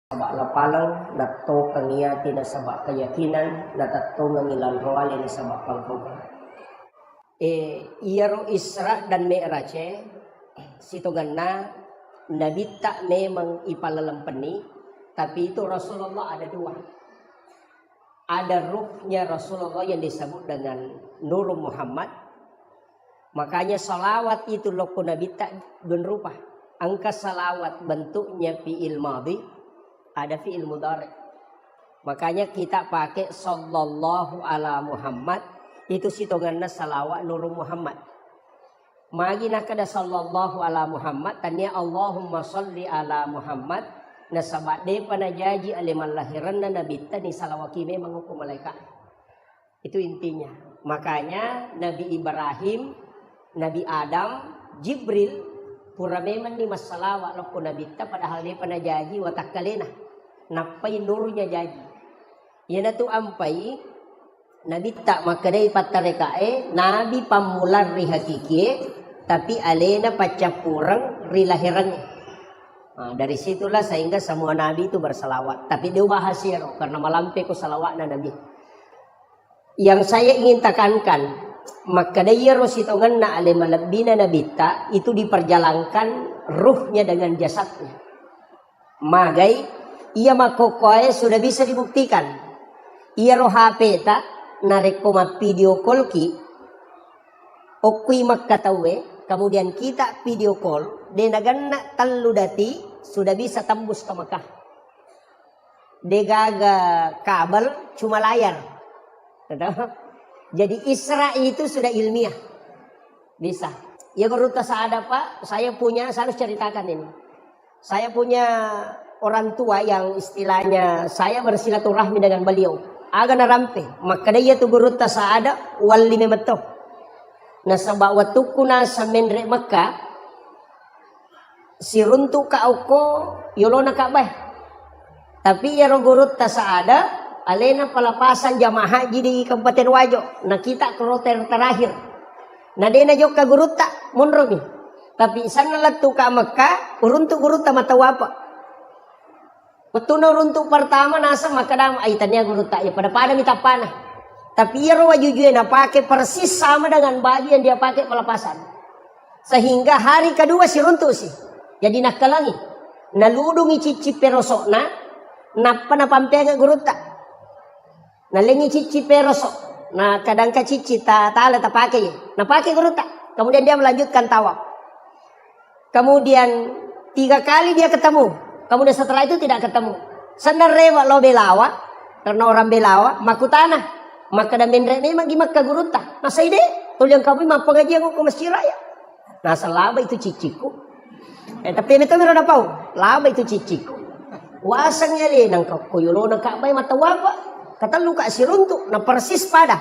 sabak lapalang nato kangiati na sabak keyakinan natato ngilan roali na sabak pangkuba. Iyaro Isra dan Mi'raj sitoganna Nabi tak memang ipalalampeni, tapi itu Rasulullah ada dua. Ada ruhnya Rasulullah yang disebut dengan Nur Muhammad. Makanya salawat itu loko Nabi tak berupa. Angka salawat bentuknya fi'il madhi, ada fi'il mudhari. Makanya kita pakai sallallahu ala Muhammad, itu sitonganna salawat Nur Muhammad. Magi nakada sallallahu ala Muhammad, tanya Allahumma salli ala Muhammad. Nasabat de panajaji aliman lahiran na Nabi tani salawaki memang hukum malaikat. Itu intinya. Makanya Nabi Ibrahim, Nabi Adam, Jibril pura memang ni masalah walaupun Nabi ta padahal dia panajaji watakalena. Napai nurnya jadi. Yana tu ampai Nabi tak makadai patarekae Nabi pamular ri hakiki tapi alena pacapurang ri lahirannya. Nah, dari situlah sehingga semua nabi itu bersalawat. Tapi dia bahasia karena malampe ko salawat na nabi. Yang saya ingin tekankan, maka daya rositongan na alimalabina nabita itu diperjalankan ruhnya dengan jasadnya. Magai ia makokoe sudah bisa dibuktikan. Ia roh HP ta narekoma video call ki okui makkatawe, kemudian kita video call denaganna tallu dati sudah bisa tembus ke Mekah. Degaga kabel cuma layar. Jadi Isra itu sudah ilmiah. Bisa. Ya beruta saada Pak, saya harus ceritakan ini. Saya punya orang tua yang istilahnya saya bersilaturahmi dengan beliau. Aga narampe, maka dia tu beruta saada wali memeto. Nasabak watukuna sa menre Mekah si runtu ka auko yolona kabeh. Tapi ya rogurut ta saada alena palapasan jamaah haji di Kabupaten Wajo. Na kita kroter terakhir. Na dena jok ka gurut ta munromi. Tapi sana latu ka Mekah uruntu gurut ta matawapa. Betuno runtu pertama nasa makadam aitannya gurut ta ya pada mitapana. Tapi ya rawa jujur na pakai persis sama dengan baju yang dia pakai pelepasan. Sehingga hari kedua si runtuh sih. Jadi nak kalangi. Naludungi cici perosok na. Napa na pampega guruta. Nalengi cici perosok. Na kadang ka cici ta tala ta pakai. Na pakai guruta. Kemudian dia melanjutkan tawaf. Kemudian 3 kali dia ketemu. Kemudian setelah itu tidak ketemu. Sandar rewa lo belawa. Karena orang belawa makutana. Maka dan bendera ini magi makka guruta. Nah saya deh, tuliang kami mampu ngaji aku ke masjid raya. Nah selaba itu ciciku. Tapi itu mereka pau. Laba itu ciciku. Wasangnya le nang kuyulo nang kabay matawapa. Kata lu ka siruntu na persis pada.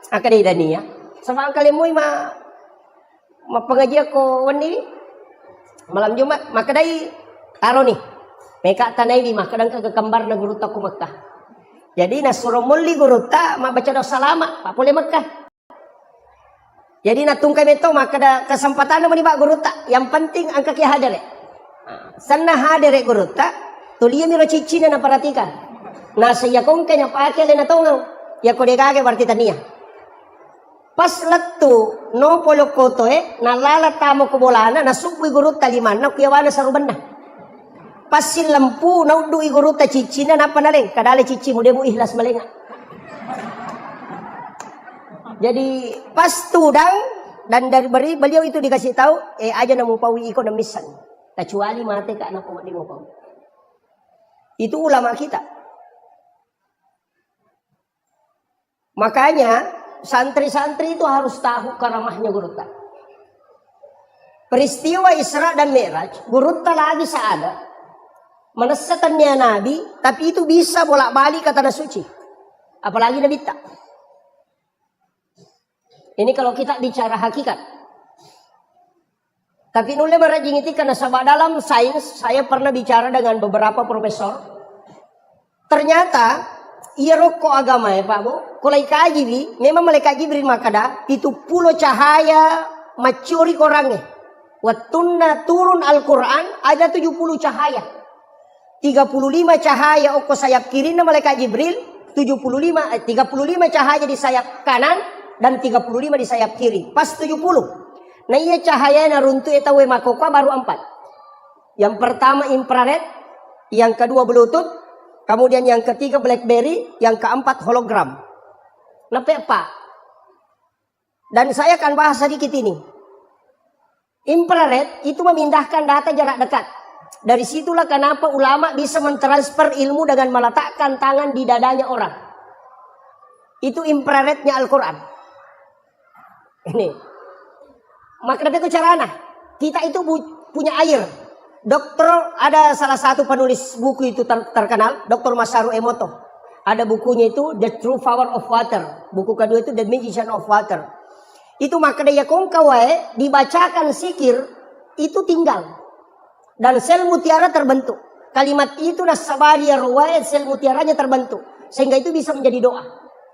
Akade dania. Sama kali mo mapangaji ako wani malam Jumat maka dai taro nih. Meka tanay di makadang kagakambar na guruta ko Makkah. Jadi nasuruh muli guruta mabaca doa salama pak boleh Mekah. Jadi natungkai beto maka ada kesempatan naman iba guruta. Yang penting angka kia hadir. Sana hadir guruta. Tulia miro cici na naparatikan. Nasa yakong kanya pakai le natongaw. Yako degage berarti tania. Pas latu no polo koto nalala tamo kubolana nasubwi guruta liman na kuyawana sa rubanna. Pasin lampu naudu guruta cici na napanaleng kadale cici mo demo ihlas malenga. Jadi pas tudang dan dari beliau itu dikasih tahu aja namu pawi iko na misan. Kecuali mate ka anak umat di mo pawi. Itu ulama kita. Makanya santri-santri itu harus tahu karamahnya guruta. Peristiwa Isra dan Mi'raj, guruta lagi saada. Menesatannya Nabi, tapi itu bisa bolak-balik ke tanah suci. Apalagi Nabi tak. Ini kalau kita bicara hakikat. Tapi nulle merajingiti karena sama dalam sains, saya pernah bicara dengan beberapa profesor. Ternyata, iya rokok agama ya Pak Bu. Kulai kaji, memang malaikat Jibril makada, itu pulau cahaya macuri orangnya. Watunna turun Al-Quran, ada 70 cahaya. 35 cahaya oko sayap kiri na malaikat Jibril, 35 cahaya di sayap kanan dan 35 di sayap kiri. Pas 70. Nah iya cahaya na runtuh eta we makoka baru 4. Yang pertama infrared, yang kedua Bluetooth, kemudian yang ketiga BlackBerry, yang keempat hologram. Nah Pak. Dan saya akan bahas sedikit ini. Infrared itu memindahkan data jarak dekat. Dari situlah kenapa ulama bisa mentransfer ilmu dengan meletakkan tangan di dadanya orang. Itu infrarednya Al-Quran. Ini. Maka itu caranya. Kita itu punya air. Dokter, ada salah satu penulis buku itu terkenal, Dr. Masaru Emoto. Ada bukunya itu The True Power of Water. Buku kedua itu The Magician of Water. Itu maka daya kongkawae dibacakan sikir itu tinggal. Dan sel mutiara terbentuk. Kalimat itu nasabaria ruwaya sel mutiaranya terbentuk. Sehingga itu bisa menjadi doa.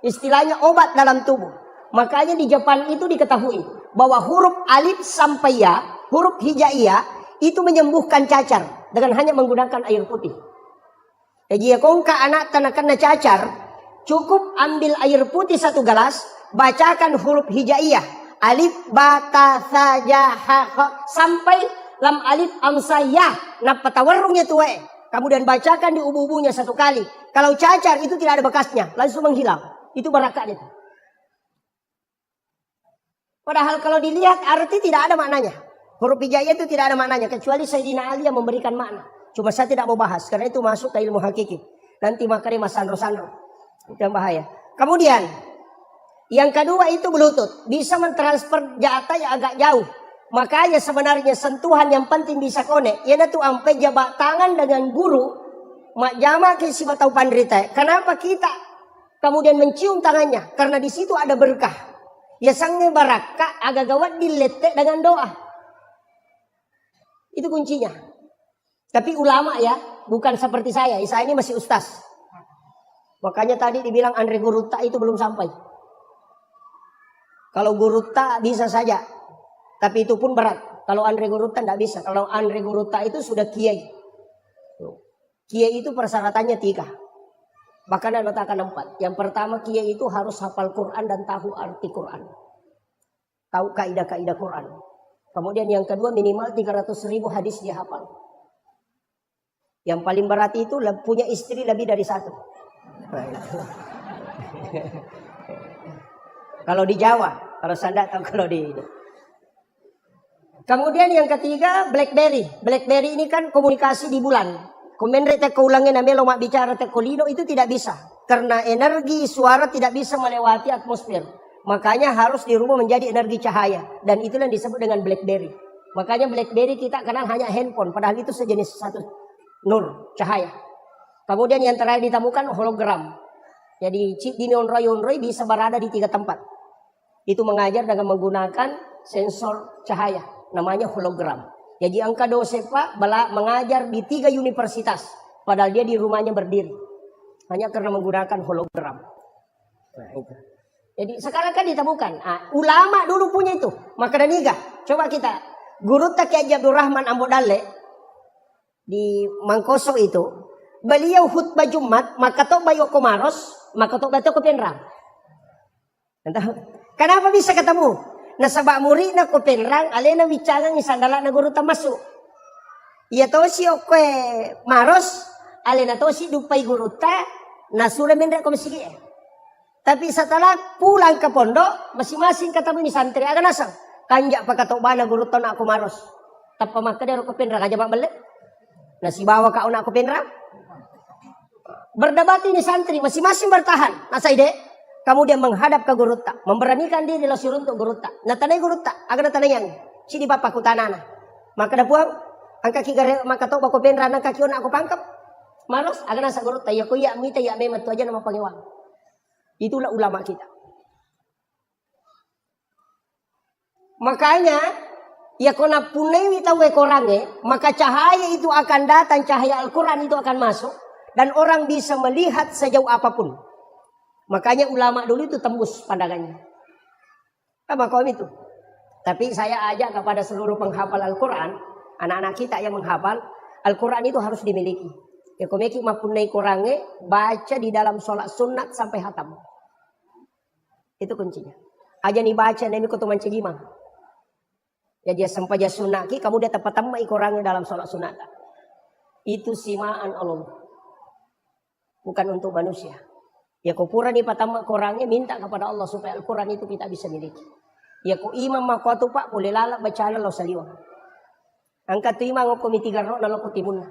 Istilahnya obat dalam tubuh. Makanya di Jepang itu diketahui bahwa huruf alif sampai ya, huruf hijaiyah itu menyembuhkan cacar dengan hanya menggunakan air putih. Jadi kongka anak tanakan cacar, cukup ambil air putih 1 gelas, bacakan huruf hijaiyah, alif ba ta sa ja ha kha sampai lam alif amsa ya, nah patawarungnya tuh kemudian bacakan di ubu-ubunya 1 kali. Kalau cacar itu tidak ada bekasnya, langsung menghilang. Itu barakat itu. Padahal kalau dilihat arti tidak ada maknanya. Huruf hijaiyah itu tidak ada maknanya. Kecuali Sayyidina Ali yang memberikan makna. Cuma saya tidak mau bahas. Karena itu masuk ke ilmu hakiki. Nanti makanya mas sandro-sandro. Itu yang bahaya. Kemudian. Yang kedua itu Bluetooth. Bisa mentransfer data yang agak jauh. Makanya sebenarnya sentuhan yang penting bisa connect. Ia tuh sampai jabat tangan dengan guru. Mak jama ke si batau pandrita. Kenapa kita kemudian mencium tangannya? Karena di situ ada berkah. Ya sangnya baraka agak gawat diletek dengan doa. Itu kuncinya. Tapi ulama ya, bukan seperti saya. Saya ini masih ustaz. Makanya tadi dibilang Andre Gurutta itu belum sampai. Kalau Gurutta bisa saja. Tapi itu pun berat. Kalau Andre Gurutta tidak bisa. Kalau Andre Gurutta itu sudah kiai. Kiai itu persyaratannya 3. Bahkan ada letakkan 4. Yang pertama kiai itu harus hafal Quran dan tahu arti Quran. Tahu kaidah-kaidah Quran. Kemudian yang kedua minimal 300.000 hadis dia hafal. Yang paling berat itu punya istri lebih dari 1. Kalau di Jawa, kalau saya tahu kalau di ini. Kemudian yang ketiga BlackBerry. BlackBerry ini kan komunikasi di bulan. Komendre teko ulangin namanya lomak bicara teko lido itu tidak bisa. Karena energi suara tidak bisa melewati atmosfer. Makanya harus dirubah menjadi energi cahaya. Dan itulah yang disebut dengan BlackBerry. Makanya BlackBerry kita kenal hanya handphone. Padahal itu sejenis satu nur, cahaya. Kemudian yang terakhir ditemukan hologram. Jadi chip di Yonroy bisa berada di 3 tempat. Itu mengajar dengan menggunakan sensor cahaya. Namanya hologram. Jadi angka dosepa mengajar di 3 universitas. Padahal dia di rumahnya berdiri. Hanya karena menggunakan hologram. Nah itu. Jadi sekarang kan ditemukan. Ulama dulu punya itu. Maka niga. Coba kita. Guru Kiai Abdul Rahman Ambodale. Di Mangkoso itu. Beliau khutbah Jumat. Maka tok bayo komaros. Maka tok bato kepenrang. Kenapa bisa ketemu? Nasabak murid na kopenrang. Alena bicara ni sandala na guru masuk. Iya to si okwe maros. Alena to si dupai guru ta. Nasura mendra komisigi. Tapi setelah pulang ke pondok, masing-masing ketemu ni santri agak nasang. Kanjak pakatok bana guru to na aku maros. Tappa maka dia kopenrang aja bak balik. Nasi bawa kau na kopenrang. Berdebat ini santri masing-masing bertahan. Nasai dek. Kemudian menghadap ke guru tak, memberanikan diri losir untuk guru tak. Nah tanai guru tak, agar tanayan. Sini bapak ku tanana. Maka dah puang, angka kigare maka tok bako penra nang kaki aku pangkap. Maros agar nasa guru tak ya ko ya mita ya memat tu aja nama pangewang. Itulah ulama kita. Makanya ya kona punewi tahu ekorange, maka cahaya itu akan datang, cahaya Al-Quran itu akan masuk dan orang bisa melihat sejauh apapun. Makanya ulama dulu itu tembus pandangannya. Apa kaum itu? Tapi saya ajak kepada seluruh penghafal Al-Quran. Anak-anak kita yang menghafal Al-Quran itu harus dimiliki. Ya komeki mapunai korange baca di dalam sholat sunat sampai hatam. Itu kuncinya. Aja nih baca nemi kutuman cegimang. Ya dia sampai dia sunaki kamu dia tepat tamai korange dalam sholat sunat. Itu simaan Allah. Bukan untuk manusia. Ya kupura di patama korange minta kepada Allah supaya Al-Quran itu kita bisa miliki. Ya ku imam makwatu pak boleh lalak baca lo saliwa. Angkat tu imam komiti garro nalo kutimun.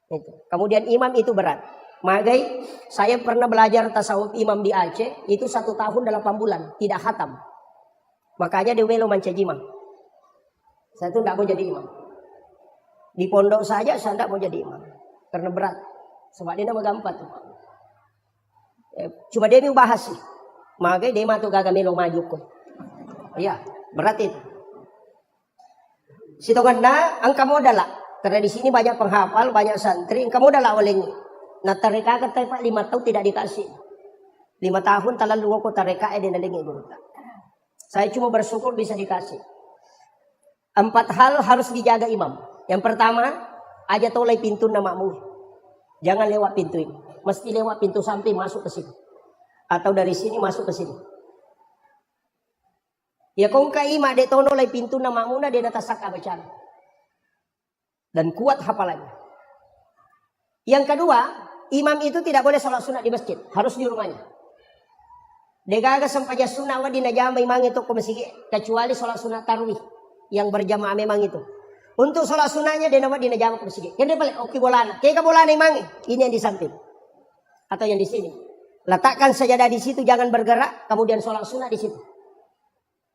Itu. Kemudian imam itu berat. Magai saya pernah belajar tasawuf imam di Aceh itu 1 tahun 8 bulan tidak khatam. Makanya dia welo mancajimang. Saya tuh tidak mau jadi imam. Di pondok saja saya tidak mau jadi imam karena berat. Sebab dia nama gampang tuh. Cuma dia mau bahas sih. Magai dia matu gagal melo maju kok. Iya berat itu. Sitoganda angka modal lah. Karena di sini banyak penghafal, banyak santri. Kamu udah lah olehnya. Nah tarika kata Pak 5 tahun tidak dikasih. 5 tahun talalu ngoko tarika eden lengi guru. Saya cuma bersyukur bisa dikasih. 4 hal harus dijaga imam. Yang pertama, aja tolai pintu namamu. Jangan lewat pintu ini. Mesti lewat pintu samping masuk ke sini. Atau dari sini masuk ke sini. Ya kong kaima de tono lai pintu namamu na de natasaka baca. Dan kuat hafalannya. Yang kedua, imam itu tidak boleh sholat sunat di masjid. Harus di rumahnya. Degaga sampaja sunat wa dinajama imam itu ke masjid. Kecuali sholat sunat tarwih. Yang berjamaah memang itu. Untuk sholat sunatnya dia nama dinajama ke masjid. Yang dia balik, oke bolana. Kaya bolana imam. Ini yang di samping. Atau yang di sini. Letakkan sajadah di situ, jangan bergerak. Kemudian sholat sunat di situ.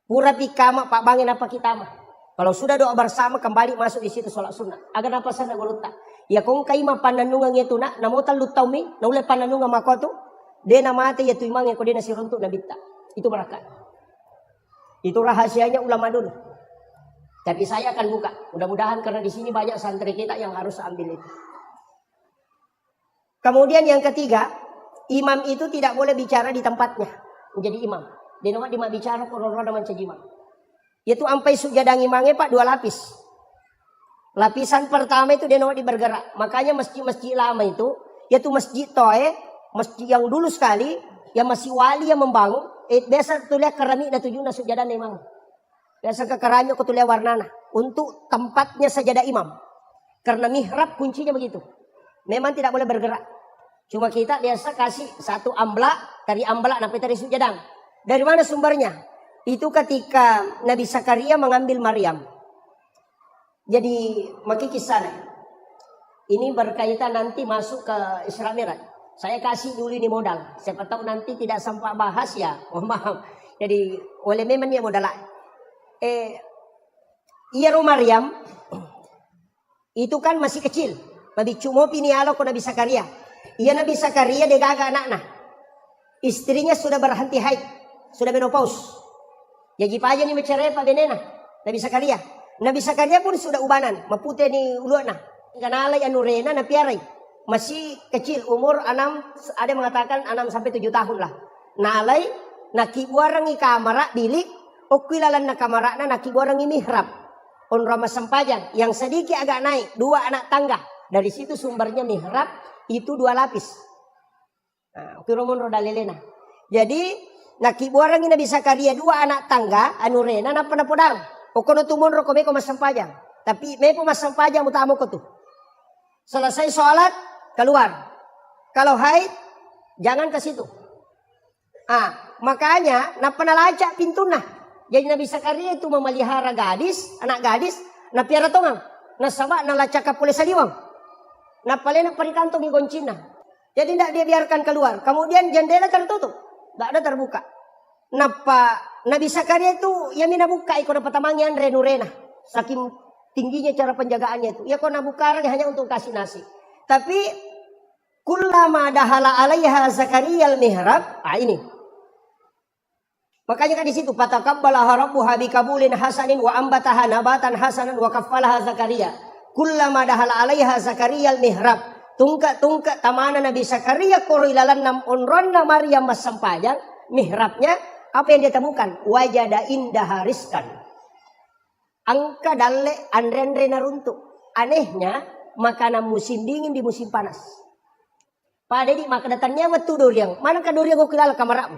Pura pikama, pak bangin apa kita mah. Kalau sudah doa bersama kembali masuk di situ sholat sunat. Agar apa sana goluta. Ya kung kaima pananungan itu nak namutan lutau mi naule pananungan makotu de namate ya tu imang yang kode nasi runtuk nabita. Itu berkat. Itu rahasianya ulama dulu. Tapi saya akan buka. Mudah-mudahan karena di sini banyak santri kita yang harus ambil itu. Kemudian yang ketiga, imam itu tidak boleh bicara di tempatnya menjadi imam. Dia nama dia bicara korona mencajimang. Yaitu sampai sujadah imangnya pak 2 lapis. Lapisan pertama itu dia nama bergerak. Makanya masjid-masjid lama itu, yaitu masjid Toe, masjid yang dulu sekali, yang masih wali yang membangun. Biasa tulis keramik dan tujuh sujadah imam. Biasa ke keramik aku tulis warnana untuk tempatnya sajadah imam. Karena mihrab kuncinya begitu. Memang tidak boleh bergerak. Cuma kita biasa kasih 1 amblak, dari amblak sampai dari sujadah. Dari mana sumbernya? Itu ketika Nabi Zakaria mengambil Maryam. Jadi maki kisah. Ini berkaitan nanti masuk ke Isra Mi'raj. Saya kasih dulu ini modal. Siapa tahu nanti tidak sampai bahas ya. Oh maaf. Jadi oleh memang dia modal. Iya Maryam. Itu kan masih kecil. Nabi cuma pinialo ko Nabi Zakaria. Iya Nabi Zakaria dia gagal anak-anak. Istrinya sudah berhenti haid. Sudah menopause. Jadi aja nih bercerai Pak Benena. Nabi Zakaria. Nabi Zakaria pun sudah ubanan. Mapute ni uluana. Kanalay anurena na piaray. Masih kecil. Umur 6. Ada mengatakan 6 sampai 7 tahun lah. Nalay. Nakibuarang i kamara. Bilik. O kilalan na kamara na nakibuarang i mihrab. Onrama sampajan. Yang sedikit agak naik. 2 anak tangga. Dari situ sumbernya mihrab. Itu 2 lapis. Nah, kiromon rodalelena. Jadi. Nakibuarang ina bisa karya 2 anak tangga anu rena na panapodang. O kono tumon ro ko masampajang. Tapi me po masampajang utamo ko tu. Selesai sholat keluar. Kalau haid jangan ke situ. Makanya na panalaca pintuna. Jadi Nabi Zakaria itu memelihara gadis, anak gadis, na piara tongang. Na sama na lacaka pule saliwang. Na palena parikanto mi goncina. Jadi tidak dia biarkan keluar. Kemudian jendela tertutup. Tidak ada terbuka. Napa Nabi Zakaria itu ya mina buka ikut dapat tamangnya renurena. Saking tingginya cara penjagaannya itu. Ya kau nabuka hanya untuk kasih nasi. Tapi kullama dahala alaiha Zakaria al-mihrab. Ini. Makanya kan di situ fataqabbalaha rabbuha biqabulin hasanin wa ambataha nabatan hasanan wa kaffalaha Zakaria. Kullama dahala alaiha Zakaria al-mihrab. Tungka tamana Nabi Zakaria korilalan nam onronna Maryam masampajang mihrabnya apa yang dia temukan wajada indah hariskan angka dalle andre naruntuk anehnya makanan musim dingin di musim panas. Pada di maka datangnya waktu duriang. Mana ka duriang ko kilala kamaramu?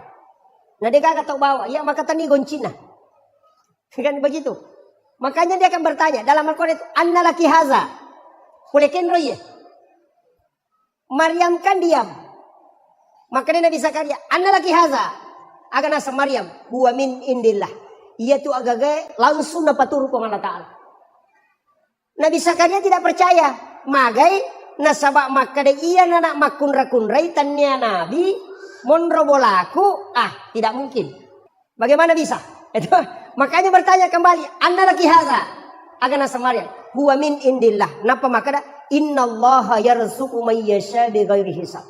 Nah dia kagak tahu bawa. Ya maka tani goncina. Kan begitu. Makanya dia akan bertanya dalam Al-Quran itu, anna laki haza. Kulekin roye. Maryam kan diam. Makanya Nabi Zakaria, anna laki haza. Agak nasa Maryam, huwa min indillah. Ia tu agak langsung dapat turun ke Allah Ta'ala. Nabi Zakaria tidak percaya. Magai nasabak makade iya nanak makun rakun raitannya Nabi monrobolaku tidak mungkin. Bagaimana bisa? Itu makanya bertanya kembali, anda laki haza agana samaria huwa min indillah. Napa makada innallaha yarzuqu may yasha bighairi hisab.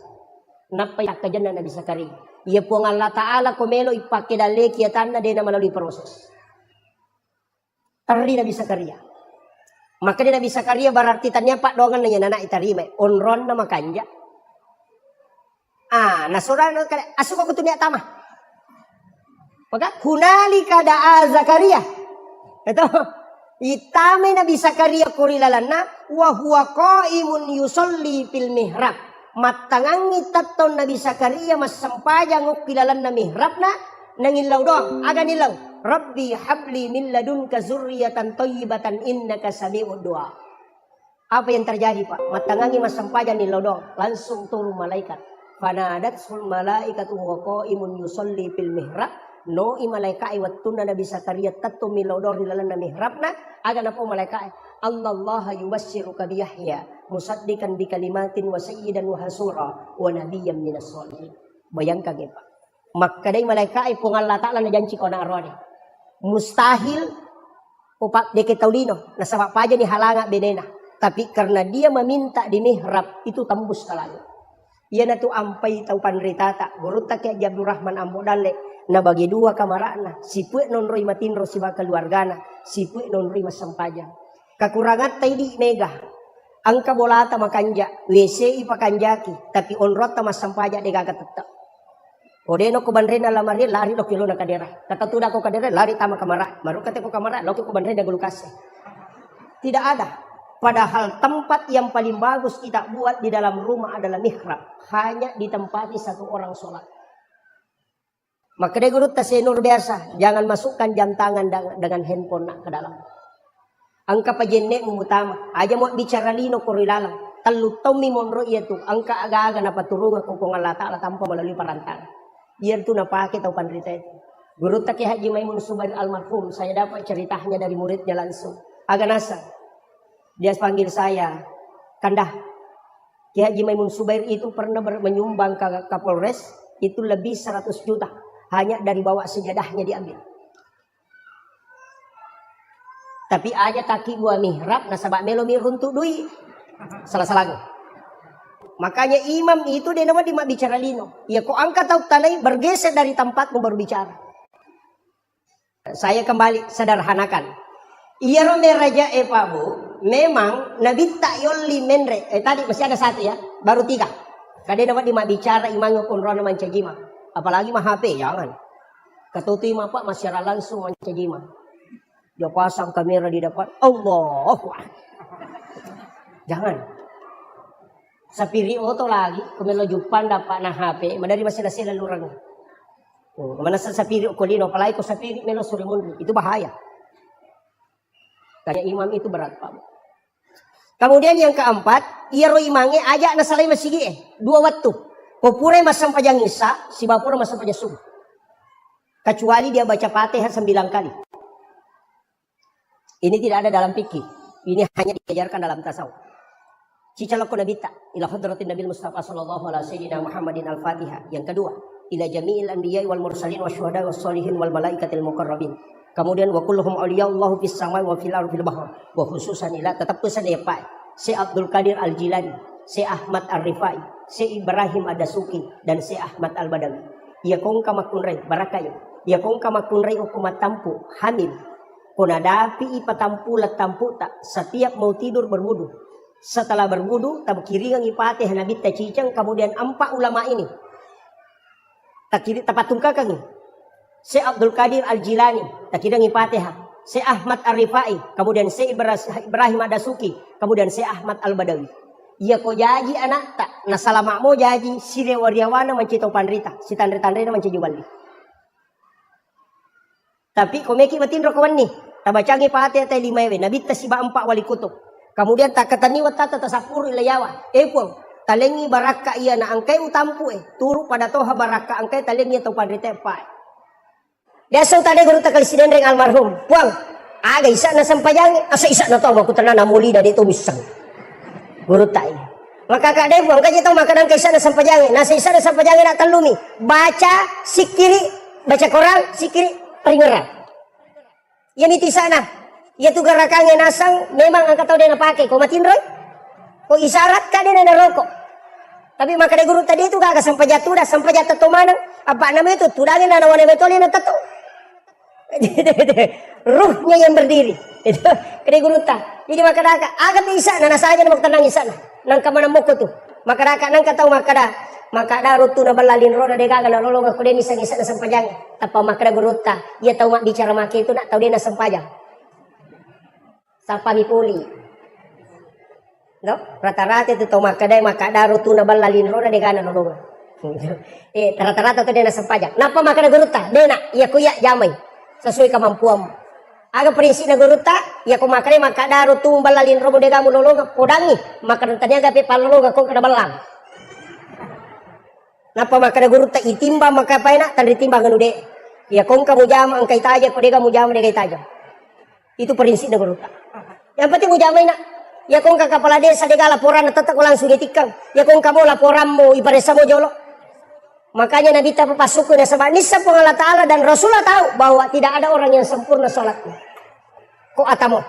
Napa yakajana Nabi Zakaria? Ia puang Allah Ta'ala komelo ipake dale kiatanna dena melalui proses. Tari Nabi Zakaria. Maka dia Nabi Zakaria berarti tanya pak dongan nanya anak itarime onron nama kanja. Nasurana kada asuk aku tuh tamah. Maka hunalika da'a Zakaria. Itu itame Nabi Zakaria kurilalana wa huwa qaimun yusolli fil mihrab. Matangangi taton Nabi Zakaria mas sampajang ukilalan na mihrabna nangilaw doang aga nilaw. Rabbi habli min ladunka zurriyatan thayyibatan innaka sami'ud du'a. Apa yang terjadi Pak? Matangangi mas sampajan nilaw doang langsung turun malaikat. Fanadatul malaikatu wa qaimun yusolli fil mihrab. No imalaikai wattuna Nabi Zakaria tattu milodor di dalam mihrabna aga napa malaikai Allah yubassiruka bi Yahya musaddiqan bi kalimatin wa sayyidan wa hasura wa nabiyyan minas sholihin. Bayangkan ya Pak. Maka dai malaikai pun Allah Ta'ala na janji ko na arwani. Mustahil upak deke taulino na sabab paja ni halanga benena. Tapi karena dia meminta di mihrab itu tembus ke langit. Ia na tu ampai tau panritata guruta ke Abdul Rahman Ambodale. Na bagi dua kamarana, si puek non roi matinro si bakal keluargana, si puek non roi masampaja. Kakurangan taidi mega. Angka bolata makanja, WC ipakanjaki, tapi onrota masampaja dega tetap. Odeno ko banrena lamari lari lo kilo na kadera. Kata tuda ko kadera lari tama kamara. Maru kata ko kamara lo ko banrena gulukase. Tidak ada. Padahal tempat yang paling bagus kita buat di dalam rumah adalah mihrab. Hanya ditempati satu orang sholat. Maka dia guru tasenur biasa. Jangan masukkan jam tangan dengan handphone nak ke dalam. Angka pajenne utama. Aja mau bicara lino korilalang. Talu tomi monro iya tu. Angka aga-aga na paturungan kung Allah Ta'ala tanpa melalui perantara. Iya tu napake tau panrita itu. Guru Taki Haji Maimun Subair almarhum. Saya dapat ceritanya dari muridnya langsung. Aga nasa. Dia panggil saya. Kandah. Ki Haji Maimun Subair itu pernah menyumbang ke Kapolres. Itu lebih 100 juta. Hanya dari bawa sejadahnya diambil. Tapi aja taki gua mihrab nasabak melo miruntuk duit. Salah-salah. Makanya imam itu dia nama di bicara lino. Ya kok angkat tahu tanai bergeser dari tempatmu baru bicara. Saya kembali sederhanakan. Iya rombe raja epabu. Memang nabi tak yoli menre. Tadi masih ada satu ya. Baru 3. Kadang nama di bicara imam pun rona mancajima. Apalagi mah HP, jangan. Katuti mah Pak masyarakat langsung mancajima. Dia pasang kamera di depan. Allah. Jangan. Sapiri oto lagi. Kumelo jupan dapat na HP. Madari masih nasi lalurang. Mana sa sapiri o kolino. Apalagi ko sapiri melo surimun. Itu bahaya. Kaya imam itu berat Pak. Kemudian yang keempat. Iya ro imange ajak nasalay masigi 2 waktu. Popure masam pajang isa, si bapura masam pajang subuh. Kecuali dia baca Fatihah 9 kali. Ini tidak ada dalam fikih. Ini hanya diajarkan dalam tasawuf. Cicalako nabita ila hadratin Nabi Mustafa sallallahu alaihi wasallam Muhammadin al-Fatihah. Yang kedua, ila jami'il anbiya'i wal mursalin wasyuhada wassalihin wal malaikatil muqarrabin. Kemudian wa kulluhum awliya'ullahu fis samai wa fil ardi fil bahr. Wa khususan ila tetap pesan ya Pak. Si Abdul Qadir Al-Jilani, si Ahmad Ar-Rifai, si Ibrahim Adasuki dan si Ahmad Al-Badawi. Ya kong kamakunray barakayo. Ya kong kamakunray ukumatampu hamil. Kunadapi ipatampu latampu tak setiap mau tidur berwudu. Setelah berwudu tabkiringang ipatih nabi tacicang kemudian 4 ulama ini. Takiri tapatungkakan. Si Abdul Qadir Al-Jilani takirang ipatih. Syekh Ahmad Ar-Rifai, kemudian Syekh Ibrahim Adasuki, kemudian Syekh Ahmad Al-Badawi. Ia ko jaji anak tak, na salama mo jaji, sire wariawana mancito panrita, si tanre-tanre na mancito bali. Tapi komeki matindro kawan ni, tabacangi paate tay limaywe, nabita si ba empat wali kutub. Kemudian tak katani watata tasapuru ilayawa, epong, talengi baraka iya na angkai utampu turu pada toha baraka angkai talengi atau panrita pa. Biasa tadi guru tak kali reng almarhum, puang, aga isa na sampayang, asa isa na to aku tenan namuli dari itu misang. Guru tak ini. Maka kadang buang kaji tahu makanan kaisa na sampayang, nasa isa na sampayang nak talumi, baca sikiri, baca Quran sikiri peringeran. Yang itu sana, ia tu gerakannya nasang, memang angkat tahu dia nak pakai, kau matiin roy, kau isyarat kan dia nak rokok. Tapi maka dia guru tadi itu kagak sampai jatuh dah, sampai jatuh tu mana? Apa nama itu? Tudangin na nawane betul dia nak tahu. Ruhnya yang berdiri itu kede guru tak jadi makaraka agak bisa nana saja nak tenang di sana nang kamana moko tu makaraka nang katau makada rutu na balalin roda de gaga na lolong aku dia nisang isa na sampajang tapa makada guru tak ia tahu mak bicara mak itu nak tahu dia na sampajang sapa mi puli no rata-rata itu tahu makada rutu na balalin roda de gaga na lolong rata-rata tu dia na sampajang napa makada guru tak dia nak ia kuya jamai sesuai kemampuan. Aga prinsip na guru tak, ya ko makare makadaru tumbalalin robo de gamu lologa podangi, makaran tanya gape palologa kong kada balang. Napa makada guru tak itimba maka paina tan ditimba nganu de. Ya kong kamu jam angkai taja ko de gamu jam de kai taja. Itu prinsip na guru tak. Yang penting mu jamai nak. Ya kong ka kepala desa de laporan tetek langsung ditikang. Ya kong kamu laporanmu ibadah samo jolo. Makanya Nabi tak papasuku dan sebab nisa Allah Ta'ala dan Rasulullah tahu bahwa tidak ada orang yang sempurna sholatnya. Kok atamo?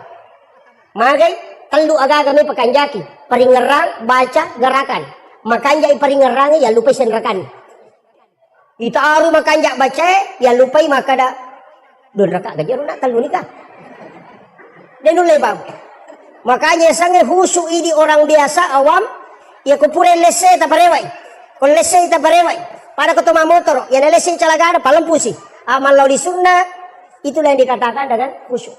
Magai telu agak kami pekanjaki, peringerang baca gerakan. Makanjai peringerang ya lupa senrakan. Itu aru makanjak baca ya lupai makada don raka gajaru nak telu nikah. Dan lebam. Makanya sange husu ini orang biasa awam ya kupure lese ta parewai. Kon lese ta parewai. Pada ketemu motor, yang lesin calagada paling pusi. Amal lauli sunnah, itulah yang dikatakan dengan khusyuk.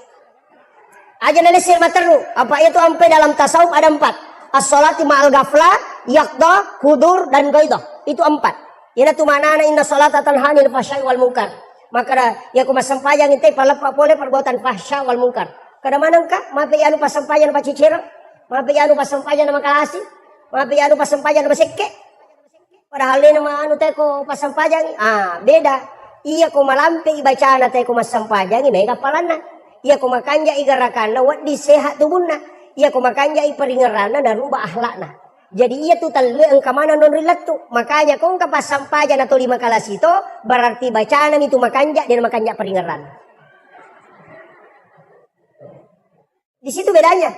Aja lesin materu, apa itu sampai dalam tasawuf ada 4. As-sholati ma'al ghaflah, yaqdah, hudur, dan ghaidah. Itu 4. Ina tu mana inna sholata tanha 'anil fahsya'i wal munkar. Maka ya ku masampayang inte palepa boleh perbuatan fahsya wal munkar. Kada manangka, mape anu pasampayan pa cicira, mape anu pasampayan na makalasi, mape anu pasampayan na masekke. Padahal ini nama anu teko pasampajang, beda. Iya ko malampe ibaca na teko masampajang, may kapalana. Iya ko makanja igarakan na wat di sehat tubuhna. Iya ko makanja iparingerana na rubah akhlakna. Jadi iya tu talu ang kamana non rilat tu. Makanya kung kapasampajan atau 5 kalas itu berarti bacaan itu makanja dan makanja peringeran. Di situ bedanya.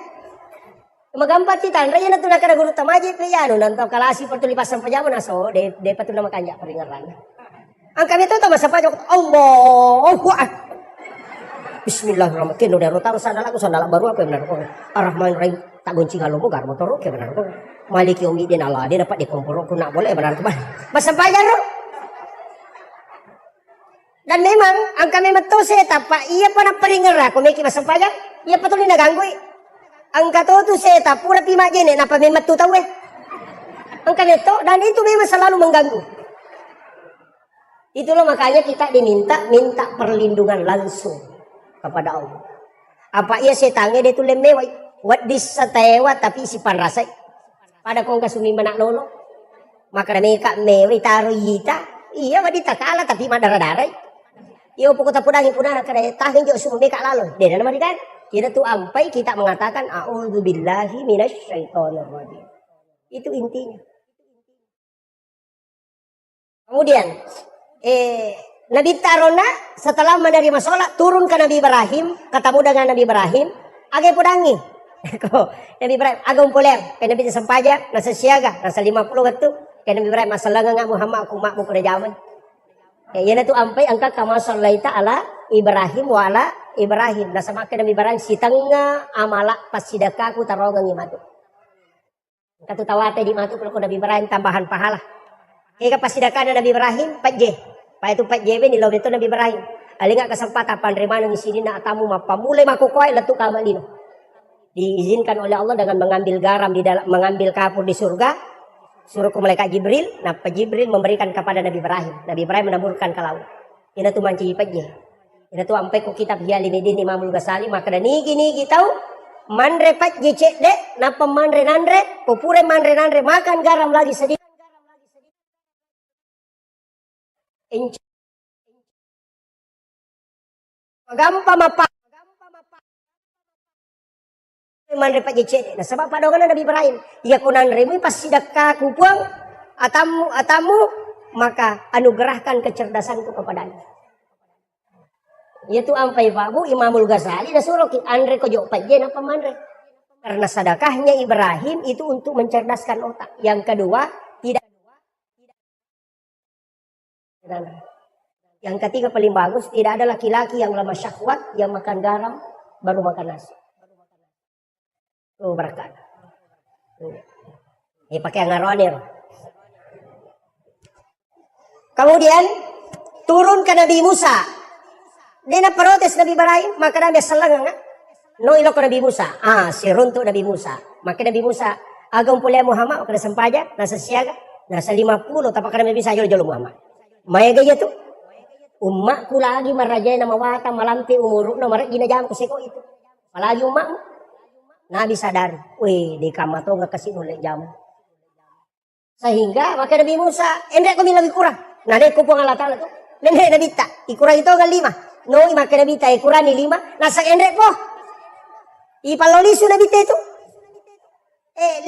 Magampat kita, raya na tunang kada guru tamaji peyano nantaw kalasi pertuli pasang pajama na so de patu na makanya peringeran. Ang kami to masa pajak Allahu Akbar. Bismillahirrahmanirrahim. Udah rotaro sandala baru apa benar ko. Ar-Rahmanir-Rahim tak goncing halo mo gar motor ke benar ko. Maliki umi din Allah dia dapat dikumpul ko nak boleh benar ko ba. Masa pajak ro. Dan memang ang kami matose tapa iya pa na peringeran ko meki masa pajak. Iya patuli na ganggoy. Ang katoto seta pura pima jene napa memang tu tahu ang kaneto dan itu memang selalu mengganggu. Itulah makanya kita minta perlindungan langsung kepada Allah. Apa ia setange dia tu lemewai wat disatewa tapi si panrasai pada kong kasumi manak lolo maka mereka mewi taruh yita iya wadita kala tapi madara-darai iyo pukul tapudangin punana kada tahin jo sumbe ka lalo dia nama dikan. Kita tuh ampai kita mengatakan a'udzubillahi minasyaitonirrajim. Itu intinya. Kemudian Nabi Tarona setelah menerima sholat turun ke Nabi Ibrahim, ketemu dengan Nabi Ibrahim, agak pudangi. Nabi Ibrahim agak umpuler, ke Nabi sempaja, nasa siaga, nasa 50 waktu, ke Nabi Ibrahim masalah nga Muhammad aku makmu pada zaman. Yana tu ampai angka kama sallaita ala Ibrahim wa ala Ibrahim. Nasa maka Nabi Ibrahim sitanga amala pasidaka ku tarongang imatu. Katu tawate di matu kalau Nabi Ibrahim tambahan pahala. Eka pasidaka Nabi Ibrahim 4J. Pa itu 4J ni lo itu Nabi Ibrahim. alinga kesempatan panremana di sini na atamu mapamulai makukoy letuk kamalino. Diizinkan oleh Allah dengan mengambil garam di dalam, mengambil kapur di surga, suruh ke malaikat Jibril. Nah, Jibril memberikan kepada Nabi Ibrahim. Nabi Ibrahim menaburkan ke laut. Ini tuh manci pejeh. Ini tuh ampai ku kitab Hiali Medin Imamul Ghazali. Maka dan niki tahu manre pejeh cek dek, napa manre nandre, popure manre nandre, makan garam lagi sedikit. Gampang apa? Manre pejeh cek. Nah, sebab padogan Nabi Ibrahim. Ia kunan remi pas sidakka kupuang atamu maka anugerahkan kecerdasanku kepadanya. Yaitu ampai babu Imamul Ghazali dan suruh andre ko jok pejeh apa manre. Karena sedekahnya Ibrahim itu untuk mencerdaskan otak. Yang kedua, tidak. Yang ketiga paling bagus, tidak ada laki-laki yang lemah syahwat yang makan garam baru makan nasi. Oh, berkat. Ini pakai ngaronir. Kemudian turun ke Nabi Musa. Dia protes Nabi Ibrahim, maka Nabi selang no ilo ke Nabi Musa. Si runtuk Nabi Musa. Maka Nabi Musa agam pulih Muhammad kena sempaja, nasa siaga, nasa 50 tapak Nabi bisa jolo Muhammad. Maya gaya tu. Umakku lagi marajay na mawata malampi umuruk na marag ginajam ko siko itu. Palagi umakmu. Nabi sadar, weh di kamato nggak kasih nolak jamu. Sehingga maka Nabi Musa, endek kami lebih kurang. Nah dek kupung Allah Ta'ala tu, nenek Nabi tak, ikurang itu kan 5. No maka Nabi tak ikurang ni 5, nasak endek po. Ipalolisu Nabi tak itu.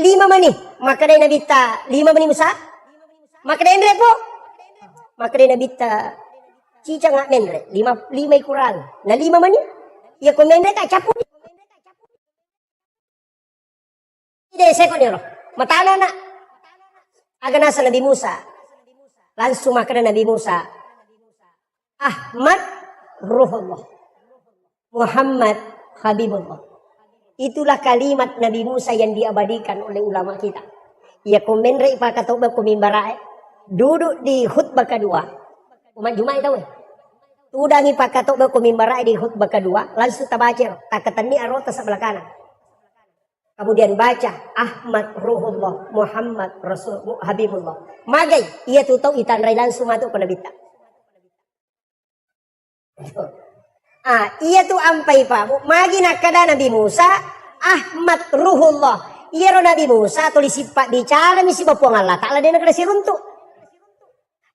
5 mani, maka dari Nabi tak 5 mani Musa, maka dari endek po. Maka dari Nabi tak cica ngak mendre, 5 ikurang. Nah 5 mani, ya kau mendre tak capu. Tidak sekon ya loh. Matana nak. Agak nasa Nabi Musa. Langsung makan Nabi Musa. Ahmad Ruhullah. Muhammad Habibullah. Itulah kalimat Nabi Musa yang diabadikan oleh ulama kita. Ya komenre ipakatoba kumimbarai. Duduk di khutbah kedua. Umat Jumat tahu. Tudang ipakatoba kumimbarai di khutbah kedua. Langsung tabacer. Takatan ni arota sebelah kanan. Kemudian baca Ahmad Ruhullah Muhammad Rasul Habibullah. Magai ia tu tahu itanrai langsung masuk ke Nabi tak. Ia tu ampai pak. Magi nak kada Nabi Musa Ahmad Ruhullah. Ia ro Nabi Musa tulis sifat bicara misi bapuang Allah Ta'ala dia nak kasi runtuk.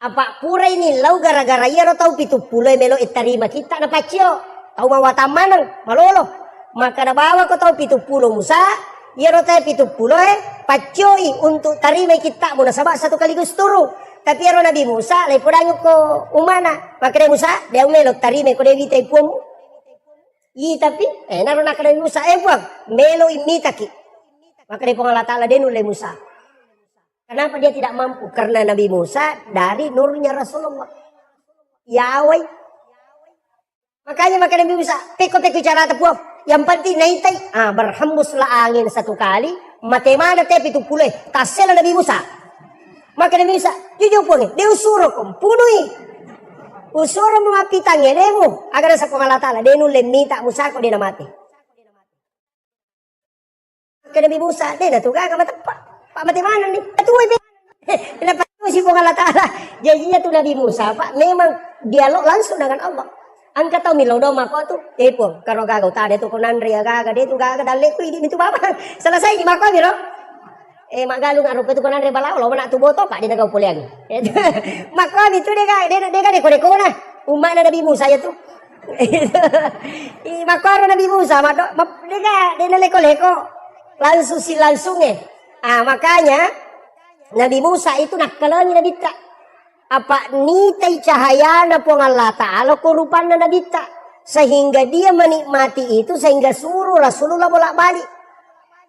Apa pura ini lau gara-gara ia ro tahu pitu pulau melo itarima kita na pacio. Tahu mawata manang malolo. Maka na bawa ko tahu pitu pulau Musa. Ia rota pitu pulau pacoi untuk tarima kita muna sabak satu kali turu. Tapi ia Nabi Musa lepodang ko umana. Maka Nabi Musa dia melok tarima ko dia vita ipumu. Tapi naro nak Nabi Musa buang melo imita ki. Maka dia Allah Ta'ala dia nulai Musa. Kenapa dia tidak mampu? Karena Nabi Musa dari nurnya Rasulullah. Yawai. Makanya maka Nabi Musa peko-peko cara tepuang. Yang penting naitai, berhembuslah angin satu kali, matemana tepi itu pulih, tasela Nabi Musa. Maka Nabi Musa, jujur pun, dia usuruh kumpunui. Usuruh memapi tangan, demu. Agar sa Allah Ta'ala, dia nulem minta Musa kok dia nak mati. Maka Nabi Musa, dia nak tugas ke tempat. Pak mati mana ni? Tuai be. Kenapa si Allah Ta'ala? Janjinya tu Nabi Musa, Pak, memang dialog langsung dengan Allah. Angkat tahu milau doma kau tu, pun kalau gagau tadi tu konan ria gaga dia tu gaga dalek tu ini tu bapa selesai di makau milo. Mak galu ngarup tu konan ria balau lo nak tu boto pak dia nak kau pulian. Makau itu dia kan neko na umat Nabi Musa ya tu. Makau Nabi Musa dia leko langsung makanya Nabi Musa itu nak kalangi Nabi tak. Apa nitai cahaya na puang Allah Ta'ala kurupan na Nabi tak. Sehingga dia menikmati itu sehingga suruh Rasulullah bolak balik.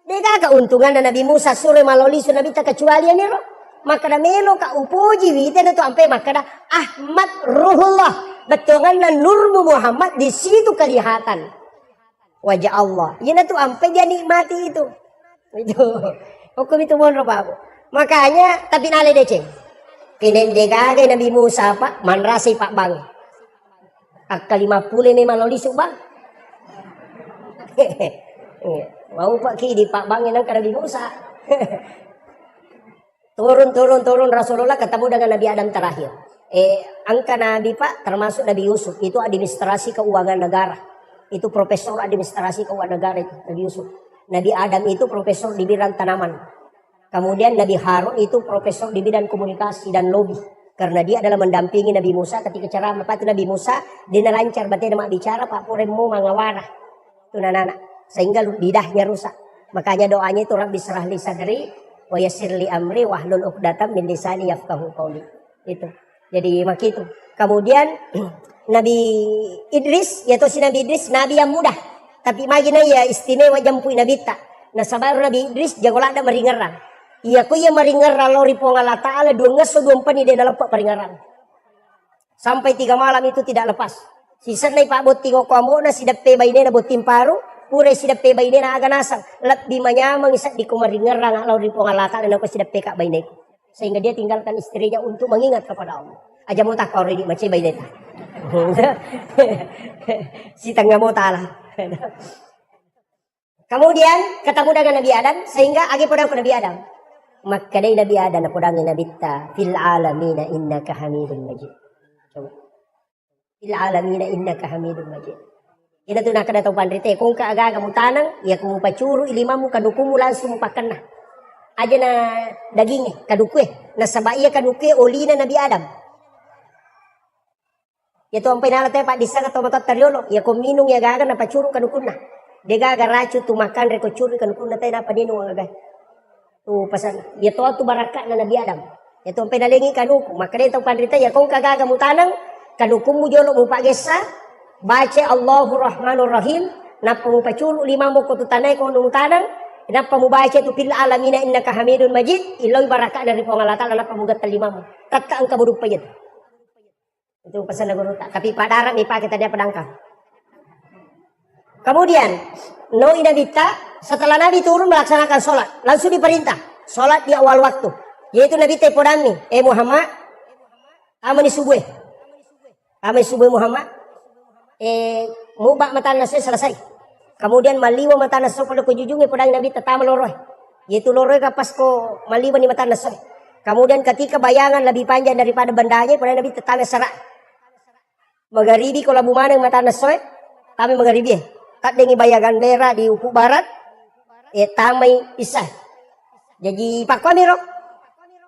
Dia gak keuntungan na Nabi Musa suruh maloli su Nabi tak kecuali ni roh. Maka na melo ka upuji wite na tu ampe maka na Ahmad Ruhullah. Betungan na nurmu Muhammad di situ kelihatan wajah Allah. Yana tu ampe dia nikmati itu. Itu hukum itu mon roh makanya tapi nale deceng. Kinendegagay Nabi Musa pak manrasi pak bang. Akal 50 memang loli subang. Mau Pak Ki di Pak Bang yang kada Musa. Turun Rasulullah ketemu dengan Nabi Adam terakhir. Angka Nabi Pak termasuk Nabi Yusuf itu administrasi keuangan negara. Itu profesor administrasi keuangan negara itu Nabi Yusuf. Nabi Adam itu profesor di bidang tanaman. Kemudian Nabi Harun itu profesor di bidang komunikasi dan lobby. Karena dia adalah mendampingi Nabi Musa ketika ceramah. Lepas itu Nabi Musa dia lancar berarti dia bicara Pak Puremu mangawara. Itu anak-anak. Sehingga lidahnya rusak. Makanya doanya itu Rabbi syrah li sadri wa yassir li amri wahlul 'uqdatam min lisani yafqahu qawli. Itu. Jadi begitu. Kemudian Nabi Idris yaitu si Nabi Idris nabi yang mudah. Tapi magina ya istimewa jampui Nabi ta. Nah sabar Nabi Idris jagolada meringeran. Iya ko iya meringeran lori po Allah Ta'ala dua ngeso dua empani dia dalam peringeran. Sampai 3 malam itu tidak lepas. Sisa na ipabot tingo ko amo na sidape bayne na botim paru. Pure sidape bayne na aga nasang. Lat di manyamang isa di ko meringeran lori po Allah Ta'ala na ko sidape ka bayne. Sehingga dia tinggalkan istrinya untuk mengingat kepada Allah. Aja mo tak kau rini macam bayne ta. Si tangga mo ta'ala. Kemudian ketemu dengan Nabi Adam sehingga agi podang ke Nabi Adam. Maka dari Nabi Adam na podang Nabi ta fil alamina innaka hamidun majid. Coba. Fil alamina innaka hamidun majid. Ina tu nak datang pandrite kung kaaga mo tanang ya kung pacuru ilimamu kadukumu langsung pakan na. Aja na daging kadukwe na sabaiya kadukwe olina Nabi Adam. Ya tu ampai nala Pak disa ka tomatot tariolo ya kung minung ya gaga na pacuru kadukuna. Dia gaga racu tu makan reko curi kadukuna tay na paninung agay. Tu pasan ya tu baraka na Nabi Adam. Ya tu ampai nalingi kaduku maka dia tong pandrita ya kung kagaga mo tanang kadukumu jolo mo pagesa baca Allahu Rahmanur Rahim napa mo pacuru lima mo ko tu tanay ko nung tanang napa mo baca tu fil alamina innaka hamidun majid iloy baraka dari Allah Ta'ala napa mo gatal lima mo tatka ang kaburug payet. Itu pesan guru tak. Tapi pada Arab kita dia pedangkang. Kemudian Nabi setelah Nabi turun melaksanakan sholat, langsung diperintah sholat di awal waktu. Yaitu Nabi tepodami, Muhammad, amani subuh Muhammad, mubak mata nasi selesai. Kemudian maliwa mata nasi pada kujujungi podang Nabi tetap meloroh. Yaitu loroh kapas ko maliwa ni mata nasi. Kemudian ketika bayangan lebih panjang daripada bandanya, podang Nabi tetap serak. Magharibi kalau bumanang mata nasoy, kami magharibi. Tak dengi bayangan merah di ufuk barat, tamay isa. Jadi pak kami ro,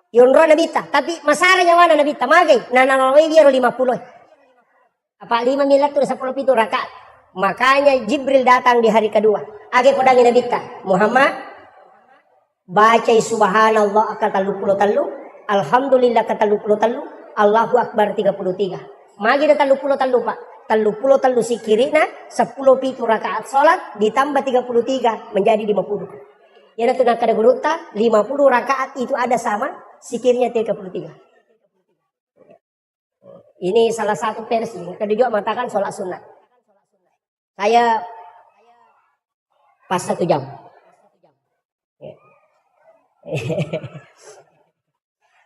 yun ro nabita. Tapi masaranya mana nabita magay, nananaway dia ro 50. Apa 5 miliar tu 10 pitu rakaat. Makanya Jibril datang di hari kedua. Age podangin nabita, Muhammad baca subhanallah kata 33, alhamdulillah kata 33, Allahu Akbar 33. Magi na 33 Pak. 33 si kiri na 10 pitu rakaat salat ditambah 33 menjadi 50. Yana tu nak kada guruta 50 rakaat itu ada sama si kirinya 33. Ini salah satu versi. Kada juga mengatakan salat sunat. Saya pas 1 jam.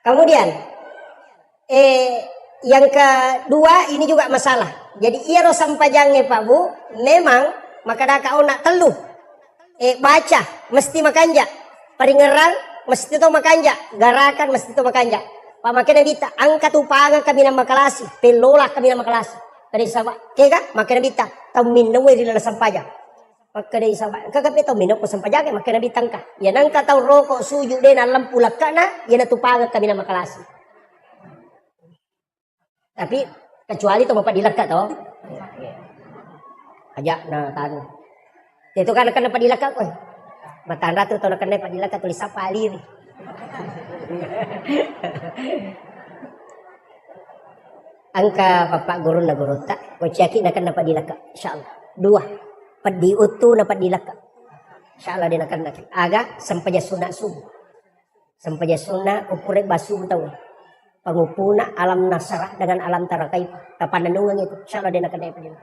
Kemudian yang kedua ini juga masalah. Jadi ia rosam pajangnya Pak Bu, memang maka dah kau nak telu. Baca mesti makanja, peringeran mesti to makanja, garakan mesti to makanja. Pak makanya bita angkat upanga kami nama kelas, pelola kami nama kelas. Dari sahabat, kega makanya bita tahu minum wiri dalam sampajang. Maka dari sahabat, kakak tahu minum ko sampajang makanya bitangka. Ya nangka tahu rokok suju deh dalam pulakana, ya na tupanga kami nama kelas. Tapi kecuali itu bapak dilekat toh. Ajak na tan. Itu kan dapat dilekat koy. Matanda tu to kan dapat dilekat tulis apa aliri. Angka bapak guru na guru tak. Ko ceki na kan dapat dilekat insyaallah. 2. Padi utu dapat dilekat. Insyaallah dia akan nak. Aga sampaja sunat subuh. Sampaja sunat upure basuh tahu. Pengupuna alam nasarah dengan alam tarakai kapananungan itu insyaallah dia akan dapat itu.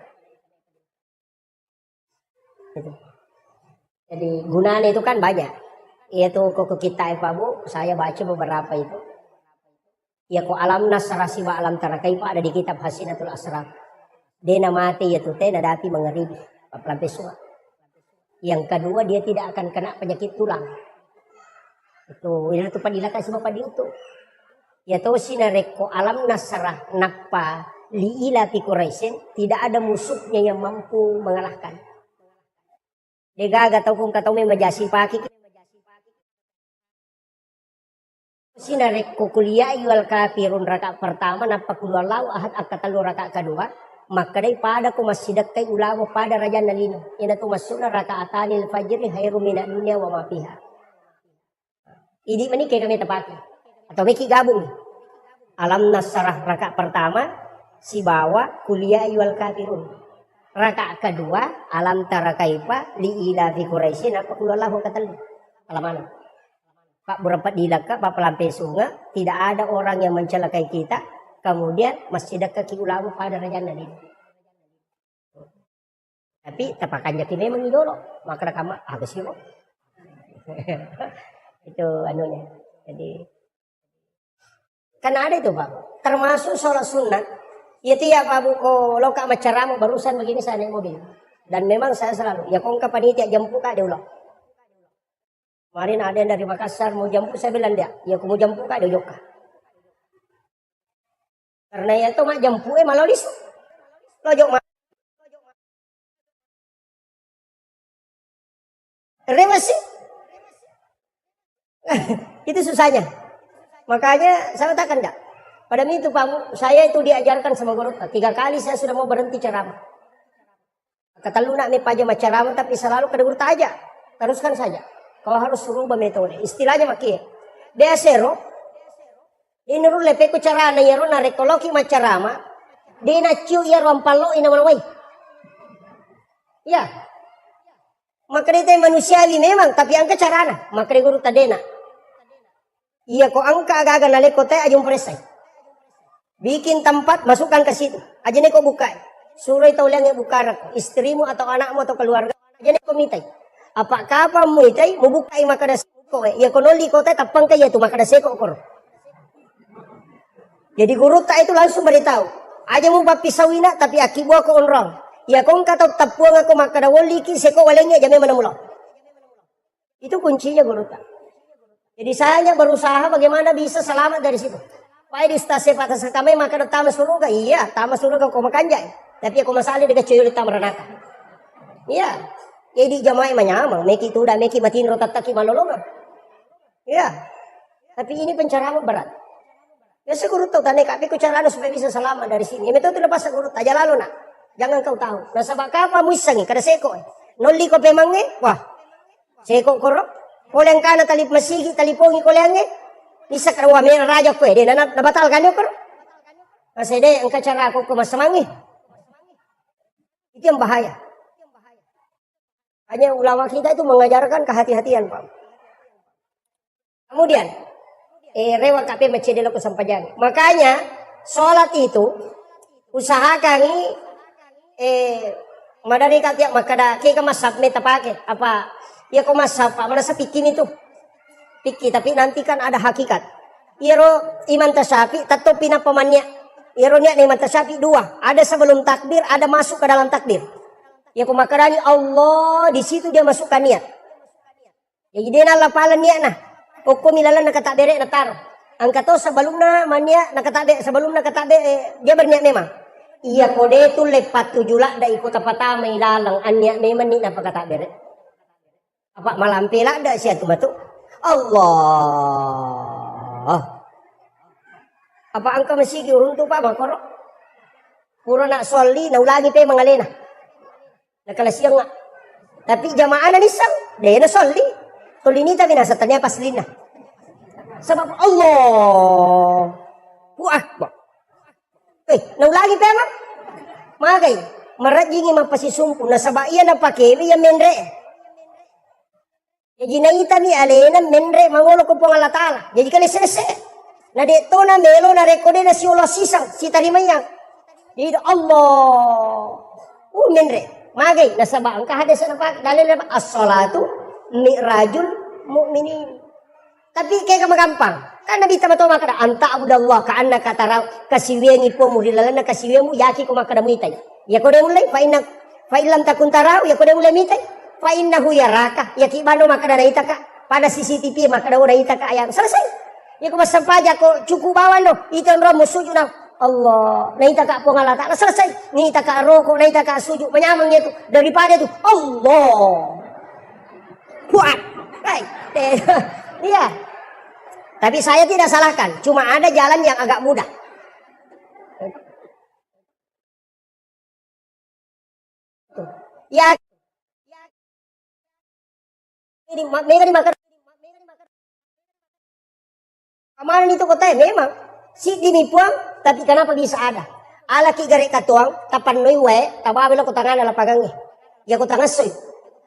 Jadi gunanya itu kan banyak. Yaitu kok kita Pak Bu, saya baca beberapa itu. Ya kok alam nasarah siwa alam tarakai ada di kitab Hasinatul Asrar. Dia mati ya tuh teh nadapi mengeribi pelampai sungai. Yang kedua dia tidak akan kena penyakit tulang. Itu padilaka si bapak itu. Ya tahu sinareko alam nasrah nakpa liila fi Quraisyin, tidak ada musuhnya yang mampu mengalahkan. Dia gaga tahu kung katau may majasi paki. Sinareko kuliah wal kafirun rakaat pertama napa kul wallahu ahad akatalu rakaat kedua. Maka daripada ko masidak kay ulawa pada raja nalino. Ina tu masuna rakaatanil fajri khairu minad dunya wa ma fiha. Ini mani kay kami tepati. Atau miki gabung. Alam nasrah rakaat pertama si bawa kuliah wal kafirun. Rakaat kedua alam tara kaifa li ila fi Quraisyin apa kullahu katalu. Alamana. Pak berempat dilaka Pak pelampai sungai, tidak ada orang yang mencelakai kita. Kemudian masih dekat ulama pada raja Nabi. Tapi tapakannya kita memang idolo. Maka kamu habis sih kok. Itu anunya. Jadi kan ada itu Pak. Termasuk sholat sunat. Itu ya Pak Buko loka macaramu barusan begini saya naik mobil. Dan memang saya selalu. Ya kong panitia jemput kak dia ulang. Kemarin ada yang dari Makassar mau jemput saya bilang dia. Ya aku mau jemput kak dia joka. Karena ya itu mak jemput malah lis. Lojok mak. Rewas sih. Itu susahnya. Makanya saya katakan enggak. Pada itu Pak, saya itu diajarkan sama guru. 3 kali saya sudah mau berhenti ceramah. Kata lu nak mepaja ceramah tapi selalu ke guru aja. Teruskan saja. Kau harus rubah metode. Istilahnya makia. Dia sero. Ini rule peku cara na yaro na rekoloki macarama. Dia na ciu ya rompalo ina manawai. Ya. Maka dia manusiawi memang. Tapi angka carana. Maka dia guru tadena. Iya kok angka agak-agak naleko teh ajung presai. Bikin tempat masukkan ke situ. Aja nih kok buka. Suruh itu liang yang buka istrimu atau anakmu atau keluarga. Aja nih kok mitai. Apa kapamu itai mau buka maka ada seko. Ya konoli kota tapang kaya itu maka ada seko kor. Jadi guru tak itu langsung beritahu. Aja mau bapisawina tapi akibu aku onrong. Ya kong kata tapuang aku maka ada wali ki seko walengnya aja memang mula. Itu kuncinya guru tak. Jadi saya hanya berusaha bagaimana bisa selamat dari situ. Pai di stase patas kami maka ada tamas suruga. Iya, tamas suruga kau makan jai. Tapi aku masali dengan cewek tamas renaka. Iya. Jadi jamaah menyama, meki itu udah meki matiin rotat taki malolongan. Iya. Tapi ini pencerahan berat. Ya saya guru tahu tanya kapi cara supaya bisa selamat dari sini. Ya metode lepas guru aja lalu nak. Jangan kau tahu. Nah sabak apa muisangi kada seko. Noli ko pemangi. Wah. Seko korok. Koleng kana talip masigi talipongi kolenge. Bisa karawa mera raja ko dia nabatalkan yo korok. Kasi de ang cara ako kumasamangi. Itu yang bahaya. Hanya ulama kita itu mengajarkan kehati-hatian Pak. Kemudian rewak kape macedelo kesampajan. Makanya sholat itu usahakan madari katia makada kika masap meta pakai apa ya kau masap apa mana pikin itu piki tapi nanti kan ada hakikat. Iro iman tasapi tato pinapamannya. Iro niat iman tasapi 2. Ada sebelum takbir, ada masuk ke dalam takbir. Ya kumakarani Allah di situ dia masukkan niat. Ya jadi na lapalan niat nah. Hukum ilalan nakatabere natar. Angka to sebelumna mania nakatabe sebelum nakatabe dia berniat memang. Iya kode itu lepat tujula da ikut apa may lalang anya memang ni napakatabere. Apa malampila da siya tumatu. Allah. Apa angka masigi uruntu pa makoro. Puro na soli na ulagi pe mangalena. Nakalasiyang nga. Tapi jamaah na nisang. Dahil na soli. Tulinita binasa tanya paslina. Sebab Allah. Akbar. Naulagi pa ma? Magay. Marajingi mapasisumpo. Nasaba iya na pakili ya menre. Jadi naita ni alena menre. Mangulo ko pong alatala. Jadi kalisese. Na dito na melo na rekode na si Allah sisang. Si tarimayang. Jadi Allah. Menre. Magay, nasaba ang kahades na pa, dalil na as-salatu mi'rajul mu'minin. Tapi kayak magampang. Kan Nabi tama-tama kada anta abudallah ka annaka taraw kasiwengi po mo dilalan na kasiwengi mo yaki ko makadamuitay. Ya kau dah mulai fa illam takun tarau ya kau dah mulai mitai fa innahu yaraka ya kibano maka dah itaka pada CCTV maka dah itaka ayam selesai. Ya kau sampaja kau cukup bawan lo itu romo sujud dah Allah na itaka po ngala ta'ala selesai ni itaka roko na itaka sujud menyamang itu daripada itu Allah kuat baik iya. Tapi saya tidak salahkan, cuma ada jalan yang agak mudah. Ya, ini mereka dimakan. Kemarin itu kota memang si dinipuang, tapi kenapa bisa ada? Ala ki garek katuang, tapan noi we, tababelo ko tangan ala pagangi. Ya ko tangan soy.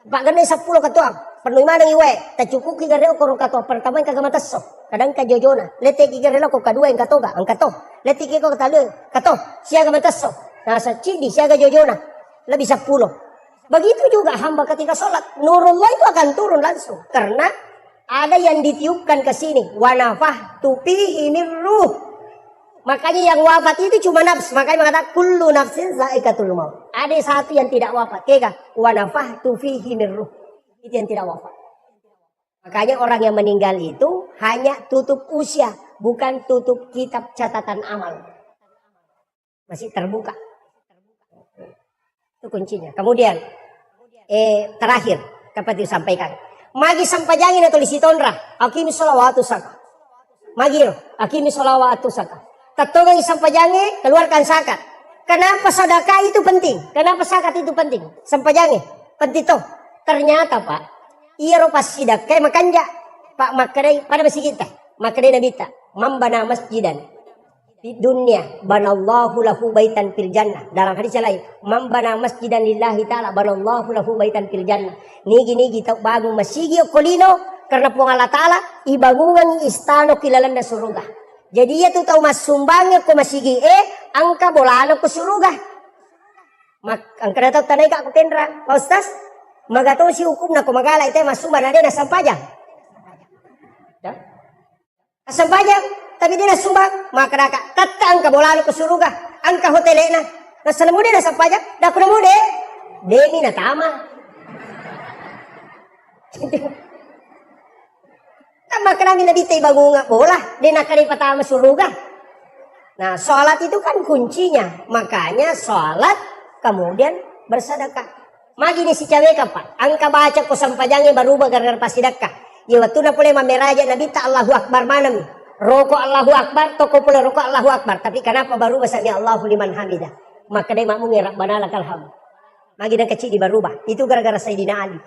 Pak ganay 10 katuang, panoi manang iwe, ta cukup ki garek ko katuang pertama yang kagak mataso. Kadang ka jojona, lete ki garek ko kadua yang katoga, ang kato. Lete ki ko katalo, kato, siaga mataso. Nasa cidi siaga jojona, lebih 10. Begitu juga hamba ketika sholat, nurullah itu akan turun langsung. Karena ada yang ditiupkan ke sini. Wa nafahtu fihi min ruh. Makanya yang wafat itu cuma nafs. Makanya mengatakan kullu nafsin za'iqatul maut. Ada satu yang tidak wafat. Kega wa nafahtu fihi min ruh. Itu yang tidak wafat. Makanya orang yang meninggal itu hanya tutup usia, bukan tutup kitab catatan amal. Masih terbuka. Itu kuncinya. Kemudian terakhir dapat disampaikan. Magi sampajangin atau lisitonra. Akimi sholawatu saka. Magi akimi sholawatu saka. Tatogang sampajangi keluarkan zakat. Kenapa sedekah itu penting? Kenapa zakat itu penting? Sampajangi penting toh. Ternyata Pak, iya ropas sidak kayak makanja Pak makadai pada masih kita. Makadai nabita mambana masjidan di dunia banallahu lahu baitan fil jannah. Dalam hadis lain mambana masjidan lillahi ta'ala banallahu lahu baitan fil jannah. Nigi tau bangun masjid kolino karena puang Allah ta'ala ibangungan istano kilalanda surga. Jadi ia tu tahu mas sumbangnya ko masigi angka bolano ko surga. Angka na tahu tanay ka ako tendra. Pak Ustaz, magato si hukum na ko magala ite mas sumbang na din na sampajang. Sampajang, tapi dia na sumbang, maka naka tatta angka bolano ko surga. Angka hotele na. Nasa na mo din na sampajang, dako na mo din. Deni na tama. Maka namin nabitay bagunga bola, din nakaripatama suruga. Nah, sholat itu kan kuncinya. Makanya sholat kemudian bersedekah. Magi ni si cewek Pak, angka baca ko sampajangnya barubah gara-gara pasidakah. Ya waktu na pula mameraja nabi ta Allahu Akbar manami. Roko Allahu Akbar, toko pula roko Allahu Akbar. Tapi kenapa barubah sami Allahu liman hamidah? Maka dia makmu ngerap banalakal ham. Magi dan kecil di barubah. Itu gara-gara Sayyidina Ali.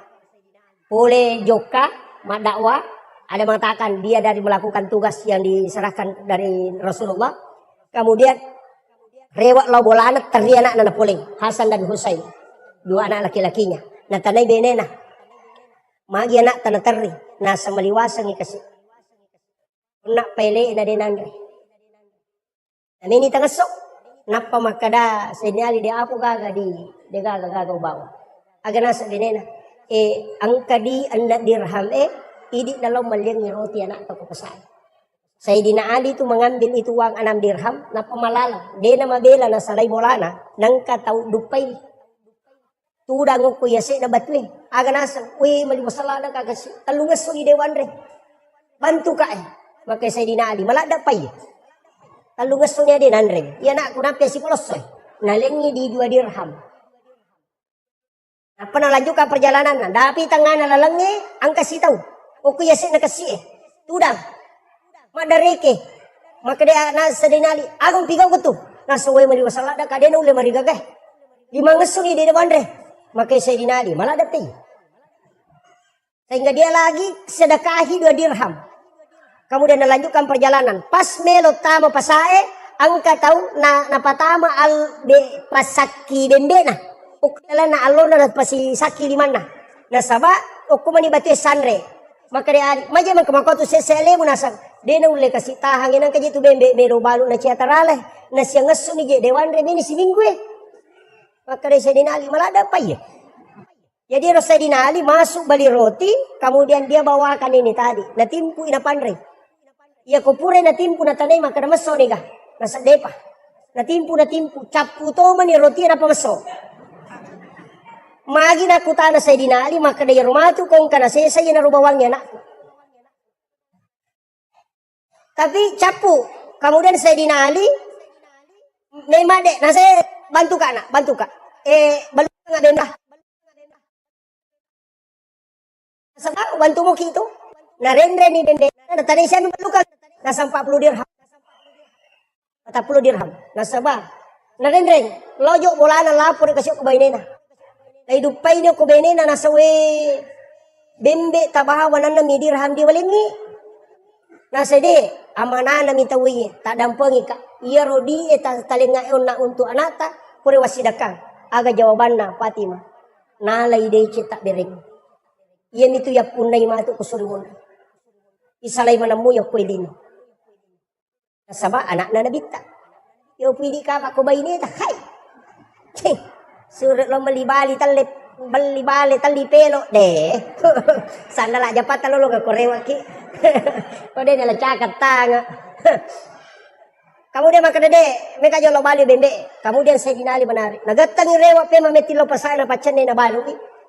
Boleh joka, dakwah. Ada mengatakan dia dari melakukan tugas yang diserahkan dari Rasulullah. Kemudian rewak lau bola anak teri anak nana poling Hasan dan Husain. 2 anak laki-lakinya. Nah tanay benena. Magi anak tanah teri. Nasa maliwasang ikasi. Nak pele na dinangre. Dan ini tangasok. Napa makada senyali di ako gaga di gaga bawa. Aga nasa dinena. Angka di anak dirham Idi dalam maliang ni roti anak atau kepesan. Sayyidina Ali itu mengambil itu uang 6 dirham na pamalala. Dia na mabela na salay molana nang katau dupay. Tudang ko yase na batwe. Aga nasa, uy maliwasalana kagasi. Talungas so idewan re. Bantu ka Maka Sayyidina Ali malada pay. Talungas so niya din andre. Yan na ako napya si Polosoy. Nalengi di 2 dirham. Apa nalanjutkan perjalanan na. Dapi tangan nalalangnya ang kasitaw. O kuya si nakasi tudang madareke maka dia nasa dinali agong pigaw ko to nasa way maliwasalada ka din uli marigagay 5 ngasong di dewan maka sa dinali maladati sehingga dia lagi sedekahi 2 dirham kemudian nalanjutkan perjalanan pas melo tamo pasae ang kataw na napatama al pasaki bembena ukala na alona na pasisaki limana nasaba o kumani batu sanre. Maka dia maja man kamakoto sesele mo nasa dena ule kasi tahangin ang kajitu bembe mero balu na ciatarale na siya ngaso ni dewan re mini si minggu maka dia Sayyidina Ali malada pa ya. Jadi Sayyidina Ali masuk bali roti kemudian dia bawakan ini tadi na timpu ina panre. Ya kupure na timpu na tanay maka namaso ni ka nasa depa. na timpu, capu to mani roti na pamaso. Magi na kutana sa dinali, maka day rumatu kung kana sesa yun na rubawangnya na. Tapi capu, kemudian saya dinali, memang dek, nah saya bantu ka. Balu nga benda. Sebab bantu mo kito, na rendre ni bende, na tadi saya balukan, nasa 40 dirham. 40 dirham, nasa ba? Na rendre, lojo bola na lapor kasi ko bainena. Ay dupay niyo ko bainena nasa we bembe tabahawan na mi dirham di walingi. Nasa de, amana na mitawi, tak dampangi ka. Iya rodi talingaon na untuk anata, puri wasidakang. Aga jawaban na Fatima. Nalay de cita bering. Iya itu ya punay matu kusulmun. Isalay manamu ya kuilino. Nasaba anak na nabita. Yo pwede ka kakubay nita. Hay! Surat lo malibali talip. Balibali talipelo. De. Sana la japat talolo ka korewa ki. Kode nala cakat tanga. Kemudian maka dede, mereka jolo bali bembe. Kemudian saya dinali menarik. Nagatang rewa pe mametilo pasana pacan na balu.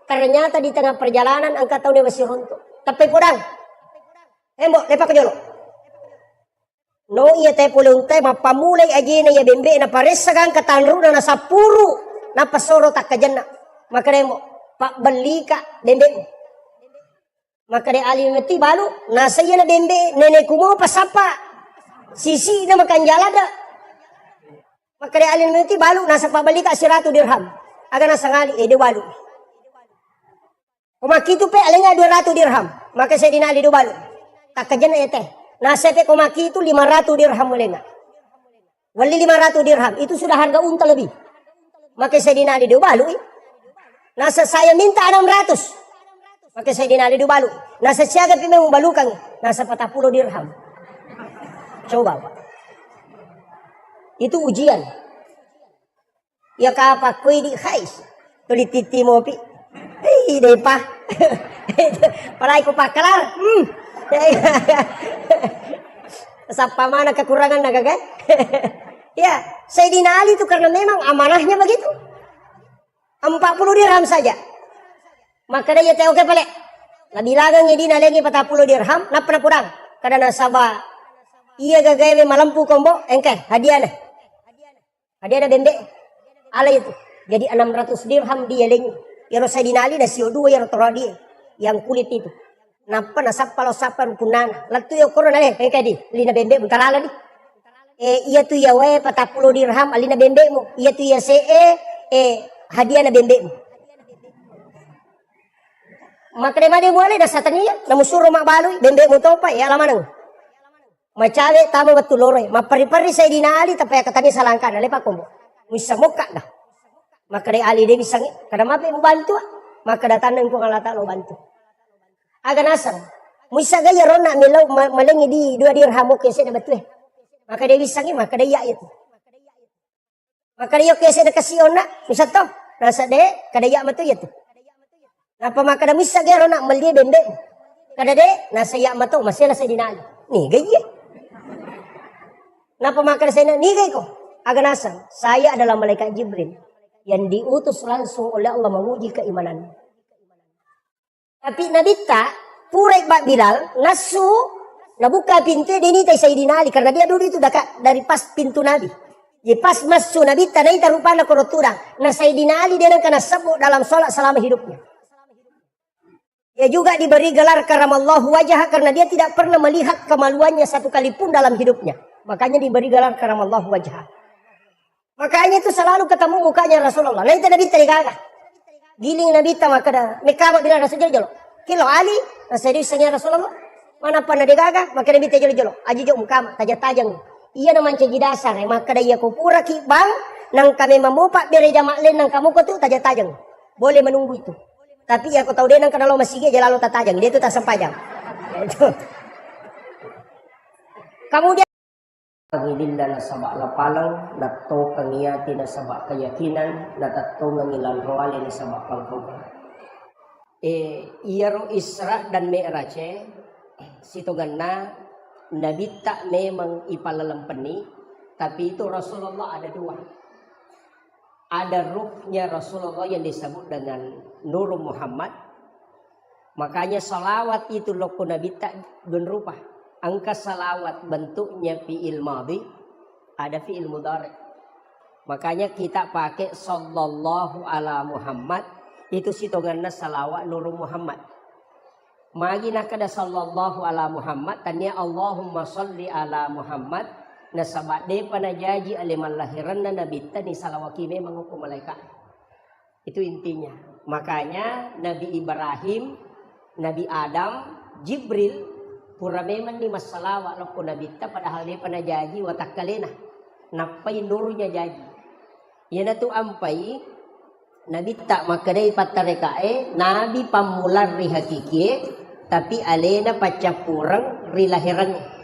Karena nyata di tengah perjalanan angkat tahu dia masih rontok. Tapi podang. Embok lepak jolo. No iya te pulung te mapamulay aja na ya bembe na paresagang katanru na nasapuru na pasoro tak kajanna. Maka demo pak beli ka bembe. Maka de ali meti balu nasa iya na bembe nenekku mau pasapa. Sisi na makan jalada. Maka de ali meti balu nasa pabali ka 100 dirham. Aga nasa ngali de balu. Kumaki itu pe alenga 200 dirham. Maka saya dinali do balu. Tak kajanna ya teh. Nasa pe kumaki itu 500 dirham alenga. Wali 500 dirham itu sudah harga unta lebih. Maka saya dinali do balu. Nasa saya minta 600. Maka saya dinali do balu. Nasa siaga pe memang balukan. Nasa 40 dirham. Coba Pak. Itu ujian. Ya kapak kuy di khais. Tuli titi mo pi. Hei deh pa. Palay ko pakalar. Sapa mana kekurangan naga kan? Ya, saya dinali itu karena memang amanahnya begitu. 40 dirham saja. Maka dia teh oke pale. Labilagang ini nalengi 40 dirham, napa kurang? Karena nasaba iya gagawe malampu kombo, engke hadiah nah. Hadiah ada bembe. Ala itu. Jadi 600 dirham dia lengi. Yang saya dinali na CO2 yang toradi yang kulit itu. Napa nasapa lo sapa rukunana. Latu yo korona le engke di lina bembe bentarala di. Iya tu ya we 40 dirham alina bembe mo. Iya tu ya hadiah na bembe mo. Maka de boleh dah satania na musuro mak baloi bembe mo to pa ya lamanang. Macale tama betul lore. Mapari-pari saya dinali tapi katanya salangkan lepa kombo. Bisa muka dah. Maka de ali de bisa kada mape mo bantu. Maka datanan ko ngalata lo bantu. Aga nasang. Bisa gaya rona milaw malengi di 2 dirham ke saya betul. Maka dia bisa maka dia ya itu. Maka dia ke saya kasih ona bisa to. Nasa de kada ya matu ya tu. Napa maka da bisa gaya rona meli bende. Kada de nasa ya matu masih na saya dinali. Nih gaya. Napa maka saya nih gaya ko. Aga nasang. Saya adalah malaikat Jibril yang diutus langsung oleh Allah menguji keimanan. Tapi Nabi tak purai Bak Bilal nasu nabuka pintu dia ni tay Sayyidina Ali karena dia dulu itu dekat dari pas pintu Nabi. Jadi pas masuk Nabi tak ada rupanya korotura. Nah Sayyidina Ali dia kena sebut dalam solat selama hidupnya. Dia juga diberi gelar karamallahu wajah karena dia tidak pernah melihat kemaluannya satu kali pun dalam hidupnya. Makanya diberi gelar karamallahu wajah. Makanya itu selalu ketemu mukanya Rasulullah. Nah itu Nabi terigagah. Giling Nabi ta maka dah. Mekama bila Rasul jolo. Kilo Ali. Nasari sanya Rasulullah. Mana pana digagah. Maka Nabi ta jolo. Aji jok mukama. Tajang-tajang. Iya naman cegi dasar. Maka dah iya kupura ki bang. Nang kami memupak beri jamak len nang kamu ko tu tajang-tajang. Boleh menunggu itu. Tapi ya aku tahu dia nang kenalo masih dia lalu tajang. Dia tu tak sempajang. Kemudian Pangilin na sabak lapalang, nato kangiyati na sabak keyakinan, natato ngangilan roali na sabak pangkuban. Iyaro Isra dan Mi'raj, sitogan na nabita memang ipalalampani, Tapi itu Rasulullah ada dua. Ada ruhnya Rasulullah yang disebut dengan Nur Muhammad. Makanya salawat itu loko Nabi tak berupa. Angka salawat bentuknya fi'il madhi, ada fi'il mudhari. Makanya kita pakai sallallahu ala Muhammad, itu sitonganna salawat Nur Muhammad. Magi nak ada sallallahu ala Muhammad, tanya Allahumma salli ala Muhammad. Nah sabat de panajaji aliman lahiran na Nabi tani salawaki memang hukum malaikat. Itu intinya. Makanya Nabi Ibrahim, Nabi Adam, Jibril pura memang ni masalawat loko Nabi ta padahal dia panajaji watakalena. Napai nurnya jadi. Yana tu ampai Nabi tak makadai patarekae Nabi pamular ri hakiki tapi alena pacapurang ri lahirannya.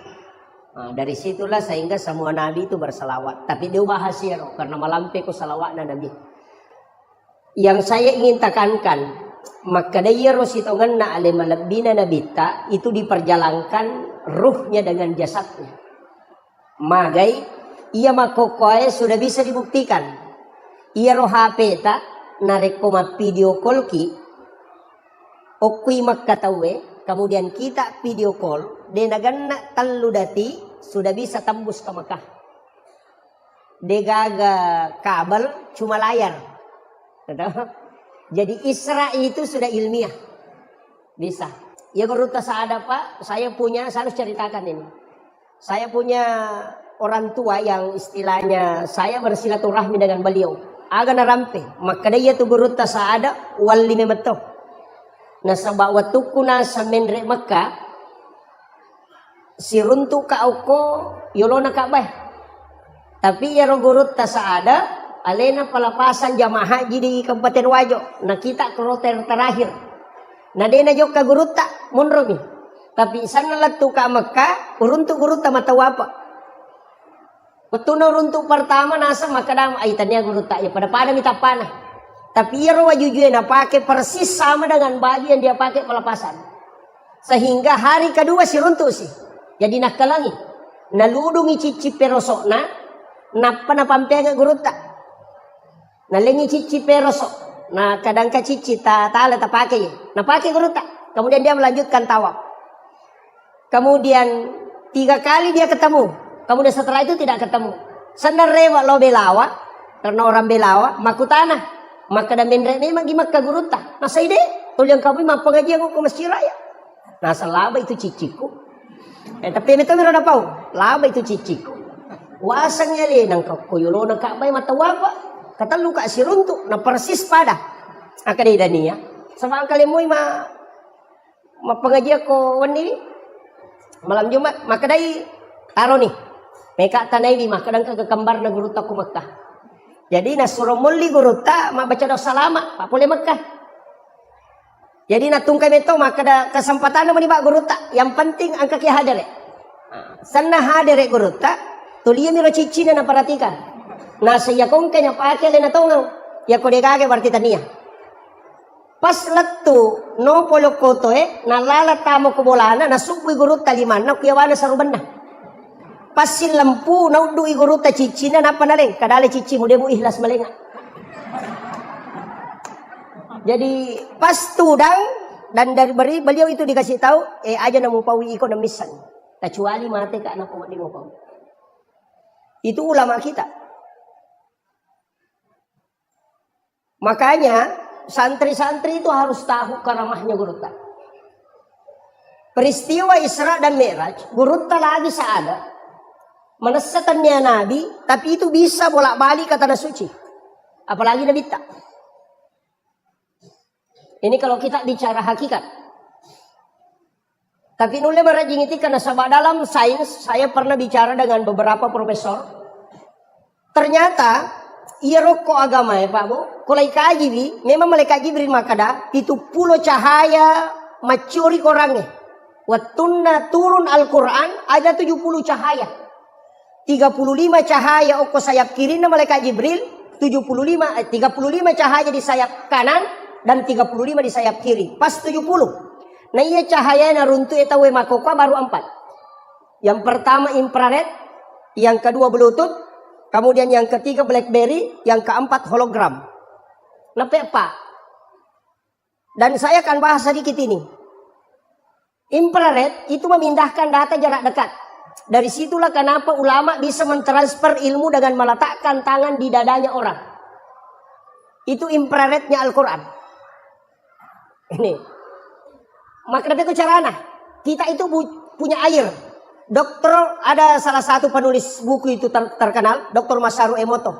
Nah, dari situlah sehingga semua Nabi itu bersalawat. Tapi dia bahasia karena malampe ko salawat na Nabi. Yang saya ingin tekankan, maka dia rositongan na alimalabina Nabi ta itu diperjalankan ruhnya dengan jasadnya. Magai ia makokoe sudah bisa dibuktikan. Ia roh HP ta narekoma video call ki okui makkatawe. Kemudian kita video call, denaganna tallu dati sudah bisa tembus ke Mekah. Degaga kabel cuma layar. Jadi Isra itu sudah ilmiah. Bisa. Ya geruta saada Pak, saya harus ceritakan ini. Saya punya orang tua yang istilahnya saya bersilaturahmi dengan beliau. Aga narampe, maka dia tu geruta saada wali memetoh. Nah sabak waktu kuna sa menre Mekah si runtu ka auko yolona ka bay. Tapi ya rogurut ta saada alena palapasan jamaah haji di Kabupaten Wajo. Nah kita kloter terakhir. Nah dena jok ka gurut ta munromi. Tapi sana latu ka Mekah uruntu gurut ta matawapa. Waktu na runtu pertama nasa makadam ay tanya gurut ta ya pada minta panah. Tapi ia wajujnya pakai persis sama dengan baju yang dia pakai pelepasan. Sehingga hari kedua si runtuh sih. Jadi nak kalangi. Naludungi cici perosok na. Napa na pampega guruta. Nalengi cici perosok. Nah kadang ka cici ta pakai. Nah pakai guruta. Kemudian dia melanjutkan tawaf. Kemudian 3 kali dia ketemu. Kemudian setelah itu tidak ketemu. Sandar rewa lo belawa. Karena orang belawa. Makutana. Maka dan bendera memang gimak kaguruta. Nah saya deh, tuliang kami mampu ngaji aku ke masjid raya. Nah selaba itu ciciku. Tapi itu mereka pau. Laba itu ciciku. Wasangnya le nang kuyulo nang kabay mata wapa. Kata luka si runtuk. Nah persis pada. Akadai dania. Sama kali mo mapengaji ako wani malam Jumat. Maka dai taro nih. Meka tanay di maka dan kagakambar na guruta ko Mekah. Jadi nasuruh muli guruta mak baca doa salama pak boleh Mekah. Jadi natungkai beto maka ada kesempatan nama bak guruta. Yang penting angka kia hadere. Sana hadere guruta tulia miro cici na perhatikan. Nah saya kongke nya pakai lena tongau. Ya kode kage berarti tania. Pas letu no polo koto na lala tamo kubolana na subui guruta liman na kuyawana sarubanna. Pasin lampu naudu iguruta cici na napa naleng kadale cici mu demu ikhlas malenga. Jadi pas tudang dan dari beliau itu dikasih tahu aja namu pawi iko na misan. Kecuali mate ka anak umat di pawi. Itu ulama kita. Makanya santri-santri itu harus tahu karamahnya guruta. Peristiwa Isra dan Mi'raj, guruta lagi saada. Menesatannya Nabi, tapi itu bisa bolak-balik ke tanah suci. Apalagi Nabi tak. Ini kalau kita bicara hakikat. Tapi nule merajing itu karena sebab dalam sains saya pernah bicara dengan beberapa profesor. Ternyata ia rokok agama ya Pak Bu. Kalau kaji memang malaikat Jibril makada itu pulau cahaya macuri korangnya. Watunna turun Al-Quran ada 70 cahaya. 35 cahaya oko sayap kiri na malaikat Jibril, 35 cahaya di sayap kanan dan 35 di sayap kiri. Pas 70. Nah iya cahaya na runtuh eta we makoka baru 4. Yang pertama infrared, yang kedua bluetooth, Kemudian yang ketiga BlackBerry, yang keempat hologram. Lepek Pak. Dan saya akan bahas sedikit ini. Infrared itu memindahkan data jarak dekat. Dari situlah kenapa ulama bisa mentransfer ilmu dengan meletakkan tangan di dadanya orang. Itu infrarednya Al-Quran. Ini. Maka itu caranya. Kita itu punya air. Ada salah satu penulis buku itu terkenal, Dr. Masaru Emoto.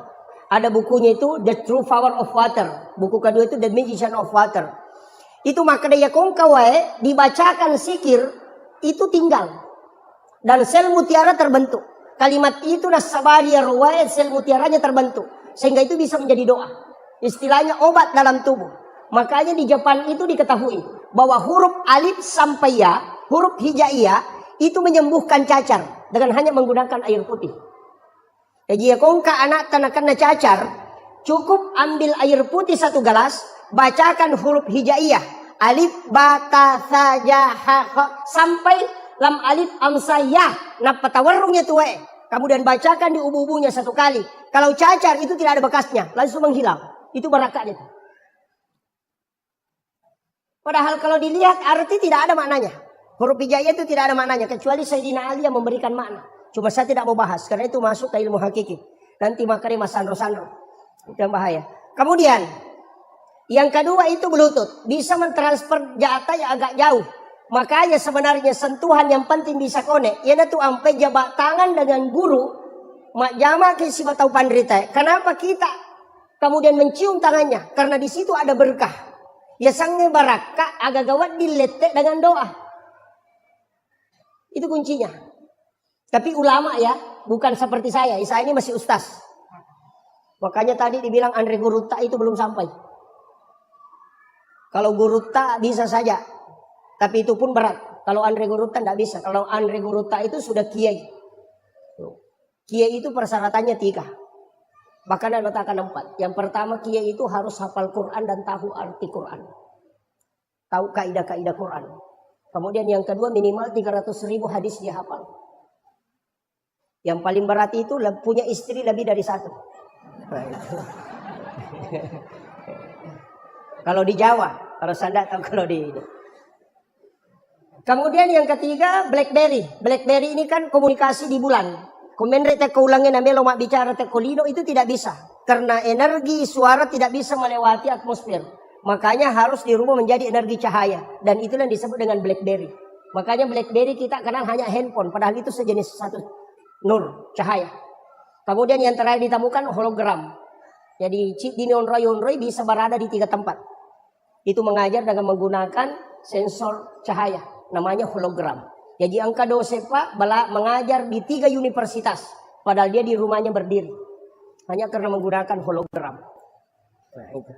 Ada bukunya itu The True Power of Water. Buku kedua itu The Magician of Water. Itu maka daya kongkawae dibacakan sikir itu tinggal. Dan sel mutiara terbentuk. Kalimat itu nasabari arwae, sel mutiaranya terbentuk. Sehingga itu bisa menjadi doa. Istilahnya obat dalam tubuh. Makanya di Jepang itu diketahui bahwa huruf alif sampai ya, huruf hijaiyah itu menyembuhkan cacar dengan hanya menggunakan air putih. Jadi kongka anak tanakan cacar, cukup ambil air putih 1 gelas, bacakan huruf hijaiyah, alif ba ta sa ja ha kha sampai lam alif am sa ya, nah patawarungnya tuh kemudian bacakan di ubu-ubunya 1 kali. Kalau cacar itu tidak ada bekasnya, langsung menghilang. Itu barakah itu. Padahal kalau dilihat arti tidak ada maknanya. Huruf hijaiyah itu tidak ada maknanya. Kecuali Sayyidina Ali yang memberikan makna. Cuma saya tidak mau bahas. Karena itu masuk ke ilmu hakiki. Nanti makanya mas sandro-sandro. Itu yang bahaya. Kemudian. Yang kedua itu Bluetooth. Bisa mentransfer data yang agak jauh. Makanya sebenarnya sentuhan yang penting bisa connect. Ia itu sampai jabat tangan dengan guru. Mak jama ke si batau pandrita. Kenapa kita kemudian mencium tangannya? Karena di situ ada berkah. Ya sangnya barakah agak gawat diletek dengan doa. Itu kuncinya. Tapi ulama ya, bukan seperti saya. Saya ini masih ustaz. Makanya tadi dibilang Andre Gurutta itu belum sampai. Kalau Gurutta bisa saja. Tapi itu pun berat. Kalau Andre Gurutta tidak bisa. Kalau Andre Gurutta itu sudah kiai. Kiai itu persyaratannya 3. Bahkan ada letakkan 4. Yang pertama kiai itu harus hafal Quran dan tahu arti Quran. Tahu kaidah-kaidah Quran. Kemudian yang kedua minimal 300.000 hadis dia hafal. Yang paling berat itu punya istri lebih dari 1. Nah, kalau di Jawa, kalau saya tahu kalau di ini. Kemudian yang ketiga BlackBerry. BlackBerry ini kan komunikasi di bulan. Komendre teko ulangnya namanya lomak bicara teko lino itu tidak bisa. Karena energi suara tidak bisa melewati atmosfer. Makanya harus dirubah menjadi energi cahaya. Dan itulah yang disebut dengan BlackBerry. Makanya BlackBerry kita kenal hanya handphone. Padahal itu sejenis satu nur, cahaya. Kemudian yang terakhir ditemukan hologram. Jadi chip di Yonroy bisa berada di 3 tempat. Itu mengajar dengan menggunakan sensor cahaya. Namanya hologram. Jadi angka dosepa mengajar di 3 universitas. Padahal dia di rumahnya berdiri. Hanya karena menggunakan hologram. Nah itu.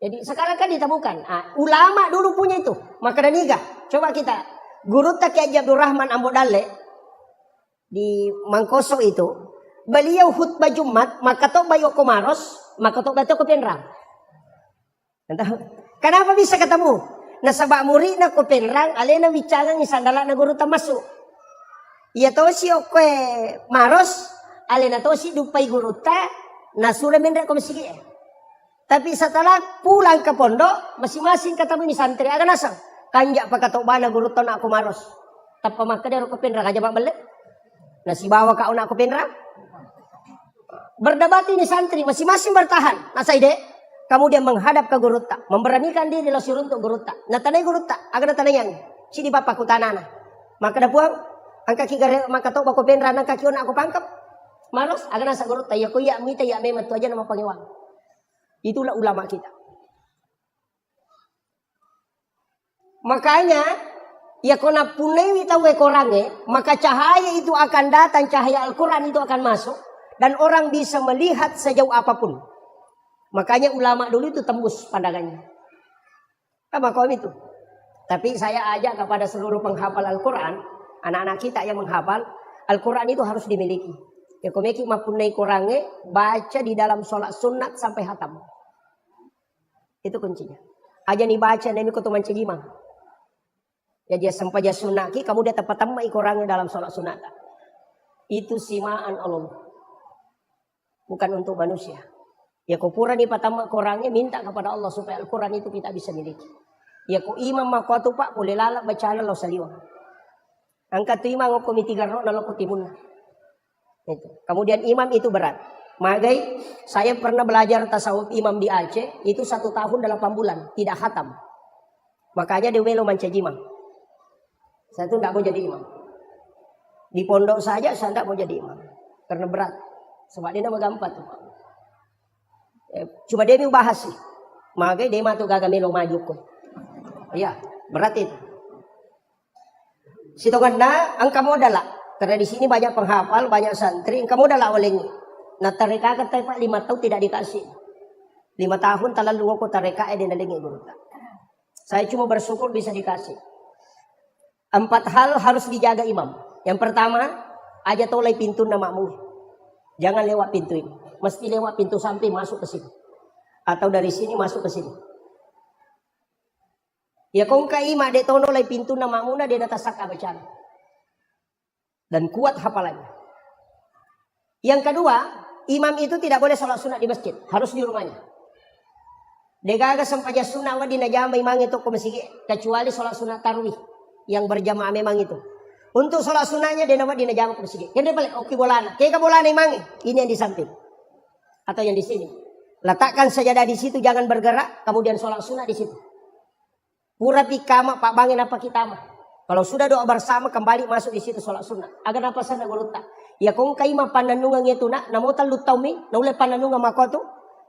Jadi sekarang kan ditemukan. Ulama dulu punya itu. Maka dan niga. Coba kita. Guru Kiai Abdul Rahman Ambodale. Di Mangkoso itu. Beliau khutbah Jumat. Maka tok bayo komaros. Maka tok bato kepenrang. Kenapa bisa ketemu? Nah sabak murid na kepenrang. Alena bicara ni sandala na guru masuk. Ia tahu si okwe maros. Alena tahu si dupai guru ta. Nasura mendrak komisiki. Tapi setelah pulang ke pondok, masing-masing ketemu ni santri agak nasang. Kanjak pakatok bana guru tau nak aku maros. Tanpa maka dia aku penrang aja bak balik. Nasi bawa kau nak aku penrang. Berdebat ini santri, masing-masing bertahan. Nasai dek, kamu dia menghadap ke guru tak. Memberanikan diri losir untuk guru tak. Nah tanai guru tak, agak tanai yang. Sini bapak ku tanana. Maka dah puang, angka kigare maka tau baku penrang, angka kion aku pangkap. Maros, agak nasa guru tak. Ya ku ya mita ya memat tu aja nama pangewang. Itulah ulama kita. Makanya, ya kona punewi tahu ekorange, maka cahaya itu akan datang, cahaya Al-Quran itu akan masuk. Dan orang bisa melihat sejauh apapun. Makanya ulama dulu itu tembus pandangannya. Apa kau itu? Tapi saya ajak kepada seluruh penghafal Al-Quran, anak-anak kita yang menghafal, Al-Quran itu harus dimiliki. Ya komeki mapunai korange baca di dalam sholat sunat sampai hatam. Itu kuncinya. Aja nih baca dan ikut teman cegimang. Ya dia sampai dia sunaki kamu dia tepat tamai korange dalam sholat sunat. Itu simaan Allah. bukan untuk manusia. Ya kupuran ni pertama korangnya minta kepada Allah supaya Al-Quran itu kita bisa miliki. Ya ku imam mako tu pak boleh lalak baca lo saliwa. Angkat tu imam ko mitigar ro nalo kutimun. Itu. Kemudian imam itu berat. Magai saya pernah belajar tasawuf imam di Aceh itu 1 tahun 8 bulan tidak khatam. Makanya dia melo mancajimam. Saya tuh tidak mau jadi imam. Di pondok saja saya tidak mau jadi imam karena berat. Sebab dia nama gampang tuh. Cuma dia mau bahas sih. Magai dia mah tuh gagal melo maju kok. Iya berat itu. Sitoganda angka modal lah. Karena di sini banyak penghafal, banyak santri. Angka modal lah olehnya. Nah tarika kata Pak 5 tahun tidak dikasih. 5 tahun talalu ko tarika dia nalingi guru. Saya cuma bersyukur bisa dikasih. 4 hal harus dijaga imam. Yang pertama, aja tolai pintu namamu. Jangan lewat pintu ini. Mesti lewat pintu samping masuk ke sini. Atau dari sini masuk ke sini. Ya kong kaima de tono lai pintu namamu na dia atas saka bacaan. Dan kuat hafalannya. Yang kedua, imam itu tidak boleh sholat sunat di masjid. Harus di rumahnya. Degaga sampaja sunat wa dinajama imam itu ke masjid. Kecuali sholat sunat tarwih. Yang berjamaah memang itu. Untuk sholat sunatnya dia nama dinajama ke masjid. Yang dia balik, oke bolana. Kaya bolana imam ini yang di samping. Atau yang di sini. Letakkan sajadah di situ, jangan bergerak. Kemudian sholat sunat di situ. Pura pikama pak bangin apa kita mah. Kalau sudah doa bersama kembali masuk di situ sholat sunat. Agar apa sana guluta. Ya kong kaima pananungan itu nak namotal lutaumi naule pananungan makotu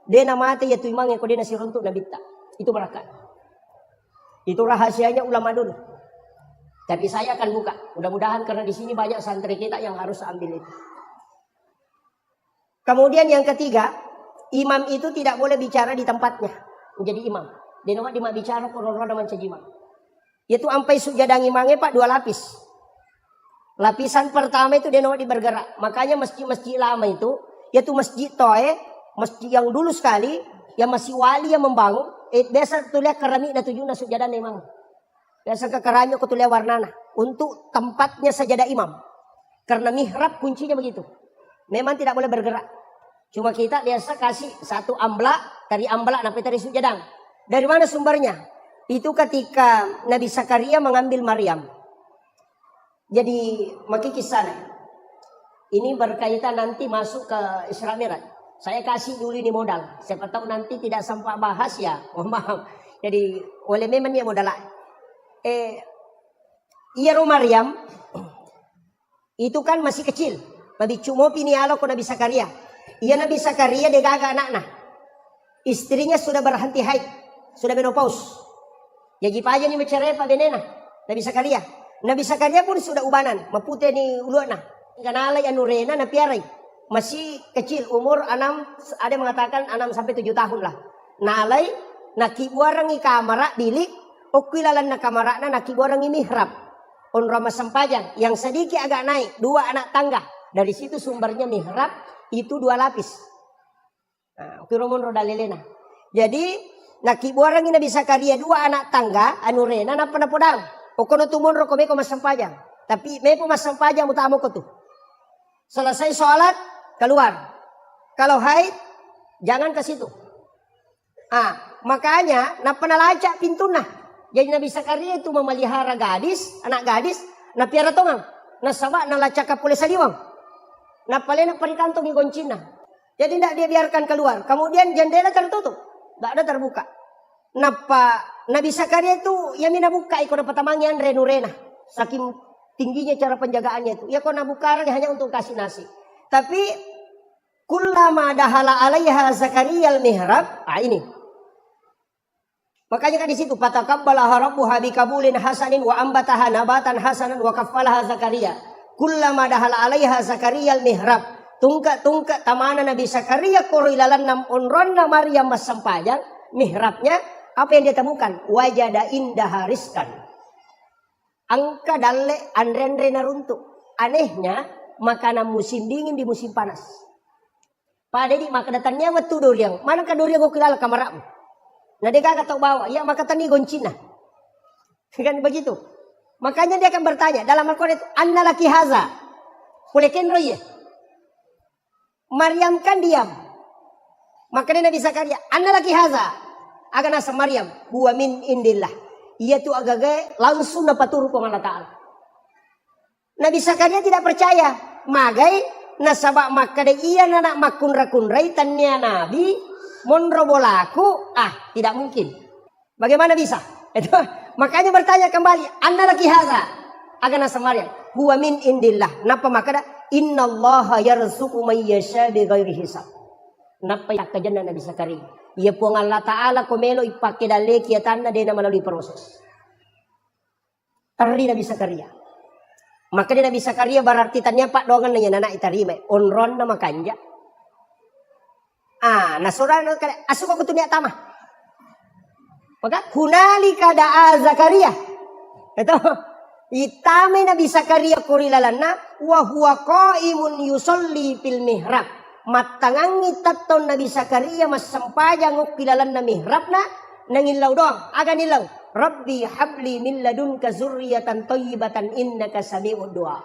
dia nama ate ya tu imang yang kau dia nasi runtuk nabita. Itu berkat. Itu rahasianya ulama dulu. Tapi saya akan buka. Mudah-mudahan karena di sini banyak santri kita yang harus ambil itu. Kemudian yang ketiga, imam itu tidak boleh bicara di tempatnya menjadi imam. Dia nama dia bicara korona mencajimam. Itu sampai sujadang imamnya pak 2 lapis. Lapisan pertama itu dia nama bergerak. Makanya masjid-masjid lama itu, yaitu masjid Toe, masjid yang dulu sekali, yang masih wali yang membangun. Biasa tulis kerami na tujuh na sujadang imam. Biasa ke keranyo ko tulis warnana untuk tempatnya sajadah imam. Karena mihrab kuncinya begitu. Memang tidak boleh bergerak. Cuma kita biasa kasih 1 amblak dari amblak sampai dari sujadang. Dari mana sumbernya? Itu ketika Nabi Zakaria mengambil Maryam. Jadi makikis sana. Ini berkaitan nanti masuk ke Isra Mi'raj. Saya kasih dulu ini modal. Siapa tahu nanti tidak sampai bahas ya. Oh maaf. Jadi oleh memang dia modal. Iya Maryam itu kan masih kecil. Nabi cuma pinialo ko Nabi Zakaria. Iya Nabi Zakaria dia gaga anak-anak. Istrinya sudah berhenti haid. Sudah menopause. Ya aja ni mencerai Pak Benena. Nabi Zakaria. Nabi Zakaria pun sudah ubanan. Mapute ni uluana. Kanalay anurena na piaray. Masih kecil. Umur 6. Ada mengatakan 6 sampai 7 tahun lah. Nalay. Nakibuarang i kamara. Bilik. O kilalan na kamara na nakibuarang i mihrab. Onrama sempajang. Yang sedikit agak naik. 2 anak tangga. Dari situ sumbernya mihrab. Itu 2 lapis. Nah, kirumon rodalelena. Jadi. Nakibuarang ina bisa karya 2 anak tangga anurena na panapodang. O kono tumon ro kome ko masampajang. Tapi may po masampajang utamo ko tu. Selesai sholat keluar. Kalau haid jangan ke situ. Makanya na panalaca pintu na. Jadi Nabi Zakaria itu memelihara gadis, anak gadis, na piara tongang. Na sawa na laca kapule saliwang. Na palena parikantong igoncina. Jadi tidak dia biarkan keluar. Kemudian jendela tertutup. Tidak ada terbuka. Napa Nabi Zakaria itu ya mina buka ikut petamangnya renurena. Saking tingginya cara penjagaannya itu. Ya kau nabuka hanya untuk kasih nasi. Tapi kullama dahala alaiha Zakaria al-mihrab. Ini. Makanya kan di situ fataqabbalaha rabbuha bikabulin hasanin wa ambataha nabatan hasanan wa kaffalaha Zakaria. Kullama dahala alaiha Zakaria al-mihrab. Tungka tamana Nabi Zakaria korilalan nam onron na Maryam masampajang mihrabnya apa yang dia temukan wajada indah hariskan angka dalle andre naruntuk anehnya makanan musim dingin di musim panas pada di maka datangnya waktu duriang mana ka duriang ko kilala kamaramu nah dia kagak tahu bawa ya maka tani goncina kan begitu makanya dia akan bertanya dalam Al-Quran annalaki haza kulekin roye. Maryam kan diam. Maka Nabi Zakaria, "Anna laki haza." Aga nasa Maryam, "Huwa min indillah." Ia tu agak langsung dapat turu ko Allah Ta'ala. Nabi Zakaria tidak percaya. Magai nasabak makade iya nana makunra-kunrai tanya Nabi monrobolaku. Tidak mungkin. Bagaimana bisa? Itu makanya bertanya kembali, "Anna laki haza." Aga nasa Maryam, "Huwa min indillah." Napa makada? "Innallaha yarzuqu man yasha bighairi hisab." Napa yakajan Nabi Zakaria? Ia puang Allah Ta'ala komelo ipake dale kiatanna dena melalui proses. Tari Nabi Zakaria. Maka dia Nabi Zakaria berarti tanya pak dongan nanya nana itarime. Onron nama kanja. Nasurah asuka kutunya tamah. Maka hunali kada Zakaria. Itu itame Nabi Zakaria kurilalana wa huwa qaimun yusolli fil mihrab. Matangangi taton Nabi Zakaria mas sampajang ukilalan na mihrabna nangilaw doang aga nilaw. Rabbi habli min ladunka zurriyatan thayyibatan innaka sami'ud du'a.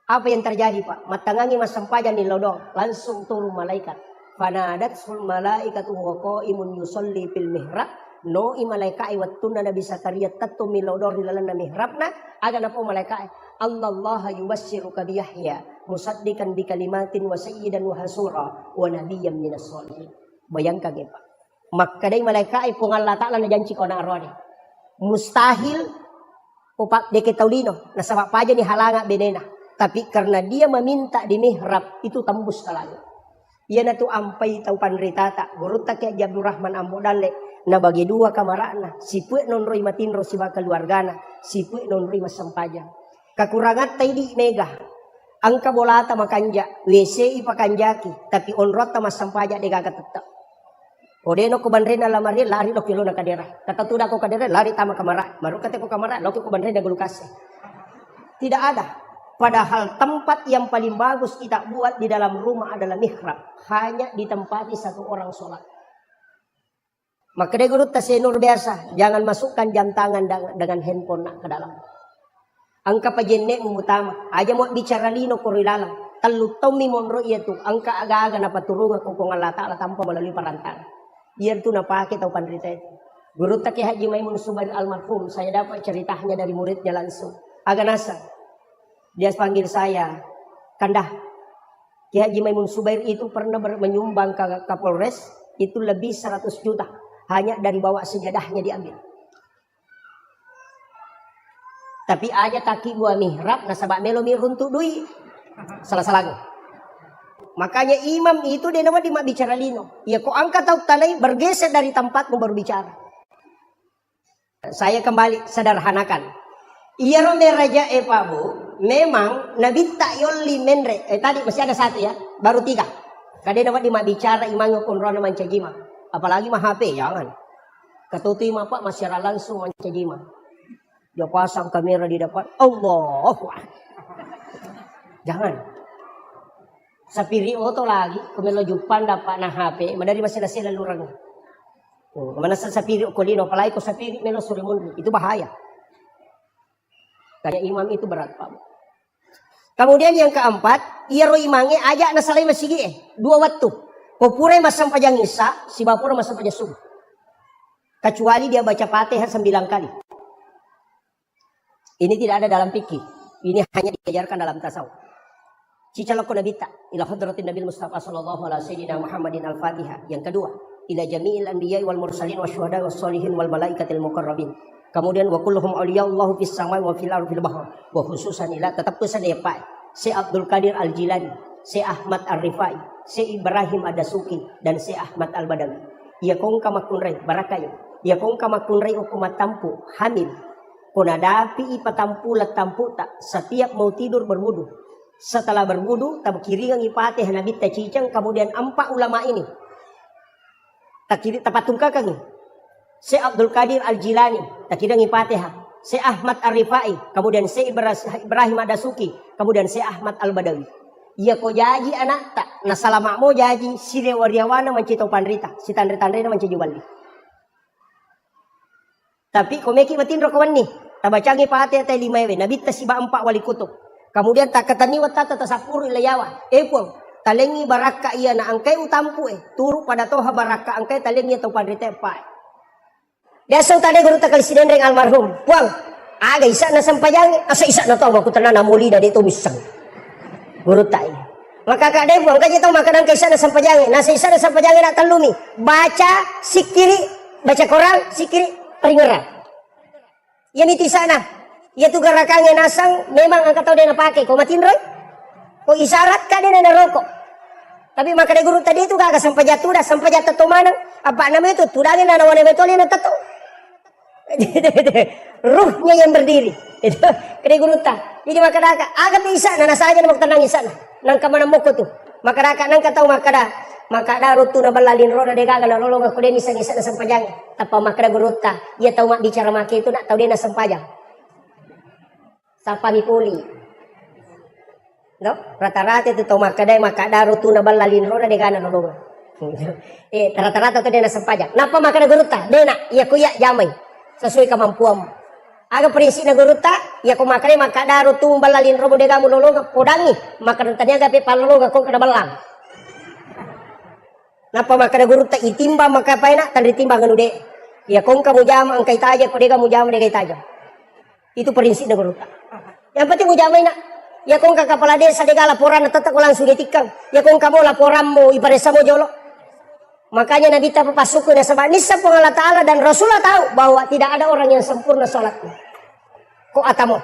Apa yang terjadi Pak? Matangangi mas sampajang nilaw doang langsung turun malaikat. Fanadatul malaikatu wa qaimun yusolli fil mihrab. No imalaikai wattuna Nabi Zakaria tatto milodor hilalan na mihrabna aga na po malaikai Allah yubassiruka bi Yahya musaddiqan bi kalimatin wa sayyidan wa hasura wa nabiyyan minas sholihin. Bayangkan ya Pak. Maka day malaikai po Allah Ta'ala na janji ko na arwani. Mustahil upak deke taulino na sa paja ni halanga benena. Tapi karena dia meminta di mihrab itu tembus ke langit. Ia na tu ampai tau panritata guruta kaya Abdul Rahman Ambodale na bagi dua kamarana si puek non roi matinro si bakal keluargana si puek non roi masampaja kakurangan tay di mega angka bolata makanja WC ipakanjaki tapi onrota masampaja de gaga tetap odeno ko banrena lamari lari lo kilo na kadera kata tuda ko kadera lari tama kamara baru kata ko kamara lo ko banrena gulukase tidak ada. Padahal tempat yang paling bagus kita buat di dalam rumah adalah mihrab, hanya ditempati satu orang sholat. Maka dia guru tasenur biasa, jangan masukkan jam tangan dengan handphone nak ke dalam. Angka pajenne utama, aja mau bicara lino korilalang, talu tomi monro itu, angka aga-aga na paturungan kung Allah Ta'ala tanpa melalui perantara. Iyan tu napake tau pandrita itu. Guru tak Haji Maimun Subair almarhum, saya dapat ceritanya dari muridnya langsung. Aga nasa, dia panggil saya, Kandah, Ki Haji Maimun Subair itu pernah menyumbang ke Kapolres, itu lebih 100 juta. Hanya dari bawa sejadahnya diambil. Tapi aja taki gua mihrab nasabak melo miruntuk duit. Salah-salah. Makanya imam itu dia nama di bicara lino. Ya kok angkat tau tanai bergeser dari tempatmu baru bicara. Saya kembali sederhanakan. Iya rombe raja Pak Bu, memang Nabi tak yolli menre. Tadi masih ada satu ya, baru 3. Kadang dapat di bicara imam kunrona mancajima. Apalagi mah HP, jangan. Ketuti mah Pak masyarakat langsung mancajima. Dia pasang kamera di depan. Allah. Jangan. Sapiri oto lagi. Kumelo jupan dapat na HP. Madari masih nasi lalurang. Kemana sapiri okolino. Apalagi ko sapiri melo surimun. Itu bahaya. Kayak imam itu berat Pak. Kemudian yang keempat. Ia ro imange ajak nasalay masigi 2 waktu. Popure masam pajang isa, si bapura masam pajang subuh. Kecuali dia baca Fatihah 9 kali. Ini tidak ada dalam fikih. Ini hanya diajarkan dalam tasawuf. Cicalako Nabi ta ila hadratin Nabi Mustafa sallallahu alaihi wasallam Muhammadin al-Fatihah. Yang kedua, ila jami'il anbiya'i wal mursalin wasyuhada wassolihin wal malaikatil muqarrabin. Kemudian wa kulluhum awliya'ullahu fis samai wa fil ardi fil bahr. Wa khususan ila tetap pesan ya Pak. Si Abdul Qadir Al-Jilani, si Ahmad Ar-Rifai, si Ibrahim Ad-Dasuki dan si Ahmad Al-Badawi. Ia kong kamakunray barakayo. Ia kong kamakunray ukumatampu hamil. Kunadapi ipatampu latampu tak setiap mau tidur berwudu. Setelah berwudu tabkiringang ipatih Nabi tacicang kemudian 4 ulama ini. Takiri tapatung kakang. Si Abdul Qadir Al-Jilani takirang ipatih. Si Ahmad Ar-Rifai, kemudian si Ibrahim Ad-Dasuki, kemudian si Ahmad Al-Badawi. Ia ko jaji anak tak nasalama mo jaji si Rewariawana mancito panrita si tandre-tandre na mancijubali. Tapi komeki batin ro kawan ni tabacangi pate tay 5 we nabita si ba 4 wali kutub. Kemudian tak katani wata ta 10 ilayawa. Epong talengi baraka iya na angkai utampu turu pada toha baraka angkai talengi atau padri tepai. Biasa tadi guru tak kali reng almarhum. Puang, aga isa na sampayang, asa isa na to aku tenan na muli dari itu misang. Guru tai. Maka kadai puang kaje tau makanan kaisa na sampayang, nasa isa na sampayang na talumi. Baca sikiri, baca Quran sikiri peringeran. Yan iti sana. Ya tu garakang yang nasang memang angkat tau dia na pakai. Kau matinroy? Kau isyarat ka dia na rokok. Tapi maka de guru tadi itu kagak sampai jatuh dah sampai jatuh to manang. Apa namanya itu? Tudangin na nawane betoli na tato. Ruhnya yang berdiri. Itu kade guru ta. Jadi maka dah agak bisa nana saja nak tenang sana. Nang kamana moko tu. Maka dah nang katau maka dah rutu na balalin roda de kagak na lolong aku de nisa na sampajang. Tapa maka dah guru ta. Ia tahu mak bicara make itu nak tahu dia na sampajang. Sapa mi puli. No, rata-rata itu tahu maka dah rutu na balalin roda de kagak na lolong. Rata-rata tu dia na sampajang. Napa maka dah guru ta? Dia nak ia kuyak jamai. Sesuai kemampuanmu. Aga prinsip na guru ta, ya ko makare makadaru tumbalalin robo de gamu lologa podangi, maka tanya gape palologa ko kada balang. Napa makada guru ta itimba maka paina tan ditimba nganu de. Ya kong kamu jam angkai taja ko de gamu jam de taja. Itu prinsip na guru ta. Yang penting ujamai na. Ya kong ka kepala desa de laporan tetap langsung ditikang. Ya kong kamu laporanmu ibaresa mo jolo. Makanya Nabi tak papasuku na sabab nisa po Allah Ta'ala dan Rasulullah tahu bahwa tidak ada orang yang sempurna salatnya. Ko atamo.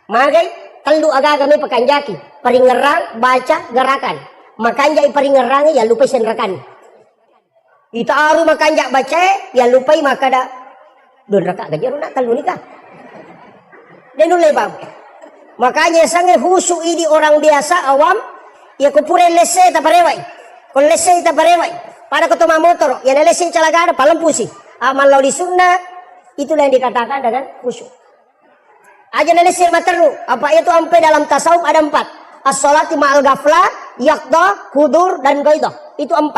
Magay telu aga kami pakanjaki, peringerang baca gerakan. Makanja peringerang ya lupa senrakan. Ita aru makanja baca ya lupai makada don raka gajaru nak telu nikah. Dan lebam. Makanya sange husu ini orang biasa awam ya kupure lese ta parewai. Ko lese ta parewai. Pada ketemu motor, yang lesin celaka ada palempusi. Amal lauli sunnah, itulah yang dikatakan dengan khusyuk. Aja lesin materu, apa itu sampai dalam tasawuf ada 4. As-sholati ma'al ghaflah, yaqdah, hudur, dan ghaidah. Itu 4.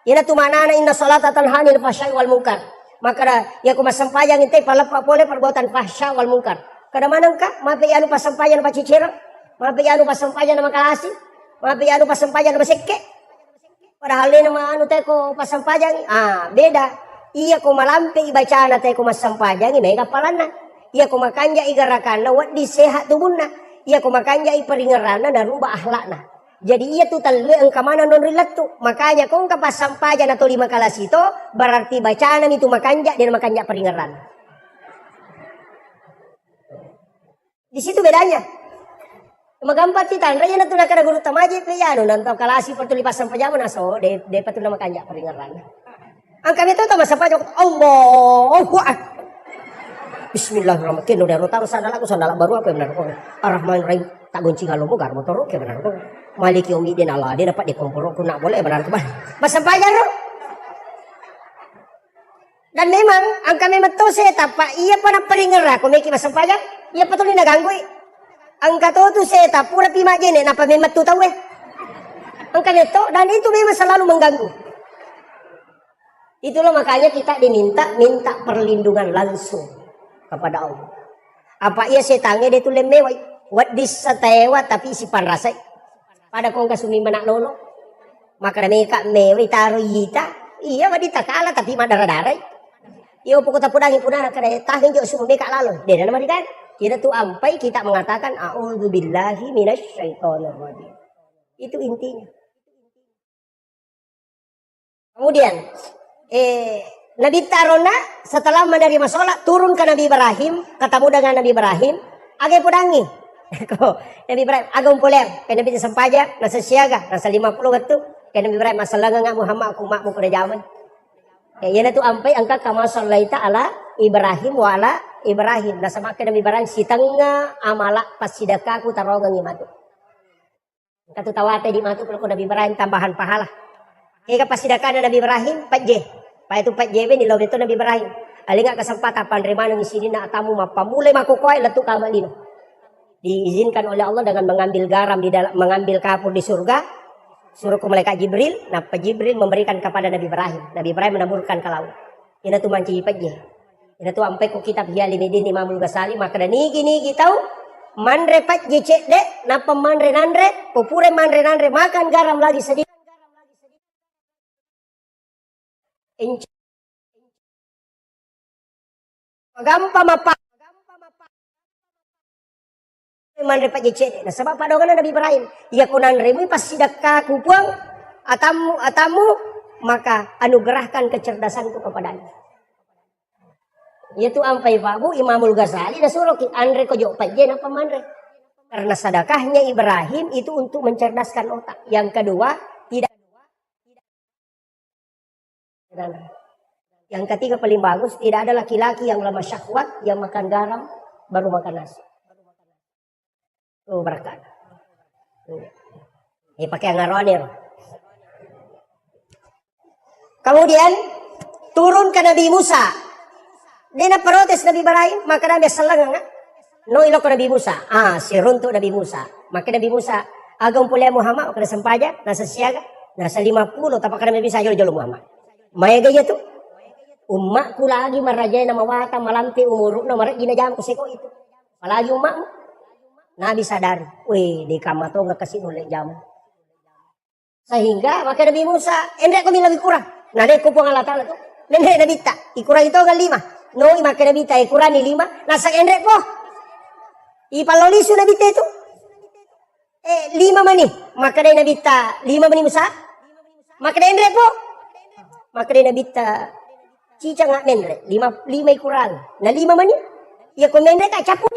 Yana tu manana inna sholata tanha 'anil fahsya'i wal munkar. Maka ya ku masampayang inte palepa boleh perbuatan fahsya wal munkar. Kada manang ka, mape anu pasampayan pa cicira, mape anu pasampayan na makalasi, mape anu pasampayan na masekke. Padahal dia nama anu teko pasampajang, beda. Iya ko malampe ibaca na teko masampajang, mega palana. Iya ko makanja igarakan na wat di sehat tubuhna. Iya ko makanja iperingerana na rubah akhlakna. Jadi iya tu talu ang kamana non rilat tu. Makanya kung kapasampajang atau 5 kalas itu berarti bacaan itu makanja dan makanja peringeran. Di situ bedanya. Magampat kita, raya na tunang kada guru tamaji, kaya ano, nantaw kalasi per tulipas ang pajama na so, de patu na makanya peringaran. Ang kami to tama sa pajak, Allahu Akbar. Bismillahirrahmanirrahim. Kino daro taro sandala baru apa benar ko. Ar-Rahman Rahim tak gunci kalau mo gar motor ke benar ko. Maliki umi din Allah, dia dapat dikomporo ko na boleh benar ko ba. Masampayan ro. Dan memang ang kami matose tapa iya pa na peringaran ko may masampayan, iya patuloy naganggoy. Ang katoto seta pura pima jene na pamemat tu tahu ang kanito dan itu memang selalu mengganggu. Itulah makanya kita minta perlindungan langsung kepada Allah. Apa ia setange dia tu lemewai wat disatewa tapi si panrasai pada kong kasumi manak lolo maka mereka mewi taruh yita iya wadita kala tapi madara-darai iyo pokok tapudangin punana kada tahin jo sumu beka lalo dia nama dikan. Kita tuh ampai kita mengatakan a'udzubillahi minasyaitonirrajim. Itu intinya. Kemudian Nabi Tarona setelah menerima sholat turun ke Nabi Ibrahim, ketemu dengan Nabi Ibrahim, agak pudangi. Nabi Ibrahim agak umpuler, ke Nabi Sampaja, nasa siaga, nasa 50 gitu. Ke Nabi Ibrahim masalah nga Muhammad aku makmu pada zaman. Yana tuh ampai angka kama sallaita ala Ibrahim wa ala Ibrahim. Nasa maka Nabi Ibrahim sitanga amala pasidaka ku tarongang imatu. Katu tawate di matu kalau Nabi Ibrahim tambahan pahala. Ika pasidaka Nabi Ibrahim 4J. Pa itu 4J ni law itu Nabi Ibrahim. Alinga kesempatan panrima nang isini na atamu mapamulay makukoy letu kamalino. Diizinkan oleh Allah dengan mengambil garam di dalam mengambil kapur di surga. Suruh ke malaikat Jibril, nah Jibril memberikan kepada Nabi Ibrahim. Nabi Ibrahim menaburkan ke laut. Ini tuh manci pajeh. Ini tuh sampai ke kitab Hiyalimidin Imamul Ghazali. Maka dan niki tahu Mandre pat jecek dek, napa mandre nandre, popure mandre nandre, makan garam lagi sedikit. Gampang apa? Mandre pat jecek dek. Nah sebab padogan Nabi Ibrahim, ya kunan remu pas sidakka kupuang, atamu, maka anugerahkan kecerdasanku kepadanya. Yaitu ampai Pak Bu Imamul Ghazali dah suruh Andre ko jok pajen apa mandre. Karena sedekahnya Ibrahim itu untuk mencerdaskan otak. Yang kedua, tidak. Yang ketiga paling bagus, tidak ada laki-laki yang lemah syahwat yang makan garam baru makan nasi. Oh berkat. Ini pakai ngaronir. Kemudian turun ke Nabi Musa. Dia nak protes Nabi Ibrahim, maka Nabi selang no ilok Nabi Musa. Si runtuk Nabi Musa. Maka Nabi Musa agam pulih Muhammad kena sempaja, nasa siaga, nasa 50 tapak Nabi bisa jolo Muhammad. Maya gaya tu. Umakku lagi marajay na mawata malamti umuruk na maraj ginajam ko seko itu. Palagi umakmu. Nabi sadari, weh di kamato nggak kasih nolak jamu. Sehingga maka Nabi Musa, endek kami lebih kurang. Nah dek kupung Allah Ta'ala tu. Nenek Nabi tak, ikurang itu kan 5. No, maka Nabi tak ikurang ni 5. Nasa endek po. Ipalolisu Nabi tak itu. 5 mani. Maka dari Nabi tak 5 mani Musa. Maka dari endek po. Maka dari Nabi tak cica ngak mendrek. 5 ikurang. Nah 5 mani. Ya kau mendrek tak capu.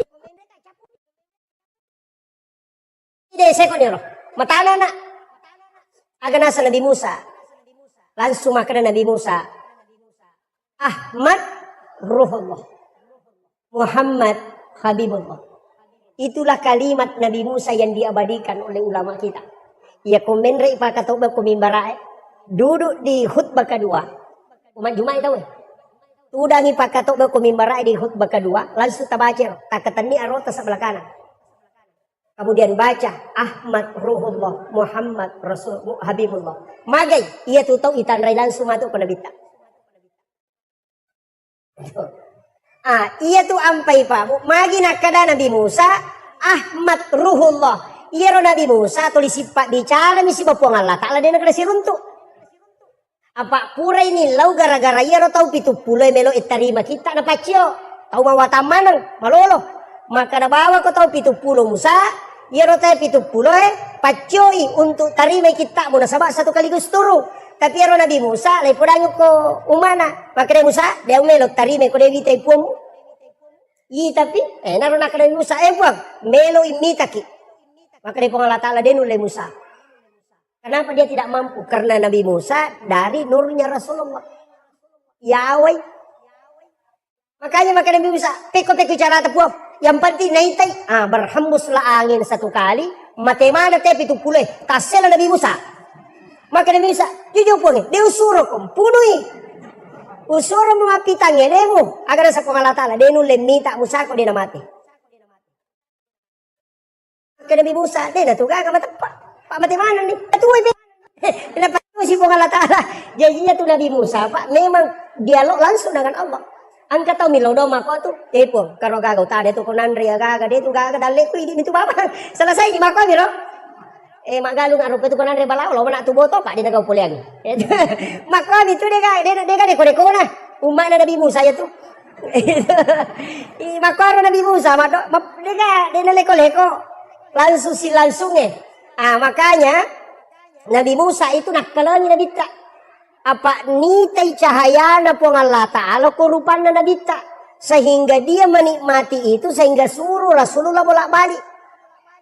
Tidak sekon ya roh. Matana nak. Agar nasa Nabi Musa. Langsung maka Nabi Musa. Ahmad Ruhullah. Muhammad Habibullah. Itulah kalimat Nabi Musa yang diabadikan oleh ulama kita. Ya komenre pakatobah kumimbarae. Duduk di khutbah kedua. Umat Jumat tahu. Tudangi pakatobah kumimbarae di khutbah kedua. Langsung tabaca. Takatani arota sebelah kanan. Kemudian baca Ahmad Ruhullah Muhammad Rasul Habibullah. Magai ia tu tahu itandrai langsung masuk ke Nabi. Ia tu ampai Pak. Magi nak kada Nabi Musa Ahmad Ruhullah. Ia ro Nabi Musa tulis sifat bicara misi bapuang Allah Ta'ala dia nak kasi runtuk. Apa pura ini lau gara-gara ia ro tahu pitu pulai melo itarima kita na pacio. Tahu mawata manang malolo. Maka na bawa ko tahu pitu pulo Musa. Ia ro tahu pitu pulo pacioi untuk tarima kita muna sabak satu kaligus turu. Tapi ero Nabi Musa, lai podangyo ko umana. Maka Musa, dia melok tarime ko dewi tay puamu. Tapi, naroon na ka Nabi Musa, buang, melo imitaki. Maka dia Allah Ta'ala dia nulai Musa. Kenapa dia tidak mampu? Karena Nabi Musa dari nurnya Rasulullah. Yahweh. Makanya maka Nabi Musa, peko-peko cara tepuap. Yang penting naitai. Berhembuslah angin satu kali. Matemana tepi itu pulih. Kasihlah Nabi Musa. Maka Nabi Musa, jujur pun dia usuro kom, punui. Usuro memapitangnya demo. Agar sa Allah Ta'ala, dia nulai minta Musa ko dia na mati. Maka Nabi Musa, dia na tuga ka matapa. Pak mati mana ni? Atuay be. Kenapa si Allah Ta'ala? Janjinya tu Nabi Musa, Pak, memang dialog langsung dengan Allah. Angka tahu milau doma ko tu, tepo. Karo gagaw ta, dia tu kunandri gaga, dia tu gaga dalek ko ini tu bapa. Selesai di mako miro. Magalung arup itu konan rebala lo mana tu boto pak dia nak kau lagi. Maka itu dia kan deko na umat Nabi Musa ya tu. Maka Nabi Musa dia leko langsung makanya Nabi Musa itu nak kalangi Nabi tak apa nitai cahaya na pong Allah Ta'ala kurupan na Nabi tak sehingga dia menikmati itu sehingga suruh Rasulullah bolak-balik.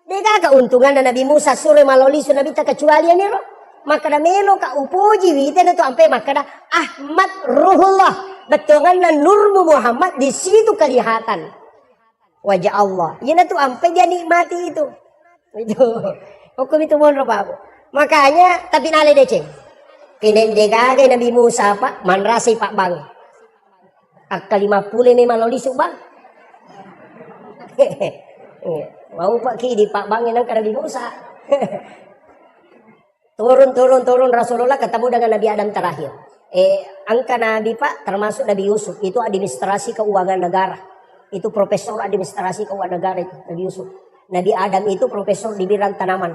Dia keuntungan dan Nabi Musa suruh maloli su Nabi tak kecuali ni ro. Maka dah melo ka umpuji wite na tu ampe maka dah Ahmad Ruhullah. Betongan na nurmu Muhammad di situ kelihatan wajah Allah. Ina tu ampe dia nikmati itu. Itu. Hukum itu monro Pak. Makanya tapi nale deceng. Kini degage Nabi Musa Pak manrasi Pak Bang. Akal 50 ni maloli su Bang. Mau Pak Ki di Pak Bangin angka Nabi Musa. turun Rasulullah ketemu dengan Nabi Adam terakhir. Angka Nabi Pak termasuk Nabi Yusuf. Itu administrasi keuangan negara. Itu profesor administrasi keuangan negara itu Nabi Yusuf. Nabi Adam itu profesor di bidang tanaman.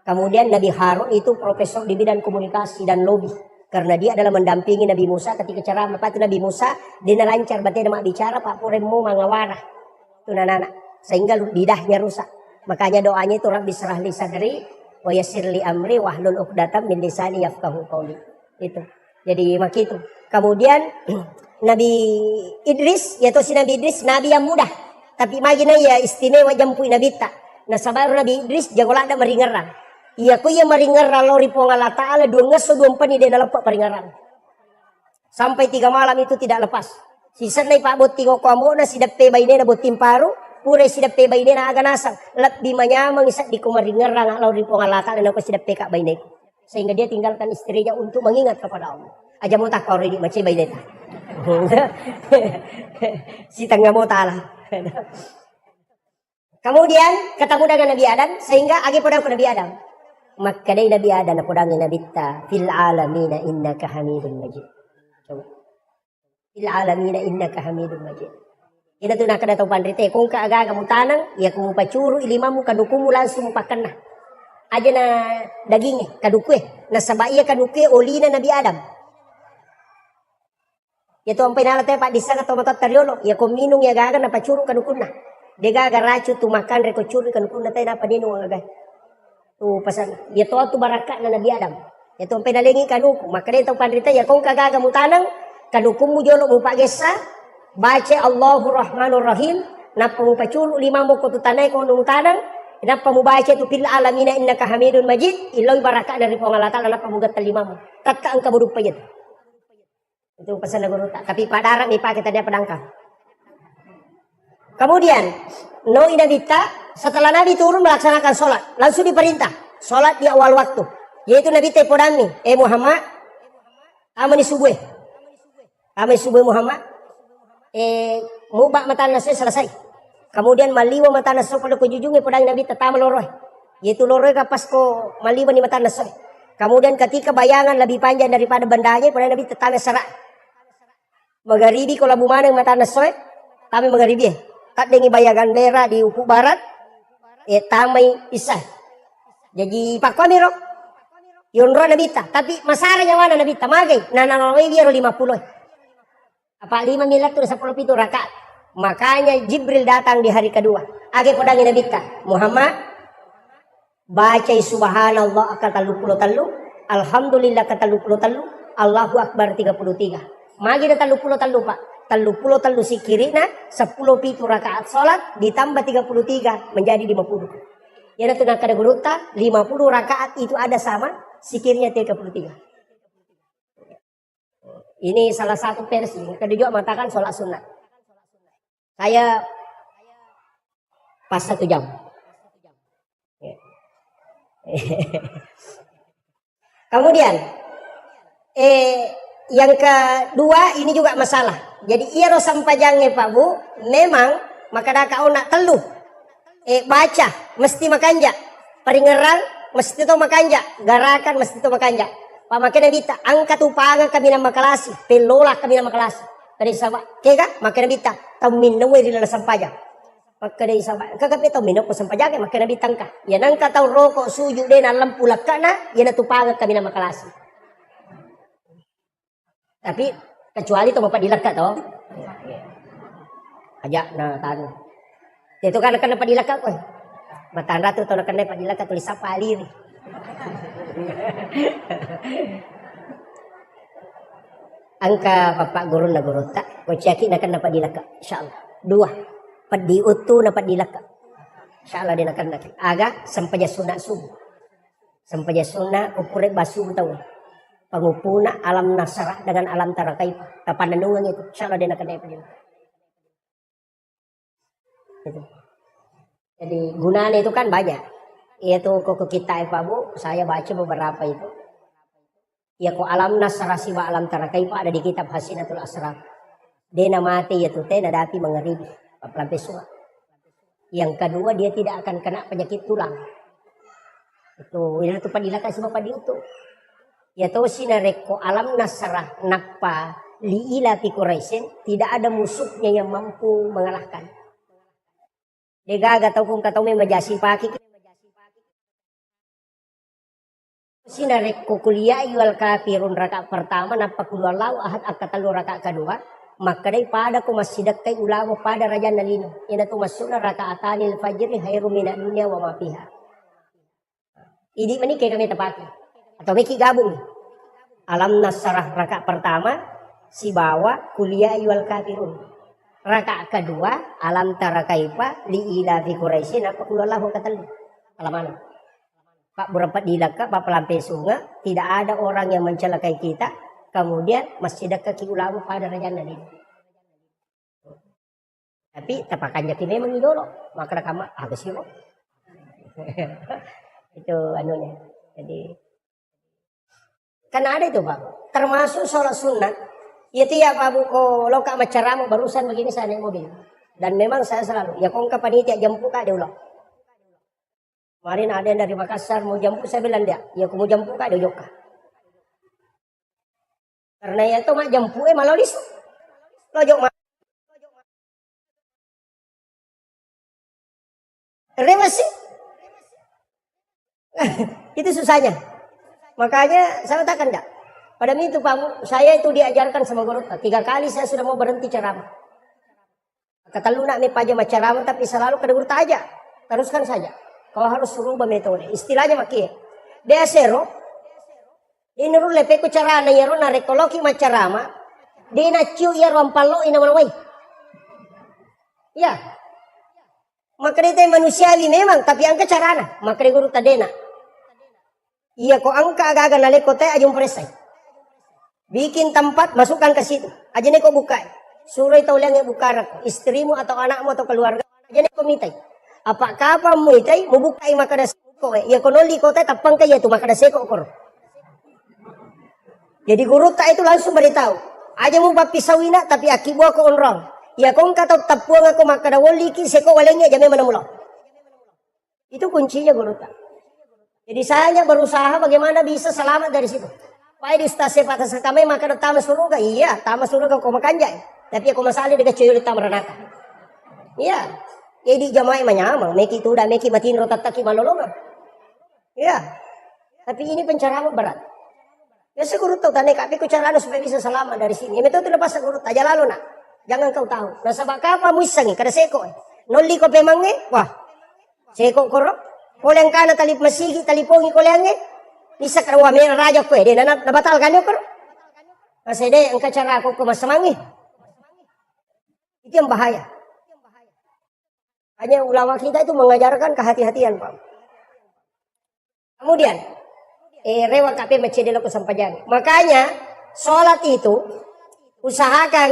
Kemudian Nabi Harun itu profesor di bidang komunikasi dan lobby. Karena dia adalah mendampingi Nabi Musa ketika ceramah. Lepas itu Nabi Musa, dia lancar, berarti dia bicara, Pak Puremu mengawara. Itu anak-anak. Sehingga lidahnya rusak. Makanya doanya itu Rabbi syrah li sadri, wa yassir li amri, wahlul uqdatam min lisani yafqahu qawli. Itu. Jadi mak itu. Kemudian Nabi Idris, yaitu si Nabi Idris, Nabi yang mudah. Tapi magina ya istimewa jampui Nabi tak. Nah sabar Nabi Idris jagolah ada meringeran. Iya ku ya meringeran lori po Allah Ta'ala dua ngeso dua empani dia dalam pak peringeran. Sampai 3 malam itu tidak lepas. Sisa na Pak Boti ko amo na sidap pe bayne na botim paru. Pure sidap pe bayne na aga nasang. Lebih manyamang isa di ko meringeran lori po Allah Ta'ala na ko sidap pe ka bayne. Sehingga dia tinggalkan istrinya untuk mengingat kepada Allah. Aja mo tak kau di macam bayne ta. Si tangga mo ta'ala. Kemudian ketemu dengan Nabi Adam sehingga agi podang ke Nabi Adam. Maka dari Nabi Adam podang Nabi ta fil alamina innaka hamidun majid. Coba. Fil alamina innaka hamidun majid. Ina tu nak datang pandrite kung ka aga kamu tanang ya kamu pacuru ilimamu kadukumu langsung pakanna. Aja na dagingnya kadukue na sabaiya kadukue olina Nabi Adam. Yaitu ang pinalata Pak disa ka tomatot tariolo ya kuminong ya gaga na pacuru kadukunna. Dia gaga racu tu makan reko curi kadukunna tayo na paninong ang agay. Tu pasan ya to tu baraka na Nabi Adam. Yaitu ang pinalingi kaduku maka dia pandrita ya kung kagaga mo tanang kadukum mo jolo mo pagesa baca Allahu Rahmanur Rahim napa mo pacuru lima mo ko tu tanay ko nung tanang napa mo baca tu fil alamina innaka hamidun majid iloy baraka dari pangalata napa mo gatal lima mo tatka ang kabudug payet. Itu pesan guru tak. Tapi padaran dipakai tadi pedangkang. Kemudian Nabi setelah Nabi turun melaksanakan sholat, langsung diperintah sholat di awal waktu. Yaitu Nabi tepodami, Muhammad, amani subuh Muhammad, mubak mata nasi selesai. Kemudian maliwa mata nasi pada kujujungnya podang Nabi tetap meloroh. Yaitu loroh kapas ko maliwa ni mata nasi. Kemudian ketika bayangan lebih panjang daripada bendanya, podang Nabi tetap serak. Magharibi ko labu manang mata nasoy, kami magharibi. Tak dengi bayangan daerah di ufuk barat, tamay isa. Jadi pak kami rok, yunro nabita. Tapi masaranya mana nabita magay, nananaway biro 50. Apa 5 miliar tu 10 pitu rakaat. Makanya Jibril datang di hari kedua. Age podangin nabita, Muhammad baca subhanallah akal talu, alhamdulillah katalu, Allahu akbar 33. Magi na 33 Pak. 33 sikiri na 10 pitu rakaat salat ditambah 33 menjadi 50. Yana tu nak kada guruta 50 rakaat itu ada sama sikirnya 33. Ini salah satu versi. Kada juga mengatakan salat sunat. Saya pas 1 jam. Kemudian yang kedua ini juga masalah. Jadi ia rosam pajangnya Pak Bu, memang maka dah kau nak telu. Baca mesti makanja. Peringeran mesti to makanja, garakan mesti to makanja. Pak makanya bita angkat upangan kami nama kelas, pelola kami nama kelas. Dari sahabat, kega makanya bita tahu minum di dalam sampajang. Maka dari sahabat, kakak tahu minum ko sampajang makanya bitangka. Ya nangka tahu rokok suju deh dalam pulak kana, ya na tupangan kami nama kelas. Tapi kecuali itu bapak dilaka toh. Ajak na tan. Itu kan dapat dilaka ko. Matanda tu to dapat dilaka tulis apa alir. Angka bapak guru na guru tak. Ko ceki nak dapat dilaka insyaallah. 2. Padi utu dapat dilaka. Insyaallah dia akan dapat. Aga sampai sunat subuh. Sampai sunat ukure basuh tahu. Pengupuna alam nasarah dengan alam tarakai kapananungan itu insyaallah dia akan dapat itu. Jadi gunanya itu kan banyak. Yaitu kok kita Pak Bu, saya baca beberapa itu. Ya kok alam nasarah siwa alam tarakai ada di kitab Hasinatul Asrar. Dia mati yaitu teh dadapi mengeribi lampai suah. Yang kedua dia tidak akan kena penyakit tulang. Itu padilaka semua padi itu. Ya tahu sinareko alam nasrah napa liila fi Quraisyin tidak ada musuhnya yang mampu mengalahkan. Degaga tau kung katau may majasi paki. Sinarek ko kuliah iwal kafirun rakaat pertama napakulu Allah ahad akatalu rakaat kedua. Maka daripada ko masidak kay ulama pada raja nalino. Ina tumasuna rakaatanil fajri khairum minad dunya wa ma fiha. Ini menikah kami tepati. Atau Miki gabung. Alam nasrah rakaat pertama si bawa kuliah iwal kafirun. Rakaat kedua alam tara kaifa li ila fi quraisy napakulu Allah katalu. Alamana. Pak berempat dilaka, Pak pelampai sungai, tidak ada orang yang mencelakai kita. Kemudian masih dekat ulama pada raja Nabi. Tapi tapakannya kita memang idolo, maka kamu habis itu. Itu anunya. Jadi karena ada itu Pak, termasuk sholat sunat. Ya tiap Pak buko loka macaramu barusan begini saya naik mobil. Dan memang saya selalu, ya kong panitia jam buka dia ulang. Kemarin ada yang dari Makassar mau jemput, saya bilang dia, ya aku mau jemput kak dia joka. Karena ya itu mak jemput malah lis. Lojok mak. Rewasi. Itu susahnya. Makanya saya katakan enggak. Pada itu Pak, saya itu diajarkan sama guru. 3 kali saya sudah mau berhenti ceramah. Kata lu nak mepaja ceramah tapi selalu ke guru aja. Teruskan saja. Kau harus rubah metode. Istilahnya makia. Dia sero. Ini ru lepe ku cara na yaro na rekoloki macarama. Dia na ciu ya rompalo ina manawai. Ya. Maka dia manusiawi memang. Tapi angka carana. Maka dia guru tadena. Iya kok angka agak-agak naleko teh ajung presai. Bikin tempat masukkan ke situ. Aja nih kok buka. Suruh itu yang buka istrimu atau anakmu atau keluarga. Aja nih kok mitai. Apakah apa mo itay mubukai makada seko ya konoli ko tay tapang kaya tu makada seko kor. Jadi guru tak itu langsung beritahu. Aja mo papisawina tapi akibo ako onrong. Ya kung kataw tapuang ako makada wali ki seko walengnya jame manamulo. Itu kuncinya guru tak. Jadi saya berusaha bagaimana bisa selamat dari situ. Pai di stase patas kami makada tamas suruga. Iya, tamas suruga ko makanjay. Tapi aku masali dengan cuyulit tamaranaka. Iya. Jadi jamaah menyamang, meki itu udah meki batin rotataki malolongan. Ya, tapi ini pencerahan berat. Ya seguru tahu tane kapi ku caranya supaya bisa selamat dari sini. Itu tidak pas seguru aja lalu nak. Jangan kau tahu. Nasa baka apa muisangi kada seko. Noli ko pemangi, wah. Seko korok. Koleng kana talip masigi talipongi kolengi. Bisa karawa mera raja ko dia nabatal kanyo korok. Kasi de ang kacara ko masamangi. Itu yang bahaya. Hanya ulama kita itu mengajarkan kehati-hatian Pak. Kemudian, rewa kape macedelo ko sampajan. Makanya, sholat itu, usahakan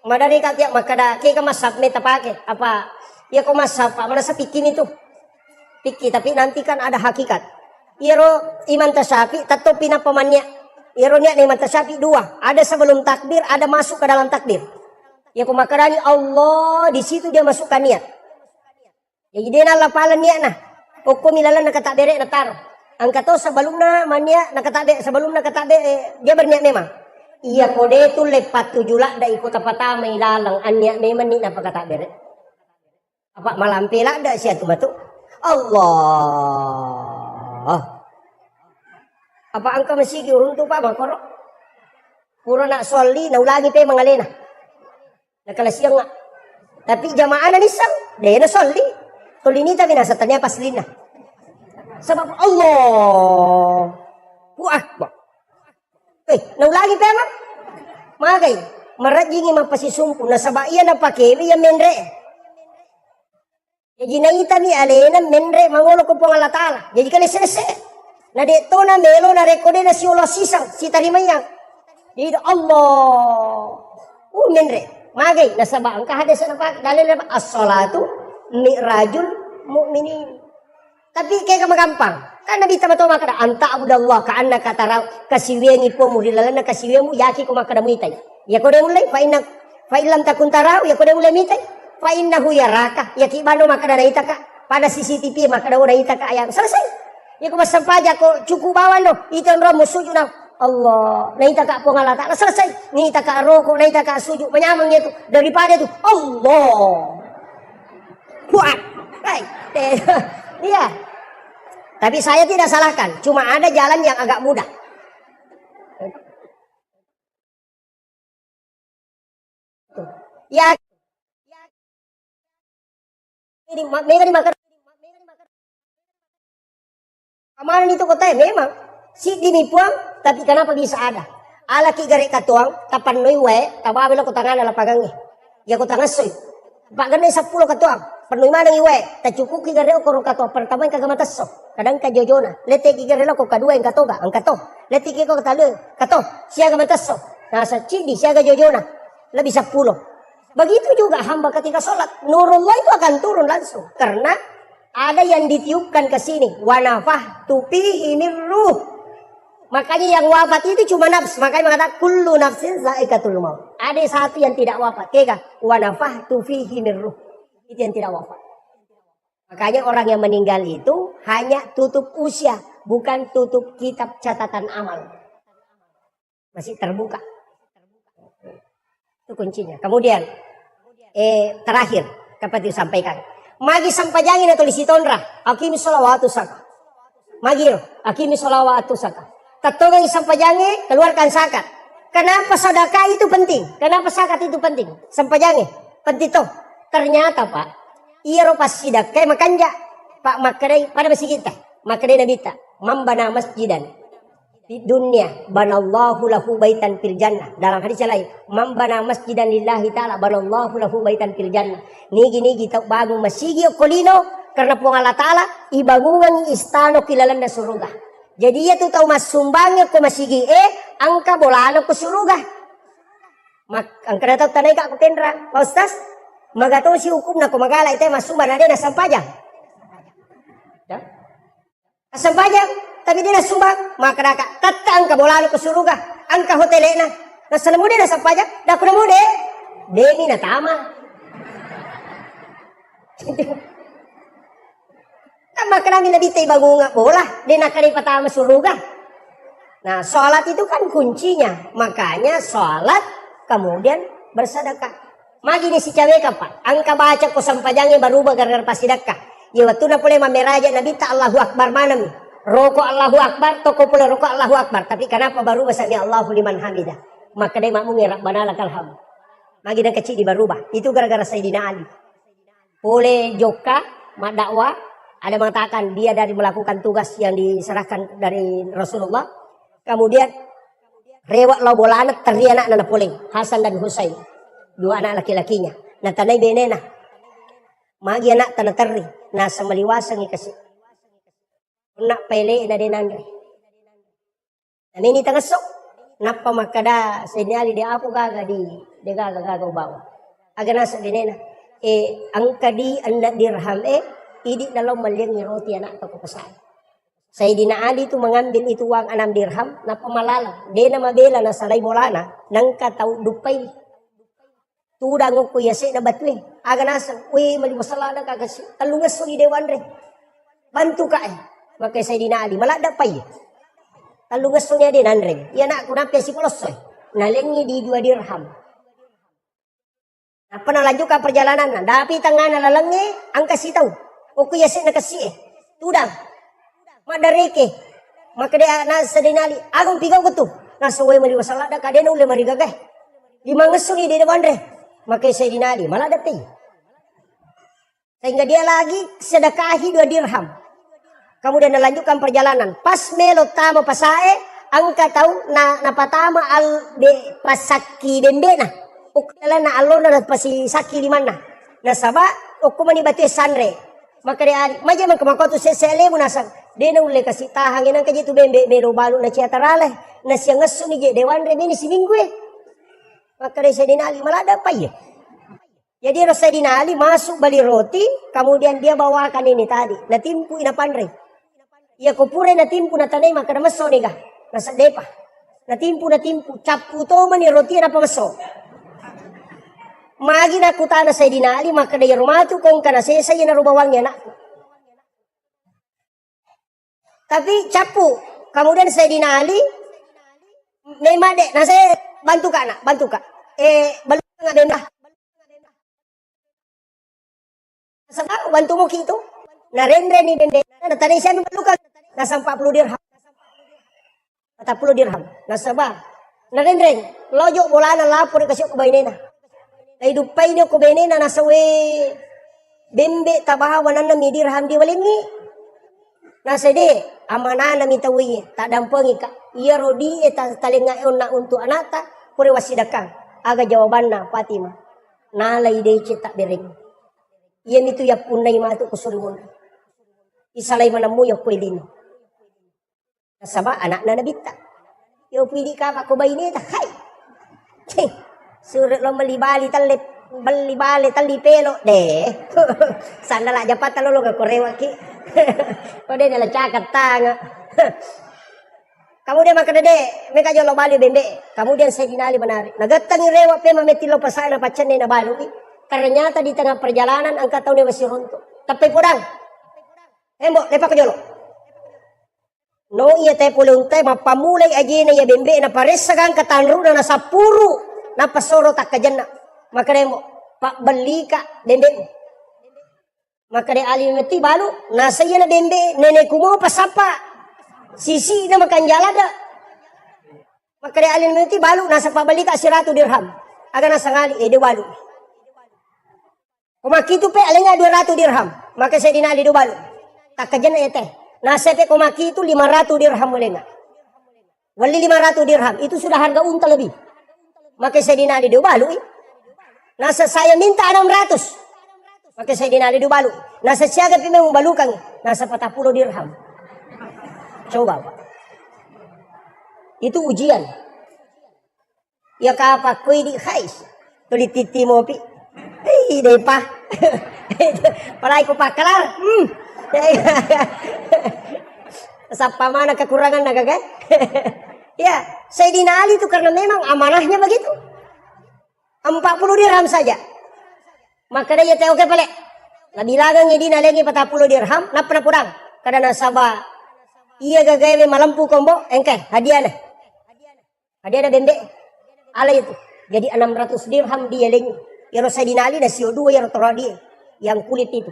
madari katiak makada, kaya masap meta pake. Apa, ya ko masap, mana sa pikin itu. Piki, tapi nanti kan ada hakikat. Iro iman tasapi, tato pinapamannya. Iro niya na iman tasapi, 2. Ada sebelum takbir, ada masuk ke dalam takbir. Ya kumakarani Allah di situ dia masukkan niat. Jadi dia nalapalan niat nah. Hukum ilalan nakatabere natar. Angkato sebelum na mania nakatabe sebelum nakatabe dia berniat memang. Iya kode itu lepat tujula da ikut apa may lalang anya memang ni napakatabere. Apa malampila da siya tumatu. Allah. Apa angka masigi uruntu pa makoro. Puro na soli na ulangi pe mangalena. Nakalasiyang nga. Tapi jamaah na nisang. Dahil na soli. Tulinita binasatan niya paslina. Sabab Allah. Akbar. Naulagi pa ma? Magay. Marajingi mapasisumpo. Nasabaiyan na pakiri yung menre. Jadi naita mi alena menre. Mangulo ko pong alatala. Jadi kalisese. Na dito na melo na rekode na si Allah sisang. Si talimayang. Jadi Allah. Menre. Magay, nasa ba ang kahadasan na pa, dalil na as-salatu mi'rajul mu'minin. Tapi kaya ka magampang. Kan nabita mo ito makada, anta abudallah, kaan na kataraw, kasiwiyan ipo mo, rilalan na kasiwiyan mo, yaki ko makada mitay. Yako na mulay, fa'ilam takun taraw, yako na mulay mitay. Fa'innahu yaraka, yaki ba no makada naita ka, pada CCTV makada naita ka, ayam, selesai. Yako masampaja ko, cukubawan no, ito ang romo, suju na, Allah, naita ka po nga lata, selesai. Naita ka roko, naita ka sujud, menyamang itu daripada itu Allah. Kuat. Right. Iya. Tapi saya tidak salahkan. Cuma ada jalan yang agak mudah. Ya. Ini mereka dimakan. Kemarin itu kota memang si dinipuang, tapi kenapa bisa ada? Ala ki gare katuang, tapan noi we, tababe lo kutangan ala pagangi. Ya kutangan soy. Pak gane 10 katuang, penoi mana iwe, ta cukup ki gare ko katuang pertama yang kagak mataso. Kadang ka jojona, lete ki gare lo ko kadua yang katoga, ang kato. Lete ki ko katale, kato, siaga mataso. Nah sa cidi siaga jojona, lebih 10. Begitu juga hamba ketika sholat, nurullah itu akan turun langsung. Karena ada yang ditiupkan ke sini. Wanafah tufihi min ruh. Makanya yang wafat itu cuma nafs. Makanya mengatakan kullu nafsin zaikatul maut. Ada satu yang tidak wafat. Kega wanafah tufihi min ruh. Itu yang tidak wafat. Makanya orang yang meninggal itu hanya tutup usia, bukan tutup kitab catatan amal. Masih terbuka. Itu kuncinya. Kemudian terakhir dapat disampaikan. Magi sampajangin atau lisitonra, akimi sholawatu saka. Magi, akimi sholawatu saka. Tatogang sampajangi, keluarkan zakat. Kenapa sedekah itu penting? Kenapa zakat itu penting? Sampajangi, penting toh. Ternyata Pak, iya pas sedekah makanya Pak makrai pada masih kita, makrai nabita, mambana masjidan. Di dunia banallahu lahu baitan fil jannah. Dalam hadis lain, man bana masjidan lillahi taala banallahu lahu baitan fil jannah. Nigi tau bangun masjid kolino karena pung Allah taala ibangungan istana kilalanda surga. Jadi ia tu tahu mas sumbangnya ko masjid angka bolano ko surga. Mak angka tahu tanai ka ko tendra. Pak Ustaz, magato si hukum na ko magala ite mas sumbang na sampajang. Ya? Sampajang tapi dia sumbang, maka naka tata angka bolalo ke surga, angka hotelena. Nah selamu dia nasa pajak, dah kuna mo demi na tama. Maka namin nabitay bagunga bola, dia nakari patama surga. Nah sholat itu kan kuncinya, makanya sholat kemudian bersedekah. Magi ni si cewek Pak, angka baca ko sampajangnya baru gara-gara pasidakah. Ya waktu na pula mameraja nabita Allahu Akbar manami. Rokok Allahu Akbar, toko pula rokok Allahu Akbar. Tapi kenapa baru bahasanya Allahu liman hamidah? Maka dia makmum ya Rabbana lakal hamd. Magi dan kecil dibarubah. Itu gara-gara Sayyidina Ali. Boleh joka, dakwah, ada mengatakan dia dari melakukan tugas yang diserahkan dari Rasulullah. Kemudian rewak lo bola teri anak nana poling, Hasan dan Husain. 2 anak laki-lakinya. Nah tanai benena. Magi anak tanah teri. Nah semeliwasang ikasih. Nak pele na dinandre. Nini tangasok. Napa makada senyali di apo gaga di gaga bawa. Aga nasa dinena. Ang kadi anda dirham idi dalam malyang ni roti anak to kupasay. Sayyidina Ali itu mengambil itu uang 6 dirham napa malala. Dia na mabela na salay bolana nang katau dupay. Tudang ko yase na batwe. Aga nasa uy maliwasala na kagasi. Talungas so ni dewanre. Bantu ka Maka Sayyidina Ali malah dapat talungas niya din Andre. Yan ako napiya si Polosoy. Nalengi di 2 dirham. Apa nalanjutkan perjalanan. Dapat tangan nalangi ang kasitaw. O kuya si nakasi Tudang. Madareke. Maka dia nasa dinali. Agong pigaw ko to. Nasa way maliwasalada ka din uli marigagay. 5 ngasuni di Andre. Maka Sayyidina Ali malah dapat. Sehingga dia lagi sedekahi 2 dirham. Kemudian melanjutkan perjalanan. Pas melo tamo pasae, angka tahu napatama al be pasaki dendena. Ukala na alor na pasisaki di mana. Nasaba ukumani batu sanre. Maka dia maja man kamakoto sesele mo nasang. Dena ule kasi tahangin ang kajitu bembe mero balu na ciatarale. Na siya ngaso ni dewan re ni siminggue. Maka dia Sayyidina Ali malada pa ya. Jadi Sayyidina Ali masuk bali roti, kemudian dia bawakan ini tadi. Natimpu inapanre. Ya kupure natimpu na tanay maka namaso ni ka. Nasa depa. Natimpu. Capu to man ni roti na pamaso. Magi na kutana Sayyidina Ali maka dia rumatu kong kana sesay na rumawangnya na. Tapi capu. Kemudian Sayyidina Ali memang dek. Nah saya bantu ka nak. Bantu ka. Balu nga denda. Sa bantu mo kito. Narendre ni bembe. Natanay siya ng balukan. Nasa 40 dirham. 40 dirham. Nasa ba? Narendre. Lojo bola na lapor kasi ko bay na. Ay dupay niyo ko bay na nasa we bembe tabahawan na mi dirham di walingi. Nasa di amana na mitawi tak dampengi ka. Iya rodi eta talingaon na untuk anata puri wasidakang. Aga jawaban na Fatima. Nalay day cita bering. Iyan itu ya punay matu kusulmon. Isalay manamuyo pwede no. Nasaba anak na nabita. Yo pwede ka pa kubay nita. Hay! Surat lo malibali talip. Balibali talipelo. De. Sana la japat talolo ka korewa ki. Pwede nala cakat tanga. Kemudian maka dede, mereka jolo bali bembe. Kemudian saya dinali menarik. Nagatang rewa pe mametilo pasana pacan na balu. Ternyata di tengah perjalanan angkat tahu dia masih rontok. Tapi kurang. Embok, lepak jolo. No iya teh pulung teh mapamulay aja na ya bembe na pares sagang katanru na nasapuru na pasoro tak kajenna. Maka demo pak beli ka bembe. Maka de ali meti balu nasa iya na bembe nenek kumo pasapa. Sisi na makan jalada. Maka de ali meti balu nasa pabali ka 100 dirham. Aga nasa ngali de balu. Kumaki tu pe alenga 200 dirham. Maka saya dinali do balu. Tak kajenna ya teh. Nasa pe kumaki itu 500 dirham alenga. Wali 500 dirham itu sudah harga unta lebih. Maka saya dinali do balu. Nasa saya minta 600. Maka saya dinali do balu. Nasa siaga pe memang balukan. Nasa 40 dirham. Coba Pak. Itu ujian. Ya kapak kue di khais. Tuli titi mo pi. Hei deh pa. Palai ko pakalar. Sapa mana kekurangan naga kan? Ya, saya dinali itu karena memang amanahnya begitu. 40 dirham saja. Maka dia teh oke pale. Labi lagang dina lagi 40 dirham, napa kurang. Karena nasaba iya gagawe malampu kombo, engke hadiah nah. Hadiah ada bembe. Ala itu. Jadi 600 dirham dia lagi. Ya saya dinali na CO2 ya rotoradi yang kulit itu.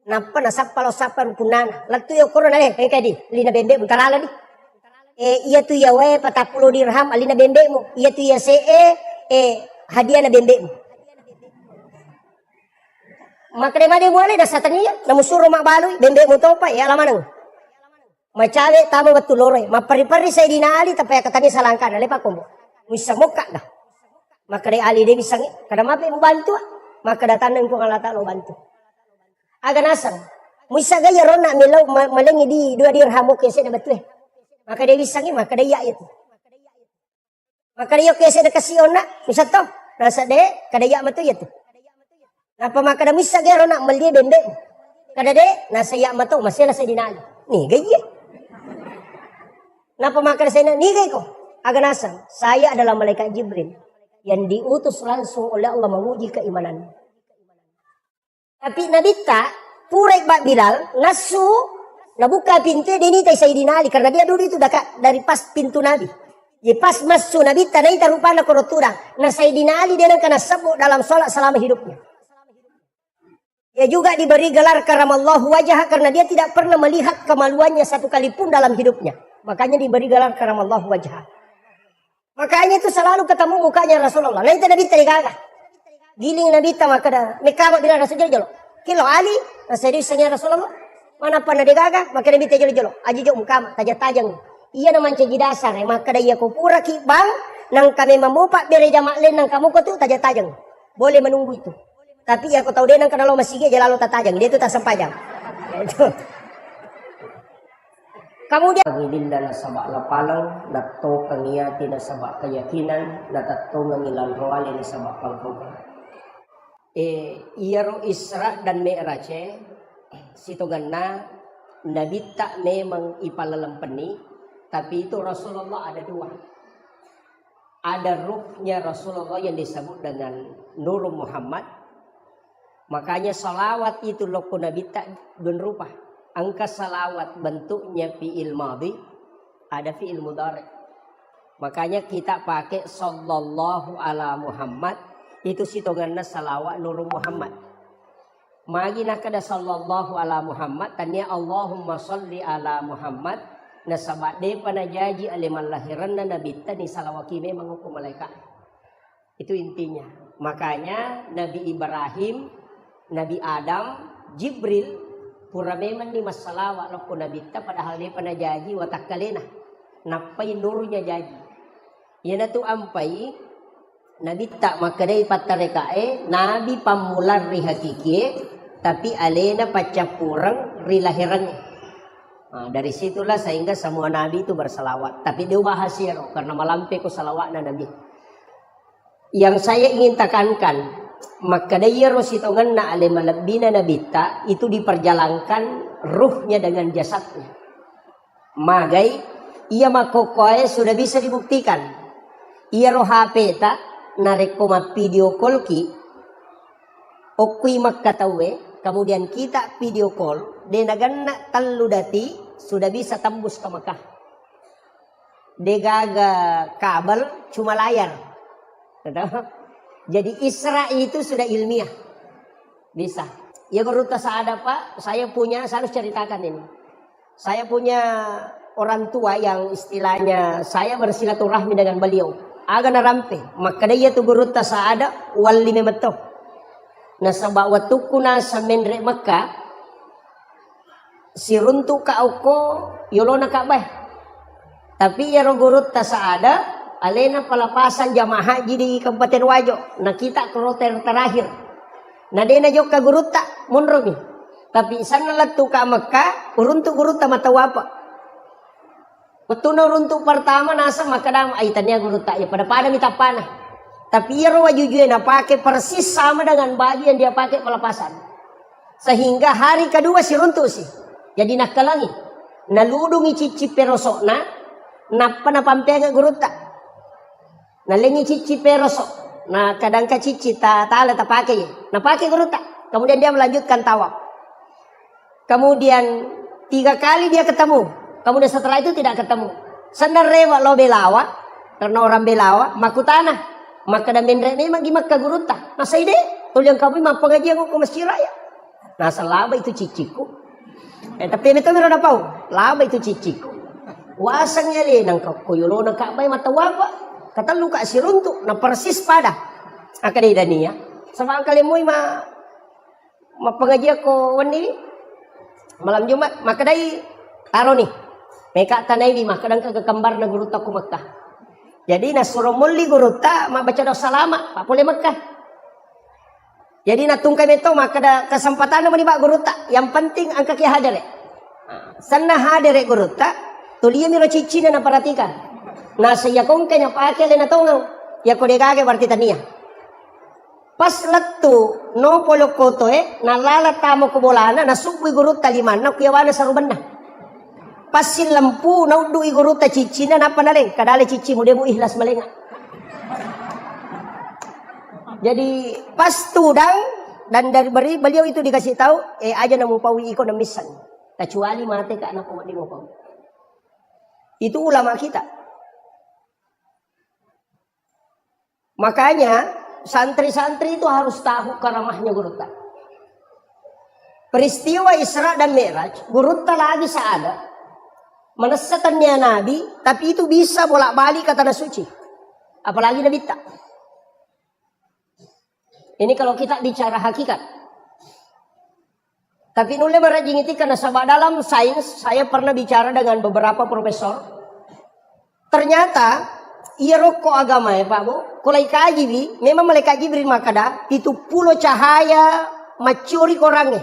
Napa nasapa lo sapa punana. Latu yo korona le engke di lina bembe bentarala di. Iya tu ya we 40 dirham alina bembe mo. Iya tu ya hadiah na bembe mo. Maka de boleh dah satania namusuro mak balui bembe mo topa ya lamanang. Macawe tama betul lore. Mapari-pari saya dinali tapi katanya salangka na lepa kombo. Bisa moka dah. Maka de ali de bisa kada mape mo bantu. Maka datanan ko kalata lo bantu. Aga nasang. Bisa gaya rona milau malengi di 2 dirham ke saya betul. Maka dia bisa maka dia itu. Maka dia ke saya kasih ona bisa to. Nasa de kada ya betul itu. Napa maka da bisa gaya rona meli bembe. Kada de nasa ya betul masih nasa dinali. Nih gaya. Napa maka saya nih gaya ko. Aga nasang. Saya adalah malaikat Jibril yang diutus langsung oleh Allah menguji keimanan. Tapi Nabi tak purek bak Bilal nasu nabuka pintu ini tay Sayyidina Ali karena dia dulu itu dekat dari pas pintu Nabi. Jadi pas masuk Nabi tak naik rupana korotura. Nah Sayyidina Ali dia nak kena sebut dalam solat selama hidupnya. Dia juga diberi gelar karamallahu wajah karena dia tidak pernah melihat kemaluannya satu kali pun dalam hidupnya. Makanya diberi gelar karamallahu wajah. Makanya itu selalu ketemu mukanya Rasulullah. Lain Nabi terigagah. Giling Nabi maka dah mekama bila Rasul jolo. Kilo Ali, serius sanya Rasulullah. Mana pana degaga, maka Nabi jolo. Aji jo mukama tajang-tajang. Iya naman cegi dasar, maka dah iya kupura ki bang nang kami memupak bere jamak len nang kamu ko tu tajang-tajang. Boleh menunggu itu. Tapi aku tahu dia nang kana lo masih ge lalu tajang. Dia itu tak sempajang. Itu. Kemudian pangilin na sabak lapalang, nato kangiati na sabak keyakinan, natato nangilan roali na sabak pangkuban. Iyaro Isra dan Mi'raj sitoganna Nabi tak memang ipalalampeni, tapi itu Rasulullah ada 2. Ada ruhnya Rasulullah yang disebut dengan Nur Muhammad. Makanya salawat itu loko Nabi tak dun rupa. Angka salawat bentuknya fi'il madhi, ada fi'il mudhari. Makanya kita pakai sallallahu ala Muhammad, itu sitonganna salawat Nur Muhammad. Magi nakada sallallahu ala Muhammad tanya Allahumma salli ala Muhammad nasabade panajaji aliman lahiran na nabitta ni salawakime menghukum malaikat. Itu intinya. Makanya Nabi Ibrahim, Nabi Adam, Jibril pura memang ni masalah waktu nabitta padahal dia panajaji watakalena. Napai nurnya jadi. Yana tu ampai nabitta maka dari patarekae Nabi pamular ri hakiki tapi alena pacapurang ri lahirannya. Nah, dari situlah sehingga semua nabi itu bersalawat. Tapi dia bahasir karena malampe ko salawat na nabi. Yang saya ingin tekankan, maka daya rositongan na ale malabina nabita itu diperjalankan ruhnya dengan jasadnya. Magai ia makokoe sudah bisa dibuktikan. Ia roh HP ta narekoma video call ki okui makkatawe. Kemudian kita video call, denaganna tallu dati sudah bisa tembus ke Mekah. Degaga kabel cuma layar. Jadi Isra itu sudah ilmiah. Bisa. Ya beruta saada Pak, saya harus ceritakan ini. Saya punya orang tua yang istilahnya saya bersilaturahmi dengan beliau. Aga narampe, maka dia tu beruta saada wali memetoh. Nasa bawa tukuna sa menre Mekah si runtu ka auko yolona ka bah. Tapi ya rogurut ta saada alena palapasan jamaah haji di Kabupaten Wajo. Na kita kloter terakhir. Na dena jok ka gurutta munromi. Tapi sana latu ka Mekah uruntu gurutta matawapa. Betuno runtu pertama nasa makadam aitannya gurutta ya pada minta panah. Tapi ia rawa jujur pakai persis sama dengan baju yang dia pakai pelepasan. Sehingga hari kedua si runtuh sih. Jadi nak kelangi. Naludungi cici perosok napa napampenga guruta. Nalengi cici perosok. Nah kadang ka cici ta pakai. Nah pakai guruta. Kemudian dia melanjutkan tawaf. Kemudian 3 kali dia ketemu. Kemudian setelah itu tidak ketemu. Sandar rewa lo belawa. Karena orang belawa makutana. Maka dan bendera memang gimak kaguruta. Nah saya deh, tulian kami mampu ngaji aku ke masjid raya. Nah selaba itu ciciku. Tapi itu mereka pau. Laba itu ciciku. Wasangnya le nang kuyulo nang kabay matawapa. Kata lu kak si runtuk. Nah persis pada. Akadai dania. Sama kali mo mapengaji ako wani malam Jumat. Maka dai taro nih. Meka tanay di makadang kagakembar na guruta ko Mekah. Jadi nasuruh muli guruta mak baca doa salama pak boleh Mekah. Jadi natungkai meto maka ada kesempatan mau dibak guruta. Yang penting angka kia hadere. Sana hadere guruta. Tulia miro cici na perhatikan. Nah saya kongkanya pakai lena tongau. Ya kode kage berarti tania. Pas letu no polo koto nalala tamo kubolana nasubui guruta limana kuyawana sarubanda. Pasin lampu naudu iguruta cici na napa naleng kadale cici mo demo ihlas malenga. Jadi pas tudang dan dari beliau itu dikasih tahu aja namu pawi iko na misan. Kecuali mate ka anak umat di mo pawi. Itu ulama kita. Makanya santri-santri itu harus tahu karamahnya guruta. Peristiwa Isra dan Mi'raj, guruta lagi saada. Menesatannya Nabi, tapi itu bisa bolak-balik ke tanah suci. Apalagi Nabi tak. Ini kalau kita bicara hakikat. Tapi nulle merajingiti karena sebab dalam sains, saya pernah bicara dengan beberapa profesor. Ternyata, iya rokok agama ya Pak Bu. Kulai kaji memang malaikat Jibril makada, itu pulau cahaya macuri korangnya.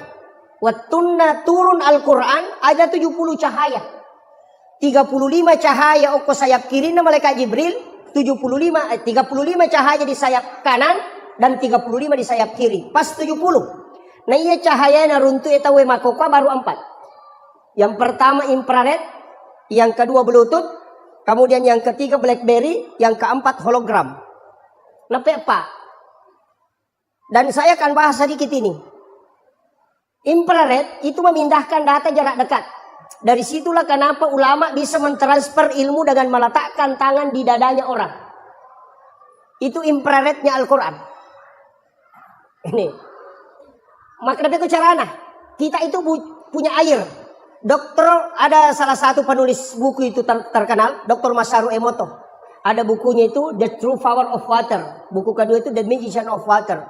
Watunna turun Al-Quran, ada 70 cahaya. 35 cahaya oko sayap kiri na malaikat Jibril, 35 cahaya di sayap kanan dan 35 di sayap kiri. Pas 70. Nah iya cahaya na runtu eta we makoka baru 4. Yang pertama infrared, yang kedua Bluetooth, kemudian yang ketiga BlackBerry, yang keempat hologram. Nape Pak? Dan saya akan bahas sedikit ini. Infrared itu memindahkan data jarak dekat. Dari situlah kenapa ulama bisa mentransfer ilmu dengan meletakkan tangan di dadanya orang. Itu infrarednya Al-Quran. Ini. Maka dapat carana. Kita itu punya air. Dokter, ada salah satu penulis buku itu terkenal, Dr. Masaru Emoto. Ada bukunya itu The True Power of Water. Buku kedua itu The Magician of Water.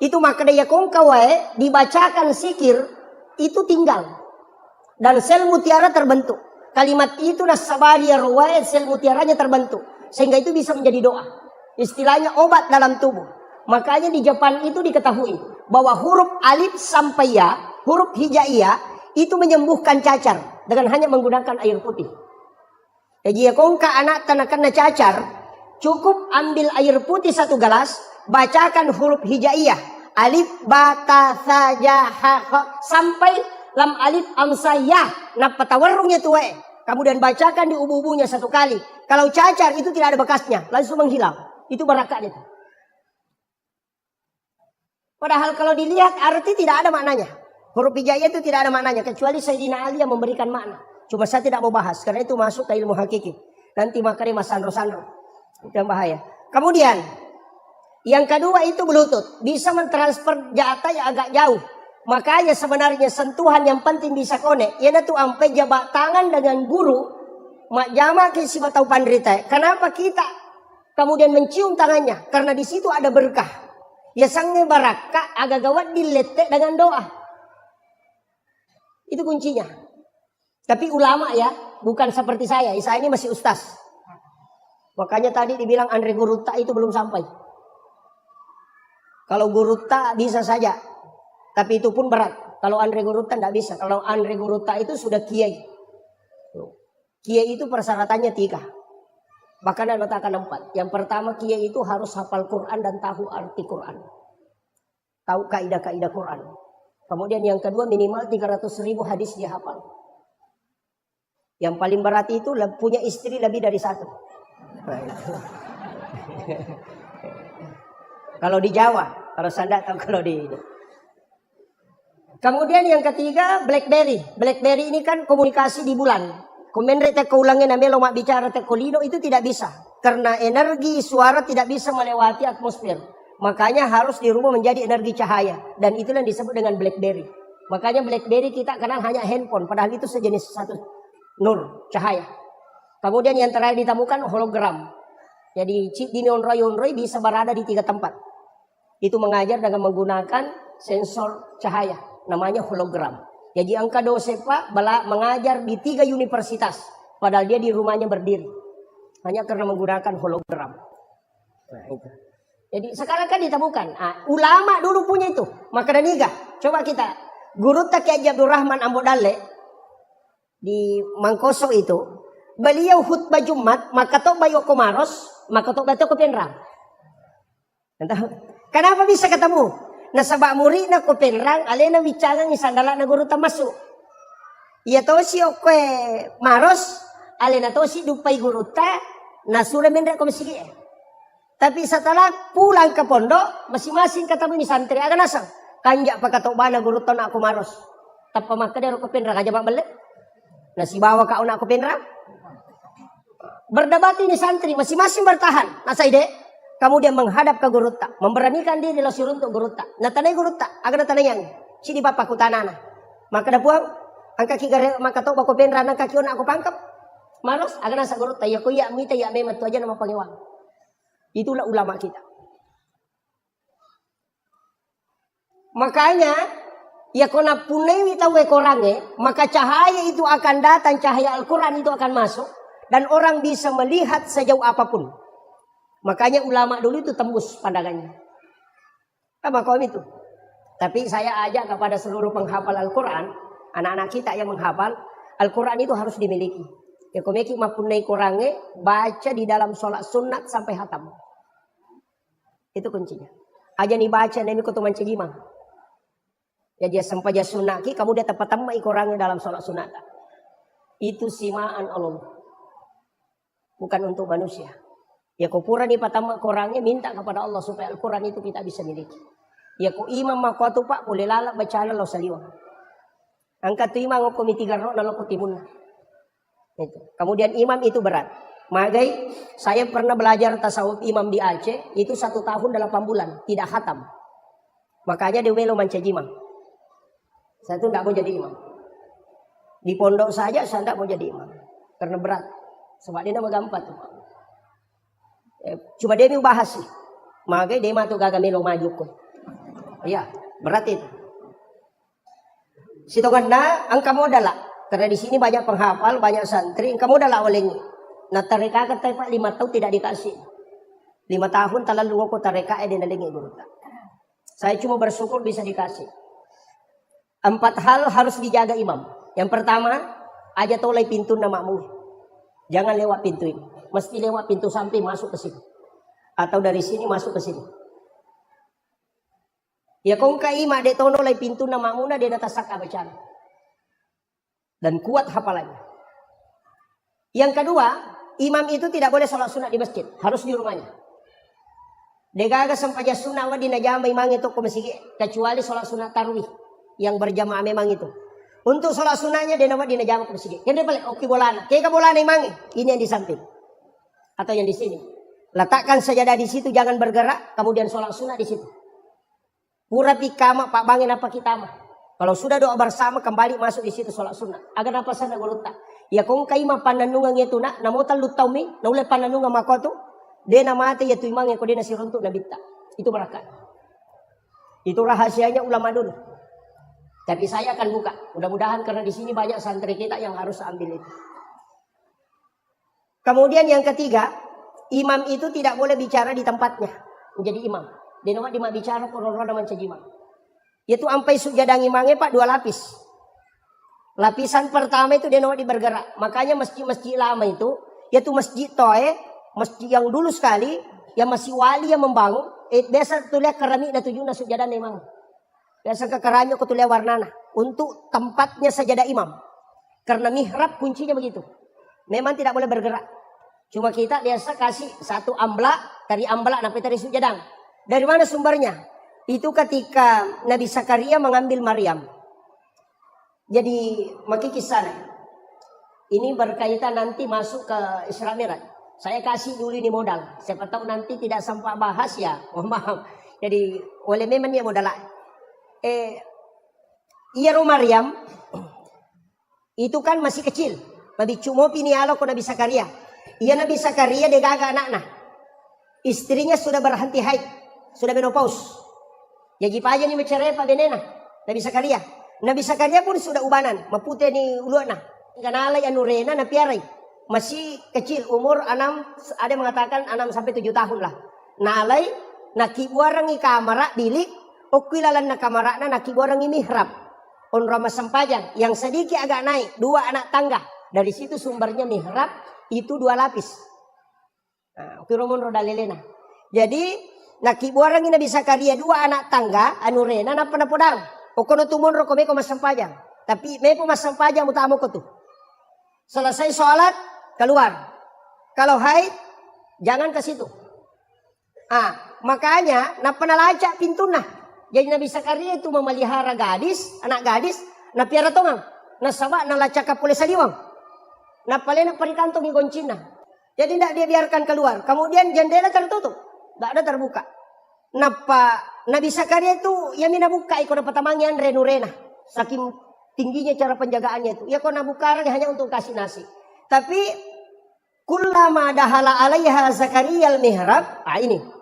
Itu maka dia kongkawae dibacakan sikir itu tinggal. Dan sel mutiara terbentuk. Kalimat itu nasabaria ruwaya, sel mutiaranya terbentuk. Sehingga itu bisa menjadi doa. Istilahnya obat dalam tubuh. Makanya di Jepang itu diketahui bahwa huruf alif sampai ya, huruf hijaiyah itu menyembuhkan cacar dengan hanya menggunakan air putih. Jadi kongka anak tanah kena cacar, cukup ambil air putih 1 gelas, bacakan huruf hijaiyah, alif ba ta sa ja ha kha sampai lam alif amsa ya, nah patawarungnya tuh kemudian bacakan di ubu-ubunya 1 kali. Kalau cacar itu tidak ada bekasnya, langsung menghilang. Itu barakah itu. Padahal kalau dilihat arti tidak ada maknanya. Huruf hijaiyah itu tidak ada maknanya. Kecuali Sayyidina Ali yang memberikan makna. Cuma saya tidak mau bahas. Karena itu masuk ke ilmu hakiki. Nanti makanya mas sandro-sandro. Itu yang bahaya. Kemudian. Yang kedua itu Bluetooth. Bisa mentransfer data yang agak jauh. Makanya sebenarnya sentuhan yang penting bisa connect. Ia itu sampai jabat tangan dengan guru. Mak jama kisi batau pandrita. Kenapa kita kemudian mencium tangannya? Karena di situ ada berkah. Ya sange baraka agak gawat diletek dengan doa. Itu kuncinya. Tapi ulama ya, bukan seperti saya. Saya ini masih ustaz. Makanya tadi dibilang Andre Gurutta itu belum sampai. Kalau Gurutta bisa saja. Tapi itu pun berat. Kalau Andre Gurutta tidak bisa. Kalau Andre Gurutta itu sudah kiai. Kiai itu persyaratannya 3. Bahkan ada letakkan 4. Yang pertama kiai itu harus hafal Quran dan tahu arti Quran. Tahu kaidah-kaidah Quran. Kemudian yang kedua minimal 300.000 hadis dia hafal. Yang paling berat itu punya istri lebih dari 1. Nah, kalau di Jawa, kalau saya tahu kalau di ini. Kemudian yang ketiga BlackBerry. BlackBerry ini kan komunikasi di bulan. Kemudian rete keulangnya namanya lomak bicara tekolino itu tidak bisa. Karena energi suara tidak bisa melewati atmosfer. Makanya harus di rumah menjadi energi cahaya. Dan itulah yang disebut dengan BlackBerry. Makanya BlackBerry kita kenal hanya handphone. Padahal itu sejenis satu nur, cahaya. Kemudian yang terakhir ditemukan hologram. Jadi chip di Yonroy bisa berada di 3 tempat. Itu mengajar dengan menggunakan sensor cahaya. Namanya hologram. Jadi angka dosepa mengajar di 3 universitas. Padahal dia di rumahnya berdiri. Hanya karena menggunakan hologram. Nah itu. Jadi sekarang kan ditemukan. Ulama dulu punya itu. Maka niga. Coba kita. Guru Kiai Abdul Rahman Ambodale. Di Mangkoso itu. Beliau khutbah Jumat. Maka tok bayo komaros. Maka tok bato ke penrang. Kenapa bisa ketemu? Nasabak murid na ko penrang. Alena bicara ni sandala na guru masuk. Iya to si okwe maros. Alena to si dupai guru ta. Nasura menra ko masigi. Tapi setelah pulang ke pondok, masing-masing ketemu di santri agak nasang. Kanjak pakatok bana guru ton aku maros. Tanpa maka dia rokok penrang aja balik. Nasi bawa kau nak aku penrang. Berdebat ini santri, masing-masing bertahan. Nasai dek. Kemudian menghadap ke guru tak. Memberanikan diri lo suruh untuk guru tak. Nah tanai guru tak. Agak tanai yang. Sini bapak ku tanana. Maka dah puang. Angka kigare maka tok bako penrang. Angka kion aku pangkap. Maros agak nasa guru tak. Ya ku ya mita ya memat. Tu aja nama pangewang. Itulah ulama kita. Makanya ya kona punewi tahu korange, maka cahaya itu akan datang, cahaya Al-Quran itu akan masuk dan orang bisa melihat sejauh apapun. Makanya ulama dulu itu tembus pandangannya. Apa kaum itu? Tapi saya ajak kepada seluruh penghafal Al-Quran, anak-anak kita yang menghafal Al-Quran itu harus dimiliki. Ya komeki mapunai korange baca di dalam sholat sunat sampai hatam. Itu kuncinya. Aja nih baca nemi kutuman cegimang. Ya dia sampai dia sunaki, kamu dia tepat temai korangnya dalam sholat sunat. Itu simaan Allah. Bukan untuk manusia. Ya kupura nih patama korangnya minta kepada Allah supaya Al-Quran itu kita bisa miliki. Ya ku imam makwatu pak boleh lalak bacaan lo saliwa. Angkat tu imam ngoko mitigarro nalo kutimun. Itu. Kemudian imam itu berat. Magai, saya pernah belajar tasawuf imam di Aceh, itu 1 tahun 8 bulan, tidak khatam. Makanya dia welo mancajimang. Saya tuh tidak mau jadi imam. Di pondok saja saya tidak mau jadi imam. Karena berat. Sebab dia nama gampang tuh. Coba dia bahas sih. Makanya dia mah tuh gagak melo maju kok. Iya, berat itu. Situ kena angka modal lah. Karena di sini banyak penghafal, banyak santri. Angka modal lah olehnya. Nah tareka kata Pak 5 tahun tidak dikasih. 5 tahun terlalu aku tareka dia nalingi guru. Saya cuma bersyukur bisa dikasih. 4 hal harus dijaga imam. Yang pertama, aja tolai pintu namamu. Jangan lewat pintu ini. Mesti lewat pintu samping masuk ke sini. Atau dari sini masuk ke sini. Ya kong kaima de tono lai pintu namamu na de natasaka baca. Dan kuat hafalannya. Yang kedua, imam itu tidak boleh sholat sunat di masjid. Harus di rumahnya. Degaga sampaja sunat wa dinajama imam itu ke masjid. Kecuali sholat sunat tarwih. Yang berjamaah memang itu. Untuk sholat sunahnya dia nama dinajama ke masjid. Yang dia balik, oke bolana. Kaya bolana imam ini yang di samping. Atau yang di sini. Letakkan sajadah di situ, jangan bergerak. Kemudian sholat sunat di situ. Pura pikama pak bangin apa kita mah. Kalau sudah doa bersama kembali masuk di situ sholat sunat. Agar apa sana golota. Ya kong kaima pananungan itu nak. Namutan lutau mi. Naule pananungan makotu. Dia nama ate yaitu imam yang kau dia nasi runtuk nabita. Itu berakat. Itu rahasianya ulama dulu. Tapi saya akan buka. Mudah-mudahan karena di sini banyak santri kita yang harus ambil itu. Kemudian yang ketiga, imam itu tidak boleh bicara di tempatnya menjadi imam. Dia nama dia bicara korona mencajimang. Yaitu ampai sujadang imamnya pak 2 lapis. Lapisan pertama itu dia nama bergerak. Makanya masjid-masjid lama itu, yaitu masjid Toe, masjid yang dulu sekali, yang masih wali yang membangun. Biasa tulis keramik dan tujuan sujadang imam. Biasa ke keramik aku tulis warnana untuk tempatnya sajadah imam. Karena mihrab kuncinya begitu. Memang tidak boleh bergerak. Cuma kita biasa kasih satu amblak, dari amblak sampai dari sujadang. Dari mana sumbernya? Itu ketika Nabi Zakaria mengambil Maryam. Jadi maki kisah. Ini berkaitan nanti masuk ke Isra Mi'raj. Saya kasih dulu ini modal. Siapa tahu nanti tidak sampai bahas ya. Oh maaf. Jadi oleh memang dia modal. Iya Maryam itu kan masih kecil. Nabi cuma pinialo ko Nabi Zakaria. Iya Nabi Zakaria dia gagal anak-anak. Istrinya sudah berhenti haid, sudah menopause. Jadi apa aja nih bercerai Pak Benena. Nabi Zakaria. Nabi Zakaria pun sudah ubanan, mapute ni uluana. Kanalay anurena na piaray. Masih kecil umur 6, ada mengatakan 6 sampai 7 tahun lah. Nalay nakibuarang i kamera bilik. Okilalan na kamera na nakibuarang i mihrab. On Rama Sampajan yang sedikit agak naik 2 anak tangga. Dari situ sumbernya mihrab itu 2 lapis. Nah, ukiromon rodalelena. Jadi nakibuarang i Nabi Zakaria 2 anak tangga anurena na panapodang. Okono tumun rokome ko masampajang. Tapi me po masampajang utamo ko tuh. Selesai sholat keluar. Kalau haid jangan ke situ. Makanya na panalacak pintu nah. Jadi Nabi Zakaria itu memelihara gadis, anak gadis, na piara tongang, na sawa na lacaka pule saliwang. Na palena parikantong igoncina. Jadi tidak dia biarkan keluar. Kemudian jendela tertutup, tidak ada terbuka. Nabi Zakaria itu ya mina buka ikut dapat tamangian renurena. Saking tingginya cara penjagaannya itu. Ya kau nabuka hanya untuk kasih nasi. Tapi kullama dahala alaiha Zakaria al-mihrab. Ini.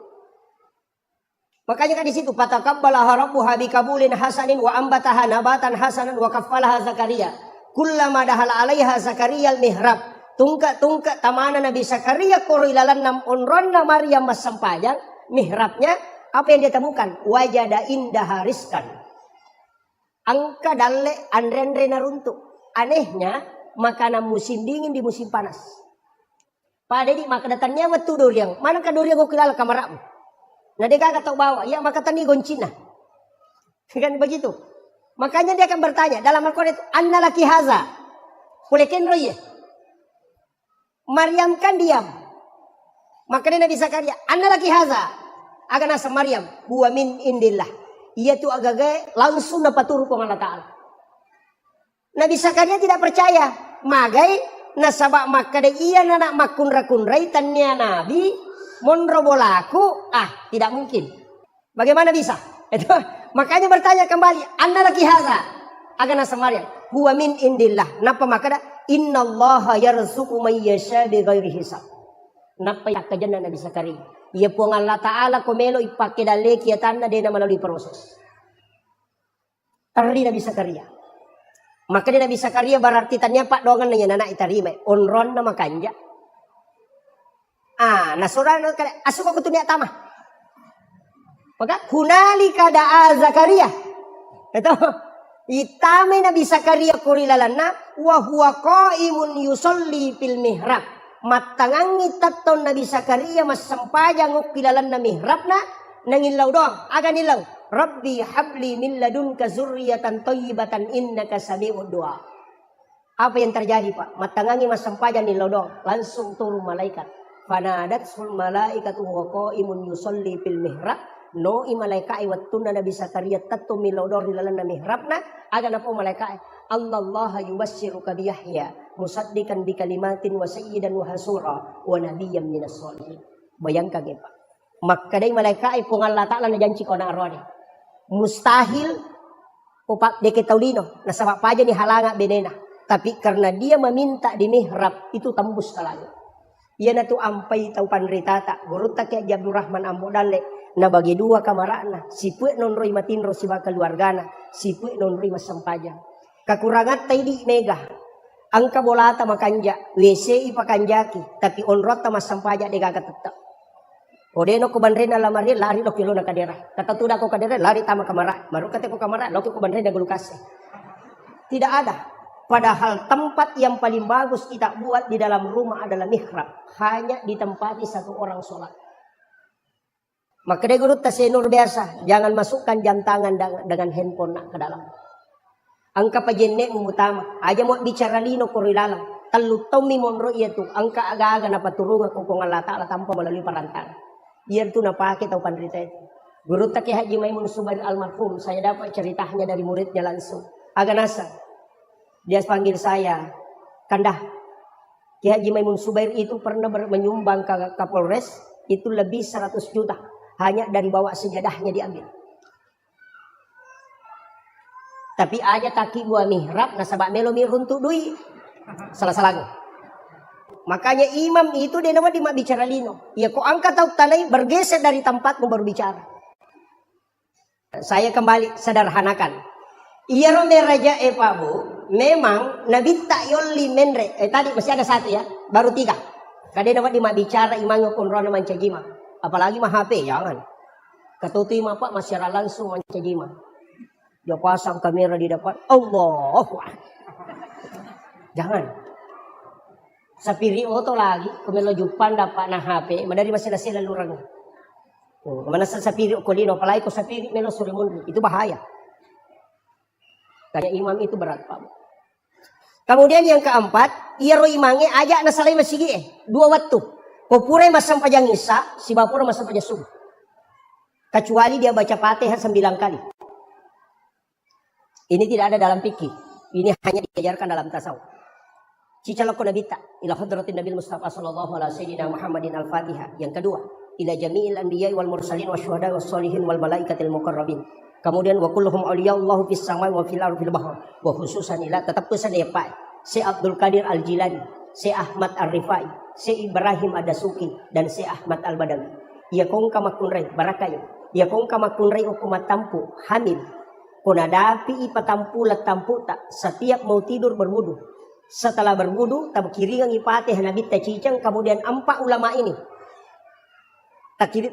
Makanya kan di situ fataqabbalaha rabbuha bikabulin hasanin wa ambataha nabatan hasanan wa kaffalaha Zakaria. Kullama dahala alaiha Zakaria al-mihrab. Tungka tamana Nabi Zakaria korilalan nam onronna Maryam masampajang mihrabnya. Apa yang dia temukan? Wajada indah hariskan. Angka dalle andre naruntuk. Anehnya makanan musim dingin di musim panas. Pada di maka datangnya waktu duriang. Mana duriang kau kilala kamaramu? Nah dia kagak tahu bawa. Ya maka tani goncina. Kan begitu. Makanya dia akan bertanya. Dalam Al-Quran itu. Anna laki haza. Kulekin roye. Maryam kan diam. Makanya Nabi Zakaria. Anna laki haza. Agan asa Maryam. Huwa min indillah. Ia tu agak langsung dapat turun ke Allah Ta'ala. Nabi Zakaria tidak percaya. Magai. Nasabak makade iya nanak makun rakun rai. Tanya Nabi. Monrobolaku, tidak mungkin. Bagaimana bisa? Itu makanya bertanya kembali, Anda laki haza. agana samaria. Huwa min indillah. Napa makada innallaha yarzuqu may yasha bighairi hisab. Napa yakajana Nabi Zakaria. Ia pun Allah Ta'ala komelo ipake dale kiatanna dena melalui proses. Tari Nabi Zakaria. Maka dia Nabi Zakaria berarti tanya pak dongan nanya anak itarime. Onron nama kanja. Nasurana kada asuka kutunia tamah. Maka hunalika da'a Zakaria. Itu itame Nabi Zakaria kurilalana wa huwa qaimun yusolli fil mihrab. Matangangi taton Nabi Zakaria mas sampajang ukilalan na mihrabna nangilaw doang aganilaw. Rabbi habli min ladunka zurriyatan thayyibatan innaka sami'ud du'a. Apa yang terjadi Pak? Matangangi mas sampajang nilaw doang langsung turun malaikat. Fanadatul malaikatu wa qaimun yusolli fil mihrab. No imalaikai wattuna Nabi Zakaria tattu milodor di dalam mihrabna agana po malaikai Allah yubassiruka bi Yahya musaddiqan bi kalimatin wa sayyidan wa hasura wa nabiyyan minas sholihin. Bayangkan ya Pak. Maka dai malaikai po Allah Ta'ala na janji ko na arone. Mustahil po Pak deke taulino na sa paja ni halanga benena. Tapi karena dia meminta di mihrab itu tembus ke langit. Ia na tu ampai tau panritata gurutta ke Abdurrahman Ambodale. Na bagi dua kamarana, si puek non roi matinro si bakal keluargana, si puek non roi masampajang. Kakurangan tay di mega. Angka bolata makanja, WC ipakanjaki, tapi onrota masampaja de gaga tetap. Odeno ko banrena lamari lari lo kilo na kadera. Kata tuda ko kadera lari tama kamara. Maru kate ko kamara lo ko banrena gulukase. Tidak ada. Padahal tempat yang paling bagus kita buat di dalam rumah adalah mihrab. Hanya ditempati satu orang sholat. Maka dia gurut tasenur biasa. Jangan masukkan jam tangan dengan handphone nak ke dalam. Angka pajenek mengutama. Aja mau bicara lino korilalang. Talu tomi monro iya tu. Angka aga-aga na paturungan kung Allah Ta'ala tanpa melalui perantara. Iya tu napake tau pandrita itu. Gurut tak Haji Maimun Subair almarhum. Saya dapat ceritanya dari muridnya langsung. Agak nasa. Dia panggil saya. Kandah. Ki Haji Maimun Subair itu pernah menyumbang ke Kapolres. Itu lebih 100 juta. Hanya dari bawa sejadahnya diambil. Tapi aja taki buah mihrab nasabak melo miruntuk dui. Salah-salah. Makanya imam itu dia nama di bicara lino. Ya kok angkat tahu tanai bergeser dari tempatmu baru bicara. Saya kembali sederhanakan. Iya rome raja Pak Bu. Memang Nabi tak yoli menre. Tadi masih ada satu ya. Baru 3. Kadang nama di bicara imam kun rona mancajima. Apalagi mah HP, jangan. Ketutui mah Pak masyarakat langsung mancajima. Dia pasang kamera di depan. Allah. Jangan. Sapiri oto lagi. Kumelo jupan dapat na HP. Madari masih sila lurang. Mana sapiri kolino. Apalagi ko sapiri melo surimundi. Itu bahaya. Kaya imam itu berat Pak. Kemudian yang keempat. Iro imange ajak nasalay masigi 2 waktu. Popure masam pajang isa, si bapura masam pajang subuh. Kecuali dia baca Fatihah 9 kali. Ini tidak ada dalam fikih. Ini hanya diajarkan dalam tasawuf. Cicalako nabita ila hadratin Nabi Mustafa sallallahu alaihi wasallam Muhammadin al-Fatihah. Yang kedua, ila jami'il anbiya'i wal mursalin wasyuhada wassalihin wal malaikatil muqarrabin. Kemudian wa kulluhum awliya'ullahu fis samai wa fil ardi fil bahr. Wa khususan ila tetap pesan ya Pak. Si Abdul Qadir Al-Jilani, si Ahmad Ar-Rifai, si Ibrahim Adasuki dan si Ahmad Al-Badawi. Ia kong kamakunray barakayo. Ia kong kamakunray o kumatampu hamil. Kunadapi ipatampu latampu tak. Setiap mau tidur berwudu. Setelah berwudu tabkiringang ipatih nabit tacicang. Kemudian 4 ulama ini.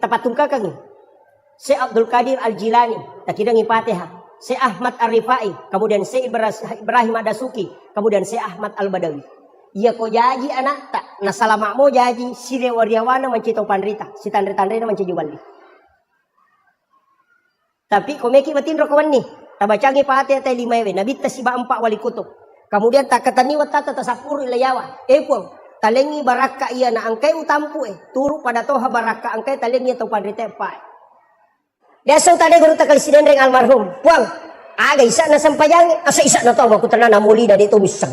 Tapatung kakang. Si Abdul Qadir Al-Jilani. Takirang ipatih. Si Ahmad Ar-Rifai. Kemudian si Ibrahim Adasuki. Kemudian si Ahmad Al-Badawi. Ia ko jaji anak tak nasalama mo jaji si rewariawana mancito panrita si tandre-tandre na mancijubali. Tapi komeki matinro kawan ni tabacangi pahati atay 5 nabit si ba 4 wali kutub. Kemudian takatani watata tasapuru ilayawa. Epong talengi baraka iya na angkay utampu turu pada toha baraka angkay talengi to panrita pa. Dasang tadi guru takal sinendreng almarhum. Puang aga isa na sampayang asa isa na to aku tanan namuli na dito misang.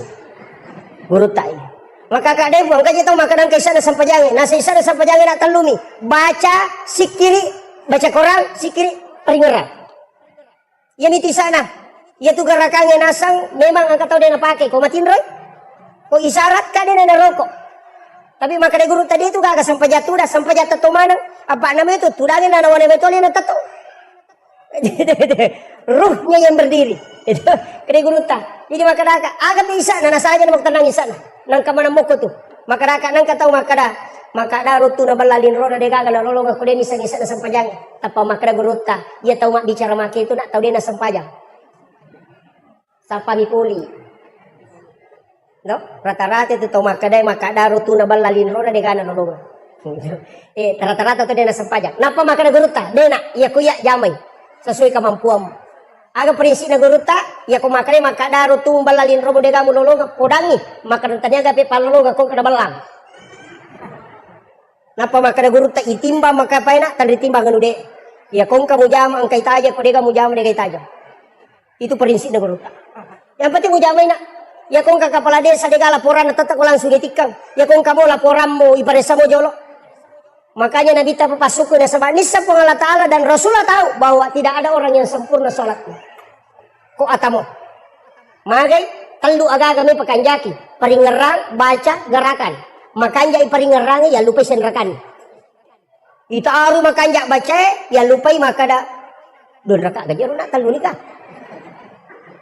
Guru tay. Maka kadang buang kaji tahu makanan kaisa na sampajangin. Nasa isa na sampajangin na talumi. Baca si kiri, baca Quran si kiri peringeran. Yan iti sana. Ia tu gerakannya nasang memang angkat tahu dia nak pakai. Kau matiin roy. Kau isyarat kan dia nak rokok. Tapi maka dia guru tadi itu kagak sampai jatuh dah sampai jatuh tu mana? Apa namanya itu? Tudangin dan awan betul ini tato. Ruhnya yang berdiri. Itu kena guru tak. Jadi maka dah agak bisa nana saja nak tenang di sana. Nang kamana moko tu. Maka dah nang kata maka dah rutu na balalin roda dia kagak lolo kau dia nisang-nisang na sampajang. Tapa maka dah guru tak. Ia tahu mak bicara mak itu nak tahu dia na sampajang. Sapa mipuli. No? Rata-rata itu tahu maka dah rutu na balalin roda dia kagak lolo. Rata-rata tu dia na sampajang. Napa maka dah guru tak. Dia nak ia kuyak jamai. Sesuai kemampuan. Aga prinsip na guruta, ya ko makare makadaro tu balalin robo de gamu lolo podangi, makaran tanya gape palolo ga kong kada balang. Napa makada guruta itimba maka paina tan ditimba nganu de. Ya kong kamu jama angkai taja ko de gamu jama de kai taja. Itu prinsip na guruta. Yang penting mu jama ina. Ya kong ka kepala desa de laporan tetap langsung ditikang. Ya kong kamu laporan mo iparesa mo jolo. Makanya Nabi tak papasuku na sabah nisa po Allah Ta'ala dan Rasulullah tahu bahwa tidak ada orang yang sempurna sholatnya. Ko atamo. Magay telu aga kami pakanjaki, paringerang baca gerakan. Makanja paringerang ya lupa senrakan. Ita aru makanja baca ya lupa makada don raka gaji nak telu nikah.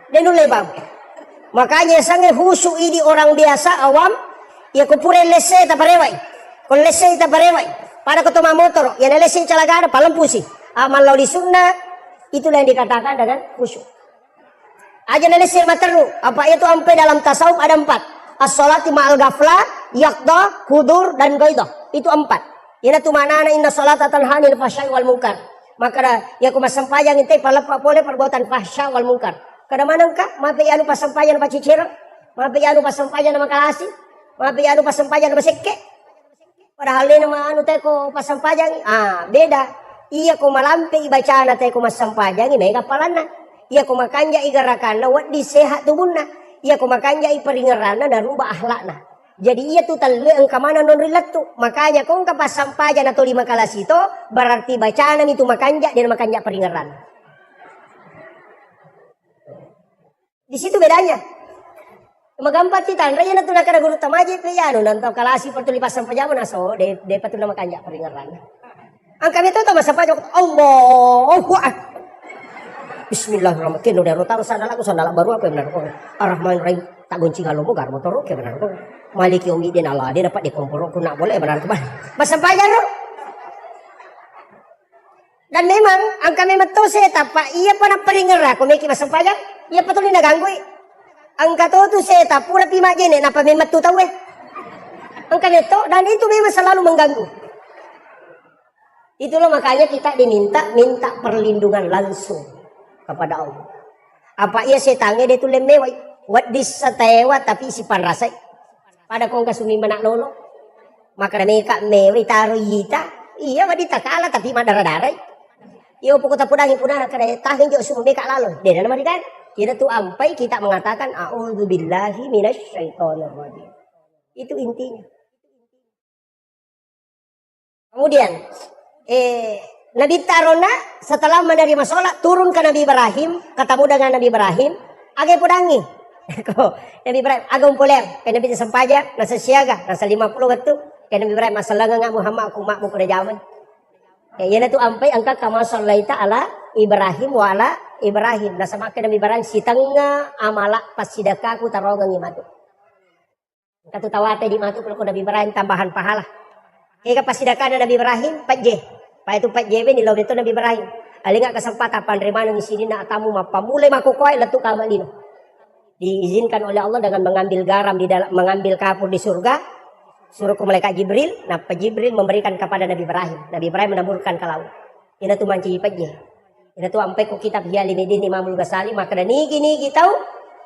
Dan lebam. Makanya sange husu ini orang biasa awam ya kupure lese ta parewai. Kon lese ta parewai. Pada ketoma motor, yang lesin calagada paling pusing. Amal lauli sunnah, itulah yang dikatakan dengan khusyuk. Aja lesin materu, apa itu sampai dalam tasawuf ada 4. As-sholati ma'al ghaflah, yaqdah, hudur, dan gaidah. Itu 4. Ina tu manana inna sholata tanhanil fahsya'i wal munkar. Maka ya ku masampayang inte palepa boleh perbuatan fahsya wal munkar. Kada manang ka, mapi anu pasampayan pa cicirang, mapi anu pasampayan na makalasi, mapi anu pasampayan na masekke. Padahal dia nama anu teko pasampajang, beda. Iya ko malampe ibaca na teko masampajang, may kapalana. Iya ko makanja igarakan na wat di sehat tubunna. Iya ko makanja iparingarana na rubah ahlakna. Jadi iya tu talu ang kamana non rilat tu. Makanya kung kapasampajan atau 5 kalas itu berarti bacaan itu makanja dan makanja peringaran. Di situ bedanya. Magampat kita, raya na ito nakara guru tamaji pe yano nantaw kalasi pertuli pasang pajama na so de patula makanya peringaran. Ang kami to masa pajak Allahu Akbar. Bismillahirrahmanirrahim. Udah rotang sandala baru apa benar ko. Ar-Rahman Rahim tak goncing alo mo gar motor ke benar ko. Maliki umi den Allah dia dapat dikompor ko nak boleh benar ko ba. Pasang pajak ro. Dan memang ang kami matose tapa iya pa na peringaran ko may pasang pajak. Iya patuli naganggoy. Ang katoto seta pura pima jene napa memang tu tahu ang kaneto dan itu memang selalu mengganggu. Itulah makanya kita minta perlindungan langsung kepada Allah. Apa ia setange dia tu lemewai wat disatewa tapi si panrasai pada kong kasumi manak lolo maka mereka mewi taruh yita iya wadita kala tapi madara-darai iyo pokok tapudangi pudana kada tahin jo sumu meka lalo dia nama dikan. Kita tuh ampai kita mengatakan a'udzubillahi minasyaitonirrajim. Itu intinya. Kemudian Nabi Tarona setelah menerima sholat turun ke Nabi Ibrahim, ketemu dengan Nabi Ibrahim, agak pudangi. Nabi Ibrahim agak umpuler, ke Nabi sempaja, nasa siaga, nasa 50 waktu, ke Nabi Ibrahim masalah ngak Muhammad aku makmu pada zaman. Ya itu ampai angka kama sallaita ala Ibrahim wa ala Ibrahim. Nasa makan Nabi Ibrahim si tengah amalak pas sidaka aku tarogang imatu. Katu tawate di matu kalau Nabi Ibrahim tambahan pahala. Kaya pas sidaka Nabi Ibrahim 4J. Pa itu 4J ni lo itu Nabi Ibrahim. Alinga kesempatan panremana ng sini na atamu mapamulay makukuhay letu kamalino. Diizinkan oleh Allah dengan mengambil garam di dalam mengambil kapur di surga. Suruh ke malaikat Jibril, nah Jibril memberikan kepada Nabi Ibrahim. Nabi Ibrahim menaburkan ke laut. Ini tu manci ipatnya. Ini tu ampai ku kitab Hiyali Medin Imamul Ghazali maka nigi tahu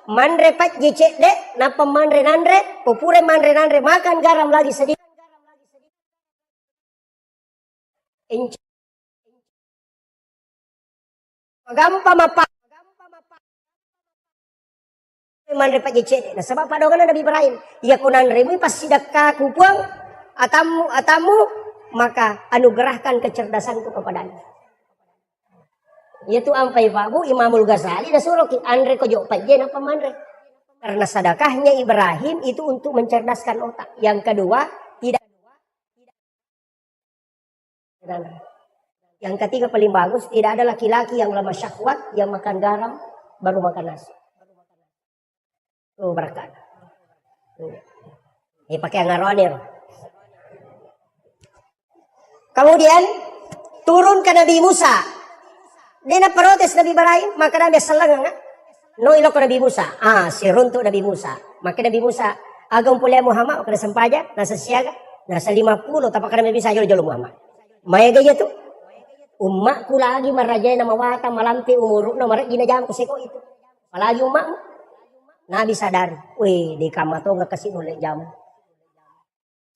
manre pat jecek dek napa manre nandre popure manre nandre makan garam lagi sedikit. Gampang apa? Man repat jecek nah sebab padogan Nabi Ibrahim ya kunan remi pas sidaka kupuang atamu maka anugerahkan kecerdasanku kepadanya Yaitu ampai babu Imamul Ghazali dah suruh Andre ko jo pajen apa mandre. Karena sedekahnya Ibrahim itu untuk mencerdaskan otak. Yang kedua, tidak. Yang ketiga paling bagus, tidak ada laki-laki yang lemah syahwat yang makan garam baru makan nasi. Tuh berkat. Ini pakai ngaronir. Kemudian turun ke Nabi Musa. Dia protes Nabi Ibrahim, maka Nabi selang no ilok Nabi Musa. Si runtuk Nabi Musa. Maka Nabi Musa agam pulih Muhammad kena sempaja, nasa siaga, nasa 50 tapak Nabi bisa jolo Muhammad. Maya gaya tu. Umakku lagi marajai nama wata malamti umur na marak gina jam kuseko itu. Apalagi umakmu. Nabi sadar, weh di kamato nggak kasih nolak jam.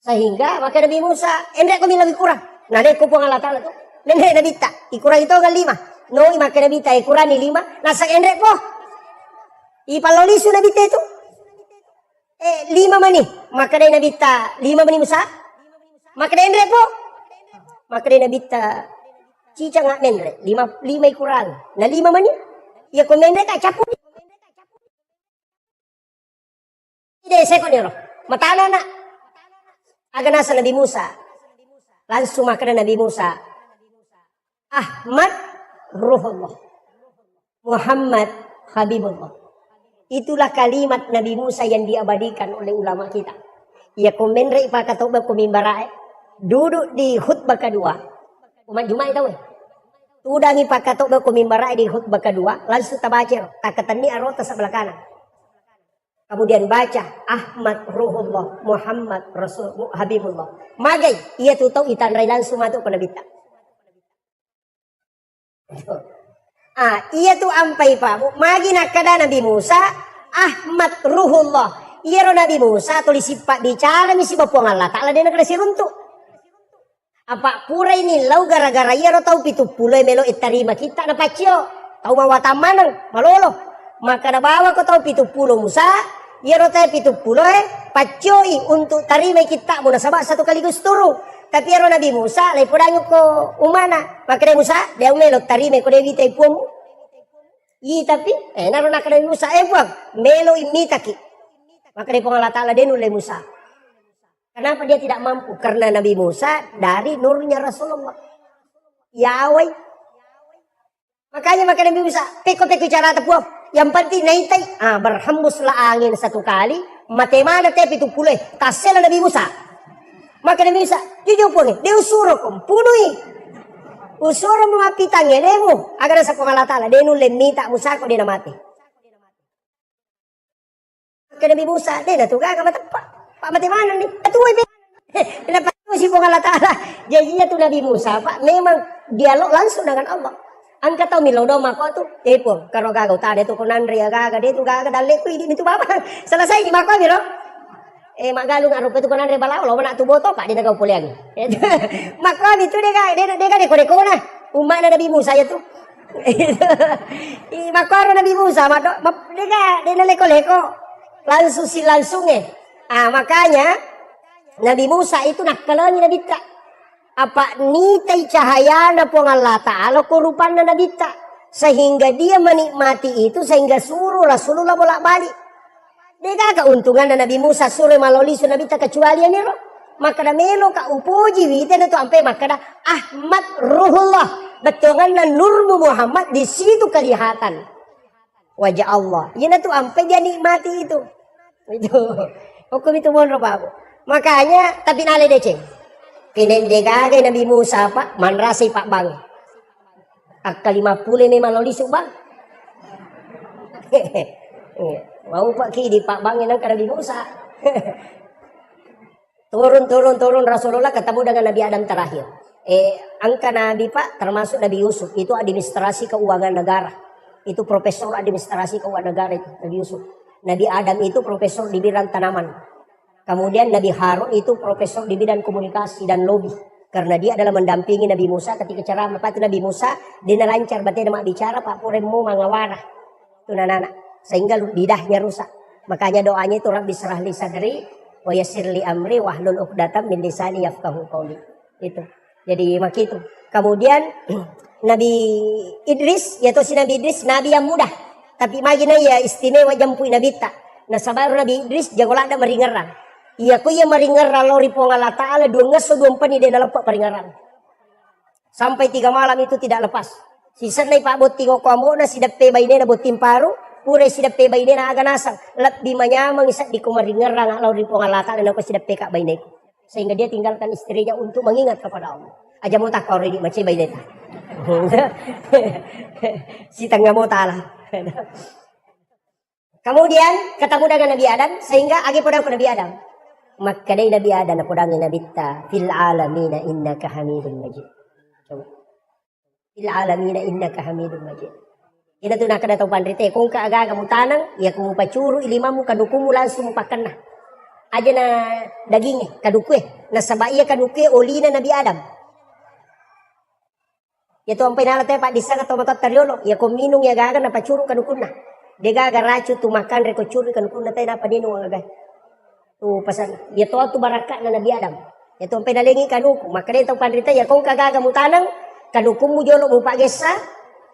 Sehingga maka Nabi Musa, endek kami lebih kurang. Nah dek kupung Allah Ta'ala tu. Nendek Nabi tak, ikurang itu kan 5. No, maka Nabi tak ikurang ni 5. Nasa endek po. Ipalolisu Nabi tak itu. 5 mani. Maka dari Nabi tak 5 mani Musa. Maka dari endek po. Maka dari Nabi tak cica ngak mendek. 5 ikurang. Nah 5 mani. Ya kau mendek tak capuk. Tidak sekon ya roh. Mata anak. Agak nasa Nabi Musa. Langsung maka Nabi Musa. Ahmad Ruhullah. Muhammad Habibullah. Itulah kalimat Nabi Musa yang diabadikan oleh ulama kita. Ya komenre pakatoba kumimbarae. Duduk di khutbah kedua. Umat Jumat tahu. Tudangi pakatoba kumimbarae di khutbah kedua. Langsung tabacer. Kakatani arota sebelah kanan. Kemudian baca Ahmad Ruhullah Muhammad Rasul Habibullah. Magai ia tu tahu itanrai langsung masuk ke Nabi tak. Ia tu ampai pak. Magi nak kada Nabi Musa Ahmad Ruhullah. Ia ro Nabi Musa tulis sifat bicara misi bapuang Allah Ta'ala dia nak kasi runtuk. Apa pura ini lau gara-gara ia ro tahu 70 melo itarima kita na pacio. Tahu mawa tamanang malolo. Maka na bawa ko tahu 70 Musa. Ia ro tahu 70 pacioi untuk tarima kita muna sabak satu kali gusturu. Tapi ero Nabi Musa, lai podanyo ko umana. Maka Nabi Musa, dia melok tarime ko dewi tay puamu. Tapi, naroon na ka Nabi Musa, buang, melo imitaki. Maka Nabi Allah Ta'ala din ulay Musa. Kenapa dia tidak mampu? Karena Nabi Musa dari nurnya Rasulullah. Yawai. Makanya maka Nabi Musa, peko-peko cara tepuap. Yang penting naitay, berhembuslah angin satu kali. Matemada tepi tu pulih. Kasela Nabi Musa. Maka Nabi Musa, jujur pun dia usuro kom, punui. Usuro mengapitangnya demo. Agar sa Allah Ta'ala, dia nulen minta Musa ko dia na mati. Maka Nabi Musa, dia na tuga ka matapa. Pak mati mana ni? Atuwe be. Dapat si Allah Ta'ala. Janjinya tu Nabi Musa, Pak, memang dialog langsung dengan Allah. Angkat tahu milodo mako tu, pun karo gagaw tade tu konandri gaga dia tu gaga dalek ku ini tu bapa. Selesai di mako miro. Magalung arup itu konan rebalau lo nak tu boto pak dia nak puliang. Maka itu dia deko na umat Nabi Musa ya tu. Maka Nabi Musa dia leko langsung makanya Nabi Musa itu nak kelangi Nabi tak apa nitai cahaya na puang Allah Ta'ala kurupan na Nabi tak sehingga dia menikmati itu sehingga suruh Rasulullah bolak-balik. Dia keuntungan dan Nabi Musa suruh maloli Nabi tak kecuali ni roh. Maka dah melo ka upuji wite na tu ampe maka dah Ahmad Ruhullah. Betul kan nurmu Muhammad di situ kelihatan wajah Allah. Ia tu ampe dia nikmati itu. Itu. Hukum itu mon Pak. Makanya tapi nale deceng. Kini degage Nabi Musa Pak manrasi Pak Bang. Ak 50 ni maloli subang. Mau Pak Ki di Pak Bangin ang Nabi Musa. turun Rasulullah ketemu dengan Nabi Adam terakhir. Angka Nabi Pak termasuk Nabi Yusuf itu administrasi keuangan negara. Itu profesor administrasi keuangan negara itu Nabi Yusuf. Nabi Adam itu profesor di bidang tanaman. Kemudian Nabi Harun itu profesor di bidang komunikasi dan lobby. Karena dia adalah mendampingi Nabi Musa ketika ceramah. Pak itu Nabi Musa dia lancar berarti dia bicara Pak Puremu mangawara. Itu anak-anak. Sehingga lidahnya rusak. Makanya doanya itu Rabbi syrah li sadri wa yassir li amri wahlul 'uqdatam min lisani yafqahu qawli. Itu. Jadi mak itu. Kemudian Nabi Idris, yaitu si Nabi Idris, Nabi yang mudah. Tapi magina ya istimewa jampui Nabi tak. Nah sabar Nabi Idris jagolah ada meringeran. Iya ko iya meringeran lori Allah Ta'ala dua ngeso dua empani dia dalam peringeran. Sampai 3 malam itu tidak lepas. Sisa nai pak boti ko amona sidap pe baine na botim paru. Pura sidap pe baine na aga nasang. Lebih manyamang isa di ko meringeran lori Allah Ta'ala na ko sidap pe kak baine. Sehingga dia tinggalkan istrinya untuk mengingat kepada Allah. Aja mau tak kau di macam baine ta. Si tangga mau talah. Kemudian ketemu dengan Nabi Adam sehingga agi podang Nabi Adam. Maka dari Nabi Adam podangin Nabi ta fil alamina innaka hamidun majid. Coba. Fil alamina innaka hamidun majid. Ina tu nak kena tahu pandrite kung ka aga kamu tanang ya kamu pacuru ilimamu kadukumu langsung pakana. Aja na dagingnya kadukue na sabaya kadukue olina Nabi Adam. Ya tu ampai nala te pak disa atau matot tariolo ya ko minung ya gaga na pacuru kadukunna. Dia gaga racu tu makan reko curi kadukunna te na padino gaga. Tu pasan dia tu barakat na Nabi Adam. Ya tu ampai nalengi kaduku maka dia tahu pandrita ya kong kagaga mutanang kadukumu jolo mu pak gesa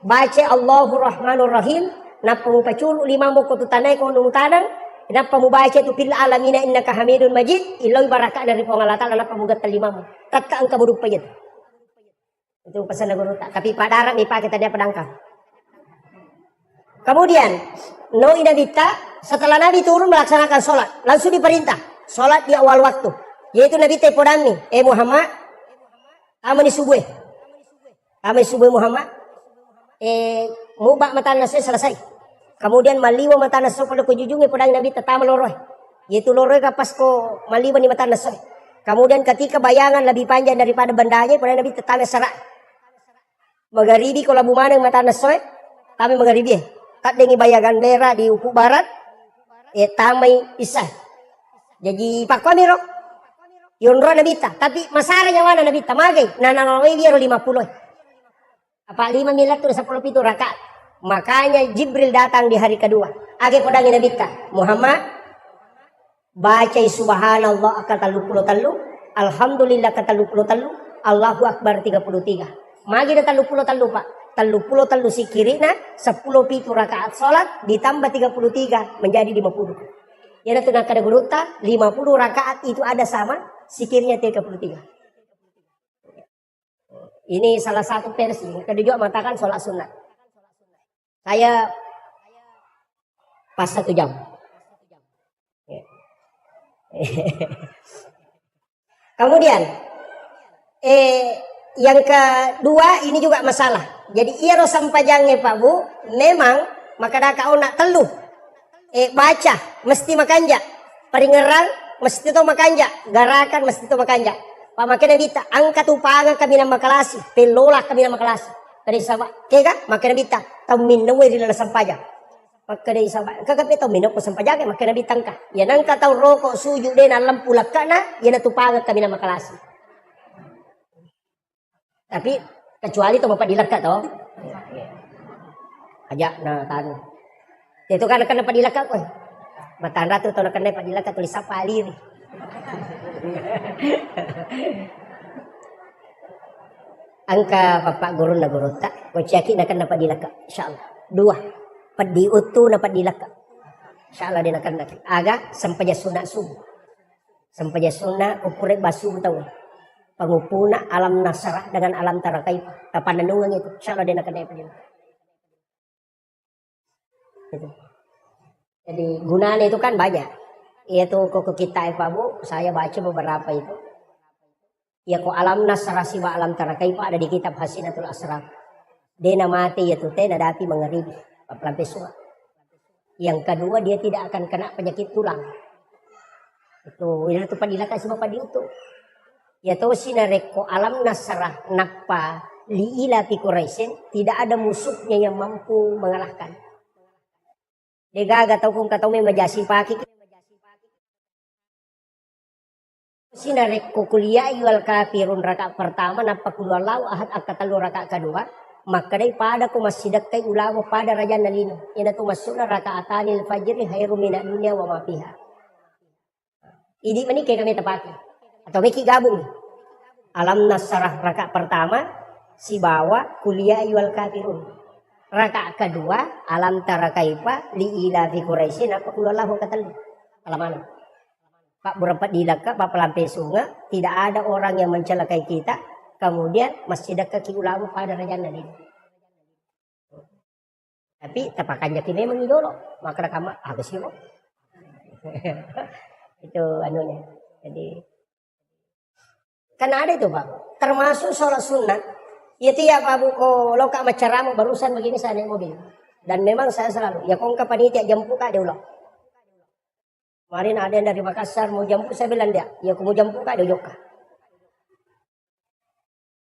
baca Allahur Rahmanur Rahim napa mu pacuru lima mo ko tu tanai ko mutanang napa mu baca tu fil alamina innaka hamidun majid iloi barakat dari Allah Ta'ala napa mu gatal lima mo tatka angka buruk payet. Itu pesan guru tak. Tapi pada Arab ni pak kita dia pedangkang. Kemudian Nabi setelah Nabi turun melaksanakan sholat langsung diperintah sholat di awal waktu. Yaitu Nabi tepodami Muhammad amani subuh. Amani subuh Muhammad mubak mata nasi selesai. Kemudian maliwa mata nasi pada kujujungnya podang Nabi tetap loroy. Yaitu loroy kapas ko maliwa ni mata nasi. Kemudian ketika bayangan lebih panjang daripada bendanya podang Nabi tetap serak. Magharibi kalau bumanang mata nasi kami magharibi. Tak dengi bayangan merah di ufuk barat. Tamai isah. Jadi pak kamiro. Yunro Nabi ta. Tapi masaranya mana Nabi ta magai. Nananawai biar 50. Apa 5 miliar tu 10 itu rakaat. Makanya Jibril datang di hari kedua. Age podangi Nabi ta. Muhammad baca subhanallah akan talu. Alhamdulillah akan talu. Allahu Akbar 33. Magi dah talu pak. Talu si kiri na 10 pitu rakaat solat ditambah 33 menjadi 50. Ya tu nak kada guruta 50 rakaat itu ada sama sikirnya 33. Ini salah satu versi. Kedua juga mengatakan solat sunat. Saya pas 1 jam. Kemudian yang kedua ini juga masalah. Jadi ia rosam pajangnya Pak Bu, memang maka dah kau nak teluh. Baca mesti makanja. Peringeran mesti to makanja, garakan mesti to makanja. Pak makanya bita angkat upangan kami nama kelas, pelola kami nama kelas. Dari sahabat, kega makanya bita tahu minum di dalam sampajang. Maka dari sahabat, kagak tahu minum ko sampajang makanya bita angka. Ya nangka tahu rokok suju deh lampu lakana, ya na tupangan kami nama kelas. Tapi kecuali itu bapak dilekat toh. Ajak na tanu. Itu kan kena padilekat koy. Matanda tu to kena padilekat tulis apa alir. Angka bapak guru na guru tak. Ko caki na kena padilekat insyaallah. 2. Padi utu na padilekat. Insyaallah dia nak aga sampai sunat subuh. Sampai sunat upure basu tahu. Pengupuna alam nasarah dengan alam tarakai kapan nandungan itu insyaallah dia akan dapat gitu. Jadi gunanya itu kan banyak yaitu kok kita Pak Bu saya baca beberapa itu ya kok alam nasarah siwa alam tarakai ada di kitab Hasinatul Asrar dena mati yaitu teh nadapi mengeribi lampai suara. Yang kedua dia tidak akan kena penyakit tulang itu padilaka sebab padi itu ya tahu sinareko alam nasrah napa liila fi Quraisyin tidak ada musuhnya yang mampu mengalahkan. Degaga tahu kung kataw may majasi paki. Sinareko kuliah wal kafirun rakaat pertama napa kulu Allah ahad akatalu rakaat kedua maka daripada ko masidak kay ulama pada raja nalino ina tu masuna rakaatanil fajri khairu minad dunya wa ma fiha. Ini kami tepati. Atau Miki gabung. Alam nasarah rakaat pertama si bawa kuliah wal kafirun. Rakaat kedua alam tara kaifa li ila fi quraisyin apa kullahu katal. Alamana. Pak berempat dilaka pak pelampai sungai tidak ada orang yang mencelakai kita. Kemudian masih dekat ki ulama pada rajana ini. Tapi tapakan jaki memang idolo. Maka kama apa sih kok? Itu anunya. Jadi kan ada itu Pak. Termasuk sholat sunat. Ya tiap Abu ko loka macaramu barusan begini saya naik mobil. Dan memang saya selalu. Ya kong panitia jemput kak dia ulang. Kemarin ada yang dari Makassar mau jemput saya bilang dia. Ya aku mau jemput kak dia joka.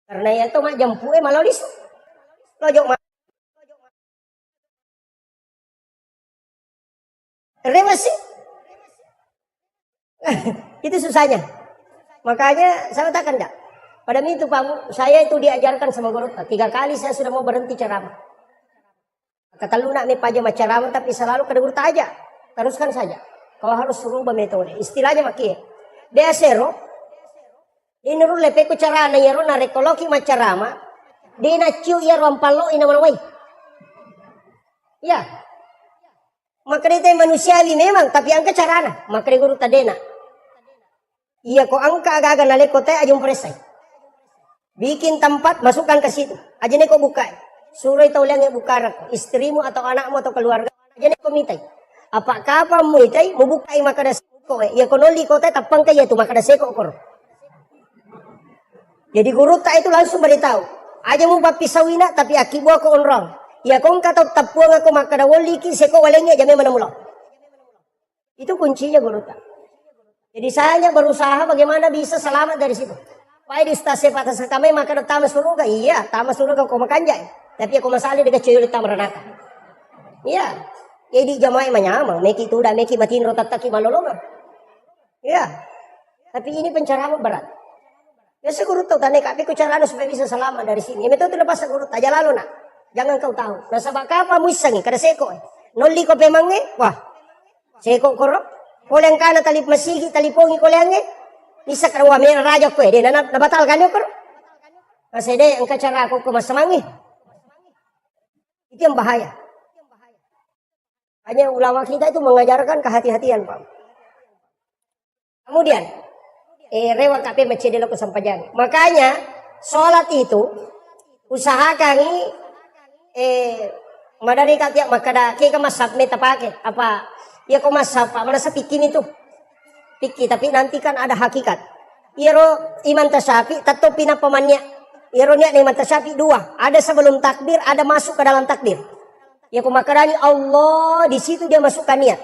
Karena ya itu mak jemput malah lisu. Lojok mak. Remasi. Itu susahnya. Makanya saya katakan enggak. Pada itu Pak, saya itu diajarkan sama guru. 3 kali saya sudah mau berhenti ceramah. Kata lu nak mepaja ceramah tapi selalu ke guru aja. Teruskan saja. Kau harus rubah metode. Istilahnya makia. Desero. Ini ru lepeku carana yaro na rekoloki ceramah. Dina ciu ya rompalo ina manawai. Ya. Maka dia manusiawi memang tapi angka carana. Maka dia guru tadena. Iya kok angka agak-agak naleko teh ajung presai. Bikin tempat, masukkan ke situ. Aja nih kok buka. Suruh itu ulang yang buka istrimu atau anakmu atau keluarga. Aja nih kok mitai. Apakah apa mu mitai? Mau buka maka ada seko. Ya konoli kau teh tapang kaya itu maka ada seko kor. Jadi guru tak itu langsung beritahu. Aja mau pisawina tapi akibu aku onrong. Ya kong kata tapuang aku maka ada wali ki seko walengnya jamnya mana mula. Itu kuncinya guru tak. Jadi saya berusaha bagaimana bisa selamat dari situ. Pai di stasiun atas kami maka ada tamas suruga. Iya, tamas suruga kau makan jai. Tapi aku masalah dengan cewek di tamarana. Iya. Jadi jamaah menyamang. Meki itu udah meki batin rotat taki malolongan. Iya. Tapi ini pencerahan berat. Ya saya guru tahu tanya tapi ku caranya supaya bisa selamat dari sini. Ya metode lepas guru aja lalu nak. Jangan kau tahu. Nah sabak apa muisang kada seko. Noli ko pemange. Wah. Seko korok. Koleng kana talip masigi talipongi kolenge. Bisa kada wamen raja ko dia nabatalkan yo kor. Masih deh engkau cara aku ke masamangi. Itu yang bahaya. Hanya ulama kita itu mengajarkan kehati-hatian, Pak. Kemudian rewa kape macedelo ko sampajan. Makanya sholat itu usahakan madari katiak makada kaya masap meta pake apa ya ko masap mana sa pikin itu. Pikir tapi nanti kan ada hakikat. Iro iman tasyafi tato pinapamannya. Iro niat iman tasyafi 2. Ada sebelum takbir, ada masuk ke dalam takbir. Ya kumakarani Allah di situ dia masukkan niat.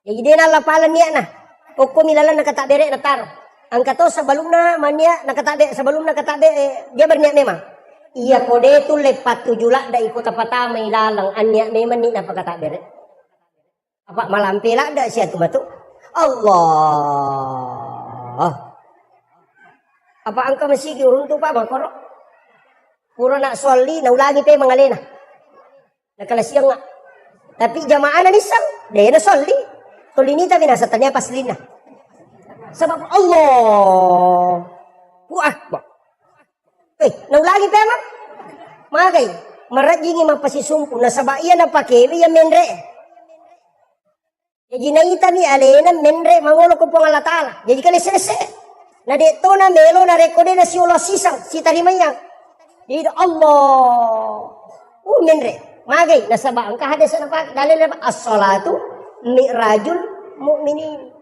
Jadi dia nalapalan niat nah. Hukum ilalan nakatabere na taro. Angka to sebelumnya mania nakatabe sebelum nakatabe dia berniat memang. Iya kode itu lepat tujulak da ikut patama ilalang anya memang ni napakatabere. Apa malampila da siya tumatu. Allah. Apa angka masih uruntu pa makoro? Puro nak soli na ulangi pe mangalena. Nakalasiyang nga. Tapi jamaah na nisang, dahil na soli. Tulinita binasa tanya paslina. Sebab Allah. Akbar. Na ulangi pe ma? Magay, marajingi mapasisumpu na sabaian na pakewi ya menre. Jadi naita ni alena menre mangono ko pangalatala. Jadi kali sese. Na dito na melo na rekode na si Allah sisang si tarimaya. Jadi Allah. Menre. Magay nasaba ang kahades na pa dalil na as-salatu mi'rajul mu'minin.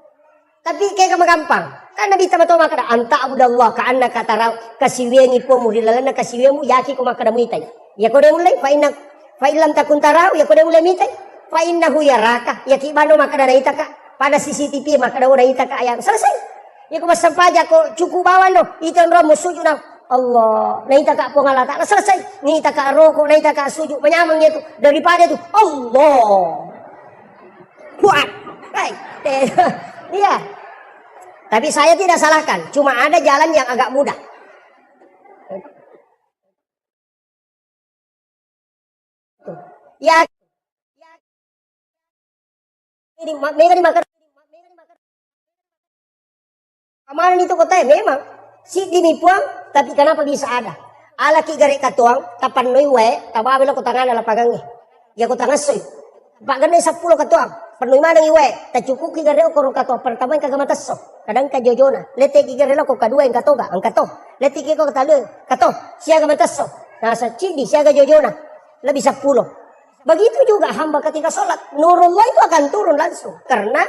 Tapi kaya magampang. Kan nabi tama-tama makada anta abudallah ka annaka taraw kasiwengi po mo dilalana kasiwengi mo yaki ko makada muitay. Ya ko mulai fa illam takun taraw ya ko mulai mitay. Fa innahu yaraka ya kibano makada naita ka pada CCTV makada naita ka ayang selesai ya ko masampaja ko cukup bawan lo iton ro musuju na Allah naita ka po ngalata na selesai naita ka roko naita ka suju menyamang itu daripada itu Allah kuat baik iya tapi saya tidak salahkan cuma ada jalan yang agak mudah ya Mega dimakan. Kemarin itu kota memang si dinipuang, tapi kenapa bisa ada? Ala ki gari katuang tapan noi we tababil ko tangan ala pagangi. Ya ko tangan soy. Pak gani 10 katuang. Panoi manang iwe ta cukup ki gari ko katuang pertama ka gamatasso. Kadang ka jojona. Lete ki gari ko kadua ang katoga ang kato. Lete ki ko katalu kato siya gamatasso. Nasa cindi siya ka jojona. Lebih 10. Begitu juga hamba ketika sholat. Nurullah itu akan turun langsung. Karena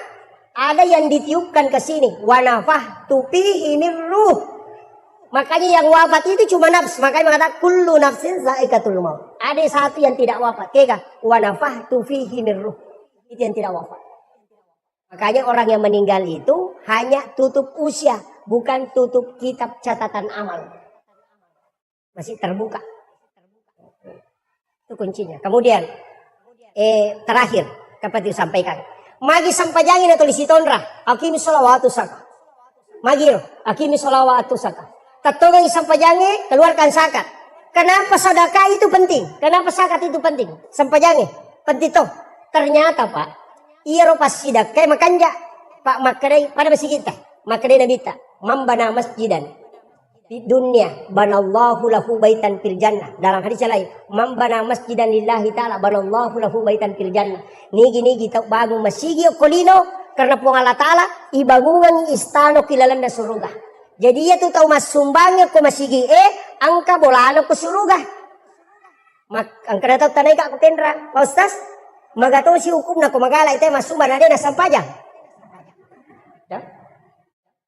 ada yang ditiupkan ke sini. Wa nafahtu fihi min ruh. Makanya yang wafat itu cuma nafs. Makanya mengatakan kullu nafsin za'iqatul maut. Ada satu yang tidak wafat. Kega wa nafahtu fihi min ruh. Itu yang tidak wafat. Makanya orang yang meninggal itu hanya tutup usia, bukan tutup kitab catatan amal. Masih terbuka. Itu kuncinya. Kemudian terakhir dapat disampaikan. Magi sampajangin atau lisitonra. Akimi sholawatu saka. Magi akimi sholawatu saka. Tatogang sampajangi keluarkan zakat. Kenapa sedekah itu penting? Kenapa zakat itu penting? Sampajangi penting toh. Ternyata Pak, iya ropas sidak kayak makanja Pak makadai pada masih kita. Makadai nabita membana masjidan di dunia banallahu lahu baitan fil jannah. Dalam hadis lain, membana masjidan lillahi taala banallahu lahu baitan fil jannah. Nigi kita bangun masjid kolino karena puang Allah taala ibangungan istano kilalanda surga. Jadi ia tu tahu mas sumbangnya ko masigi angka bolano ko surga. Angka na tahu tanay ka ko tendra. Ustaz, magato si hukum na ko magala ite mas sumbang na din na sampajang.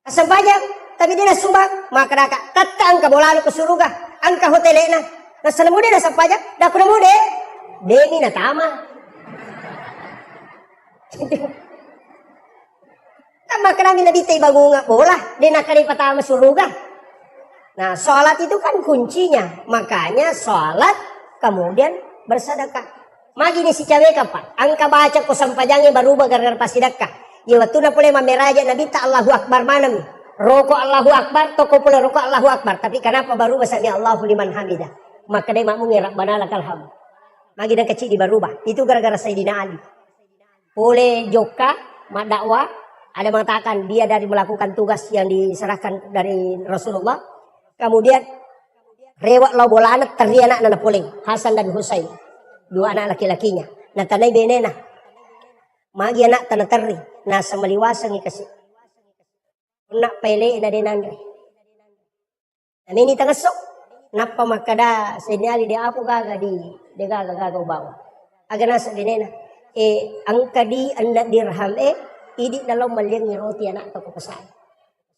Sampajang, tapi dia na sumbang, maka naka tatta angka bolano ko surga. Angka hotel na. Nasa mo din na sampajang, dako na mo din. Demi na tama. Maka namin nabitay bangunga bola, di nakalipatama suruga. Nah, sholat itu kan kuncinya. Makanya sholat, kemudian bersedekah. Magi ni si cawe kapan? Angka baca ko sampajangnya berubah gara-gara pasidakah. Ya waktu na pula mameraja nabi ta Allahu Akbar manam. Roko Allahu Akbar, toko pula roko Allahu Akbar. Tapi kenapa berubah sami Allahu liman hamidah? Maka dia makmu ngerak banalakal ham. Magi dan kecil di berubah. Itu gara-gara Sayyidina Ali. Oleh joka, madakwa. Ada mengatakan dia dari melakukan tugas yang diserahkan dari Rasulullah. Kemudian rewak lau bola anak teri anak nana puling. Hasan dan Husain. 2 anak laki-lakinya. Nah tanay benena. Magi anak tanah teri. Nah semaliwasang ikasi. Nak pele na dinandre. Nah ini tangasok. Napa makada senyali dia aku gaga di. Dia gaga bawa. Aga nasa dinena. Angka di anak dirham Idi dalam meliang roti anak toko pesai.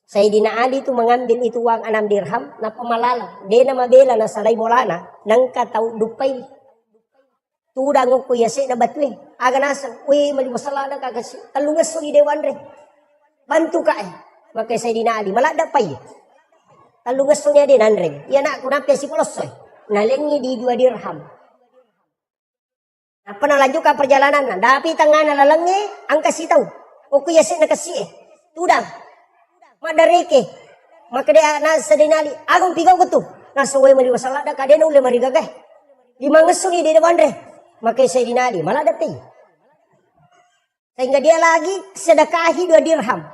Sayyidina Ali itu mengambil itu uang 6 dirham na pamalala. Dia nama bela na salay bolana. Nang katau dupay. Tudang ko yase na batwe. Aga nasa. Uy malimasala na kagasi. Talungas so idewan re. Bantu ka Maka Sayyidina Ali. Malada pay. Talungas so niya din andre. Yan na kunapya si Polosoy. Nalengi di 2 dirham. Apa nalanjutkan perjalanan na. Dapi tangan nalalangi. Ang kasitaw. O kuya si nakasi tudang madareke maka dia nasa dinali agong pigaw ko to nasa way maliwasala da kadena ule marigagay 5 ngesong di depan re maka saya dinali maladapay sehingga dia lagi sedekahi 2 dirham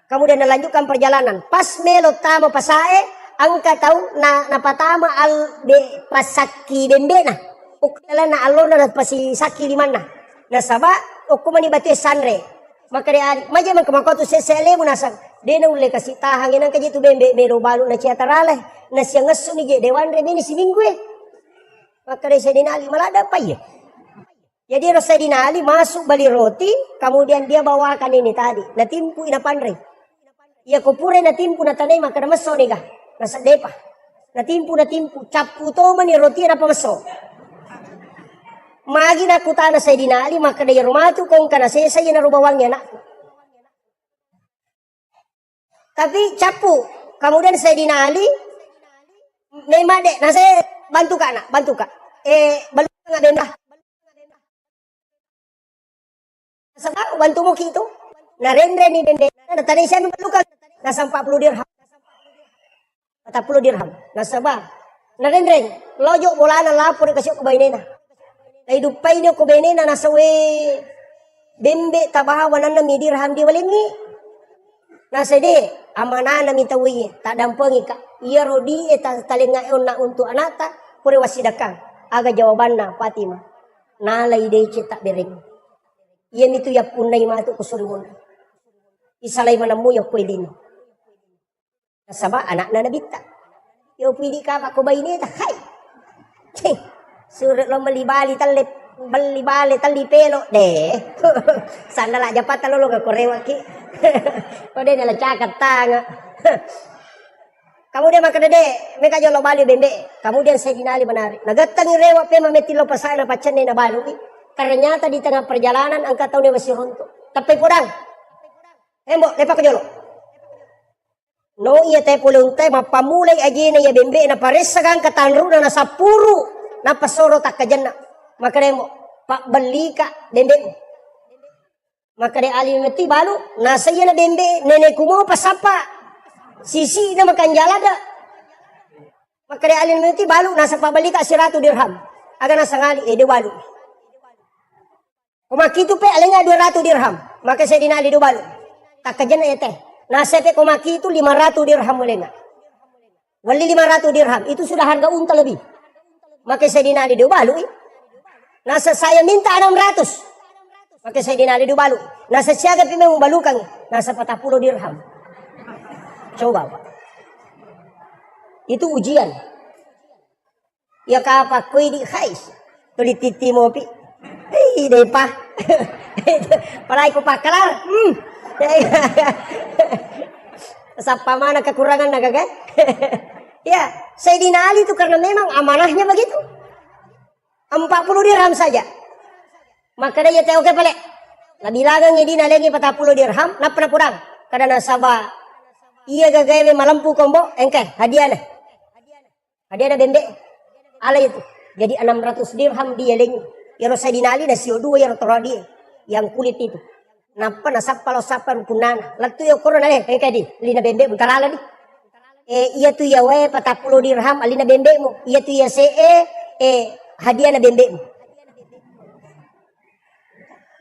kemudian nalanjutkan perjalanan pas melo tama pasae ang kataw na napatama al de pasaki dendena ukala na alona na pasisaki limana nasaba ukumani batu sanre. Maka dia maja man kamakoto sesele mo nasag de na ule kasi tahangin ang kajitu bembe mero balo na siya tarale na siya ngaso ni dewan re ni si minggue maka dia Sayyidina Ali malada pa ya jadi Sayyidina Ali masuk bali roti kemudian dia bawakan ini tadi na timpu inapanre ia kupure na timpu na tanay maka na maso niga nasa depa na timpu capu to man ni roti na pamaso Magi na kutana sa dinali maka day rumatu kung kana sesa na rubawangnya nak. Tapi capu kemudian saya dinali memade na saya bantu ka balu nga benda. Sa bantu mo kito na rendre ni bende na tani siya balukan na 40 dirham. 40 dirham. Nasa ba? Na rendre lojo bola na lapor kasi ko baynena. Ay dupay niyo ko bene na nasa we bembe tabahawan na mi dirham di walingi. Nasa di amana na mi tawi ta dampengi ka Iya rodi eta talingaon na untuk anata pure wasidakang. Aga jawabanna Fatimah. Nalay day cetak bereng. Iyan itu ya punay matu kusulmun. Isalay manamu ya kwelino. Nasaba anak na nabita. Yo pili ka ako ba ini ta hay. Surat lo malibali talip balibali tali pelo deh. Sana lah japat lo ga korewa ki. Kode na cakat tanga. Kemudian maka dede mereka jolo bali bembe. Kemudian saya dinali menarik. Nagatang rewa pe mametilo pasana pacane na balu. Karena nyata di tengah perjalanan angka tahu dia masih runtuh. Tapi kurang. Embo lepak ke jolo. No iya te pulung te mapamulay aji na ya bembe na paresagang katanru na nasapuru na pasoro tak kajanna. Maka demo pak beli ka bembe. Maka de ali meti balu nasa iya na bembe nenek kumo pasapa. Sisi na makan jalada. Maka de ali meti balu nasa pabali ka 100 dirham. Aga nasa ngali de balu. Kumaki itu pe alenga 200 dirham. Maka saya dinali do balu. Tak kajan ete. Nasa pe kumaki itu 500 dirham alenga. Wali 500 dirham itu sudah harga unta lebih. Maka saya dinali do balu. Nasa saya minta 600. Maka saya dinali do balu. Nasa siaga pe memang balukan. Nasa 40 dirham. Coba Pak. Itu ujian. Ya kapak koi di khais. Tuli titi mo pi. Deh pa. Palai ko pakalar. Sapa mana kekurangan naga kan? Ya, Sayyidina Ali itu karena memang amanahnya begitu. 40 dirham saja. Maka dia teh oke pale. Nabilagang idina lagi 40 dirham, napna kurang. Karena nasaba iya gagawe malampu kombo engke hadiah nah. Hadiah bembe. Ala itu. Jadi 600 dirham dia lagi. Yaro Sayyidina Ali na CO2 yaro toradi yang kulit itu. Napa nasapa lo sapa punana. Latu yo korona engke di lina bembe buntarala di. Iya tu ya we 40 dirham alina bembe mo. Iya tu ya hadiah na bembe mo.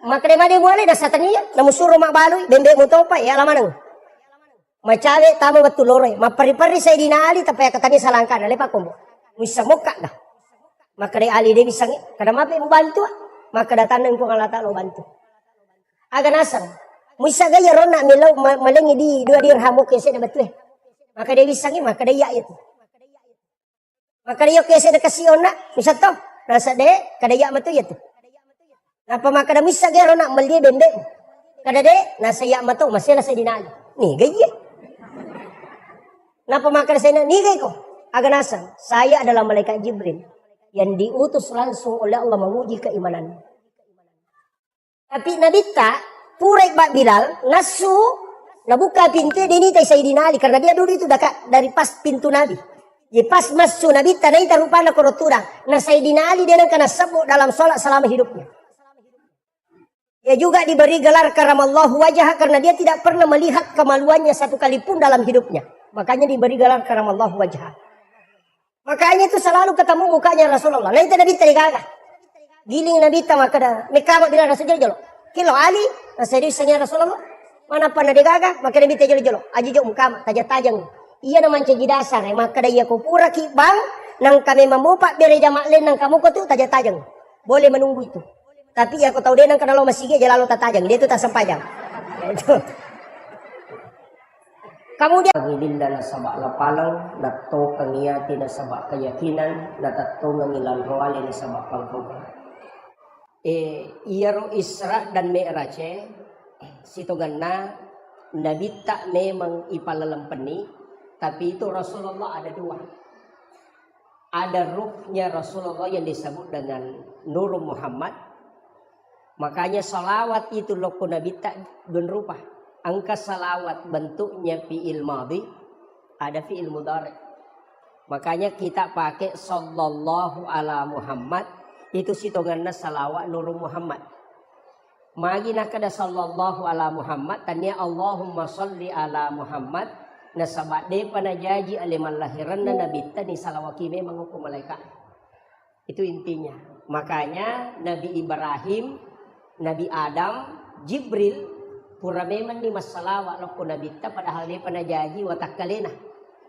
Maka de boleh dah satania na musuro mak balu bembe mo topa ya lamanang. Macawe tama betul lore, mapari-pari Sayyidina Ali tapi katanya salangkan lepa kombo. Bisa moka dah. Maka dari Ali dia bisa kada mape mo bantu. Maka datang ko ngalata lo bantu. Aga nasang. Muisa gaya rona melaw malengi di 2 dirham ke se betul. Maka dia bisa maka dia itu. Maka dia ke se kasiona bisa to. Rasa de kada ya betul itu. Napa maka da misa gaya rona melie bembe. Kada de nasa ya mato masih Sayyidina Ali. Nih gaya. Napa makan saya nigay ko? Aganasan, saya adalah malaikat Jibril yang diutus langsung oleh Allah menguji keimanan. Tapi Nabi tak purek bak Bilal nasu nabuka pintu dini tay Sayyidina Ali karena dia dulu itu dekat dari pas pintu Nabi. Jadi pas masuk Nabi tak naik rupanya korotura. Nah Sayyidina Ali dia kena sebut dalam sholat selama hidupnya. Dia juga diberi gelar karamallahu wajah karena dia tidak pernah melihat kemaluannya satu kali pun dalam hidupnya. Makanya diberi gelar karamallahu wajah. Makanya itu selalu ketemu mukanya Rasulullah. Lain Nabi terigagah. Giling Nabi maka dah. Mereka bila Rasul jolo. Kilo Ali. Nasiri sanya Rasulullah. Mana pernah digagah. Maka Nabi jolo. Aji jok muka tajang-tajang. Iya naman cegi dasar. Maka dah iya kupura ki bang. Nang kami memupak beri jamak lain nang kamu ko tu tajang-tajang. Boleh menunggu itu. Tapi ya kau tahu dia nang kalau masih dia lalu tajang. Dia tu tak sempajang. Itu. Kemudian ngilin na sabak lapalang, nato kangiyati na sabak keyakinan, natato ngangilan roale na sabak pangkoba. Iyaro Isra dan Mi'raj, sitogan na Nabi tak memang ipalalampani, tapi itu Rasulullah ada 2. Ada ruhnya Rasulullah yang disebut dengan Nur Muhammad. Makanya salawat itu loko Nabi tak berupa. Angka salawat bentuknya fi'il madhi, ada fi'il mudhari. Makanya kita pakai sallallahu ala Muhammad, itu sitonganna salawat Nur Muhammad. Magi nak kada sallallahu ala Muhammad, tanya Allahumma salli ala Muhammad, nasabat de panajaji aliman lahiran na nabi tani salawaki memang hukum malaikat. Itu intinya. Makanya Nabi Ibrahim, Nabi Adam, Jibril pura memang di masalawat loko Nabi ta padahal dia panajaji watak kalena.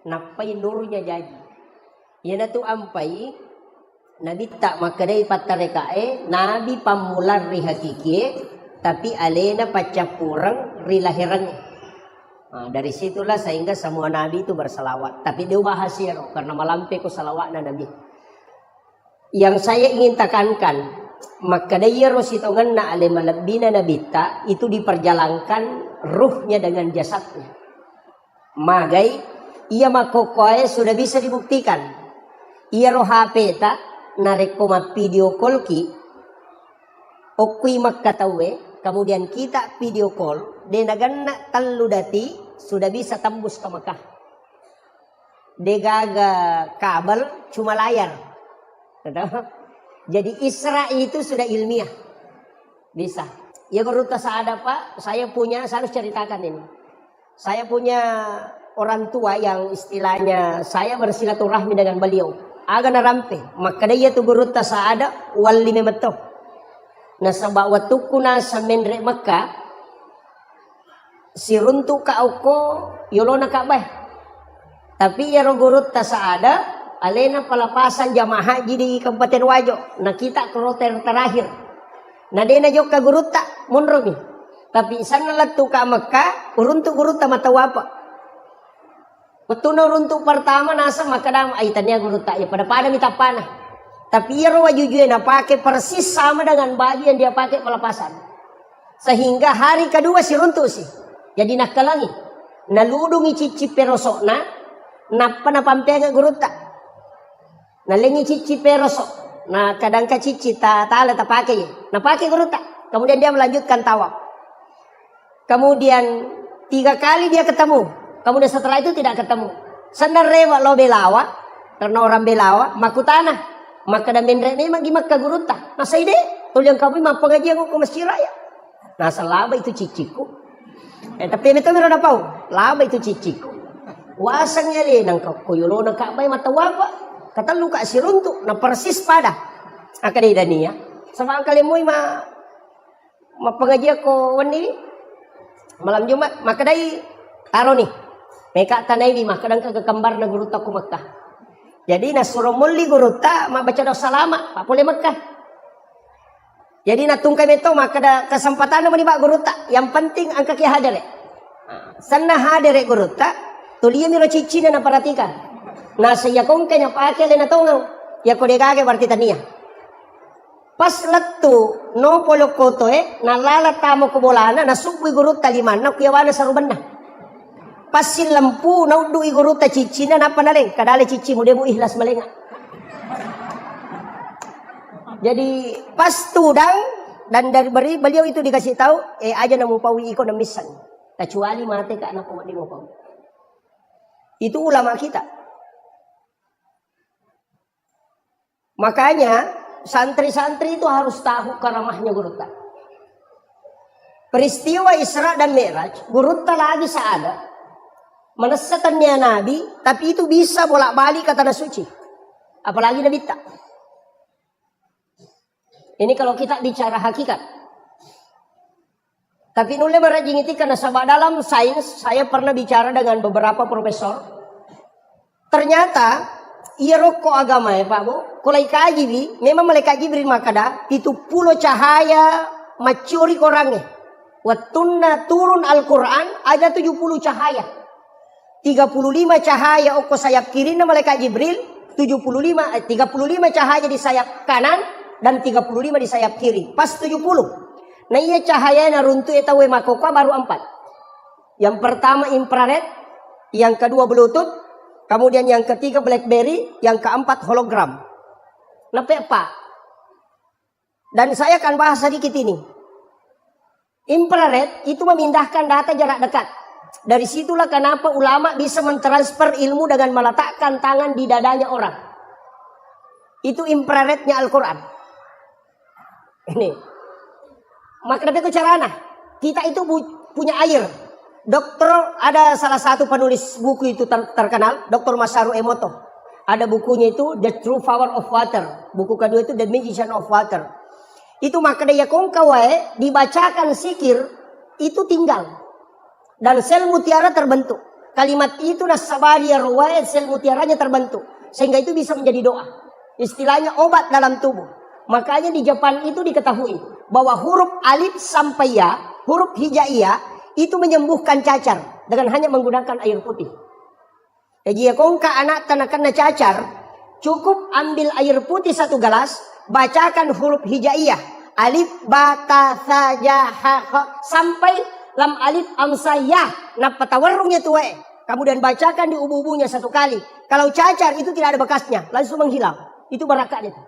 napai nurnya jadi. Yana tu ampai nabi tak makadai patarekae nabi pamular ri hakiki tapi alena pacapurang ri lahirannya. Dari situlah sehingga semua nabi itu berselawat. Tapi dia bahasia karena malampe ko salawat na nabi. Yang saya ingin tekankan, maka daya rositongan na ale malabina nabita itu diperjalankan ruhnya dengan jasadnya. Magai ia makokoe sudah bisa dibuktikan. Ia roh HP ta nareko ma video call ki okui makkatawe kemudian kita video call denaganna tallu dati sudah bisa tembus ke Mekah. Degaga kabel cuma layar. Jadi Isra itu sudah ilmiah. Bisa. Ya Guruta Saada Pak, saya harus ceritakan ini. Saya punya orang tua yang istilahnya saya bersilaturahmi dengan beliau. Aga narampe, maka dia tu Guruta Saada wali memeto. Nah sebab waktu kuna sa menre Mekah, si runtu ka auko yolona ka bah. Tapi ya Guruta Saada alena palapasan jamaah haji di Kabupaten Wajo. Nah kita ke roter terakhir. Nah dia najok ka Guruta munromi. Tapi sana latu ka Mekah uruntu Guruta mata wapa. Betuno runtu pertama nasa makadam aitannya Guruta ya pada minta panah. Tapi ia rawa jujur na pakai persis sama dengan baju yang dia pakai pelepasan. Sehingga hari kedua si runtu sih. Jadi nak kalangi. Naludungi cici perosok na panapampenga Guruta. Nalengi cici perosok. Nah kadang ka cici tala pakai. Nah pakai Guruta. Kemudian dia melanjutkan tawaf. Kemudian 3 kali dia ketemu. Kemudian setelah itu tidak ketemu. Sandar rewa lo belawa. Karena orang belawa. Makutana. Maka dan bendre memang gimak ka Guruta. Nah saya deh. Tuliang kami mampu ngaji aku ke masjid raya. Nah selaba itu ciciku. Tapi itu meron pau. Laba itu ciciku. Wasangnya le nang kuyulo nang kabay mata wapa. Kata luka si runtuk na persis pada akadai dania. Sama kali moy pengaji ko wani malam Jumat maka dai taro nih. Meka tanai di makadang ke kembar na Guruta ku Mekah. Jadi na suruh muli Guruta baca doa salama pa pule Mekah. Jadi na tungkai meto maka da kesempatan mo ni ba Guruta. Yang penting angka ki hadere. Sanna hadere Guruta tulia miro cici na perhatikan. Nah saya kong kanya pakai le na tongaw. Ya ko degage berarti tania. Pas letu no polo koto nalala tamo ko bolana nasubui Guruta limana kuyawana sa ruban na. Pas si lampu naudui Guruta cici na napanaleng kadale cici mo demo ihlas malenga. Jadi pas tudang dan dari beliau itu dikasih tahu aja namu pawi iko na misan. Kecuali mate ka anak ko di mo pawi. Itu ulama kita. Makanya santri-santri itu harus tahu karamahnya Guruta. Peristiwa Isra dan Mi'raj, Guruta lagi seada. Menesatannya Nabi, tapi itu bisa bolak-balik ke tanah suci. Apalagi Nabi tak. Ini kalau kita bicara hakikat. Tapi nule merajing itu karena sebab dalam sains, saya pernah bicara dengan beberapa profesor. Ternyata iya rokok agama ya Pak Bu. Kulai kaji bi, memang malaikat Jibril makada itu pulau cahaya macuri orangnya. Watunna turun Al-Quran ada 70 cahaya. 35 cahaya oko sayap kiri na malaikat Jibril, 35 cahaya di sayap kanan dan 35 di sayap kiri. Pas 70. Nah iya cahaya na runtu eta we makoka baru 4. Yang pertama infrared, yang kedua Bluetooth, kemudian yang ketiga BlackBerry, yang keempat hologram. Nape Pak? Dan saya akan bahas sedikit ini. Infrared itu memindahkan data jarak dekat. Dari situlah kenapa ulama bisa mentransfer ilmu dengan meletakkan tangan di dadanya orang. Itu infrarednya Al-Quran. Ini. Maka itu caranya. Kita itu punya air. Dokter ada salah satu penulis buku itu terkenal, Dr. Masaru Emoto. Ada bukunya itu The True Power of Water. Buku kedua itu The Magician of Water. Itu maka daya dibacakan sikir itu tinggal. Dan sel mutiara terbentuk. kalimat itu nasabari ruwayat sel mutiaranya terbentuk. Sehingga itu bisa menjadi doa. Istilahnya obat dalam tubuh. Makanya di Jepang itu diketahui bahwa huruf alif sampai ya, huruf hijaiyah itu menyembuhkan cacar dengan hanya menggunakan air putih. Jadi ya kongka anak tanakan cacar, cukup ambil air putih 1 gelas, bacakan huruf hijaiyah, alif ba ta sa ja ha kha sampai lam alif amsa ya, nah patawarungnya tuh kemudian bacakan di ubu-ubunya 1 kali. Kalau cacar itu tidak ada bekasnya, langsung menghilang. Itu barakat itu.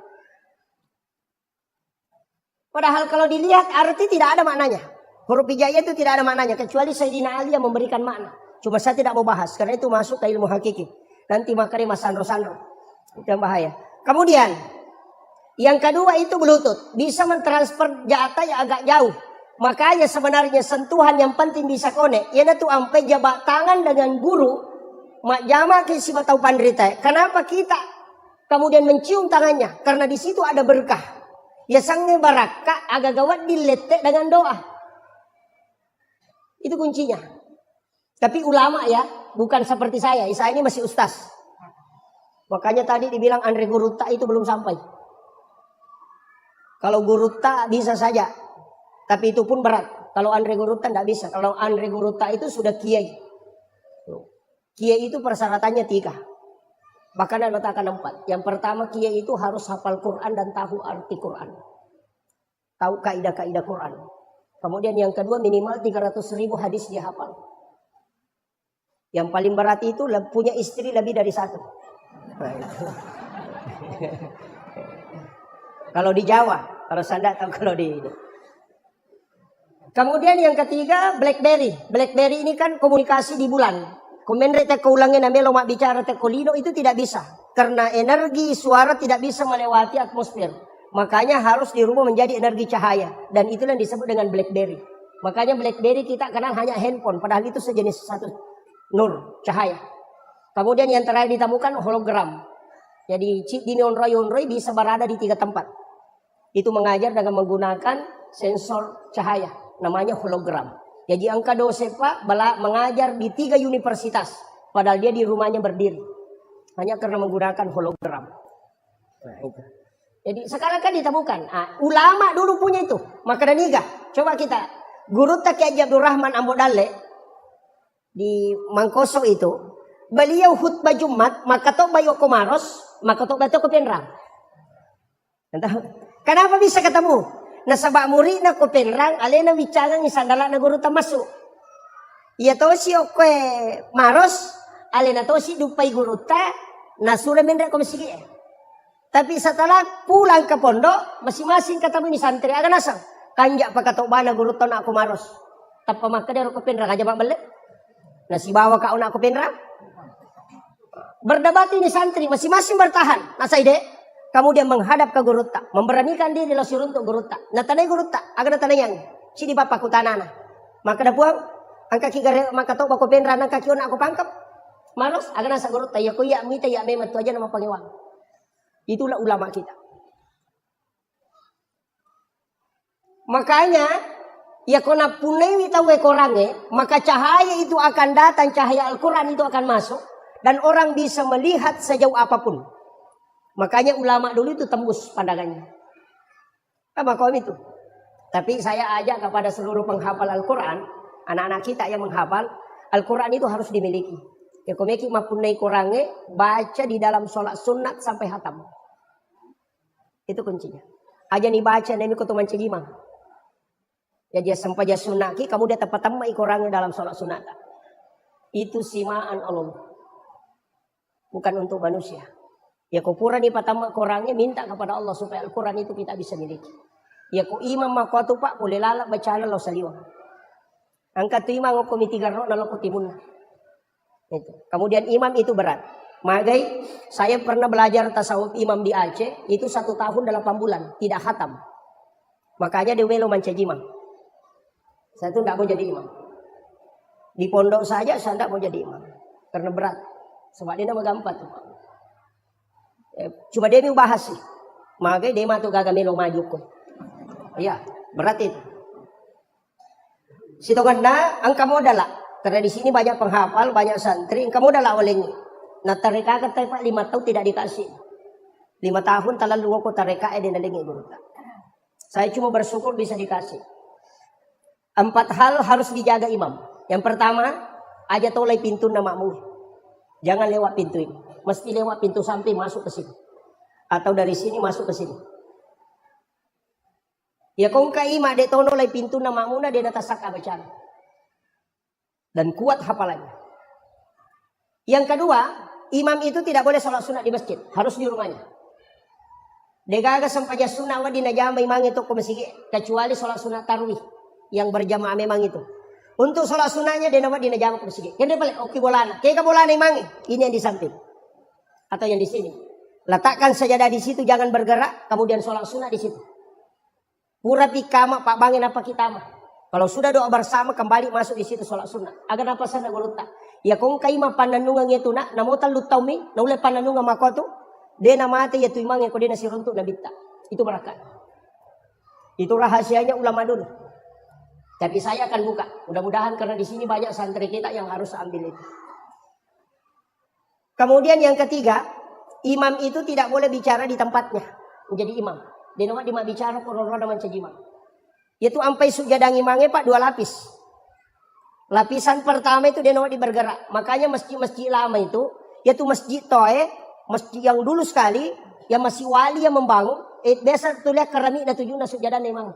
Padahal kalau dilihat arti tidak ada maknanya. Huruf hijaiyah itu tidak ada maknanya kecuali Sayyidina Ali yang memberikan makna. Cuma saya tidak mau bahas karena itu masuk ke ilmu hakiki. Nanti makanya mas sandro-sandro. Itu yang bahaya. Kemudian yang kedua itu Bluetooth, bisa mentransfer data yang agak jauh. Makanya sebenarnya sentuhan yang penting bisa connect. Ya itu sampai jabat tangan dengan guru. Mak jama ke si batau pandrita. Kenapa kita kemudian mencium tangannya? Karena di situ ada berkah. Ya sange baraka agak gawat diletek dengan doa. Itu kuncinya. Tapi ulama ya, bukan seperti saya. Saya ini masih ustaz. Makanya tadi dibilang Andre Guruta itu belum sampai. Kalau Guruta bisa saja. Tapi itu pun berat. Kalau Andre Guruta tidak bisa. Kalau Andre Guruta itu sudah kiai. Kiai itu persyaratannya 3. Bahkan ada letakkan 4. Yang pertama kiai itu harus hafal Quran dan tahu arti Quran. Tahu kaidah-kaidah Quran. Kemudian yang kedua minimal 300.000 hadis dia hafal. Yang paling berat itu punya istri lebih dari 1. Nah, kalau di Jawa, kalau saya tahu kalau di ini. Kemudian yang ketiga BlackBerry. BlackBerry ini kan komunikasi di bulan. Komendre teko ulangnya namanya mak bicara teko lido itu tidak bisa. Karena energi suara tidak bisa melewati atmosfer. Makanya harus dirubah menjadi energi cahaya. Dan itulah yang disebut dengan BlackBerry. Makanya BlackBerry kita kenal hanya handphone. Padahal itu sejenis satu nur, cahaya. Kemudian yang terakhir ditemukan hologram. Jadi chip di Yonroy bisa berada di 3 tempat. Itu mengajar dengan menggunakan sensor cahaya. Namanya hologram. Jadi angka dosepa mengajar di 3 universitas. Padahal dia di rumahnya berdiri. Hanya karena menggunakan hologram. Nah itu. Jadi sekarang kan ditemukan. Ulama dulu punya itu. Maka dan iga. Coba kita. Guru Taki Haji Abdul Rahman Ambodale. Di Mangkoso itu. Beliau khutbah Jumat. Maka tok bayo komaros. Maka tok bato kopenrang. Kenapa bisa ketemu? Nasabak murid na kopenrang. Alena bicara ni sandala na guru masuk. Iya to si okwe maros. Alena to si dupai guru ta. Nasura mendra komisigi. Tapi setelah pulang ke pondok, masing-masing ketemu ni santri agak nasang. Kanjak pakatok bana guru to na aku maros. Tapa maka dia kopenrang aja bak balik. Nasi bawa kau na kopenrang. Berdebat ini santri masing-masing bertahan. Nasaide, kemudian menghadap ke guru ta, memberanikan diri lo suruh untuk guru ta. Natanai guru ta, agak natanai yang sini bapak kutanana. Maka dah puang, angka kigare maka tok bako penrang angka kion aku pangkap. Maros agak nasa guru ta, ya ku ya mita ya memat tu aja nama pangewang. Itulah ulama kita. Makanya ya kona punai tahu ekorange, maka cahaya itu akan datang, cahaya Al-Quran itu akan masuk. Dan orang bisa melihat sejauh apapun. Makanya ulama dulu itu tembus pandangannya. Apa kaum itu? Tapi saya ajak kepada seluruh penghafal Al-Quran. Anak-anak kita yang menghafal. Al-Quran itu harus dimiliki. Ya komeki mapunai korange. Baca di dalam sholat sunat sampai hatam. Itu kuncinya. Aja nih baca nemi kutuman cegimang. Ya dia sampai dia sunaki. Kamu dia tepat temai korange dalam sholat sunat. Itu simaan Allah. Bukan untuk manusia. Ya kupura di patama korangnya minta kepada Allah supaya Al-Quran itu kita bisa miliki. Ya ku imam makwatu pak boleh lalak bacaan lo saliwa. Angkat tu imam ngoko mitigarro nalo kutimun. Itu. Kemudian imam itu berat. Magai saya pernah belajar tasawuf imam di Aceh itu 1 tahun 8 bulan tidak khatam. Makanya dia melo mancajimang. Saya tuh tidak mau jadi imam. Di pondok saja saya tidak mau jadi imam karena berat. Sebab dia nama gampang tuh. Cuma dia mau bahas sih. Maka dia mah tuh gagal melo maju kok. Iya, berat itu. Sitoganna angka modal lah. Karena di sini banyak penghafal, banyak santri. Kamu udah lah oleh nah tareka kata Pak 5 tahun tidak dikasih. 5 tahun talalu ngoko tareka dia nalingi guru. Saya cuma bersyukur bisa dikasih. 4 hal harus dijaga imam. Yang pertama, aja tolai pintu namamu. Jangan lewat pintu ini. Mesti lewat pintu samping masuk ke sini. Atau dari sini masuk ke sini. Ya kong kai ima de tono lai pintu namamu na dia atas saka bacaan. Dan kuat hafalannya. Yang kedua, imam itu tidak boleh sholat sunat di masjid. Harus di rumahnya. Degaga sampaja sunat wa dinajama imam itu ke masjid. Kecuali sholat sunat tarwih. Yang berjamaah memang itu. Untuk sholat sunatnya dia nama dinajama ke masjid. Yang dia balik, oke bolana. Kaya bolana imam ini yang di samping. Atau yang di sini. Letakkan sajadah di situ, jangan bergerak. Kemudian sholat sunat di situ. Pura pikama pak bangin apa kita mah. Kalau sudah doa bersama kembali masuk di situ sholat sunnah. Agar apa sana golota. Ya kong kaima pananungan itu nak namutan lutaumi na ule pananungan makoto. De namate ya tu imang ko de nasi runtuk na bitta. Itu berkat. Itu rahasianya ulama dulu. Tapi saya akan buka. Mudah-mudahan karena di sini banyak santri kita yang harus ambil itu. Kemudian yang ketiga, imam itu tidak boleh bicara di tempatnya menjadi imam. Dia nama dia bicara korona mencajimang. Yaitu sampai sujadang imamnya Pak 2 lapis. Lapisan pertama itu dia nama bergerak. Makanya masjid-masjid lama itu, yaitu masjid Toe, masjid yang dulu sekali, yang masih wali yang membangun. Biasa tulis keramik dan tujuh sujadang imam.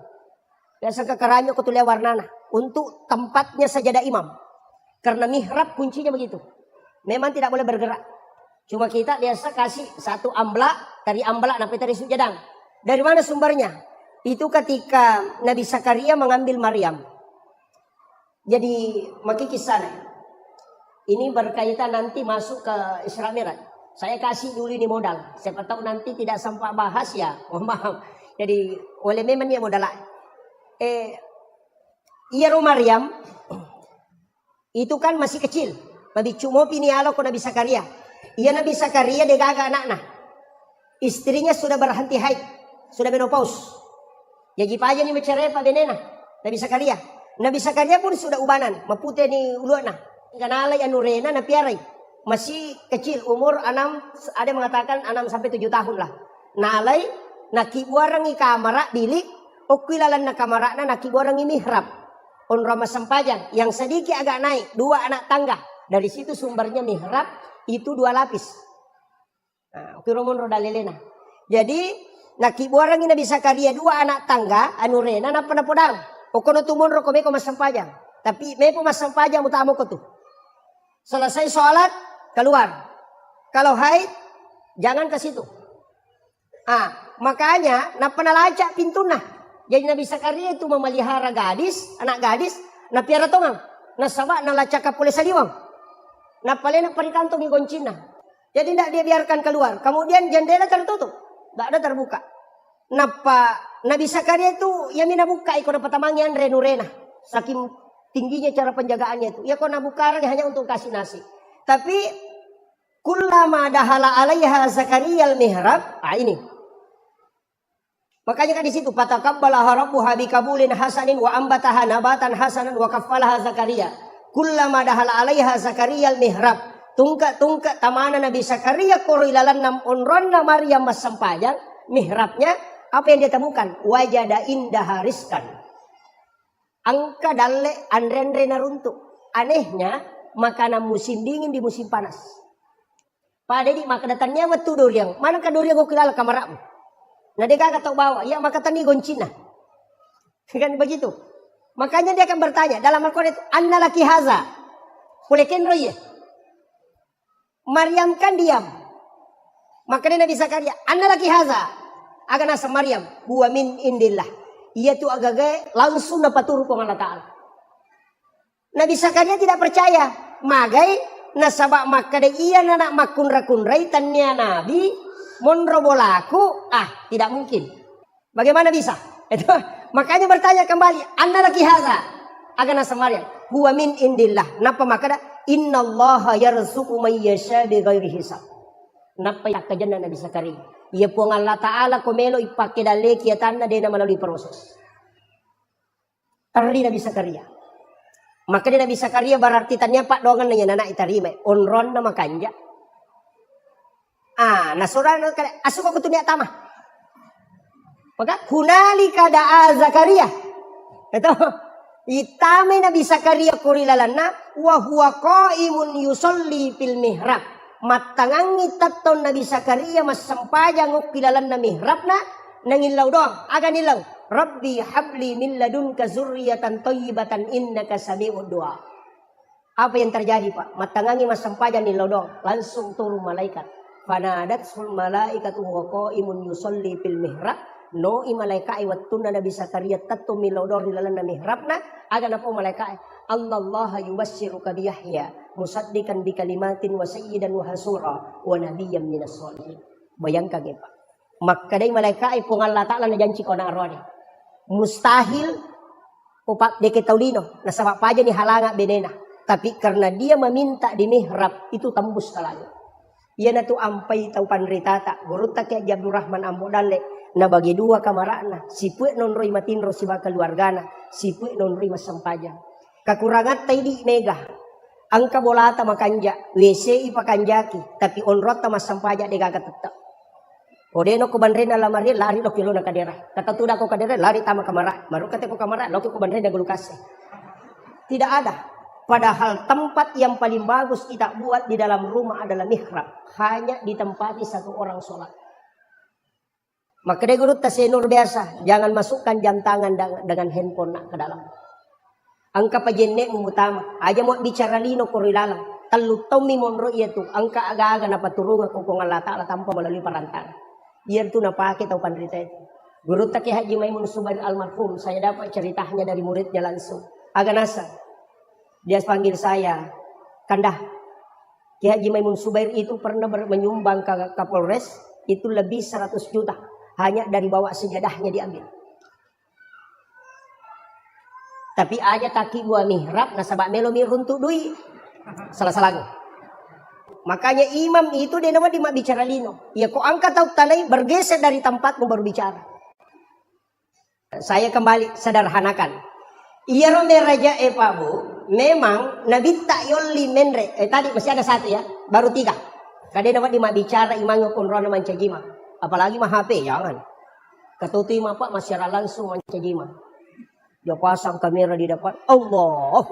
Biasa ke keramik aku tulis warnana untuk tempatnya sajadah imam. Karena mihrab kuncinya begitu. Memang tidak boleh bergerak. Cuma kita biasa kasih satu amblak, dari amblak sampai dari sujadang. Dari mana sumbernya? Itu ketika Nabi Zakaria mengambil Maryam. Jadi maki kisah ini berkaitan nanti masuk ke Isra Mi'raj. Saya kasih dulu ini modal. Siapa tahu nanti tidak sempat bahas ya. Oh maaf. Jadi oleh memang dia modal. Iya Maryam itu kan masih kecil. Nabi cuma pinialo ko Nabi Zakaria. Iya Nabi Zakaria dia gaga anak-anak. Istrinya sudah berhenti haid, sudah menopause. Jadi aja nih bercerai Pak Benena, Nabi Zakaria. Nabi Zakaria pun sudah ubanan, mapute ni uluna. Kanalay anurena na piaray. Masih kecil, umur 6, ada mengatakan 6 sampai 7 tahun lah. Nalay, nakibuarang i kamara, bilik, o kilalan na kamara na nakibuarang i mihrab. On Rama Sampajang, yang sedikit agak naik, 2 anak tangga. Dari situ sumbernya mihrab, itu 2 lapis. Nah, ukiromon roda lelena. Jadi, nakibuarang i Nabi Zakaria 2 anak tangga, anurena na panapodang. O kono tumon roko me ko Masampajang. Tapi me po Masampajang utamo ko tu. Selesai sholat, keluar. Kalau haid, jangan ke situ. Makanya, na panalaca pintu nah. Jadi Nabi Zakaria itu memelihara gadis, anak gadis, na piara tongang. Na sabak, na lacaka pule saliwang. Na palena parikantong i goncina. Jadi tidak dia biarkan keluar. Kemudian jendela tertutup. Tidak ada terbuka. Napa Nabi Zakaria itu ya mina buka ikut petamangnya renurena. Saking tingginya cara penjagaannya itu. Ya kau nabuka hanya untuk kasih nasi. Tapi kullama dahala alaiha Zakaria al-mihrab. Ini. Makanya kan di situ fataqabbalaha rabbuha bikabulin hasanin wa ambataha nabatan hasanan wa kaffalaha Zakaria. Kullama dahala alaiha Zakaria al-mihrab. Tungka tamana Nabi Zakaria korilalan nam onronna Maryam Masampajang mihrabnya apa yang dia temukan wajada indah hariskan angka dalle andre naruntuk anehnya makanan musim dingin di musim panas pada di maka datangnya waktu duriang mana ka duriang ko kilala kamaramu nah dia kagak tahu bawa ya maka tani goncina kan begitu makanya dia akan bertanya dalam Al-Quran itu anna laki haza kulekin roye Maryam kan diam. Makanya Nabi Zakaria, "Anna laki haza." Agan asa Maryam, "Huwa min indillah." Ia tu agak langsung dapat turu ko Allah Taala. Nabi Zakaria tidak percaya. Magai nasabak makade iya nanak makun rakunrai tannya Nabi monrobolaku. Tidak mungkin. Bagaimana bisa? Itu makanya bertanya kembali, "Anna laki haza." Agan asa Maryam, "Huwa min indillah." Napa makada innallaha yarzuqu may yasha bighairi hisab. Napa ya kajanna Nabi Zakaria. Ia po Allah Ta'ala komelo ipake dale kiatanna dena melalui proses. Terdi Nabi Zakaria. Maka dia bisa karya berarti tanya pak dongan nanya anak itarime. Onron nama kanja. Nasura asuka ko tunya tama. Maka hunalika da'a Zakaria. Ito. Itame Nabi Zakaria kurilalana wa huwa qaimun yusolli fil mihrab. Matangangi taton Nabi Zakaria mas sampayang ukilalan na mihrab na nangilaw doang. Aga nilaw. Rabbi habli min ladunka zurriyatan thayyibatan innaka sami'ud du'a. Apa yang terjadi Pak? Matangangi mas sampayang nilaw doang. Langsung turun malaikat. Fanadatul malaikatu wa qaimun yusolli fil mihrab. No malaikat wattuna Nabi Zakaria tatto milodor nilalan na mihrabna. Aga na po malaikat. Allah yubassiruka bi Yahya musaddiqan bi kalimatin wa sayyidan wa hasura wa nabiyyan minas sholihin. Bayangkan ya Pak. Maka day malaikat po Allah Ta'ala na janji ko na arwani. Mustahil upak deke taulino na sama paja ni halanga benena. Tapi karena dia meminta di mihrab itu tembus ke langit. Ia na tu ampai tau panritata. Guruta kaya Abdul Rahman Ambodale na bagi dua kamarana. Si puek non roy matinro si baka keluargana. Si puek non roy masampaja. Kakurangat tay di mega. Angka bolata makanja. WC ipakanjaki. Tapi onrota masampaja de gaga tetap. Odeno ko banre na lamari lari lo kilo na kadera. Kata tuda ko kadera lari tama kamara. Baru kata ko kamara lo ko banre na gulukase. Tidak ada. Padahal tempat yang paling bagus kita buat di dalam rumah adalah mihrab. Hanya ditempati satu orang sholat. Maka dia guru tasenur biasa. Jangan masukkan jam tangan dengan handphone ke dalam. Angka pajenne utama. Aja mau bicara lino korilalang. Talu tomi monro itu. Angka aga-aga na paturungan kung Allah Ta'ala tanpa melalui perantara. Biar tu napake tau pandrita itu. Guru tak Haji Maimun Subair almarhum. Saya dapat ceritanya dari muridnya langsung. Agak nasa. Dia panggil saya. Kandah. Ki Haji Maimun Subair itu pernah menyumbang ke Kapolres. Itu lebih 100 juta. Hanya dari bawa sejadahnya diambil. Tapi aja taki gua mihrab. Nasabak melo miruntuk duit. Salah-salah. Makanya imam itu dia nama di bicara lino. Ya kok angkat tahu tanai bergeser dari tempatmu baru bicara. Saya kembali sederhanakan. Iya rombe raja Pak Bu. Memang Nabi tak yoli menre. Tadi masih ada satu ya. Baru 3. Kadang dapat di bicara imam pun rona mancajima. Apalagi mah HP jangan. Ketutu imam Pak masyarakat langsung mancajima. Dia pasang kamera di depan. Allah.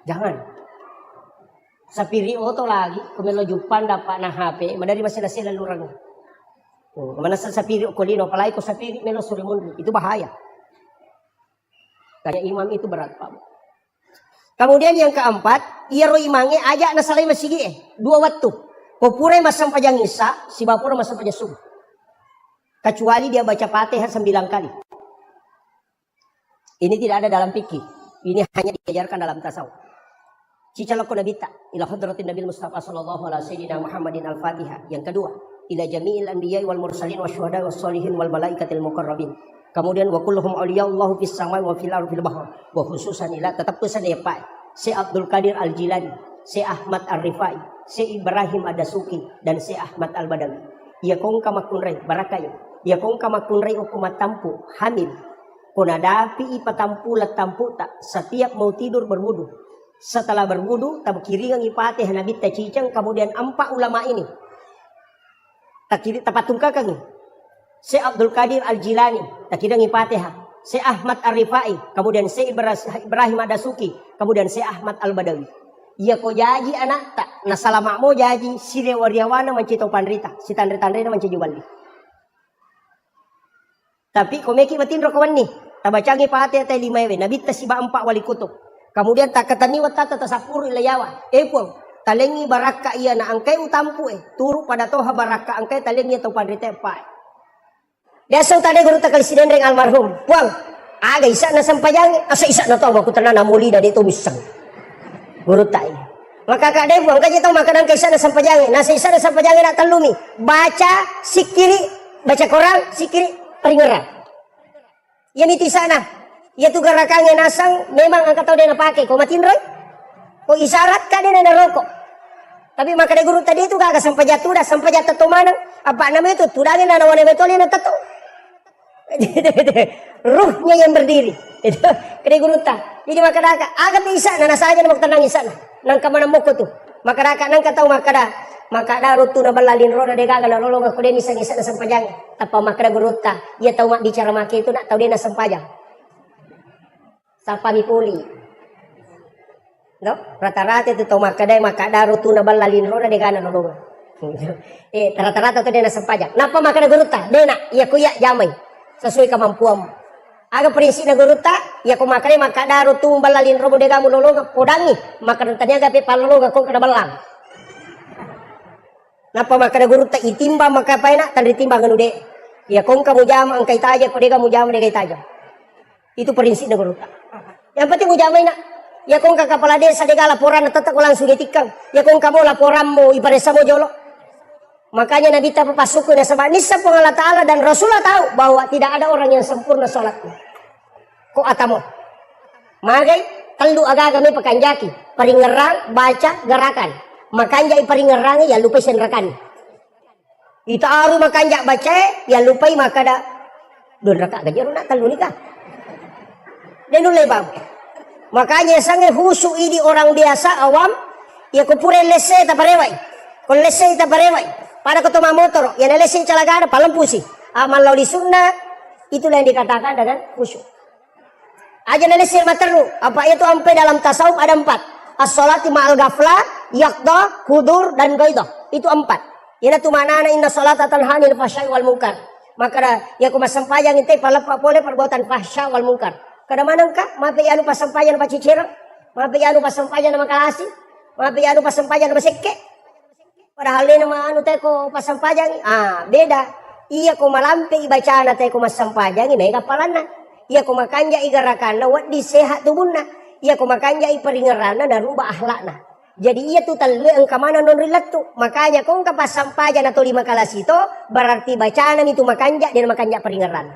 Jangan. Sapiri oto lagi, kumelo jupan dapat na HP, madari masih sila lurang. Mana sa sapiri ko lino, palay ko sapiri melo surimun, itu bahaya. Kaya imam itu berat Pak. Kemudian yang keempat, iya ro imange aja na salay masigi 2 waktu. Popure masam pajang isa, si bapura masam pajang subuh. Kecuali dia baca Fatihah 9 kali. Ini tidak ada dalam fikih. Ini hanya diajarkan dalam tasawuf. Cicalako nabita ila hadratin Nabi Mustafa sallallahu alaihi wasallam Muhammadin al-Fatihah. Yang kedua, ila jami'il anbiya'i wal mursalin wasyuhada wassalihin wal malaikatil muqarrabin. Kemudian wa kulluhum awliya'ullahu fis samai wa fil ardi fil bahr. Wa khususan ila tetap pesan ya Pak. Si Abdul Qadir Al-Jilani, si Ahmad Ar-Rifai, si Ibrahim Adasuki dan si Ahmad Al-Badawi. Ya kong kamakunray barakayo. Ya kong kamakunray ukumat tampu hamil. Kunadapi ipatampu latampu tak setiap mau tidur berwudu. Setelah berwudu, tabkiringang ipatih Nabi Tacicang, kemudian 4 ulama ini. Tapatung kakang. Si Abdul Qadir Al-Jilani, takirang ipatih. Si Ahmad Ar-Rifai, kemudian si Ibrahim Adasuki, kemudian si Ahmad Al-Badawi. Iya ko jaji anak tak, nasalama mo jaji, si Rewariawana mancito panrita, si tandre-tandre na mancijuwali. Tapi komeki matinro kawan ni, tabacangi ipatih tayo 5 Nabi Tasiba 4 wali kutub. Kemudian tak katani watata tasapuru ilayawa. Epon talengi baraka iya na angkai utampu turu pada toha baraka angkai talengi atau pandrite pai. Dasang tadi guru takal sinendreng almarhum. Puang aga isa na sampayang asa isa na to aku tenan namuli dari itu misang. Guru tai. Maka kadai puang kaji tau makanan kaisa na sampayang. Nasa isa na sampayang na talumi. Baca sikiri baca Quran sikiri peringeran. Yan iti sana. Ya tu garakangnya nasang memang angkat tahu dia napake. Kau matin roy? Kau isyarat ka dia na rokok. Tapi maka dia guru tadi itu kagak sampai jatuh dah sampai jatuh tu mana? Apa namanya itu? Tudangin na nawan betulnya na tato. Ruhnya yang berdiri. Itu kena guruta. Jadi makadaka agak bisa nana saja nak tenang isana. Nang kamana moko tu. Makadaka nang katau makada rutu na balalin roda de gaga na lolong aku deni sang isana sampajang. Tapa makada guruta. Ia tahu mak bicara mak itu nak tahu dia na sampajang. Sapa mi puli. No? Rata-rata itu tahu makada rutu na balalin roda de gaga na lolong. Rata-rata tu dia na sampajang. Napa makada guruta? Dena ia kuya jamai. Sesuai kemampuan. Aga prinsip na guruta, ya ko makare makadaro tumbalalin robo de gamu lologa podangi, makaran tanya gape palologa ko kada balang. Napa makada guruta itimba makapaina tan ditimba nganu de. Ya kong kamu jama ang kaitaja ko de gamu jama de kaitaja. Itu prinsip na guruta. Yang penting mujamaina. Ya kong ka kepala desa de laporan tetap ko langsung ditikang. Ya kong kamu laporan mo ibaresa mo jolo. Makanya Nabi tak papasuku na sama nisa pun Allah Ta'ala dan Rasulullah tahu bahwa tidak ada orang yang sempurna sholatnya. Ko atamo. Magai telu aga-aga may pakanjaki. Paringerang, baca, gerakan. Makanjak paringerang ya lupa senrakan. Ita aru makanjak baca ya lupa makada. Don raka gaji nak telu nikah. Dan lebam. Makanya sange husu ini orang biasa awam ya kupure lese taparewai. Kon lese taparewai. Pada ketemu motor, yang lesin calagana paling pusing. Amal lauli sunnah, itulah yang dikatakan dengan khusyuk. Aja lesin materu, apa itu sampai dalam tasawuf ada 4. As-sholati ma'al ghaflah, yaqda, hudur, dan gaidah. Itu 4. Yana tu manana inna sholata tanha 'anil fahsya'i wal munkar. Maka ya ku masampayang inte palepa boleh perbuatan fahsya wal munkar. Kada manang ka, mape anu pasampayan pa cicirang, mape anu pasampayan na makalasi, mape anu pasampayan na masekke. Padahal ini nama anu teh ko pasampajang, beda. Iya ko malampe ibaca na teh ko masampajang, ini kapalana. Iya ko makanja igarakan, wat di sehat tubuhna. Iya ko makanja iparingerana dan rubah akhlakna. Jadi iya tu talwe ang kamana non rilat tu. Makanya kung kapasampajang atau 5 kalas itu, berarti bacaan itu makanja dan makanja paringeran.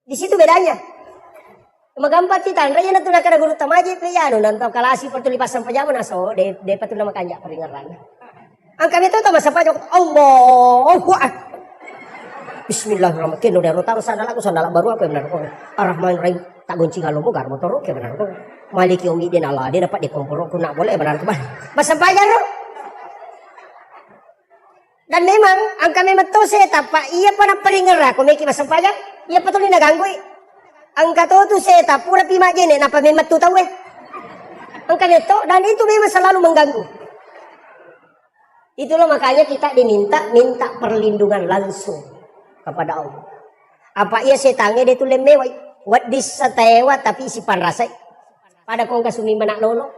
Di situ bedanya. Magampat kita, raya na tunang kada guru tamaji pe yano nantaw kalasi pertulipasan pajaman aso de patuna makanja paringaran. Ang kami to masa pajok Allahu Akbar. Bismillahirrahmanirrahim. Keno daro taro sandala baru apa benar ko. Ar-Rahman Rahim tak gunci kalau mo gar motor ke benar ko. Maliki umi din Allah dia dapat dikomporo ko nak boleh benar ko ba. Masa pajan dan memang ang kami matose tapa iya pa na paringara ko meki masa pajan iya patuloy naganggoy. Ang katoto seta pura pima jene napa memang tu tahu ang kaneto dan itu memang selalu mengganggu. Itulah makanya kita minta perlindungan langsung kepada Allah. Apa ia setangnya dia tu lemewai wat disatewa tapi isi panrasai pada kong kasumi manak lolo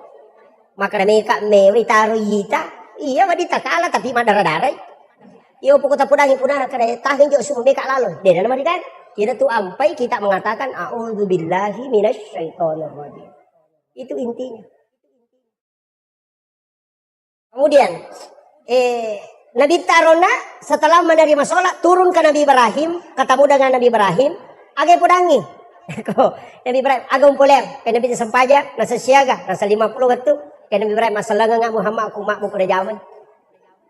maka mereka mewai taruh yita iya wadita kala tapi madara-darai iyo pokok tapudangi punana kada tahin jo sumu meka lalo dia nama dikan. Kita tuh ampai kita mengatakan a'udzubillahi minasyaitonirrajim. Itu intinya. Kemudian Nabi Tarona setelah menerima sholat turun ke Nabi Ibrahim, ketemu dengan Nabi Ibrahim, agak pudangi. Nabi Ibrahim agak umpuler, ke Nabi Sampaja, nasa siaga, nasa 50 waktu, ke Nabi Ibrahim masalah nga Muhammad aku makmu pada zaman.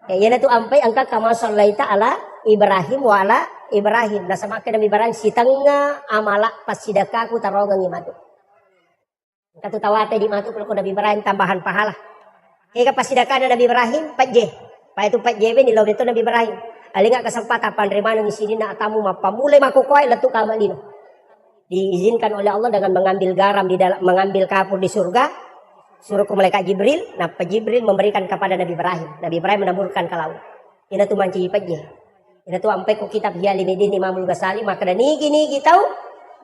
Ya yana tu ampai angka kama sallaita ala Ibrahim wa ala Ibrahim. Nasa maka Nabi Ibrahim sitanga amala pasidaka ku tarongang imatu. Katu tawate di matu kalau Nabi Ibrahim tambahan pahala. Kaya pasidaka na Nabi Ibrahim 4J. Pa itu 4J ni law dito Nabi Ibrahim. Alinga kasempatan panrima ng isini na atamu mapamulay makukuhay latu kamalino. Diizinkan oleh Allah dengan mengambil garam di dalam mengambil kapur di surga. Suruh ke malaikat Jibril, nah Jibril memberikan kepada Nabi Ibrahim. Nabi Ibrahim menaburkan ke laut. Ini tu manci ipatnya. Ini tu sampai ke kitab Hialimidin Imamul Ghazali. Maka nigi tahu.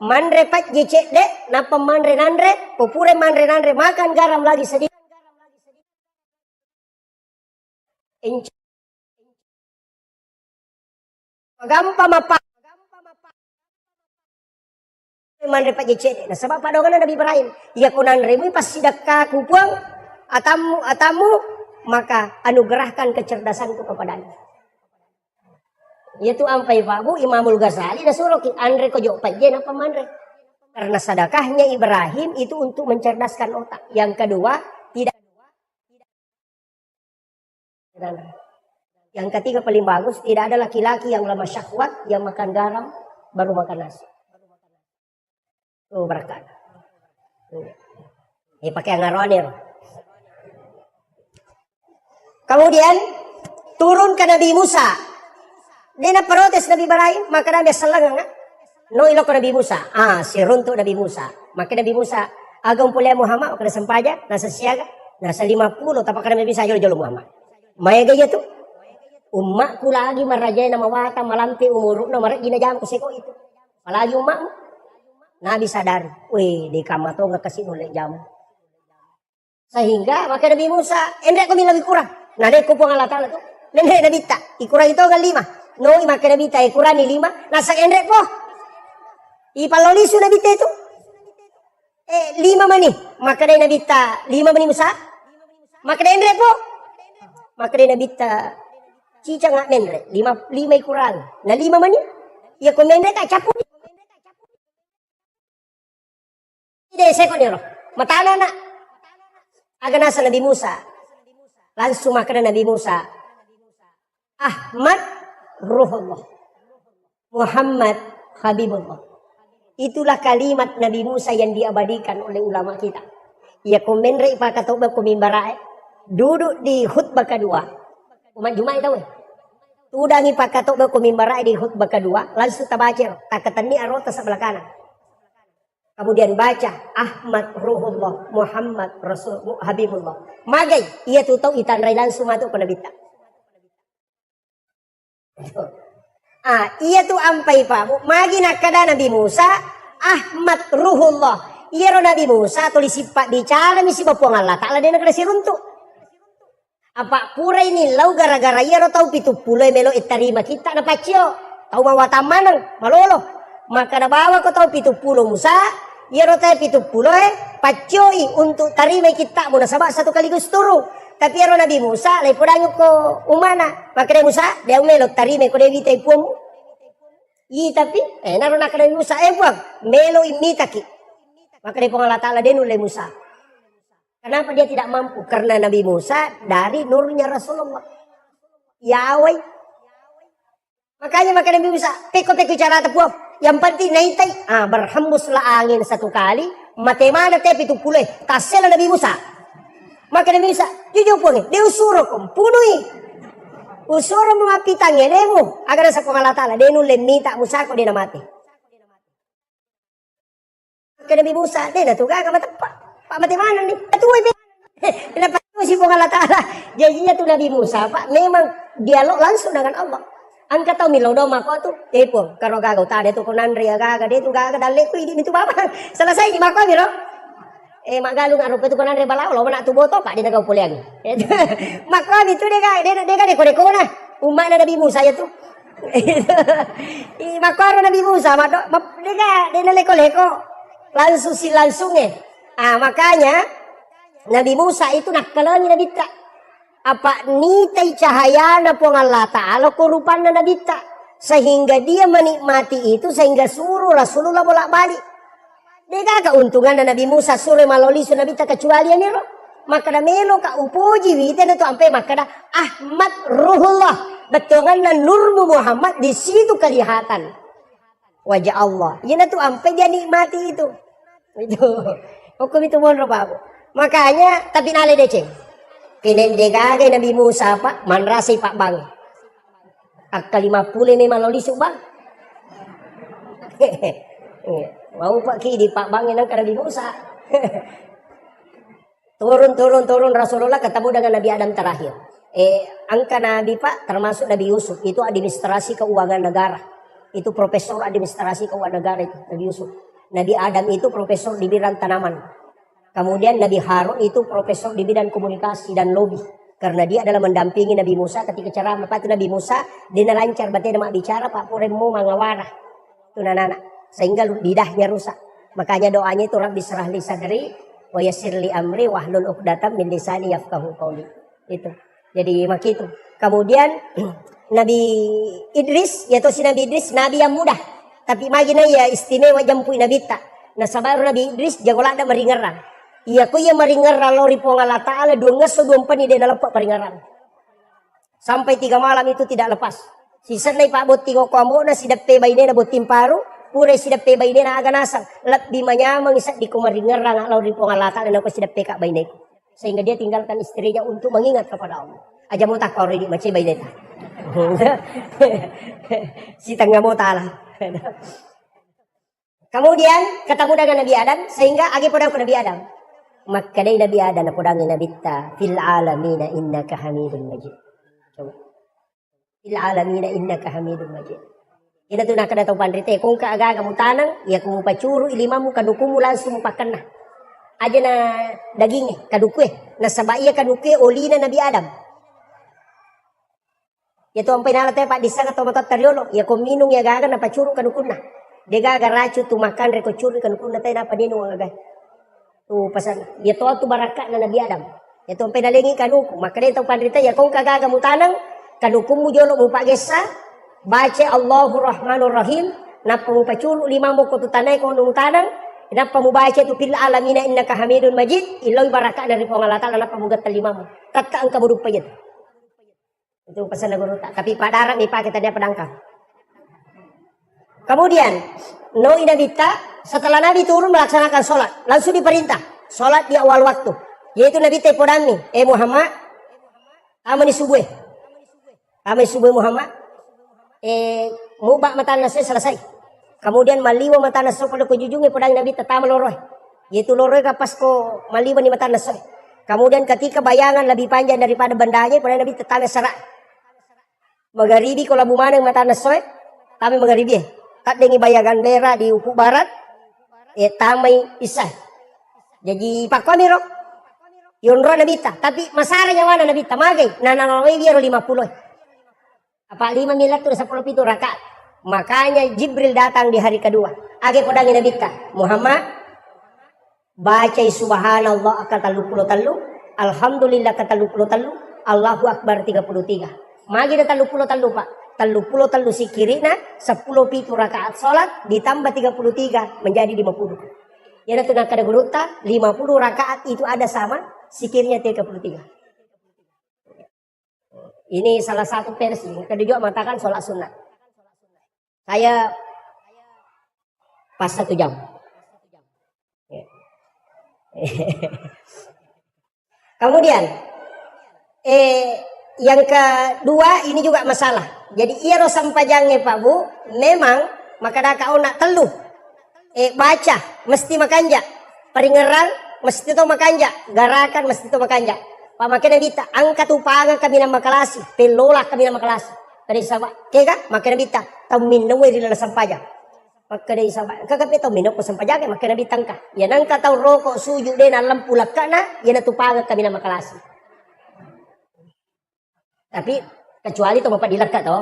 Manre pat jecek dek. Napa manre nandre. Popure manre nandre. Makan garam lagi sedikit. Gampang apa? Manre pak jecek. Nah sebab padogan Nabi Ibrahim. Ya kunan remu pas sidak kupuang atamu maka anugerahkan kecerdasanku kepadanya. Yaitu ampai babu Imamul Ghazali dah suruh andre kojo pajen apa manre. Karena sedekahnya Ibrahim itu untuk mencerdaskan otak. Yang kedua tidak. Yang ketiga paling bagus tidak ada laki-laki yang lemah syahwat yang makan garam baru makan nasi. Tuh berkat. Ini pakai ngaronir. Kemudian turun ke Nabi Musa. Dia protes Nabi Ibrahim, maka Nabi selang no ilok Nabi Musa. Si runtuk Nabi Musa. Maka Nabi Musa agam pulih Muhammad kena sempaja, nasa siaga, nasa 50 tapak Nabi bisa jolo Muhammad. Maya gaya tu. Umakku lagi marajai nama wata malampi umur no marak gina jam kuseko itu. Apalagi umakmu. Nabi sadar, weh di kamar tu nggak kasih nolak jamu. Sehingga maka Nabi Musa, endek kami lebih kurang. Nah dek kupung Allah Ta'ala tu, nenek Nabi tak, ikurang itu kan 5. No maka Nabi tak ikurang ni 5, nasa endek po. Ipaloli su Nabi itu. 5 mani, maka dia Nabi tak 5 mani Musa. Maka dia endek po. Maka dia Nabi tak cica ngak mendek, 5 ikurang. Nah 5 mani, ya kau mendek tak caput. Tidak sekon ya roh. Matana nak. Agak nasa Nabi Musa. Langsung makan Nabi Musa. Ahmad Ruhullah. Muhammad Habibullah. Itulah kalimat Nabi Musa yang diabadikan oleh ulama kita. Ia komenre ipakatoba kumimbarae. Duduk di khutbah kedua. Umat Jumat itu. Tudangi pakatoba kumimbarae di khutbah kedua. Langsung tabacer. Takatani arota sebelah kanan. Kemudian baca Ahmad Ruhullah Muhammad Rasul Habibullah. Magai ia tu tahu itanrai langsung masuk ke Nabi. Ia tu ampai pak. Magi nak kada Nabi Musa Ahmad Ruhullah. Ia ro Nabi Musa tulis sifat bicara misi bapong Allah Ta'ala dia nak kasi runtuk. Apa pura ini lau gara-gara ia ro tahu pitu pulai melo itarima kita na pacio. Tahu mawata manang malolo. Maka na bawa ko tahu pitu pulo Musa. Ia rota pitu pulo pacoi untuk tarima kita muna sabak satu kaligus turu. Tapi ia Nabi Musa lai podanyo ko umana. Maka dia Musa dia melo tarima ko devita ipuamu. Tapi naro nak Nabi Musa buang melo imitaki. Maka dia Allah Ta'ala dia nulai Musa. Kenapa dia tidak mampu? Karena Nabi Musa dari nurnya Rasulullah. Yahweh. Makanya Nabi Musa peko-peko cara tepuap. Yang penting naitai, berhembuslah angin satu kali, matemana tepi itu pulih, tasela Nabi Musa. Maka Nabi Musa, jujur pun, dia usuro kum, punui. Usuro mengapi tangan, demu. Agar sa kong Allah Ta'ala, dia nulem minta Musa ko dia na mati. Maka Nabi Musa, dia na tuga ka matapa. Pak matemana ni, atuwa ibe. Kenapa si kong Allah Ta'ala? Jadinya tu Nabi Musa, Pak, memang dialog langsung dengan Allah. Angkat tahu milau doma kau tu, pun kalau gagal tadi tu konan ria gagal dia tu gagal dalek tu ini tu bapa. Selesai di makau milo. Mak galung arup tu konan ria balau, lo nak tu botok pak dia nak kau puliang. Makau itu dia kan deko na. Umat Nabi Musa ya tu. Makau Nabi Musa, dia nak leko langsung makanya Nabi Musa itu nak kalangi Nabi tak. Apa nitai cahaya na pong Allah Ta'ala kurupan na nabita. Sehingga dia menikmati itu sehingga suruh Rasulullah bolak-balik. Dia keuntungan na Nabi Musa suruh maloli su nabita kecuali ini loh. Maka na melo ka upuji wite na to ampe maka na Ahmad Ruhullah. Betongan na nurmu Muhammad di situ kelihatan wajah Allah. Yan na to ampe dia nikmati itu. Itu. Hukum itu monro Pak. Makanya tapi nale deceng. Kinendigagay Nabi Musa pak, manrasay pak bang. Ak 50 ni maloli subang. Mau pak kidi pak bang yang Nabi Musa. turun Rasulullah ketemu dengan Nabi Adam terakhir. Angka Nabi pak termasuk Nabi Yusuf itu administrasi keuangan negara. Itu profesor administrasi keuangan negara itu Nabi Yusuf. Nabi Adam itu profesor di bidang tanaman. Kemudian Nabi Harun itu profesor di bidang komunikasi dan lobby. Karena dia adalah mendampingi Nabi Musa ketika ceramah. Lepas itu Nabi Musa, dia lancar. Berarti dia bicara, Pak Puremu mangawarah. Itu anak-anak. Sehingga lidahnya rusak. Makanya doanya itu Rabbi syrah li sadri, wa yassir li amri, wahlul uqdatam min lisani yafqahu qawli. Itu. Jadi mak itu. Kemudian Nabi Idris, yaitu si Nabi Idris, Nabi yang mudah. Tapi magina ya istimewa jampui Nabi tak. Nah sabar Nabi Idris, jagolah ada meringeran. Iya ko iya maringeran lori pong Allah Ta'ala 2 ngeso 2 pani dia dalam pak peringeran. Sampai 3 malam itu tidak lepas. Sisa na ipabot tingo ko mo na sidap pe bayne na botim paru. Pure sidap pe bayne na aga nasang. Lebih manyamang isa di ko maringerang alaw rin po ngalata na ko sidap pe ka bayne ko. Sehingga dia tinggalkan istrinya untuk mengingat kepada Allah. Aja mo tak kau rin macam bayne ta. Si tangga mo tala. Kemudian ketemu dengan Nabi Adam sehingga agi podang ke Nabi Adam. Maka dari Nabi Adam podangin Nabi ta fil alamina innaka hamidun majid. Coba. Fil alamina innaka hamidun majid. Ina tu nak datang pandrite kung kaaga mo tanang ya kung pacuru ilimamu kadukumu langsung pakan na. Aja na daging kadukwe na sabaya kadukwe oli na Nabi Adam. Ya tu ang pinalate pa di sana to matat tariolo ya kung minung ya gaga na pacuru kadukun na. De gaga racu tu makan reko curi kadukun na tay na padino aga. Tu pasan ya to tu baraka na Nabi Adam. Ya tu ang pinalingi kaduku maka dito pandrite ya kung kagaga mo tanang kadukumu jolo mo pagesa baca Allahur Rahmanur Rahim napa mo paculu lima mo ko tutanay ko nung tanang napa mo baca tu fil alamina innaka hamidun majid iloy baraka dari pangalata napa mo gatal lima mo tatka ang kabudug pa yun itu pesan na guruta tapi padarat ni pa kita dia pedangka kemudian no inabita setelah Nabi turun melaksanakan sholat langsung diperintah sholat di awal waktu yaitu Nabi tepodami Muhammad amani subuh Muhammad mubak mata nasi selesai. Kemudian maliwa mata nasi pada kujujungnya pedang Nabi tetama loroy. Yaitu loroy kapas ko maliwa ni mata nasi. Kemudian ketika bayangan lebih panjang daripada bandanya pedang Nabi tetama serak. Magharibi kalau bumanang mata nasi, kami magharibi. Tak dengi bayangan merah di ufuk barat. Tamay isah. Jadi pak kami rok. Yunro Nabi ta. Tapi masaranya mana Nabi ta magay. Nananaway biro 50. Apa 5 miliar tu 10 itu rakaat. Makanya Jibril datang di hari kedua. Age podangin Nabi ta. Muhammad baca subhanallah akan talu. Alhamdulillah akan talu. Allahu Akbar 33. Magi na talu pak. Talu sikirina 10 pitu rakaat salat ditambah 33 menjadi 50. Ya tu nak kada guruta 50 rakaat itu ada sama sikirnya 33. Ini salah satu versi. Kedua juga mengatakan sholat sunat. Saya pas 1 jam. Kemudian, yang kedua ini juga masalah. Jadi ia sampajangnya Pak Bu, memang maka kau nak teluh. Baca mesti makanja. Peringeran mesti to makanja. Garakan mesti to makanja. Pamakai Nabi ta angkat upangan kami nama kalasi, pelola kami nama kalasi. Dari sahabat, kega makai Nabi ta tau minum di dalam sampaja. Maka dari sahabat, kagapi tau minum ko sampaja ke makai Nabi tangka. Ya nangka tau rokok sujud deh na lampu lakana, ya na tupangan kami nama kalasi. Tapi kecuali to bapak dilaka to.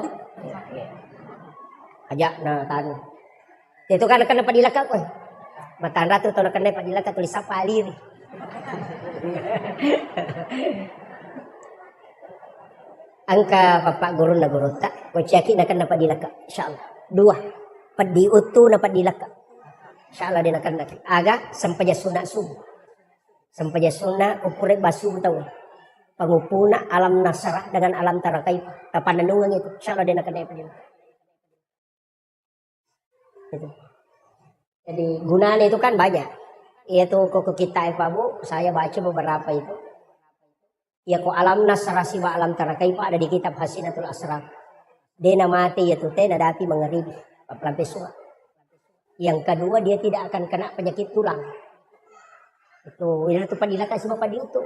Aja na tanu. Itu kan dapat dilaka ko. Matanda tu to kan dapat dilaka tulis apa aliri. Angka bapak guru na guru tak kocaki nak dapat dilaka insyaallah 2 padi utu dapat dilaka insyaallah dia akan dapat aga sampaja sunat subuh sampaja sunat ukure basu tahu pangupuna alam nasara dengan alam tarakai kapan nungang itu insyaallah dia akan dapat dilaka itu. Jadi gunanya itu kan banyak. Yaitu kok kita Pak Bu, saya baca beberapa itu. Ya kok alam nasrasi wa alam tarakai Pak ada di kitab Hasinatul Asrar. Dena mati yaitu teh nadapi mengeribi lampai suara. Yang kedua dia tidak akan kena penyakit tulang. Itu padilaka si bapak itu.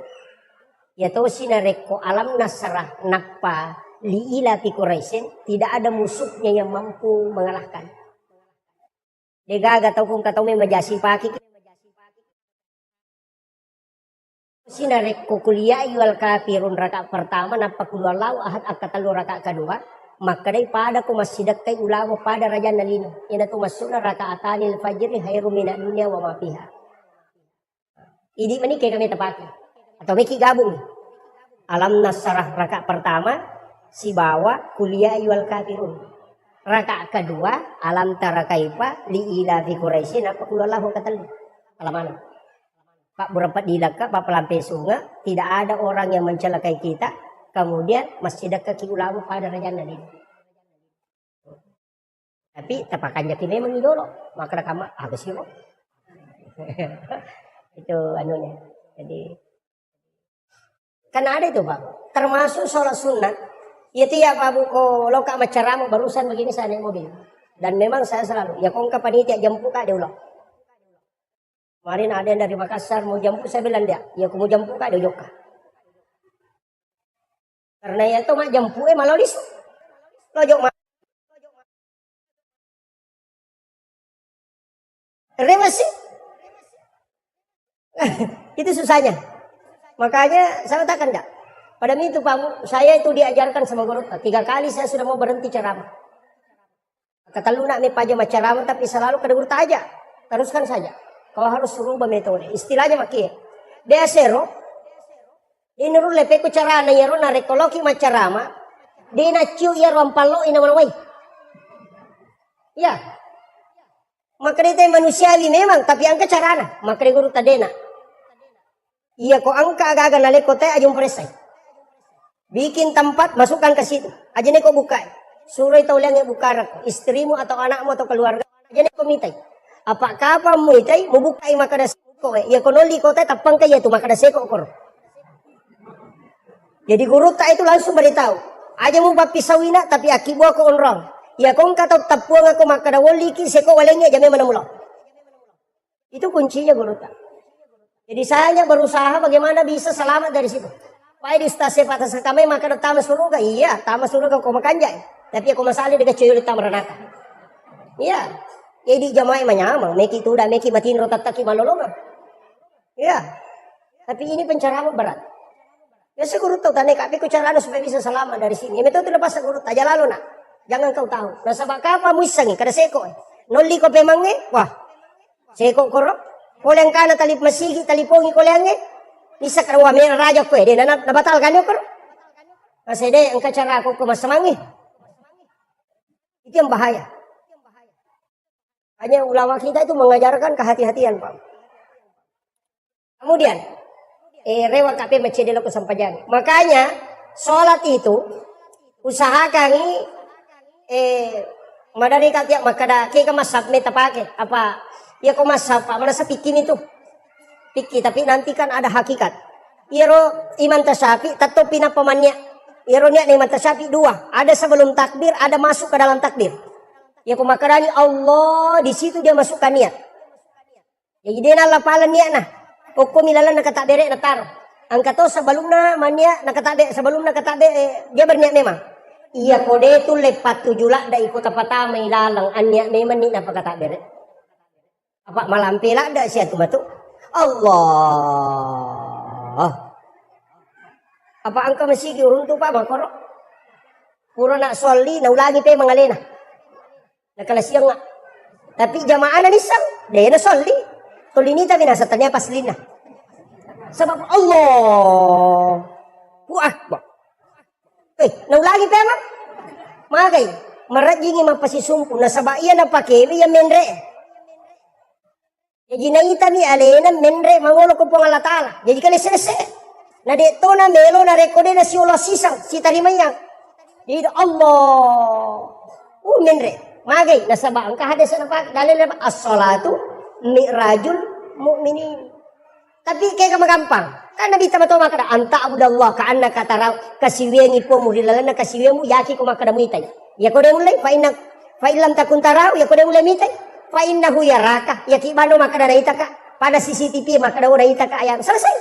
Ya tahu sinareko alam nasrah napa liila fi Quraisyin tidak ada musuhnya yang mampu mengalahkan. Degaga tahu kung katau majasi paki. Sinarek kuliah wal kafirun rakaat pertama napa kulallahu ahad akatalu rakaat kedua maka daripada ku masjidak kay ulawa pada raja nalino ina tu masuna rakaatanil fajr khairum minad dunya wa ma fiha. Ini kay kami tepati atau miki gabung alam nasrah rakaat pertama si bawa kuliah wal kafirun rakaat kedua alam tara kaifa li ila fi quraisyin napa kulallahu katalu alaman. Pak berempat dilaka, Pak pelampai sungai, tidak ada orang yang mencelakai kita. Kemudian masjid kaki ulama pada raja Nabi. Tapi tapakannya kini memang idolo. Maka kama habis sih. Itu anunya. Jadi kan ada itu Pak. Termasuk sholat sunat. Itu ya Pak Bu, kalau kak macaramu barusan begini saya naik mobil. Dan memang saya selalu, ya kong panitia jemput kak dia ulang. Kemarin ada yang dari Makassar mau jemput, saya bilang dia, ya aku mau jemput kak dia joka. Karena ya itu mak jemput malah lisu. Lojok mak. Rewas sih. Itu susahnya. Makanya saya katakan enggak. Pada itu Pak, saya itu diajarkan sama guru. 3 kali saya sudah mau berhenti ceramah. Kata lu nak mepaja ceramah tapi selalu ke guru aja. Teruskan saja. Kalau harus rubah metode. Istilahnya makia. Dia sero. Ini ru lepe ku carana ya ru na rekoloki ceramah. Dia na ciu ya rompalo ina manawai. Ya. Maka dia manusiawi memang tapi angka carana. Maka dia guru tadena. Iya kok angka agak-agak naleko teh ajung presai. Bikin tempat, masukkan ke situ. Aja nih kok buka. Suruh itu ulang buka istrimu atau anakmu atau keluarga. Aja nih kok mitai. Apakah apa mitai? Mau buka maka ada seko. Ya konoli kau teh tapang kaya itu maka ada seko kor. Jadi guru tak itu langsung beritahu. Aja mau pisawina tapi akibu aku onrong. Ya kau kata tapuang aku maka ada wali ki seko walengnya jamnya mana mula. Itu kuncinya guru tak. Jadi saya hanya berusaha bagaimana bisa selamat dari situ. Pai di stase patas kami maka tama suruga iya tama suruga ko makanjay tapi ako masali dekat cuyul tama ranaka iya jadi jamaah menyamang meki tu dah meki matin rotataki malolongan iya tapi ini pencerahan berat ya seguru tahu tane kapi ku carana supaya bisa selamat dari sini itu lepas seguru aja lalu nak jangan kau tahu rasa bakapa muisangi kada seko noli ko pemange wah seko korok koleng kana talip masigi talipongi kolenge bisa kerwa merah raja kue dia nabatalkan yo kor. Kasi de ang kacara ko kumasamangi. Itu yang bahaya. Hanya ulama kita itu mengajarkan kehati-hatian Pak. Kemudian rewa kape macedelo ko sampajan. Makanya sholat itu usahakan madari katiak makada ke masap meta pake apa ya ko masap mana sa pikin itu. Pikir tapi nanti kan ada hakikat. Iro iman tasyafi tato pinapamannya. Iro niya iman tasyafi 2. Ada sebelum takbir, ada masuk ke dalam takbir. Ya kumakarani Allah di situ dia masukkan niat. Jadi dia nalapalan niat nah. Pokok milalan nakatabere natar. Angkato sebelumnya mania nakatabe sebelum nakatabe dia berniat memang. Iya kode itu lepat tujulak da ikut apa may lalang anya memang ni napakatabere. Apa malampela da siya tumatu. Allah. Apa angka masih urun tu Pak makoro? Puro nak soli na ulangi pe mangalena. Nakalasiyang nga. Tapi jamaah na nisang, dahil na soli. Tulinita binasatanya paslina. Sebab Allah. Akbar. Naulangi pe mak. Magay, marajingi mapasisumpu na sabaiya na pakewi ya menre. Jadi naita ni alena menre mangolo ko pong Allah Ta'ala. Jadi kali selesai. Na dito na melo na rekode na si Allah sisang. Si tarimanya. Jadi Allah. Menre. Magay. Nasabaan ka hadis na pa. Dalil na pa. As-salatu mi'rajul mu'minin. Tapi kayak magampang. Kan Nabi tama-tama kada. Anta abudallah ka'anna kataraw. Kasiwiang ipo mo. Rilalan na kasiwiang mo. Yaki ko makadamitay. Ya ko mulai. Fa'ilam takun taraw. Ya ko mulai mitay. Fa innahu yaraka ya kibano maka naita ka pada CCTV maka naita ka ayam selesai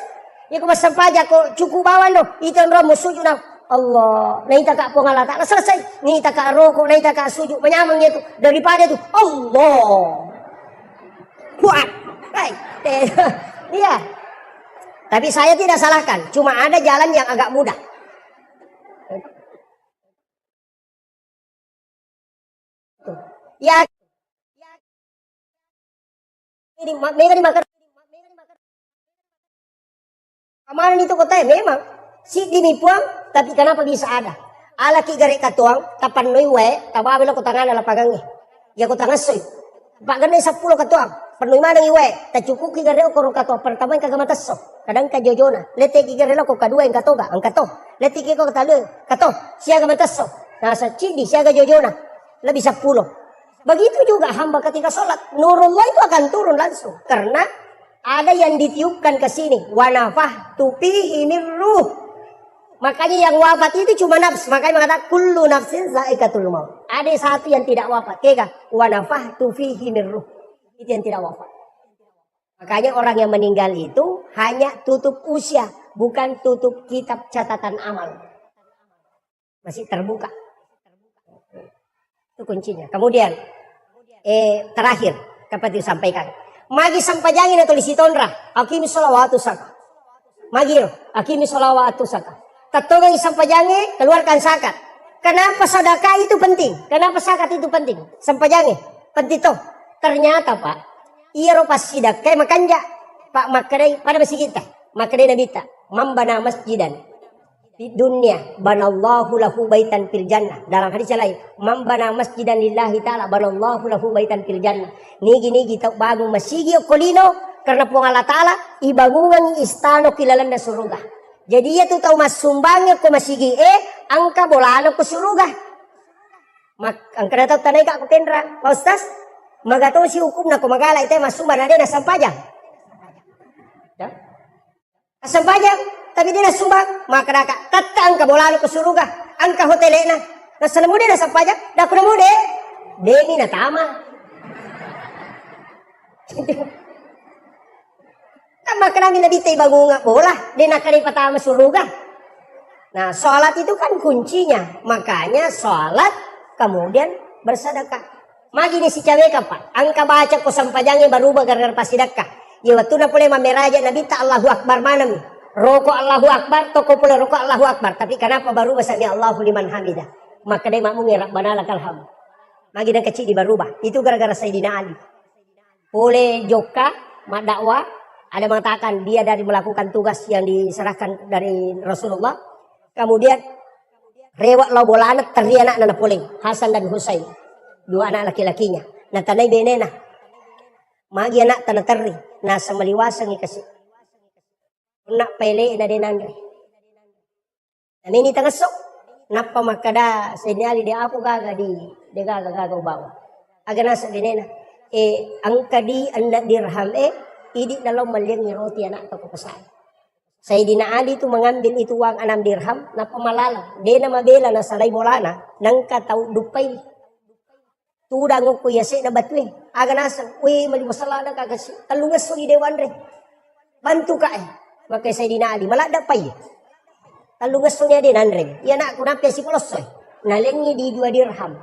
ya ko masampaja ko cukup bawan do iton ro musuju na Allah naita ka po ngalata selesai naita ka roko naita ka suju menyamang itu daripada itu Allah kuat baik iya tapi saya tidak salahkan cuma ada jalan yang agak mudah ya kemarin itu kota memang si dinipuang tapi kenapa bisa ada ala ki gare katuang tapan noi we tababelo ko tangan ala pagangi ya ko tangasoy pak ganay 10 katuang panoi mana iwe ta cukup ki gare ko katuang pertama ka gamataso kadang ka jojona lete ki gare ko kadua ang katoga ang kato lete ki ko katalo kato siya gamataso nasa cindi siya ga jojona lebih 10 Begitu juga hamba ketika sholat. Nurullah itu akan turun langsung. Karena ada yang ditiupkan ke sini. Wa nafahtu fihi min ruh. Makanya yang wafat itu cuma nafs. Makanya mengatakan kullu nafsin za'iqatul maut. Ada satu yang tidak wafat. Kega wa nafahtu fihi min ruh. Itu yang tidak wafat. Makanya orang yang meninggal itu hanya tutup usia. Bukan tutup kitab catatan amal. Masih terbuka. Itu kuncinya. Kemudian terakhir dapat disampaikan. Magi sampajangin atau lisitonra. Akimi sholawatu saka. Magi akimi sholawatu saka. Tatogang sampajangi keluarkan zakat. Kenapa sedekah itu penting? Kenapa zakat itu penting? Sampajangi penting toh. Ternyata Pak, iya pas sedekah makanja Pak makadai pada besi kita. Makadai nabita mambana masjidan di dunia banallahu lahu baitan fil jannah. Dalam hadis lain mambana masjidan lillahi ta'ala banallahu lahu baitan fil jannah. Nigi tau bangun masjid kolino karena pung Allah ta'ala ibangungan istano kilalanda surga. Jadi ia tu tahu mas sumbangnya ko masjid angka bolano ko surga. Angka datang tanai ka ko kendra Pak Ustaz magato si hukum na ko magala ite mas sumbang na sampajang. Ya? Sampajang tapi dia sumbang maka kata angka bolano ke surga angka hotelena na salamude na sampajak da kuna mude demi na tama maka namin nabitay bagunga bola dia nakari patama surga. Nah sholat itu kan kuncinya, makanya sholat kemudian bersedekah. Magi ni si caweka Pak angka baca ko sampajangnya berubah gara-gara pasidakah ya waktu na pula mameraja nabita Allahu Akbar manam rokok Allahu Akbar, toko pula rokok Allahu Akbar. Tapi kenapa baru bahasanya Allahu liman hamidah? Maka dia makmum ya Rabbana lakal hamd. Magi dan kecil dibarubah. Itu gara-gara Sayyidina Ali. Boleh joka, dakwa, ada mengatakan dia dari melakukan tugas yang diserahkan dari Rasulullah. Kemudian rewak lo bola anak teri anak nana poling Hasan dan Husain. Dua anak laki-lakinya. Nah tanai benena. Magi anak tanah teri. Nah semeliwasang ikasih. Nak pele na dinandre. Nini tangasok. Napa makada senyali di ako gaga di gaga bawa. Aga nasa dinena. Angka di anda dirham idi na lang malyang ni roti anak to kapasay. Sayyidina Ali itu mengambil itu uang 6 dirham napa malala. Di na mabela na salay bolana nang kataw dupay. Tudang ko yase na batwe. Aga nasa uy maliwasala na kagasi. Talungas so idewan re. Bantu ka Maka Sayyidina Ali malah dapat talungas niya din Andre. Yan ako napya si Polosoy. Nalengi di 2 dirham.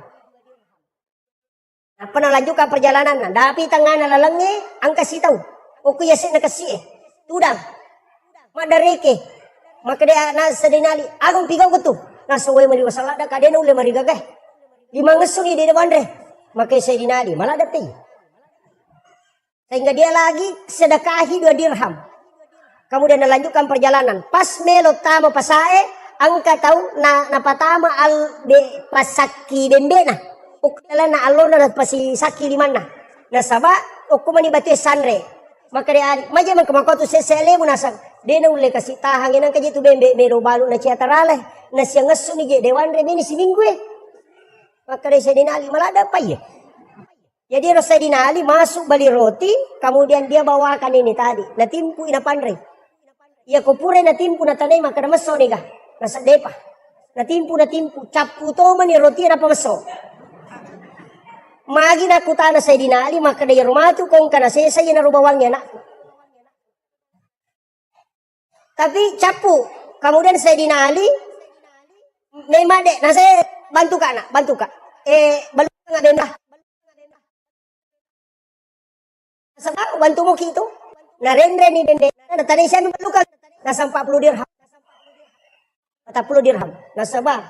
Apa nalanjutkan perjalanan na. Dapat tangan nalalangnya ang kasitaw. O kuya si nakasi Tudang. Madareke. Maka dia nasa dinali. Agong pigaw ko to. Nasa uwe maliwasalada ka. Dia na uli marigagay. 5 ngasong di Andre. Maka Sayyidina Ali malah dapat. Sehingga dia lagi sedekahi 2 dirham. Kemudian nalanjutkan perjalanan. Pas melot tama pasae, angka tahu na napatama al be pasaki bembe na. Ukala na alor na pasi saki liman na. Nasaba ukuma ni batu sanre. Maka dia maja man kamakoto sesele mo nasang. De na ule kasi tahangin ang kaji tu bembe mero balu na ciatarale. Na siya ngaso ni dewan re ni siminggue. Maka dia Sayyidina Ali malada pa ya. Jadi Sayyidina Ali masuk bali roti, kemudian dia bawakan ini tadi. Natimpu inapanre. Ya kupure natimpu na tanay maka namaso ni ka. Nasa depa. Natimpu. Capu to man ni roti na pamaso. Magi na kutana sa dinali maka day rumatu kung kanasesa yun na rubawang niya na. Tapi capu. Kemudian sa dinali. May made. Nasa bantu ka na. Balu nga denda. Nasa bantu mo kito. Narendre ni dende. Natanay siya malukan. Nasa 40 dirham. 40 dirham. Nasa ba?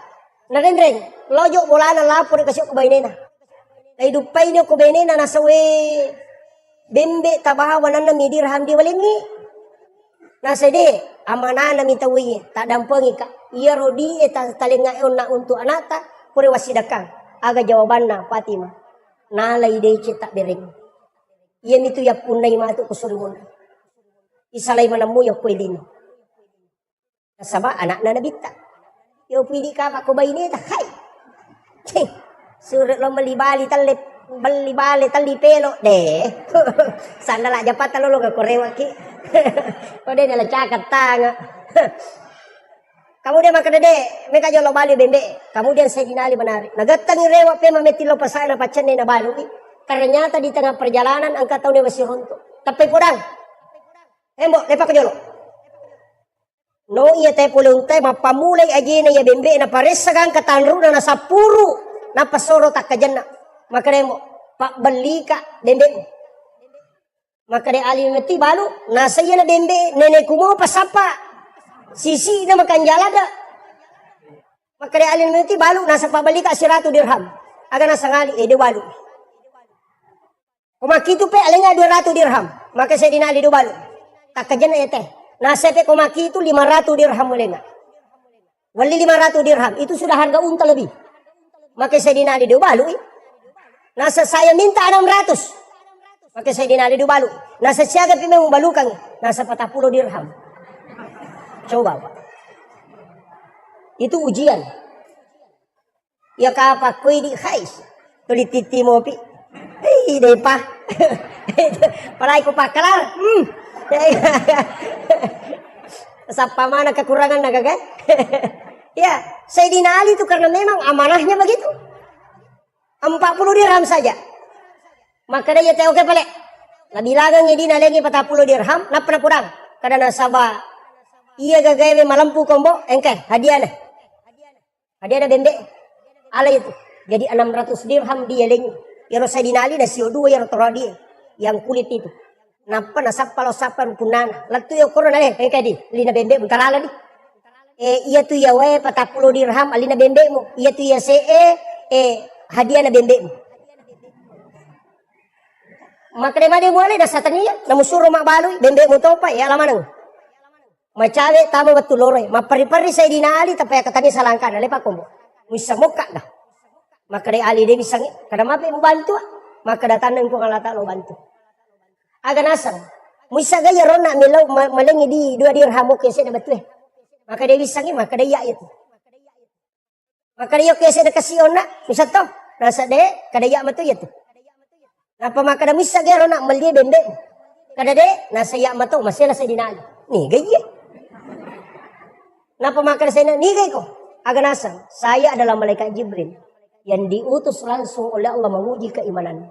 Narendre. Lojo bola na lapor kasi ko baynena. Ay dupay niyo ko baynena nasa we bembe tabahawan na mi dirham di walingi. Nasa di amana na mi tawi ta dampengi ka. Iya rodi eta talingaon na untuk anata pure wasidakang. Aga jawaban na Fatima. Nalay day cita bering. Iyan ito yapunay mato kusulmon. Isalay manamuyok pwede no. Nasaba, anak na nabita. Yo pwede ka pa kubay nita. Hay! Surat lo malibali talip. beli balik tali pelo deh. Sandala japat talo ga korewa ki. Pade nela cakat tanga. Kemudian maka dede mereka jolo bali bembe. Kemudian Sayyidina Ali menarik. Nagatang rewa pe mametilo pasai na pacan na balui. Ternyata di tengah perjalanan angkat tahu dia masih runtuh. Tapi kurang. Embok lepak jolo. No iya teh pulung teh mapamulay aja na ya bembe na pares sagang katanru na nasapuru na pasoro tak kajanna. Maka demo pak beli ka bembe. Maka de Ali meti balu nasa iya na bembe nenek kumo pasapa. Sisi na makan jalada. Maka de Ali meti balu nasa pabali ka 100 dirham. Aga nasa ngali de balu. Kumaki itu pe alenga 200 dirham. Maka saya dinali do balu. Tak kajanna ya teh. Nasa pe kumaki itu 500 dirham alenga. Wali 500 dirham itu sudah harga unta lebih. Maka saya dinali do balu. Nasa saya minta 600. Maka saya dinali do balu. Nasa siaga pe memang balukan. Nasa 40 dirham. Coba Pak. Itu ujian. Ya kapak koi di khais. Tuli titi mopi. Hei deh pa. Palai ko pakalar. Sapa mana kekurangan naga kan? Ya, Sayyidina Ali itu karena memang amanahnya begitu. 40 dirham saja. Maka dia teh oke pale. Labi lagang ngedina lagi 40 dirham, napna kurang. Kada nasaba. Iya gagawe malampu kombo, engke hadiah nah. Hadiah ada bembe. Ala itu. Jadi 600 dirham dia lagi. Ya Sayyidina Ali na CO2 ya dia. Yang kulit itu. Napa nasapa lo sapa punana. Latu yo korona le engke di. Lina bembe bentar ala di. Iya tu ya we 40 dirham alina bembe mo. Iya tu ya hadiah na bembe mo. Maka dia boleh dah satania namu suruh mak balui bembe mo topa ya lamanang. Macawe tamu betul lore. Mapari-pari Sayyidina Ali tapi katanya salangkan lepak kombo. Bisa muka dah. Maka dia Ali dia bisa kada mape mo bantu. Maka datang ko Allah Taala bantu. Aga nasang. Muisa gaya rona milaw malengi di 2 dirham kese na betul. Maka dia bisa maka dia itu. Maka dia kese na kasiona bisa to. Nasa de kada ya matu itu. Napa maka da muisa gaya rona mali bembe. Kada de nasa ya matu masih la Sayyidina Ali. Nih gaya. Napa maka saya nih ko? Aga nasang. Saya adalah malaikat Jibril yang diutus langsung oleh Allah menguji keimanan.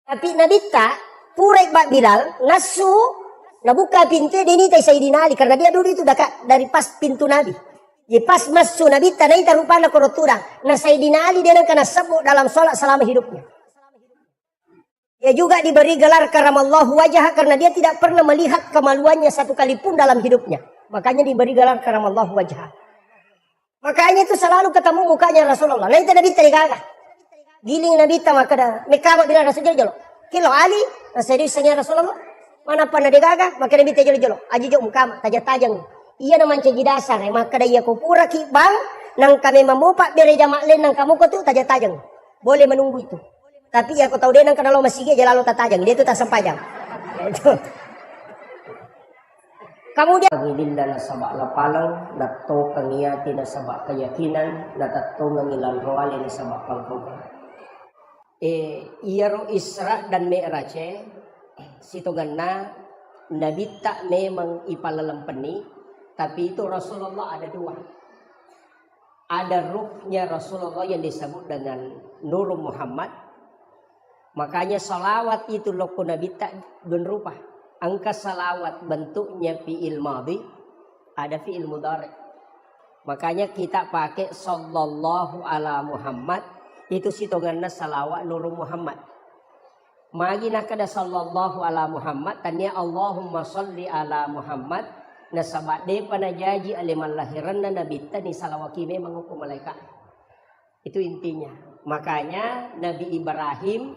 Tapi Nabi tak purek bak Bilal nasu nabuka pintu dini tay Sayyidina Ali karena dia dulu itu dekat dari pas pintu Nabi. Jadi pas masuk Nabi tak naik rupanya korotura. Nah Sayyidina Ali dia kena sebut dalam sholat selama hidupnya. Dia juga diberi gelar karamallahu wajah karena dia tidak pernah melihat kemaluannya satu kali pun dalam hidupnya. Makanya diberi gelar karamallahu wajah. Makanya itu selalu ketemu mukanya Rasulullah. Nah itu Nabi tadi gagah. Giling Nabi ta maka dah mekama bila Rasul jolo. Kilo Ali, serius sanya Rasulullah. Mana pernah digagah maka Nabi tadi jolo. Aji jo mukama tajang-tajang. Iya naman cegi dasar maka dah iya kupura ki bang nang kami memupak bere jamak len nang kamu ko tu tajang-tajang. Boleh menunggu itu. Tapi ya aku tahu dia nang kana lo masih ge lalu tajang. Dia tu tak sempajang. Itu. Kemudian ngilin sabak lapalang nato kangiati na sabak keyakinan natato ngilan roal ini sabak pangkoga. Iyaro Isra dan Mi'raj sitoganna Nabi tak memang ipalalampeni tapi itu Rasulullah ada 2. Ada ruhnya Rasulullah yang disebut dengan Nur Muhammad. Makanya salawat itu loko Nabi tak berupa. Angka salawat bentuknya fi'il madhi, ada fi'il mudhari. Makanya kita pakai sallallahu ala Muhammad, itu sitonganna salawat Nur Muhammad. Magi nakada sallallahu ala Muhammad, tanya Allahumma salli ala Muhammad, nasabat de panajaji aliman lahiran na nabi tani salawaki memang hukum malaikat. Itu intinya. Makanya Nabi Ibrahim,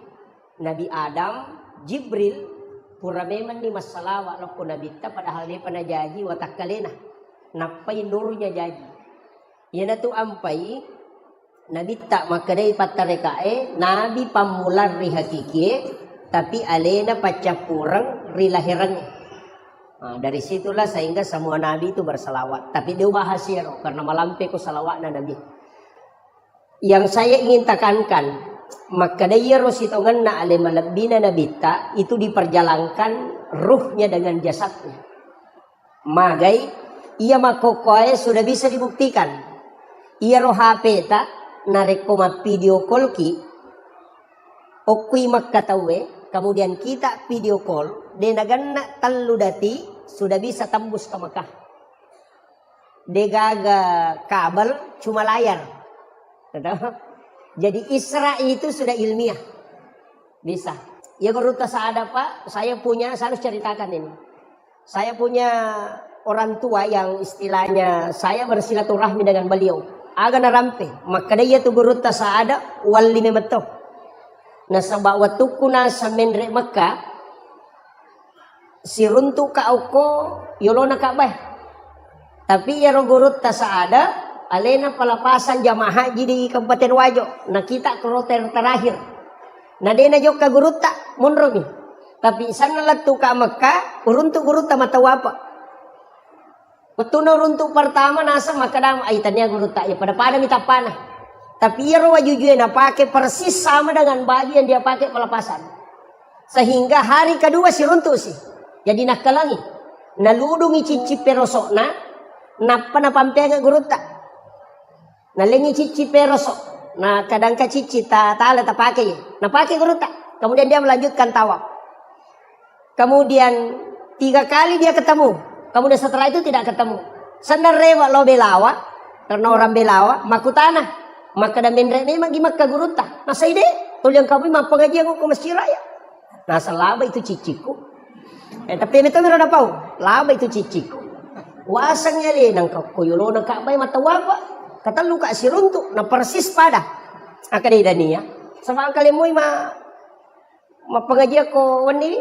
Nabi Adam, Jibril pura memang ni masalawat loko Nabi ta padahal dia pernah janji watak kalena napai nurnya janji yana tu ampai Nabi tak maka dari patarekae Nabi pamular ri hakiki tapi alena pacapurang ri lahirannya. Dari situlah sehingga semua Nabi itu bersalawat tapi dia bahasiro karena malampe ko salawat na Nabi. Yang saya ingin tekankan Maka dia rositongan na ale malabina nabita itu diperjalankan ruhnya dengan jasadnya. Magai ia makokoe sudah bisa dibuktikan. Ia roh HP ta narekoma video call ki okui makkatawe kemudian kita video call denaganna tallu dati sudah bisa tembus ke Mekah. Degaga kabel cuma layar. Jadi Isra itu sudah ilmiah. Bisa. Ya Guruta Saada Pak, saya harus ceritakan ini. Saya punya orang tua yang istilahnya saya bersilaturahmi dengan beliau. Aga narampe, maka dia tu Guruta Saada wali memeto. Nah sabak watukuna sa menre Mekah siruntu ka auko yolona kabeh. Tapi ya Guruta Saada alena pelepasan jamaah haji di Kabupaten Wajo. Nah kita kloter terakhir. Nah dia najok ka Guruta munromi. Tapi sana latu ka Mekah uruntu Guruta matawapa. Betul uruntu pertama nasa makadam aitannya Guruta ya pada minta panah. Tapi ya wajujuan pakai persis sama dengan baju yang dia pakai pelepasan. Sehingga hari kedua si runtuh sih. Jadi nak kalangi. Naludungi cici perosokna. Napa pampenga Guruta. Nalengi cici perosok. Nah kadang ka cici ta pakai. Nah pakai Guruta. Kemudian dia melanjutkan tawaf. Kemudian 3 kali dia ketemu. Kemudian setelah itu tidak ketemu. Sandar rewa lo belawa. Karena orang belawa. Makutana. Maka dan bendre memang gimak ka Guruta. Nah saya deh. Tuliang kami mampu ngaji aku ke masjid raya. Nah selaba itu ciciku. Tapi itu mereka pau. Laba itu ciciku. Wasangnya le nang kuyulo na kabay matawapa. Kata luka si runtuk na persis pada. Akadai dania. Sama kali mo mapangaji ako wani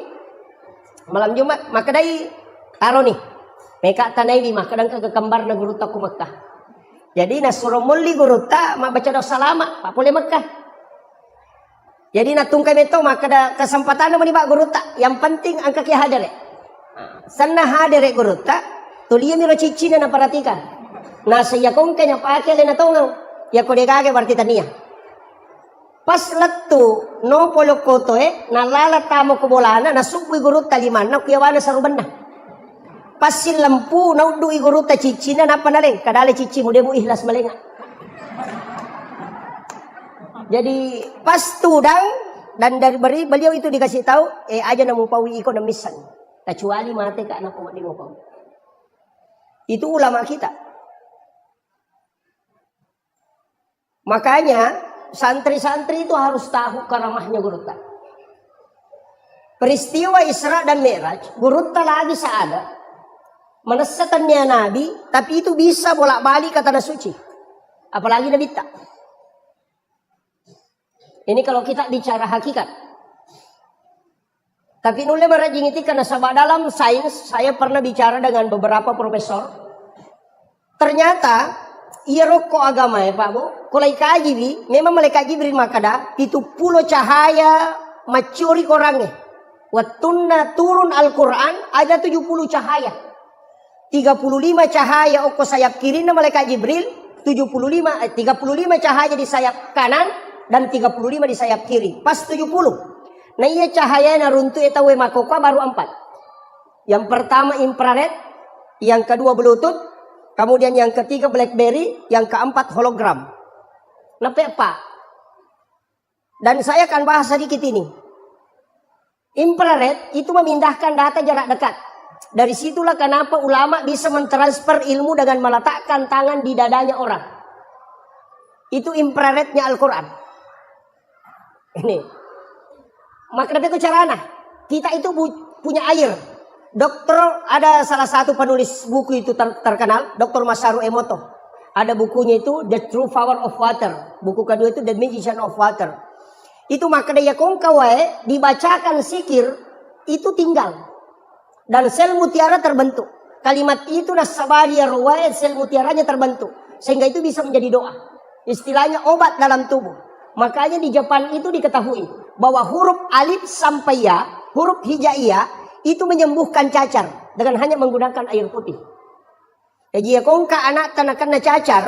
malam Jumat makadai taro ni. Meka tanay di makadang kagakambar na Guruta ko Mekah. Jadi nasuruh muli Guruta mabaca doa salama pak boleh Mekah. Jadi natungkay meto makada kesempatan naman iba Guruta. Yang penting ang kaki hadere. Sana hadere Guruta. Tulia miro cici na naparatikan. Nasa yakong kanya paake le natongaw. Yako degage berarti tania. Pas latu no polo koto nalala tamo ko bolana nasubwi Guruta liman na kuyawana sa ruban na. Pas lampu naudui Guruta cici na napanaleng. Kadale cici mo demo ihlas malenga. Jadi pas tudang dan dari beliau itu dikasih tahu aja namu pawi iko na misan. Kecuali mate ka anak ko di mo pawi. Itu ulama kita. Makanya santri-santri itu harus tahu karamahnya Guruta. Peristiwa Isra dan Mi'raj, Guruta lagi saada. Menesatannya Nabi, tapi itu bisa bolak-balik ke tanah suci. Apalagi Nabi tak. Ini kalau kita bicara hakikat. Tapi nulle merajingiti karena sabak dalam sains saya pernah bicara dengan beberapa profesor. Ternyata ia rokok agama ya Pak Bu. Kalau ikaji bi, memang malaikat Jibril makada itu pulau cahaya macuri korangnya. Watunna turun Al-Quran ada 70 cahaya. 35 cahaya oko sayap kiri na malaikat Jibril, 35 cahaya di sayap kanan dan 35 di sayap kiri. Pas 70. Nah iya cahaya na runtu eta we makoka baru 4. Yang pertama infrared, yang kedua Bluetooth, kemudian yang ketiga BlackBerry, yang keempat hologram. Nah Pak. Dan saya akan bahas sedikit ini. Infrared itu memindahkan data jarak dekat. Dari situlah kenapa ulama bisa mentransfer ilmu dengan meletakkan tangan di dadanya orang. Itu infrarednya Al-Quran. Ini. Maka itu caranya. Kita itu punya air. Dokter ada salah satu penulis buku itu terkenal. Dr. Masaru Emoto. Ada bukunya itu The True Power of Water. Buku kedua itu The Magician of Water. Itu maka daya kongkawae dibacakan sikir. Itu tinggal. Dan sel mutiara terbentuk. Kalimat itu nasabaria ruwayat sel mutiaranya terbentuk. Sehingga itu bisa menjadi doa. Istilahnya obat dalam tubuh. Makanya di Jepang itu diketahui bahwa huruf alif sampai ya, huruf hijaiyah itu menyembuhkan cacar dengan hanya menggunakan air putih. Jadi ya kongka anak tanakan cacar,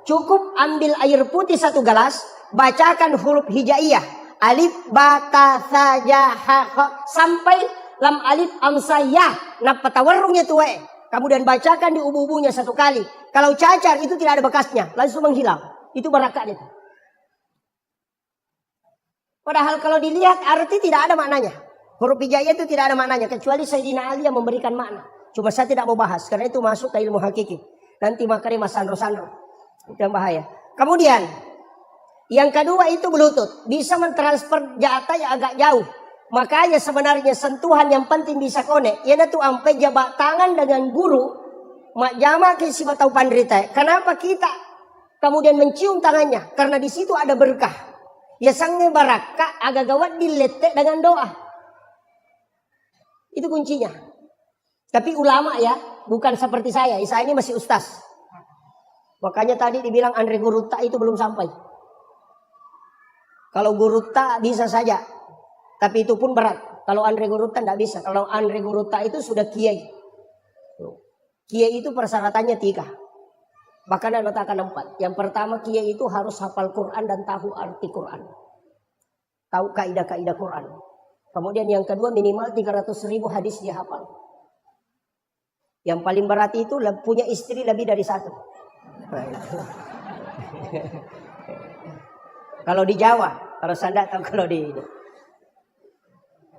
cukup ambil air putih 1 gelas, bacakan huruf hijaiyah. Alif, ba, ta, sa, ja, ha, kha. Sampai lam alif, amsa, ya. Nah patawarungnya tuh kemudian bacakan di ubu-ubunya 1 kali. Kalau cacar itu tidak ada bekasnya. Langsung menghilang. Itu barakat itu. Padahal kalau dilihat arti tidak ada maknanya. Huruf hijaiyah itu tidak ada maknanya. Kecuali Sayyidina Ali yang memberikan makna. Cuma saya tidak mau bahas. Karena itu masuk ke ilmu hakiki. Nanti makanya mas sandro-sandro. Itu yang bahaya. Kemudian. Yang kedua itu Bluetooth. Bisa mentransfer data yang agak jauh. Makanya sebenarnya sentuhan yang penting bisa connect. Ia tuh sampai jabat tangan dengan guru. Mak jama kisi batau pandrita. Kenapa kita kemudian mencium tangannya? Karena di situ ada berkah. Ya sangnya baraka agak gawat diletek dengan doa. Itu kuncinya. Tapi ulama ya, bukan seperti saya. Saya ini masih ustaz. Makanya tadi dibilang Andre Gurutta itu belum sampai. Kalau Gurutta bisa saja. Tapi itu pun berat. Kalau Andre Gurutta tidak bisa. Kalau Andre Gurutta itu sudah kiai. Kiai itu persyaratannya 3. Bahkan ada letakkan 4. Yang pertama kiai itu harus hafal Quran dan tahu arti Quran. Tahu kaidah-kaidah Quran. Kemudian yang kedua minimal 300.000 hadis dia hafal. Yang paling berat itu punya istri lebih dari 1. Nah, kalau di Jawa, kalau saya tahu kalau di ini.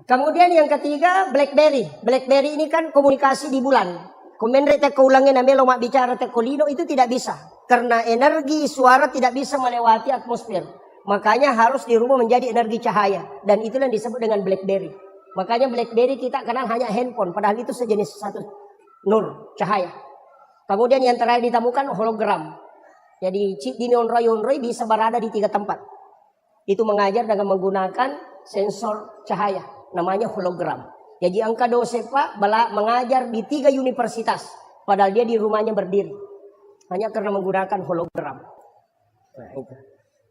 Kemudian yang ketiga BlackBerry. BlackBerry ini kan komunikasi di bulan. Komendre teko ulangin namelo mak bicara teko lido itu tidak bisa. Karena energi suara tidak bisa melewati atmosfer. Makanya harus dirubah menjadi energi cahaya. Dan itulah yang disebut dengan BlackBerry. Makanya BlackBerry kita kenal hanya handphone. Padahal itu sejenis satu nur, cahaya. Kemudian yang terakhir ditemukan hologram. Jadi chip di Yonroy bisa berada di 3 tempat. Itu mengajar dengan menggunakan sensor cahaya. Namanya hologram. Jadi angka dosepa mengajar di 3 universitas. Padahal dia di rumahnya berdiri. Hanya karena menggunakan hologram. Nah, itu.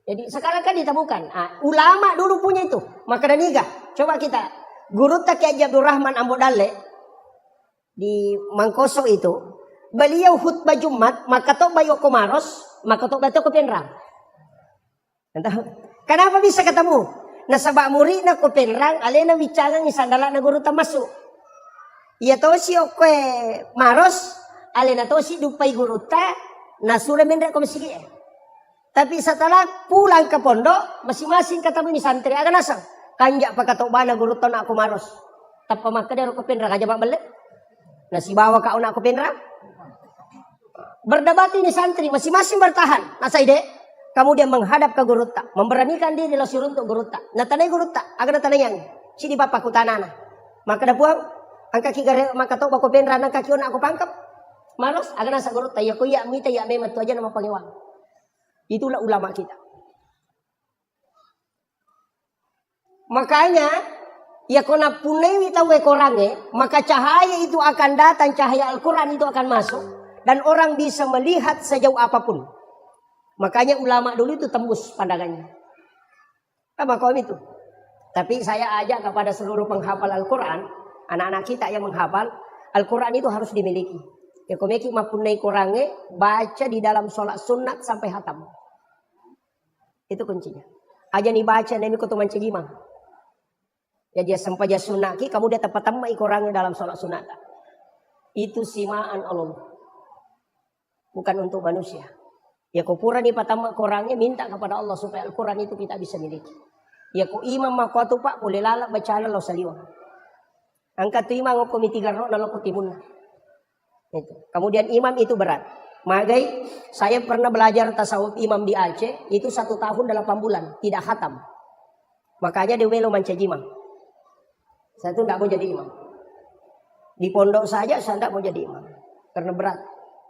Jadi sekarang kan ditemukan. Ulama dulu punya itu. Maka niga. Coba kita. Guru Kiai Abdul Rahman Ambodale. Di Mangkoso itu. Beliau khutbah Jumat. Maka tok bayo komaros. Maka tok bato kepenrang. Kenapa bisa ketemu? Nasabak murid na kopenrang. Alena bicara ni sandala na guru masuk. Iya to si okwe maros. Alena to si dupai guru ta. Nasura mendek komisigi. Tapi setelah pulang ke pondok, masing-masing ketemu ni santri agak nasang. Kanjak pakatok bana guru to na aku maros. Tapi maka dia kopenrang aja bak balik. Nasi bawa kau na kopenrang. Berdebat ini santri masing-masing bertahan. Nasai dek. Kemudian menghadap ke guru tak, memberanikan diri losir untuk guru tak. Nah tanai guru tak, agar tanai yang sini bapak ku tanana. Maka dah buang, angka kigare maka tok bako penran angka kion aku pangkap. Maros agar nasa guru tak, ya ku ya mita ya memat tu aja nama pangewang. Itulah ulama kita. Makanya ya kona punewi tahu ekorange, maka cahaya itu akan datang, cahaya Al-Quran itu akan masuk dan orang bisa melihat sejauh apapun. Makanya ulama dulu itu tembus pandangannya. Apa kaum itu? Tapi saya ajak kepada seluruh penghafal Al-Quran. Anak-anak kita yang menghafal. Al-Quran itu harus dimiliki. Ya komeki mapunai kurange. Baca di dalam sholat sunat sampai hatam. Itu kuncinya. Aja nih baca nemi kutuman cegimang. Ya dia sempaja sunaki. Kamu dia tepat tamai kurangnya dalam sholat sunat. Itu simaan Allah. Bukan untuk manusia. Ya kupura di pertama korangnya minta kepada Allah supaya Al-Quran itu kita bisa miliki. Ya ku imam makwatu pak boleh lalak baca lo saliwa. Angkat tu imam komiti garro nalo kutimun. Itu. Kemudian imam itu berat. Magai saya pernah belajar tasawuf imam di Aceh itu 1 tahun 8 bulan tidak khatam. Makanya dewelo mancajimang. Saya tuh tidak mau jadi imam. Di pondok saja saya tidak mau jadi imam karena berat.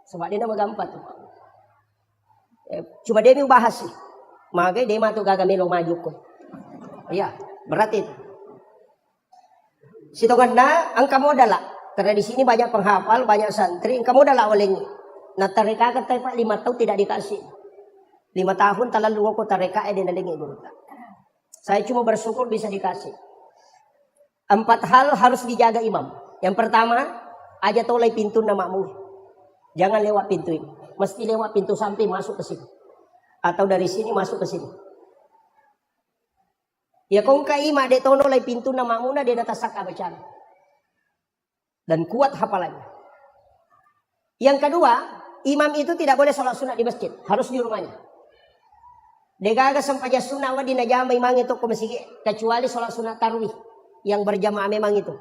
Sebab dia nama gampang tuh. Cuma dia bahas sih. Makanya dia matu gagal melo maju ko. Iya, berat itu. Sitoganda angka modal lah. Karena di sini banyak penghafal, banyak santri, angka modal lah olehnya. Nah tarika kata Pak 5 tahun tidak dikasih. 5 tahun talalu ko tarika dia nalingi guru. Saya cuma bersyukur bisa dikasih. 4 hal harus dijaga imam. Yang pertama, aja tolai pintu namamu. Jangan lewat pintu ini. Mesti lewat pintu samping masuk ke sini. Atau dari sini masuk ke sini. Ya kong kaima de tono lay pintu na mamuna de natasaka bacaan. Dan kuat hafalannya. Yang kedua, imam itu tidak boleh sholat sunat di masjid, harus di rumahnya. Degaga sampaja sunat wa dinajama imang itu ke masjid, kecuali sholat sunat tarawih yang berjamaah memang itu.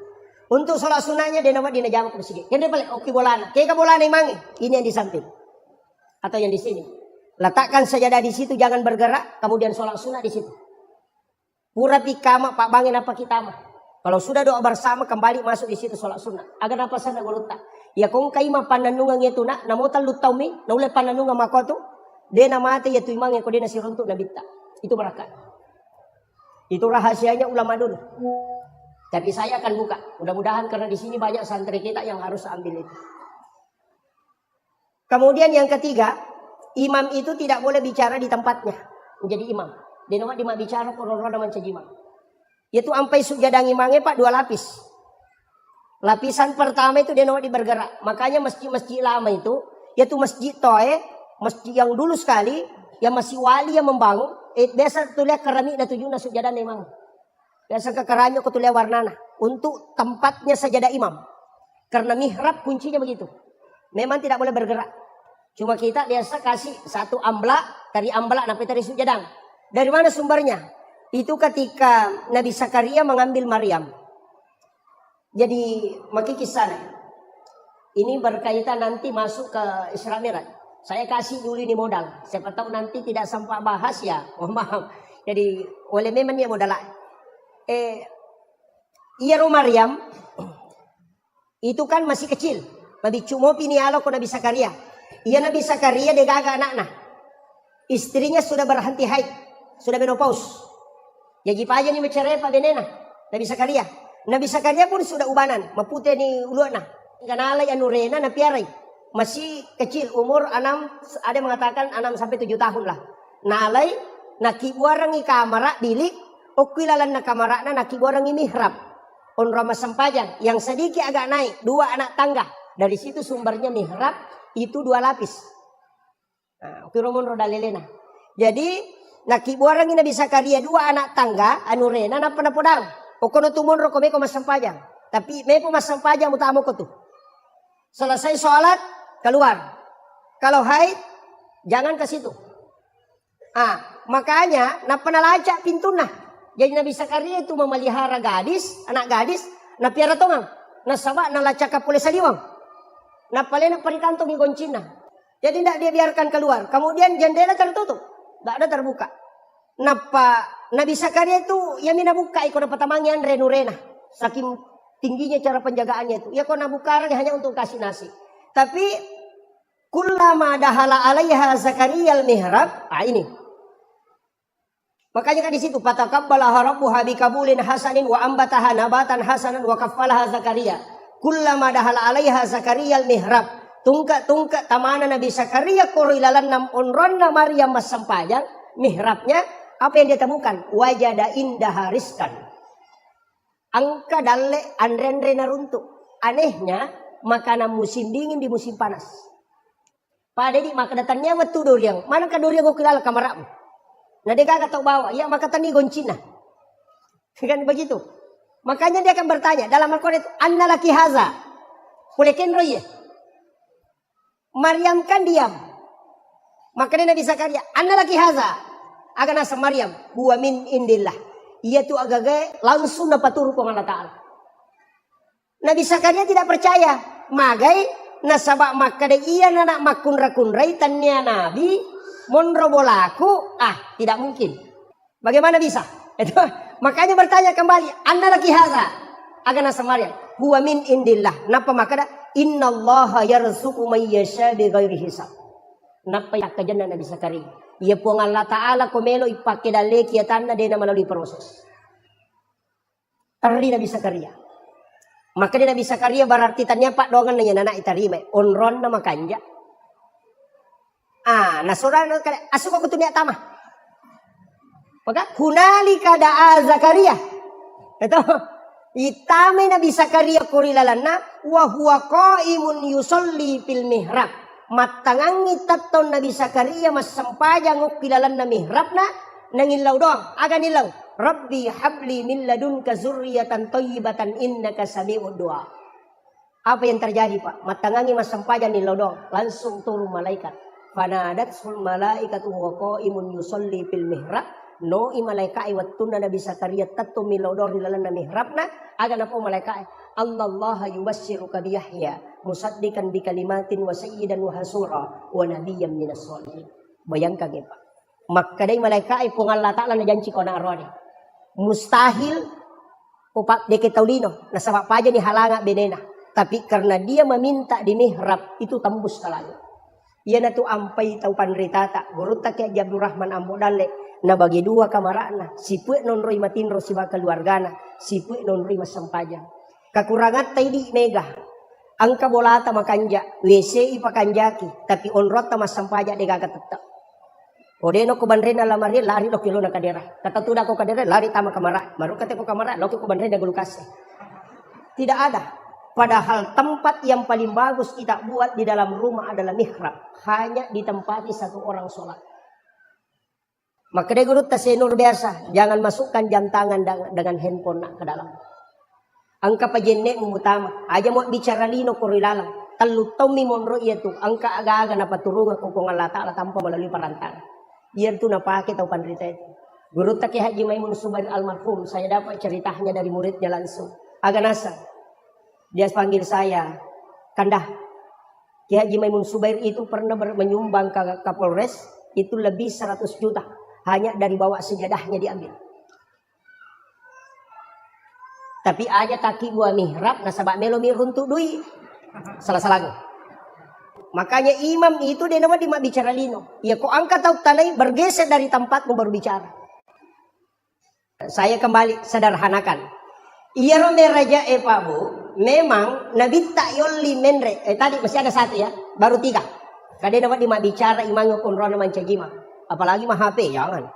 Untuk sholat sunatnya dia nama dinajama ke masjid. Yang dia balik oke bolana, kayak bolana imang ini yang di samping atau yang di sini. Letakkan sajadah di situ, jangan bergerak, kemudian sholat sunat di situ. Pura pikama pak bangin apa kita mah. Kalau sudah doa bersama kembali masuk di situ sholat sunat. Agar apa sana goluta. Ya kong kaima pananungan itu nak namotal lutaumi, naule pananungan makotu. Dia nama ate ya tu imang yang kau dia nasi runtuk nabita. Itu berakat. Itu rahasianya ulama dulu. Tapi saya akan buka. Mudah-mudahan karena di sini banyak santri kita yang harus ambil itu. Kemudian yang ketiga, imam itu tidak boleh bicara di tempatnya menjadi imam. Dia nama dia bicara korona menjadi imam. Yaitu sampai sujadang imamnya pak 2 lapis. Lapisan pertama itu dia nama bergerak. Makanya masjid-masjid lama itu, yaitu masjid Toe, masjid yang dulu sekali, yang masih wali yang membangun. Biasa tulis keramik dan tujuh sujadah imam. Biasa ke keramik aku tulis warnana untuk tempatnya sajadah imam. Karena mihrab kuncinya begitu. Memang tidak boleh bergerak. Cuma kita biasa kasih satu amblak, tari amblak sampai tari sujadang. Dari mana sumbernya? Itu ketika Nabi Zakaria mengambil Maryam. Jadi maki kisah. Ini berkaitan nanti masuk ke Isra Mi'raj. Saya kasih dulu ini modal. Siapa tahu nanti tidak sampai bahas ya. Oh maaf. Jadi oleh memang dia modal. Iya Maryam itu kan masih kecil. Nabi cuma pinialo ko Nabi Zakaria. Iya Nabi Zakaria dia gagal anak-anak. Istrinya sudah berhenti haid, sudah menopause. Jadi aja nih bercerai Pak Benena. Nabi Zakaria. Nabi Zakaria pun sudah ubanan, mapute ni uluana. Kanalay anurena na piaray. Masih kecil umur 6, ada mengatakan 6 sampai 7 tahun lah. Nalay nakibuarang i kamera bilik, okilalan na kamera na nakibuarang i mihrab. On Rama Sampajan yang sedikit agak naik, 2 anak tangga. Dari situ sumbernya mihrab itu 2 lapis. Nah, ukiromon rodalelena. Jadi nakibuarang i Nabi Zakaria 2 anak tangga anurena na panapodang. Okono tumon ro kome ko masampajang. Tapi me po masampajang utamo ko tu. Selesai sholat keluar. Kalau haid jangan ke situ. Makanya na panalaca pintuna. Jadi Nabi Zakaria itu memelihara gadis, anak gadis, na piara tongang, na sawa na lacaka pule saliwang. Na palena parikanto mi goncina. Jadi tidak dia biarkan keluar. Kemudian jendela tertutup. Tidak ada terbuka. Napa Nabi Zakaria itu ya mina buka ikut dapat tamangian renurena. Saking tingginya cara penjagaannya itu. Ya kau nabukarang hanya untuk kasih nasi. Tapi kullama dahala alaiha Zakaria al-mihrab. Ini. Makanya kan di situ fataqabbalaha rabbuha bikabulin hasanin wa ambataha nabatan hasanan wa kaffalaha Zakaria. Kullama dahala alaiha Zakaria al-mihrab. Tungka tamana Nabi Zakaria korilalan nam onronna Maryam masampajang mihrabnya. Apa yang dia temukan? Wajada indah hariskan. Angka dalle andre naruntuk. Anehnya makanan musim dingin di musim panas. Pada di maka datangnya waktu duriang. Mana ke duriang kau kilala kamaramu? Nah dia kagak tahu bawa. Ya maka tani goncina. Kan begitu. Makanya dia akan bertanya dalam Al-Quran itu anna laki haza. Pulekin roye. Maryam kan diam. Makanya Nabi Zakaria anna laki haza. Agana sa Maryam huwa min indillah. Ia tu agak langsung dapat turun ke Allah Ta'ala. Nabi Zakaria tidak percaya. Magai nasabak makade iya nanak makunra-kunrai tanya Nabi monrobolaku. Tidak mungkin. Bagaimana bisa? Itu makanya bertanya kembali. Anda laki haza. Agana sa Maryam huwa min indillah. Napa makada innallaha yarzuqu may yasha bighairi hisab. Napa yakajana Nabi Zakaria. Ia pun Allah Ta'ala komelo ipakai dalek ya tanda dia melalui proses. Tari Nabi Zakaria. Maka dia Nabi Zakaria berarti tanya pak dongan nanya anak itarime. Onron nama kanja. Nasurana kada asuk aku tunia tamah. Maka hunalika da'a Zakaria. Itu itame Nabi Zakaria kurilalana wa huwa qaimun yusolli fil mihrab. Matangangi taton Nabi Zakaria mas sampajang ukilalan na mihrab na nangilaw doang. Aga nilaw. Rabbi habli min ladunka zurriyatan thayyibatan innaka sami'ud du'a. Apa yang terjadi, Pak? Matangangi masampajan ni lodong, langsung turun malaikat. Fanadatul malaikatu wa qaimun yusalli fil mihrab. No i malaikai wattuna Nabi Zakaria tattu min lodor di dalam mihrabna. Aga napa malaikai? Allah yubassiruka bi Yahya musaddiqan bi kalimatin wa sayyidan wa hasura wa nabiyyan minas sholihin. Bayangkan ya, Pak. Maka day malaikai kung Allah Ta'ala na janji ko na arwani. Mustahil upak deke taulino na sabab paja ni halanga benena. Tapi karena dia meminta di mihrab itu tembus ke langit. Ia na tu ampai tau panritata. Guruta kaya Abdul Rahman Ambodale na bagi dua kamarana. Si puek non roi matinro si bakal keluargana. Si puek non roi masampaja. Kakurangat tay di mega. Angka bolata makanja. WC ipakanjaki. Tapi onrota masampaja de gagatetap. Odeno ko banrena lamari lari lo kilo na kadera. Kata tuda ko kadera lari tama kamara. Maru kate ko kamara lo ko banrena gulukase. Tidak ada. Padahal tempat yang paling bagus kita buat di dalam rumah adalah mihrab. Hanya ditempati satu orang sholat. Maka dia guru tasenur biasa. Jangan masukkan jam tangan dengan handphone nak ke dalam. Angka pajenek utama. Aja mau bicara lino korilalang. Talu tomi monro itu. Angka aga-aga na paturungan kung Allah Ta'ala tanpa melalui perantara. Biar tu napake tau panrita itu. Guru Taki Haji Maimun Subair almarhum. Saya dapat ceritanya dari muridnya langsung. Agak nasa. Dia panggil saya. Kandah. Ki Haji Maimun Subair itu pernah menyumbang ke Kapolres. Itu lebih 100 juta. Hanya dari bawa sejadahnya diambil. Tapi aja taki gua mihrab. Nasabak melo miruntuk duit. Salah-salah. Makanya imam itu dia nama di bicara lino. Ya kok angkat tahu tanai bergeser dari tempatmu baru bicara. Saya kembali sederhanakan. Iya rombe raja Pak Bu. Memang Nabi tak yoli menre. Tadi masih ada satu ya. Baru 3. Kadang dapat di bicara imam pun rona mancajima. Apalagi mah HP jangan.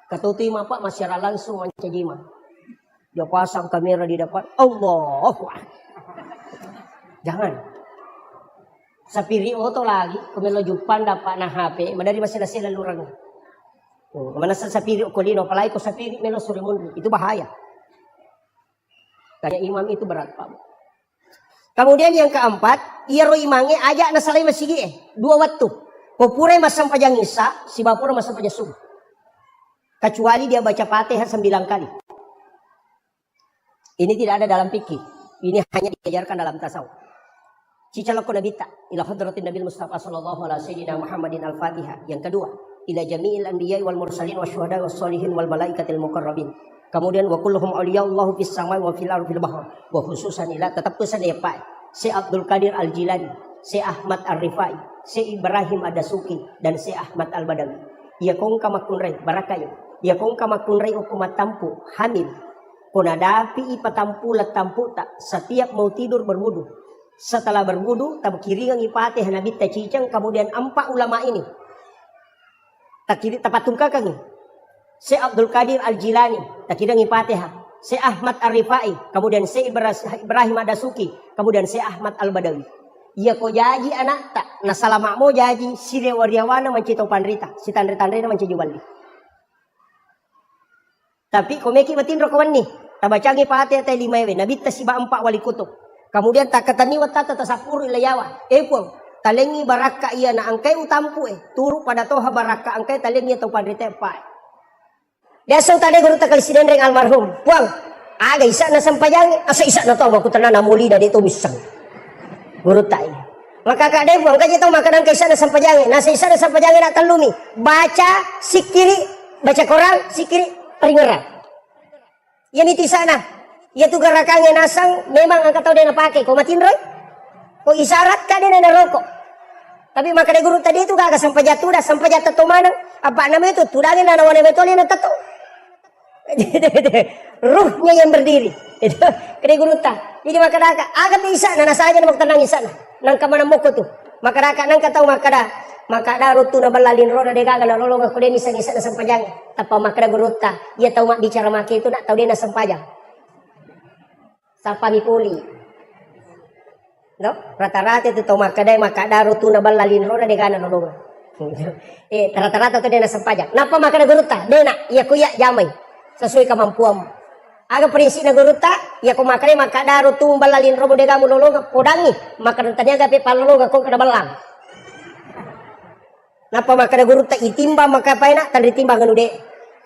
Ketutu imam Pak masih langsung mancajima. Dia pasang kamera di depan. Allah. Jangan. Sapiri oto lagi, kumelo jupan dapat na HP, madari masih sila lurang. Mana sa sapiri o kolino, palagi ko sapiri melo surimundi, itu bahaya. Kaya imam itu berat, Pak. Kemudian yang keempat, iya ro imange ajak na salay masigi 2 waktu. Popure masam pajang isa, si bapura masam pajang subuh. Kecuali dia baca Fatihah 9 kali. Ini tidak ada dalam fikih. Ini hanya diajarkan dalam tasawuf. Cicalako nabita ila hadratin Nabi Mustafa sallallahu alaihi wasallam Muhammadin al-Fatihah. Yang kedua, ila jami'il anbiya'i wal mursalin wasyuhada wassalihin wal malaikatil muqarrabin. Kemudian wa kulluhum awliya'ullahu fis samai wa fil ardi fil bahr. Wa khususan ila tetap pesan ya Pak. Si Abdul Qadir Al-Jilani, si Ahmad Ar-Rifai, si Ibrahim Adasuki dan si Ahmad Al-Badawi. Ya kong kamakunray barakayo. Ya kong kamakunray ukumat tampu hamil. Kunadapi ipatampu latampu tak setiap mau tidur berwudu. Setelah berwudu, tabkiringang ipatih Nabi Tacicang, kemudian 4 ulama ini. Tapatung kakang ini. Si Abdul Qadir Al-Jilani, takirang ipatih. Si Ahmad Ar-Rifai, kemudian si Ibrahim Adasuki, kemudian si Ahmad Al-Badawi. Iya ko jaji anak tak, nasalama mo jaji, si Rewariawana mancito panrita, si Tandre-Tandre mancito bali. Tapi komeki matinro kawan ni, tabacangi ipatih tay 5 Nabi Tasiba 4 wali kutub. Kemudian tak katani watata tasapuru ilayawa. Epong talengi baraka iya na angkai utampu turu pada toha baraka angkai talengi atau pandrite pai. Biasa tadi guru takal sidendreng almarhum. Puang aga isa na sampayang asa isa na to aku tenan namuli dari itu misang. Guru tai. Maka kade puang kanya tahu makanan kaisa na sampayang. Nasa isa na sampayang na talumi. Baca sikiri, baca Quran sikiri peringeran. Yan iti sana. Ya tu garakangnya nasang memang angkat tahu dia na pakai. Kau matin roy? Kau isyarat ka dia na rokok. Tapi maka dia guru tadi itu kagak sampai jatuh dah sampai jatuh tu mana? Apa namanya itu? Tudangin na nawane betul na tato. Ruhnya yang berdiri. Itu kade guru ta. Jadi maka dah agak isa na nasa aja na magtanang isa na. Nang kamana mo ko tu. Maka dah nang kataw maka dah rutu na balalin roda de kagak na lolong ko dia isa na sampajang. Tapa maka dah guru ta. Ia tahu mak bicara maki itu nak tahu dia na sampajang. Sapa ni puli. No? Rata-rata itu makadai makadaru tu na balalin roda de kana nolonga. Rata-rata tu dia na sampajak. Napa makada guruta? Dena iya kuya jamai. sesuai kemampuan. Aga prinsip na guru ta, ya ko makare makadaro tumbal lalin robo de gamu lologa podangi, makaran tanya gape palologa kong kada balang. Napa makada guru ta itimba makapaina tan ditimba nganu de.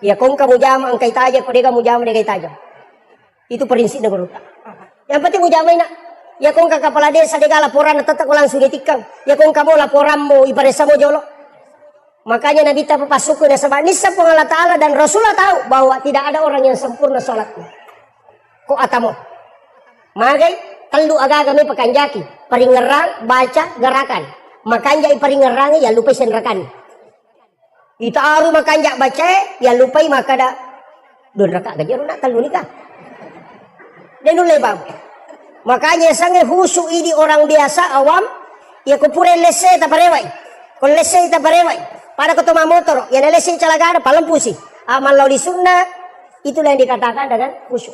Ya kong kamu jama ang kaitaja ko de gamu jama de kaitaja. Itu prinsip na guru ta. Yang penting ujamai na. Ya kong ka kepala desa de laporan tetap langsung ditikang. Ya kong kamu laporan mo ibaresa mo jolo. Makanya Nabi tak papasuku dan sebab nisa Allah Ta'ala dan Rasulullah tahu bahwa tidak ada orang yang sempurna sholatnya. Kok atamo? Magai telu aga kami pakanjaki, peringerang baca gerakan. Makanjai peringerang ya lupa senrakan. Itu aru makanjak baca ya lupai makada don raka gajaru nak telu nikah. Dan bang. Makanya sange husu ini orang biasa awam ya kupure lese ta parewai. Kon lese ta parewai. Pada ketemu motor, yang lesen celaka ada paling pusing. Amal lauli sunnah, itulah yang dikatakan dengan khusyuk.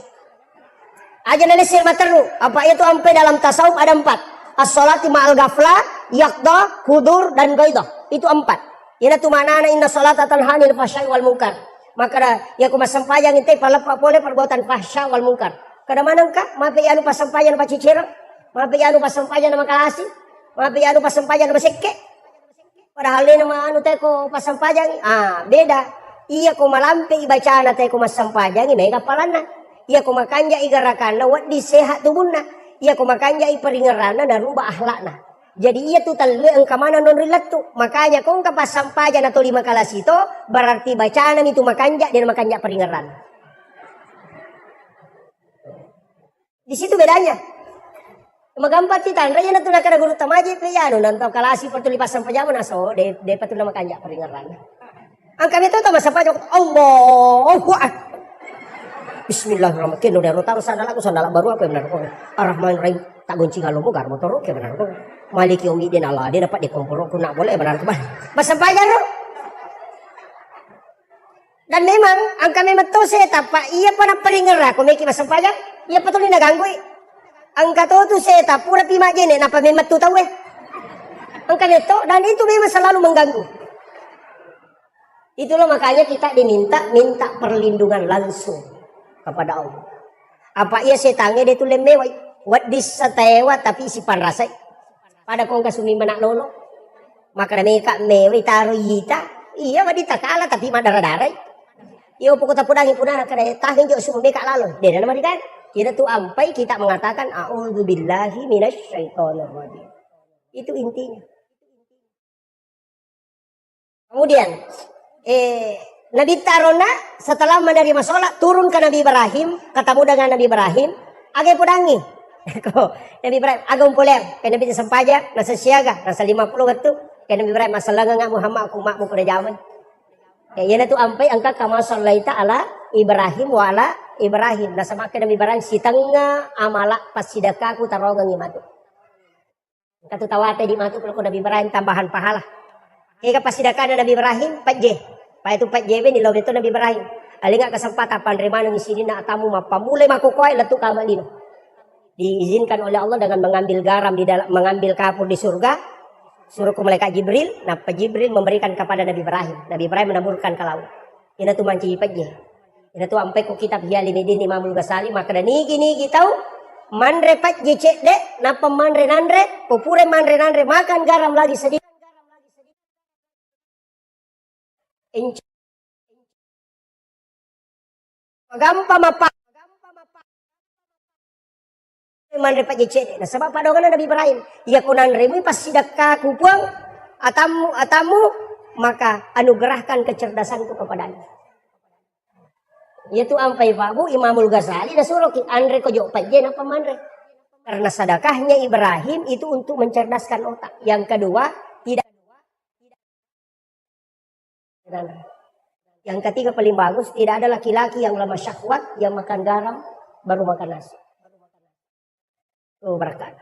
Aja lesen maternu, apa itu sampai dalam tasawuf ada 4. As-sholati ma'al ghaflah, yaqdah, hudur, dan ghaidah. Itu 4. Ina tu mana inna sholata tanha 'anil fahsya'i wal munkar. Maka ya ku masampayang inte palepa boleh perbuatan fahsya wal munkar. Kada manangka, mape anu pasampayan pa cicira, mape anu pasampayan na makalasi, mape anu pasampayan na masekke. Padahal ini nama anu teko pasampajang, beda. Iya ko malampe ibacana teko masampajang, may kapalana. Iya ko makanja igarakana, wat di sehat tubuhna. Iya ko makanja iparingerana na rubah ahlakna. Jadi iya tu talu ang kamana non rilat tu. Makanya kung kapasampajan atau 5 kalas itu, berarti bacana itu makanja dan makanja peringeran. Di situ bedanya. Magampat kita, raya na ito na guru tamaji pe yan, nantaw kalasi per tulipasan pa jaman aso, de patu na makanya peringaran. Ang kami ito masapajak, Allahu Akbar. Bismillahirrahmanirrahim. Udah rotaro sandala baru apa benar ko. Ar-Rahman-Rahim tak gunci kalau mo gar motor ke benar ko. Maliki umi din Allah, dia dapat dikumpul ko nak boleh benar ko ba. Masampajan ro. Dan memang ang kami matose tapa iya pa na peringeran ko may masampajan, iya patuloy naganggoy. Ang katoto seta pura pima jene napa memang tu tahu ang kaneto dan itu memang selalu mengganggu. Itulah makanya kita minta perlindungan langsung kepada Allah. Apa ia setange de tu lemewai wat disatewa tapi si panrasai pada kong kasumi manak lolo maka mereka mewi taruh yita iya wadita kala tapi madara-darai iyo pokok tapudangin punana kada tahin jo sumu meka lalu de nama dikan. Kita tuh ampai kita mengatakan a'udzubillahi minasyaitonirrajim. Itu intinya. Kemudian Nabi Tarona setelah menerima sholat turun ke Nabi Ibrahim, ketemu dengan Nabi Ibrahim, agak pudangi. Nabi Ibrahim agak puler, ke Nabi sempaja, nasa siaga, nasa 50 waktu, ke Nabi Ibrahim masalah ngak Muhammad aku makmu pada zaman. Yana tu ampai angka kama sallaita ala Ibrahim wa ala Ibrahim. Nasa maka Nabi Ibrahim sitanga amala pasidaka ku tarongang imatu. Katu tawate di matu kalau Nabi Ibrahim tambahan pahala. Eka pasidaka Nabi Ibrahim 4J. Pa itu 4J ni law itu Nabi Ibrahim. Alinga kesempatan panrima nang isini na atamu mapamulay makukoy latu kamalino. Diizinkan oleh Allah dengan mengambil garam di dalam mengambil kapur di surga. Suruh ke malaikat Jibril, nah Jibril memberikan kepada Nabi Ibrahim. Nabi Ibrahim menaburkan ke laut. Ini tuh manci pajeh. Ini tuh sampai ku kitab Hiali Medin Imamul Ghazali maka dan niki tahu manre pajeh cek dek, napa manre nandre, popure manre nandre makan garam lagi sedikit. Gampang apa? Manre pak jecede. Nah sebab padogan Nabi Ibrahim. Ia kunan remi pas sidaka kupuang atamu maka anugerahkan kecerdasanku kepadanya. Yaitu ampai babu Imamul Ghazali dan suruh andre kojo pajen apa manre. Karena sedekahnya Ibrahim itu untuk mencerdaskan otak. Yang kedua tidak. Yang ketiga paling bagus tidak ada laki-laki yang lemah syahwat yang makan garam baru makan nasi. Berkat.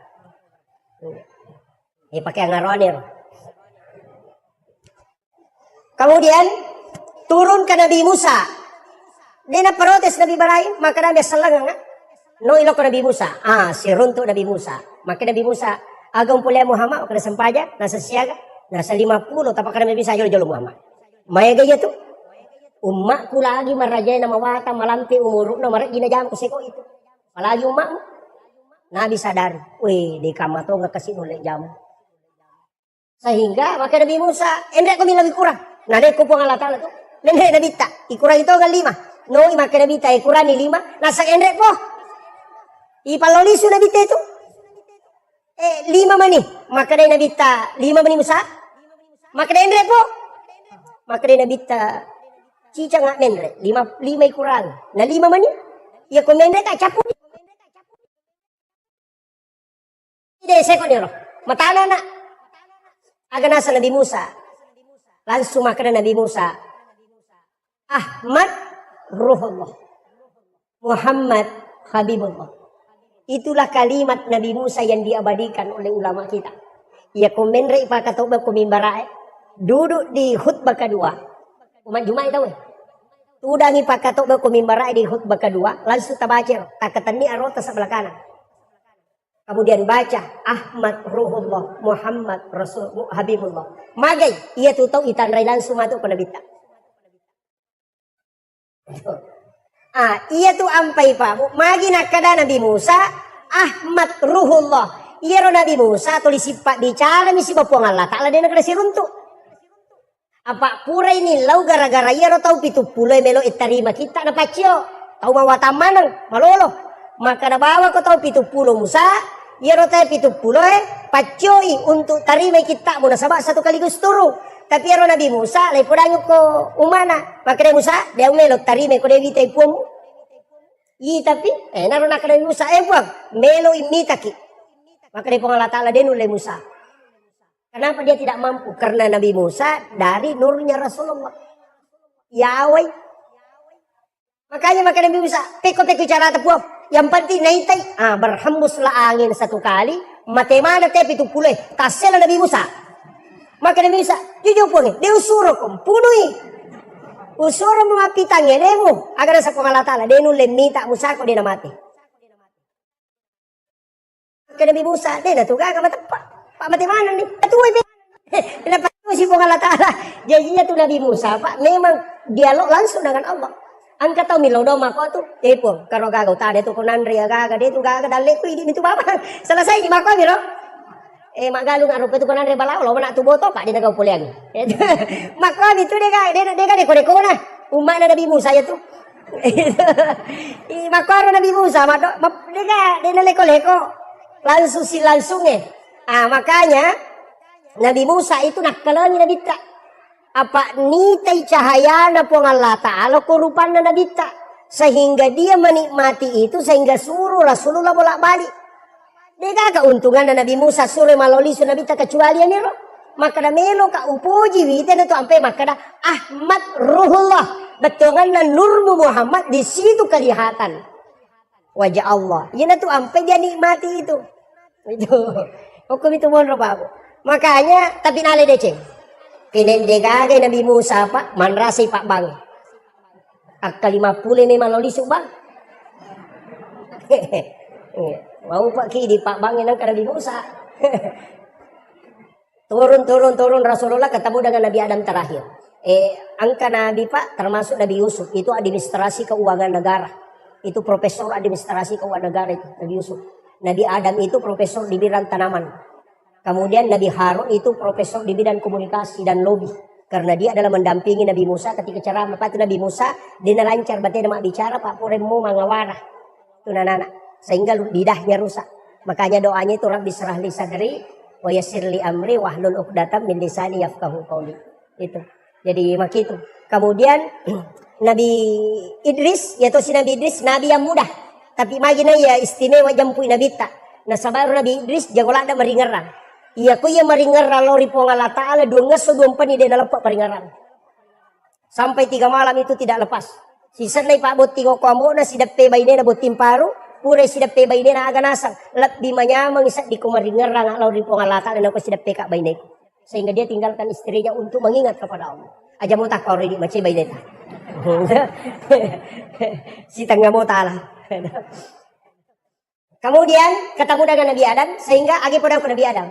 Ini pakai ngaronir. Kemudian turun ke Nabi Musa. Dia protes Nabi Ibrahim, maka Nabi sallallahu no ilok Nabi Musa. Siruntuk Nabi Musa. Maka Nabi Musa agam pulih Muhammad kena sempaja, nasa siaga, nasa 50 tapak Nabi Musa jolo Muhammad. Maya gaya tu. Umakku lagi marajay na mawata malampi umuruk na marat ginajam ko seko itu. Palagi umakmu. Nabi sadar, weh di kamar to nggak kasih oleh jam. Sehingga maka Nabi Musa, endek ko lebih kurang. Nade ko po ang Allah to. Nende Nabi ta, ikurang ito ng 5. No, maka Nabi ta ikurang ni 5. Nasa endek po. Ipaloliso Nabi ta ito. 5 mani. Maka Nabi ta 5 mani Musa. Maka endek po. Maka Nabi ta cica nga mendre, 5 kurang. Na 5 man yun. Iya kung mendre ka, chapu. Hindi, seko niro. Matana na. Aga nasa Nabi Musa. Langsung maka Nabi Musa. Ahmad Ruhullah. Muhammad Habibullah. Itulah kalimat Nabi Musa yang diabadikan oleh ulama kita. Iya kung mendre ipakatoba kumimbarae. Duduk di khutbah kedua. Umat Jumat itu udah ngipakatok ba kumimbara di khutbah kedua langsung tabaca takatan ni arota sebelah kanan. Kemudian baca Ahmad Ruhullah Muhammad Rasul Habibullah. Magay ia tu tahu itandrai langsung masuk ke Nabi ta. Ia tu ampai pa magi nakada Nabi Musa Ahmad Ruhullah. Ia ro Nabi Musa tulis sifat bicara misi bapuang Allah Ta'ala dia nak kasi runtuk. Apa pura ini lau gara-gara iya ro tau 70 melo itarima kita na pacio tau mawata manang malolo maka na bawa ko tau 70 Musa iya ro tau 70 pacioi untuk tarima kita muna sabak satu kali gusturu tapi iya ro Nabi Musa lai podango ko umana maka na Musa dia melo tarima ko dewi tay puamu tapi naro na Nabi Musa buang melo imitaki maka na Allah Ta'ala denu le Musa. Kenapa dia tidak mampu? Karena Nabi Musa dari nurnya Rasulullah. Yahweh. Makanya maka Nabi Musa, peko-peko cara tepuap. Yang penting naitai. Berhembuslah angin satu kali. Matemana tepi itu pulih. Tasela Nabi Musa. Maka Nabi Musa, jujur pun. Dia usuro kum. Punui. Usuro memapitangnya. Demu. Agar nasa kong Allah Ta'ala. Dia nulim minta Musa ko dia na mati. Maka Nabi Musa, dia na tuga ka matapa. Pak mati mana nih? Tuh kenapa si Allah Ta'ala? Janjinya tuh Nabi Musa, Pak, memang dialog langsung dengan Allah. Angkat tahu milo doma kau tuh, pun kalau gagau tadi tuh konandri gaga dia tuh gaga dalek tuh ini tuh bapak selesai di mako milo. Magalung arup itu konandri balau lo mana tuh boto Pak dia gak boleh lagi. Mako itu dia kan deko nah umat Nabi Musa ya tuh. Mako Nabi Musa, dia leko langsung si langsungnya. Makanya Nabi Musa itu nakalangi Nabi ta. Apa nitai cahaya na po Allah Ta'ala kurupan na Nabi ta. Sehingga dia menikmati itu sehingga suruh Rasulullah bolak-balik. Dia keuntungan na Nabi Musa suruh maloli su Nabi ta kecuali ini loh. Maka na melo ka upuji wite na to ampe maka na Ahmad Ruhullah. Betungan na nurmu Muhammad di situ kelihatan wajah Allah. Yana tuh ampe dia nikmati itu. Itu. Hukum itu mohon Pak. Makanya tapi nale deceng. Kinendegage Nabi Musa Pak manrasi Pak Bang. Akal 50 memang loli subang. Mau Pak Ki di Pak Bang yang Nabi Musa. turun Rasulullah ketemu dengan Nabi Adam terakhir. Angka Nabi Pak termasuk Nabi Yusuf itu administrasi keuangan negara. Itu profesor administrasi keuangan negara itu Nabi Yusuf. Nabi Adam itu profesor di bidang tanaman. Kemudian Nabi Harun itu profesor di bidang komunikasi dan lobby. Karena dia adalah mendampingi Nabi Musa ketika ceramah. Lepas itu Nabi Musa, dia lancar. Berarti dia bicara, Pak Puremu mangawarah. Itu anak-anak. Sehingga lidahnya rusak. Makanya doanya itu Rabbi syrah li sadri, wa yassir li amri, wahlul uqdatam min lisani yafqahu qawli. Itu. Jadi mak itu. Kemudian Nabi Idris, yaitu si Nabi Idris, Nabi yang mudah. Tapi magina ya istimewa jampui Nabi ta. Nah sabar Nabi Idris jagolah ada meringeran. Iya ko ya meringeran lori po Allah Ta'ala 2 ngeso 2 pani dia lepas peringeran. Sampai 3 malam itu tidak lepas. Si senai Pak Boti ko ambo na si dape bayne na botim paru. Pure si dape bayne na aga nasang. Lebih manyamang isa di ko meringeran lori po Allah Ta'ala na ko si dape kak bayne. Sehingga dia tinggalkan istrinya untuk mengingat kepada Allah. Aja mo tak kau di macam bayne ta. Si tangga mo ta'ala. Kemudian ketemu dengan Nabi Adam sehingga agi podang Nabi Adam.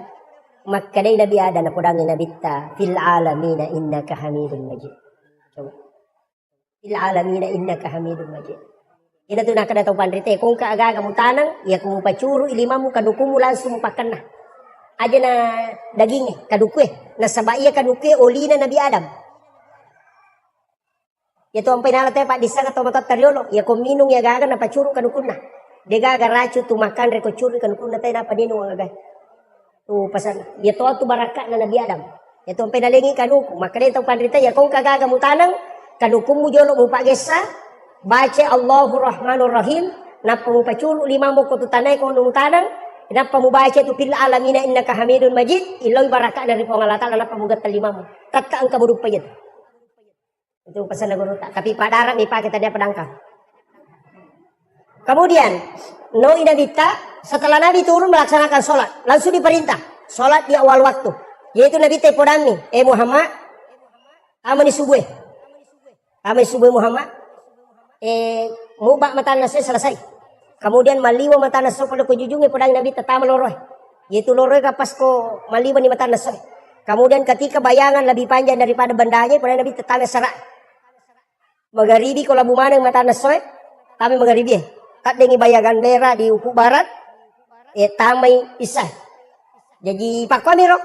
Maka dari Nabi Adam podang Nabi ta fil alamina innaka hamidun majid. Coba. fil alamin innaka Hamidum Majid. Ina tu nak datang pandrite kung ka aga kamu tanang ya kamu pacuru ilimamu kadukumu langsung pakana. Aja na dagingnya kadukue na sabaiya kadukue olina Nabi Adam. Ya tu ampai nala pak disa ka tomatot tariolo ya ko minung ya gaga na pacuru kadukunna. De gaga racu tu makan reko curi kadukunna tay na paninu aga. Tu pasan ya tu baraka na Nabi Adam. Ya tu ampai nalengi kaduku maka de tong pandrite ya kung kagaga mu tanang kadukumu jolo mu pagesa baca Allahu Rahmanur Rahim napa mu pacuru limamu ko tu tanay ko nu tanang. Kenapa mu baca itu fil alamina innaka Hamidun Majid ilau baraka dari Allah Taala napa mu gatal limamu tatka angka berupa itu pesan guru tak tapi padaran dipakai tadi pedangka. Kemudian no inabita setelah Nabi turun melaksanakan sholat langsung diperintah sholat di awal waktu yaitu Nabi tepodami Muhammad amani subuh Muhammad mubak mata nasi selesai. Kemudian maliwa mata naso pada kujujungnya pedang Nabi tetap meloroh. Yaitu loroh kapas ko maliwa ni mata naso. Kemudian ketika bayangan lebih panjang daripada bandanya pedang Nabi tetap serak. Magharibi ko labu manang mata naso. Kami magharibi. Kat dengi bayangan merah di ufuk barat. Tamay isa. Jadi pakwa miro.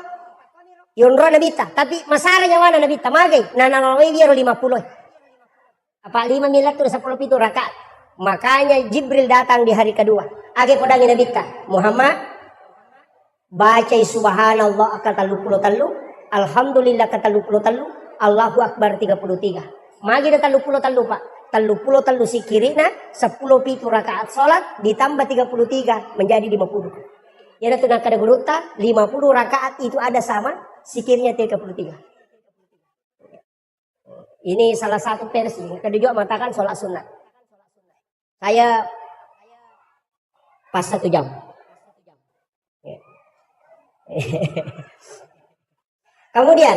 Yunro Nabi ta. Tapi masaranya mana Nabi ta magay. Nananaway biro 50. Apa 5 milat tu 10 pitu rakaat. Makanya Jibril datang di hari kedua. Age podangin Nabi ta. Muhammad baca subhanallah kata 33, alhamdulillah kata 33, Allahu akbar 33. Magi da 33 Pak. 33 sikirina 10 pitu rakaat salat ditambah 33 menjadi 50. Ya tu nak kada guruta 50 rakaat itu ada sama sikirnya 33. Ini salah satu versi. Kedua juga mengatakan salat sunat. Saya pas 1 jam. Kemudian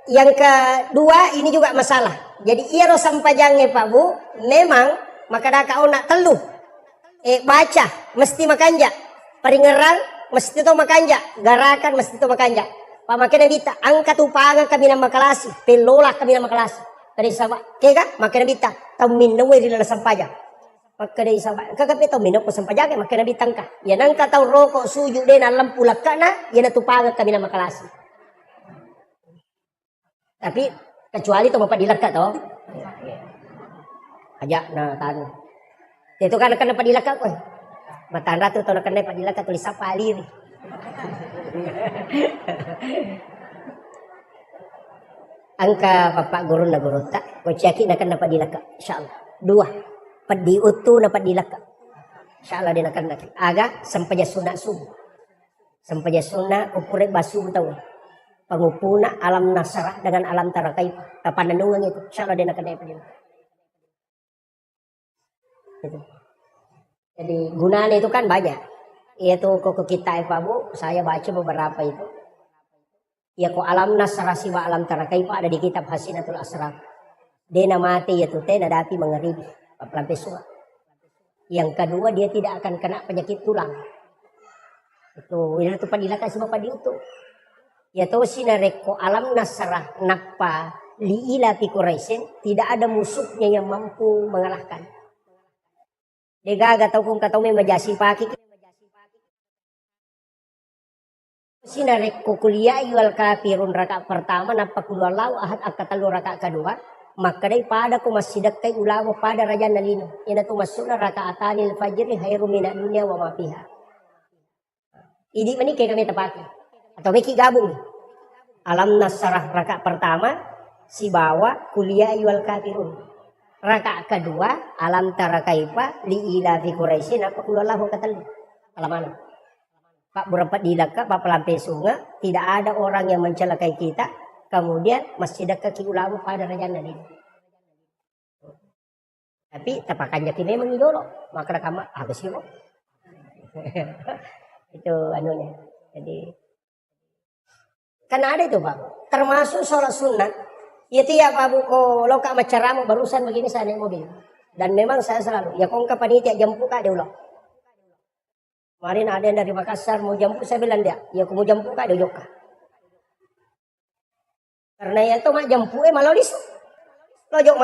yang kedua ini juga masalah. Jadi ia rosam pajangnya Pak Bu, memang maka kau nak telu baca mesti makanja, peringeran mesti to makanja, garakan mesti to makanja. Pak makanya kita angkat upangan kami nama kelas, pelola kami nama kelas. Dari sahabat, kega makanya kita tahu minum wiri dalam sampajang. Maka dari sahabat, kakak tahu minum ko sampajang, makanya kita tangka. Ya nangka tahu rokok suju deh dalam pulak kana, ya natu pangan kami nama kelas. Tapi kecuali itu bapak dilekat toh. Ajak nah tanu. Itu kan dapat dilekat kowe. Matan ratu to kan dapat dilekat tulis apa aliri. Angka bapak guru na guru tak, ko ceki nak dapat dilaka, insyaallah. 2, padi utu dapat dilaka. Insyaallah dia akan nak. Aga sampaja sunat subuh. Sampaja sunat ukure basu tahu. Pangupuna alam nasrah dengan alam tarakai. Kapananungan itu, insyaallah dia akan dapat dilaka. Jadi gunanya itu kan banyak. Yaitu koko kita Pak Bu, saya baca beberapa itu. Ya ko alam nasrah siwa alam tarakai Pak ada di kitab Hasinatul Asrar. Dena mati yaitu teh nadapi mengeribi pelampai suara. Yang kedua dia tidak akan kena penyakit tulang. Itu padilaka si bapak diutu. Ya tahu sinarek ko alam nasrah nakpa liila fi Quraisyin tidak ada musuhnya yang mampu mengalahkan. Degaga tahu kung kataw may majasi paki. Sinarek ko kuliah wal kafirun rakaat pertama napa kulu Allah ahad akatalu rakaat kedua maka daripada ko masjidat kay ulama pada raja nalino ina tu masukna rakaatanil fajr khairu minad dunya wa ma fiha. Ini menikah kami tepati atau miki gabung alam nasrah rakaat pertama si bawa kuliah wal kafirun rakaat kedua alam tara kaifa li ila fi quraisy napa kulu Allah akatalu alamana. Pak berempat dilaka, Pak pelampai sungai, tidak ada orang yang mencelakai kita. Kemudian masjid kaki ulama pada raja Nabi. Tapi tapakan jaki memang idolo, maka kamu habis sih itu anunya. Jadi kan ada itu Pak, termasuk sholat sunat. Itu ya Pak Buko, lo kak macaramu barusan begini saya naik mobil. Dan memang saya selalu, ya kong panitia jemput kak dia ulang. Kemarin ada yang dari Makassar mau jemput saya bilang dia, ya aku mau jemput kak dia joka. Karena ya itu mak jemput malah lisu. Lojok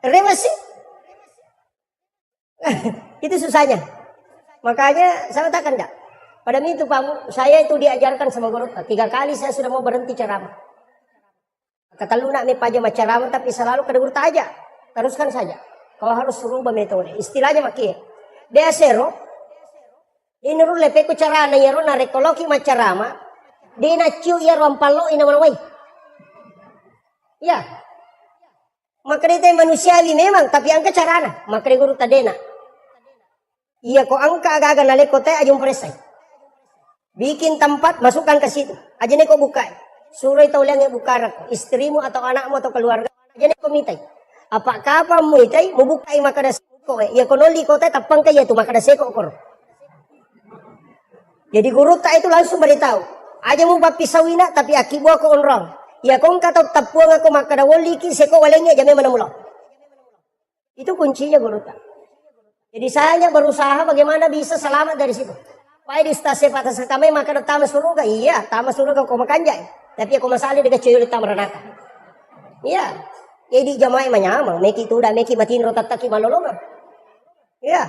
rewes sih. Itu susahnya. Makanya saya katakan enggak. Pada itu Pak, saya itu diajarkan sama guru. 3 kali saya sudah mau berhenti ceramah. Kata lunak me paja ceramah tapi selalu ke guru aja. Teruskan saja. Kau harus rubah metode. Istilahnya makia. Dia sero. Ini rule peku carana ya rona rekoloki macarama. Dia na ciu ya rompalo ina manawai. Ya. Maka dia manusiawi memang tapi angka carana. Maka dia guru tadena. Iya kok angka agak-agak naleko teh ajung presai. Bikin tempat masukkan ke situ. Aja nih kok buka. Suruh itu liang yang buka istrimu atau anakmu atau keluarga. Aja nih kok mitai. Apa kapan mu itai mau buka maka ada seko. Ya konoli kau teh tapang kaya tu maka ada seko kor. Jadi guru tak itu langsung beritahu. Aja mau pisawina tapi akibu aku onrong. Ya kau kata tapuang aku maka ada wali ki seko walengnya aja memang mula. Itu kuncinya guru tak. Jadi saya hanya berusaha bagaimana bisa selamat dari situ. Pai di stasiun atas kami maka ada tamas suruga. Iya, tamas suruga kau makan jai. Tapi aku masalah dengan cewek di taman renata. Iya. Jadi jamaah menyamang. Meki itu udah meki batin rotat taki malolongan. Iya.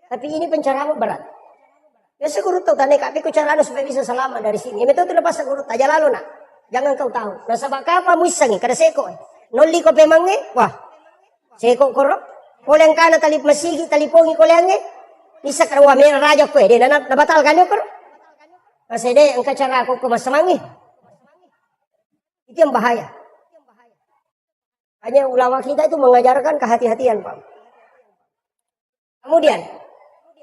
Tapi ini pencerahan berat. Ya saya guru tahu tanya kapi ku caranya supaya bisa selamat dari sini. Ya metode lepas guru aja lalu nak. Jangan kau tahu. Nah sabak apa muisang kada seko. Noli ko pemangnya. Wah. Seko korok. Koleng kana talip masigi talipongi kolengnya. Bisa kada wa merah raja ko. Dia nabatalkan yo korok. Kasi de ang cara aku ko masamangi. Itu yang bahaya. Hanya ulama kita itu mengajarkan kehati-hatian, Pak. Kemudian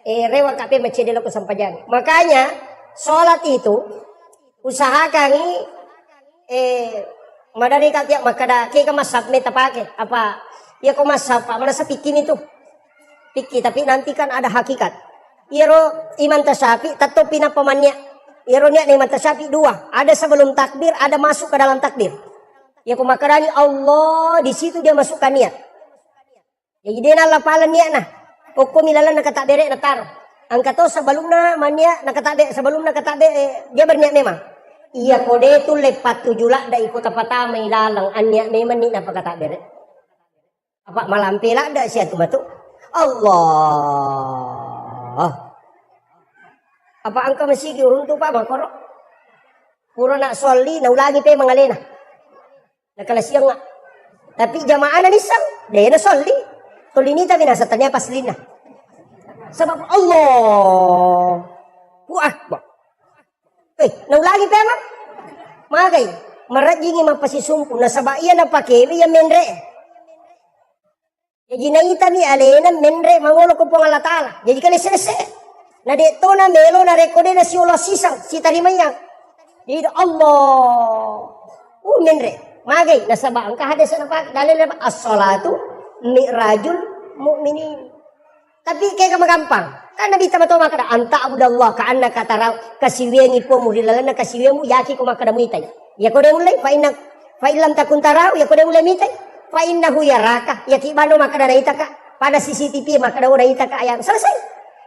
rewa kape macedelo ko sampajan. Makanya sholat itu usahakan madari katya makada ke masap meta pake apa ya ko masap mana sa pikin itu piki tapi nanti kan ada hakikat. Iro iman tasapi tato pinapamannya. Iro niya iman tasapi 2. Ada sebelum takbir, ada masuk ke dalam takbir. Ya ko makarani Allah di situ dia masukkan niat. Jadi dia na lapalan niat nah. Hukum ilalan nakatabere na taro. Ang kato sebelumnya mania nakatabe sebelum nakatabe dia berniat memang. Iya kode itu lepat tujula da ikut apa may lalang anya memang ni napakatabere. Apa malampila da siya tumatu. Allah. Apa angka masigi uruntu pa makoro. Puro na soli na ulagi pe mangalena. Nakalasiyang nga. Tapi jamaah na nisang dia na soli. Tulinita binasa tanya paslina. Sebab Allah. Akbar. Naulagi pa ma? Magay. Marajingi mapasisumpu na sabaiya na pakili ya menre. Jadi naita ni alena menre mangulo ko pong alatala. Jadi kali sese. Na dito na melo na rekode na si Allah sisang si tarimaya. Jadi Allah. Menre. Magay nasaba ang kahades na pa dalil na as-salatu mi'rajul mu'minin. Tapi kayak magampang. Karena Nabi tama maka da anta abudallah ka annaka taraw kasiwengi po mo dilalan na kasiwengi mo yaki ko makada muitay. Ya ko de mulai fa illam takun taraw ya ko de mulai mitay. Fa innahu yaraka yaki bano makada naita ka pada CCTV makada naita ka ayang selesai.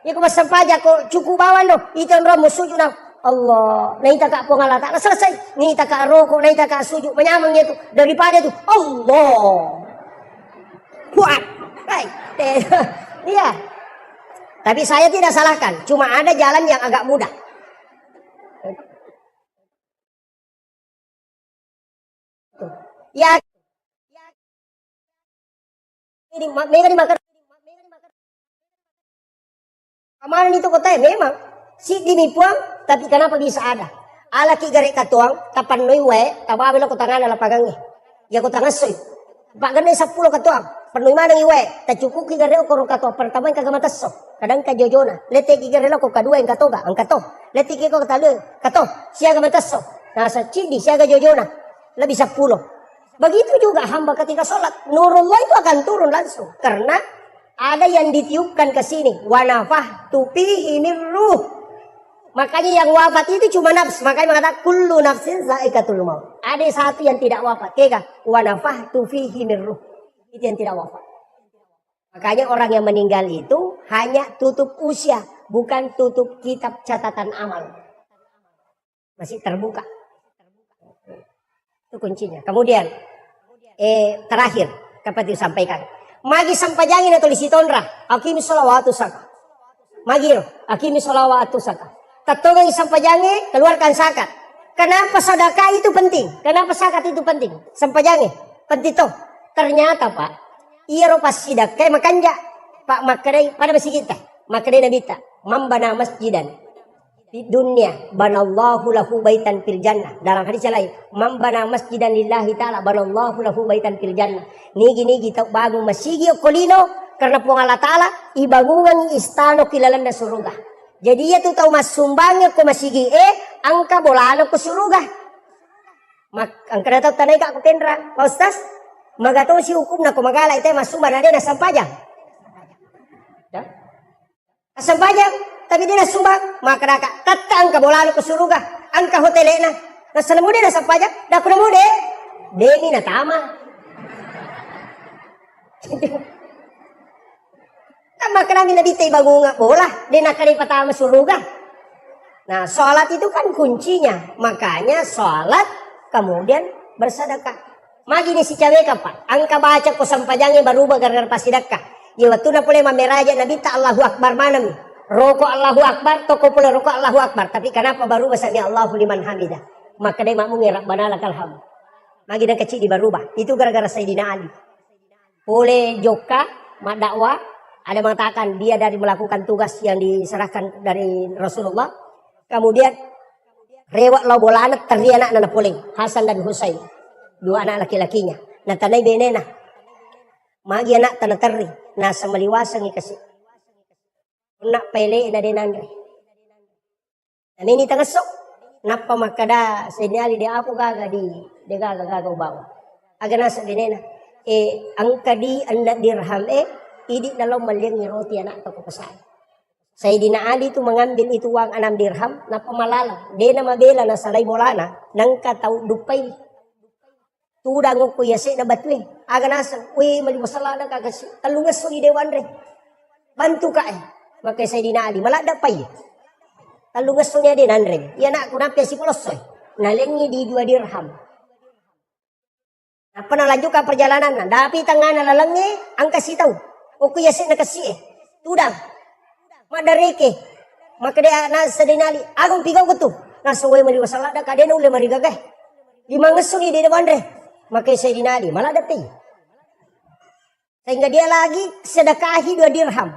Ya ko masampaja ko cukup bawan do iton ro musuju na Allah naita ka po ngalata na selesai. Naita ka roko naita ka sujud menyamang itu daripada itu Allah. Kuat. Baik. Iya. Tapi saya tidak salahkan. Cuma ada jalan yang agak mudah. Ya. Ini mega dimakan. Kemarin itu kota memang. Si dinipuang. Tapi kenapa bisa ada? Ala ki gare katuang. Tapan noi we. Tababilo ko tangan ala pagangnya. Ya ko tangan soy. Pak ganay 10 katuang. Penuh mana iwe, tak cukup kigare ko kato pertama yang kagak mataso. Kadang ka jojona, lete kigare ko kadua yang katoga, ang kato. Lete kiko katalo, kato, siaga mataso. Nasa cindi siaga jojona, lebih 10. Begitu juga hamba ketika sholat, nurullah itu akan turun langsung karena ada yang ditiupkan ke sini. Wa nafahtu fihi min ruh. Makanya yang wafat itu cuma nafs. Makanya mengatakan kullu nafsin za'iqatul maut. Ada satu yang tidak wafat. Kega wa nafahtu fihi min ruh. Itu yang tidak wafat. Makanya orang yang meninggal itu hanya tutup usia, bukan tutup kitab catatan amal. Masih terbuka. Itu kuncinya. Kemudian terakhir kapan disampaikan. Magi sampajangin atau lisitonra. Akimi sholawatu saka. Magi akimi sholawatu saka. Tatogang sampajangi keluarkan zakat. Kenapa sedekah itu penting? Kenapa zakat itu penting? Sampajangi penting toh. Ternyata Pak, iya ro pas sedekah makanja Pak makadai pada besi kita. Makadai nabita mambana masjidan di dunia banallahu lahu baitan fil jannah. Dalam hadis lain, mambana masjidan lillahi taala banallahu lahu baitan fil jannah. Nigi kita bangun masjid kolino karena puang Allah taala ibangungan istana kilalanda surga. Jadi ia tu tahu mas sumbangnya ko masigi angka bolano ko suruga. Angka na tahu tanay ka ko tendra. Ustaz, magato si hukum na ko magala ite mas sumba na din na sampajang. Sampajang, tapi dia na sumbang, maka naka tatta angka bolano ko suruga. Angka hotel na. Nasa na mo din na sampajang, dako na mo din. Demi na tama. Maka namin nabitay bagunga bola, din nakalipatama suruga. Nah, sholat itu kan kuncinya. Makanya sholat kemudian bersedekah. Magi ni si cewek Pak, angka baca ko sampajangnya berubah gara-gara pas sedekah. Ya waktu na pula mameraja nabi ta Allahu Akbar manam. Rokok Allahu Akbar, toko pula rokok Allahu Akbar. Tapi kenapa berubah sami Allahu liman hamidah? Maka dia makmu ngira Rabbana lakal hamd. Magi dan kecil berubah. Itu gara-gara Sayyidina Ali. Boleh joka, mak dakwah. Ada mengatakan dia dari melakukan tugas yang diserahkan dari Rasulullah. Kemudian rewak lau bolanat teri anak nana poling. Hasan dan Husain. Dua anak laki-lakinya. Nah tanay benena. Magi anak tanah teri. Nasa maliwasang ikasi. Nak pele na dinandre. Namini tangasok. Napa makada senyali di ako gaga di gaga bawa. Aga nasa dinena. Angka di anak dirham Idi dalam maliang ni roti anak atau kepesan. Sayyidina Ali itu mengambil itu uang 6 dirham na pamalalang. Dia na mabela na salay bolana nang kataw dupay. Tudang ko yasi na batwe. Aga nasa, uy malimasala na kagasi. Talungas so ni dewan re. Bantu ka Maka Sayyidina Ali malada pay. Talungas so niya din andre. Yan na kunapya si Polosoy. Nalengi di 2 dirham. Apa nalanjut ka perjalanan na. Dapi tangan nalalangnya ang kasitaw. O kuya si nakasi tudang madareke maka dia na sa dinali agong pigaw ko to nasa way maliwasala da kadena ule marigagay lima ngasong di dewan maka sa dinali maladapay sehingga dia lagi sedekahi 2 dirham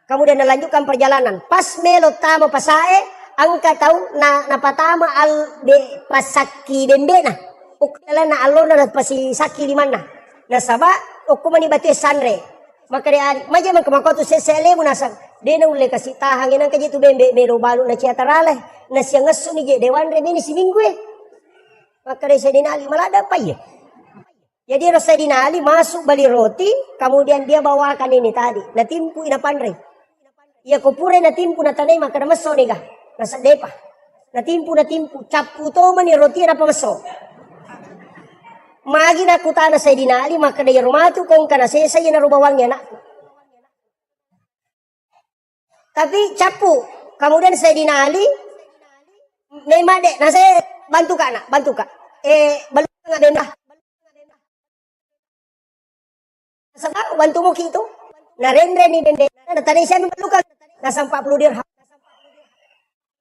kemudian nalanjutkan perjalanan pas melo tamo pasae ang kataw na napatama al be pasaki bembena ukala na alona na pasisaki limana nasaba ukumani batu sanre. Maka dia maja man kamakoto sesele mo nasa dena ule kasi tahangin ang kajitu bembe mero balu na ciatarale na siya ngaso ni dewan remini si minggu maka dia Sayyidina Ali malada pa jadi Sayyidina Ali masuk bali roti kemudian dia bawakan ini tadi na timpu ina panre ia kupure na timpu na tanay maka na maso niga nasa depa na timpu capu to man ni roti na pamaso Magi na kutana sa dinali maka day rumatu kung kanasesa yan na rubawang yan na. Tapi capu, kemudian sa dinali may made nasa bantu ka. Balu nga benda. Sa bantu mo kito. Narendre ni bende. Natanay siya ng balukan. Nasa 40 dirham.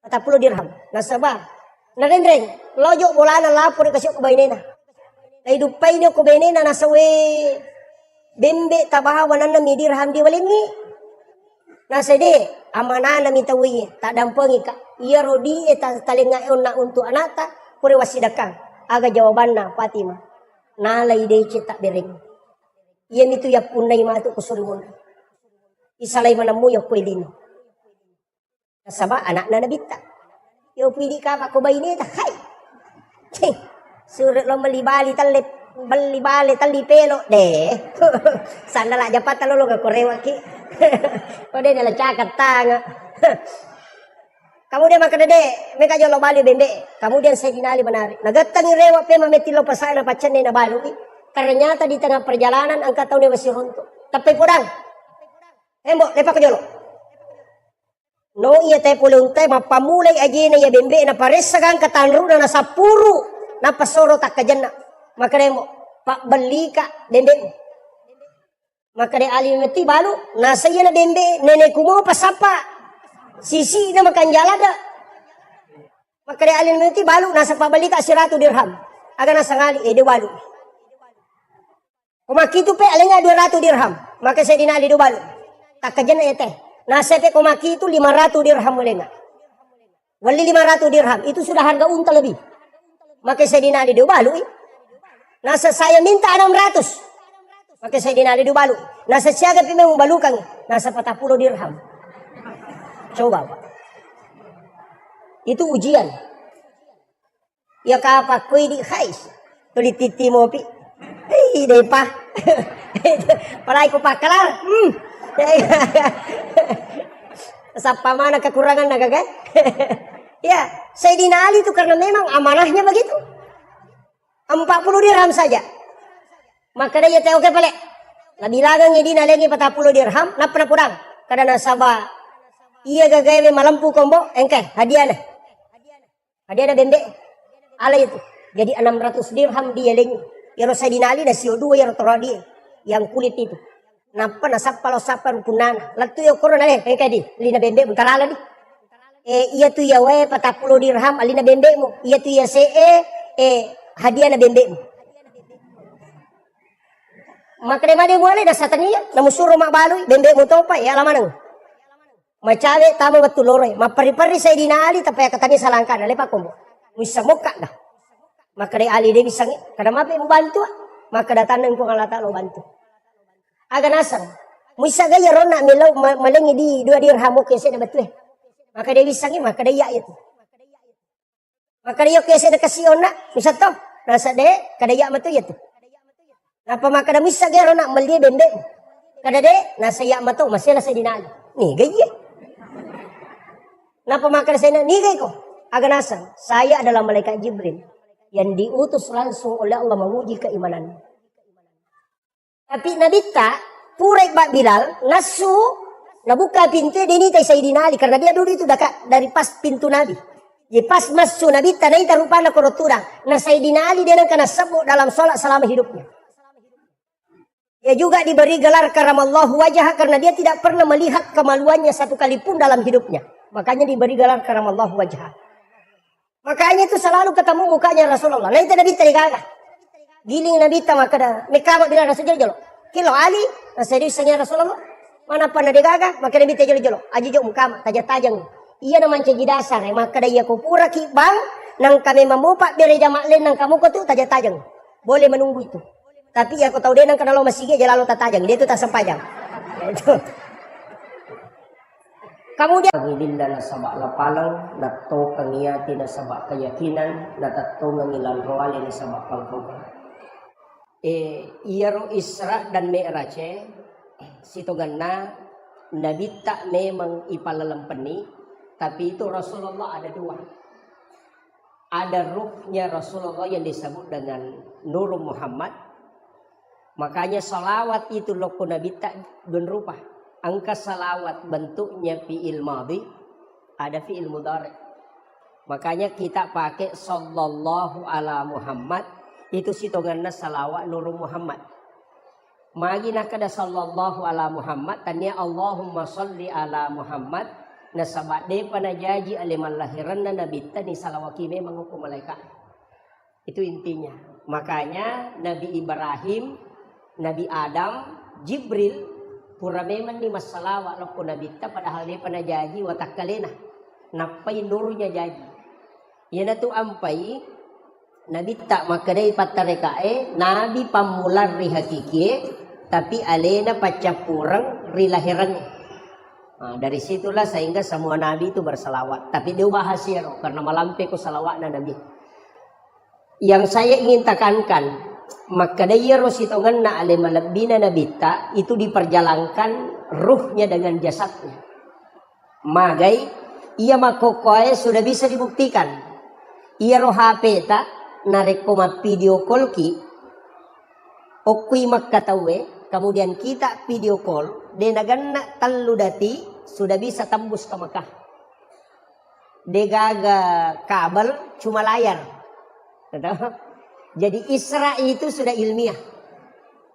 40 dirham. Nasa ba? Narendre. Lojo bola na lapor kasi ko bay na. Ay dupay niyo ko bene na nasa we bembe tabahawan na midirham di walingi. Nasa de amana na mitawi tak dampengi ka. Iya rodi eta talingaon na untuk anata pure wasidakang. Aga jawaban na Fatima. Nalay de cita bering. Iya mitu ya punay matu kusulmun. Isalay manamuyok ko ilino. Nasaba anak na nabita. Yo pwede ka ko ba ini ta hay. Surut lo melibali tali pelo deh. Sana lah japat talo lo korewa ki. Kode nala cakat tanga. Kemudian maka dede mereka jolo bali bembe. Kemudian Sayyidina Ali menarik. Nagatang rewa pe mametilo pasai na pacan na balu. Ternyata di tengah perjalanan angka tahu dia masih runtuh. Tapi podang. Embok lepak jolo. No iya te pulung te mapamulay aja na ya bembe na pares sagang katanru na nasapuru. napa soro tak kajanna. Maka dia mau pak beli kak bembe. Maka dia alim meti balu nasa iya na bembe nenekku mau pasapa sisi na makan jalada. Maka dia alim meti balu nasa pak beli kak 100 dirham. Aga nasa ngali dia balu. Kumaki itu pe alenya 200 dirham. Maka saya dinali do balu. Tak kajanna ya teh. Nasa pe kumaki itu 500 dirham mulai. Wali 500 dirham itu sudah harga unta lebih. Maka saya dinali do balu. Nasa saya minta 600. Maka saya dinali do balu. Nasa siaga pi memang balukan. Nasa 40 dirham. Coba Pak. Itu ujian. Ya kapak koi di khais. Tuli titi mo pi. Hei deh pa. Palai ko pakalar. Sapa mana kekurangan naga kan? Ya, Sayyidina Ali itu karena memang amanahnya begitu. 40 dirham saja. Maka dia tahu ke pale. Labi lagang Sayyidina lagi 40 dirham, napa na kurang. Karena nasaba iya gagawe malampu kombo, engke hadiah na. Hadiah na bembe. Ala itu. Jadi 600 dirham dia lagi. Yaro Sayyidina Ali na siyo dua yaro toradi yang kulit itu. Napa na sapalo sapan punana. Latu yo korona le engke di lina bembe bentarala di. Iya tu ya we 40 dirham alina bembe mo. Iya tu ya hadiah na bembe mo. Maka dia boleh dah satania namu suruh mak balui bembe mo to pa ya lamanang. Macawe tama betul lore. Mapari-pari Sayyidina Ali tapi katanya salangkan ale pa kombo. Bisa moka dah. Maka dia Ali dia bisa kada mape mo bantu. Maka datang ko ngalata lo bantu. Aga nasang. Bisa gaya rona milau malengi di 2 dirham oke saya betul. Maka dia bisa maka dia itu. Maka dia oke saya kasih ona bisa toh. Nasa de kada ya matu ya tu. Napa maka da bisa gaya rona meli bembe. Kada de nasa ya matu masih la Sayyidina Ali. Ni gaya. Napa maka saya ni gaya ko. Aga nasang. Saya adalah malaikat Jibril yang diutus langsung oleh Allah menguji keimanan. Tapi Nabi tak purai Bak Bilal nasu nabuka pintu dia ni Sayyidina Ali karena dia dulu itu dekat dari pas pintu Nabi. Jadi pas masuk Nabi tak naik rupanya korotura. Nah Sayyidina Ali dia kena sebut dalam solat selama hidupnya. Dia juga diberi gelar karamallahu wajah karena dia tidak pernah melihat kemaluannya satu kali pun dalam hidupnya. Makanya diberi gelar karamallahu wajah. Makanya itu selalu ketemu mukanya Rasulullah. Nah itu Nabi terigagah. Giling Nabi ta maka dah mekama bila Rasul jolo. Kilo Ali, serius sanya Rasulullah. Mana pernah digagah, maka Nabi ta jolo. Aji jo mukama tajang-tajang. Iya naman cegi dasar, maka dah ia kupura ki bang nang kami memupak bere jamak len nang kamu ko tu tajang-tajang. Boleh menunggu itu. Tapi aku tahu dia nang kana lo masih ge lalu tajang. Dia tu tak sempajang. Itu. Kemudian Pangilin na sabak lapalang, nato kangiyati na sabak keyakinan, natato ngangilan roali na sabak pangkuban. Iyaro Isra dan Mi'raj sitogan na Nabi tak memang ipalalampani, tapi itu Rasulullah ada dua. Ada ruhnya Rasulullah yang disebut dengan Nur Muhammad. Makanya salawat itu loko Nabi tak berupa. Angka salawat bentuknya fi'il madhi, ada fi'il mudhari. Makanya kita pakai sallallahu ala Muhammad, itu sitonganna salawat Nur Muhammad. Magi nakada sallallahu ala Muhammad, tanya Allahumma salli ala Muhammad, nasabat de panajaji aliman lahiranna nabi tani salawaki memang hukum malaikat. Itu intinya. Makanya Nabi Ibrahim, Nabi Adam, Jibril pura memang di masalah loko Nabi ta padahal dia pernah janji watak kalena napai nurnya janji yana tu ampai Nabi tak maka dari patarekae Nabi pamular ri hakiki tapi alena pacapurang ri lahirannya. Dari situlah sehingga semua Nabi itu bersalawat tapi dia bahasir karena malampe ko salawatna Nabi. Yang saya ingin tekankan maka daya rositongan na alimalabina nabita itu diperjalankan ruhnya dengan jasadnya. Magai ia makokoe sudah bisa dibuktikan. Ia roh HP ta narekoma video call ki okui makkatawe kemudian kita video call denaganna taludati sudah bisa tembus ke Mekah. Degaga kabel cuma layar. Jadi Isra itu sudah ilmiah.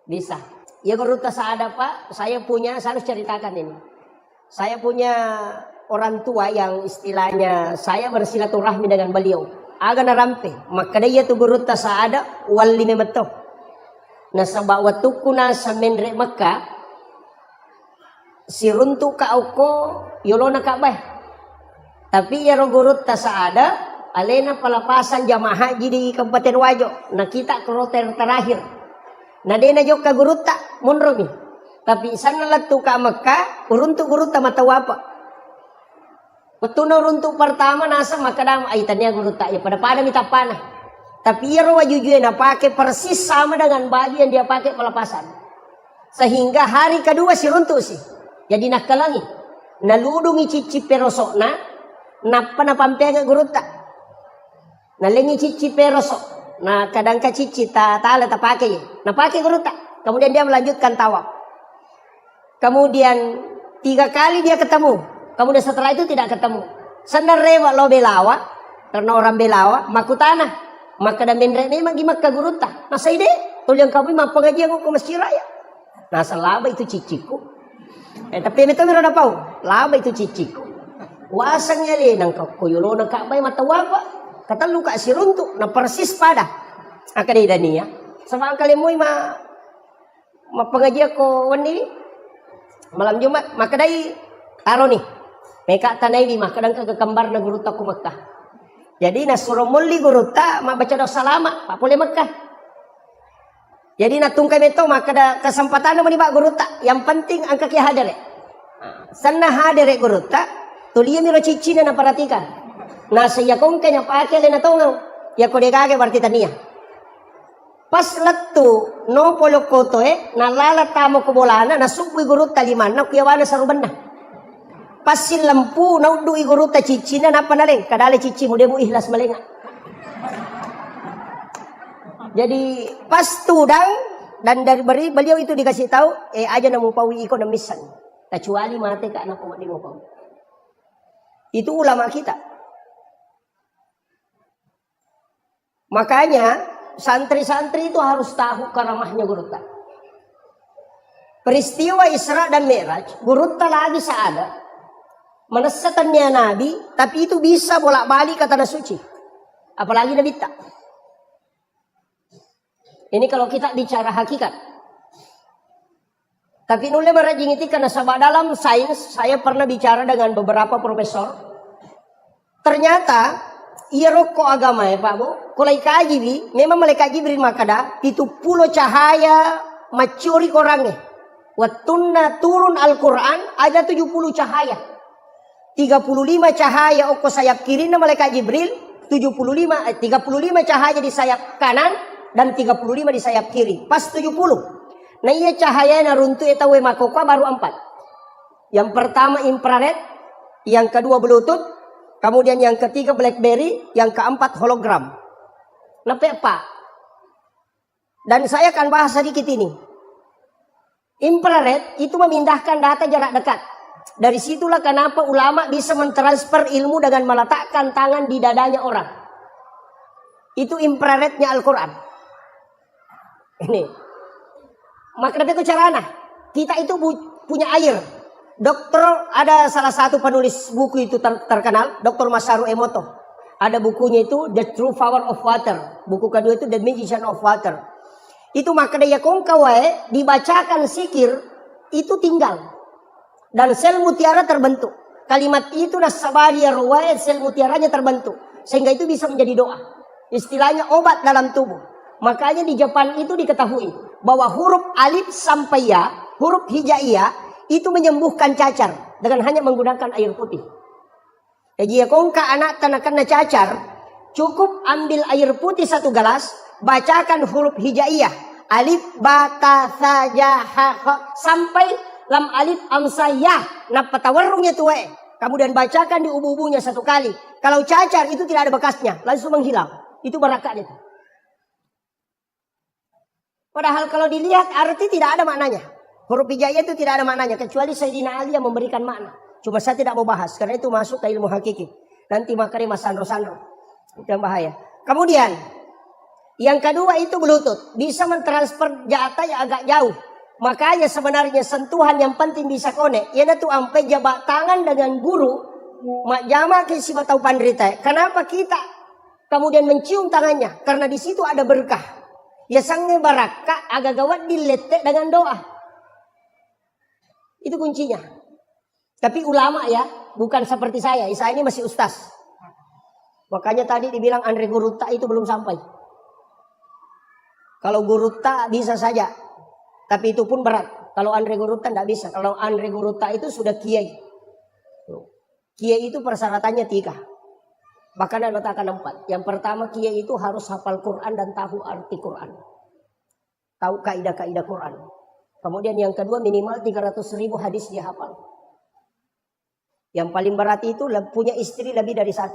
Bisa. Ya guru tasada Pak, saya harus ceritakan ini. Saya punya orang tua yang istilahnya saya bersilaturahmi dengan beliau. Agak narampe. Maka dia tu guru tasada wali memeto. Nah sebab waktu kuna sa menre Mekah. Si runtu ka auko yolona ka bay. Tapi ya guru tasada alena pelepasan jamaah haji di Kabupaten Wajo. Nah kita kloter terakhir. Nah dia na jok ka guruta munromi. Tapi sana latu ka Mekah uruntu guruta mata wapa. Waktu na runtu pertama nasa makadam ay tanya guruta ya pada minta panah. Tapi ia rawa jujur na pakai persis sama dengan baju yang dia pakai pelepasan. Sehingga hari kedua si runtu sih. Jadi nak kalangi. Naludungi cici perosok na napa na pampega guruta. Nalengi cici perosok. Nah kadang ka cici tala pakai. Nah pakai guruta. Kemudian dia melanjutkan tawaf. Kemudian 3 kali dia ketemu. Kemudian setelah itu tidak ketemu. Sandar rewa lo belawa. Karena orang belawa. Makutana. Maka dan benre memang gimak ka guruta. Nah saya deh. Tuliang kami mampu ngaji aku ke masjid raya. Nah selaba itu ciciku. Tapi itu mira pau. Laba itu ciciku. Wasangnya le nang kuyulo nang kabay mata wapa. Kata lu ka siruntuk. Nah persis pada. Akadai dania. Sama kali muy pengaji aku wani malam Jumat. Maka dai taro nih. Meka tanay di makadang kagakembar na guruta ku Mekah. Jadi nasuruh muli guruta mabaca doa salama papule Mekah. Jadi natungkay nito makada kesempatan naman iba guruta. Yang penting ang kaki hadere. Sana hadere guruta tuliya miro cicina na paratikan. Nasa yakong kanya paake le natongaw. Yako degage berarti tania. Pas latu no polo koto nalalata mo kubolana nasubwi guruta liman na kuyawana sa ruban na. Pasin lampu naudu guruta cicina na panaleng kadale cici mo demo ihlas malenga. Jadi pas tudang dan dari beliau itu dikasih tahu aja namu pawi iko na misan. Kecuali mate ka anak ko di mo pawi. Itu ulama kita. Makanya santri-santri itu harus tahu karamahnya guruta. Peristiwa Isra dan Mi'raj, guruta lagi seada. Menesatannya Nabi, tapi itu bisa bolak-balik ke tanah suci. Apalagi Nabi tak. Ini kalau kita bicara hakikat. Tapi nulle merajing itu karena sebab dalam sains, saya pernah bicara dengan beberapa profesor. Ternyata, iya rokok agama ya Pak Bu. Kulai kaji memang malaikat Jibril makada, itu pulau cahaya macuri orangnya. Watunna turun Al-Quran, ada 70 cahaya. 35 cahaya oko sayap kiri na malaikat Jibril, 35 cahaya di sayap kanan dan 35 di sayap kiri. Pas 70. Nah iya cahaya na runtu eta we makoka baru 4. Yang pertama infrared, yang kedua Bluetooth, kemudian yang ketiga BlackBerry, yang keempat hologram. Nah Pak. Dan saya akan bahas sedikit ini. Infrared itu memindahkan data jarak dekat. Dari situlah kenapa ulama bisa mentransfer ilmu dengan meletakkan tangan di dadanya orang. Itu infrarednya Al-Quran. Ini. Maka itu caranya. Kita itu punya air. Dokter, ada salah satu penulis buku itu terkenal. Dr. Masaru Emoto. Ada bukunya itu The True Power of Water. Buku kedua itu The Magician of Water. Itu maka daya kongkawae dibacakan sikir. Itu tinggal. Dan sel mutiara terbentuk. Kalimat itu nasabariya ruwayat sel mutiaranya terbentuk. Sehingga itu bisa menjadi doa. Istilahnya obat dalam tubuh. Makanya di Jepang itu diketahui. Bahwa huruf alif sampai ya. Huruf hijaiyah. Itu menyembuhkan cacar. Dengan hanya menggunakan air putih. Jadi ya kongka anak tanah cacar. Cukup ambil air putih 1 gelas. Bacakan huruf hijaiyah. Alif, ba, ta, sa, ja, ha, ha. Sampai lam alif amsayah. Nah patawarungnya tuh kemudian bacakan di ubu-ubunya 1 kali. Kalau cacar itu tidak ada bekasnya. Langsung menghilang. Itu barakat itu. Padahal kalau dilihat arti tidak ada maknanya. Huruf hijaiyah itu tidak ada maknanya. Kecuali Sayyidina Ali yang memberikan makna. Cuma saya tidak mau bahas. Karena itu masuk ke ilmu hakiki. Nanti makanya mas sandro-sandro. Itu yang bahaya. Kemudian Yang kedua itu Bluetooth. Bisa mentransfer data yang agak jauh. Makanya sebenarnya sentuhan yang penting bisa connect. Ia tu ampai jabat tangan dengan guru. Mak jama ke si batau pandrita. Kenapa kita kemudian mencium tangannya? Karena di situ ada berkah. Ya sange baraka agak gawat diletek dengan doa. Itu kuncinya. Tapi ulama ya, bukan seperti saya. Saya ini masih ustaz. Makanya tadi dibilang Andre Guruta itu belum sampai. Kalau Guruta bisa saja. Tapi itu pun berat. Kalau Andre Guruta tidak bisa. Kalau Andre Guruta itu sudah kiai. Kiai itu persyaratannya 3. Bahkan ada letakkan 4. Yang pertama kiai itu harus hafal Quran dan tahu arti Quran. Tahu kaidah-kaidah Quran. Kemudian yang kedua minimal 300.000 hadis dia hafal. Yang paling berat itu punya istri lebih dari 1.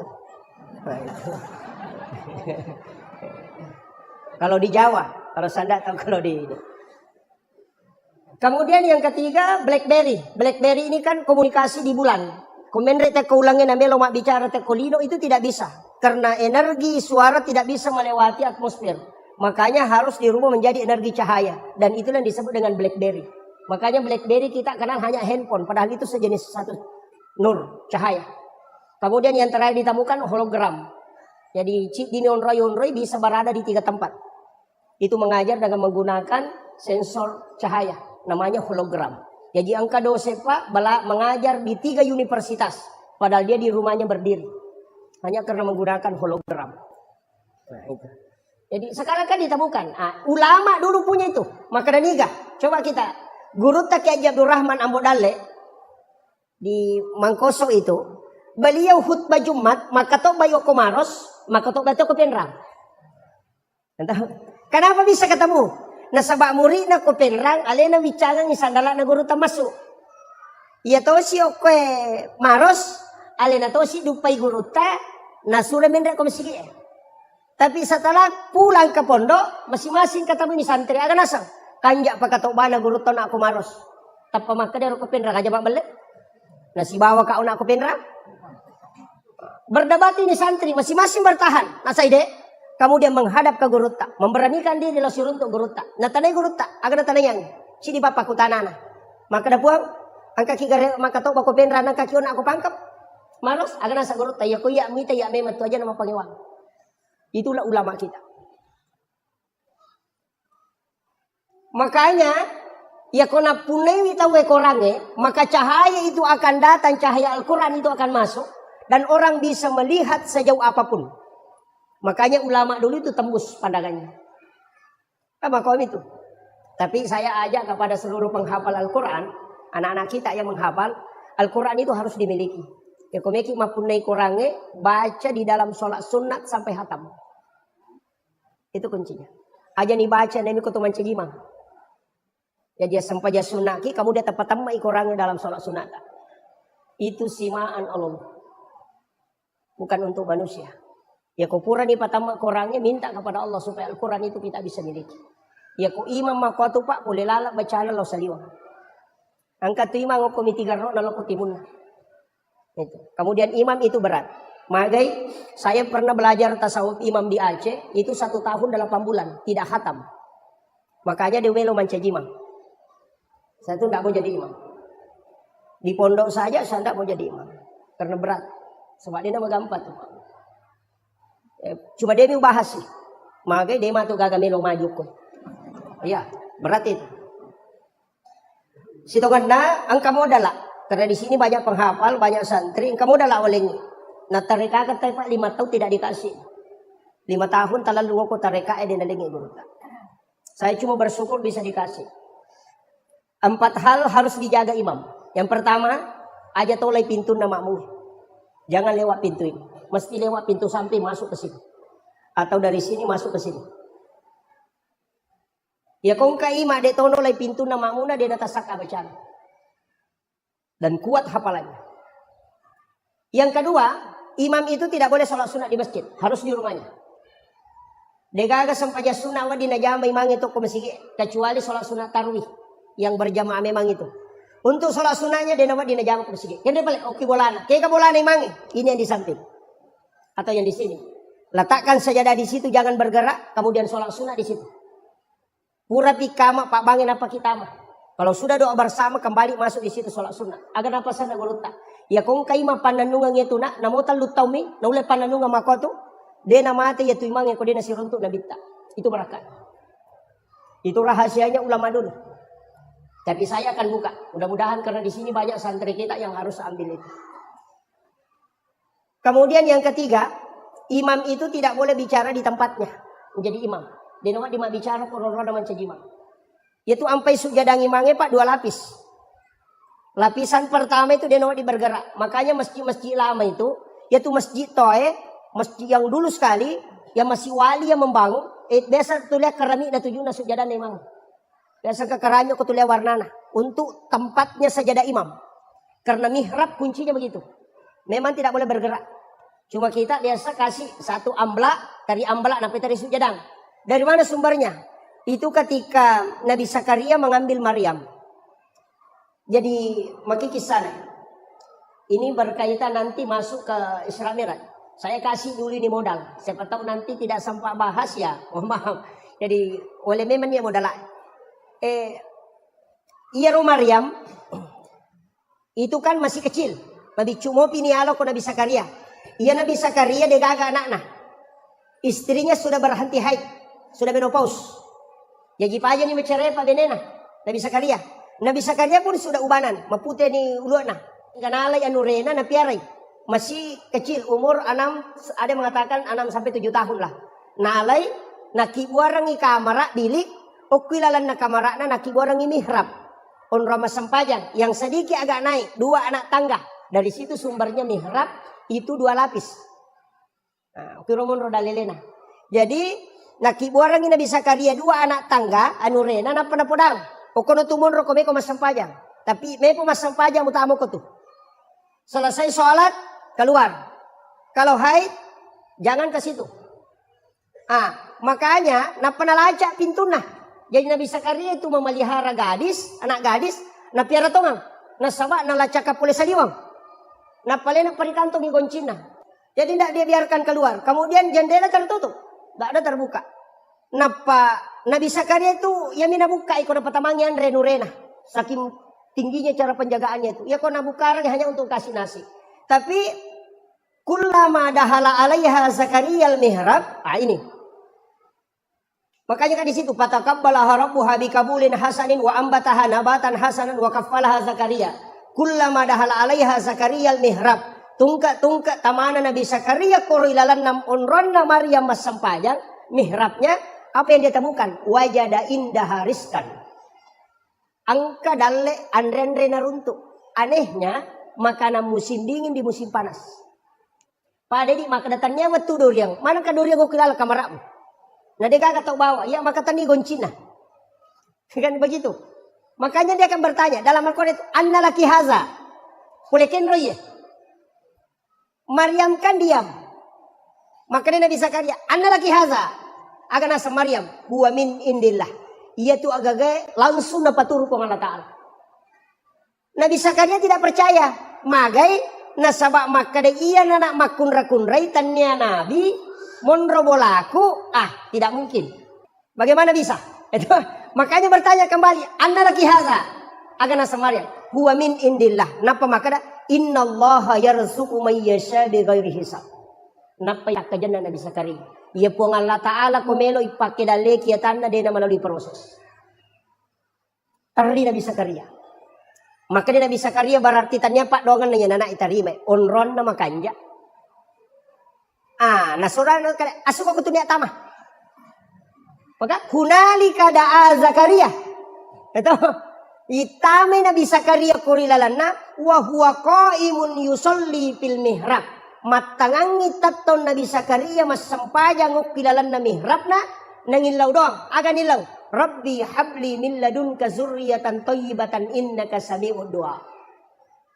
Nah, kalau di Jawa, kalau Sanda tahu kalau di ini. Kemudian yang ketiga BlackBerry. BlackBerry ini kan komunikasi di bulan. Komendre teko ulangin ambil mak bicara teko lino itu tidak bisa. Karena energi suara tidak bisa melewati atmosfer. Makanya harus di rumah menjadi energi cahaya. Dan itulah yang disebut dengan BlackBerry. Makanya BlackBerry kita kenal hanya handphone. Padahal itu sejenis satu nur, cahaya. Kemudian yang terakhir ditemukan hologram. Jadi chip di Yonroy bisa berada di 3 tempat. Itu mengajar dengan menggunakan sensor cahaya. Namanya hologram. Jadi angka dosepa mengajar di 3 universitas. Padahal dia di rumahnya berdiri. Hanya karena menggunakan hologram. Nah, itu. Jadi sekarang kan ditemukan. Ulama dulu punya itu. Maka dan niga. Coba kita. Guru Taki Abdul Rahman Ambodale. Di Mangkoso itu. Beliau khutbah Jumat. Maka tok bayo komaros. Maka tok bayo kopenrang. Kenapa bisa ketemu? Nasabak murid na kopenrang. Alena bicara ni sandala na guru tamasuk. Ia to si okwe maros. Alena to si dupai guru ta. Nasura mendra komisigi. Tapi setelah pulang ke pondok. Masing-masing ketemu ni santri. Agak nasang. Kanjak pa katok bana guru to na ako maros. Tapa maka dero kopenrang. Aja bak balik. Nasi bawa kau nak kopenrang. Berdebat ini santri. Masing-masing bertahan. Nasaide. Kemudian menghadap ke guru tak. Memberanikan diri lo suruh untuk guru tak. Natanay guru tak. Agar natanay yang. Sini bapak kutanana. Maka dah puang. Angka kigare maka tau bako penra. Angka kiyo na ako pangkap. Maros. Agar nasa guru tak. Ya kuya mita ya memat. Tu aja nama pangiwang. Itulah ulama kita. Makanya. Ya kona punewi tahu ekorange. Maka cahaya itu akan datang. Cahaya Al-Quran itu akan masuk. Dan orang bisa melihat sejauh apapun. Makanya ulama dulu itu tembus pandangannya. Apa kaum itu? Tapi saya ajak kepada seluruh penghafal Al-Quran. Anak-anak kita yang menghafal. Al-Quran itu harus dimiliki. Ya komeki mapunai korange. Baca di dalam sholat sunat sampai hatam. Itu kuncinya. Aja nih baca nemi kutuman cegimang. Ya dia sampai dia sunaki. Kamu dia tepat temai korange dalam sholat sunat. Itu simaan Allah. Bukan untuk manusia. Ya kupura di patama korangnya minta kepada Allah supaya Al-Quran itu kita bisa miliki. Ya ku imam makwatu pak boleh lalak bacaan lo saliwa. Angkat tu imam aku mitigar no nalo kutimun. Itu. Kemudian imam itu berat. Magai saya pernah belajar tasawuf imam di Aceh itu 1 tahun 8 bulan tidak khatam. Makanya dia melo mancajimang. Saya tuh tidak mau jadi imam. Di pondok saja saya tidak mau jadi imam karena berat. Sebab dia nama gampang tuh. Cuma dia mau bahas sih. Makanya dia mah tuh gagal melo maju kok. Iya, berat itu. Situ kena angka modal lah. Karena di sini banyak penghafal, banyak santri. Angka modal lah oleh ini. Nah tarika kata Pak 5 tahun tidak dikasih. 5 tahun talalu aku tarika dia nalingi guru. Saya cuma bersyukur bisa dikasih. 4 hal harus dijaga imam. Yang pertama, aja tolai pintu namamu. Jangan lewat pintu ini. Mesti lewat pintu samping masuk ke sini. Atau dari sini masuk ke sini. Ya kong kai mak dek tono lai pintu namamu na dia data saka bacaan. Dan kuat hafalannya. Yang kedua, imam itu tidak boleh sholat sunat di masjid. Harus di rumahnya. Degaga sampaya sunat wa di najama imam itu ke masjid. Kecuali sholat sunat tarwih. Yang berjamaah memang itu. Untuk sholat sunatnya dia nama di najama ke masjid. Kena balik oke bolana. Kaya bolana imam. Ini yang di samping. Atau yang di sini. Letakkan sajadah di situ, jangan bergerak. Kemudian sholat sunnah di situ. Pura pikama Pak bangin apa kita mah. Kalau sudah doa bersama kembali masuk di situ sholat sunnah. Agar apa sana golota. Ya kong kaima pananungan itu nak namotal lutaumi na ulay pananungan makoto. De na mati ya tu imang ko de na siruntuk na bitta. Itu berkat. Itu rahasianya ulama dulu. Tapi saya akan buka. Mudah-mudahan karena di sini banyak santri kita yang harus ambil itu. Kemudian yang ketiga, imam itu tidak boleh bicara di tempatnya menjadi imam. Dia nama dia bicara kororo mencari imam. Yaitu sampai sujadang imamnya Pak 2 lapis. Lapisan pertama itu dia nama bergerak. Makanya masjid-masjid lama itu, yaitu masjid Toe, masjid yang dulu sekali, yang masih wali yang membangun. Biasa tulis kerami dan tujuh sujadang imam. Biasa ke kerami aku tulis warnana untuk tempatnya sajadah imam. Karena mihrab kuncinya begitu. Memang tidak boleh bergerak. Cuma kita biasa kasih satu amblak, dari amblak sampai dari sujadang. Dari mana sumbernya? Itu ketika Nabi Zakaria mengambil Maryam. Jadi makin kisah. Ini berkaitan nanti masuk ke Isra Mi'raj. Saya kasih dulu ini modal. Siapa tahu nanti tidak sampai bahas ya. Oh, maaf. Jadi oleh memang dia modal. Iya Maryam itu kan masih kecil. Nabi cuma pinialo ko Nabi Zakaria. Iya Nabi Zakaria dia gagal anak-anak. Istrinya sudah berhenti haid. Sudah menopause. Jadi aja nih bercerai Pak Benena. Nabi Zakaria. Nabi Zakaria pun sudah ubanan. Mapute ni uluana. Kanalay anurena na piaray. Masih kecil. Umur 6. Ada mengatakan 6 sampai 7 tahun lah. Nalay. Nakibuarang i kamara bilik. O kilalan na kamara na nakibuarang i mihrab. On Rama Sampajan. Yang sedikit agak naik. 2 anak tangga. Dari situ sumbernya mihrab. Itu 2 lapis. Nah, ukiromon roda lelena. Jadi. Nakibuarang ina bisa karya 2 anak tangga anurena na panapodang. O kono tumon ro ko masampajang. Tapi me po masampajang utamo ko tu. Selesai sholat keluar. Kalau haid jangan ke situ. Makanya na panalaca pintu nah. Jadi Nabi Zakaria itu memelihara gadis, anak gadis, na piara tongang. Na sawa na laca kapule saliwang. Na palena parikantong ni goncina. Jadi tidak dia biarkan keluar. Kemudian jendela tertutup. Tidak ada terbuka. Napa Nabi Zakaria itu ya mina buka ikut dapat tamangnya renurena. Saking tingginya cara penjagaannya itu. Ya kau nabuka hanya untuk kasih nasi. Tapi kullama dahala alaiha Zakaria al-mihrab. Ini. Makanya kan di situ fataqabbalaha rabbuha bikabulin hasanin wa ambataha nabatan hasanan wa kaffalaha Zakaria. Kullama dahala alaiha Zakaria al-mihrab. Tungka tamana Nabi Zakaria korilalan nam onron na Maryam masampajang mihrabnya apa yang dia temukan wajada indah hariskan angka dalle andre naruntuk anehnya makanan musim dingin di musim panas pada di maka datangnya waktu duriang mana ka duriang ko kilala kamaramu nah dia kagak tahu bawa ya maka tani goncina kan begitu makanya dia akan bertanya dalam Al-Quran itu anna laki haza kulekin roye Maryam kan diam. Makanya Nabi Zakaria, "Anna laki haza." Agan asa Maryam, "Huwa min indillah." Ia tu agak langsung dapat turun ke Allah Ta'ala. Nabi Zakaria tidak percaya. Magai nasabak makade iya nanak makun rakun raitannya Nabi monrobolaku. Tidak mungkin. Bagaimana bisa? Itu makanya bertanya kembali, "Anna laki haza." Agan asa Maryam, "Huwa min indillah." Napa makada? Innallaha yarzuqu may yasha bighairi hisab. Napa yakajana Nabi Zakaria? Ia po Allah Ta'ala komelo ipake dale kiatana de na melalui proses. Tardi Nabi Zakaria. Maka dia Nabi Zakaria berarti tanya Pak dongan nanya anak itarima onron na makanja. Nasura asuko ko tunya tama. Maka hunalika da'a Zakaria. Itu itame Nabi Zakaria kurilalana wa huwa qaimun yusolli fil mihrab. Matangangi taton Nabi Zakaria mas sampajang ukilalan na mihrabna nangilaw doang aga nilaw Rabbi habli min ladunka zurriyatan thayyibatan innaka sami'ud du'a.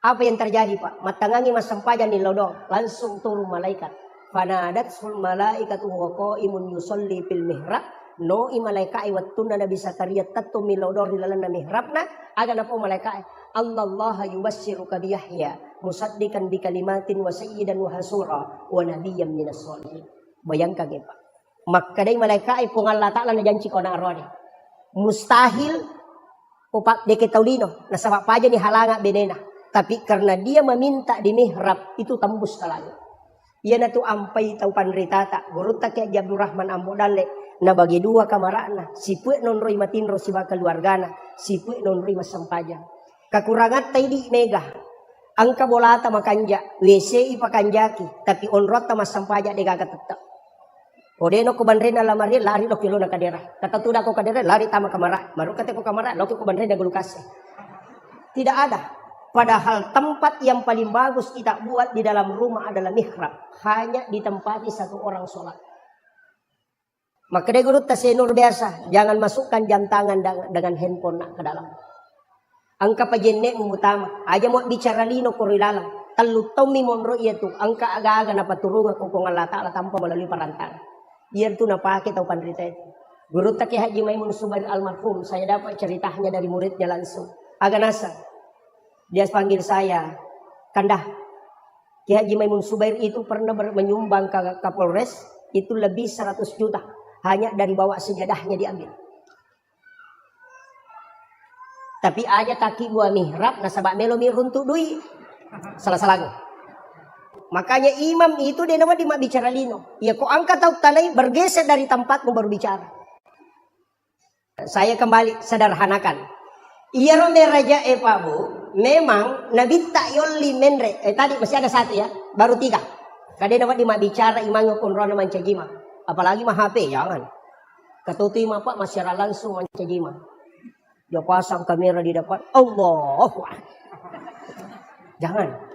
Apa yang terjadi Pak? Matangangi mas sampajang nilaw doang langsung turun malaikat. Fanadatsul malaikatu wa qaimun yusolli fil mihrab. No imalaikai wattuna Nabi Zakaria tattu milodor dilalan na mihrabna aga na po malaikai Allah yubassiruka bi Yahya musaddiqan bi kalimatin wa sayyidan wa hasura wa nabiyyan minas sholihin. Bayangkan ya Pak. Maka dari malaikat pun Allah Ta'ala na janji ko na arwani. Mustahil upak deke taulino. Nasabak pa ni halanga benena. Tapi karena dia meminta di mihrab itu tembus ke langit. Ia na tu ampai tau panritata. Guruta kaya Abdul Rahman Ambo Dale. Na bagi dua kamarana. Si puek non roi matinro si bakal keluargana. Si puek non roi masampajan. Kakurangan tay di mega. Angka bolata makanja. WC ipakanjaki. Tapi onrota masampajan de gagat tetap. Odeno ko banrena lamari lari lo kilo na kadera. Kata tuda ko kadera lari tama kamara. Baru kata ko kamara lo ko banrena gulukase. Tidak ada. Padahal tempat yang paling bagus kita buat di dalam rumah adalah mihrab. Hanya ditempati satu orang sholat. Maka dia guru tasenur biasa. Jangan masukkan jam tangan dengan handphone nak ke dalam. Angka pajenek utama. Aja mau bicara lino korilalang. Talu tomi monro itu. Angka aga-aga na paturungan ko kung Allah Ta'ala tanpa melalui perantara. Biar tu napake tau pandrita itu. Guru tak Haji Maimun Subair almarhum. Saya dapat ceritanya dari muridnya langsung. Agak nasa. Dia panggil saya. Kandah. Ki Haji Maimun Subair itu pernah menyumbang ke Kapolres. Itu lebih 100 juta. Hanya dari bawa sejadahnya diambil. Tapi aja taki gua mihrab. Nasabak melo miruntuk duit. Salah-salah. Makanya imam itu dia nama di bicara lino. Ya kok angkat tahu tanai bergeser dari tempatmu baru bicara. Saya kembali sederhanakan. Iya rombe raja Pak Bu. Memang Nabi tak yoli menre. Tadi masih ada satu ya. Baru 3. Kadang nama di bicara imam pun rona mancajima. Apalagi mah HP jangan. Ketutui Pak masyarakat langsung mancajima. Dia pasang kamera di depan. Allah. Jangan.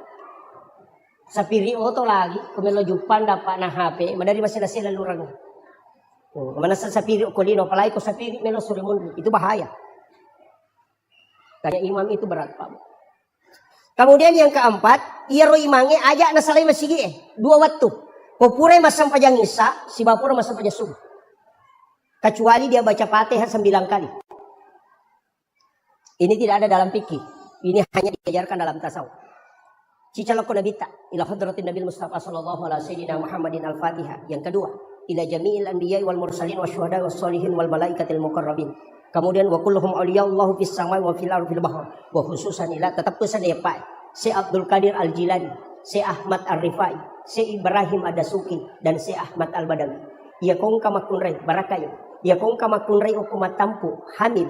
Sapiri oto lagi, kumelo jupan dapat na HP, madari masih sila lurang. Mana sa sapiri kolino, palagi ko sapiri melo surimun, itu bahaya. Kaya imam itu berat Pak. Kemudian yang keempat, ia ro imange aja na salay masigi 2 waktu. Popure masam pajang isa, si bapura masam pajang subuh. Kecuali dia baca Fatihah 9 kali. Ini tidak ada dalam fikih. Ini hanya diajarkan dalam tasawuf. Cicalako nabita ila hadratin Nabi Mustafa sallallahu alaihi wasallam Muhammadin al-Fatihah. Yang kedua, ila jami'il anbiya'i wal mursalin wasyuhada wassalihin wal malaikatil muqarrabin. Kemudian wa kulluhum awliya'ullahu fis samai wa fil ardi fil bahr. Wa khususan ila tetap pesan ya Pak. Si Abdul Qadir Al-Jilani, si Ahmad Ar-Rifai, si Ibrahim Adasuki dan si Ahmad Al-Badawi. Ya kong kamakunray barakayo. Ya kong kamakunray ukumat tampu hamil.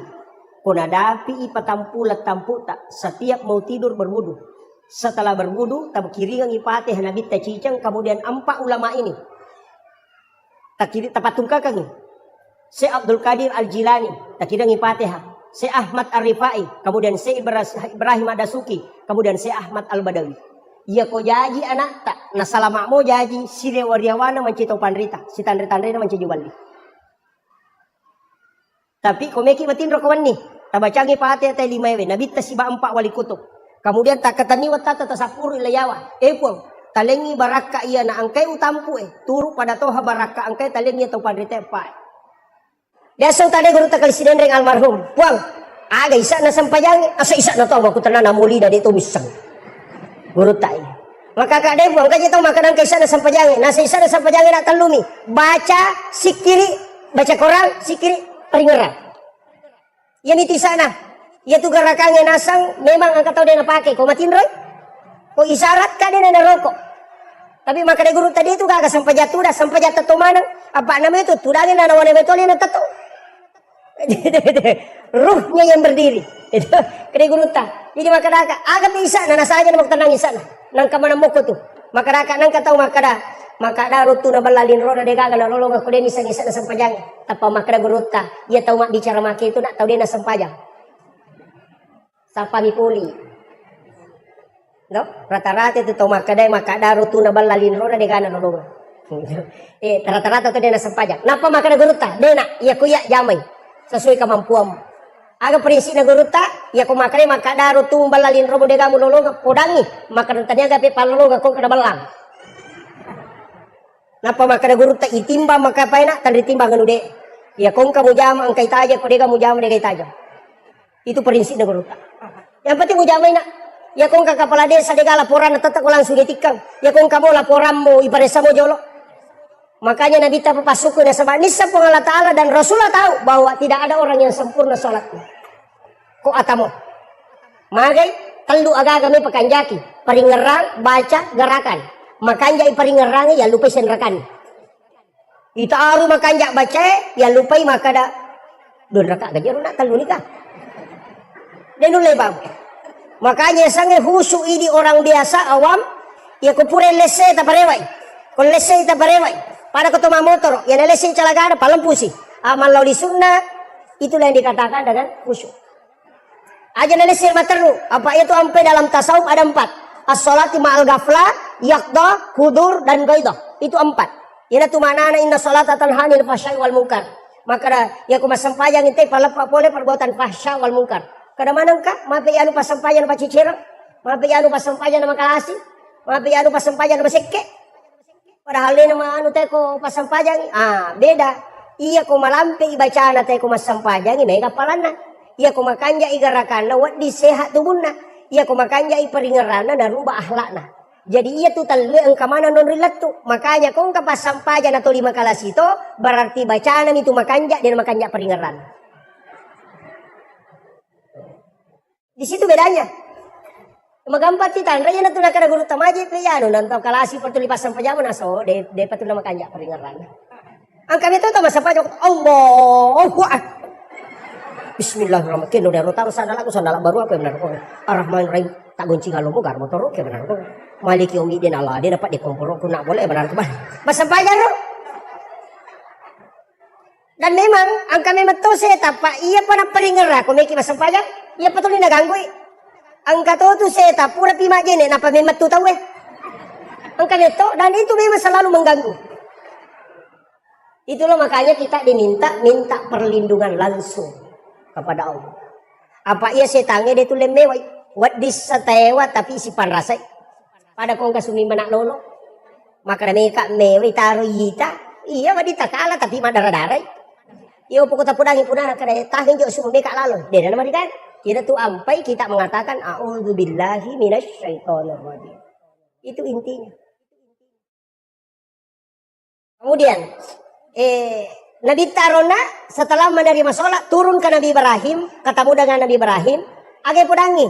Kunadapi ipatampu latampu tak setiap mau tidur berwudu. Setelah berwudu, tabu kiringang ipatih Nabi Tacicang, kemudian 4 ulama ini. Tapatung kakang. Si Abdul Qadir Al-Jilani, takirang ipatih. Si Ahmad Ar-Rifai, kemudian si Ibrahim Adasuki, kemudian si Ahmad Al-Badawi. Ia ko jaji anak tak, nasalama mo jaji, si rewariawana mancito panrita, si tanre-tanre na mancito bali. Tapi komeki matindro kawan ni, tabacangi ipatih tayo 5 Nabi Tasiba 4 wali kutub. Kemudian tak ketaniwa tata tasapuri layawa. Epon talengi baraka iya na angkai utampu turu pada toha baraka angkai talengi atau padrite pai. Dasau tadi guru tak kalisidan ring almarhum. Puang aga isa na sampajangi asa isa na to aku tenan namuli dari itu bisang. Guru tak ini. Maka kadai puang kaji tahu makanan kaisa na sampajangi. Nasa isa na sampajangi nak talumi. Baca sikiri baca Quran sikiri peringeran. Yang itu sana. Ya tu garakangnya nasang memang angkat tahu dia nak pakai. Kau matiin roy? Kau isyarat kan dia nak rokok. Tapi maka dia guru tadi itu gak sampai jatuh dah sampai jatuh tu mana? Apa namanya itu? Tudangin anak wanita betul yang tahu. Ruhnya yang berdiri. Itu kedai guru tak. Jadi maka dah agak bisa nana saja nak tenang di sana. Nang kamana moko tu. Maka dah nang kata maka dah rutu na balalin roda dia gak lolong aku dia nisang-nisang na sampajang. Apa maka dah guru tak. Ia tahu mak bicara maki itu nak tahu dia na sampajang. Sampai puli. No? Rata-rata itu tahu makada rutu na balalin roda de kana nolong. Rata-rata itu dia na sampajak. Napa makada guruta? Dena iya kuya jamay. Sesuai kemampuanmu. Aga prinsip na guruta, iya ku makada rutu balalin roda de kamu nolong podangi. Maka tanya gape palolong ko kada balang. Napa makada guruta itimba maka paina tan ditimba nganu de. Iya kong kamu jam angkai taja ko de kamu jam de kai taja. Itu prinsip na guruta. Yang penting ujamay na. Ya kung kakapala desa de laporan na tatak ko langsung ditikang. Ya kung kamu laporan mo iparesa mo jolo. Makanya Nabi tak papasuku na sabab nisa po Allah Ta'ala dan Rasulullah tahu bahwa tidak ada orang yang sempurna sholatnya. Ko atamo. Magay, telu aga kami pakanjaki. Paringerang, baca, gerakan. Makanya paringerang ya lupa senrakan. Ita aru makanjak baca ya lupa makada. Don raka gaji nak telu nikah. Denulay bang. Makanya sange husu ini orang biasa awam. Ya kupure lese tapareway. Kung lese tapareway. Pada ketemu motor, yang lesen calagana, palampusi. Amal lauli sunnah, itulah yang dikatakan dengan khusyuk. Aja lesen materu, apa itu sampai dalam tasawuf ada 4. As-sholati ma'al ghaflah, yaqda, hudur, dan gaidah. Itu 4. Yana tu manana inna sholata tanha 'anil fahsya'i wal munkar. Maka ya ku masampayang inte pala boleh perbuatan fahsya wal munkar. Kada manang ka, mape anu pasampayan pa cicirang, mape anu pasampayan na makalasi, mape anu pasampayan na masekke. Padahal ini nama anu teh ko pasampajang, beda. Iya ko malampe ibaca na teh ko masampajang, ini kapalana. Iya ko makanja igarakan na wat di sehat tubunna. Iya ko makanja iparingarana na rubah akhlakna. Jadi iya tu talwe ang kamana non rilatu. Makanya kung kapasampajang atau 5 kalas itu berarti bacaan itu makanja dan makanja paringaran. Di situ bedanya. Magampat kita, raya na tulad ka na guru tamaji pe yano nantaw kalasi pertulipasan pajama na so de patul na makanya paringaran. Ang kami to masa pajak Allahu Akbar. Bismillahirrahmanirrahim. Keno daro taro sandala baru apa benar ko. Ar-Rahman Rahim tak gunci ngalo mo gar motor ke benar ko. Maliki umi din Allah dia dapat dikomporo ko nak boleh benar ko ba. Masa pajak no. Dan memang ang kami matose tapa iya pa na paringara ko meki masa pajak. Iya patuloy naganggoy. Ang katoto seta pura pima jene napa memang tu tahu ang kaneto dan itu memang selalu mengganggu. Itulah makanya kita minta perlindungan langsung kepada Allah. Apa ia setange dia tu lemewai wat disatewa tapi si panrasai pada kong kasumi manak lolo maka mereka mewai taruh yita iya wadita kala tapi madara-darai iyo pokok tapudangi punana kada tahin jo sumu meka lalu dia nama dikan. Kita tuh ampai kita mengatakan a'udzubillahi minasyaitonirrajim. Itu intinya. Kemudian Nabi Tarona setelah menerima sholat turun ke Nabi Ibrahim, ketemu dengan Nabi Ibrahim, agak pudangi.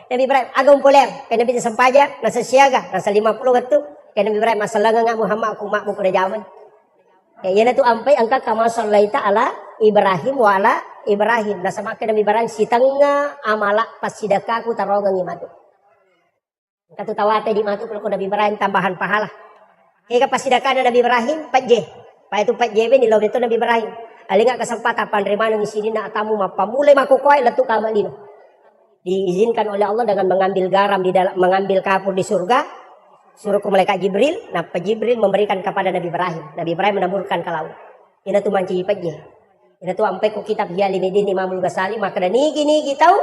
Nabi Ibrahim agak populer, ke Nabi Sampaja, nasa siaga, nasa 50 waktu, ke Nabi Ibrahim masalah nga Muhammad aku makmu ke zaman. Yan itu ampai angka kama sallaita ala Ibrahim wa ala Ibrahim. Nasa makin Nabi Ibrahim sitanga amala pasidaka ku tarogang imatu. Katu tawate di matu kalau Nabi Ibrahim tambahan pahala. Kaya pasidaka na Nabi Ibrahim 4J. Pa itu 4J ni law itu Nabi Ibrahim. Alinga kasempatan panrimano ng isinin na atamu mapamulay makukuhay latu kamalino. Diizinkan oleh Allah dengan mengambil garam di dalam mengambil kapur di surga. Suruh ke malaikat Jibril, nah Jibril memberikan kepada Nabi Ibrahim. Nabi Ibrahim menaburkan ke laut. Ini tuh manci ipatnya. Ini tuh ampai ku kitab Hiya Limidin Imamul Ghazali. Maka niki tahu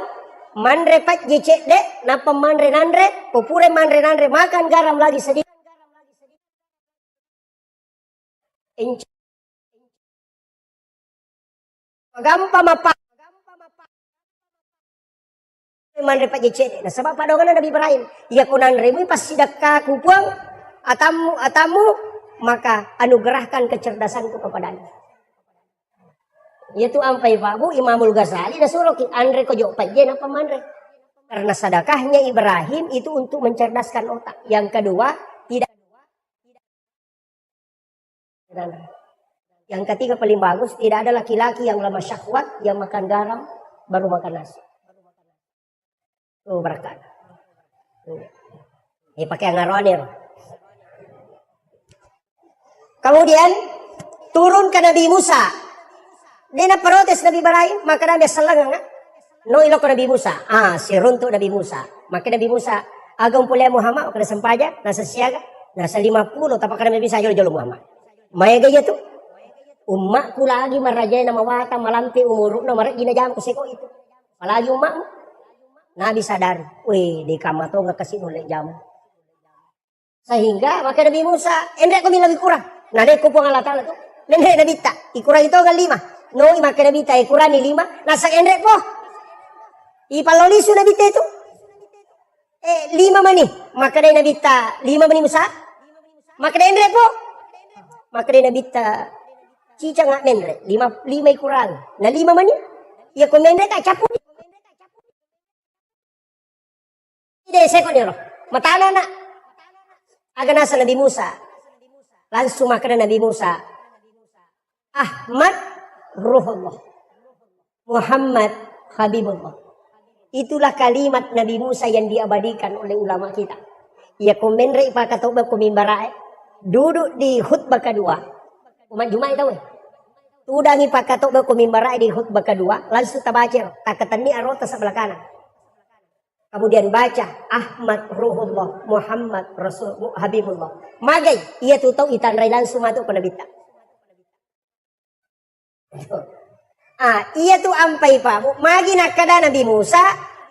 manre pat jecek dek, napa manre nandre, popure manre nandre, makan garam lagi sedikit. Gampang apa? Man repat jecek. Nah sebab padogan Nabi Ibrahim. Ya kunan remu pas sidaka kupuang atamu maka anugerahkan kecerdasanku kepadanya. Yaitu ampai babu Imamul Ghazali dah suruh andre ko jo pajen apa manre. Karena sedekahnya Ibrahim itu untuk mencerdaskan otak. Yang kedua tidak. Yang ketiga paling bagus tidak ada laki-laki yang lama syahwat yang makan garam baru makan nasi. Berkat. Ini pakai ngaronir. Kemudian turun ke Nabi Musa. Dia protes Nabi Ibrahim, maka Nabi selang no ilok Nabi Musa. Si runtuk Nabi Musa. Maka Nabi Musa agam pula Muhammad kada sempaja, nasa siaga, nasa 50 tapak Nabi bisa jolo Muhammad. Maya gaya tu. Umatku lagi marajay na mawata malamti umuruk na marat ginajam ko siko itu. Palagi umatmu. Nabi sadar, weh di kamar tu nggak kasih nolak jam. Sehingga maka Nabi Musa, endek kami lebih kurang. Nah dek kupung Allah Taala tu, nenek Nabi tak, ikurang itu kan 5. No, maka Nabi tak ikurang ni 5. Nasa endek po, ipalolisu Nabi tak itu. 5 mani, maka Nabi tak 5 mani Musa, maka endek po. Maka dia Nabi ta cica ngak mendre. Lima kurang. Na 5 mani. Ya ko mendre ka capu. Ide seko dia roh. Matana na. Aga nasa Nabi Musa. Langsung makan Nabi Musa. Ahmad Ruhullah. Muhammad Habibullah. Itulah kalimat Nabi Musa yang diabadikan oleh ulama kita. Ya komendra ipakatoba kumimbarae. Duduk di khutbah kedua. Umat Jumat tahu. Tudang ipakatoba kumimbarae di khutbah kedua. Langsung tabacer. Takatani arota sebelah kanan. Kemudian baca Ahmad Ruhullah Muhammad Rasul Habibullah. Magai ia tu tahu itanrai langsung masuk ke Nabi. Ia tu ampai pak. Magi nakada Nabi Musa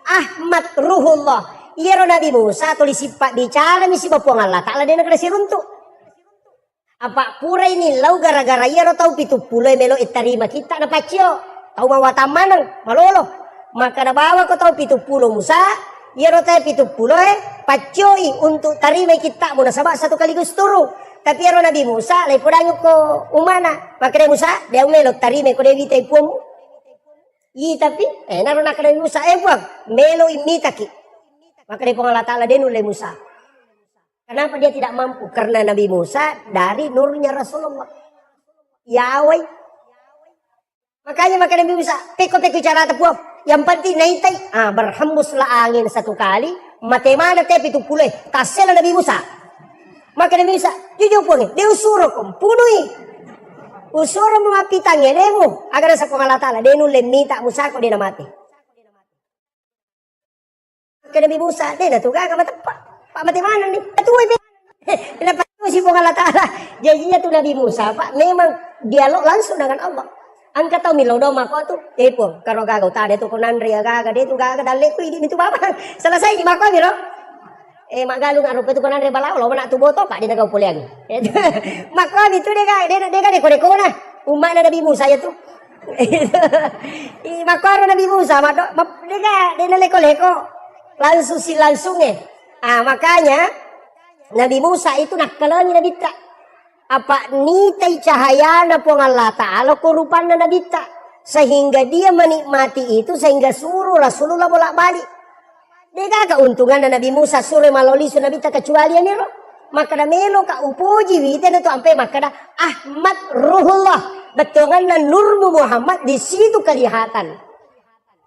Ahmad Ruhullah. Ia ro Nabi Musa tulis sifat bicara misi bapuang Allah Ta'ala dia nak runtuk. Apa pura ini lau gara-gara ia ro tahu 70 melo itarima kita na pacio. Tahu mawata manang malolo. Maka na bawa ko tahu 70 Musa. Ia ro tahu 70 pacioi untuk tarima kita muna sabak satu kali gusturu. Tapi ia ro Nabi Musa lai podangyo ko umana. Maka dia Musa dia melo tarima ko dewi tai puamu. Yi tapi naro nak Nabi Musa buang melo imitaki. Maka dia Allah Ta'ala dia nulai Musa. Kenapa dia tidak mampu? Karena Nabi Musa dari nurnya Rasulullah. Yawai. Makanya Nabi Musa peko-peko cara tepuang. Yang penting naitai. Berhembuslah angin satu kali. Matemana tepi itu pulih. Kasihlah Nabi Musa. Maka Nabi Musa jujur pun dia usuro kumpunui. Usuro memapitangnya demo. Agar sa kong Allah Ta'ala. Dia nulai minta Musa ko dia na mati. Maka Nabi Musa dia na tuga ka matapa. Pak mati mana ni? Atuwi. Kenapa si kong Allah Ta'ala? Jadinya tu Nabi Musa Pak memang dialog langsung dengan Allah. Angkat tahu milo doma ko tu tepo karo gagaw ta deto kunan ria gaga deto gaga dale ko idi itu baba selesai di mako milo magalung aro petu kunan ria balao lo nak tu boto pak dia gagaw pulian mako itu de ko na umat na Nabi Musa ya tu mako aro Nabi Musa mado de leko langsung makanya Nabi Musa itu nak kalangi Nabi ta apa nitai cahaya na po Allah Ta'ala kurupan na nabita. Sehingga dia menikmati itu sehingga suruh Rasulullah bolak-balik. Dia keuntungan na Nabi Musa suruh maloli su nabita kecuali ini roh. Maka na melo ka upuji wite na to ampe maka na Ahmad Ruhullah. Betongan na nurmu Muhammad di situ kelihatan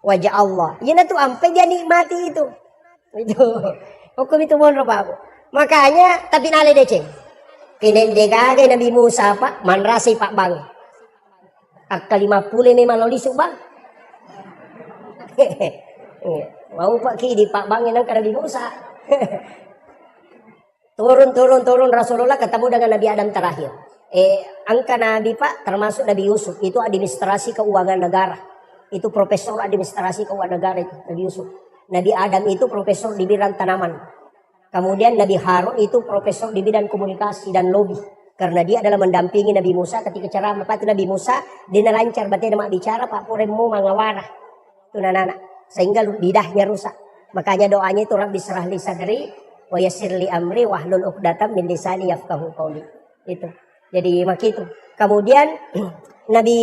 wajah Allah. Yan na to ampe dia nikmati itu. Itu. Hukum itu monro Pak. Makanya tapi nale deceng. Pinendegagay Nabi Musa Pak, manrasay Pak Bang. Akka 50 may malolisok bang. Mau Pak Kidi Pak Bang yang Nabi Musa. turun Rasulullah ketemu dengan Nabi Adam terakhir. Angka Nabi Pak termasuk Nabi Yusuf itu administrasi keuangan negara. Itu profesor administrasi keuangan negara itu Nabi Yusuf. Nabi Adam itu profesor di bidang tanaman. Kemudian Nabi Harun itu profesor di bidang komunikasi dan lobby. Karena dia adalah mendampingi Nabi Musa ketika ceramah. Lepas itu Nabi Musa, dia lancar. Berarti dia mak bicara, Pak Puremu mangawarah. Itu anak-anak. Sehingga lidahnya rusak. Makanya doanya itu Rabbi syrah li sadri, wa yassir li amri, wahlul uqdatam min lisani yafqahu qawli. Itu. Jadi mak itu. Kemudian Nabi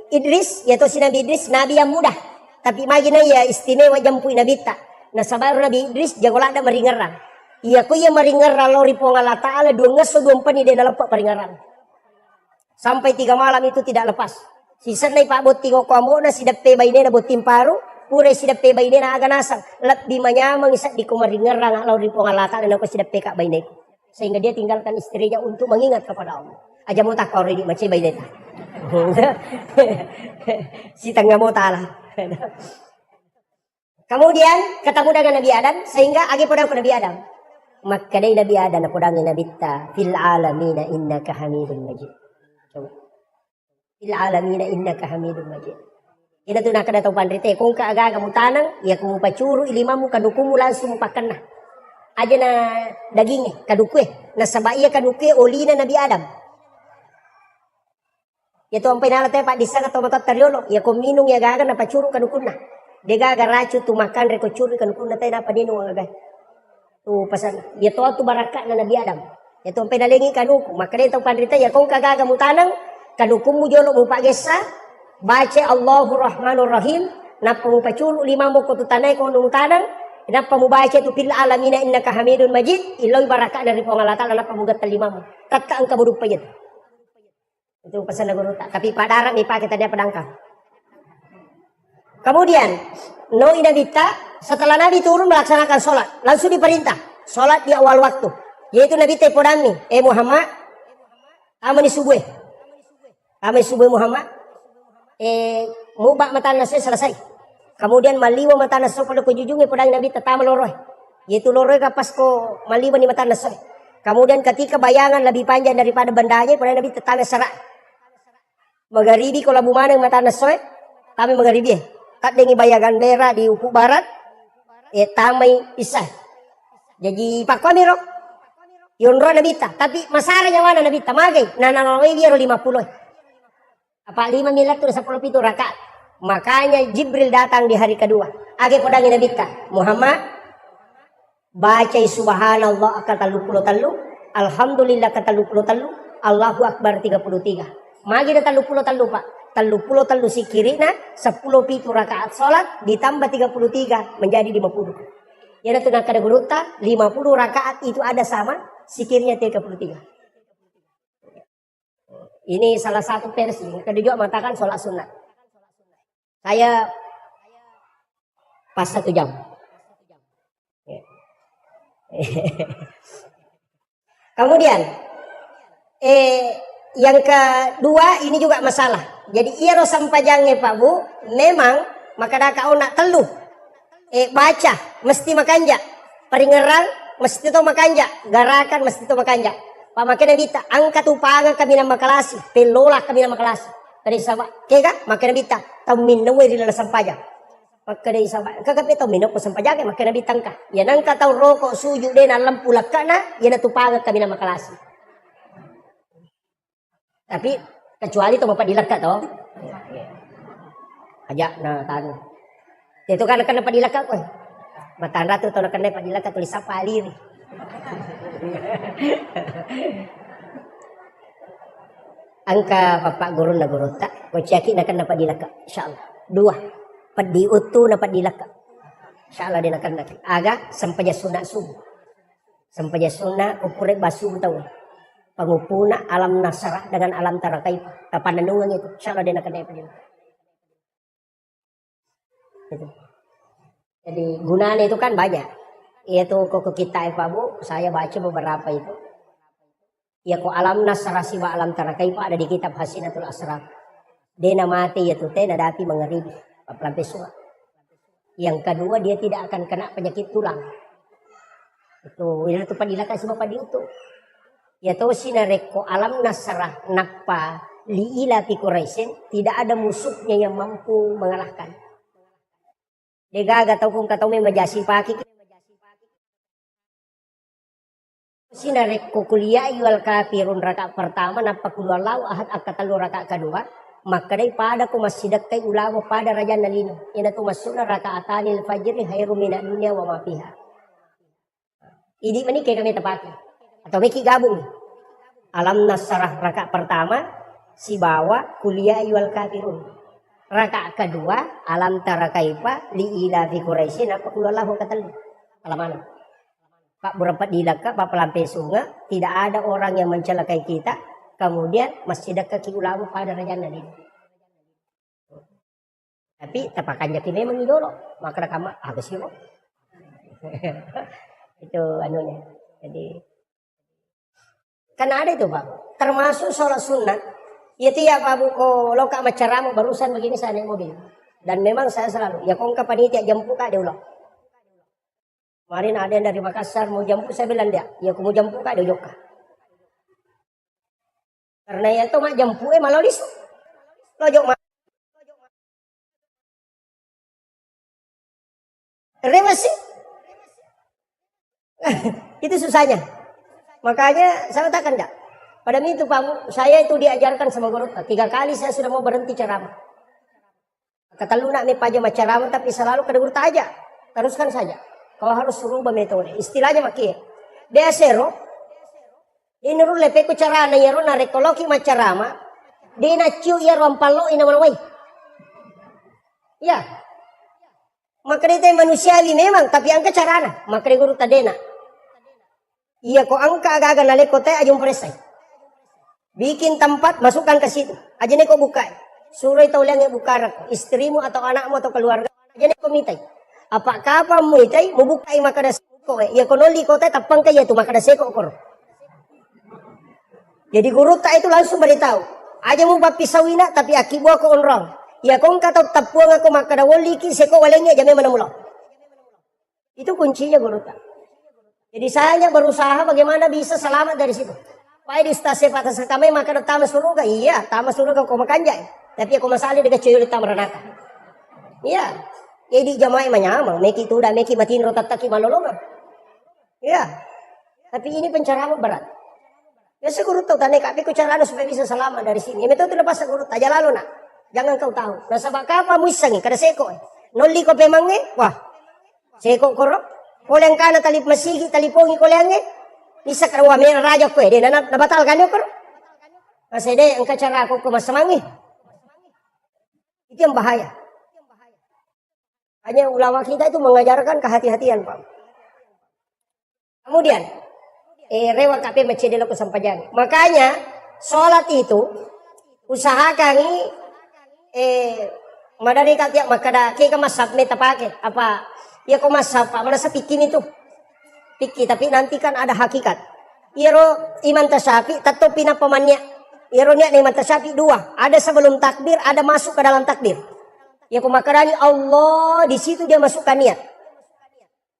Idris, yaitu si Nabi Idris, Nabi yang mudah. Tapi magina ya istimewa jampui Nabi tak. Nah sabar Nabi Idris, jagolah ada meringerang. Iya ko iya maringar lori po Allah Ta'ala 2 ngaso 2 pani dia dalam paringaran. Sampai 3 malam itu tidak lepas. Sisan na ipabot tingo ko amo na sidape bayne na botim paru. Pure sidape bayne na aga nasang. Labdi manyamang isa di ko maringar lori po Allah Ta'ala na ko sidape ka bayne ko. Sehingga dia tinggalkan istrinya untuk mengingat kepada Allah. Aja mo takor di macam bayne ta. Si tangga mo ta'ala. Kemudian ketemu dengan Nabi Adam sehingga agi podang ko Nabi Adam. Maka dari Nabi Adam na podang Nabi ta fil alamina innaka hamidun majid. Coba. Fil alamina innaka hamidun majid. Ina tu nak kada tau pandrite kung kaaga kamu tanang ya kumu pacuru ilimamu kadukumu langsung pakan na. Aja na daging kadukwe na sabaya kadukwe oli na Nabi Adam. Ya tu ampai nala te Pak disa atau mata teriolo ya kuminung ya gaga na pacuru kadukun na. Dia gaga racu tu makan reko curi kadukun na te na padino gaga. Tu pasan ya tu barakat na Nabi Adam. Itu penalengi kanuku. Maka dia tahu pandrita ya kau kagaga mutanang kanukumu jolo mu pagesa baca Allahur Rahmanur Rahim napa mu paculu lima mo ko tutanay ko mutanang napa mu baca tu fil alamina innaka Hamidun Majid iloy baraka dari Allah Taala napa mu gatal lima mo tatka ang kabuduk payet. Itu pesan guru tak. Tapi padarak ni pakai tadi pedangkang. Kemudian no inabita setelah Nabi turun melaksanakan sholat langsung diperintah sholat di awal waktu. Yaitu Nabi tepodami, Muhammad, amani subuh Muhammad, mubak mata nasi selesai. Kemudian maliwa mata nasi pada kujujungnya podang Nabi tetap meloroh. Yaitu loroh kapas ko maliwa ni mata nasi. Kemudian ketika bayangan lebih panjang daripada bandanya, podang Nabi tetap serak. Magharibi kalau bumana mata nasi, kami magharibi. Tak dengi bayangan merah di ufuk barat, tamai isah. Jadi pak kami rok. Yunro nabita, tapi masaranya mana nabita magay, nananaway biro 50. Apa 5 milat tu 10 pitu rakaat. Makanya Jibril datang di hari kedua. Age podang nabita, Muhammad baca subhanallah akan talu, alhamdulillah akan talu, Allahu Akbar 33. Magi dah talu pak, talu si kirina 10 pitu rakaat solat ditambah 33 menjadi 50. Ya tu nak kada guruta 50 rakaat itu ada sama sikirnya 33. Ini salah satu versi. Kedua juga mengatakan sholat sunat. Saya pas 1 jam. Kemudian yang kedua ini juga masalah. Jadi ia rosam pajangnya Pak Bu, memang maka dah kau nak teluh. Baca mesti makanja. Peringeran mesti to makanja, garakan mesti to makanja. Pamakena bita angkat upangan kami nama kelas, pelola kami nama kelas. Dari sama, kega makena bita tau minum wiri la sampaja. Makena sama, kagapi tau minum ko sampaja makena bitangka. Ya nangka tau rokok suju de na lampu lakana, ya na tupangan kami nama kelas. Tapi kecuali to bapak dilaka to. Aja na tanu. Itu kan dapat dilaka ko. Matanda tu tahu nak kena padila tak tulis apa alir. Angka bapak guru na guru tak, kocaki nak kena padila ka. Insyaallah. 2. Padi utu na padila ka. Insyaallah dia nak kena. Aga sampai sunat subuh. Sampai sunat ukure basuh tahu. Pangupuna alam nasarah dengan alam tarakai. Kapan nungang itu. Insyaallah dia nak kena padila. Itu. Jadi gunanya itu kan banyak. Yaitu kok kita Pak Bu, saya baca beberapa itu. Ya kok alam nasrah siwa alam tarakai Pak ada di kitab Hasinatul Asrar. Dena mati yaitu tena dapi mengeribi. Pelampai suat. Yang kedua dia tidak akan kena penyakit tulang. Itu padilaka si bapak diutuh. Yaitu sinareko alam nasrah napa liila fi Quraisyin tidak ada musuhnya yang mampu mengalahkan. Degaga tau kung katau may majasi paki. Sinarek ko kuliah iwal kafirun rakaat pertama napakulualau ahad akatalu rakaat kedua. Maka daripada ko masidak kay ulawa pada raja nalino. Yan ato masuna rakaatanil fajri hayru mina dunya wa mafiha. Idi mani kay kami tapaki. Atau may kigabong. Alam nasarah rakaat pertama si bawa kuliah iwal kafirun. Rakaat kedua alam tara kaifa li ila fi Quraisyin apa kullahu katalu. Alaman. Pak berempat dilaka Pak pelampai sungai tidak ada orang yang mencelakai kita. Kemudian masih dekat ki ulama pada raja Nabi. Tapi tapakan jaki memang idolo. Maka kama habis itu. Itu anunya. Jadi kan ada itu Pak. Termasuk sholat sunat. Itu ya Pak Bu, kalau kak macaramu barusan begini saya naik mobil. Dan memang saya selalu, ya kong panitia jemput kak dia ulang. Kemarin ada yang dari Makassar mau jemput, saya bilang dia, ya aku mau jemput kak dia joka. Karena ya itu mak jemput malah lisu. Lojok mak. Remasi. Itu susahnya. Makanya saya katakan enggak. Pada itu Pak, saya itu diajarkan sama guru. 3 kali saya sudah mau berhenti ceramah. Kata lu nak mepaja ceramah tapi selalu kada guru aja. Teruskan saja. Kalau harus rubah metode. Istilahnya makia. Desero Inuru lepe ko carana yaro na rekoloki macarama. Di na ciu yaro ampalo ina manawai. Ya. Maka dia manusiawi memang, tapi angka carana. Maka dia guru tadena. Iya ko angka agak-agak naleko teh ajung presai. Bikin tempat, masukkan ke situ. Aja nih kok buka. Suruh itu ulang buka istrimu atau anakmu atau keluarga. Aja nih kok mitai. Apakah kamu mitai mau buka maka ada seko. Ya konoli kau teh tapang kaya tu maka ada seko kor. Jadi guru tak itu langsung beritahu. Aja mau pisawina tapi akibat ko onrong. Ya kau kata tapuang aku maka ada wali ki seko walengnya jamnya mana mula. Itu kuncinya guru tak. Jadi saya berusaha bagaimana bisa selamat dari situ. Pai di stasi patas kami maka ada tamas suruga. Iya, tamas suruga kau makan jai. Tapi aku masalah dengan cewek tamaranaka. Iya. Jadi jamaah menyamang. Meki itu udah meki batin rotat taki malolongan. Iya. Tapi ini pencerahan berat. Ya saya guru tahu tanya kaki ku caranya supaya bisa selamat dari sini. Ya itu lepas guru aja lalu nak. Jangan kau tahu. Nah sabak apa muisangi kada seko. Noli ko pemangi. Wah. Seko korok. Koleng kana talip masigi talipongi kolenge. Bisa karawa mera raja ko dia nabatalkan yo kor. Kasi de ang cara ako kumasamangi. Itu yang bahaya. Hanya ulama kita itu mengajarkan kehati-hatian, Pak. Kemudian rewa kape macedelo ko sampajang. Makanya sholat itu usahakan madari katiak makada ke masab meta pake apa ya ko masab pa mana sa pikin itu. Piki tapi nanti kan ada hakikat. Iro iman tasyafi tato pinapamannya. Iro niya iman tasyafi dua. Ada sebelum takbir, ada masuk ke dalam takbir. Ya kumakarani Allah di situ dia masukkan niat.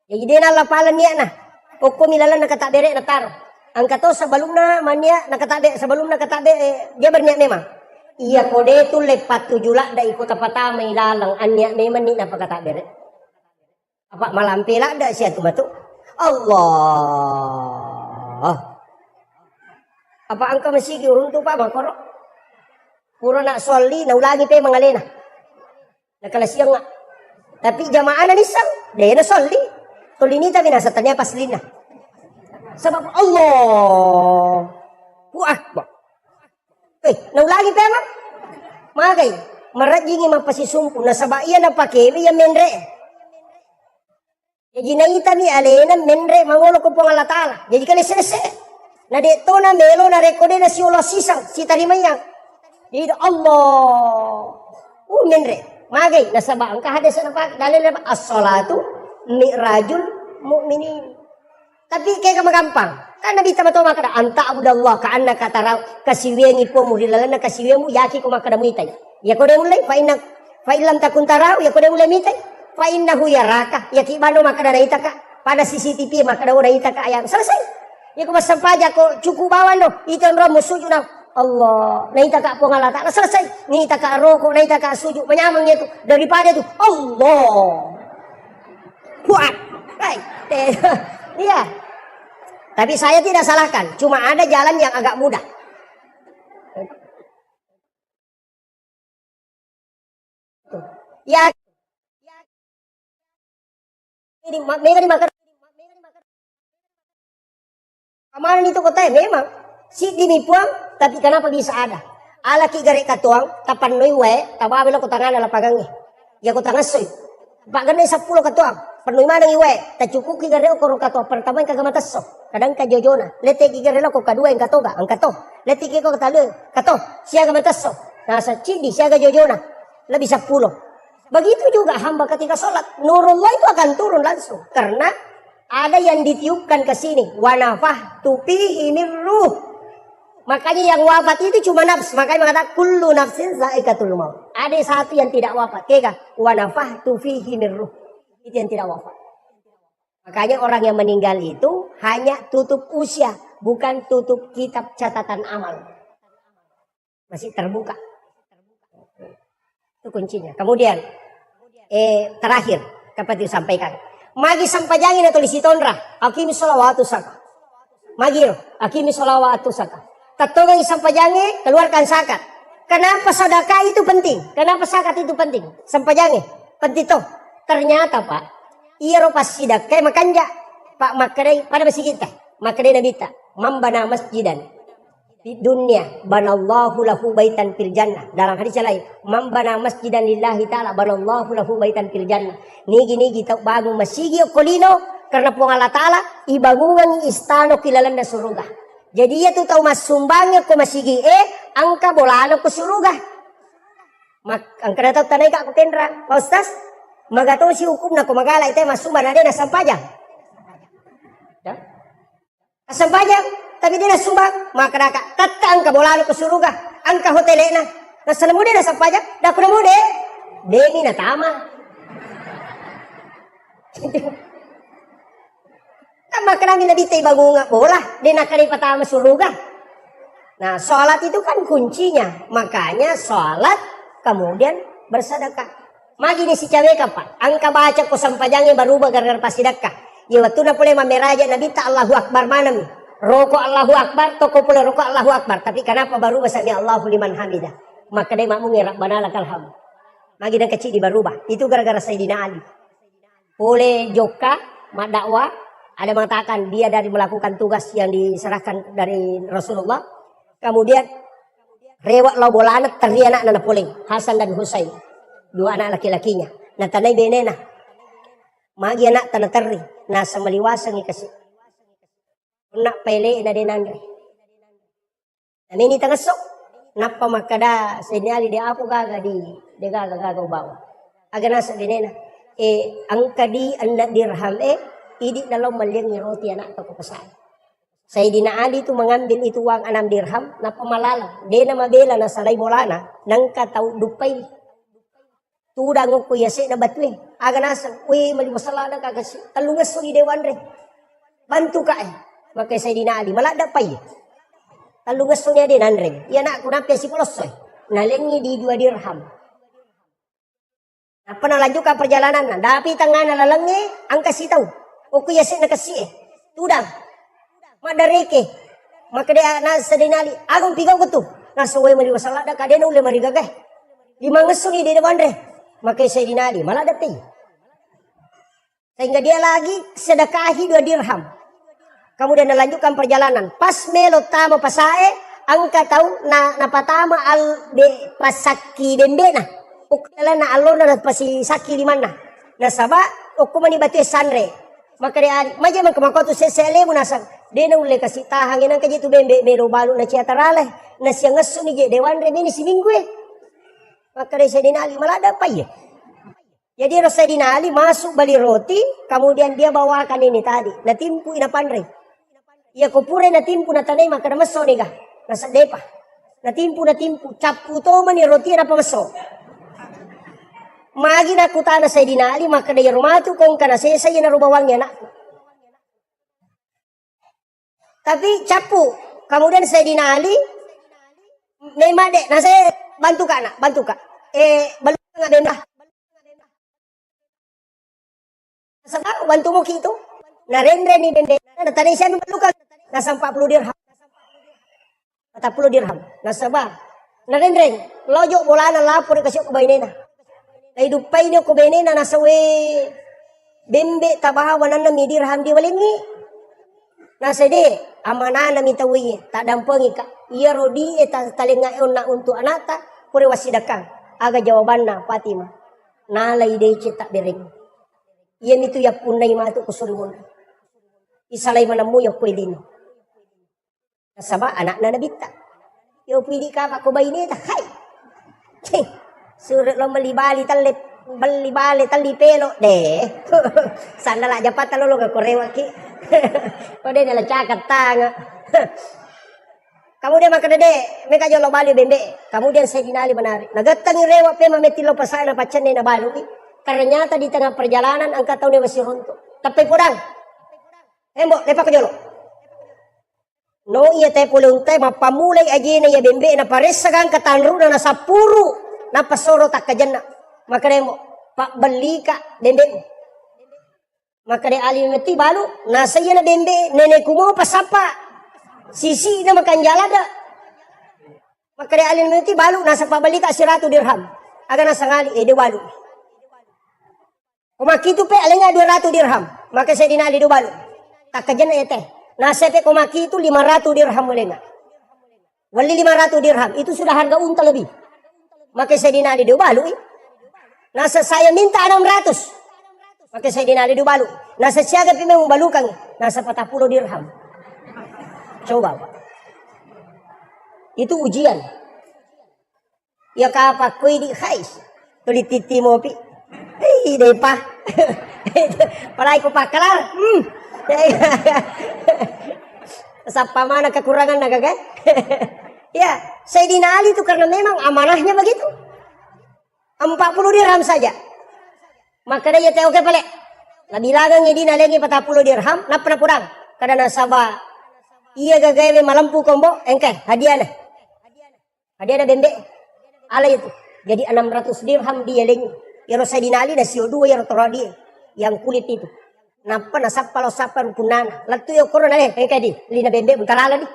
Jadi dia nalapalan niat nah. Pokok milalan nakatabere na taro. Ang kato sebelumnya mania nakatabe sebelum nakatabe dia berniat memang. Iya kode itu lepat tujula da ikut apa may lalang anya memang ni napakatabere. Apa malampila da siya tumatu. Allah. Apa angka masigi urun tu pa makoro. Puro na soli na ulangi pe mangalena. Nakalasiyang nga. Tapi jamaah na nisang. Dahil na soli. Tulinita binasatanya paslina. Sebab Allah. Akbar. Naulangi pa mak. Magay. Marajingi mapasisumpu. Nasaba iya na pakewi ya menre. Jadi naita ni alena menre mangulo ko po Allah Ta'ala. Jadi kali selesai. Na dito na melo na rekode na si Allah sisang. Si tarimayang. Jadi Allah. Menre. Magay. Nasaba ang kahadasan na pa. Dalil na pa. As-salatu mi'rajul mu'minin. Tapi kayak magampang. Kan Nabi tama-tama makada. Anta abudallah ka'anna kataraw. Kasiwiang ipo mo. Rilalan na kasiwiang mo. Yaki ko makada muitay. Ya ko mulai. Fa'ilam takun taraw. Ya ko mulai mitay. Fa'innahu yaraka. Ya kibano makada naita ka. Pada CCTV makada naita ka ayam. Selesai. Ya ko masampaja ko cukup bawan lo. Itan romo suju na. Allah. Naita ka po nga lata. Selesai. Naita ka roko. Naita ka suju. Menyamang itu. Daripada itu. Allah. Kuat. Baik. Iya. Tapi saya tidak salahkan. Cuma ada jalan yang agak mudah. Ya. Ini makan. Kemarin itu kota memang si dinipuang, tapi kenapa bisa ada? Ala ki garek katuang, tapan noi we, tababelo ko tangan ala pagangi. Ya ko tangan soy. Pak ganay 10 katuang, panoi mana iwe, ta cukup ki garek ko katuang pertama yang kagak mataso. Kadang ka jojona, lete ki garek ko kadua yang katoga, ang kato. Lete ki ko katale, kato, siaga mataso. Nasa cidi siaga jojona, lebih 10. Begitu juga hamba ketika sholat. Nurullah itu akan turun langsung. Karena ada yang ditiupkan ke sini. Wa nafahtu fihi min ruh. Makanya yang wafat itu cuma nafs. Makanya mengatakan kullu nafsin za'iqatul maut. Ada satu yang tidak wafat. Kega wa nafahtu fihi min ruh. Itu yang tidak wafat. Makanya orang yang meninggal itu hanya tutup usia. Bukan tutup kitab catatan amal. Masih terbuka. Itu kuncinya. Kemudian terakhir dapat disampaikan. Magi sampajangin atau lisitonra. Akimi sholawatu saka. Magi akimi sholawatu saka. Tatogang sampajangi keluarkan zakat. Kenapa sedekah itu penting? Kenapa zakat itu penting? Sampajangi penting toh. Ternyata Pak, iro pas sidak kayak makanja Pak makare pada besi kita. Makare nabita. Man bana masjidan di dunia banallahu lahu baitan fil jannah. Dalam hadis yang lain, man bana masjidan lillahi ta'ala banallahu lahu baitan fil jannah. Nigi tau bangun masjid kolino karena po Allah Ta'ala ibangungan istano kilalanda surga. Jadi ia tu tahu mas sumbangnya ko masjid angka bolano ko surga. Angka na tahu tanay ka ko kendra. Ustaz, magato si hukum na ko magala ite mas sumban na din na sampajang. Sampajang tapi dia nak sumbang, maka naka kata angka bolano ko surga, angka hotelena. Nasa na mo din na sampajang, dako na mo din. Deni na tama. Maka namin nabitay bagunga bola, din nakalipatama surga. Nah, sholat itu kan kuncinya. Makanya sholat kemudian bersedekah. Magi ni si cawe kapan? Angka baca ko sampajangnya berubah gara-gara pasidakah. Ya waktu na pula mameraja Nabi ta Allahu Akbar manam. Rokok Allahu Akbar, toko pula rokok Allahu Akbar. Tapi kenapa baru basami Allahu liman hamidah? Maka dia makmu ngerap banalakal ham. Magi dan kecil di berubah. Itu gara-gara Sayyidina Ali. Oleh joka, madakwa, ada mengatakan dia dari melakukan tugas yang diserahkan dari Rasulullah. Kemudian rewak lo bola anak teri anak nana puling Hasan dan Husain. Dua anak laki-lakinya. Nah tanai benena. Magi anak tanah teri. Nah semeliwasang ikasih. Nak pele na dinandre. Nami ni tangasok. Napa makada senyali dia aku gaga di dia gaga bawa. Aga nasa dinena. Angka di anda dirham idi dalam maliang roti anak to ko pasay. Sayyidina Ali itu mengambil itu uang 6 dirham napa malala. Dia na mabela na salay bolana nang katau dupay. Tudang ko yase na batwe. Aga nasa uy maliwasala na kagasi. Talungas so idewan re. Bantu ka Maka Sayyidina Ali malada pay. Talungas so niya din andre. Yan na kunapya si Polosoy. Nalengi di 2 dirham. Apa nalanjutkan perjalanan na. Dapi tangan nalalangnya ang kasitaw. O kuya si nakasi Tudang. Madareke. Maka dia na Sayyidina Ali. Agong pigaw ko to. Nasa way maliwasala na kadena uli marigagay. 5 ngasong di dewan re. Maka Sayyidina Ali malada pay. Sehingga dia lagi sedekahi 2 dirham. Kemudian nalanjutkan perjalanan. Pas melo tama pasae, angka tahu na napatama al be pasaki dembena. Ukala na alor na pasisaki di mana. Nasaba ukumani batu sanre. Maka dia maja man kamakoto sesele mo nasang. Dena ule kasi tahangin ang kajitu bembe mero balu na siya tarale. Na siya ngaso ni dewan re mini si minggue. Maka dia Sayyidina Ali malada pa ya. Jadi Sayyidina Ali masuk bali roti, kemudian dia bawakan ini tadi. Natimpu inapan re. Ia kupure natimpu na tanay maka namaso niga. Nasa depa. Natimpu. Capu to man ni roti na pamaso. Magi na kutana Sayyidina Ali maka day rumatu kung kanasesa yun na rumawang yan ako. Tapi capu. Kemudian Sayyidina Ali may made. Nasa bantu ka. Balu nga benda. Nasa bantu mo kito. Narendre ni bende. Natanay siya ng balukan. Nasa 40 dirham. 40 dirham. Nasa ba? Narendre. Lojo bola na lapor kasi ko bay nena. Ay dupay niyo ko bay nena. Nasa we. Bembe tabahawan na mi dirham di walingi. Nasa di. Amana na mintawi. Tadampangi ka. Iya rodi talingayon na untuk anata. Puri wasidakang. Aga jawaban na Fatima. Nalay day cita bering. Iyan ito yapunay mato kusulmon. Isalay manamuyok pwede no. Nasaba, anak na nabita. Yo pwede ka makubay nita. Hay! Surut lo malibali talipelo. Sana la japat talo lo kakorewa ki. Pwede nala cakat tanga. Kemudian maka dede, mereka jolo bali bembe. Kemudian Sayyidina Ali menarik. Nagatang rewa pe mametilo pasay na pacan na balu. Ternyata di tengah perjalanan angka tahu dia masih runtuh. Tapi podang. Mbok, lepak ke jolo. No iya teh pulung teh mapamulay aja na ya bembe na pares sagang katanru na nasa puru na pasoro tak kajan na. Maka dia pak beli ka bembe. Maka dia Ali meti balu nasa iya na bembe nenek kumo pasapa. Sisi na makan jalada. Maka dia Ali meti balu nasa pabali ka 100 dirham. Aga nasa ngali dia balu. Kumakitu pe alenga 200 dirham. Maka Sayyidina Ali do balu. Tak kajan na teh. Nah, sepe komaki itu 500 dirham mulai. Wali 500 dirham itu sudah harga unta lebih. Maka Sayyidina Ali dibalu. Nah, saya minta 600. Maka Sayyidina Ali dibalu. Nah, siaga pi memang balukan. Nah, 40 dirham. Coba, Pak. Itu ujian. Ya kapa koi di khais. Tuli titi mo pi. Deh pa. Palai ko pakalar. Sapa mana kekurangan naga kan? Ya, Sayyidina Ali itu karena memang amanahnya begitu. 40 dirham saja. Maka dia teh oke pale. Nabilagang ini nalengi 40 dirham, napna kurang. Karena nasaba iya gagawe malampu kombo, engke hadiah nah. Hadiah na bembe. Ala itu. Jadi 600 dirham dia lengi. Yaro Sayyidina Ali na siyo dua yaro toradi yang kulit itu. Napa nasapa lo sapa rukunana. Latu yo korona engke di lina bembe buntarala di.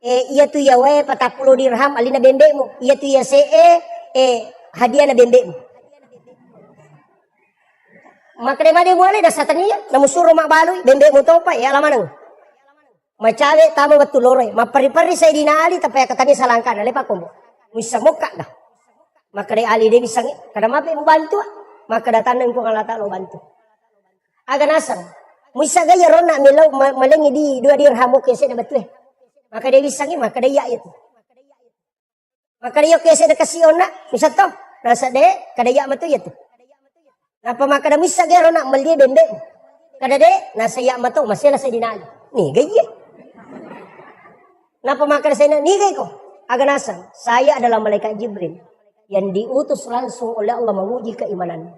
Iya tu ya we 40 dirham alina bembe mo. Iya tu ya hadiah na bembe mo. Maka dia boleh dah satania namu suruh mak balui bembe mo topa ya lamanang. Macawe tamu betul loroi. Mapari-pari Sayyidina Ali tapi katanya salangkan lepa kombo. Bisa moka dah. Maka dia Ali dia bisa kada mape mo bantu. Maka datang ko Allah Taala bantu. Aga nasang. Muisa gaya rona milau malengi di 2 dirham mo kese na betul. Maka dia bisa maka dia itu. Maka dia kese na kasiyon na. Misa to. Nasa de kada ya betul itu. Apa maka da misa gaya rona maldi bembe. Kada de nasa ya mato masih na Sayyidina Ali. Nih gaya. Napa maka saya nih gaya ko. Aga nasang. Saya adalah malaikat Jibril yang diutus langsung oleh Allah menguji keimanan.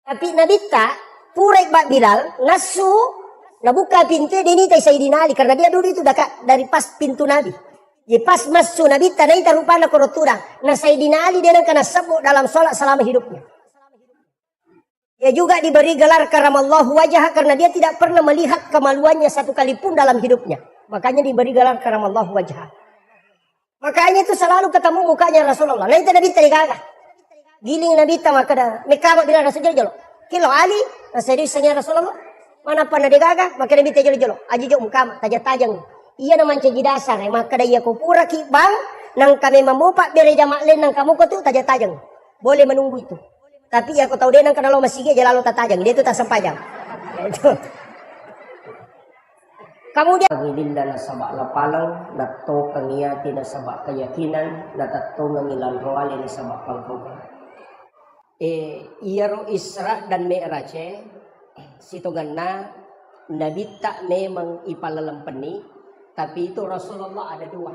Tapi Nabi tak purai Bak Bilal nasu nabuka pintu dia ni Sayyidina Ali karena dia dulu itu dekat dari pas pintu Nabi. Jadi pas masuk Nabi tak naik rupanya korotura. Nah Sayyidina Ali dia nak kena sebut dalam solat selama hidupnya. Dia juga diberi gelar karamallahu wajah karena dia tidak pernah melihat kemaluannya satu kali pun dalam hidupnya. Makanya diberi gelar karamallahu wajah. Makanya itu selalu ketemu mukanya Rasulullah. Nah itu Nabi tergagah. Giling Nabi tak maka dah. Mereka bilang Rasul jolo. Kilo Ali. Serius sanya Rasulullah. Mana pernah digagah. Maka Nabi tak jolo. Aji jok muka. Tajang-tajang. Iya naman cegi dasar. Maka dah iya kupura ki bang. Nang kami memupak beri jamak len. Nang kamu ko tu tajang-tajang. Boleh menunggu itu. Tapi ya kau tahu dia nang kalau masih dia lalu tak tajang. Dia tu tak sempajang. Kemudian ngilin na sabak lapalang nato kangiyati na sabak keyakinan natato ngangilan roali na sabak pangkuba. Iyaro Isra dan Mi'raj sitogan na Nabi tak memang ipalalampani tapi itu Rasulullah ada dua.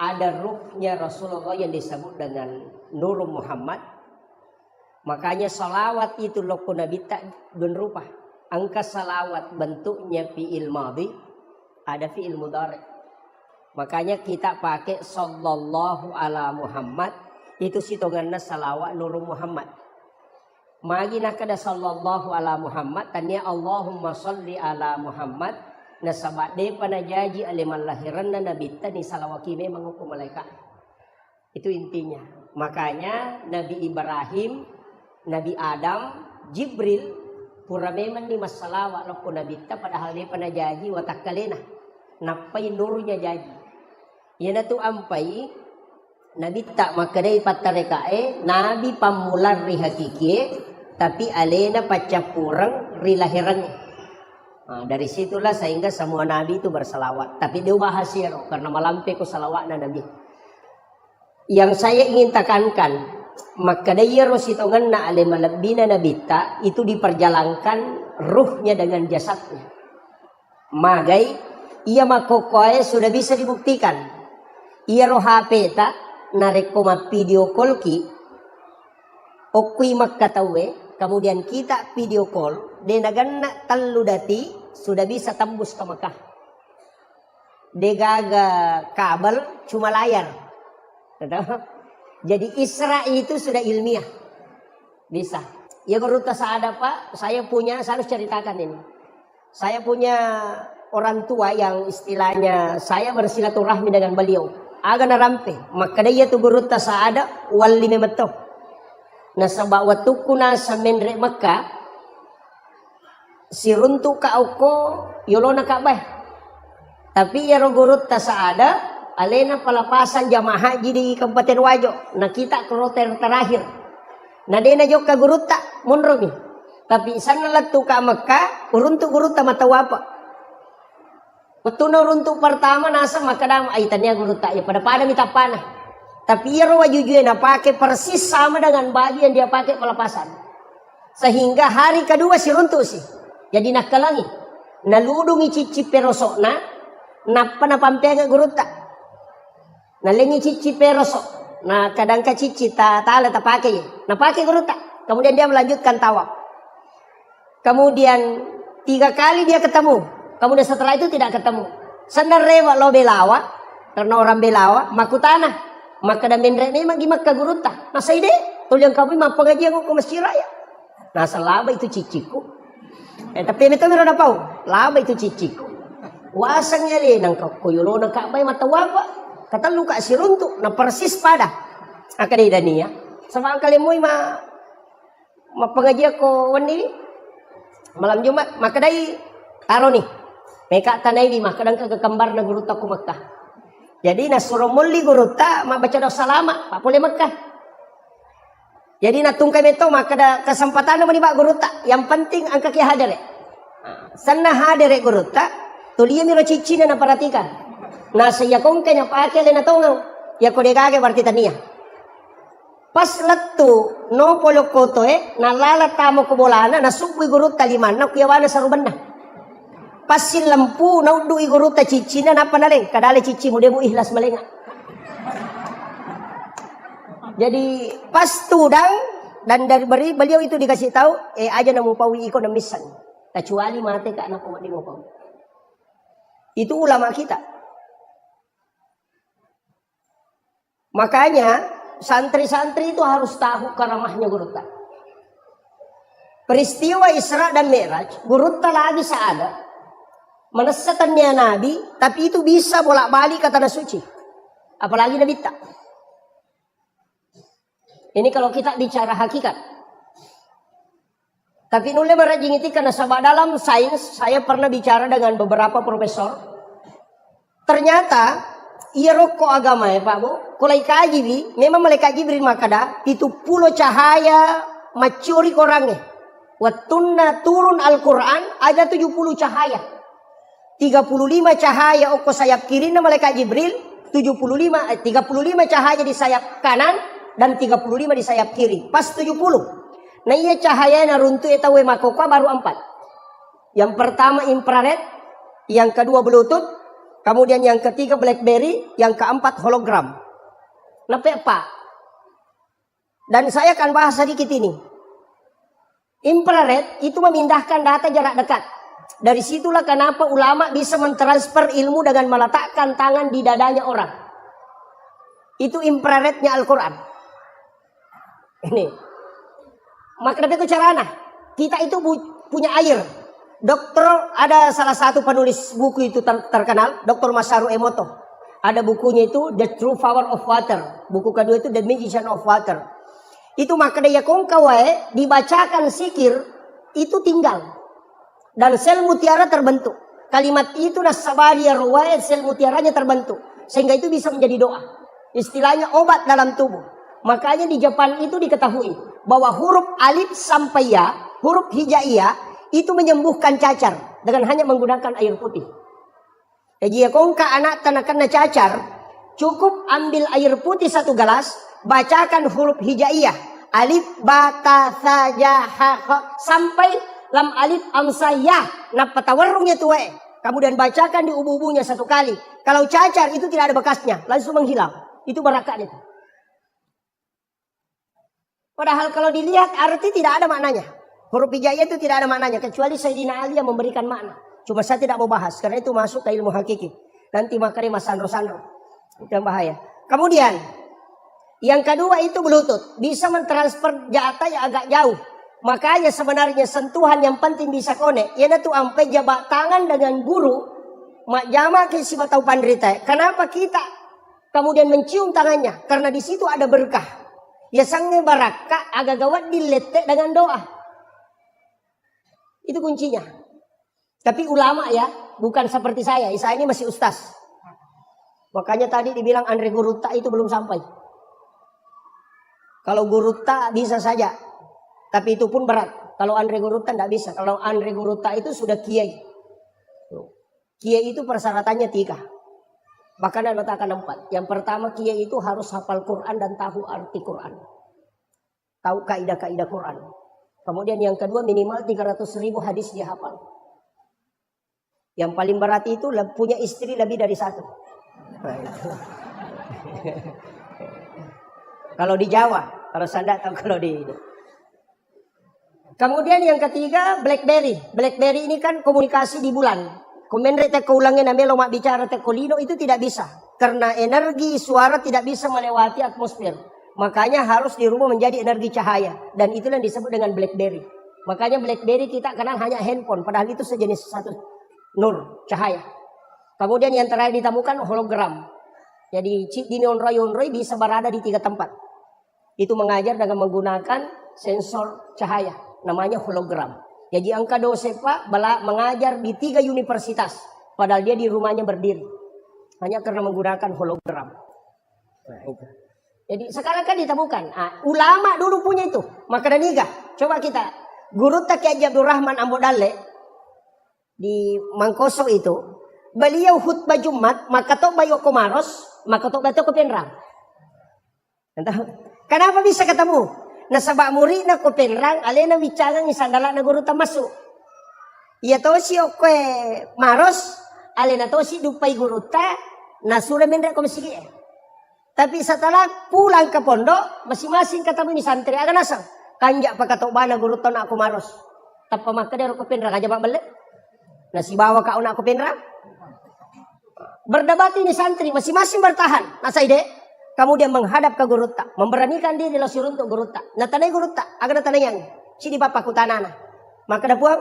Ada ruhnya Rasulullah yang disebut dengan Nur Muhammad. Makanya salawat itu loko Nabi tak dun rupa. Angka salawat bentuknya fi'il madhi, ada fi'il mudhari. Makanya kita pakai sallallahu ala Muhammad, itu sitonganna salawat Nur Muhammad. Magi nak ada sallallahu ala Muhammad, tanya Allahumma salli ala Muhammad, nasabat de panajaji aliman lahiran na nabi tani salawaki memang hukum malaikat. Itu intinya. Makanya Nabi Ibrahim, Nabi Adam, Jibril pura memang ni masalah walaupun Nabi ta padahal dia pernah janji watak kalena napai nurnya janji yana tu ampai Nabi tak maka dari patarekae Nabi pamular ri hakiki tapi alena pacapurang ri lahirannya. Dari situlah sehingga semua Nabi itu bersalawat tapi dia bahasir karena malampe ko salawat na Nabi. Yang saya ingin tekankan maka daya rositongan na alimalabina nabita itu diperjalankan ruhnya dengan jasadnya. Magai ia makokoe sudah bisa dibuktikan. Ia roh HP ta narekoma video call ki okui makkatawe kemudian kita video call denagan na taludati sudah bisa tembus ke Mekah. Degaga kabel cuma layar. Jadi Isra itu sudah ilmiah. Bisa. Ya beruta saada Pak, saya harus ceritakan ini. Saya punya orang tua yang istilahnya saya bersilaturahmi dengan beliau. Aga narampe, maka dia tu beruta saada wali memetok. Nasabak watukuna sa menre Mekah. si runtu ka auko yolona ka bay. Tapi ya rogurut ta saada alena palapasan jamaah haji di Kabupaten Wajo. Nakita kloter terakhir. Nadena jok ka gurut ta munromi. Tapi sana latu ka Mekah uruntu gurut ta matawapa. Betuno runtu pertama nasa makadam aitannya gurut ta ya pada minta panah. Tapi ya rawa jujur na pakai persis sama dengan baju yang dia pakai pelepasan. Sehingga hari kedua si runtu sih. Jadi nak kalangi. Naludungi cici perosok na. Napa na pampega guruta. Nalengi cici perosok. Nah kadang ka cici ta tala ta pakai. Na pakai guruta. Kemudian dia melanjutkan tawaf. Kemudian 3 kali dia ketemu. Kemudian setelah itu tidak ketemu. Sandar rewa lo belawa. Karena orang belawa. Makutana. Maka dan bendre memang gimak ka guruta. Nah saya deh. Tuliang kami mampu ngaji aku ke masjid raya. Nah selaba itu ciciku. Tapi itu meron apa? Laba itu ciciku. Wasangnya le nang kuyulo na kabay matawapa. Katalu ka si runtu na persis pada. Akadi dania. Sama kali mo mapangaji ako wani malam Jumat makadai taro ni. Meka tanay di makadang kagakambar na guruta ko Mekah. Jadi nasuruh muli guruta mabaca doa salama pak boleh Mekah. Jadi natungkay meto makada kesempatan naman iba guruta. Yang penting angka ki hadere. Sana hadere guruta. Tulia miro cici na naparatikan. Nasa yakong kanya paake le natongaw. Yako degage berarti tania. Pas latu no polo koto nalala tamo ko bolana nasugwi guruta liman na kuyawana sa ruban na. Pas lampu na udui guruta cici na napanaleng. Kadale cici mo demo ihlas malenga. Jadi pas tudang dan dari beliau itu dikasih tahu aja namu pawi iko na misan. Kecuali mate ka anak ko di mo pawi. Itu ulama kita. Makanya santri-santri itu harus tahu karamahnya guruta. Peristiwa Isra dan Mi'raj, guruta lagi seada. Menesatannya Nabi, tapi itu bisa bolak-balik ke tanah suci. Apalagi Nabi tak. Ini kalau kita bicara hakikat. Tapi nulle merajing itu karena sama dalam sains saya pernah bicara dengan beberapa profesor. Ternyata ia rokok agama ya Pak Bu. Kulai kaji bi, memang malaikat Jibril makada itu pulau cahaya macuri korangnya. Watunna turun Al-Quran ada 70 cahaya. 35 cahaya oko sayap kiri na malaikat Jibril, 35 cahaya di sayap kanan dan 35 di sayap kiri. Pas 70. Nah iya cahaya na runtu eta we makoka baru 4. Yang pertama infrared, yang kedua Bluetooth, kemudian yang ketiga BlackBerry, yang keempat hologram. Nah Pak. Dan saya akan bahas sedikit ini. Infrared itu memindahkan data jarak dekat. Dari situlah kenapa ulama bisa mentransfer ilmu dengan meletakkan tangan di dadanya orang. Itu infrarednya Al-Quran. Ini. Maka dari itu caranya. Kita itu punya air. Dokter, ada salah satu penulis buku itu terkenal. Dr. Masaru Emoto. Ada bukunya itu The True Power of Water. Buku kedua itu The Magician of Water. Itu maka daya kongkawae dibacakan sikir. Itu tinggal. Dan sel mutiara terbentuk. Kalimat itu nasabariya ruwayat sel mutiaranya terbentuk. Sehingga itu bisa menjadi doa. Istilahnya obat dalam tubuh. Makanya di Jepang itu diketahui bahwa huruf alif sampai ya, huruf hijaiyah itu menyembuhkan cacar dengan hanya menggunakan air putih. Jadi kongka anak tanakan cacar, cukup ambil air putih 1 gelas, bacakan huruf hijaiyah, alif ba ta sa ja ha kha sampai lam alif amsa ya, nah patawarungnya tuh kemudian bacakan di ubu-ubunya 1 kali. Kalau cacar itu tidak ada bekasnya, langsung menghilang. Itu barakat itu. Padahal kalau dilihat arti tidak ada maknanya. Huruf hijaiyah itu tidak ada maknanya. Kecuali Sayyidina Ali yang memberikan makna. Cuma saya tidak mau bahas. Karena itu masuk ke ilmu hakiki. Nanti makanya mas sandro-sandro. Itu yang bahaya. Kemudian. Yang kedua itu Bluetooth. Bisa mentransfer data yang agak jauh. Makanya sebenarnya sentuhan yang penting bisa connect. Ia itu sampai jabat tangan dengan guru. Mak jama ke si batau pandrita. Kenapa kita kemudian mencium tangannya? Karena di situ ada berkah. Ya sangnya baraka agak gawat diletek dengan doa. Itu kuncinya. Tapi ulama ya, bukan seperti saya. Saya ini masih ustaz. Makanya tadi dibilang Andre Gurutta itu belum sampai. Kalau Gurutta bisa saja. Tapi itu pun berat. Kalau Andre Gurutta tidak bisa. Kalau Andre Gurutta itu sudah kiai. Kiai itu persyaratannya 3. Bahkan ada letakkan 4. Yang pertama kiai itu harus hafal Quran dan tahu arti Quran. Tahu kaidah-kaidah Quran. Kemudian yang kedua minimal 300.000 hadis dia hafal. Yang paling berat itu punya istri lebih dari 1. Nah, kalau di Jawa, kalau saya tahu kalau di ini. Kemudian yang ketiga BlackBerry. BlackBerry ini kan komunikasi di bulan. Komendre teko ulangin namelo mak bicara teko lino itu tidak bisa. Karena energi suara tidak bisa melewati atmosfer. Makanya harus dirubah menjadi energi cahaya. Dan itulah yang disebut dengan BlackBerry. Makanya BlackBerry kita kenal hanya handphone. Padahal itu sejenis satu nur, cahaya. Kemudian yang terakhir ditemukan hologram. Jadi chip di Yonroy bisa berada di 3 tempat. Itu mengajar dengan menggunakan sensor cahaya. Namanya hologram. Jadi angka dosepa mengajar di 3 universitas. Padahal dia di rumahnya berdiri. Hanya karena menggunakan hologram. Nah, itu. Jadi sekarang kan ditemukan. Ulama dulu punya itu. Maka niga. Coba kita. Guru Kiai Abdul Rahman Ambodale. Di Mangkoso itu. Beliau khutbah Jumat. Maka tok bayo komaros. Maka tok bato kepenrang. Kenapa bisa ketemu? Na sabak murid na kepenrang. Alena bicara ni sandala na guru masuk. Ia tahu si okwe maros. Alena tahu si dupai guru ta. Na sura mendra komisigi. Tapi setelah pulang ke pondok. Masing-masing ketemu ni santri. Agak nasang. Kanjak pakatok bana guru ta na aku maros. Tapa maka dia kepenrang aja pak balik. Nasi bawa kau nak kepenrang. Berdebat ini santri masing-masing bertahan. Nasaide, kamu dia menghadap ke guru tak, memberanikan diri losir untuk guru tak. Natanai guru tak, agar natanai yang sini bapak ku tanana. Maka dah puang,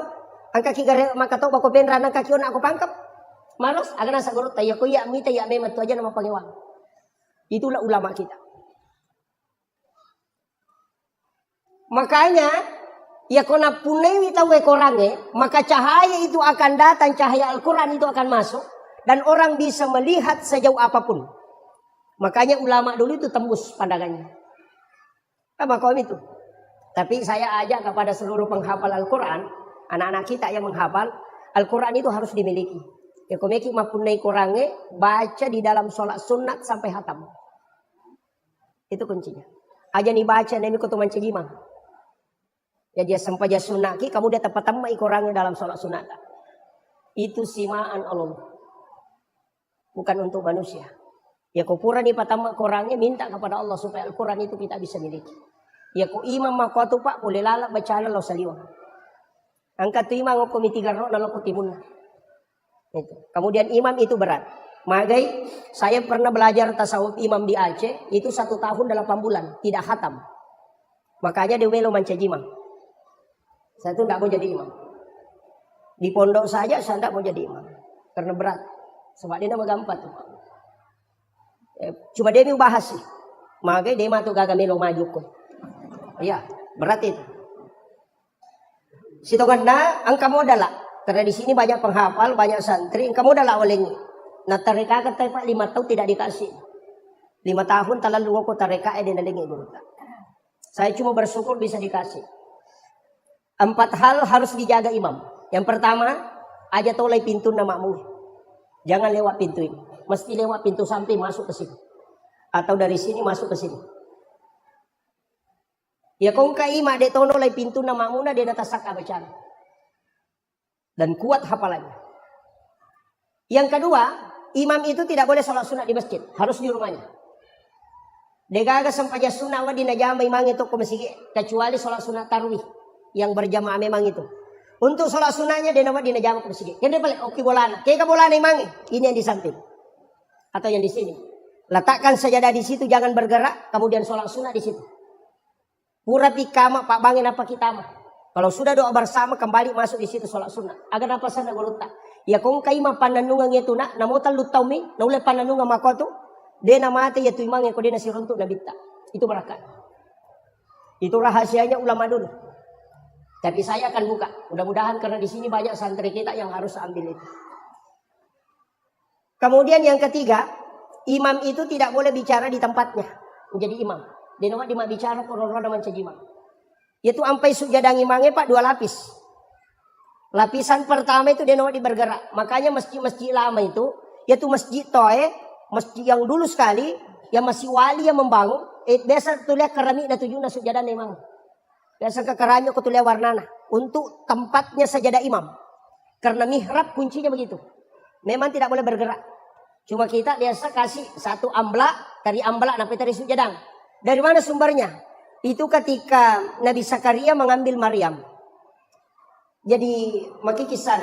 angka kigare maka tau bako penra angka kion aku pangkap. Malos, agar nasa guru tak. Ya ko ya mita ya memat tu aja nama pangewang. Itulah ulama kita. Makanya, ya kona punewi tahu ekorange, maka cahaya itu akan datang, cahaya Al-Quran itu akan masuk. Dan orang bisa melihat sejauh apapun. Makanya ulama dulu itu tembus pandangannya. Apa kaum itu? Tapi saya ajak kepada seluruh penghafal Al-Quran. Anak-anak kita yang menghafal. Al-Quran itu harus dimiliki. Ya komeki mapunai korange. Baca di dalam sholat sunat sampai hatam. Itu kuncinya. Aja nih baca dan ikut teman cegimang. Ya dia sampai dia sunaki. Kamu dia tepat tamai korange dalam sholat sunat. Itu simaan Allah. Bukan untuk manusia. Ya kupura di patama korangnya minta kepada Allah supaya Al-Quran itu kita bisa miliki. Ya ku imam makwatu pak boleh lalak baca lo saliwa. Angkat tu imam aku mitigarro nalo kutimun. Itu. Kemudian imam itu berat. Magai saya pernah belajar tasawuf imam di Aceh itu 1 tahun 8 bulan tidak khatam. Makanya dia welo mancajimang. Saya itu tidak mau jadi imam. Di pondok saja saya tidak mau jadi imam karena berat. Sebab dia nama gampang tuh. Cuma dia mau bahas sih. Makanya dia matu gagal melo maju kok. Iya, berat itu. Sitoganda angka modal lah. Karena di sini banyak penghafal, banyak santri. Angka modal lah olehnya. Nah tarika kata Pak 5 tahun tidak dikasih. 5 tahun talalu ngoko tarika dia nalingi guru. Saya cuma bersyukur bisa dikasih. 4 hal harus dijaga imam. Yang pertama, aja tolai pintu namamu. Jangan lewat pintu ini. Mesti lewat pintu samping masuk ke sini. Atau dari sini masuk ke sini. Ya kong kaima de tono lai pintu nama muna de data saka bacaan. Dan kuat hafalannya. Yang kedua, imam itu tidak boleh sholat sunat di masjid. Harus di rumahnya. Degaga sampaja sunat wa di najama imang itu ke masjid. Kecuali sholat sunat tarwih. Yang berjamaah memang itu. Untuk sholat sunahnya dia nama di najama ke masjid. Kena balik oke bolana. Kaya bolana imang ini yang di samping. Atau yang di sini. Letakkan sajadah di situ jangan bergerak. Kemudian sholat sunat di situ. Pura pikama pak bangin apa kita mah. Kalau sudah doa bersama kembali masuk di situ sholat sunat. Agar apa sana guluta. Ya kung kaima pananungan itu nak. Namutan lutaw mi. Naulay pananungan mako tu. Dia namate ya tu imang yang kau dia nasi runtuk nabita. Itu berkat. Itu rahasianya ulama dulu. Tapi saya akan buka. Mudah-mudahan karena di sini banyak santri kita yang harus ambil itu. Kemudian yang ketiga, imam itu tidak boleh bicara di tempatnya menjadi imam. Dia nama dia bicara korona menjadi imam. Itu sampai sujadang imamnya Pak 2 lapis. Lapisan pertama itu dia nama di bergerak. Makanya masjid-masjid lama itu, yaitu masjid Toe, masjid yang dulu sekali, yang masih wali yang membangun. Biasa tulis keramik dan tujuh sujadang imam. Biasa ke keramik aku tulis warnana untuk tempatnya sajadah imam. Karena mihrab kuncinya begitu. Memang tidak boleh bergerak. Cuma kita biasa kasih satu amblak, dari amblak sampai dari sujadang. Dari mana sumbernya? Itu ketika Nabi Zakaria mengambil Maryam. Jadi maki kisah.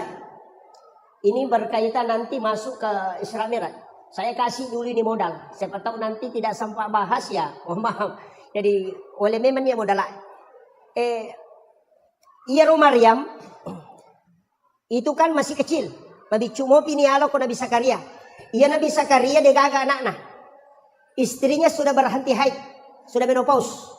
Ini berkaitan nanti masuk ke Isra Mi'raj. Saya kasih dulu ini modal. Siapa tahu nanti tidak sampai bahas ya. Oh maaf. Jadi oleh memang dia modal. Iya Maryam itu kan masih kecil. Nabi cuma pini alo ko Nabi Zakaria. Iya Nabi Zakaria dia gagal anak-anak. Istrinya sudah berhenti haid, sudah menopause.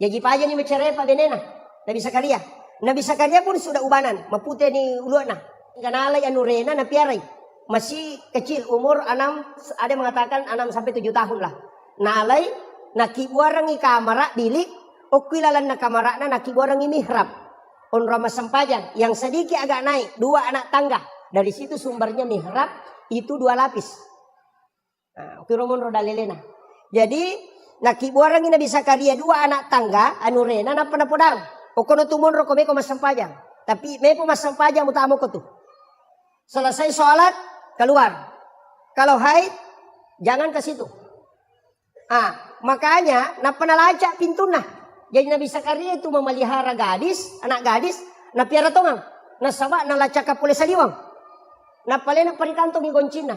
Jadi aja ni bercerai Pak Benena. Nabi Zakaria. Nabi Zakaria pun sudah ubanan, mapute ni uluana. Kanalay anurena na piaray. Masih kecil umur 6, ada mengatakan 6 sampai 7 tahun lah. Nalay nakibuarang i kamera bilik, o kilalan na kamera na nakibuarang i mihrab. On Rama Sampajan yang sedikit agak naik, 2 anak tangga. Dari situ sumbernya mihrab itu 2 lapis. Nah, kiromon roda lelena. Jadi nakibuarang ina bisa karya 2 anak tangga anu rena na panapodang. Okono tumon ro komeko masampajang. Tapi mepo masampajang utama ko tuh. Selesai sholat keluar. Kalau haid jangan ke situ. Makanya na panalaca pintuna. Jadi Nabi Zakaria itu memelihara gadis, anak gadis, na piara tongang, na sawa na lacaka pule saliwang. Na palena parikanto mi goncina.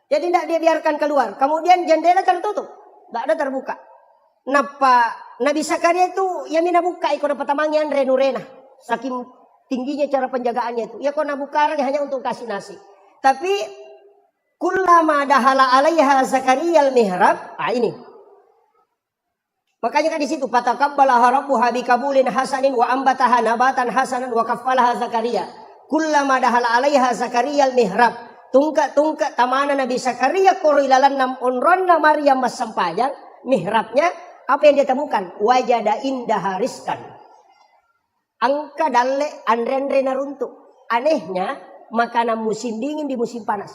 Jadi tidak dia biarkan keluar. Kemudian jendela tertutup. Tidak ada terbuka. Napa Nabi Zakaria itu ya mina buka ikut dapat tamangnya renurena. Saking tingginya cara penjagaannya itu. Ya kau nabuka hanya untuk kasih nasi. Tapi kullama dahala alaiha Zakaria al-mihrab. Ini. Makanya kan di situ fataqabbalaha rabbuha biqabulin hasanin wa ambataha nabatan hasanan wa kaffalaha Zakaria. Kullama dahala alaiha Zakaria al-mihrab. Tungka tamana Nabi Zakaria korilalan nam onronna Maryam masampajang mihrabnya apa yang dia temukan? Wajada indah riskan. Angka dalle andre naruntuk. Anehnya makanan musim dingin di musim panas.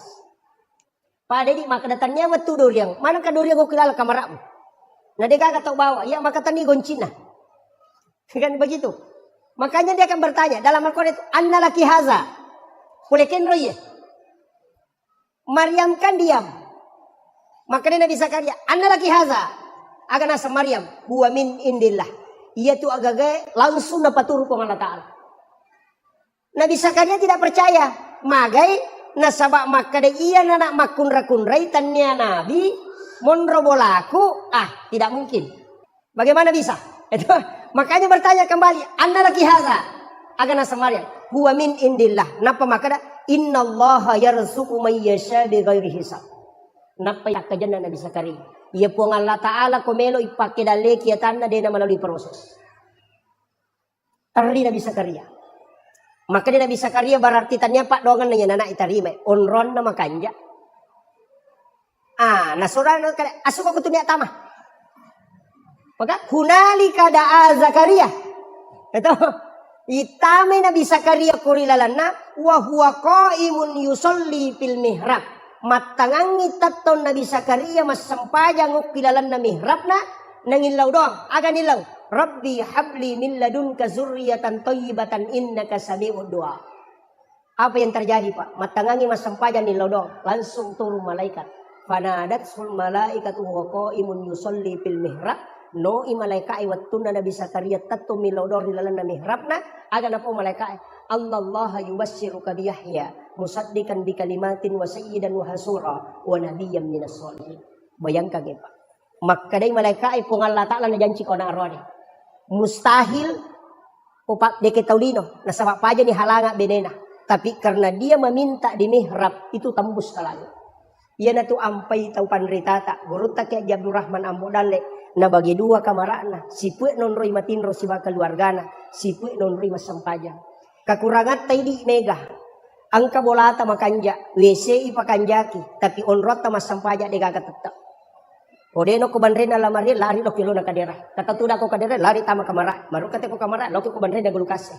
Pada di maka datangnya waktu duriang. Mana ka duriang kau kilala kamaramu? Nah dia kagak tahu bawa. Ya maka tani goncina. Kan begitu. Makanya dia akan bertanya dalam Al-Quran itu anna laki haza. Kulekin roye. Maryam kan diam. Makanya Nabi Zakaria anna laki haza. Agak nasa Maryam huwa min indillah. Ia tu agak langsung dapat turun ke Allah Ta'ala. Nabi Zakaria tidak percaya. Magai nasabak makade iya nanak makun rakun raitannya Nabi monrobolaku. Tidak mungkin. Bagaimana bisa? Itu makanya bertanya kembali. Anda laki haza. Agak nasa Maryam huwa min indillah. Napa makada innallaha yarzuqu may yasha bighairi hisab. Napa ya kajana Nabi Zakaria. Ia puang Allah Ta'ala komelo ipake dale kiatanna dia melalui proses. Terli Nabi Zakaria. Maka dia Nabi Zakaria berarti tanya pak dongan nanya anak itarime. Onron nama kanja. Nasura asuk aku tuh tamah. Maka hunalika da'a Zakaria. Itu itame Nabi Zakaria kurilalana wa huwa qaimun yusolli fil mihrab. Matangangi taton Nabi Zakaria mas sampajang ukilalan na mihrabna nangilaw doang aga nilaw Rabbi habli min ladunka zurriyatan thayyibatan innaka sami'ud du'a. Apa yang terjadi Pak? Matangangi mas sampajang nilaw doang langsung turun malaikat. Fanadatsul malaikatu wa qaimun yusolli fil mihrab. No imalaikai wattuna Nabi Zakaria tatto milaw doang nilalan na mihrabna aga na po malaikai Allah yubassiruka bi Yahya musaddiqan bi kalimatin wa sayyidan wa hasura wa nabiyyan minas sholihin. Bayangkan ya Pak. Maka dari malaikat pun Allah Ta'ala na janji ko na arwani. Mustahil upak deke taulino na sabab paja ni halanga benena. Tapi karena dia meminta di mihrab itu tembus ke langit. Ia na tu ampai tau panritata. Guruta kaya Abdul Rahman Ambodale. na bagi dua kamarana, sipue non roi matinro si bakal keluargana, sipue non roi masampaja. Kakurangan tadi mega. Angka bolata makanja, WC ipakanjaki, tapi onrot ta masampaja de gaga tetap. Odeno ko bandrena lamari lari do kilo na kadera. Kata tuda ko kadera lari tama kamara. Baru kata ko kamara lo ko bandrena gulukase.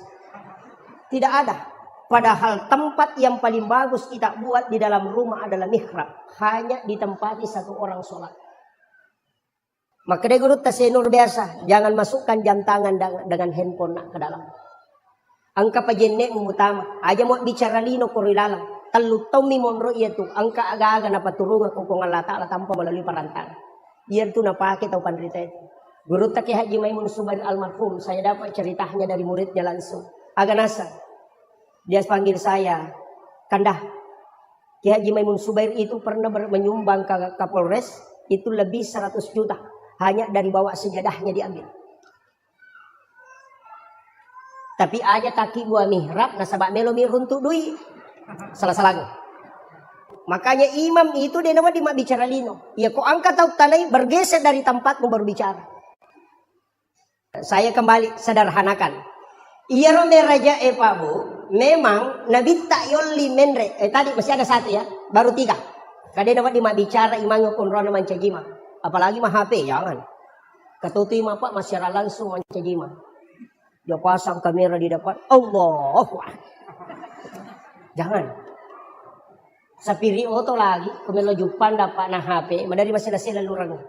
Tidak ada. Padahal tempat yang paling bagus kita buat di dalam rumah adalah mihrab. Hanya ditempati satu orang sholat. Maka dia guru tasenur biasa. Jangan masukkan jam tangan dengan handphone nak ke dalam. Angka pajenne utama. Aja mau bicara lino korilalang. Talu tomi monro itu. Angka aga-aga na paturungan kung Allah Ta'ala tanpa melalui perantara. Biar tu napake tau pandrita itu. Guru Ki Haji Maimun Zubair almarhum. Saya dapat ceritanya dari muridnya langsung. Agak nasa. Dia panggil saya. Kandah. Ki Haji Maimun Zubair itu pernah menyumbang ke Kapolres. Itu lebih 100 juta. Hanya dari bawa sejadahnya diambil. Tapi aja taki gua mihrab nasabak melo miruntuk duit. Salah-salah. Makanya imam itu dia nama di bicara lino. Ya kok angkat tahu tanai bergeser dari tempatmu baru bicara. Saya kembali sederhanakan. Iya rombe raja Pak Bu. Memang Nabi tak yoli menre. Tadi masih ada satu ya. Baru 3. Kadang dapat di bicara imam pun rona mancajima. Apalagi mah HP jangan. Ketutu imam Pak masih langsung mancajima. Dia pasang kamera di depan. Allah. Jangan. Sapiri oto lagi. Kemelo jupan dapat na HP. Madari masih nasi lalurang.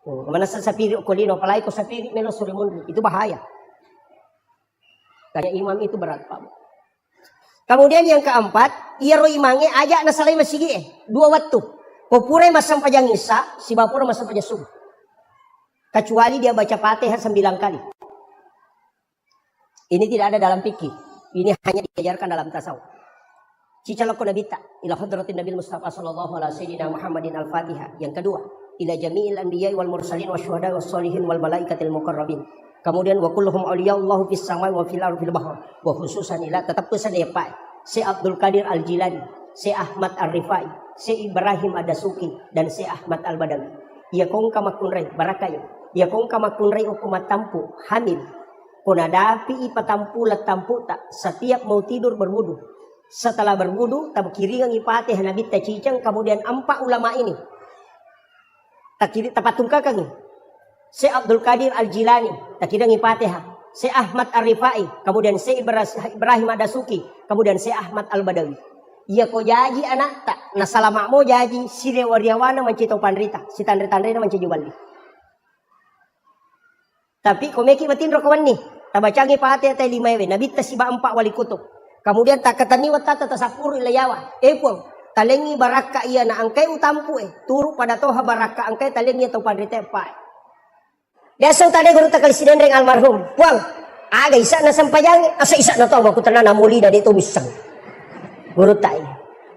Kemana sapiri okolino. Apalagi ko sapiri melo surimun. Itu bahaya. Kayak imam itu berat Pak. Kemudian yang keempat. Iya ro imange ajak nasalay masigi 2 waktu. Popure masam pajang isa. Si bapura masam pajang subuh. Kecuali dia baca Fatihah 9 kali. Ini tidak ada dalam fikih. Ini hanya diajarkan dalam tasawuf. Cicalako nabita ila hadratin Nabi Mustafa sallallahu alaihi wasallam Muhammadin al-Fatihah. Yang kedua, ila jami'il anbiya'i wal mursalin wasyuhada wassalihin wal malaikatil muqarrabin. Kemudian wa kulluhum awliya'ullahu fis samai wa fil ardi fil bahr. Wa khususan ila tetap pesan ya Pak. Si Abdul Qadir Al-Jilani, si Ahmad Ar-Rifai, si Ibrahim Ad-Dasuki dan si Ahmad Al-Badawi. Ya kong kamakunray barakayo. Ya kong kamakunray ukumat tampu hamil. Kunadapi ipatampu latampu tak. Setiap mau tidur berwudu. Setelah berwudu tab kiringang ipatih nabi tacicang. Kemudian 4 ulama ini takiri tapatung kakang. Si Abdul Qadir Al-Jilani takirang ipatih. Si Ahmad Ar-Rifai. Kemudian si Ibrahim Ad-Dasuki. Kemudian si Ahmad Al-Badawi. Iya ko jaji anak tak. Nasalama mo jaji. Si Rewariawana mancitau pandrita. Si tandre-tandre mancijubali. Tapi komeki batin rokawan ni. Tabacangi Fatihah tay 5 ewe. Nabi tasiba 4 wali kutub. Kemudian takatani watata tasapuru ilayawa. Epong. Talengi baraka iya na angkay utampu Turu pada toha baraka angkay talengi atau pandrite pa. Biasa tadi guru takal sinendreng almarhum. Puang. Aga isa na sampajangi. Asa isa na to. Aku tanan namuli na dito misang. Guru tay.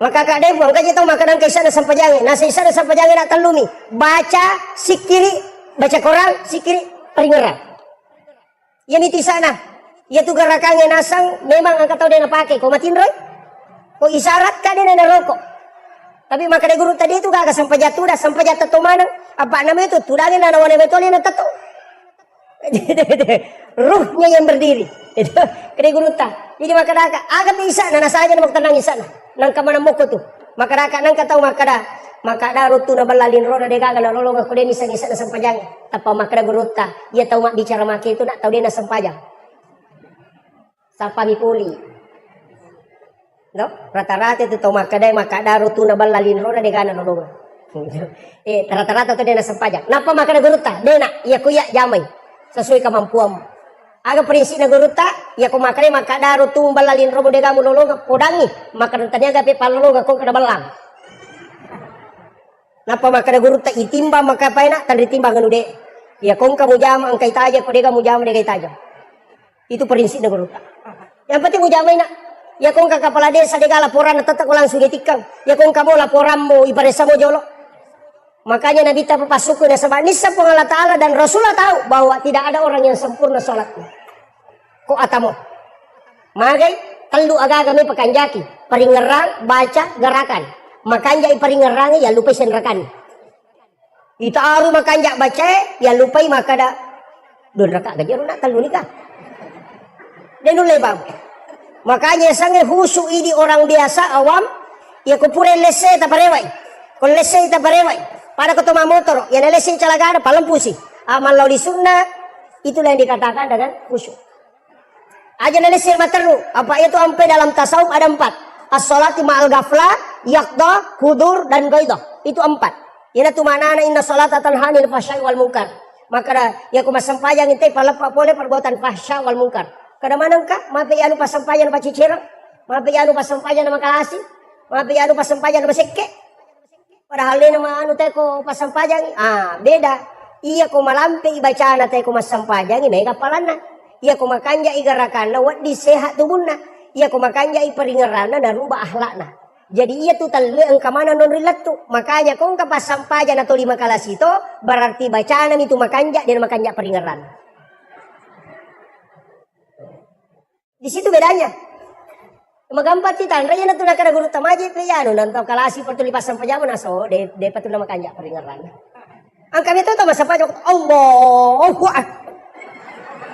Maka kade puang. Kaya tau makanan ka isa na sampajangi. Nasa isa na sampajangi na talumi. Baca sikiri. Baca Quran sikiri. Peringeran. Yan iti sana. Ya tu garakang yang nasang. Memang ang kataw din napake. Kung matinroy. Kung isarat ka din na naroko. Tapi maka de guru tadi itu kagak sampai jatuh dah. Sampai jatuh tumanang. Apa namanya itu. Tudangin na nawan ebetolin na tato. Ruhnya yang berdiri. Itu. Kade guru ta. Jadi maka daka. Agak bisa. Nana saja na magtanang isa na. Nang kamanamuko tu. Maka daka. Nang kataw maka da. Maka ada rutu na balalin roda de gaga na lolong ako din isa-isa na sampajang. Tapa maka da guruta. Ia tahu mak bicara maki itu nak tahu dia na sampajang. Sapa mipuli. No? Rata-rata itu tahu maka da rutu na balalin roda de gaga na lolong. Rata-rata itu dia na sampajang. Napa maka da guruta? Dia nak ia kuya jamai. Sesuai kemampuan. Aga prinsip na guruta. Ia ku maka da rutu balalin roda de gaga lolong podangi. Maka tanya gape palolong ako kada balang. Napa maka da guru tak itimbang maka pa na tan ditimbang anu de. Ya kung kamu jam ang kay taja pade kamu jam de kay taja. Itu prinsip na guru tak. Yang penting mo jamay na. Ya kung kakapala desa de laporan na tatak langsung ditikang. Ya kung kamu laporan mo iparesa mo jolo. Makanya Nabi ta papasuk na sa banisa po Allah Taala dan Rasulullah tahu bahwa tidak ada orang yang sempurna salatnya. Ko atamo. Magay telu aga kami pakanjaki, peringerang baca gerakan. Makanya iperingerangi ya lupa senrakan. Itaru makanjak baca, ya lupai maka dah. Dua rakaat gaji nak telu nikah. Dan ulai bang. Makanya sangat khusyuk ini orang biasa awam, ya kupure lese tak parewai. Kalau lese tak parewai. Pada ketemu motor, ya lese calaga ada paling pusi. Amal lauli sunnah, itulah yang dikatakan dengan khusyuk. Aja lese materlu, apa itu sampai dalam tasawuf ada 4. As-salati ma'al ghaflah, yaqdah, hudur dan ghaidah. Itu 4. Ina tu mana inna salata tanha 'anil fahsya'i wal munkar. Maka ya ku masampayang inte palepa boleh perbuatan fahsya wal munkar. Kada mana ka? Mape anu pasampayan pa cicira. Mape anu pasampayan na makalasi. Mape anu pasampayan na masekke. Padahal ni nama anu teh ko pasampayan. Beda. Iya ko malampe ibacana teh ko masampayan ini kapalanna. Iya ko makanja igarakanna wat di sehat tubuhna. Iya ko makanja iparingeranna dan rubah akhlakna. Jadi ia tu talu ang kamana non rilat tu. Makanya kung kapasampayan atau 5 kalas itu berarti bacaan itu makanja dan makanja peringaran. Di situ bedanya. Magampat kita raya na tu nak guru tamaji pe ya no nantau kalasi pertuli pasampayan naso de patuna makanja peringaran. Ang kami tu masampayan Allahu Akbar.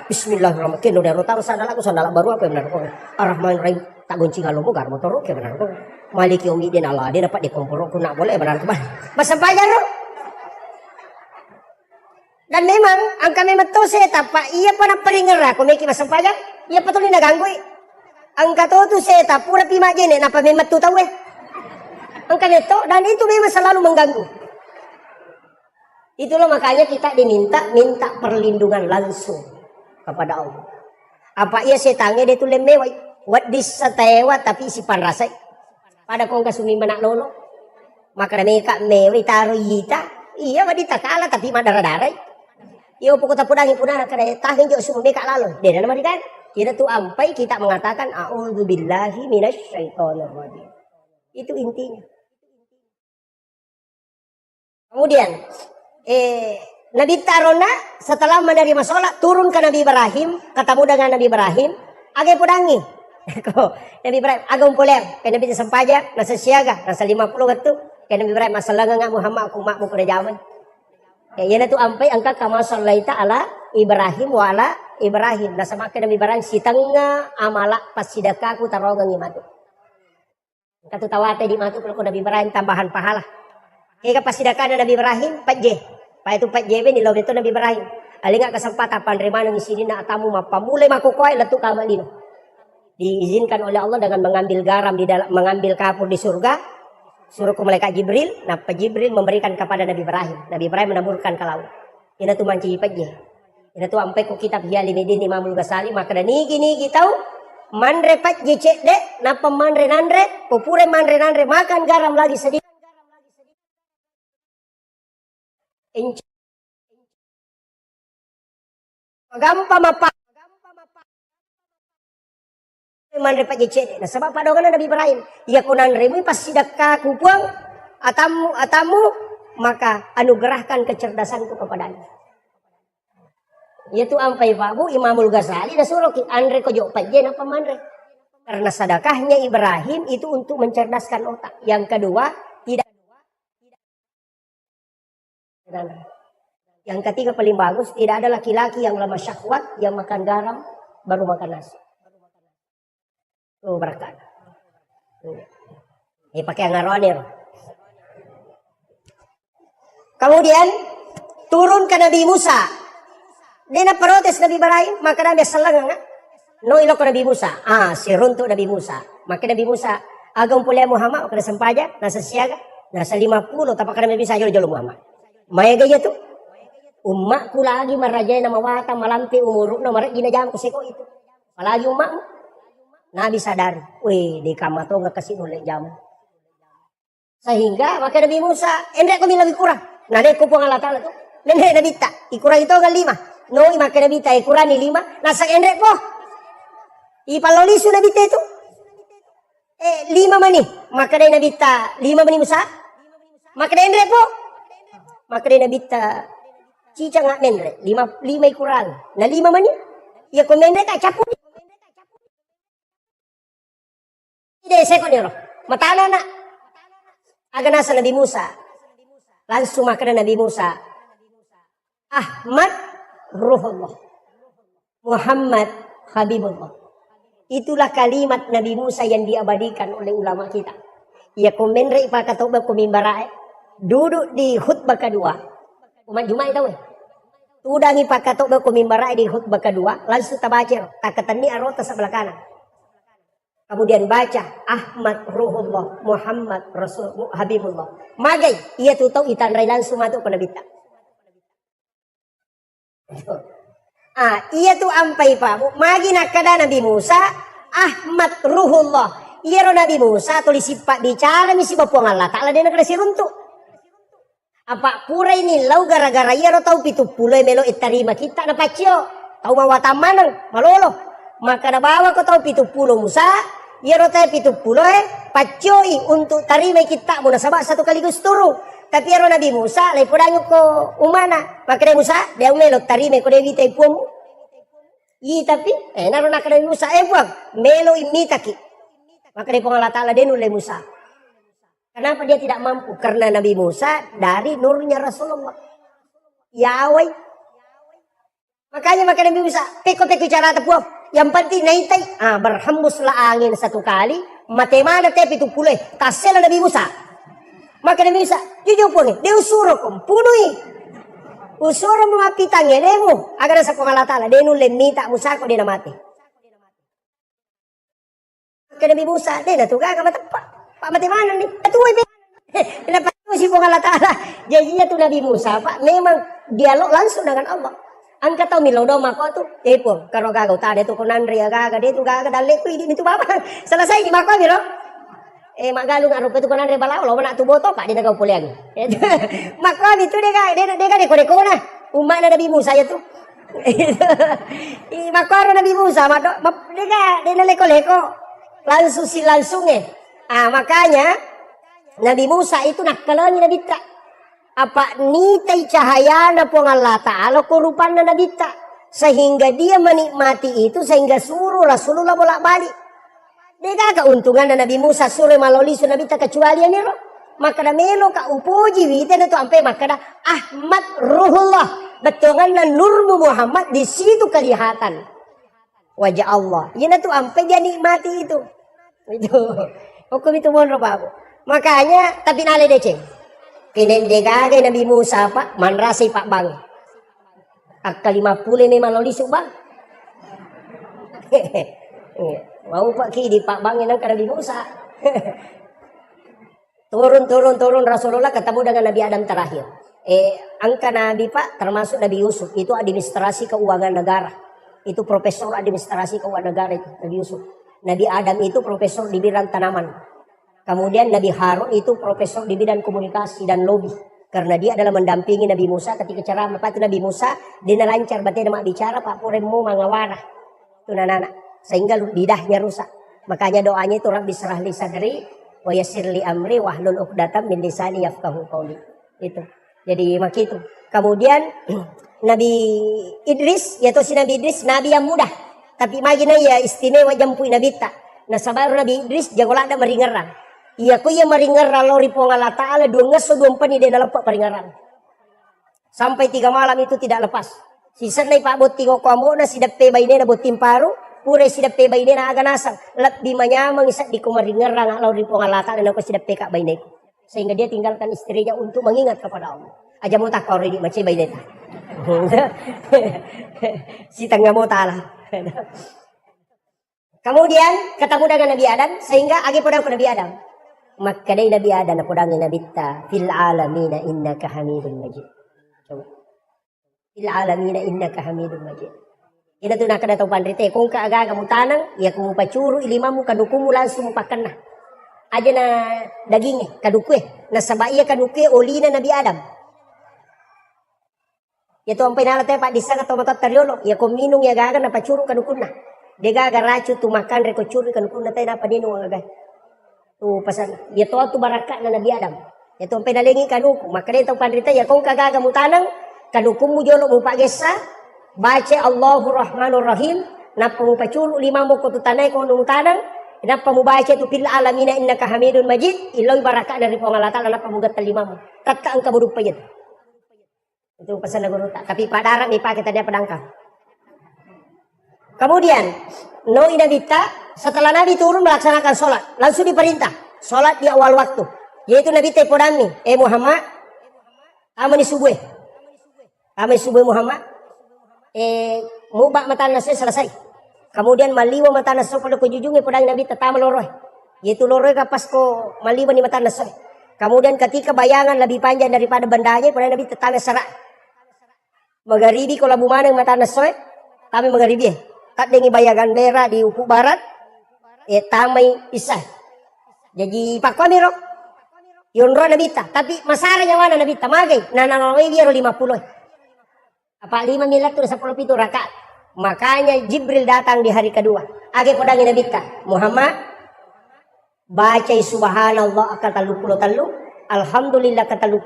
Bismillahirrahmanirrahim. Keno dari rotaro sandal baru apa benar ko. Ar-Rahman-Rahim tak gunci kalau bukan motor ke benar ko. Maliki umi din Allah dia dapat dikumpul ko nak boleh benar ko. Masampayan no. Dan memang ang kami matose tapa iya pa na paringera ko meki masampayan. Iya pa tuloy naganggoy. Ang katoto seta pura pima gene na pa memang tu tahu Ang kami to dan itu memang selalu mengganggu. Itulah makanya kita minta perlindungan langsung kepada Allah. Apa ia setange dia tu lemewai. Wat disatewa tapi si panrasai. Pada kong kasumi manak lolo. Maka mereka mewai taruh yita. Iya wadita kala tapi madara-darai. Iyo pukul tapudangi punana kada tahin jo sumu meka lalu. Dia nama dikan. Kita tu ampai kita mengatakan a'udzubillahi minasyaitonir rajim. Itu intinya. Kemudian Nabi Tarona setelah menerima sholat turun ke Nabi Ibrahim, ketemu dengan Nabi Ibrahim, agak pudangi. Nabi Ibrahim agak populer, ke Nabi Sempajak, nasa siaga, nasa 50 gitu, ke Nabi Ibrahim masalah ngak Muhammad aku makmu pada zaman. Ya yana tu ampai angka kama sallaita ala Ibrahim wa ala Ibrahim. Nasa maka Nabi Ibrahim sitanga amala pasidaka aku tarongang imatu. Katu tawate di matu kalau Nabi Ibrahim tambahan pahala. Ika pasidaka Nabi Ibrahim pajje. Pa itu pat jebe ni lobet Nabi Ibrahim. Alinga kesempatan panrima nang isini na atamu mapamulai makukoy letu kamalino. Diizinkan oleh Allah dengan mengambil garam di dalam mengambil kapur di surga. Suruh ke malaikat Jibril, nah Jibril memberikan kepada Nabi Ibrahim. Nabi Ibrahim menaburkan ke laut. Ini tu manci pajje. Ini tu ampai ku kitab Hiali Medin Imamul Ghazali maka nigi tahu manre pajje cek dek napa manre nandre popure manre nandre makan garam lagi sedikit. Gampang apa? Manre pa jecede. Nah sebab padogan Nabi Ibrahim. Ya kunan remu pas sidaka kupuang atamu maka anugerahkan kecerdasanku kepadanya. Yaitu ampai babu Imamul Ghazali dan suruh andre ko jo pajen apa manre. Karena sedekahnya Ibrahim itu untuk mencerdaskan otak. Yang kedua tidak. Yang ketiga paling bagus, tidak ada laki-laki yang lemah syahwat yang makan garam baru makan nasi. Berkat. Ini pakai ngaronir. Kemudian turun ke Nabi Musa. Dia protes Nabi Ibrahim, maka Nabi selang no ilok Nabi Musa. Si runtuk Nabi Musa. Maka Nabi Musa agam pulih Muhammad kena sempaja, nasa siaga, nasa 50 tapak Nabi bisa jolo Muhammad. Maya gaya tu. Umakku lagi marajay na mawata malampi umuruk na marajay na jam kusiko itu. Palagi umakmu. Nabi sadar. Weh di kamato nga kasi ulit jam. Sehingga maka Nabi Musa. Endre kami lagi kurang. Nade ko po nga latala tu. Nende Nabi ta. Ikurang ito nga 5. No maka Nabi ta ikurang ni 5. Nasa endre po. Ipaloliso Nabi ta ito. 5 mani. Maka Nabi ta 5 mani Musa. Maka endre po. Maka Nabi ta cica ngak mendre 5 kurang. Na 5 mani. Ya ko mendre ka capu. Ide seko niro. Matana na. Aga nasa Nabi Musa. Langsung makan Nabi Musa. Ahmad Ruhullah. Muhammad Habibullah. Itulah kalimat Nabi Musa yang diabadikan oleh ulama kita. Ya komenre pakatoba kumimbarae. Duduk di khutbah kedua. Umat Jumat itu. Tudangi pakatoba kumimbarae di khutbah kedua. Langsung tabaca. Takatani arota sebelah kanan. Kemudian baca Ahmad Ruhullah Muhammad Rasul Habibullah. Magai ia tu tahu itandrai langsung masuk ke Nabi ta. Ia tu ampai pak. Magi nak kada Nabi Musa Ahmad Ruhullah. Ia ro Nabi Musa tulis sifat bicara misi bapuang Allah Ta'ala dia nak kasi runtuk. Apa pura ini lau gara-gara ia ro tahu 70 melo itarima kita na pacio. Tahu mawatamanang malolo. Maka na bawa ko tahu 70 Musa. Ia rota 70 pacoi untuk tarima kita muna sabak satu kaligus turu. Tapi aro Nabi Musa lai podangyo ko umana. Maka Musa dia melo tarima ko devita ipumu. Tapi naro nak Nabi Musa buang melo imitaki. Maka dia Allah Ta'ala dia nulai Musa. Kenapa dia tidak mampu? Karena Nabi Musa dari nurnya Rasulullah. Yahweh. Makanya maka Nabi Musa peko-peko cara tepuap. Yang penting naitai, berhembuslah angin satu kali, matemana tepi itu pulih, tasela Nabi Musa. Maka Nabi Musa, jujur pun, dia usuro kumpunui. Usuro memapi tanganemu, agar sa Allah Ta'ala, dia nulem minta Musa ko dia na mati. Maka Nabi Musa, dia na tuga ka matapa. Pak matemana ni, atuay be. Kenapa si Allah Ta'ala? Jadinya tu Nabi Musa, Pak, memang dialog langsung dengan Allah. Angkat tahu milau doma ko tu, pun kalau gagaw tadi tu konandri gaga dia tu gaga dalek tu ini tu bapa selesai di mako milo. Magalung arup tu konandri balau lo nak tu boto pak dia gagaw pulian. Mako itu dia ga deko na. Umat Nabi Musa ya tu. Mako Nabi Musa dia leko-leko. Langsung makanya Nabi Musa itu nak kalangi Nabi tak. Apa nitai cahaya na pong Allah Ta'ala kurupan na nabita. Sehingga dia menikmati itu sehingga suruh Rasulullah bolak-balik. Dia keuntungan na Nabi Musa suruh maloli su nabita kecuali ni ro. Maka na melo ka upuji wite na to ampe maka na Ahmad Ruhullah. Betongan na nurmu Muhammad di situ kelihatan wajah Allah. Yan na to ampe dia nikmati itu. Itu. Hukum itu mon ro pa. Makanya tapi nale deceng. Kinendegagay Nabi Musa pak manrasay pak bang. Ak 50 may maloli subang. Mau pak ki di pak bangin ng Nabi Musa. turun Rasulullah ketemu dengan Nabi Adam terakhir. Angka Nabi pak termasuk Nabi Yusuf itu administrasi keuangan negara. Itu profesor administrasi keuangan negara itu Nabi Yusuf. Nabi Adam itu profesor di bidang tanaman. Kemudian Nabi Harun itu profesor di bidang komunikasi dan lobby. Karena dia adalah mendampingi Nabi Musa ketika ceramah. Pak itu Nabi Musa, dia lancar berarti dia bicara, Pak Puremu mangawara. Itu anak-anak. Sehingga lidahnya rusak. Makanya doanya itu Rabbi syrah li sadri, wa yassir li amri, wahlul uqdatam min lisani yafqahu qawli. Itu. Jadi mak itu. Kemudian Nabi Idris, yaitu si Nabi Idris, Nabi yang mudah. Tapi magina ya istimewa jampui Nabi tak. Nah sabar Nabi Idris, jagolah ada meringeran. Iya ko iya maringaran lori po Allah Ta'ala 2 ngeso 2 pani dia nalapak paringaran. Sampai 3 malam itu tidak lepas. Sisa na ipabot tingo ko amo na sidape bay na botim paru. Pure sidape bay na aga nasang. Lap di manyamang isa di ko maringaran lori po Allah Ta'ala na ko sidape ka bay na. Sehingga dia tinggalkan istrinya untuk mengingat kepada Allah. Aja mo tak already macam bay na. Si tangga mo ta'ala. Kemudian ketemu dengan Nabi Adam sehingga agi podang Nabi Adam. Maka dari Nabi Adam na podang Nabi ta fil alamina innaka hamidun majid. Coba. Fil alamina innaka hamidun majid. Ina tu nak kada tau pandrite kung kaaga mo tanang ya kung pacuru ilimamu kadukumu langsung pakan na. Aja na daging kadukwe na sabaya kadukwe olina Nabi Adam. Ya tu ampai nalate Pak di sana to matat tariolo ya kominung ya gaga na pacuru kadukuna. Dia gaga racu tu makan reko curi kadukuna tay na padino gaga. Tu pasan dia tu barakat na Nabi Adam. Ya tu ampai nalengi kaduku maka dia tau pandrita ya kung kagaga mo tanang kadukumu jolo mo pagesa baca Allahu Rahmanur Rahim na pung pacuru lima mo ko tu tanay ko nung tanang Kenapa mu baca itu fil alamina innaka hamidun majid? Iloi baraka dari Allah Ta'ala kenapa mu gatal limamu? Tatka angka berupa itu. Itu pesan guru tak. Tapi padaran dipakai tadi pedangkang. Kemudian Nabi setelah Nabi turun melaksanakan sholat, langsung diperintah sholat di awal waktu. Yaitu Nabi tepodami, Muhammad, amani subuh Muhammad, mubak mata nasi selesai. Kemudian maliwa mata nasi pada kujujungnya pedang Nabi tetap meloroh. Yaitu loroh kapas ko maliwa ni mata nasi. Kemudian ketika bayangan lebih panjang daripada bandanya, pedang Nabi tetap serak. Magharibi kalau bumanang mata nasi, tapi magharibi. Tak dengi bayangan merah di ufuk barat, tamai isah. Jadi pak kamiro, yonro Nabita. Tapi masaranya mana Nabita magai, nananawi biar 50. Apa 5 miliar tu 10 itu rakaat. Makanya Jibril datang di hari kedua. Age podangi Nabita, Muhammad baca subhanallah akan talu, alhamdulillah akan talu,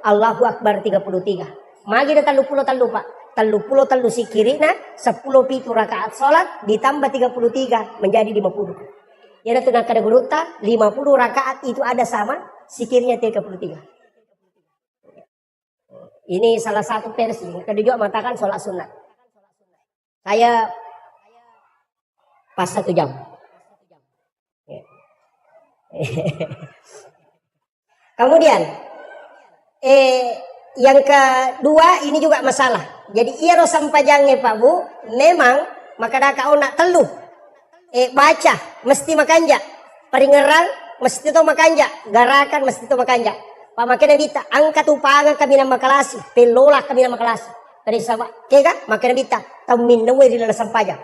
Allahu Akbar 33. Magi dah talu pak. Talu sikirina 10 pitu rakaat sholat ditambah 33 menjadi 50. Ya itu nak kada guruta 50 rakaat itu ada sama sikirnya 33. Ini salah satu versi. Kada juga mengatakan sholat sunat. Saya pas 1 jam. Kemudian yang kedua ini juga masalah. Jadi ia rosam pajangnya Pak Bu, memang maka dah kau nak telu. Baca mesti makanja, peringeran mesti to makanja, garakan mesti to makanja. Pak makanya bita angkat upangan kami nama kelas, pelola kami nama kelas. Dari sama, kega makanya bita tahu minum di dalam sampajang.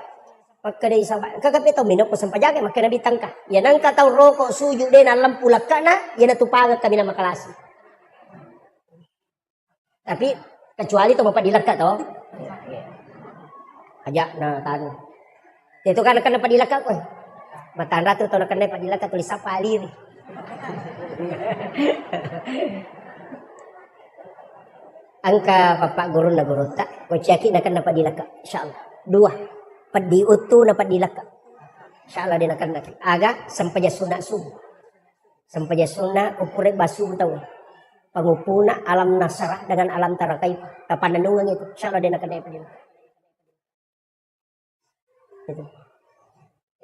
Maka dari sama, kagak tahu minum ko sampajang makanya bitangka. Ya nangka tahu rokok suju deh na lampu lakana, ya na tupangan kami nama kelas. Tapi kecuali itu bapak dilekat toh. Ajak nah tanu. Itu kan dapat dilekat koy. Batanda tu toh kan dapat dilekat tulis apa alir. Angka bapak guru na guru tak. Ko ceki nak dapat dilekat insyaallah. 2. Padi utu dapat dilekat. Insyaallah dia nak aga sampai sunat subuh. Sampai sunat ukure basuh tahu. Pengupuna alam nasarah dengan alam tarakai kapananungan itu insyaallah dia nak kena itu.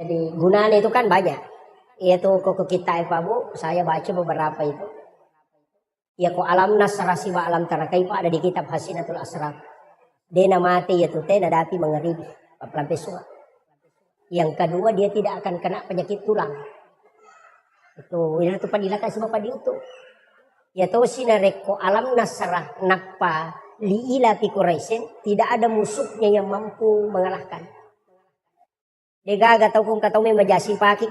Jadi gunanya itu kan banyak. Itu kok kita Pak Bu, saya baca beberapa itu. Ya kok alam nasarah siwa alam tarakai ada di kitab Hasinatul Asrar. Dia mati itu teh nadapi mengeribi lampai sungai. Yang kedua dia tidak akan kena penyakit tulang. Itu padilakan semua padi itu. Ya tahu sinareko alam nasrah nakpa liila fi Quraisyin tidak ada musuhnya yang mampu mengalahkan. Dega tahu kung kataw may majasi paki.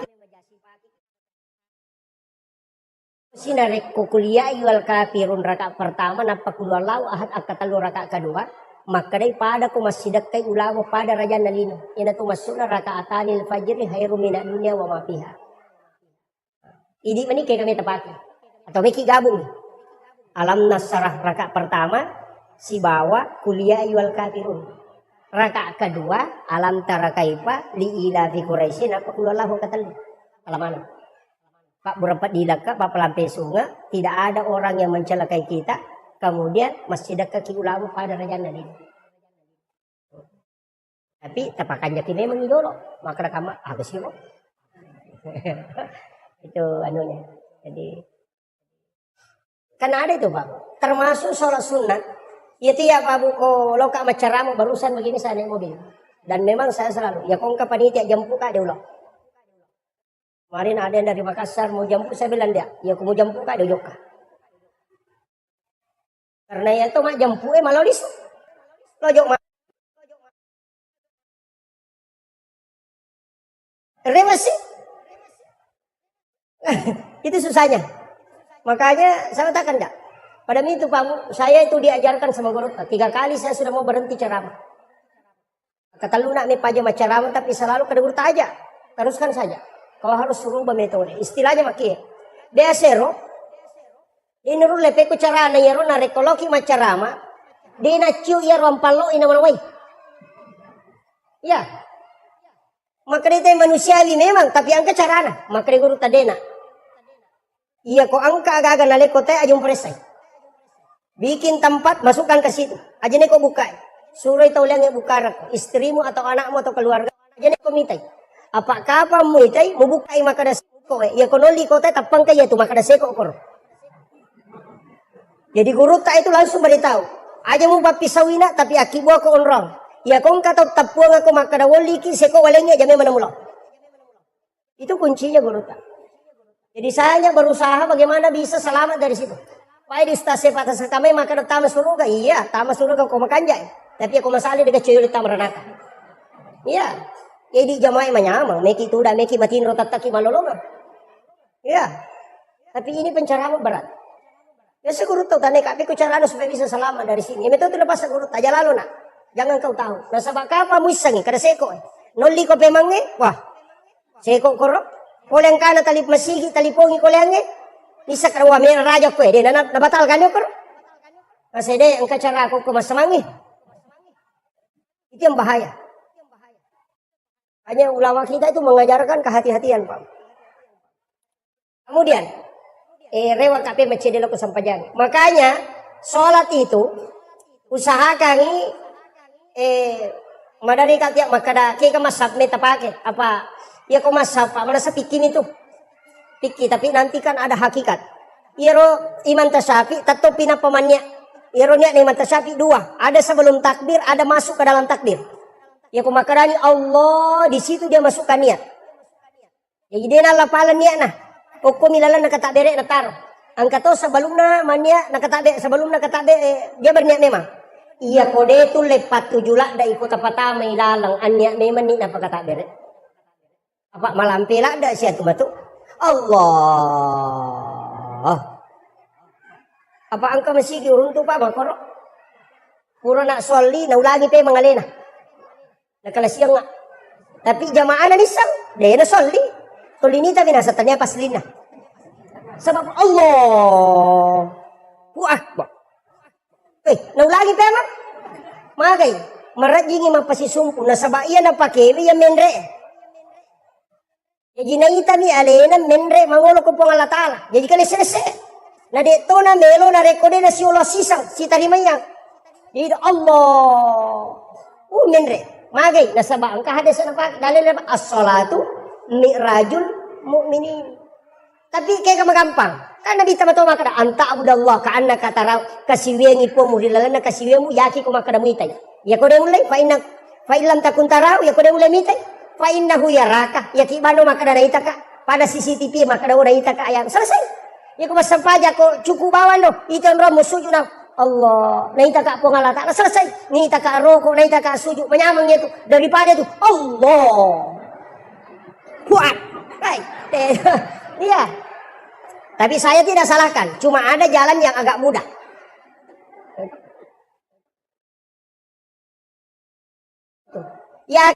Sinareko kuliah wal kafirun rakaat pertama napa kulwalau ahad akatalu rakaat kedua maka daripada ko masidak kay ulama pada raja nalino ina tu masuna rakaatanil fajr khairum minad dunya wa ma fiha. Ini menikah kami tepati. Atau Miki gabung. Alam nasrah rakaat pertama si bawa kuliah wal kafirun. Rakaat kedua alam tara kaifa li ila fi Quraisyin apa kullahu katalu. Alamana. Pak berempat dilaka Pak pelampai sungai tidak ada orang yang mencelakai kita. Kemudian masih dekat ulama pada raja Nabi. Tapi tapakan jati memang idolo. Maka kamu habis itu. Itu anunya. Jadi kan ada itu Pak, termasuk sholat sunat. Itu ya Pak Bu, kalau kak macaramu barusan begini saya naik mobil. Dan memang saya selalu, ya kong panitia jampu kak dia ulang. Kemarin ada yang dari Makassar mau jampu, saya bilang dia, ya aku mau jampu kak dia joka. Karena ya itu mak jampu malah lis. Lojok mak. Rewasi. Itu susahnya. Makanya saya katakan enggak. Pada itu Pak, saya itu diajarkan sama guru. 3 kali saya sudah mau berhenti ceramah. Kata lu nak mepaja ceramah tapi selalu kada guru aja. Teruskan saja. Kau harus suruh metode. Istilahnya makia. Desero. Ini ru lepe ku carana ya ru na rekoloki ceramah. Dia na ciu ya rompalo ina manawai. Ya. Maka dia manusiawi memang, tapi angka carana. Maka dia guru tadena. Iya kok angka agak-agak nalek kota ajung presai. Bikin tempat, masukkan ke situ. Aja nih kok buka. Suruh itu ulang buka istrimu atau anakmu atau keluarga. Aja nih kok mitai. Apakah apa mu mitai? Mau buka maka ada seko. Ya konoli kota tapang kaya itu maka ada seko kor. Jadi guru tak itu langsung beritahu. Aja mau pisawina tapi akibu aku onrong. Ya kong kata tapuang aku maka ada wali ki seko walengnya jame mana mula. Itu kuncinya guru tak. Jadi saya hanya berusaha bagaimana bisa selamat dari situ. Pai di stase patas kami maka ada tamas suruga. Iya, tamas suruga kau makan jai. Tapi aku masalah dengan cuyul tamaranaka. Iya. Jadi jamaah menyama, meki tu dah meki batin rotataki malolonga. Iya. Tapi ini pencerahan berat. Ya seguru tahu tane kapi ku caranya supaya bisa selamat dari sini. Ya betul lepas seguru aja lalu nak. Jangan kau tahu. Nah sabak apa muisangi kada seko. Noli ko pemangi. Wah. Seko korok. Koleng kana tali masigi tali pongi kolenge. Bisa kada wa mer raja ko de na batal kan yo kor. Kasi de ang cara aku masamangi. Itu yang bahaya. Hanya ulama kita itu mengajarkan kehati-hatian, Pak. Kemudian rewa kape macedelo ko sampajan. Makanya sholat itu usahakan madari katia makada kika masab meta pake apa ya ko masab pa mana sa pikin itu. Piki tapi nanti kan ada hakikat. Iro iman tasyafi tato pinapamannya. Iro niya na iman tasyafi dua. Ada sebelum takbir, ada masuk ke dalam takbir. Ya ko makarani Allah di situ dia masukkan niat. Jadi dia na lapalan niat nah. Hukum ilalan nakatabere na taro. Ang kato sebelum na mania nakatabe sebelum nakatabe dia berniat memang. Iya kode itu lepat tujula da ikut apa may lalang anya memang ni napakatabere. Apa malampila da siya tumatu. Allah. Apa angka masigi uruntu pa makoro. Puro na soli na ulagi pe mangalena. Nakalasiyang nga. Tapi jamaah na nisang de na soli. Tulinita binasa tanya paslina. Sebab Allah. Akbar. Naulagi pa ma? Magay. Marajingi mapasisumpo na sabaiya na pakili ya menre. Jadi naita mi alena menre mangolo ko pong alatala. Jadi kali selesai. Na dito na melo na rekode na si Allah sisang si tarimaya. Jadi Allah. Menre. Magay nasaba ang kahades na pak dalil na as-salatu mi'rajul mu'minin. Tapi kayak magampang. Kan Nabi tama tama kada anta abudallah ka annaka taraw kasiwengi po mo dilalan na kasiwemu yaki ko makada mitay. Ya ko mulai fa illam takun taraw ya ko mulai mitay. Fa innahu yaraka yaki bano makada naita ka pada CCTV makada naita ka ayam selesai. Ya ko masampaja ko cukup bawan do iton ro musuju na Allah naita ka po ngalata selesai. Naita ka roko naita ka sujud menyamang itu daripada itu Allah. Kuat. Baik. Iya. Tapi saya tidak salahkan, cuma ada jalan yang agak mudah. Ya.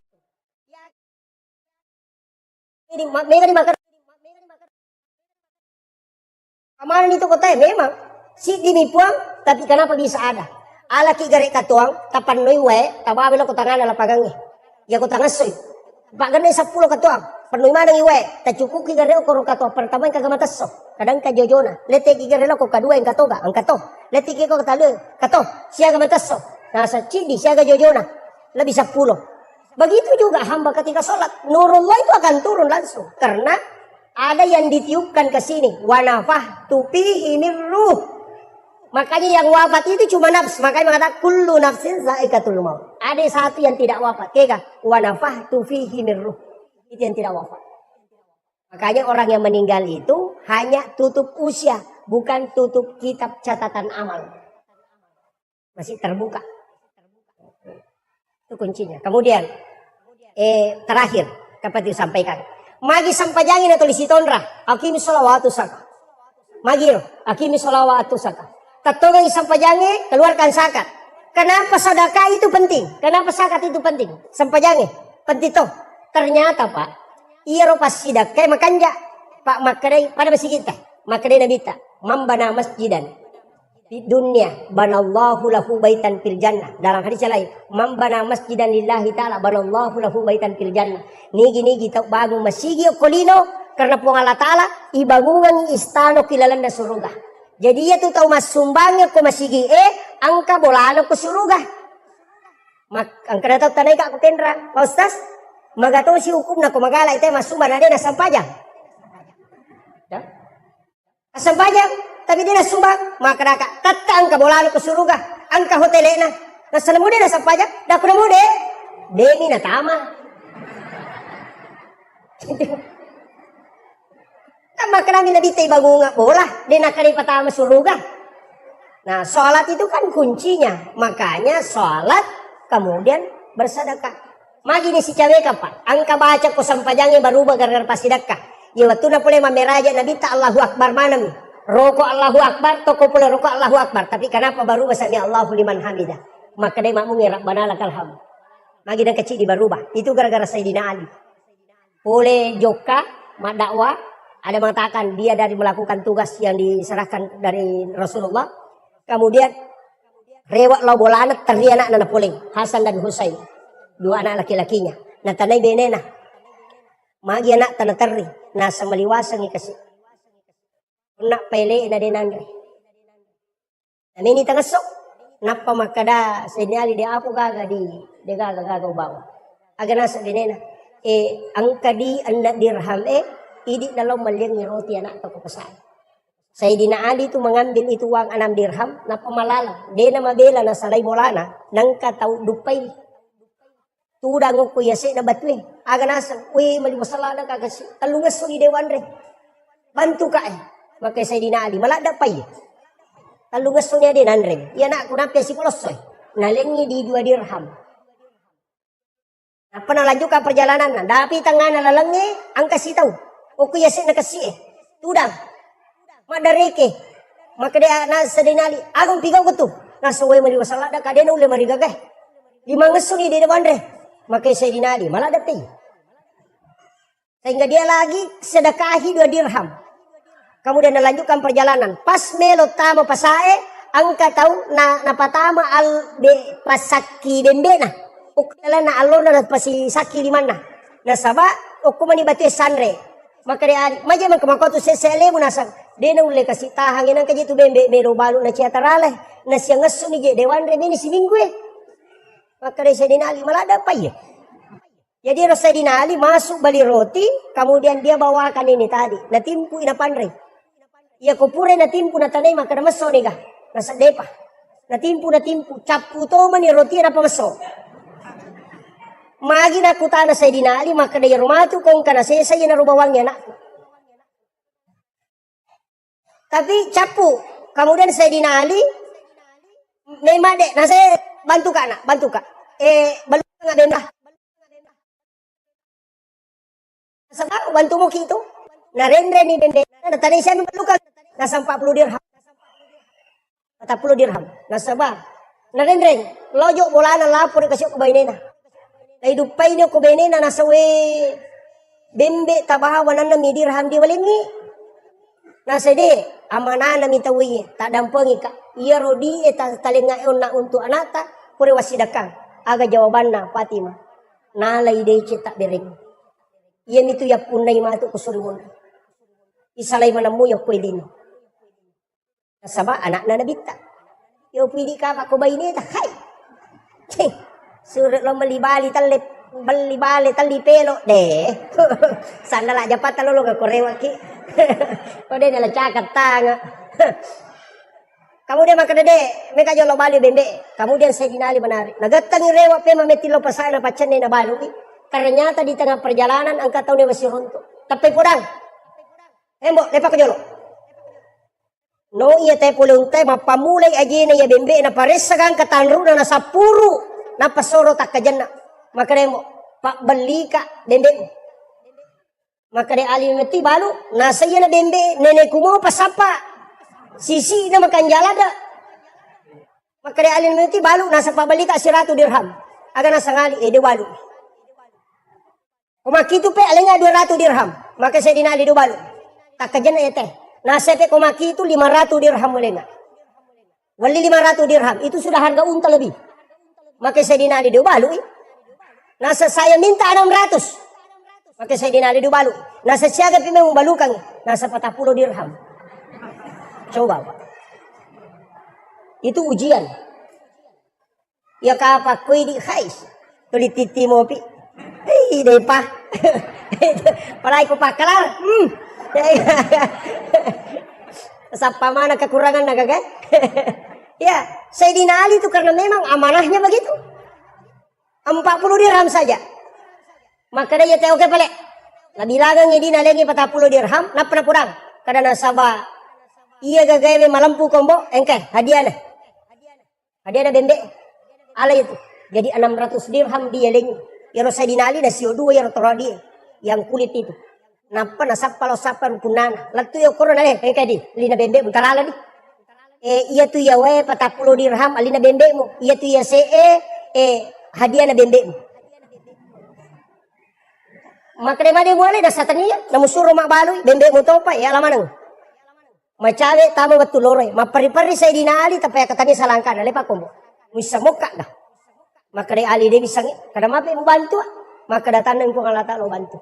Ini mereka dimakan. Kemarin itu kota memang si dinipuang, tapi kenapa bisa ada? Ala ki gare katuang, tapan noi we, tababelo ko tangan ala pagangnya. Ya ko tangan soy. Pak ganay 10 katuang. Penuh mana iwe, tak cukup ki gare ko katuang pertama yang kagamatas so. Kadang ka jojona, lete ki gare ko kadua yang katoga, ang kato. Lete ki ko katalo, kato, siya gamatas so. Nasa cidi siya ga jojona, lebih 10. Begitu juga hamba ketika sholat, nurullah itu akan turun langsung karena ada yang ditiupkan ke sini. Wa nafahtu fihi min ruh. Makanya yang wafat itu cuma nafs. Makanya mengatakan kullu nafsin za'iqatul maut. Ada satu yang tidak wafat. Kega wa nafahtu fihi min ruh. Itu yang tidak wafat. Makanya orang yang meninggal itu hanya tutup usia, bukan tutup kitab catatan amal. Masih terbuka. Itu kuncinya. Kemudian terakhir dapat disampaikan. Magi sampajangin atau lisitonra. Akimi sholawatu saka. Magi akimi sholawatu saka. Tatogang sampajange keluarkan zakat. Kenapa sedekah itu penting? Kenapa zakat itu penting? Sampajange penting toh. Ternyata Pak, iro pas sedekah makanja Pak makare pada masjid kita. Makare nabita mambana masjidan. di dunia banallahu lahu baitan fil jannah. Dalam hadis yang lain, man bana masjidan lillahi ta'ala banallahu lahu baitan fil jannah. Nigi tau bangun masjid kolino karena pung Allah Ta'ala ibangungan istana kilalanda surga. Jadi ia tu tahu mas sumbangnya ko masjid angka bolano ko surga. Mak angka tahu tanay ka ko kendra. Pak Ustaz, magato si hukum na ko magala ite mas sumbang na sampajang. Ya? Sampajang tapi dia sumbang maka daka tatta angka bolano ko suruga angka hotelena na salamu dia sa pajak da ko mo de demi na tama maka namin nabitay bagunga bola di nakari patama suruga. Nah sholat itu kan kuncinya, makanya sholat kemudian bersedekah. Magi ni si cewek apa angka baca ko sampajangnya baru gara-gara pasidakah ya waktu na pula mameraja nabi ta Allahu akbar manami rokok Allahu Akbar, toko pula rokok Allahu Akbar. Tapi kenapa baru bahasanya Allahu liman hamidah? Maka dia makmum Rabbana lakal hamd. Magi dan kecil dibarubah. Itu gara-gara Sayyidina Ali. Oleh Joka, mak dakwah, ada mengatakan dia dari melakukan tugas yang diserahkan dari Rasulullah. Kemudian rewak lo bolanat teri anak nana poling, Hasan dan Husain. Dua anak laki-lakinya. Nah tanai benena. Magi anak tanah teri. Nah semeliwasang ikasih. Nak pele na dinandre. Nani tengah sok. Napa makada senyali dia aku gaga di dia gaga bawa. Aga nasa dinena. Angka di anda dirham idi dalam maliang ni roti anak toko pasal. Sayyidina Ali itu mengambil itu uang 6 dirham napa malala. Dia na mabela na salay bolana nangka tau dupay. Tudang ko yase na batwe. Aga nasa uy mali masala na kagasi. Talungas so ni dewan re. Bantu ka Maka Sayyidina Ali malah dapat ya. Lalu ngesunya dia nandre. Ya nak aku nampak si polosoy. Nalengi di 2 dirham. Apa na lanjutkan perjalanan na. Tapi tengah na lalengi angka si tahu. Oku yasik na kasi Tudang. Madareke. Maka dia na Sayyidina Ali. Agung pigaw ko tu. Nasuway mali wasala da kadena ule marigagay. 5 ngesuni di dewan re. Maka Sayyidina Ali malah dapat. Sehingga dia lagi sedekahi 2 dirham. Kemudian melanjutkan perjalanan. Pas melo tamo pasae, angka tahu na napatama al be pasaki bembena. Ukala na alona na pasisaki limana. Na saba ukumani batu sanre. Maka dia maja man kamakoto sesele mo nasang. Dena ule kasi tahangin ang kajitu bembe mero balu na ciatarale. Na siya ngaso ni dewan re ni si minggu. Maka dia Sayyidina Ali malada pa ya. Jadi Sayyidina Ali masuk bali roti, kemudian dia bawakan ini tadi. Natimpu inapanre. Ya kupure natimpu na tanay maka na maso niga. Nasa depa. Natimpu. Capu to man ni roti na pamaso. Magi na kutana Sayyidina Ali maka na rumatu kung kana sesay na rubawangnya na. Tapi capu. Kemudian Sayyidina Ali memade. Nasa bantu ka. Balu nga benda. Saka bantu mo kito. Narendre ni bende. Natanay siya ng balukan. Nasa 40 dirham. 40 dirham. Nasa ba? Narendre. Lojo bola na lapor kasi ko bainena. Ay dupay niyo ko bainena nasa we bembe tabahawan na mi dirham di walingi. Nasa di amana na mitawi tak dampengi ka. Iya rodi eta talingaon na untuk anata pure wasidakang. Aga jawaban na Fatima. Nalay de cita bering. Iyan itu ya punay mato kusurumun. Isalay manamu yung pwede no. Nasaba, anak na nabita. Yung pwede ka kakubay niya, hay! Surut lo malibali talipelo. Sana la japat talolo ka korewa ki. Kode nala cakat tanga. Kemudian maka dede, mereka jolo bali bembe. Kemudian Sayyidina Ali menarik. Nagatang rewa pe mametilo pasana pacan na balu. Ternyata di tengah perjalanan angkat tahu dia masih runtuh. Tapi kurang. Embok, lepak jolo. No iya teh pulung teh mapamulay aja na ya bembe na pares sagang katanru na nasapuru na pasoro tak kajanna. Maka embok, pak beli ka bembe. Maka de Ali meti balu nasa iya na bembe nenek kumo pasapa. Sisi na makan jalada. Maka de Ali meti balu nasa pabali ka 100 dirham. Aga nasa ngali de balu. Kumaki itu pe alenga 200 dirham. Maka saya dinali do balu. Tak kajan na teh. Nasa pe kumaki itu 500 dirham ulenga. Wali 500 dirham. Itu sudah harga unta lebih. Maka Sayyidina Ali dibalui. Nasa saya minta 600. Maka Sayyidina Ali dibalui. Nasa siaga pimeng balukan. Nasa 40 dirham. Coba. Itu ujian. Ya kapak kue di khais. Tuli titi mopi. Hei, depa. Palai ko pakalar. Sampai mana kekurangan naga kan? Ya, Sayyidina Ali itu karena memang amanahnya begitu. 40 dirham saja. Maka dia tahu ke pale. Labi lagang Sayyidina lagi 40 dirham, napna purang. Karena nasabah iya gagawe malampu kombo, engke hadiah nah. Hadiah ada bembe. Ala itu. Jadi 600 dirham dia lagi. Ya Sayyidina Ali dah sio dua ya dia yang kulit itu. Napa nasap kalau sapan punana. Latu ya korona leh engke di lina bembe bentar ala di. Iya tu ya we 40 dirham alina bembe mu. Iya tu ya hadiah na bembe mu. Maka dia boleh dah satania namu suruh mak balui bembe mu topa ya lamanang. Macawe tama betul lore. Mapari-pari Sayyidina Ali tapi katanya salangkan lepak kombo. Bisa muka dah. Maka dia Ali dia bisa kada mape mu bantu. Maka datang ko ngalata lo bantu.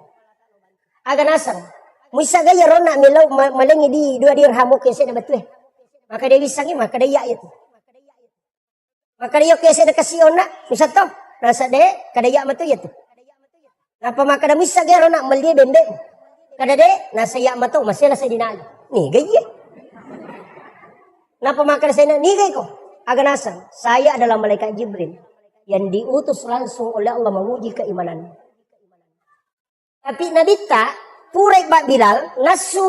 Aga nasar. Bisa gaya rona milau malengi di 2 dirham ke se betul. Maka dia bisa maka dia itu. Maka dia kese de kasiona bisa to. Nasa de kada ya matu ya tu. Napa maka da bisa gaya rona melie bembe. Kada de nasa ya matu masih nasa dinali. Nih gaya. Napa maka saya nih gaya ko. Aga nasar. Saya adalah malaikat Jibril yang diutus langsung oleh Allah menguji keimanan. Tapi Nabi tak purek bak Bilal nasu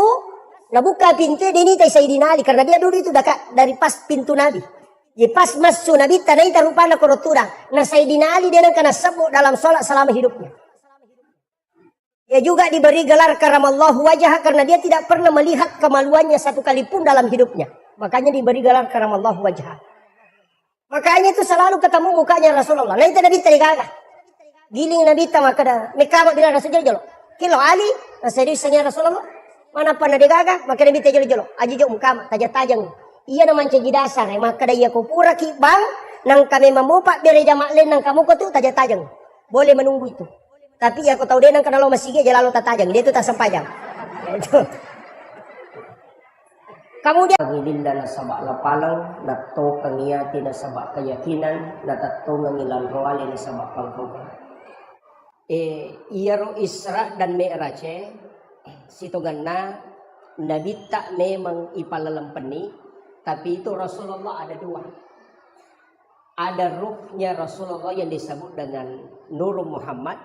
nabuka pintu ini tay Sayyidina Ali karena dia dulu itu dekat dari pas pintu Nabi. Jadi pas masuk Nabi tak naik rupanya korotura. Nah Sayyidina Ali dia kena sebut dalam sholat selama hidupnya. Dia juga diberi gelar karamallahu wajah karena dia tidak pernah melihat kemaluannya satu kali pun dalam hidupnya. Makanya diberi gelar karamallahu wajah. Makanya itu selalu ketemu mukanya Rasulullah. Nah itu Nabi tergagah. Giling Nabi tak maka dah. Mereka bila Rasulullah jolo. Kilo Ali. Nah seriusnya Rasulullah. Mana pernah digagah. Maka Nabi tak jolo. Aji jok muka. Tajang-tajang. Iya naman cegi dasar. Maka dah iya kupura kibang. Nang kami memupak beri jamak len. Nang kamu tu tajang-tajang. Boleh menunggu itu. Tapi aku tahu dia nang kenal masih dia lalu tak tajang. Dia itu tak sempajang. Itu. Kemudian pangilin na sabak lapalang, nato kangiyati na sabak keyakinan, natato ngangilan roali na sabak pangkugan. Iyaro Isra dan Mi'raj, sitogan na Nabi tak memang ipalalampani, tapi itu Rasulullah ada dua. Ada ruhnya Rasulullah yang disebut dengan Nur Muhammad.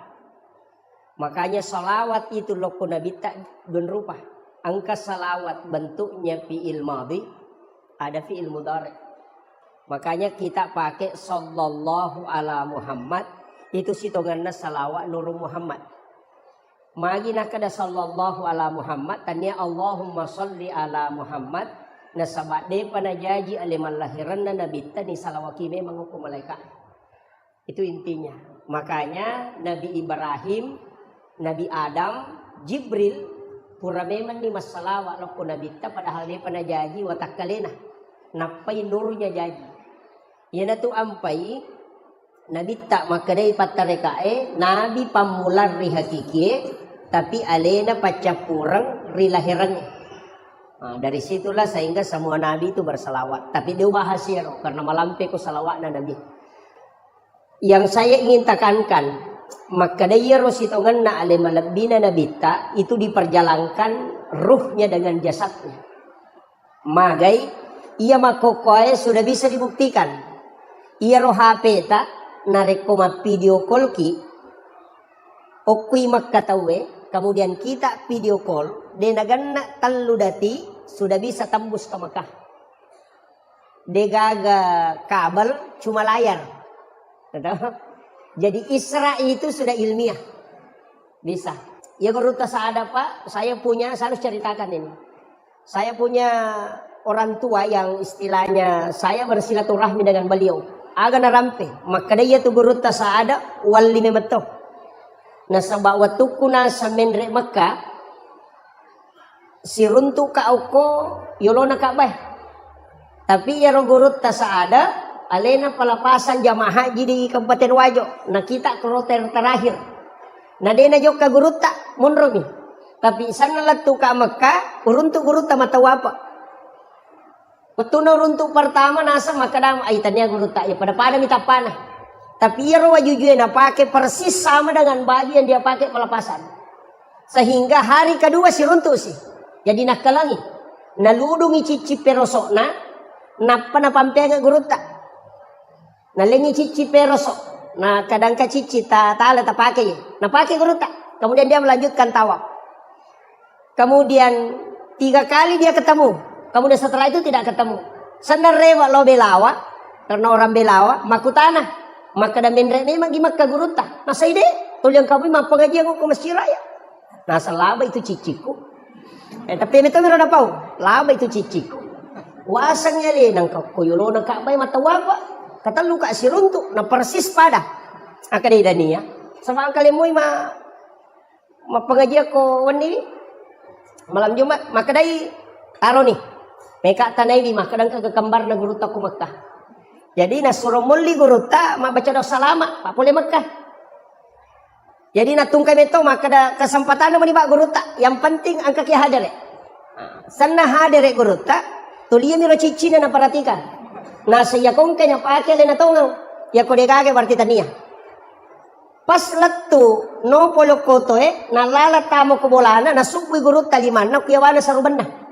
Makanya salawat itu loko Nabi tak berupa. Angka salawat bentuknya fi'il madhi, ada fi'il mudhari. Makanya kita pakai sallallahu ala Muhammad, itu sitonganna salawat Nur Muhammad. Magi nakada sallallahu ala Muhammad, tanya Allahumma salli ala Muhammad, nasabat de panajaji aliman lahiran na nabi tani salawaki memang hukum malaikat. Itu intinya. Makanya Nabi Ibrahim, Nabi Adam, Jibril pura memang ni masalawat loko Nabi ta padahal dia pernah janji watak kalena napai nurnya janji yana tu ampai Nabi tak maka dari patarekae Nabi pamular ri hakiki tapi alena pacapurang ri lahirannya. Dari situlah sehingga semua Nabi itu bersalawat tapi dia bahasir karena malampe ko salawat na Nabi. Yang saya ingin tekankan maka dia rositongan na alimalabina nabita itu diperjalankan ruhnya dengan jasadnya. Magai ia makokoy sudah bisa dibuktikan. Ia roh HP ta narekoma video call ki okui makkatawe kemudian kita video call denaganna taludati sudah bisa tembus ke Mekah. Degaga kabel cuma layar. Jadi Isra itu sudah ilmiah. Bisa. Ya menurut saya ada Pak, saya harus ceritakan ini. Saya punya orang tua yang istilahnya saya bersilaturahmi dengan beliau. Aga narampe. Maka dia tu berut ada wali memeto. Nasabak watukuna sa menre Mekah. Siruntu ka auko yolona ka bah. Tapi ya gurut tak ada, alena pelepasan jamaah haji di Kabupaten Wajo. Nah kita kloter terakhir. Nah dena joka gurut tak munromi. Tapi sana latu ka Mekah, uruntu gurut tak mata apa. Betul uruntu pertama nasa makadam aitannya gurut tak ya pada minta panah. Tapi ya rawa jujur pakai persis sama dengan baju yang dia pakai pelepasan. Sehingga hari kedua si runtuh sih. Jadi nak kelangi. Naludungi cici perosok na. Napa na pampega gurut tak. Nalengi cici perosok. Nah kadang ka cici tak pakai ya. Nah pakai gurut tak. Kemudian dia melanjutkan tawaf. Kemudian 3 kali dia ketemu. Kemudian setelah itu tidak ketemu. Sandar rewa lo belawa. Karena orang belawa. Makutana. Maka dan bendre memang gimak kagurut tak. Nah saya deh. Tuliang kami mampu ngaji aku ke masjid raya. Nah selaba itu ciciku. Tapi itu mira na pau. Laba itu ciciku. Wasangnya le nang kuyulo nang kabay matawapa. Kata lu ka siruntu na persis pada. Akadi dania. Sama kali moy mapangaji ako wani malam Jumat maka dai taro nih. Meka tanay di makadang kagakambar na gurut ako Mekah. Jadi nasuruh muli gurut tak baca doa salama Pak boleh Mekah. Jadi natungkai itu maka ada kesempatan menimba gurut tak. Yang penting angka kia hadir. Sana hadir gurut tak. Tulia miro cicina na perhatikan. Nah saya kongkanya pakai lena tongau. Ya kodegage berarti tania. Pas letu no polo koto nalala tamo kubolana nasubui gurut talimana kuyawana sarubanda.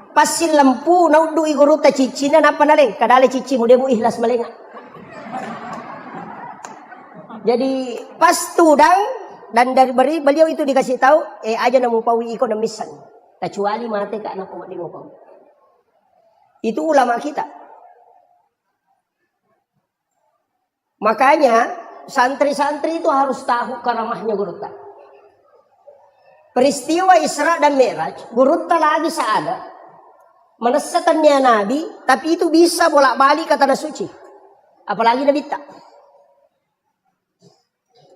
Pasin lampu naudu igurut ta cicina napa naleng kadale cici mudemu ihlas malenga. Jadi pas tudang dan dari beliau itu dikasih tahu aja namu pawi iko namisan. Kecuali mate ka anak umat mo pawi. Itu ulama kita. Makanya santri-santri itu harus tahu karamahnya gurutta. Peristiwa Isra dan Mi'raj, gurutta lagi seada. Menesatannya Nabi, tapi itu bisa bolak-balik ke tanah suci. Apalagi Nabi tak.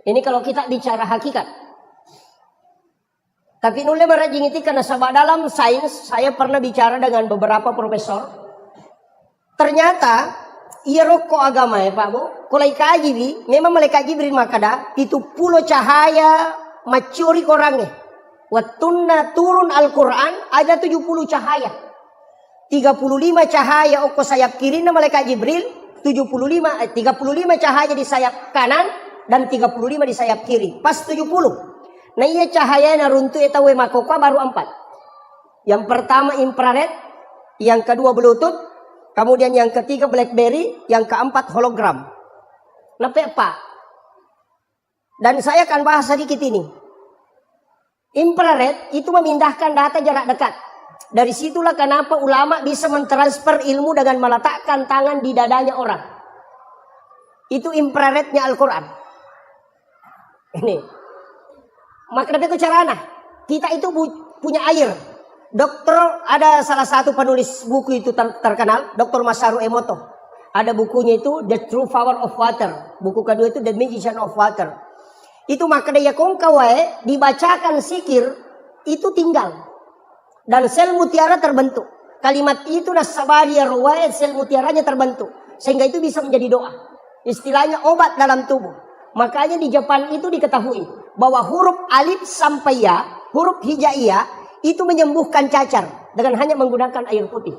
Ini kalau kita bicara hakikat. Tapi nulle merajing itu karena sebab dalam sains saya pernah bicara dengan beberapa profesor. Ternyata iya rokok agama ya Pak Bu. Kulai kaji bi, memang malaikat Jibril makada itu pulau cahaya macuri korangnya. Watunna turun Al-Quran ada 70 cahaya. 35 cahaya oko sayap kiri na malaikat Jibril, 35 cahaya di sayap kanan dan 35 di sayap kiri. Pas 70. Nah iya cahaya na runtu eta we makoka baru 4. Yang pertama infrared, yang kedua Bluetooth, kemudian yang ketiga BlackBerry, yang keempat hologram. Nah Pak. Dan saya akan bahas sedikit ini. Infrared itu memindahkan data jarak dekat. Dari situlah kenapa ulama bisa mentransfer ilmu dengan meletakkan tangan di dadanya orang. Itu infrarednya Al-Quran. Ini. Maka itu caranya. Kita itu punya air. Dokter, ada salah satu penulis buku itu terkenal. Dr. Masaru Emoto. Ada bukunya itu The True Power of Water. Buku kedua itu The Magician of Water. Itu maka daya kongkawai dibacakan sikir. Itu tinggal. Dan sel mutiara terbentuk. Kalimat itu nasabaria ruwayat sel mutiaranya terbentuk. Sehingga itu bisa menjadi doa. Istilahnya obat dalam tubuh. Makanya di Jepang itu diketahui bahwa huruf alif sampai ya, huruf hijaiyah itu menyembuhkan cacar dengan hanya menggunakan air putih.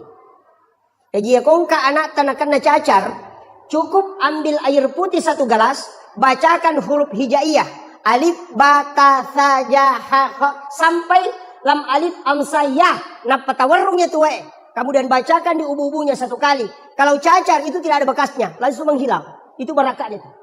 Jadi ya kongka anak tanakan cacar, cukup ambil air putih 1 gelas, bacakan huruf hijaiyah, alif ba ta sa ja ha sampai lam alif amsayah. Nah patawarungnya tuh kemudian bacakan di ubu-ubunya 1 kali. Kalau cacar itu tidak ada bekasnya, langsung menghilang. Itu barakahnya.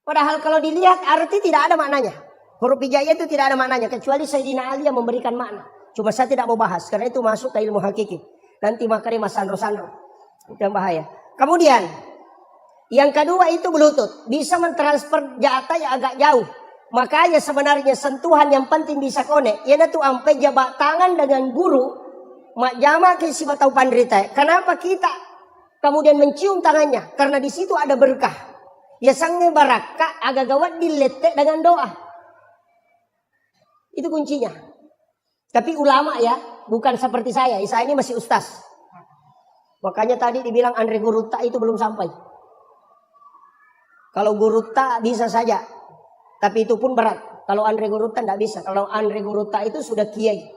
Padahal kalau dilihat arti tidak ada maknanya. Huruf hijaiyah itu tidak ada maknanya. Kecuali Sayyidina Ali yang memberikan makna. Cuma saya tidak mau bahas. Karena itu masuk ke ilmu hakiki. Nanti makanya mas sandro-sandro. Itu yang bahaya. Kemudian. Yang kedua itu Bluetooth. Bisa mentransfer data yang agak jauh. Makanya sebenarnya sentuhan yang penting bisa konek. Ia tuh ampe jabat tangan dengan guru. Mak jama ke si batau pandrita. Kenapa kita kemudian mencium tangannya? Karena di situ ada berkah. Ya sangnya barakah agak gawat diletek dengan doa. Itu kuncinya. Tapi ulama ya bukan seperti saya ini masih ustaz. Makanya tadi dibilang Andre Gurutta itu belum sampai. Kalau Gurutta bisa saja, tapi itu pun berat. Kalau Andre Gurutta tidak bisa. Kalau Andre Gurutta itu sudah kiai.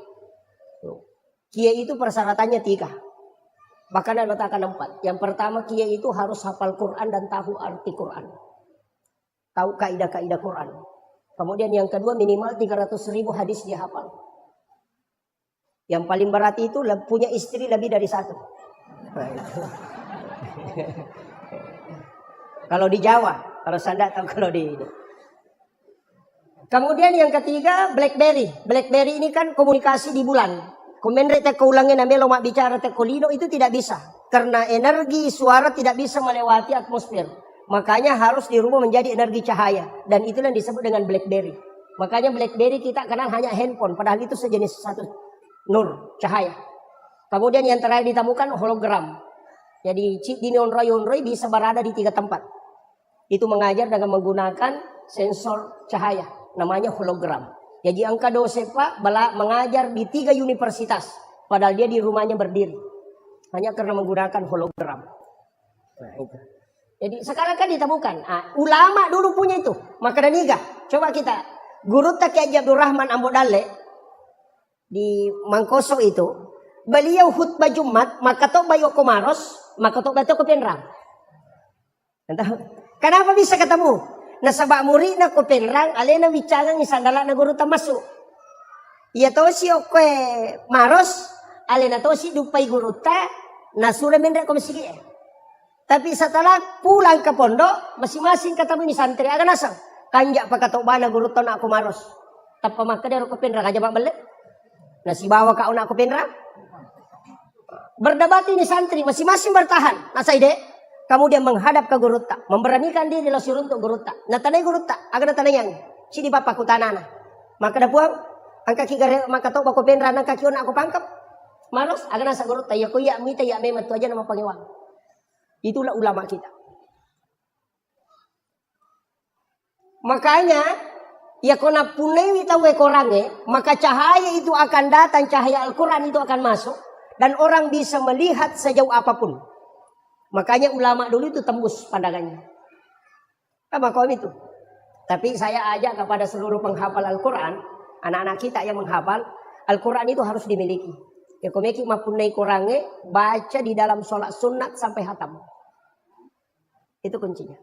Kiai itu persyaratannya 3. Bahkan ada katakan 4. Yang pertama, kiai itu harus hafal Quran dan tahu arti Quran. Tahu kaidah-kaidah Quran. Kemudian yang kedua, minimal 300.000 hadis dia hafal. Yang paling berat itu punya istri lebih dari 1. Nah, kalau di Jawa, kalau saya tahu kalau di ini. Kemudian yang ketiga, BlackBerry. BlackBerry ini kan komunikasi di bulan. Komendre te kaulangin namelo mak bicara te kolino itu tidak bisa. Karena energi suara tidak bisa melewati atmosfer. Makanya harus dirubah menjadi energi cahaya. Dan itulah yang disebut dengan BlackBerry. Makanya BlackBerry kita kenal hanya handphone. Padahal itu sejenis satu nur, cahaya. Kemudian yang terakhir ditemukan hologram. Jadi chip di Yonroy bisa berada di 3 tempat. Itu mengajar dengan menggunakan sensor cahaya. Namanya hologram. Jadi angka dosen Pak mengajar di 3 universitas. Padahal dia di rumahnya berdiri. Hanya karena menggunakan hologram. Nah, itu. Jadi sekarang kan ditemukan. Ulama dulu punya itu. Maka niga. Coba kita. Guru Taki Abdul Rahman Ambodale. Di Mangkoso itu. Beliau khutbah Jumat. Maka tok bayo komaros. Maka tok bayo kepenrang. Kenapa bisa ketemu? Nasabak murid na kopenrang. Alena bicara ni sandala na guru tamasuk. Iya to si okwe maros. Alena to si dupai guru ta. Nasura mendra komisigi. Tapi setelah pulang ke pondok. Masing-masing ketemu ni santri. Aga nasang. Kanjak pakatoba na guru ta na ako maros. Tapos maka dero kopenrang. Aja bak balik. Nasi bawa kau na kopenrang. Berdebat ini santri, masing-masing bertahan. Nasa ide, kemudian menghadap ke guru tak, memberanikan diri losir untuk guru tak. Natanay guru tak, agar natanayang, sini bapak kutanana. Maka dah puang, angka kigare maka tau bako penra nang kakion aku pangkap. Maros, agar nasa guru tak, ya kuya mita ya memat tu aja nama pangiwang. Itulah ulama kita. Makanya, ya kona punai tahu ekorange, maka cahaya itu akan datang, cahaya Al-Quran itu akan masuk. Dan orang bisa melihat sejauh apapun. Makanya ulama dulu itu tembus pandangannya. Apa kaum itu? Tapi saya ajak kepada seluruh penghafal Al-Quran. Anak-anak kita yang menghafal. Al-Quran itu harus dimiliki. Ya komeki mapunai kurange. Baca di dalam sholat sunat sampai hatam. Itu kuncinya.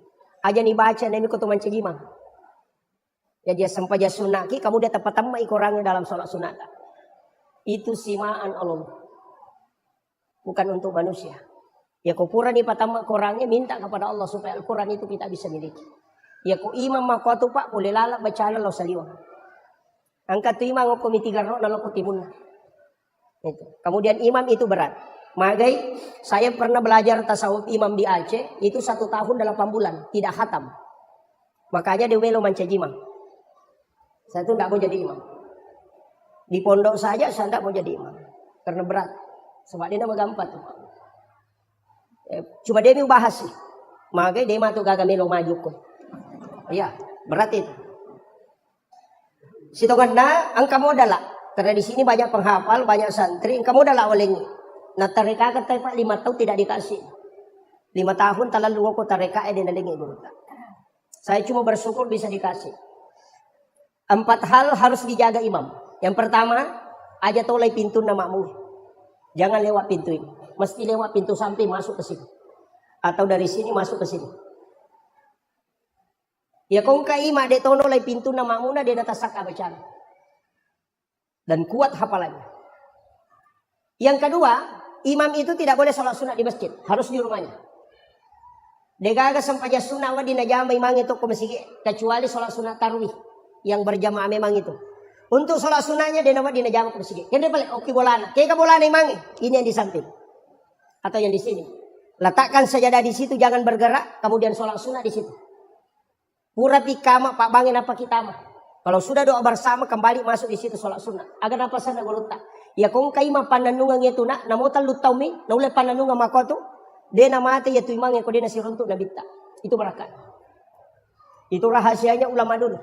Aja nih baca nemi kutuman cegimang. Ya dia sampai dia sunaki. Kamu dia tepat temai kurangnya dalam sholat sunat. Itu simaan Allah. Bukan untuk manusia. Ya kupura di patama korangnya minta kepada Allah supaya Al-Quran itu kita bisa miliki. Ya ku imam makwatu pak boleh lalak bacaan lo saliwa. Angkat tu imam ko mitigarro na lo kutimun. Itu. Kemudian imam itu berat. Magai saya pernah belajar tasawuf imam di Aceh itu 1 tahun 8 bulan tidak khatam. Makanya dewelo mancajimang. Saya itu tidak mau jadi imam. Di pondok saja saya tidak mau jadi imam karena berat. Sebab dia nama gampang tuh. Coba dia bahas sih. Makanya dia mah tuh gagak melo maju kok. Iya, berat itu. Situ ganda angka modal lah. Karena di sini banyak penghafal, banyak santri, angka modal lah olehnya. Nah tareka kata Pak 5 tahun tidak dikasih. 5 tahun talalu aku tareka dia nalingi guru. Saya cuma bersyukur bisa dikasih. 4 hal harus dijaga imam. Yang pertama, aja tolai pintu namamu. Jangan lewat pintu ini. Mesti lewat pintu samping masuk ke sini. Atau dari sini masuk ke sini. Ya kong kaima de tono lay pintu na mamuna de natasak bacaan. Dan kuat hafalannya. Yang kedua, imam itu tidak boleh sholat sunat di masjid. Harus di rumahnya. Degaga sampaya sunat wa dinajama imang itu ke masjid. Kecuali sholat sunat tarwih. Yang berjamaah memang itu. Untuk sholat sunahnya dia nama dinajama ke masjid. Yang dia balik, oke bolana. Kaya bolana imang. Ini yang di samping. Atau yang di sini. Letakkan sajadah di situ, jangan bergerak. Kemudian sholat sunat di situ. Pura pikama, pak bangin apa kita mah. Kalau sudah doa bersama, kembali masuk di situ sholat sunat. Agar apa sana gulutak. Ya kung kaima pananungan itu nak. Namutan lutaw mi. Naulay pananungan makoto. Dia namate ya tu imang yang kau dia nasiruntuk nabita. Itu berakat. Itu rahasianya ulama dulu.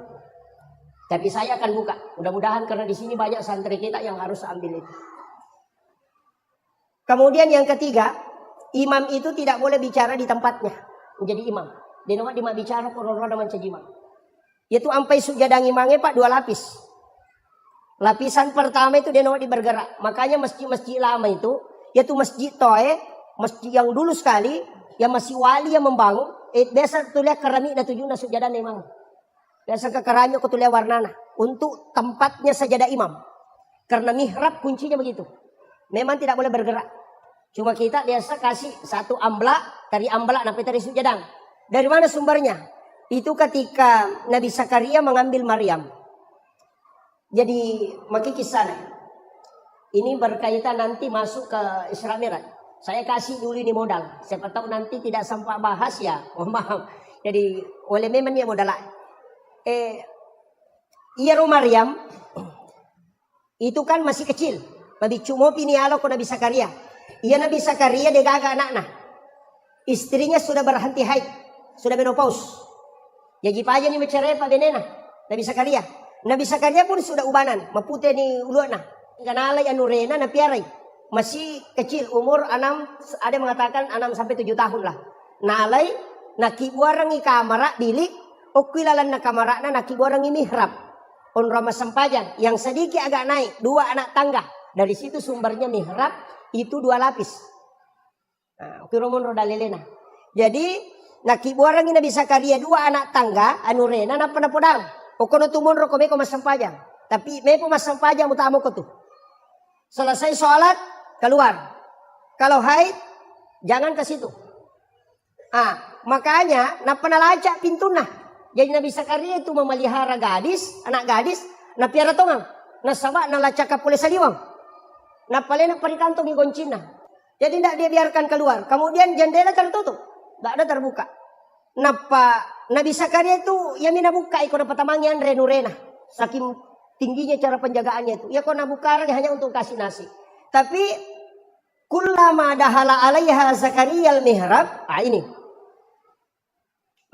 Tapi saya akan buka. Mudah-mudahan karena di sini banyak santri kita yang harus ambil itu. Kemudian yang ketiga, imam itu tidak boleh bicara di tempatnya menjadi imam. Dia nama dia bicara kororo dengan imam. Yaitu ampai sujadang imamnya Pak 2 lapis. Lapisan pertama itu dia nama bergerak. Makanya masjid-masjid lama itu, yaitu masjid Toe, masjid yang dulu sekali, yang masih wali yang membangun. Biasa tulis keramik dan tujuh sujadan imam. Biasa ke keramik aku tulis warnana untuk tempatnya sajadah imam. Karena mihrab kuncinya begitu. Memang tidak boleh bergerak. Cuma kita biasa kasih satu amblak, dari amblak sampai dari sujadang. Dari mana sumbernya? Itu ketika Nabi Zakaria mengambil Maryam. Jadi maki kisah ini berkaitan nanti masuk ke Isra Mi'raj. Saya kasih dulu ini modal. Siapa tahu nanti tidak sampai bahas ya. Oh maaf. Jadi oleh memang dia modal. Iya Maryam itu kan masih kecil. Nabi cuma pini alo ko Nabi Zakaria. Iya Nabi Zakaria dia gagal anak-anak. Istrinya sudah berhenti haid, sudah menopause. Jadi apa aja nih bercerai Pak Benena, Nabi Zakaria. Nabi Zakaria pun sudah ubanan, mapute ni uluana. Kanalay anurena na piaray. Masih kecil, umur 6, ada yang mengatakan 6 sampai 7 tahun lah. Nalay nakibuarang i kamara bilik, o kilalan na kamara na nakibuarang i mihrab. On Rama Sampajan yang sedikit agak naik, 2 anak tangga. Dari situ sumbernya mihrab itu 2 lapis. Nah, kiromon rodalelena. Jadi nakibuarang i Nabi Zakaria 2 anak tangga anurena na panapodang. O kono tumun ro ko mas sampajang. Tapi me po mas sampajang utama ko tu. Selesai sholat keluar. Kalau haid jangan ke situ. Makanya na panalacak pintu nah. Jadi Nabi Zakaria itu memelihara gadis, anak gadis, na piara tongang, na sabak na lacaka pule saliwang. Na palena parikantong igoncina. Jadi tidak dia biarkan keluar. Kemudian jendela tertutup, tidak ada terbuka. Napa Nabi Zakaria itu ya mina buka ikut dapat tamangian renurena. Saking tingginya cara penjagaannya itu. Ya kau nabuka hanya untuk kasih nasi. Tapi kullama dahala alaiha Zakaria al-mihrab. Ini.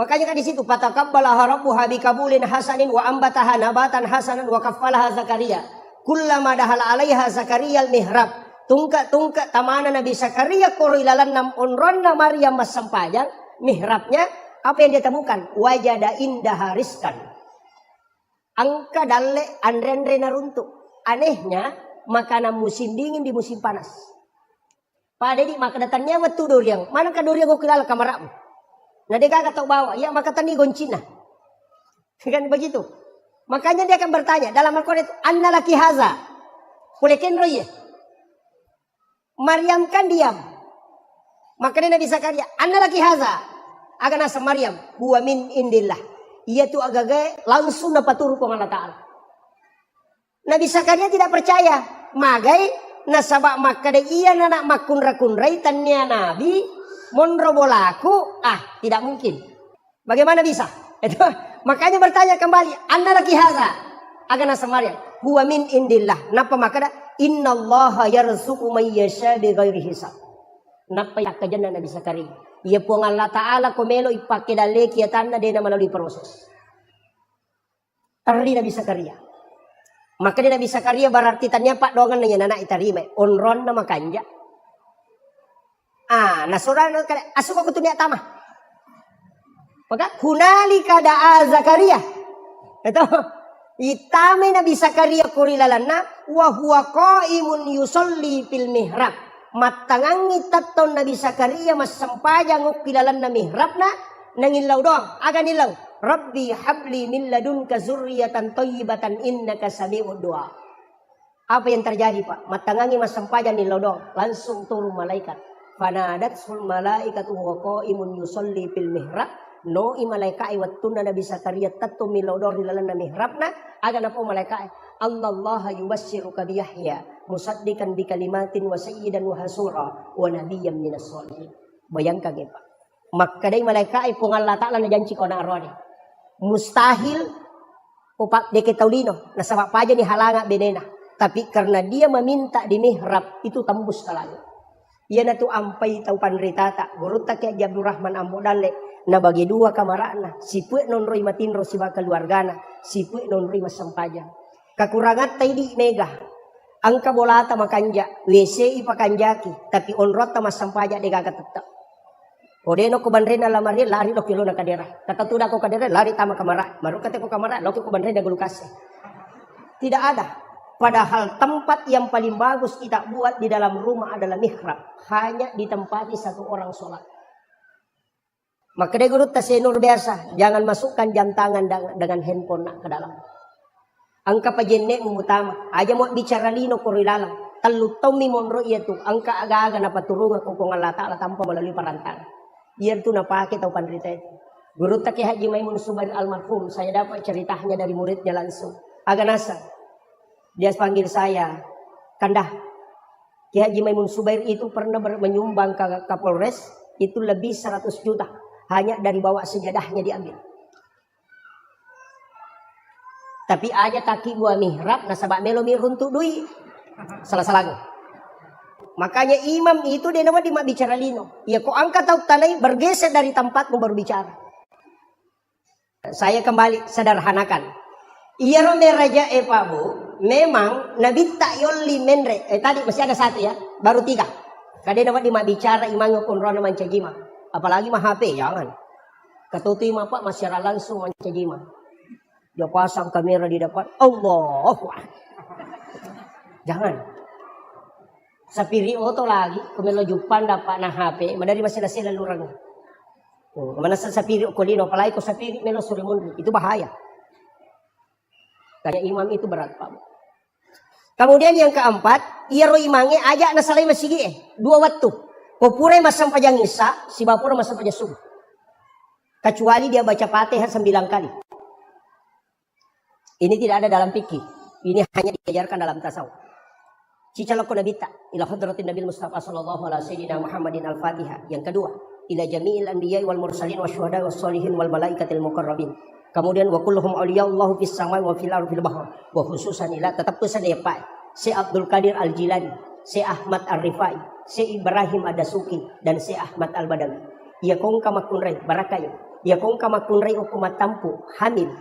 Makanya kan di situ fataqabbalaha rabbuha bikabulin hasanin wa ambataha nabatan hasanan wa kaffalaha Zakaria. Kullama dahala alaiha Zakaria al-mihrab. Tungka tamana Nabi Zakaria korilalan nam onronna Maryam masampajang mihrabnya. Apa yang dia temukan? Wajada indah hariskan. Angka dalle andre naruntuk. Anehnya, makanan musim dingin di musim panas. Pada di maka datangnya waktu duriang. Mana ka duriang ko kilala kamaramu? Nah dia kagak tahu bawa. Ya maka tani goncina. Kan begitu. Makanya dia akan bertanya. Dalam Al-Quran itu. Anna laki haza. Kulekin roye. Maryam kan diam. Makanya Nabi Zakaria. Anna laki haza. Akan asa Maryam huwa min indillah. Ia tu agak langsung dapat turun ke Allah Ta'ala. Nabi Zakaria tidak percaya. Magai nasabak makade iya nanak makun rakunrai tanya Nabi monrobolaku. Tidak mungkin. Bagaimana bisa? Itu makanya bertanya kembali. Anda laki haza. Akan asa Maryam huwa min indillah. Napa makada innallaha yarzuqu may yasha bighairi hisab. Napa yakajana Nabi Zakaria. Ia pun Allah Ta'ala komelo ipakai dalek ya tanda dia melalui proses. Terdi Nabi Zakaria. Maka dia Nabi Zakaria berarti tanya pak dongan nanya anak itarime. Onron nama kanja. Nasurana kada asuk aku tunia tamah. Maka hunalika da'a Zakaria. Itu itame Nabi Zakaria kurilalana wa huwa qaimun yusolli fil mihrab. Matangangi taton Nabi Zakaria mas sampajang ukilalan na mihrabna nangilaw doang aga nilaw Rabbi habli min ladunka zurriyatan thayyibatan innaka sami'ud du'a. Apa yang terjadi Pak? Matangangi mas sampajang nilaw doang langsung turun malaikat. Fanadatul malaikatu wa qaimun yusolli fil mihrab no imalaikai wattuna Nabi Zakaria tatum milaw doang nilalan na mihrabna aga na po malaikai Allah yubassiruka bi Yahya musaddiqan bi kalimatin wa sayyidan wa hasura wa nabiyyan minas sholihin. Bayangkan ya Pak. Maka dari malaikat pun Allah Ta'ala na janji ko na arwani. Mustahil upak deke taulino na sabab aja ni halanga benena. Tapi karena dia meminta di mihrab itu tembus ke langit. Ia na tu ampai tau panritata. Guruta kaya Abdurrahman Ambodale na bagi 2 kamarana. Sipue non roy matinro siba keluargana. Sipue non roy masampajang. Kakurangan tayo di mega. Angka bolata makanja, WC ipakanjaki, tapi onrota mas sampaja de gaga tetap. Odeno ko banrena lamari lari lo kilo na kadera. Katatuda ko kadera lari tama kamara. Maru kate ko kamara lo ko banrena gulukase. Tidak ada. Padahal tempat yang paling bagus kita buat di dalam rumah adalah mihrab. Hanya ditempati satu orang sholat. Maka dia guru tasenur biasa. Jangan masukkan jam tangan dengan handphone nak ke dalam. Angka pajenne utama. Aja mau bicara lino korilalang. Talu tomi monro itu. Angka aga-aga na paturungan kung Allah Ta'ala tanpa melalui perantara. Biar tu napake tau pandrita itu. Guru Taki Haji Maimun Subair almarhum. Saya dapat ceritanya dari muridnya langsung. Agak nasa. Dia panggil saya. Kandah. Ki Haji Maimun Subair itu pernah menyumbang ke Kapolres. Itu lebih 100 juta. Hanya dari bawa sejadahnya diambil. Tapi aja taki gua mihrab. Nasabak melo miruntuk duit. Salah-salah. Makanya imam itu dia nama di bicara lino. Ya kok angkat tahu tanai bergeser dari tempatmu baru bicara. Saya kembali sederhanakan. Iya rome raja bu. Memang Nabi tak yoli menre. Tadi masih ada satu ya. Baru 3. Kadang nama di bicara imam pun rona mancajima. Apalagi mah HP jangan. Ketutu imam pak masyarakat langsung mancajima. Dia pasang kamera di depan. Allah. Jangan. Sapiri oto lagi, kumelo jupan dapat na HP, madari masila-sila lurang. Mana sa sapiri o kolino, palagi ko sapiri melo surimundi, itu bahaya. Kaya imam itu berat pak. Kemudian yang keempat, iro imange ajak nasalay masigi 2 waktu. Popure masam pajang isa, si bapura masam pajang subuh. Kecuali dia baca Fatihah 9 kali. Ini tidak ada dalam fikih. Ini hanya diajarkan dalam tasawuf. Cicalako nabita ila hadratin Nabi Mustafa sallallahu alaihi wasallam Muhammadin al-Fatihah. Yang kedua, ila jami'il anbiya'i wal mursalin wasyuhada wassalihin wal malaikatil muqarrabin. Kemudian wa kulluhum awliya'ullahu fis samai wa fil ardi fil bahr. Wa khususan ila tetap pesan ya Pak. Si Abdul Qadir Al-Jilani, si Ahmad Ar-Rifai, si Ibrahim Ad-Dasuki dan si Ahmad Al-Badawi. Ya kong kamakunray barakayo. Ya kong kamakunray o kumatampu hamil.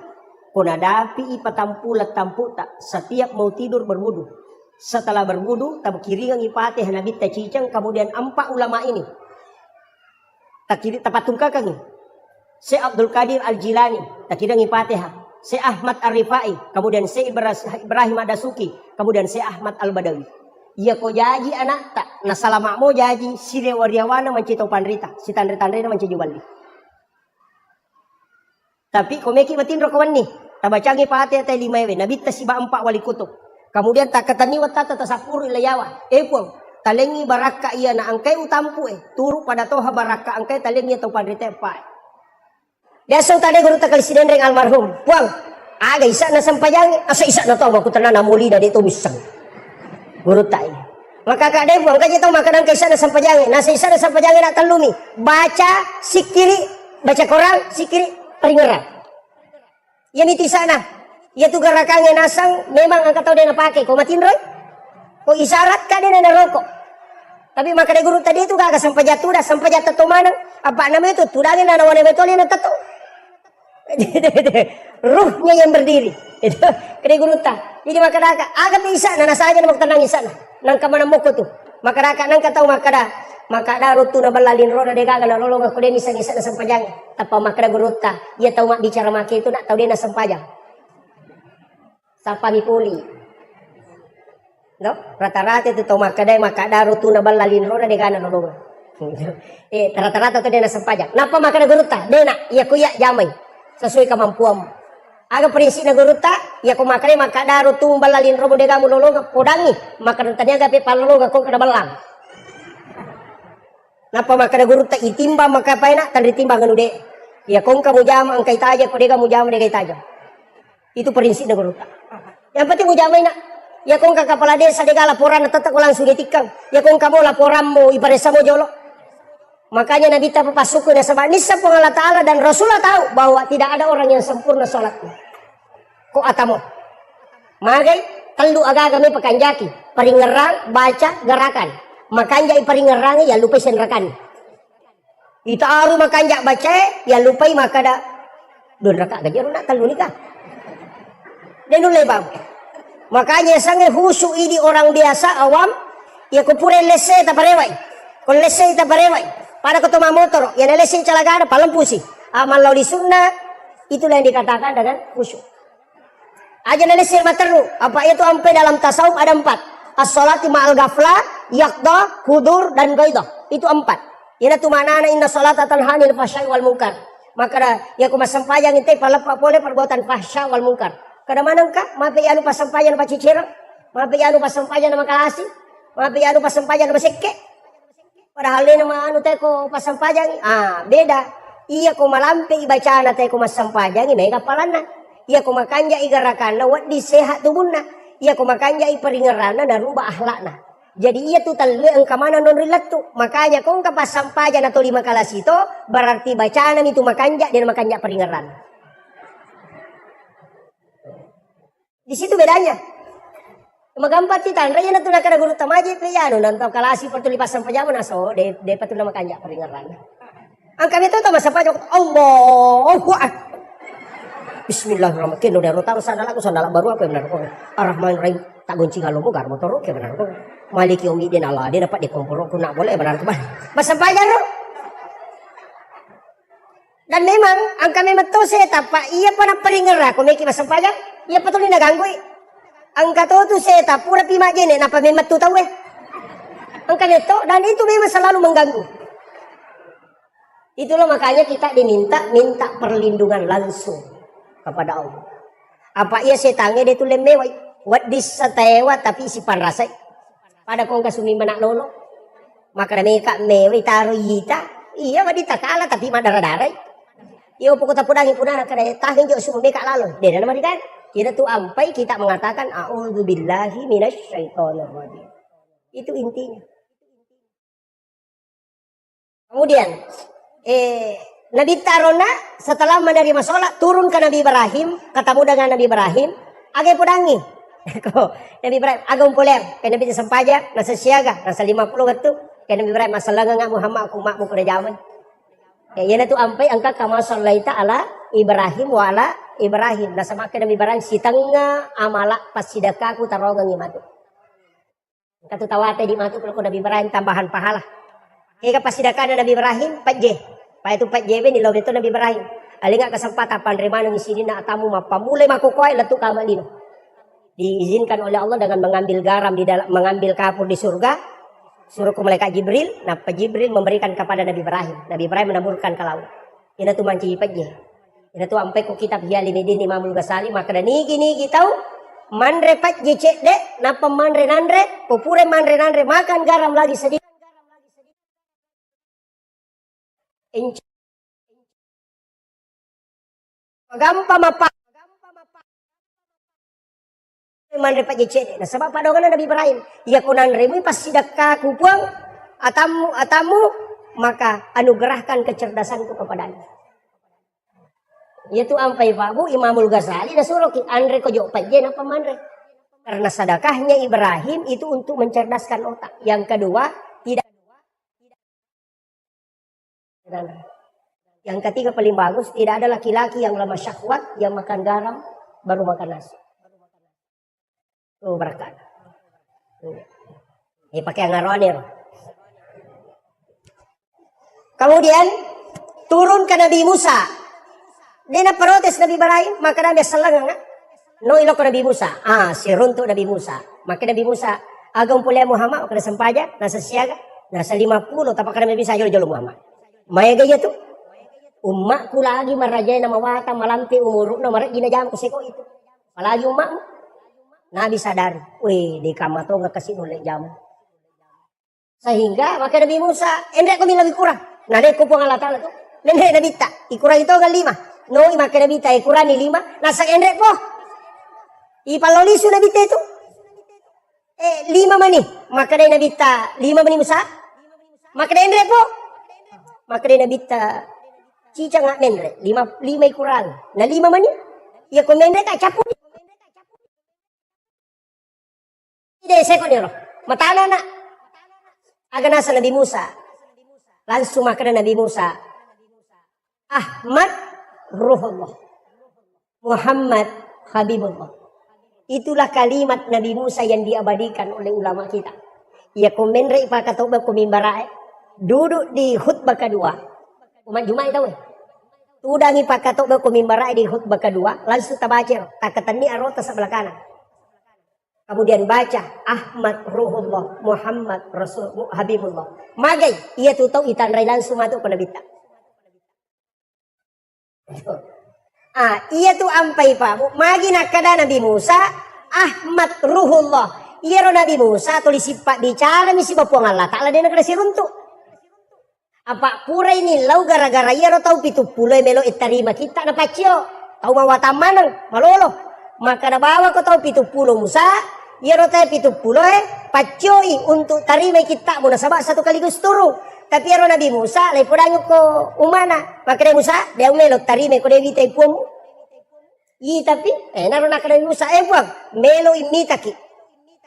Kunadapi ipatampu latampu tak setiap mau tidur berwudu. Setelah berwudu, tabkiringan ipatih Nabi Tacicang, kemudian 4 ulama ini. Tapatung kakang. Si Abdul Qadir Al-Jilani, takirang ipatih. Si Ahmad Ar-Rifai, kemudian si Ibrahim Ad-Dasuki, kemudian si Ahmad Al-Badawi. Iya ko jaji anak tak, nasalama mo jaji, si rewariawana mancito panrita, si tandre-tandre na mancito bali. Tapi komeki batin rokawan ni, tabacangi pati atay 5 ewe, nabita si ba 4 wali kutub. Kemudian tak ketaniwat tata tasapur ilayawa. Pun talengi baraka iya na angkai utampu turu pada toha baraka angkai talengi atau padrite pa. Biasa tadi guru takal sinendreng almarhum. Puang, aga isa na sampayang asa isa na to aku tenan muli dari itu misang. Guru tai. Maka kadai puang kaji tahu makanan kaisa na sampayang. Nasa isa na sampayang na talumi. Baca sikiri, baca Quran sikiri peringeran. Yan iti sana. Ya tu garakangnya nasang memang angkat tahu dia nak pakai. Kau matiin roy? Kau isyarat kan dia nak rokok. Tapi maka dia guru tadi itu gak sampai jatuh dah sampai jatuh tu mana? Apa nama itu? Tudangin ada warna betul yang tahu. Ruhnya yang berdiri. Itu kedai guru tak. Jadi maka dah agak bisa nana saja nak tenang isana. Nang kamana moko tu. Maka dah nang katahu maka dah rutu na balalin roda dega kana lolong aku dia nisang-nisang na sampajang. Tapa maka dah guru tak. Ia tahu mak bicara mak itu nak tahu dia na sampajang. Sapa puli. No? Rata-rata itu makadai makadaru tu na balalin roda de kana nolong. Rata-rata tu dia na sampajak. Napa makada guruta? Dena iya kuya jamai. Sesuai kemampuanmu. Aga prinsip na guruta, iya ku makadai makadaru tu balalin roda de kamu nolong podangi. Makadan tadi aga pe palolong ko kada balang. Napa makada guruta itimba makapaina tan ditimbang anu de. Iya kong kamu jama angkai taja ko de kamu jama de kai taja. Itu prinsip na guruta. Yang penting ujamai nak. Ya kong ka kepala desa dega laporan tetap langsung ditikang. Ya kong kamu laporan mo iparesa mo jolo. Makanya Nabi tak papasuku na sabab nisa po Allah Ta'ala dan Rasulullah tahu bahwa tidak ada orang yang sempurna salatnya. Ko atamo. Magay telu aga kami pakanjaki. Paringerang baca gerakan. Makanya iparingerang ya lupa senrakan. Ita aru makanja baca ya lupa makada don raka gaji nak telu nikah. Denulay bang. Makanya sange khusyuk ini orang biasa awam, ya kupure lese ta parewai. Kon lese ta parewai. Pada ketoma motor, ya lese calagana palang pusi. Amal lauli sunnah, itulah yang dikatakan dengan khusyuk. Aja lese materu, apa itu sampai dalam tasawuf ada 4. As-salati ma'al ghaflah, yaqda, hudur dan ghaidah. Itu 4. Ina tu manana inna salata tanha 'anil fahsya'i wal munkar. Maka ya ku masampayang inte palepa boleh perbuatan fahsya wal munkar. Kada manang ka, mapi anu pasampayan na pacicirang, mapi anu pasampayan na makalasi, mapi anu pasampayan na masikke. Padahal ni nama anu tayo ko pasampayan, beda. Iya ko malampi ibaca na tayo ko masampayan, may kapalan na. Iya ko makanya igarakan na, wat di sehat tubun na. Iya ko makanya iparingaran na, narubah ahlak na. Jadi iya tu talwe ang kamana non rilat tu. Makanya kung kapasampayan atau 5 kalas itu, berarti bacaan itu makanya dan makanya peringaran. Di situ bedanya. Magampat kita, raya na tulad ka na guru tamaji pe yan, nantaw kalasi pertulipasan pajama na so, de patul na makanya peringaran. Ang kami to tama sa pajok, Allahu Akbar. Bismillahirrahmanirrahim. Kino dero tang sandala ko sandala baru apa benar ko. Ar-Rahman Rahim tak gunci ngalo mo garmo toro ke benar ko. Maliki umi din Allah dia dapat dikumpul ko nak boleh benar ko ba. Masampayan ro. Dan memang ang kami matose tapa iya pa na peringaran ko may kimasampayan. Iya patuloy naganggoy. Ang katoto seta pura pima jene na pamemat tu tahu Ang kanito dan itu memang selalu mengganggu. Itulah makanya kita minta perlindungan langsung kepada Allah. Apa ia setange dia tu lemewai. Wat disatewa tapi si panrasai. Pada kong kasumi manak lolo. Maka mereka mewai taruh yita. Iya wadita kala tapi madara-darai. Iyo pokok tapudangin punana kada tahin jo sumu meka lalu. Dia nama dikan. Kita tuh ampai kita mengatakan a'udzubillahi minasyaitonirrajim. Itu intinya. Kemudian Nabi Tarona setelah menerima sholat turun ke Nabi Ibrahim, ketemu dengan Nabi Ibrahim, agak pudangi. Nabi Ibrahim agak umpuler, ke Nabi sempaja, nasa siaga, nasa 50 waktu, ke Nabi Ibrahim masalah ngak Muhammad aku makmu pada zaman. Ya yana tu ampai angka kama sallaita ala Ibrahim wa ala Ibrahim. Nasa maka Nabi Ibrahim si tengah amala pas sidaka aku tarogang imatu. Katu tawate di matu kalau Nabi Ibrahim tambahan pahala. Kaya pas sidaka Nabi Ibrahim 4J. Pa itu 4J ni lo itu Nabi Ibrahim. Alinga kesempatan panremana ng isinin na atamu mapamulay makukoy letu kamalino. Diizinkan oleh Allah dengan mengambil garam di dalam mengambil kapur di surga. Suruh ke malaikat Jibril, nah Jibril memberikan kepada Nabi Ibrahim. Nabi Ibrahim menaburkan ke laut. Ini tu manci ipatnya. Ini tu ampai ko kitab Hiyali Medin Imamul Ghazali maka nigi tahu manre pat jecek dek napa manre nandre popure manre nandre makan garam lagi sedikit. Gampang apa? Manre pak jecek nah sebab padongan Nabi Ibrahim ya kunan remi pas sidaka kupuang atamu maka anugerahkan kecerdasanku kepadanya yaitu ampai babu Imamul Ghazali dah suruh andre ko jo pajen apa manre karena sedekahnya Ibrahim itu untuk mencerdaskan otak. Yang kedua tidak yang ketiga paling bagus tidak ada laki-laki yang lemah syahwat yang makan garam baru makan nasi. Berkat. Ini pakai ngaronir. Kemudian turun ke Nabi Musa. Dia nak protes Nabi Ibrahim, maka Nabi selang no ilok ke Nabi Musa. Si runtuk Nabi Musa. Maka Nabi Musa agam pulih Muhammad kena sempaja, nasa siaga, nasa 50 tapak Nabi bisa jolo Muhammad. Maya gaya tu. Umakku lagi marajay na mawata malamti umuruk na marat ginajam ko seko itu. Palagi umakmu. Nabi sadar, weh di kamar tu nggak kasih nolak jam. Sehingga maka Nabi Musa, endek kami lebih kurang. Nah dek kupung Allah Taala tu, endek Nabi tak, ikurang itu kan 5. No, maka Nabi tak ikurang ni 5. Nasak endek po, ipaloli su Nabi itu. 5 mani, maka dari Nabi tak 5 mani Musa, maka dari endek po, maka dari Nabi tak cicang nggak endek 5 ikurang. Nah 5 mani, ya kau endek tak caput. Tidak sekot dia loh. Matana nak. Agak nasa Nabi Musa. Langsung makan Nabi Musa. Ahmad Ruhullah. Muhammad Habibullah. Itulah kalimat Nabi Musa yang diabadikan oleh ulama kita. Ya komenre pakatoba kumimbarae. Duduk di khutbah kedua. Umat Jumat tahu. Tudangi pakatoba kumimbarae di khutbah kedua. Langsung tabacer. Takatani arota sebelah kanan. Kemudian baca Ahmad Ruhullah Muhammad Rasul Habibullah. Magai ia tu tahu itanrai langsung masuk ke Nabi. Ia tu ampai pak. Magi nakada Nabi Musa Ahmad Ruhullah. Ia Nabi Musa tulis sifat bicara misi bapuang Allah Ta'ala dia nak kasi runtuk. Apa pura ini lau gara-gara ia tahu pitu pulau melo itarima kita na pacio. Tahu mawata manang malolo. Maka na bawa ko tahu 70 Musa, iya rota 70 pacoi untuk tarima kita muna sabak satu kali gusturu. Tapi ero Nabi Musa lai podango ko umana. Maka Nabi Musa dia melo tarima ko dewi tai puamu. Tapi naro nak Nabi Musa buang melo imitaki.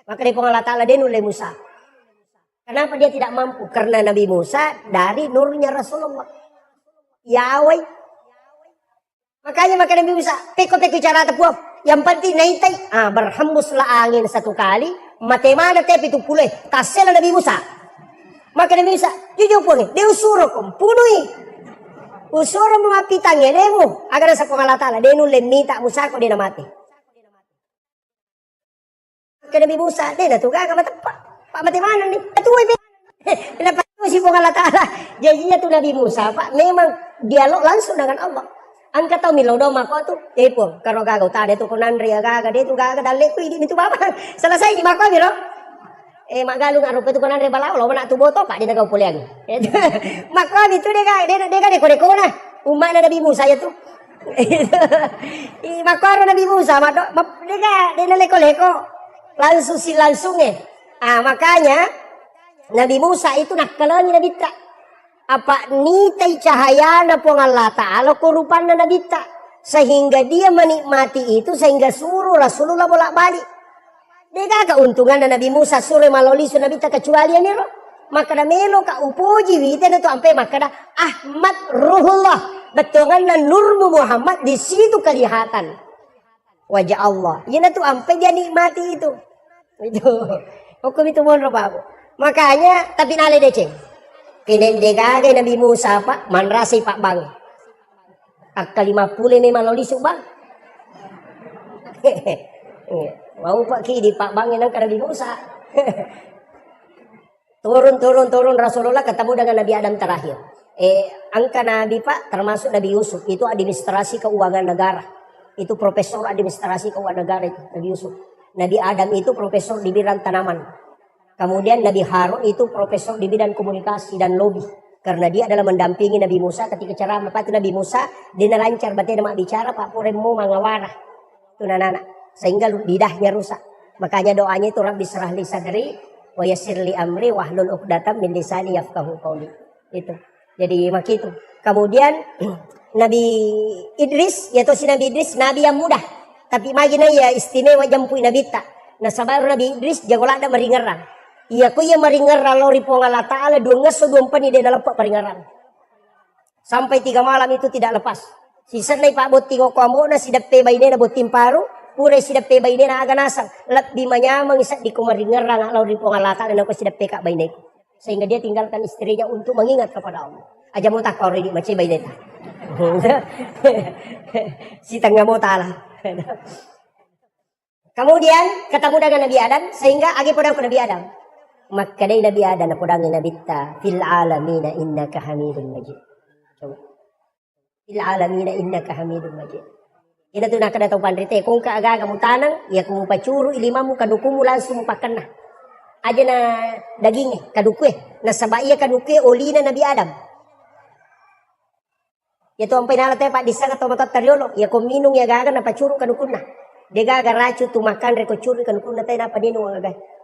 Maka dia Allah Ta'ala dia nulai Musa. Kenapa dia tidak mampu? Karena Nabi Musa dari nurnya Rasulullah. Yahweh. Makanya Nabi Musa peko-peko cara tepuang. Yang penting naitai, berhembuslah angin satu kali, matemana tepi tu pulih, tasela Nabi Musa. Maka Nabi Musa, jujur pun dia usuro kumpunui. Usuro memapi tanganemu, agar sa Allah Ta'ala, dia nulen minta Musa ko dia na mati. Maka Nabi Musa, dia na tuga, pak matemana ni, atuwe be. Kenapa si Allah Ta'ala, janjinya tu Nabi Musa, pak, memang dialog langsung dengan Allah. Angkat tahu milodo mako tu, pun kalau gagau tadi tu konan ria gaga dia tu gaga dalek tu ini tu bapa selesai di mako milo. Magalung arup tu konan ria balau lo nak tu boto pak dia nak kau puliang. Mako itu dia deko na umat Nabi Musa ya tu. Mako Nabi Musa dia leko langsung makanya Nabi Musa itu nak kalani Nabi tak. Apa nitai cahaya na po Allah Ta'ala kurupan na nabita. Sehingga dia menikmati itu sehingga suruh Rasulullah bolak balik. Dia keuntungan na Nabi Musa suruh maloli su nabita kecuali ya niro. Maka na melo ka upuji wite na to ampe maka na Ahmad Ruhullah. Betungan na nurmu Muhammad di situ kelihatan. Wajah Allah. Yan na to ampe dia nikmati itu. Itu. Hukum itu mohon Pak. Makanya tapi nale deceng. Kinendegagay Nabi Musa pak, manrasay pak bang. Ak 50 may malolisok bang. Mau pak ki di pak bangin ang Nabi Musa. turun Rasulullah ketemu dengan Nabi Adam terakhir. Angka Nabi pak termasuk Nabi Yusuf itu administrasi keuangan negara. Itu profesor administrasi keuangan negara itu Nabi Yusuf. Nabi Adam itu profesor di bidang tanaman. Kemudian Nabi Harun itu profesor di bidang komunikasi dan lobby. Karena dia adalah mendampingi Nabi Musa ketika ceramah. Lepas itu Nabi Musa, dia lancar berarti nak bicara, Pak Puremu mangawarah. Itu anak-anak. Sehingga lidahnya rusak. Makanya doanya itu Rabbi syrah li sadri, wa yassir li amri, wahlul uqdatam min lisani yafqahu qawli. Itu. Jadi mak itu. Kemudian Nabi Idris, yaitu si Nabi Idris, Nabi yang mudah. Tapi magina ya istimewa jampui Nabi tak. Nah sabar Nabi Idris, jagolah ada meringerang. Iya ko iya maringar lori po Allah Ta'ala dua ngeso dua pani dia dalam paringaran. Sampai 3 malam itu tidak lepas. Sisa na ipabot tingo ko amo na sidape bayne na botim paru. Pura sidape bayne na aga nasang. Lat di manyamang isa di ko maringar lori po Allah Ta'ala na ko sidape ka bayne. Sehingga dia tinggalkan istrinya untuk mengingat kepada Allah. Aja mo takau di macam bayne ta. Si tangga mo ta'ala. Kemudian ketemu dengan Nabi Adam sehingga agi podang Nabi Adam. Maka dari Nabi Adam na podangin Nabi ta fil alamina innaka hamidun majid. Coba. Fil alamina innaka hamidun majid. Ina tu nak datang pandrite kung kaaga kamu tanang ya kung pacuru ilimamu kadukumu langsung pakan na. Aja na daging kadukwe na sabaya kadukwe olina Nabi Adam. Ya tu ampai nala te pak disanga to matat tariolo ya kuminung ya gaga na pacuru kadukunna. Dia gaga racu tu makan reko curi kadukunna te na padino gaga.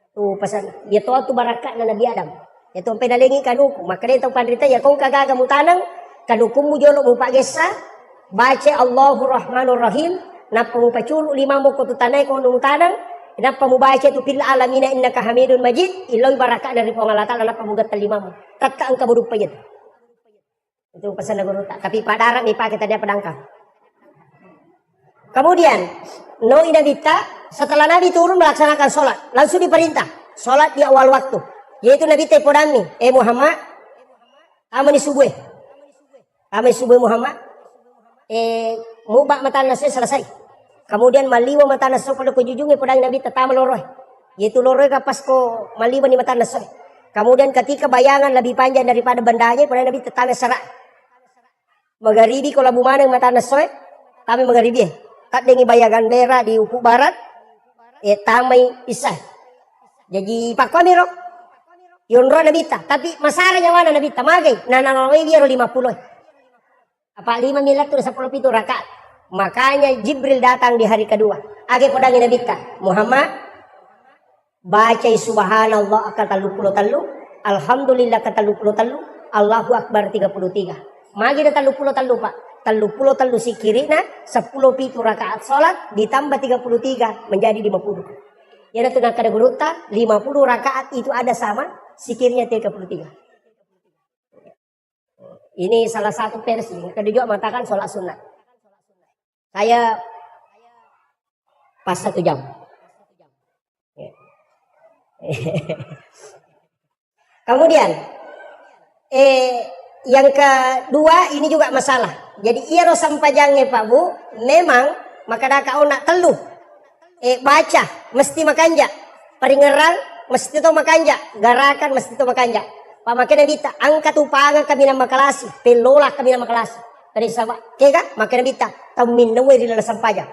Tu pasan dia tu barakat na Nabi Adam. Ya tu ampai nalengi kaduku maka dia tu pandrite ya kung kagaga mu tanang kadukumu jolo mu pak gesa baca Allahur Rahmanur Rahim napa mu pacuru lima mo ko tu tanay ko nung tanang napa mu baca tu fil alamina innaka hamidun majid ilaw barakat dari Allah Ta'ala napa mu gatal lima mo tatka ang kabudug payet. Itu pesan guru tak. Tapi pada Arab ni pak kita dia pedangkang. Kemudian Nabi setelah Nabi turun melaksanakan sholat, langsung diperintah sholat di awal waktu. Yaitu Nabi tepodami, Muhammad, amani subuh Muhammad, mubak mata nasi selesai. Kemudian maliwa mata nasi pada kujujungnya podang Nabi tetap meloroh. Yaitu loroh kapas ko maliwa ni mata nasi. Kemudian ketika bayangan lebih panjang daripada bandanya, podang Nabi tetap serak. Magharibi ko labu mana mata nasi, kami magharibi. Tak dengi bayangan merah di ufuk barat, tamai isah. Jadi pak kamero, yunro Nabi tapi masalahnya mana Nabi magai, nananawai biar 50. Apa 5 miliar tu 10 itu rakaat. Makanya Jibril datang di hari kedua. Age podangin Nabi Muhammad, baca subhanallah akan talu, alhamdulillah akan talu, Allahu Akbar 33. Magi dah talu pak. Talu si kiri na 10 pitu rakaat sholat ditambah 33 menjadi 50. Ya itu nak ada guruta 50 rakaat itu ada sama sikirnya 33. Ini salah satu versi. Kedua juga mengatakan sholat sunat. Saya pas 1 jam. Kemudian yang kedua ini juga masalah. Jadi ia rosam pajangnya Pak Bu, memang maka kau nak teluh, baca mesti makanja, peringeran mesti to makanja, garakan mesti to makanja. Pak makanya bita angkat upangan kami nama kelas, pelola kami nama kelas. Dari sama, kega makanya bita tahu minum di dalam sampajang.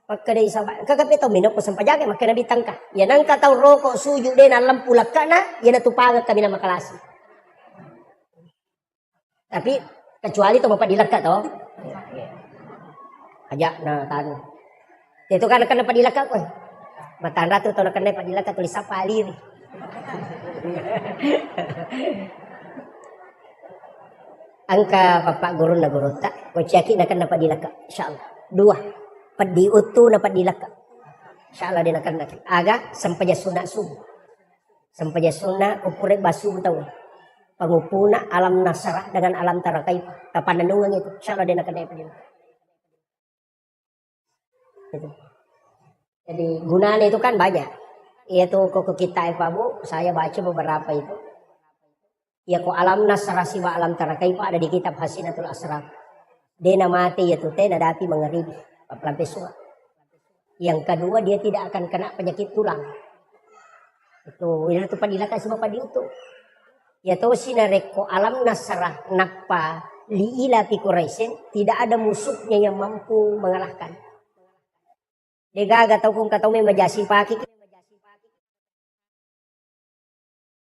Maka dari sama, kagak tahu minum ko sampajang, makanya bita angka. Ya nangka tahu rokok suju deh nalam pulak kana, ya natu pangan kami nama kelas. Tapi kecuali itu bapak dilekat toh. Ajak nah tanu. Itu kan kena padilekat kowe. Matanda tu to kena padilekat tulis apa aliri. Angka bapak guru na guru tak. Ko ciaki nak kena padilekat insyaallah. 2. Padi utu na padilekat. Insyaallah dia nak kena. Aga sampai sunat subuh. Sampai sunat upure basu tahu. Pengupuna alam nasrah dengan alam tarakai kapananungan itu insyaallah dia akan dapat itu. Jadi gunanya itu kan banyak. Yaitu kok kita Pak Bu, saya baca beberapa itu. Ya kok alam nasrah siwa alam tarakai ada di kitab Hasinatul Asrar. Dena mati yaitu teh nadapi mengeribi lampai suara. Yang kedua dia tidak akan kena penyakit tulang. Itu padilakan sebab padi itu. Ya tahu sinareko alam nasrah napa liila fi Quraisyin tidak ada musuhnya yang mampu mengalahkan. Degaga tahu kung kataw may majasi paki.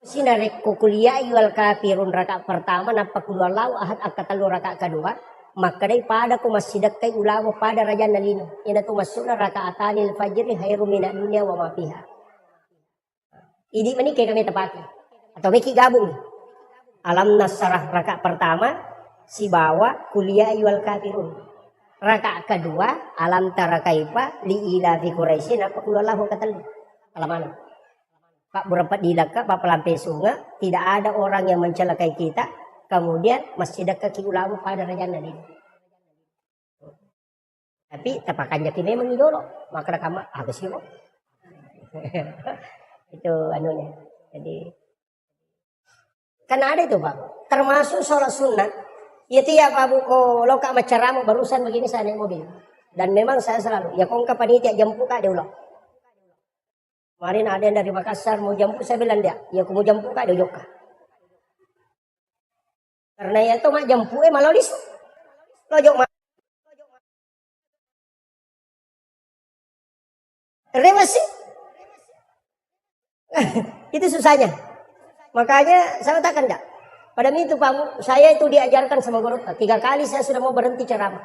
Sinareko kuliah wal kafirun rakaat pertama napa kulu Allah ahad akatalu rakaat kedua maka daripada ku masjidat kay ulama pada raja nalino. Ina tu masuna rakaatanil fajri khairu minad dunya wa ma fiha. Ini menikah kami tepati. Atau Miki gabung. Alam nasrah rakaat pertama si bawa kuliah wal kafirun. Rakaat kedua alam tara kaifa li ila fi Quraisyin apa kullahu katal. Alamana. Pak berempat dilaka Pak pelampai sungai tidak ada orang yang mencelakai kita. Kemudian masjid kaki ulama pada raja Nabi. Tapi tapakan jaki memang idolo. Maka kama apa sih kok? Itu anunya. Jadi kan ada itu Pak. Termasuk sholat sunat. Itu ya Pak Buko loka macaramu barusan begini saya naik mobil. Dan memang saya selalu. Ya kong panitia jemput kak dia ulang. Kemarin ada yang dari Makassar mau jemput saya bilang dia. Ya aku mau jemput kak dia joka. Karena ya itu mak jemput malah lisu. Lojok mak. Karena sih. Itu susahnya. Makanya saya katakan enggak. Pada itu Pak, saya itu diajarkan sama guru. 3 kali saya sudah mau berhenti ceramah.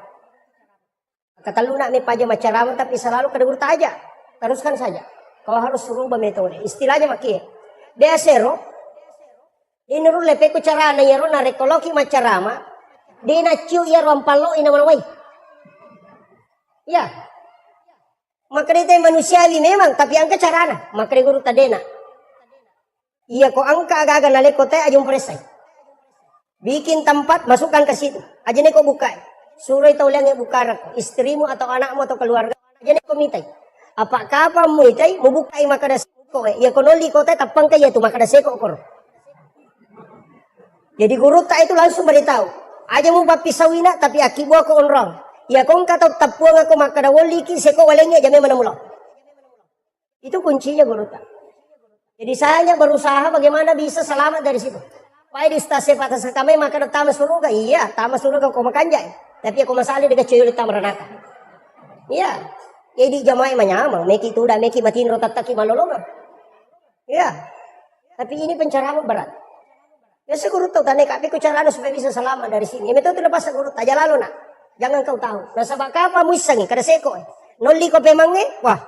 Kata lu nak mepaja ceramah tapi selalu ke guru aja. Teruskan saja. Kau harus rubah metode. Istilahnya makia. Desero. Ini ru lepe ku carana ya ru na rekoloki ceramah. Dena ciu ya rompalo ina manawai. Ya. Maka dia manusiawi memang tapi angka carana. Maka dia guru tadena. Iya kok angka agak-agak naleko teh aja presai. Bikin tempat masukkan ke situ. Aja nih kok buka. Suruh itu ulang bukara istrimu atau anakmu atau keluarga. Jadi komitai. Apakah apa muitai mubukai maka daseko ya konoli kota tapang kaya itu maka daseko kor. Jadi guru tak itu langsung beritahu. Aja mau pisawina tapi akibat ko onrong. Ya kong kata tapuang aku maka dawoli ki seko walengnya jame mana mula. Itu kuncinya guru tak. Jadi saya berusaha bagaimana bisa selamat dari situ. Pai di stasi patas kami maka datang suruga. Iya, tamas suruga ko makanjay. Tapi aku masalah dengan cewek di tameranaka. Iya. Jadi jamaah menyamang, meki itu udah meki matiin rotat taki malolongan. Iya. Tapi ini pencerahan berat. Ya seguru tahu tanya kami ku cara supaya bisa selamat dari sini. Ya itu lepas seguru aja lalu nak. Jangan kau tahu. Nah sabak apa muisangi kada seko. Noli ko pemangi. Wah.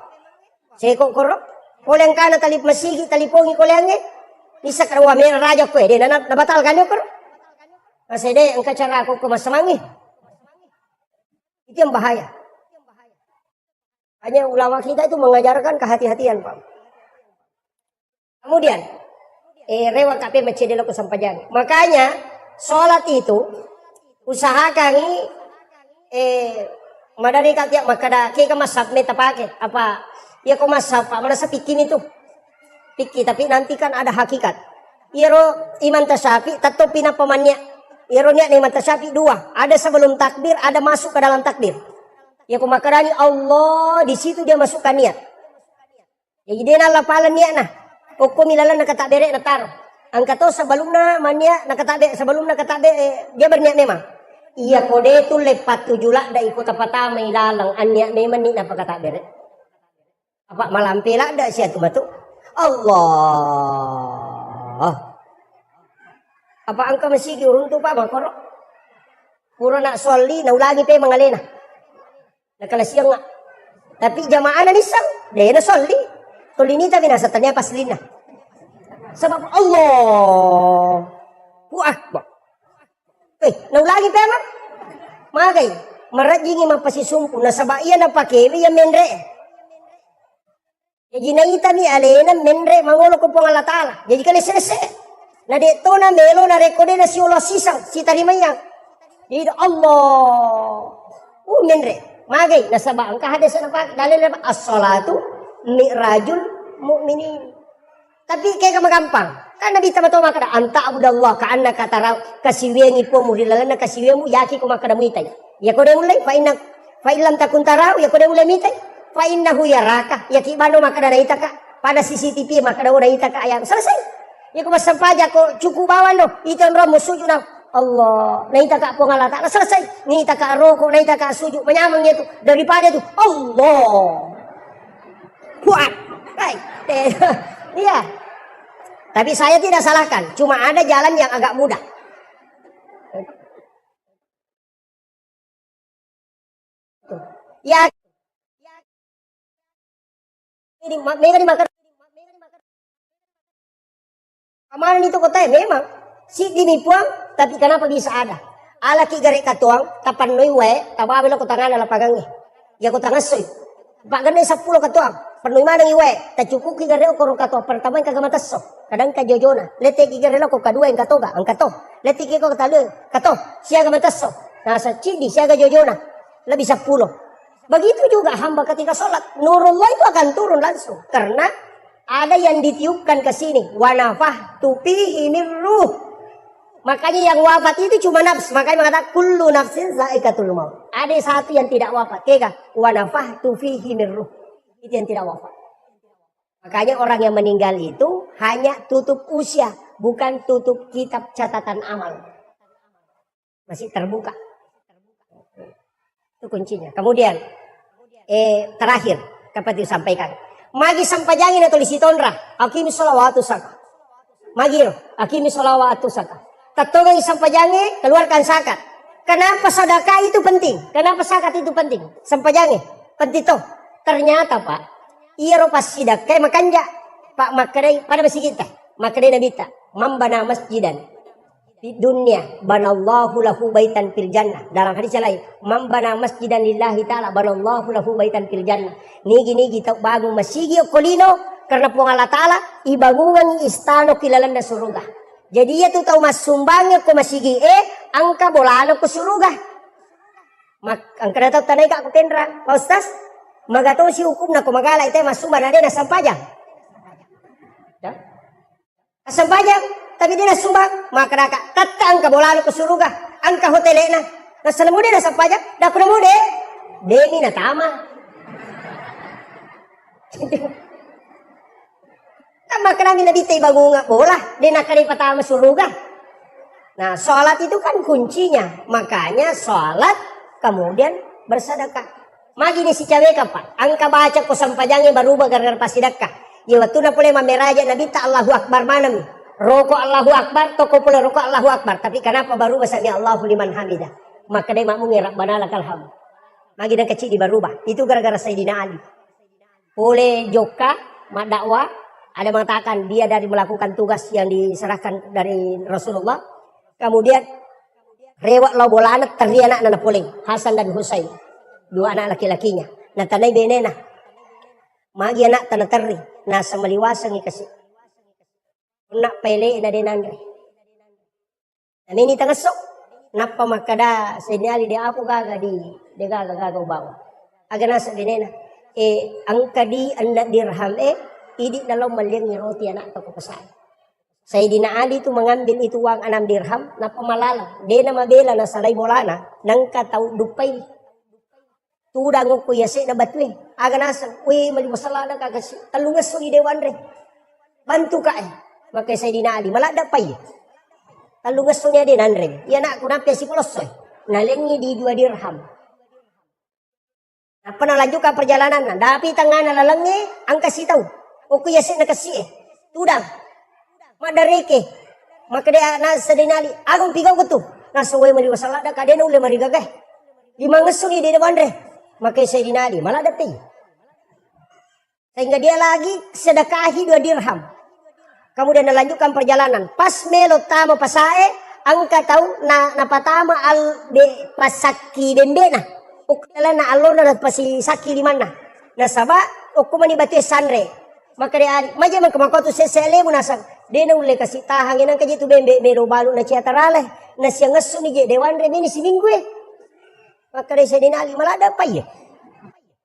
Seko korok. Koleng kana talip masigi talipongi kolenge. Bisa kada wa mera raja ko dia nabatal kan yo korok. Masede ang cara aku ke masamangi. Itu yang bahaya. Hanya ulama kita itu mengajarkan kehati-hatian, Pak. Kemudian, rewa kape macedelo ko sampajang. Makanya, sholat itu, usahakan madari katiak makada, kaya masap meta pake. Apa, ya ko masap, mana sa pikin itu. Piki, tapi nanti kan ada hakikat. Iro iman tasyafi, tato pinapamannya. Iro niya na iman tasyafi, 2. Ada sebelum takbir, ada masuk ke dalam takbir. Ya kumakarani Allah di situ dia masukkan niat. Ya jadi na lapalan niat nah. Koko milalan nakatabere na taro. Ang kato sebelumna mania nakatabe sebelum nakatabe dia berniat memang. Iya kode itu lepat tujula da ikut apa may lalang anya memang ni napakatabere. Apa malampila da siya tumatu. Allah. Apa angka masigi urun tu pa makoro. Puro na soli na ulagi pe mangalena. Nakalasiyang nga. Tapi jamaah na nisang. Dahil na soli. Tulinita binasatan niya paslina. Sebab Allah. Akbar. Naulagi pa man. Magay. Marajingi mapasisumpo. Nasabaiyan na pakewi yung menre. Jadi naita ni alena menre. Mangulo ko pong alatala. Jadi kalisese. Na dito na melo na rekode na si Allah sisang. Si tarimayang. Jadi Allah. Menre. Magay, nasaba ang kahadasan ng pag dalil na as-salatu mi'rajul mu'minin. Tapi kaya ka magampang. Kan nabi tama-tama makada anta abudallah ka'anna kataraw kasiwengi po mo rilalan na kasiwen mo yaki ko makada muitay. Ya ko mulai fa ilam takun taraw ya ko mulai mitay. Fa innahu yaraka yaki bano makada naita ka pada CCTV makada naita ka ayam. Selesai. Ya ko masampaja ko cukup bawan no. Ito ro musuju na Allah, naita ka po ngalata, na selesai. Naita ka roko, naita ka sujud, menyamang itu daripada itu Allah. Kuat, baik. Iya. Tapi saya tidak salahkan, cuma ada jalan yang agak mudah. Ya. Ini makan. Kemarin itu kota memang si dinipuang. Tapi kenapa bisa ada? Ala ki gare katuang, tapan noi we, tababelo ko tangan ala pagangi. Ya ko tangan soy. Pak gane 10 katuang, panoi manang iwe, ta cukup ki gare ko katuang pertama ka gamataso. Kadang ka jojona, lete ki gare ko kadua ang katoga, ang kato. Lete ki ko katalo, kato, siya gamataso. Nasa cindi siya ga jojona, lebih 10. Begitu juga hamba ketika sholat, nurullah itu akan turun langsung. Karena ada yang ditiupkan ke sini, wa nafahtu fihi min ruh. Makanya yang wafat itu cuma nafs. Makanya mengatakan kullu nafsin zaikatul maut. Ada satu yang tidak wafat. Kega wa nafahtu fihi min ruh. Itu yang tidak wafat. Makanya orang yang meninggal itu hanya tutup usia, bukan tutup kitab catatan amal. Masih terbuka. Itu kuncinya. Kemudian terakhir dapat disampaikan. Magi sampajangin atau lisitonra. Akimi sholawatu saka. Magi akimi sholawatu saka. Tatong isang pajange, keluarkan zakat. Kenapa sedekah itu penting? Kenapa zakat itu penting? Sampajange, penting toh. Ternyata Pak, iro pas sidak kay makanja. Pak makadai pada masih kita. Makadai nabita, mambana masjidan di dunia, banallahu lahu baitan fil jannah. Dalam hadis lain, mambana masjidan lillahi taala, banallahu lahu baitan fil jannah. Nigi kita bangun masjid kolino karena puang Allah taala ibangungan istana kilalan na surga. Jadi ia tu tahu mas sumbangnya ko masigi angka bolano ko suruga. Ang kanataw tanay ka ako kendra, Ustaz, magato si hukum na kumagala ite masumba na din na sampajang. Ya? Sampajang, tapi din na sumbang, makaraka, tatta ang kabulalo ko suruga, ang kahotele na. Nasa na mo din na sampajang, dako na mo din. Demi na tama. Tama ka namin nabitay bago nga bola, di na patama suruga. Nah, sholat itu kan kuncinya. Makanya sholat kemudian bersedekah. Magi ni si cewek kapan? Angka baca ko sampajangnya berubah gara-gara pas sedekah. Ya waktu na pula mameraja Nabi ta Allahu Akbar manam. Roko Allahu Akbar, toko pula roko Allahu Akbar. Tapi kenapa berubah sami Allahu liman hamidah? Maka dia makmum ya Rabbana lakal hamd. Magi dan kecil di berubah. Itu gara-gara Sayyidina Ali. Oleh joka, dakwah, ada mengatakan dia dari melakukan tugas yang diserahkan dari Rasulullah. Kemudian rewak lau bola anak teri anak nana poling Hasan dan Husain, dua anak laki-lakinya. Nah tanai benena, magi anak tanah teri, nah semeliwasang ikasi, nak pele na denandre. Nah ini tengah sok, napa makada senyali dia aku gaga di, dia gaga bawa. Agar nasa benena, angka di anak dirham idi dalam maliang roti anak toko pesan. Sayyidina Ali itu mengambil itu uang 6 dirham na pamalala. Dia na mabela na salay bolana nang kataw dupay. Tudang ko yase na batwe. Aga nasa, uy maliwasala na kagasi. Talungas so idewan re. Bantu ka Maka Sayyidina Ali malada pay. Talungas so niya din andre. Yan na kunapya si Pulos nalengi di 2 dirham. Apa nalanjut ka perjalanan na. Dapi tangan nalalangnya ang kasitaw. O kuyase na kasi Tudang. Madareke, maka dia nasa dinali, agong pigaw ko to. Nasa way maliwasalada ka, dia na uli marigagay. Lima ngasong di depan re, maka saya dinali, malah datay. Sehingga dia lagi sedekahi 2 dirham. Kemudian melanjutkan perjalanan. Pas melo tama pasae, ang kataw na napatama al de pasaki dende na. Ukala na alona na pasisaki limana. Nasaba, ukumani batu sanre. Maka dia maja man kamakoto sesele mo nasang de na uli kasi tahangin ang kajitu bembe mero balo na siya tarale na siya ngaso ni dewan re mini si minggu maka dia Sayyidina Ali malada pa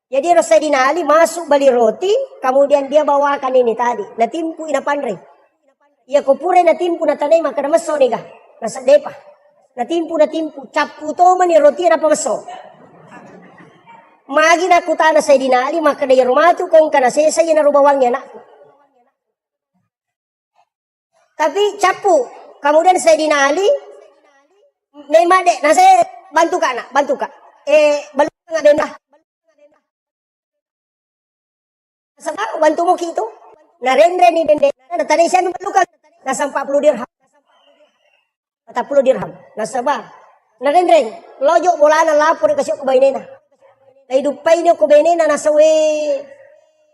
jadi Sayyidina Ali masuk bali roti kemudian dia bawakan ini tadi natimpu inapanre ia kupure natimpu natanay maka namaso ni ga nasa depa natimpu capu to man ni roti na pamaso magi na kutana Sayyidina Ali maka dia rumatu kong kana sesa na rubawangnya na. Tapi capu, kemudian Sayyidina Ali memang dek, nah saya bantu kak. Balu nggak benda. Sebab bantu mo gitu. Nah rendre ni benda. Nah tadi saya balu kak. Nah 40 dirham. 40 dirham. Nah sebab. Nah rendre, lojo bola na lapor kasih ko bainena. Nah hidupay niyo ko bainena nasa we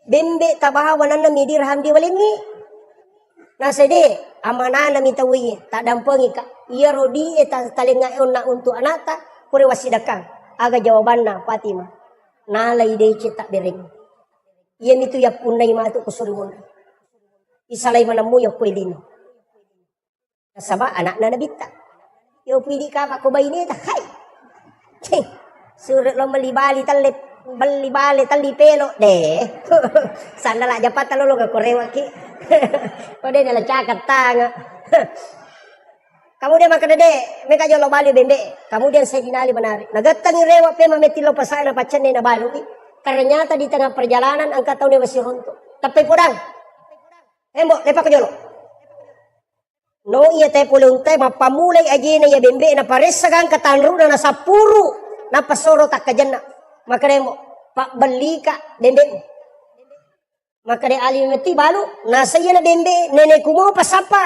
bembe tabahawan na dirham di walingi. Nah sede amana na mitawi tak dampengi ka iya rodi talingaon na untuk anata pure wasidakang aga jawaban na Fatima nalay de cita bereng iyan itu ya punay matu kusulmon isalay manamu ya kwelino nasaba anak na nabita yo pili ka ko bayni ta hay surat lo malibali talip balibali talipelo de sana la japat talo ga korewa ki kode nala cakat tanga kemudian maka dede mereka jolo bali bembe kemudian Sayyidina Ali menarik nagatang rewa pe mametilo pasana pacane na balu ternyata di tengah perjalanan angka tahu dia masih runtuh tapi podang embo lepa ko jolo no iya te pulung te mapamulay aji na ya bembe na paresagang katanru na nasapuru na pasoro tak kajanna maka demo pak beli ka bembe maka dia Ali meti balu nasa iya na bembe nenek kumo pasapa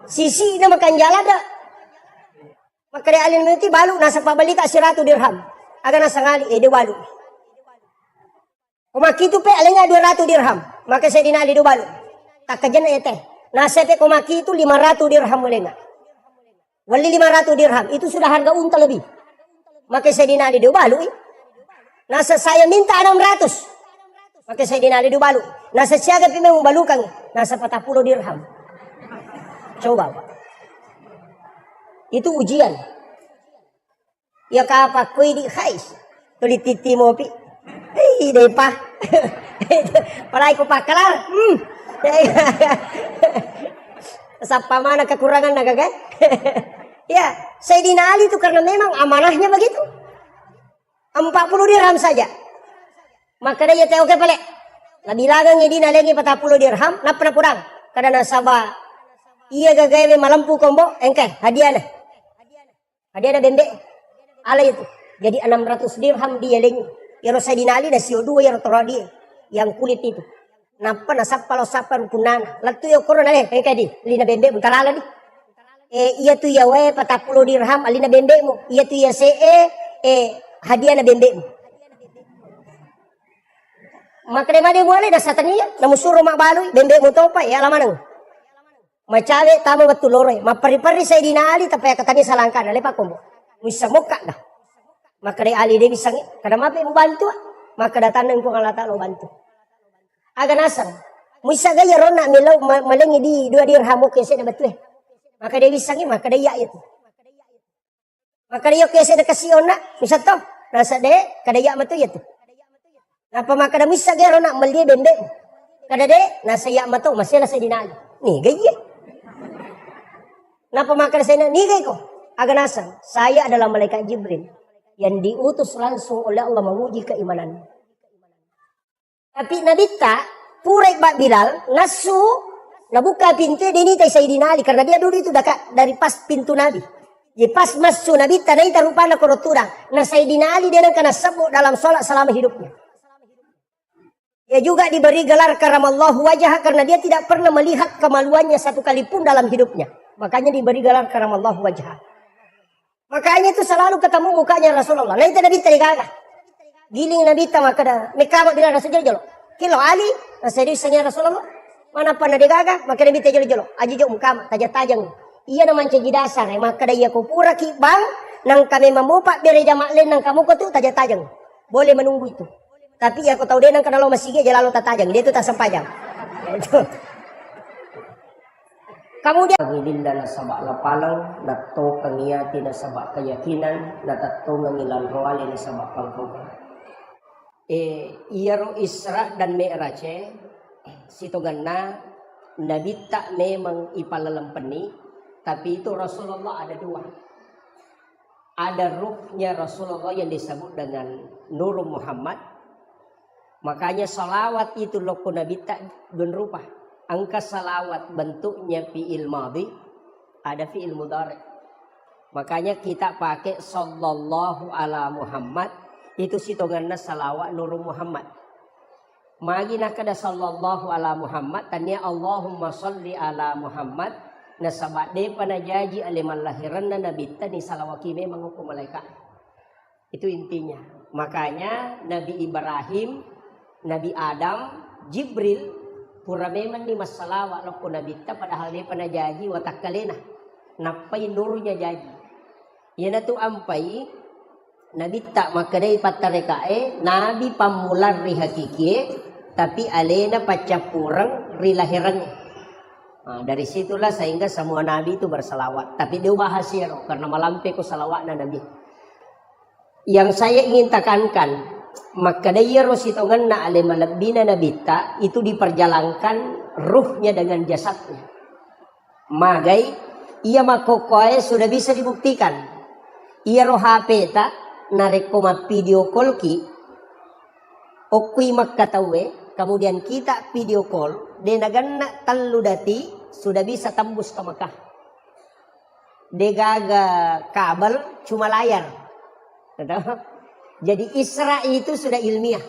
sisi na makan jalada maka dia Ali meti balu nasa pabalika 100 dirham aga nasa ngali de balu kumaki tu pe alenga 200 dirham maka Sayyidina Ali do balu tak kajan ete nasa pe kumaki itu 500 dirham mulenga wali 500 dirham itu sudah harga unta lebih maka Sayyidina Ali do balu nasa saya minta 600 maka Sayyidina Ali do balu nasa siaga pi memang balukan nasa 40 dirham coba Pak. Itu ujian Ya kapa kui di khais. Tuli titi mo pi. Dai pa. Parai ko pakalar. Sapa mana kekurangan naga kan? Ya, Sayyidina Ali itu karena memang amanahnya begitu. 40 dirham saja. Maka dia teh oke pale. Nabilagang ini lagi 40 dirham, napa kurang. Kada nasaba. Iya gagawe malampu kombo, engke hadiah nah. Hadiah ada bembe. Ala itu. Jadi 600 dirham dia lagi. Ya Sayyidina Ali nasi dua yang terodi yang kulit itu. Napa nasab kalau sapa rukunana. Latu yo korona engke di. Lina bembe bentar ala di. Iya tu ya 40 dirham alina bembe mo. Iya tu ya hadiah na bembe mo. Maka dia boleh dah satania namu suruh mak balui bembe mo topa ya lamanang. Macawe tama betul loroy. Mapari-pari Sayyidina Ali tapi katanya salangkan lepa kombo. Bisa muka dah. Maka dia Ali dia bisa kada mape mo bantu. Maka datang ko Allah Taala bantu. Aga nasang. Muisa gaya rona milau malengi di 2 dirham mo kese na betul. Maka dia bisa maka dia itu. Maka dia kese na kasiona misal to. Nasa de kada ya betul itu. Napa maka da misa gaya rona mali bembe. Kada de nasa ya mato masih na Sayyidina Ali. Ni gaya. Napa maka saya ni gaya ko. Aga nasang. Saya adalah malaikat Jibril yang diutus langsung oleh Allah menguji keimanan. Tapi Nabi tak purai bak Bilal nasu nabuka pintu dia ni Sayyidina Ali karena dia dulu itu dekat dari pas pintu Nabi. Jadi pas masuk Nabi tak naik rupanya korotura. Nah Sayyidina Ali dia kena sebut dalam solat selama hidupnya. Dia juga diberi gelar karamallahu wajah karena dia tidak pernah melihat kemaluannya satu kali pun dalam hidupnya. Makanya diberi gelar karamallahu wajah. Makanya itu selalu ketemu mukanya Rasulullah. Nah itu Nabi tergagah. Giling Nabi tak maka dah. Mereka bila Rasul jolo. Kilo Ali. Nasiri sanya Rasulullah. Mana pernah digagah. Maka Nabi tak jolo. Aji jok muka. Tajang-tajang. Iya naman cegi dasar. Maka dah iya kupura ki bang. Nang kami memupak beri jamak lain. Nang kamu ko tu tajang-tajang. Boleh menunggu itu. Tapi ya aku tahu dia nang kalau masih dia lalu tak tajang. Dia tu tak sempajang. Itu. Kemudian ngilin na sabak lapalang, nato kangiyati na sabak keyakinan, natato ngangilan roali na sabak pangkoga. Iyaro Isra dan Mi'raj, sitogan na Nabi tak memang ipalalampani, tapi itu Rasulullah ada 2. Ada ruhnya Rasulullah yang disebut dengan Nur Muhammad. Makanya salawat itu loko Nabi tak berupa. Angka salawat bentuknya fi'il madhi, ada fi'il mudhari. Makanya kita pakai sallallahu ala Muhammad, itu sitonganna salawat Nur Muhammad. Magi nak ada sallallahu ala Muhammad, tanya Allahumma salli ala Muhammad, nasabat de panajaji aliman lahiran na nabi tani salawaki memang hukum malaikat. Itu intinya. Makanya Nabi Ibrahim, Nabi Adam, Jibril pura memang di masalah walaupun Nabi ta padahal dia pernah janji watak kalena napai nurnya janji yana tu ampai Nabi tak maka dai patarekae Nabi pamular ri hakiki tapi alena pacapurang ri lahirannya. Dari situlah sehingga semua Nabi itu bersalawat tapi dia bahasia karena malampe ko salawat na Nabi. Yang saya ingin tekankan maka daya rositongan na alimalabina nabita itu diperjalankan ruhnya dengan jasadnya. Magai ia makokoe sudah bisa dibuktikan. Ia roh HP ta narekoma video call ki okui makkatawe kemudian kita video call denaganna taludati sudah bisa tembus ke Mekah. Degaga kabel cuma layar. Jadi Isra itu sudah ilmiah.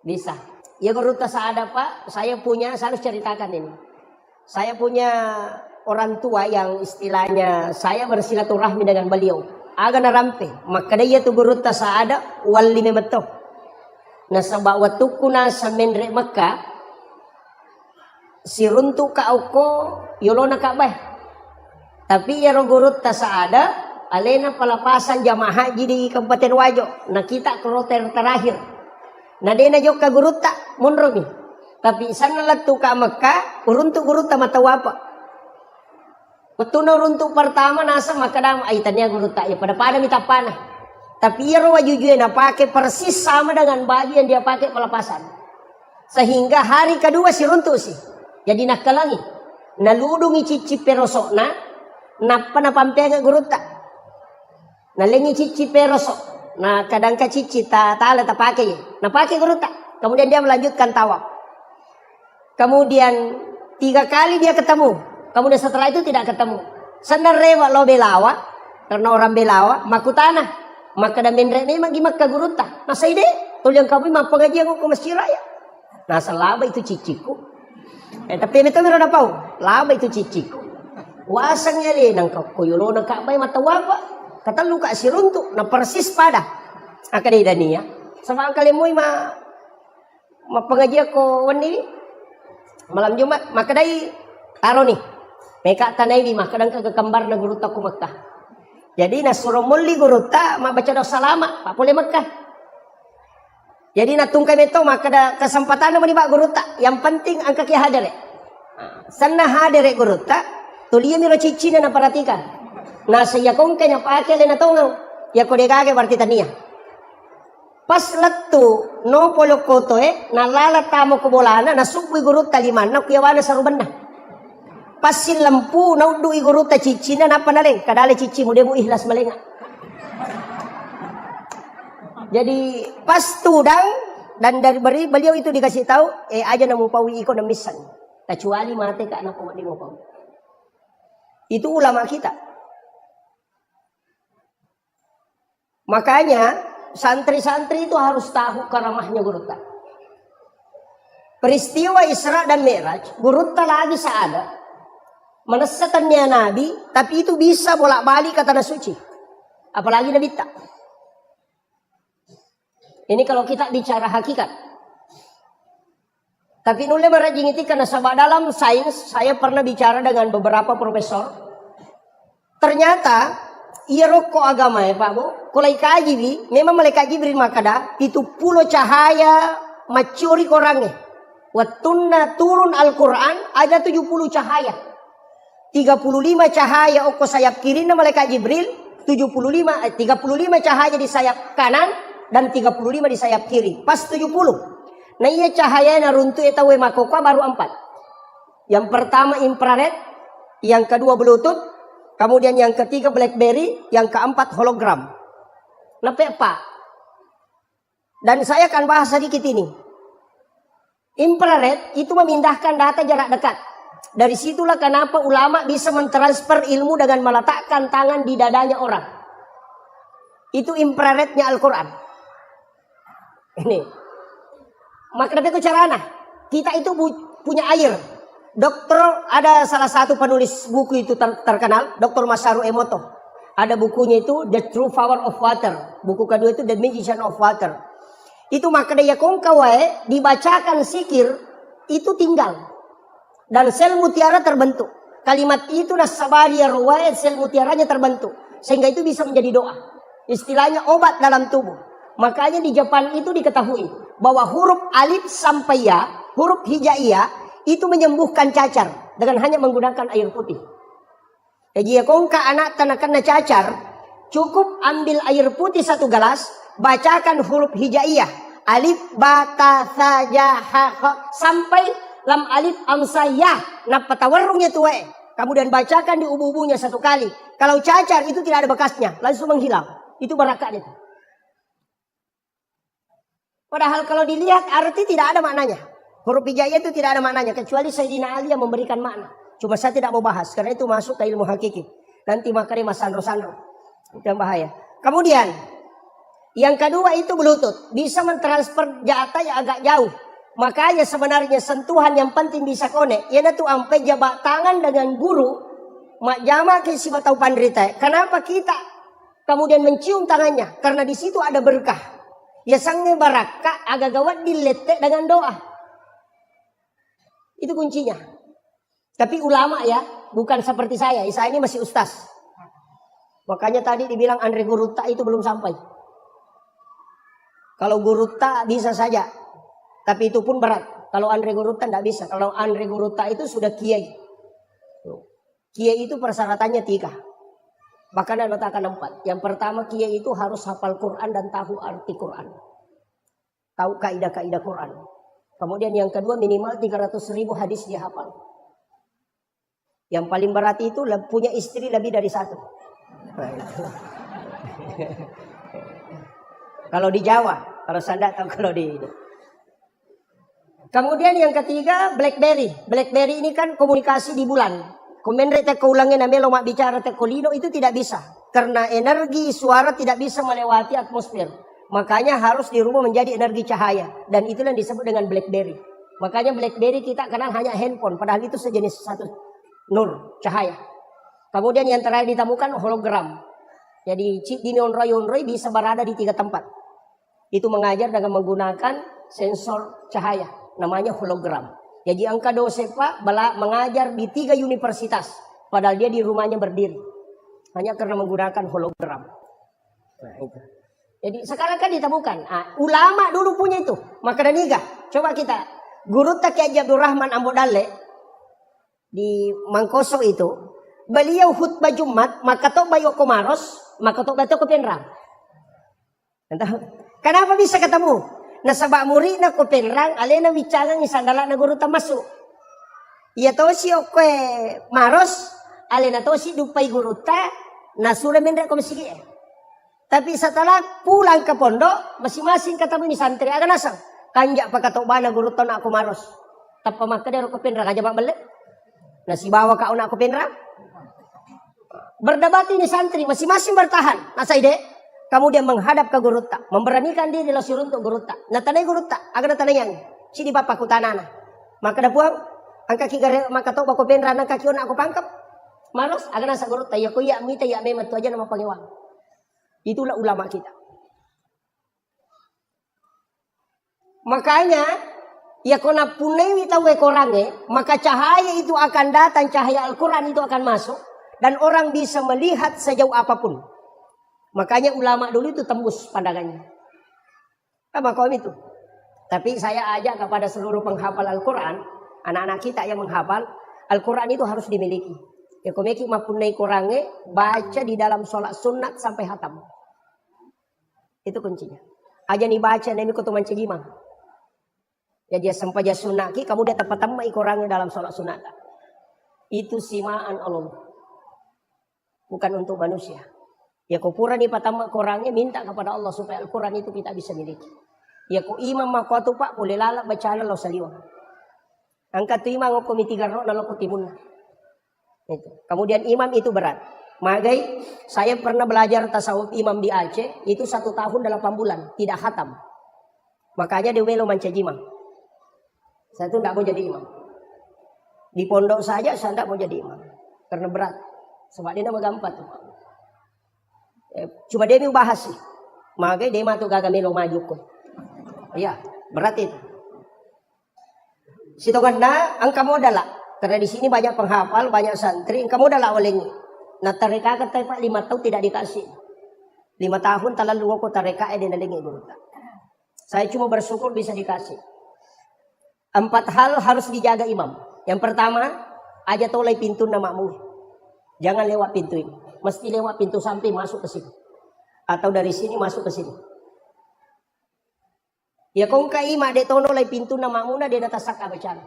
Bisa. Ya Guruta Saada Pak, saya harus ceritakan ini. Saya punya orang tua yang istilahnya saya bersilaturahmi dengan beliau. Aga narampe. Maka dia tu Guruta Saada wali memetok. Nasabak watukuna sa menre Mekah. Siruntu ka auko yolona ka bah. Tapi ya Guruta Saada alena palapasan jamaah haji di Kabupaten Wajo. Nah kita ke roter terakhir. Nah dia najok ka guruta munromi. Tapi sana latu ka Mekah uruntu guruta matawapa. Betuno runtu pertama nasa makadam aitannya guruta ya pada minta panah. Tapi ia rawa jujuena pakai persis sama dengan baju yang dia pakai pelepasan. Sehingga hari kedua si runtuh sih. Jadi nak kalangi. Naludungi cici perosok na panapampenga gurutta. Nalengi cici perosok. Nah kadang cici tak pakai. Nah pakai gurutta. Kemudian dia melanjutkan tawaf. Kemudian 3 kali dia ketemu. Kemudian setelah itu tidak ketemu. Sandar rewa lo belawa. Karena orang belawa makutana. Maka dan bendre memang gimak kagurutta. Nah saya deh. Tuliang kami mampu ngaji aku ke masjid raya. Nah selaba itu ciciku. Tapi itu mira pau. Laba itu ciciku. Wasangnya le nang kuyulo nang kabay matawapa. Kata luka si runtuk. Nah persis pada. Akadai dania. Sama kali mo mapengaji ako wani malam Jumat. Maka dai taro nih. Meka tanay di makadang kagakambar na gurutta ko Makkah. Jadi nasuruh muli gurutta baca doa lama Pak boleh Mekah. Jadi natungkai beto maka ada kesempatan naman Pak gurutta. Yang penting angka kia hadere. Sana hadere gurutta tulia miro cici na perhatikan. Nah saya kongke nya pakai le natongau. Ya ko degage berarti tania. Pas letu no polo koto nalala tamo ko bolana nasubui gurutta limana kuyawana sarubanna. Pasil lampu naudu igurutta cicina napa naleng kadale cici mudemu ihlas malenga. Jadi pas tudang dan dari beliau itu dikasih tahu aja namu pawi iko na misan kecuali mate ka anak umat mo pawi. Itu ulama kita. Makanya santri-santri itu harus tahu karamahnya gurutta. Peristiwa Isra dan Mi'raj gurutta lagi seada menesatannya Nabi, tapi itu bisa bolak-balik ke tanah suci. Apalagi Nabi tak. Ini kalau kita bicara hakikat. Tapi nulle merajing itu karena sebab dalam sains saya pernah bicara dengan beberapa profesor. Ternyata ia rokok agama ya Pak Bu. Kulai kaji memang malaikat Jibril makada itu pulau cahaya macuri korangnya. Watunna turun Al-Quran ada 70 cahaya. 35 cahaya oko sayap kiri na malaikat Jibril, 35 cahaya di sayap kanan dan 35 di sayap kiri. Pas 70. Nah iya cahaya na runtuh eta we makoka baru 4. Yang pertama infrared, yang kedua Bluetooth, kemudian yang ketiga BlackBerry, yang keempat hologram. Nah Pak. Dan saya akan bahas sedikit ini. Infrared itu memindahkan data jarak dekat. Dari situlah kenapa ulama bisa mentransfer ilmu dengan meletakkan tangan di dadanya orang. Itu infrarednya Al-Quran. Ini. Maka itu caranya. Kita itu punya air. Dokter ada salah satu penulis buku itu terkenal. Dr. Masaru Emoto. Ada bukunya itu The True Power of Water. Buku kedua itu The Magician of Water. Itu maka daya kongkawae dibacakan sikir itu tinggal. Dan sel mutiara terbentuk. Kalimat itu nasabariya ruwayat sel mutiaranya terbentuk. Sehingga itu bisa menjadi doa. Istilahnya obat dalam tubuh. Makanya di Jepang itu diketahui. Bahwa huruf alif sampai ya. Huruf hijaiyah. Itu menyembuhkan cacar. Dengan hanya menggunakan air putih. Jadi ya kongka anak tanakan cacar. Cukup ambil air putih 1 gelas. Bacakan huruf hijaiyah. Alif, ba, ta, sa, ja, ha, ha. Sampai lam alif amsayah napatawarungnya tuwe. Kemudian bacakan di ubu-ubunya 1 kali. Kalau cacar itu tidak ada bekasnya, langsung menghilang. Itu barakat itu. Padahal kalau dilihat arti tidak ada maknanya. Huruf hijaiyah itu tidak ada maknanya kecuali Sayyidina Ali yang memberikan makna. Cuma saya tidak mau bahas karena itu masuk ke ilmu hakiki. Nanti makanya mas sandro-sandro. Itu yang bahaya. Kemudian yang kedua itu Bluetooth, bisa mentransfer data yang agak jauh. Makanya sebenarnya sentuhan yang penting bisa konek. Ya itu ampe jabat tangan dengan guru. Mak jama ke si batau pandrita. Kenapa kita kemudian mencium tangannya? Karena di situ ada berkah. Ya sange baraka agak gawat diletek dengan doa. Itu kuncinya. Tapi ulama ya, bukan seperti saya. Saya ini masih ustaz. Makanya tadi dibilang Andre Gurutta itu belum sampai. Kalau Gurutta bisa saja. Tapi itu pun berat. Kalau Andre Gurutta tidak bisa. Kalau Andre Gurutta itu sudah kiai. Kiai itu persyaratannya 3. Bahkan ada letakkan 4. Yang pertama kiai itu harus hafal Quran dan tahu arti Quran. Tahu kaidah-kaidah Quran. Kemudian yang kedua minimal 300.000 hadis dia hafal. Yang paling berat itu punya istri lebih dari 1. Nah, itu. Kalau di Jawa, kalau saya tidak tahu kalau di ini. Kemudian yang ketiga BlackBerry. BlackBerry ini kan komunikasi di bulan. Komendre teko ulangnya namanya mak bicara teko lino itu tidak bisa. Karena energi suara tidak bisa melewati atmosfer. Makanya harus dirubah menjadi energi cahaya. Dan itulah yang disebut dengan BlackBerry. Makanya BlackBerry kita kenal hanya handphone. Padahal itu sejenis satu nur, cahaya. Kemudian yang terakhir ditemukan hologram. Jadi chip di Yonroy bisa berada di 3 tempat. Itu mengajar dengan menggunakan sensor cahaya. Namanya hologram. Jadi angka dosen Pak mengajar di 3 universitas. Padahal dia di rumahnya berdiri. Hanya karena menggunakan hologram. Nah itu. Jadi sekarang kan ditemukan. Ulama dulu punya itu. Maka dan niga. Coba kita. Guru Taki Haji Abdul Rahman Ambodale. Di Mangkoso itu. Beliau khutbah Jumat. Maka tok bayo komaros. Maka tok bato kepenrang. Kenapa bisa ketemu? Nasabak murid na ko penrang alena bicara ni sandala na guru ta masuk. Iya to si okwe maros alena to si dupai guru ta nasura mendra ko masigi. Tapi setelah pulang ke pondok masing-masing ketemu ni santri aga nasang. Kanjak pakato bana guru ta na ako maros. Tappa maka dero ko penrang aja bak balik. Nasi bawa ka una ko penrang. Berdebat ini santri masing-masing bertahan. Nasaide kemudian menghadap ke guru tak, memberanikan diri lo suruh untuk guru tak. Natanay guru tak, agar natanay yang si di bapak kutanana. Maka dah puang, angka kigare maka tau bako penra nang kakion aku pangkap. Maros agar nasa guru tak, ya ko ya mita ya memat tu aja nama pangiwang. Itulah ulama kita. Makanya ya kona punai tahu ekorange, maka cahaya itu akan datang, cahaya Al-Quran itu akan masuk dan orang bisa melihat sejauh apapun. Makanya ulama dulu itu tembus pandangannya. Apa kaum itu? Tapi saya ajak kepada seluruh penghafal Al-Quran, anak-anak kita yang menghafal Al-Quran itu harus dimiliki. Ya komeki mapunai korange baca di dalam sholat sunat sampai hatam. Itu kuncinya. Aja nih baca nemi kutuman cegimang. Ya dia sampai dia sunaki, kamu dia tepat-tepat korange dalam sholat sunat. Itu simaan Allah. Bukan untuk manusia. Ya kupura di patama korangnya minta kepada Allah supaya Al-Quran itu kita bisa miliki. Ya ku imam makwatu pak boleh lalak bacaan lo saliwa. Angkat tu imam ko mitigarro na lo kutimun. Itu. Kemudian imam itu berat. Magai saya pernah belajar tasawuf imam di Aceh itu 1 tahun 8 bulan tidak khatam. Makanya dia melo mancajimang. Saya itu tidak mau jadi imam. Di pondok saja saya tidak mau jadi imam karena berat. Sebab dia nama gampang tuh. Cuma dia mau bahas sih. Makanya dia matu gagal melo maju ko. Iya, berat itu. Situ kena angka modal lah. Karena di sini banyak penghafal, banyak santri. Angka modal lah olehnya. Nah tarika kata Pak 5 tahun tidak dikasih. 5 tahun talalu ko tarika dia nalingi guru. Saya cuma bersyukur bisa dikasih. 4 hal harus dijaga imam. Yang pertama, aja tolai pintu namamu. Jangan lewat pintu ini. Mesti lewat pintu samping masuk ke sini. Atau dari sini masuk ke sini. Ya kong kai ma de tono lai pintu nama muna de data saka bacaan.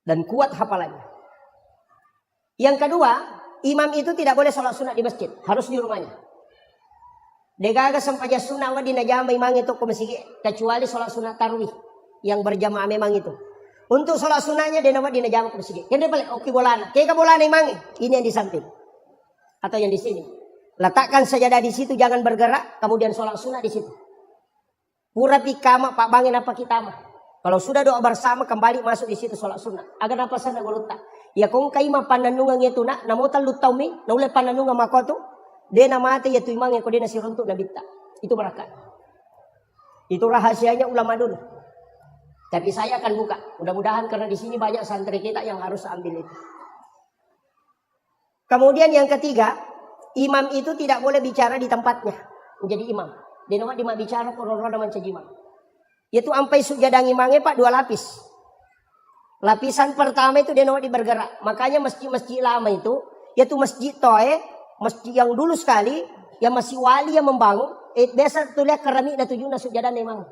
Dan kuat hafalannya. Yang kedua, imam itu tidak boleh sholat sunat di masjid, harus di rumahnya. Degaga sampaja sunat wa di najama imam itu ke masjid, kecuali sholat sunat tarawih yang berjamaah memang itu. Untuk sholat sunatnya dia nama di najama ke masjid. Yang dia balik oke bolana, kayak bolana imam ini yang di samping. Atau yang di sini. Letakkan sajadah di situ, jangan bergerak, kemudian sholat sunat di situ. Pura pikama Pak Bangin apa kita mah. Kalau sudah doa bersama kembali masuk di situ sholat sunat. Agar apa sana goluta. Ya kong kai ma pananungan itu nak namutan lutaumi, naule pananungan makotu. Dia nama ate ya tu imang yang kau dia nasi runtuk nabita. Itu berakat. Itu rahasianya ulama dulu. Tapi saya akan buka. Mudah-mudahan karena di sini banyak santri kita yang harus ambil itu. Kemudian yang ketiga, imam itu tidak boleh bicara di tempatnya menjadi imam. Dia nama dia bicara korona mencajimang. Yaitu sampai sujadang imamnya Pak 2 lapis. Lapisan pertama itu dia nama bergerak. Makanya masjid-masjid lama itu, yaitu masjid Toe, masjid yang dulu sekali, yang masih wali yang membangun, biasa tuh lihat kerami na tujuh na sujadah memang.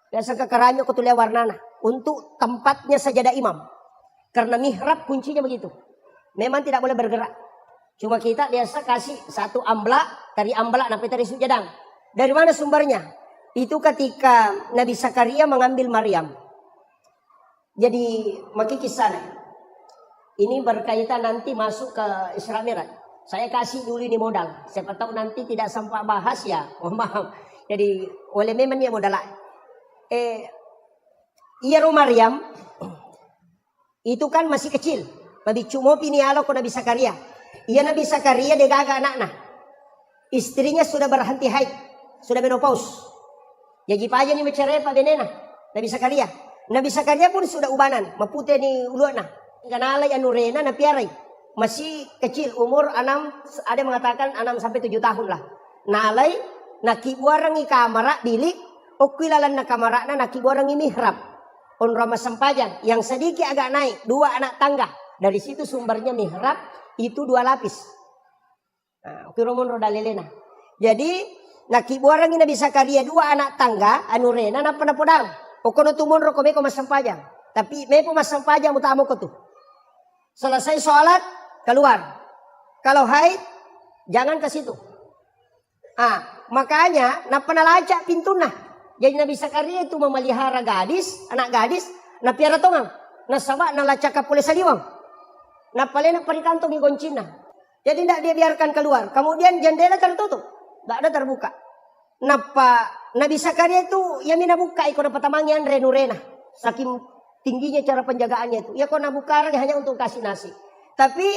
Biasa ke kerami aku tuh lihat warnana untuk tempatnya sajadah imam. Karena mihrab kuncinya begitu. Memang tidak boleh bergerak. Cuma kita biasa kasih satu amblak, tari amblak sampai tari sujadang. Dari mana sumbernya? Itu ketika Nabi Zakaria mengambil Maryam. Jadi maki kisah. Ini berkaitan nanti masuk ke Isra Mi'raj. Saya kasih dulu ini modal. Siapa tahu nanti tidak sampai bahas ya. Oh maaf. Jadi oleh memang dia modal. Iya Maryam itu kan masih kecil. Nabi cuma pinialo ko Nabi Zakaria. Iya Nabi Zakaria dia gaga anak-anak. Istrinya sudah berhenti haid, sudah menopause. Jadi aja nih bercerai Pak Benena. Nabi Zakaria. Nabi Zakaria pun sudah ubanan, mapute ni uluna. Kanalay anurena na piaray. Masih kecil, umur 6, ada yang mengatakan 6 sampai 7 tahun lah. Nalay nakibuarang i kamera bilik, o kilalan na kamera na nakibuarang i mihrab. On Rama Sampajan yang sedikit agak naik, 2 anak tangga. Dari situ sumbernya mihrab itu 2 lapis. Nah, kiromon roda lelena. Jadi nakibuarang i Nabi Zakaria 2 anak tangga anurena na panapodang. O kono tumon ro kome ko Masampajang. Tapi me po Masampajang utamo ko tu. Selesai sholat keluar. Kalau haid jangan ke situ. Makanya na panalaca pintu nah. Jadi Nabi Zakaria itu memelihara gadis, anak gadis, na piara tongang, na sabak na lacaka pule saliwang. Na palena parikantong ni goncina. Jadi tidak dia biarkan keluar. Kemudian jendela tertutup, tidak ada terbuka. Napa Nabi Zakaria itu ya mina buka ikut patamangnya renurena. Saking tingginya cara penjagaannya itu. Ya kau nabuka hanya untuk kasih nasi. Tapi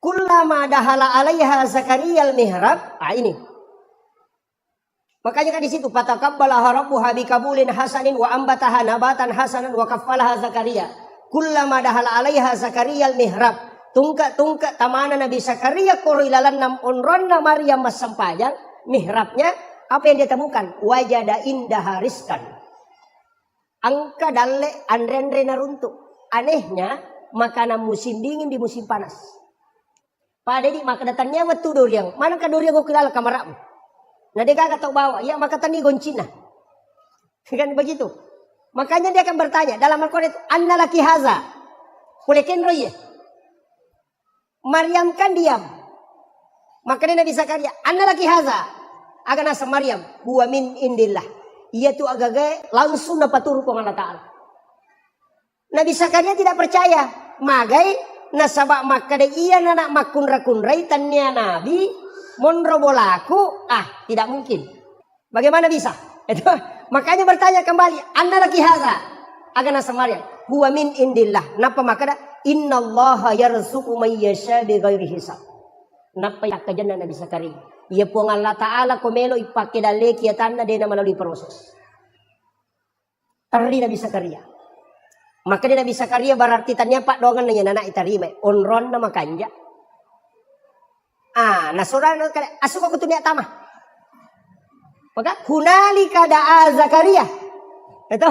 kullama dahala alaiha Zakaria al-mihrab, ini. Makanya kan di situ fataqabbalaha rabbuha biqabulin hasanin wa ambataha nabatan hasanan wa kaffalaha Zakaria. Kullama dahala alaiha Zakaria al-mihrab. Tungka tamana Nabi Zakaria korilalan nam onronna Maryam Masampajang mihrabnya apa yang dia temukan? Wajada indah rizkan. Angka dalle andre naruntuk. Anehnya makanan musim dingin di musim panas. Pada di maka datangnya waktu duriang. Mana ka duriang ko kilala kamaramu? Nah dia kagak tahu bawa. Ya maka tani goncina. Kan begitu. Makanya dia akan bertanya dalam Al-Quran itu anna laki haza. Kulekin roye. Maryam kan diam. Makanya Nabi Zakaria anna laki haza. Aga nasa Maryam huwa min indillah. Ia tu agak langsung dapat turun ke Allah Ta'ala. Nabi Zakaria tidak percaya. Magai nasabak makade iya nanak makun rakun raitannya Nabi monrobolaku. Tidak mungkin. Bagaimana bisa? Itu makanya bertanya kembali. Anda laki haza. Aga nasa Maryam huwa min indillah. Napa makada innallaha yarzuqu may yasha bighairi hisab. Napa yakajan Nabi Zakaria. Ia pun Allah Ta'ala komelo ipake dale kia tanda dia melalui proses. Terdi Nabi Zakaria. Maka dia Nabi Zakaria berarti tanya pak dongan nanya anak itarime. Onron nama kanja. Nasura asuka ko tunya tama. Maka hunalika da'a Zakaria. Ito.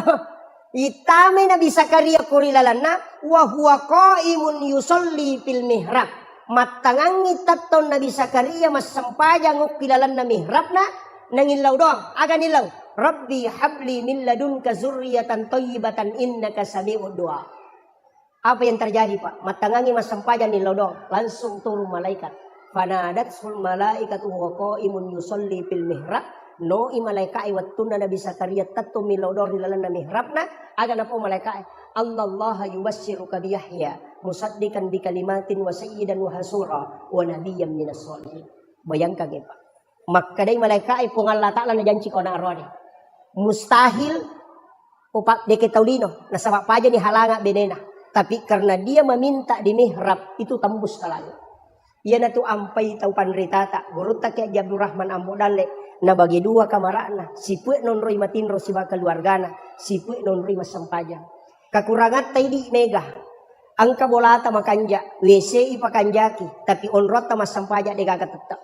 Itame Nabi Zakaria kurilalana wa huwa qaimun yusolli fil mihrab. Matangangi taton Nabi Zakaria mas sampajang ukilalan na mihrabna nangilaw doang. Aga nilaw. Rabbi habli min ladunka zurriyatan thayyibatan innaka sami'ud du'a. Apa yang terjadi Pak? Matangangi mas sampajang nilaw doang. Langsung turun malaikat. Fanadatul malaikatu wa qaimun yusolli fil mihrab. No imalaikai wattuna Nabi Zakaria tattu milodor dilalan na mihrabna. Aga na po malaikai. Allaha yubassiruka bi Yahya musaddiqan bi kalimatin wa sayyidan wa hasura wa nabiyyan minas sholihin. Bayangkan ya Pak. Maka day malaikai po Allah Ta'ala na janji ko na arwani. Mustahil upak de ketaulino na sabak paja ni halanga benena. Tapi karena dia meminta di mihrab itu tembus ke langit. Ia na tu ampai tau panritata. Gurut tak ya Abdul Rahman Ambodale. Na bagi 2 kamarana. Si puek non roi matinro si bakal keluargana. Si puek non roi masampajang. Kakurangan tay di mega. Angka bolata makanja. WC ipakanjaki. Tapi onrota masampaja de gaga tetap.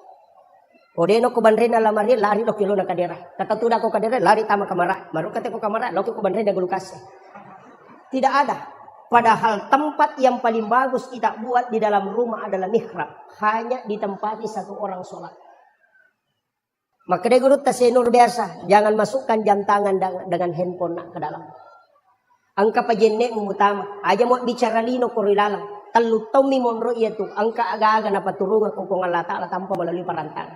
Odeno ko banrena lamari lari lo kilo na kadera. Katatuda ko kadera lari tama kamara. Maru kate ko kamara lo ko banrena gulukas. Tidak ada. Padahal tempat yang paling bagus kita buat di dalam rumah adalah mihrab. Hanya ditempati satu orang sholat. Maka dia guru tasenur biasa. Jangan masukkan jam tangan dengan handphone nak ke dalam. Angka pajenne utama. Aja mau bicara lino korilalang. Talu tomi monro iya tu. Angka aga-aga na paturungan kung Allah Ta'ala tanpa melalui perantara.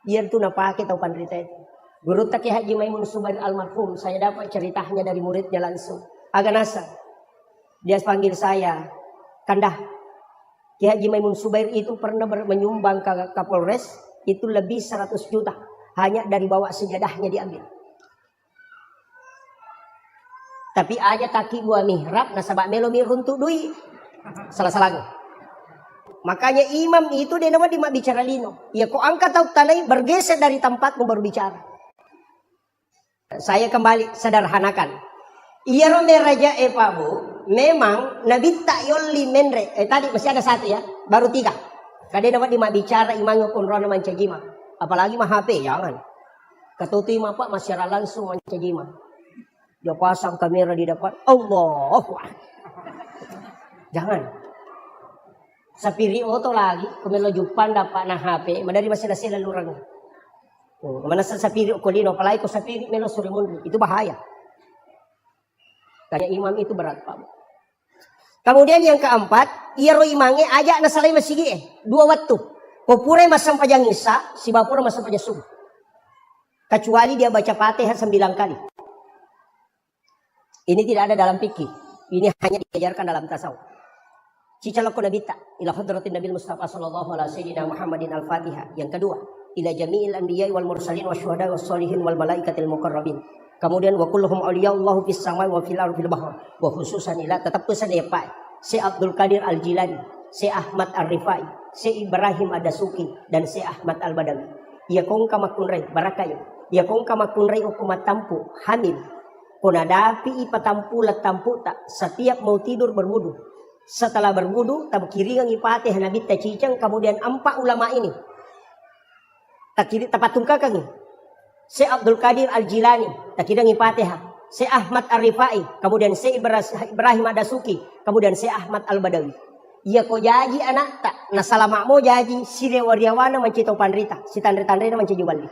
Iya tu napake tau pandrita itu. Guru Ki Haji Maimun Subair almarhum. Saya dapat ceritanya dari muridnya langsung. Agak nasa. Dia panggil saya, Kandah, Ki Haji Maimun Subair itu pernah menyumbang ke Kapolres, itu lebih 100 juta. Hanya dari bawa sejadahnya diambil. Tapi aja taki gua mihrab, nasabak melo miruntuk duit. Salah-salah. Makanya imam itu dia nama di bicara lino. Ya kok angkat tahu tanai bergeser dari tempatmu baru bicara. Saya kembali sederhanakan. Iya rombe raja Pak Bu, memang Nabi tak yolli menre. Tadi masih ada satu ya, baru 3. Kadang dapat dimak bicara imang pun rona mancajima. Apalagi mah HP, jangan. Ketutu imam Pak masyarakat langsung mancajima. Dia pasang kamera di depan. Allah, jangan. Sapiri oto lagi, kemelo jupan dapat na HP, madari masih nasi lalurang. Mana sapiri kolino, apalagi ko sapiri melo surimun, itu bahaya. Kayak imam itu berat Pak. Kemudian yang keempat, iya ro imange aja na salai masigi 2 waktu. Popure masam pajang isa, si bapura masam pajang subuh. Kecuali dia baca Fatihah 9 kali. Ini tidak ada dalam fikih. Ini hanya diajarkan dalam tasawuf. Cicalako nabita ila hadratin Nabi Mustafa sallallahu alaihi wasallam Muhammadin al-Fatihah. Yang kedua, ila jami'il anbiya'i wal mursalin wasyuhada wassalihin wal malaikatil muqarrabin. Kemudian wa kulluhum awliya'ullahu fis samai wa fil ardi fil bahr. Wa khususan ila tetap pesan ya Pak. Si Abdul Qadir Al-Jilani, si Ahmad Ar-Rifai, si Ibrahim Ad-Dasuki dan si Ahmad Al-Badawi. Ya kong kamakunrai barakayo. Ya kong kamakunrai ukumat tampu hamil. Kunadapi ipatampu latampu tak setiap mau tidur berwudu. Setelah berwudu tab kiringang ipatih nabi tacicang kemudian 4 ulama ini. Tak kiri tapatung kakang. Si Abdul Qadir Al-Jilani, tak kira ngipatihah. Si Ahmad Ar-Rifai, kemudian si Ibrahim Ad-Dasuki, kemudian si Ahmad Al-Badawi. Iya ko jaji anak tak, nasalamak mo jaji, si Rewariawana mancito panrita, si tandre-tandre na mancito bali.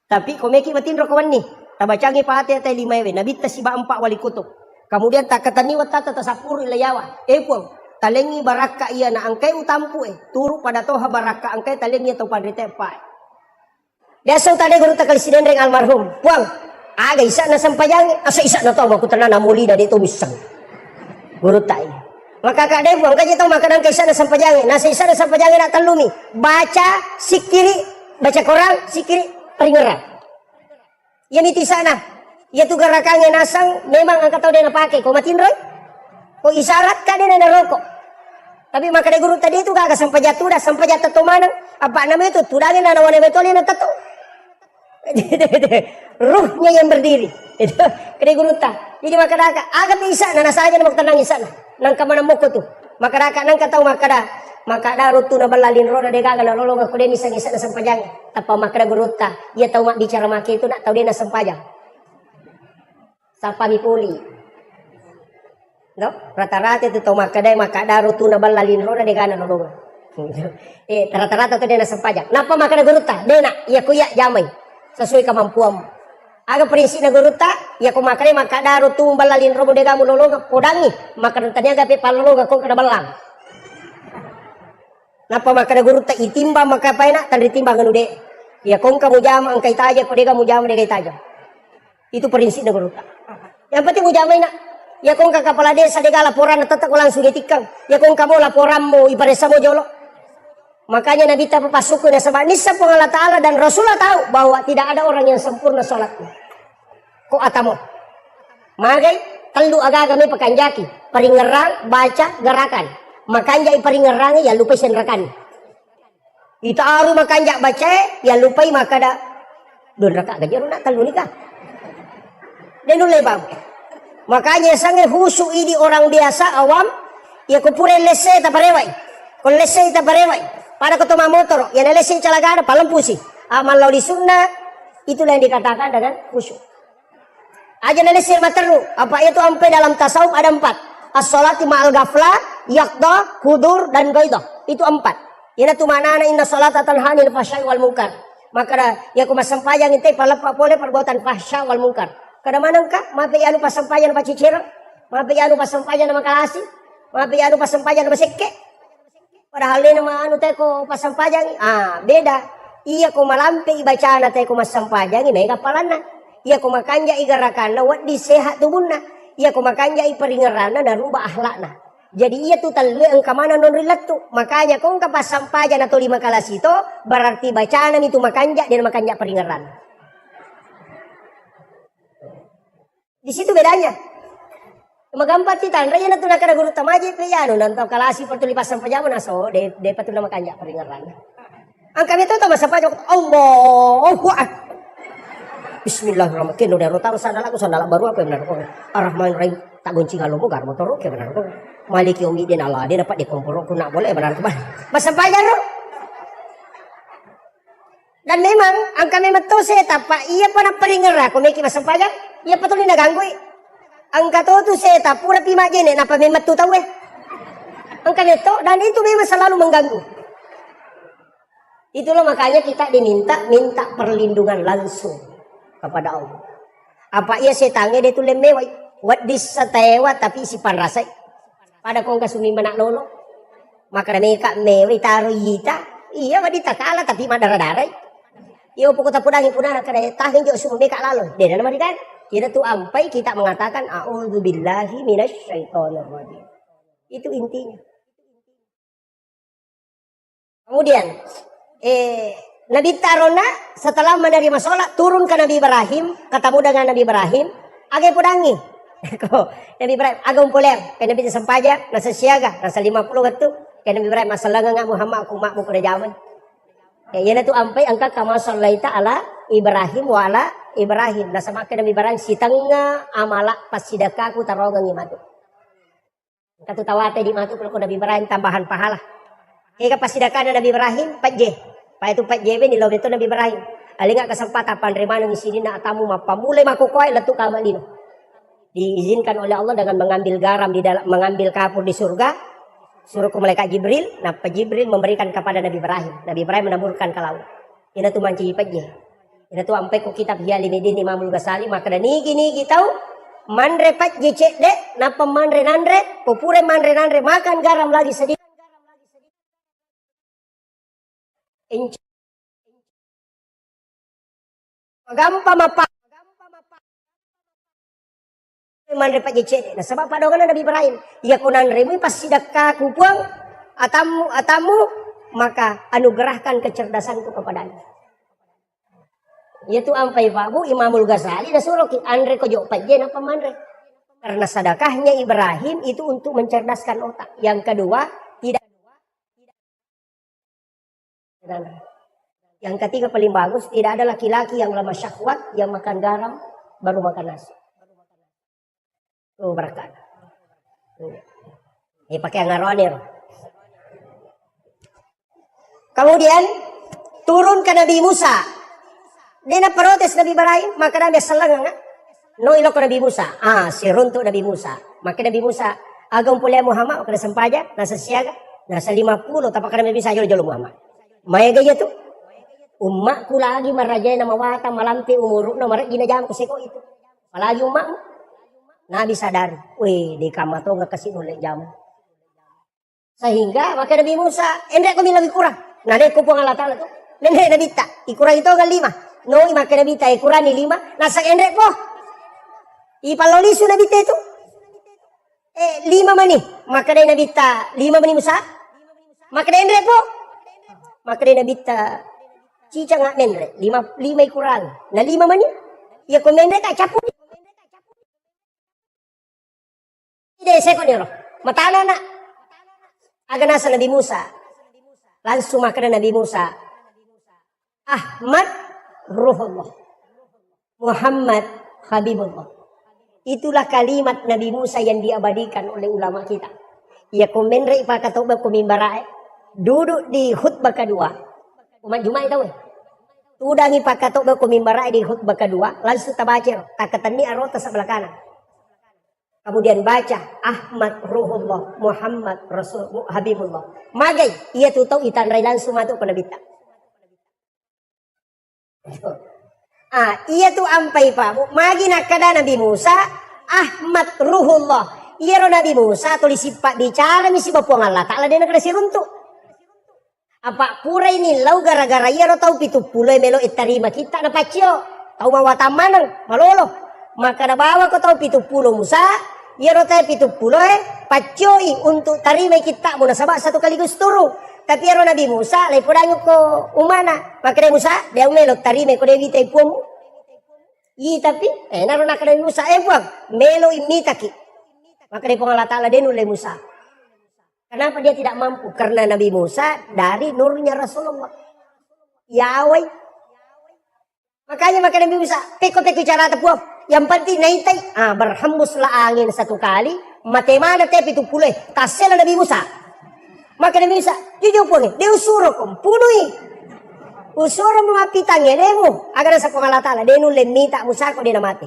Tapi komeki matindro kawan ni, tabacangi patih tay 5 ewe, nabita si ba 4 wali kutub. Kemudian tak kataniwat tata tasapuru ilayawa, epong, talengi baraka iya na angkay utampu turu pada toha baraka angkay talengi atau panrita pa. Dasang tadi guru tak kalisidan ring almarhum. Puang, aga isa na sampayang, asa isa na to aku tanan namuli na dito misang. Guru tay. Maka kadai puang kaje to makanan kaisa na sampayang, nasa isa na sampayang na talumi. Baca sikiri, baca Quran sikiri peringeran. Yan iti sana. Ya tu garakang nasang memang angkat tahu dia napake. Ko matinroy? Ko isarat ka din na naroko. Tapi maka de guru tadi itu kagak sampajatuda, sampajatato manang. Apa namanya itu? Tudangin na nawan betulin na tato. Ruhnya yang berdiri itu kena guru ta. Jadi maka daka agak bisa nana saja nak tenang di sana. Nang kamana moko tu. Maka daka nang katau maka da rutu na balalin roda de gaga na lolong aku deni sang isa na sampajang. Tapa maka da guru ta. Ia tahu mak bicara mak itu nak tahu dia na sampajang. Sapa mipuli. No? Rata-rata itu tahu maka da rutu na balalin roda de gaga na lolong. Rata-rata tu dia na sampajang. Napa maka da guru ta? Dia nak ia kuya jamai. Sesuai kemampuanmu. Aga prinsip na guru ta, ya ko makare makadaro tumbalalin robo de gamu lologa podangi, makaran tanya gape palologa ko kada balang. Napa makada guru ta itimba maka paina tan ditimba nganu de. Ya kong kamu jam angkai taja ko de gamu jam de taja. Itu prinsip na guru ta. Yang penting mo jamay na. Ya kong ka kepala desa de laporan na tatak langsung ditikang. Ya kong kamu laporan mo iparesa mo jolo. Makanya Nabi tak papasuk ke sabab nisa pun Allah Ta'ala dan Rasulullah tahu bahwa tidak ada orang yang sempurna sholatnya. Kok atamo? Magai telu aga kami pekanjaki, peringerang baca gerakan. Makanjak peringerang ya lupa senrakan. Ita aru makanjak baca ya lupa makada don raka gajaru nak telu nikah. Dan lebam. Makanya sange husu ini orang biasa awam ya kupure lese ta parewai. Kon lese ta parewai. Pada ketemu motor, yang lesin calagana paling pusing. Amal lauli sunnah itulah yang dikatakan dengan khusyuk. Aja nesir materu. Apa itu ampe dalam tasawuf ada 4. As-sholati ma'al ghaflah, yaqdah, hudur, dan ghaidah. Itu 4. Ina tu manana inna sholata tanha 'anil fahsya'i wal munkar. Maka ya ku masampayang inte palepa pole perbuatan fahsya wal munkar. Kada manang ka? Mape anu pasampayan pa cicira. Mape anu pasampayan na makalasi. Mape anu pasampayan na masekke. Padahal nama anu teh ko pasampayan. Beda. Iya ko malampe ibacana teh ko masampayan may kapalana. Iya ko makanja igarakanna wat di sehat tubuhna. Iya ko makanja iparingarana dan rubah akhlakna. Jadi iya tu talwe ang kamana non rilat tu. Makanya kung kapasampajan atau 5 kalas itu berarti bacaan itu makanja dan makanja peringaran. Di situ bedanya. Magampat kita raya na tu nakara guru tamaji peyano nantaw kalasi per tulipas sampajan naso de patu na makanja peringaran. Ang kami tu tama sampajan Allahu Akbar. Bismillahirrahmanirrahim. Kendo dari rotar sandal aku sandal baru apa benar kok. Ar-Rahman Rahim tak gunci kalau mau gar motor oke benar kok. Maliki umi din Allah dia dapat dikumpul aku nak boleh benar kok. Masampayan ro. Dan memang angka memang tu saya tapa iya pa na peringar ako meki masampayan. Iya patuloy naganggo eh. Angka tu saya tap pura pima jene napa memang tu tahu eh. Angka nito dan itu memang selalu mengganggu. Itulah makanya kita minta perlindungan langsung kepada Allah. Apa ia setange dia tu lemewai. Wat disatewa tapi si panrasai. Pada kong kasumi manak lolo. Maka mereka mewai taruh yita. Iya wadita kala tapi madara-darai. Iyo pukul tapudangi punana kada tahin jo sumu meka lalu. Dia nama dikan. Kita tu ampai kita mengatakan a'udzubillahi minasyaitonirrajim. Itu intinya. Kemudian Nabi Tarona setelah menerima sholat turun ke Nabi Ibrahim, ketemu dengan Nabi Ibrahim, agak pudangi. Nabi Ibrahim agak umpuler, ke Nabi Sampaja, nasa siaga, nasa 50 waktu, ke Nabi Ibrahim masalah nga Muhammad aku makmu kena zaman. Ya yana tu ampai angka kama sallaita ala Ibrahim wa ala Ibrahim. Nasa maka Nabi Ibrahim sitanga amala pasidaka aku tarongang imatu. Katu tawate di matu kalau Nabi Ibrahim tambahan pahala. Kaya pasidaka Nabi Ibrahim 4J. Pa itu 4JB ni lawan itu Nabi Ibrahim. Alinga kesempatan panerimaan ng isini na atamu mapamulay makukuhay latu kamalino. Diizinkan oleh Allah dengan mengambil garam di dalam mengambil kapur di surga. Suruh ke malaikat Jibril. Nah Jibril memberikan kepada Nabi Ibrahim. Nabi Ibrahim menaburkan ke laut. Ina tu manci ipatnya. Ina tu ampai ku kitab Hialimidin Imamul Ghazali. Maka dan niki tahu. Manre 4J cek dek. Napa manre nandre. Pupure manre nandre. Makan garam lagi sedikit. Gampang apa? Manre pa jecet. Nah sebab padongan Nabi Ibrahim. Ia kunan remu pas sidak ka kupuang atamu maka anugerahkan kecerdasanku kepadanya. Itu ampai babu Imamul Ghazali dah suruh andre ko jo pajen apa manre. Karena sedekahnya Ibrahim itu untuk mencerdaskan otak. Yang kedua tidak. Yang ketiga paling bagus, tidak ada laki-laki yang lemah syahwat yang makan garam baru makan nasi. Tuh berkat. Ini pakai ngaronir. Kemudian turun ke Nabi Musa. Dia protes Nabi Ibrahim, maka Nabi selang no ilok Nabi Musa. Si runtuk Nabi Musa. Maka Nabi Musa agam pulih Muhammad kena sempaja, nasa siaga, nasa 50 tapak Nabi bisa jolo Muhammad. Maya gaya tu. Umakku lagi marajay na mawata malampi umuruk na maraj ginajam ko siko itu. Palagi umakmu. Nabi sadar. Weh, di kamato nga kasi ulit jam. Sehingga maka Nabi Musa, endek kami lebih kurang. Nade ko po nga latala to. Nende Nabi ta. Ikurang ito nga 5. No, maka Nabi ta ikurang ni 5. Nasa endek po. Ipaloliso Nabi ta ito. 5 mani. Maka Nabi ta 5 mani Musa. Maka endek po. Maka Nabi ta cica nga mendre. 5 kurang. Na 5 mani. Ya kung mendre ka capu. Hindi seko niro. Matana na. Aga nasa Nabi Musa. Langsung maka Nabi Musa. Ahmad Ruhullah. Muhammad Habibullah. Itulah kalimat Nabi Musa yang diabadikan oleh ulama kita. Ya kung mendre ipakatobang kumimbarae. Duduk di khutbah kedua. Umat Jumat itu. Tudangi pakatok ba kumimbarai di khutbah kedua, langsung tabaca takatan ni arota sebelah kanan. Kemudian baca Ahmad Ruhullah Muhammad Rasul Habibullah. Magai ia tu tahu itanrai langsung masuk ke Nabi. Ia tu ampai pak. Magi nakada Nabi Musa Ahmad Ruhullah. Ia ro Nabi Musa tulis sifat bicara misi bapuang Allah Ta'ala dia nak runtuk. Apa pura ini lau gara-gara ia ro tahu pitu pulai melo itarima kita na pacio. Tahu mawatan manang malolo. Maka na bawa ko tahu pitu pulo Musa. Ia rotai pitu pulo pacoi untuk tarima kita muna sabak satu kaligus turu. Tapi ero Nabi Musa lai podango ko umana. Maka Nabi Musa dia melo tarima ko dewi tai puamu. Tapi naro nak Nabi Musa buang melo imitaki. Maka dia Allah Ta'ala dia nulai Musa. Kenapa dia tidak mampu? Karena Nabi Musa dari nurnya Rasulullah. Yahweh. Makanya Nabi Musa peko-peko cara tepuang. Yang penting naitai, berhembuslah angin satu kali, matemana tepi itu pulih, tasela Nabi Musa. Maka Nabi Musa, jujur pun, dia usuro kom, punui. Usuro mengapitangnya, demo. Agar sa Allah Ta'ala, dia nulem minta Musa kok dia mati.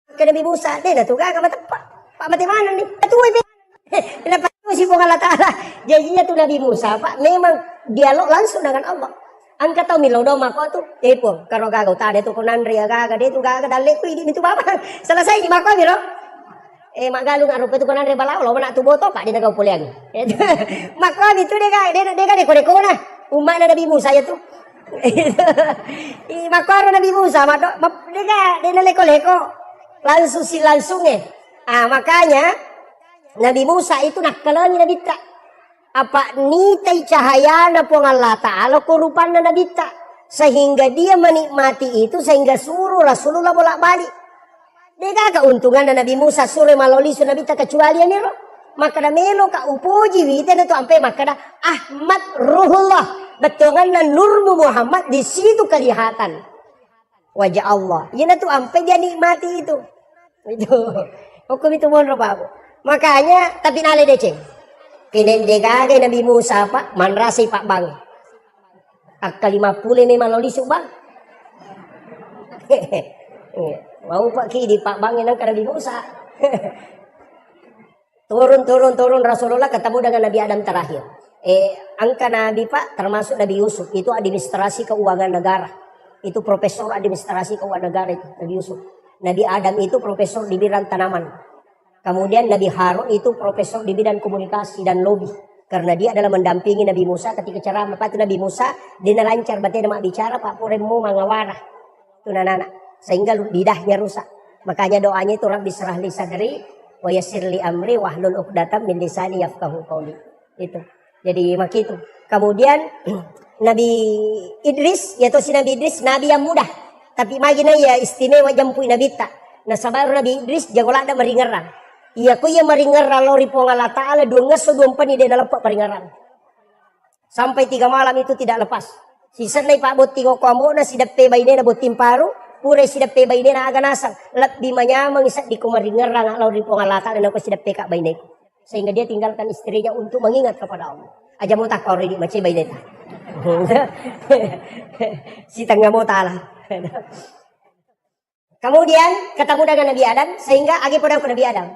Maka Nabi Musa, dia tu gak tepat. Pak matemana nih, atuh ini. Kenapa si Allah Ta'ala? Jadinya tu Nabi Musa, Pak, memang dialog langsung dengan Allah. Angka tahu milo doma ko tu, pun kalau gagau tadi tu konan ria gaga dia tu gaga dalek tu ini tu bapa. Selesai di makau milo. Magalung arupa tu konan ria balau, lo mana tu boto pak dia gagau puliang. Makau itu dia kan deko na. Umat Nabi Musa ya tu. Makau Nabi Musa, dia leko-leko. Langsung makanya Nabi Musa itu nak kalangi Nabi tak. Apa nitai cahaya na pong Allah Ta'ala kurupan na nabita. Sehingga dia menikmati itu sehingga suruh Rasulullah bolak-balik. Dia keuntungan na Nabi Musa suruh maloli su nabita kecuali ini roh. Maka na melo ka upuji wita na to ampe maka na Ahmad Ruhullah. Betongan na nurmu Muhammad di situ kelihatan. Wajah Allah. Yan na to ampe dia nikmati itu. Itu. Hukum itu monro pa. Makanya tapi nale deceng. Kini degagay Nabi Musa pak manrasay pak bang. Ak 50 ni maloli subang. Mau pak kidi pak bang yang Nabi Musa. turun Rasulullah ketemu dengan Nabi Adam terakhir. Angka Nabi pak termasuk Nabi Yusuf itu administrasi keuangan negara. Itu profesor administrasi keuangan negara itu Nabi Yusuf. Nabi Adam itu profesor di bidang tanaman. Kemudian Nabi Harun itu profesor di bidang komunikasi dan lobby. Karena dia adalah mendampingi Nabi Musa ketika ceramah. Lepas itu Nabi Musa, dia lancar berarti dia bicara, Pak Puremu mangawara. Itu anak-anak. Sehingga lidahnya rusak. Makanya doanya itu Rabbi syrah li sadri, wa yassir li amri, wahlul uqdatam min lisani yafqahu qawli. Itu. Jadi mak itu. Kemudian Nabi Idris, yaitu si Nabi Idris, Nabi yang mudah. Tapi magina ya istimewa jampui Nabi tak. Nah sabar Nabi Idris, jagolah ada meringeran. Iya ko iya maringeran lori po Allah Ta'ala 2 ngeso 2 pani dia dalam paringeran. Sampai 3 malam itu tidak lepas. Sisa na ipabot tingo ko amo na sidape bayne na botim paru, pure sidape bayne na aga nasang. Lebih manyamang isa di ko maringeran lori po Allah Ta'ala na ko sidape ka bayne. Sehingga dia tinggalkan istrinya untuk mengingat kepada Allah. Aja mo tak kau redi macam bayne ta. Si tangga mo ta'ala. Kemudian ketemu dengan Nabi Adam sehingga agi podang ke Nabi Adam.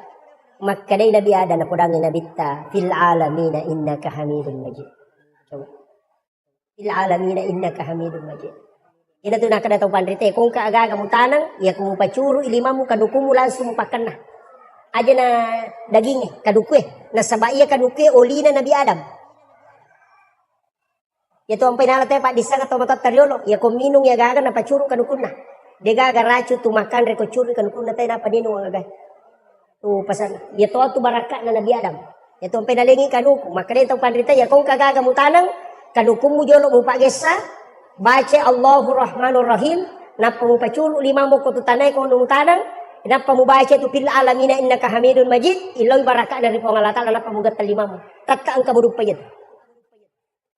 Maka dari Nabi Adam podangin Nabi ta fil alamina innaka hamidun majid. Coba. Fil alamina innaka hamidun majid. Ina tu nak kena tahu pandrite kung ka aga kamu tanang ya kamu pacuru ilimamu kadukumu langsung pakanna. Aja na dagingnya kadukue na sabaiya kadukue olina Nabi Adam. Ya tu ampai nala te Pak disana to matot tariolo ya ko minung ya gaga na pacuru kadukunna. Dia gaga racu tu makan reko curi kadukunna te na padino aga. Tu pasan ya to tu barakat na Nabi Adam. Ya tu ampai nalengi kaduku maka dia tahu pandrite ya kung kagaga mu tanang kadukumu jolo mu pagesa baca Allahur Rahmanur Rahim napa mu pacuru lima mo ko tu tanay ko nu tanang napa mu baca tu fil alamina innaka hamidun majid iloy barakat dari Allah Taala napa mu gatal lima mo tatka ang kabudug payet.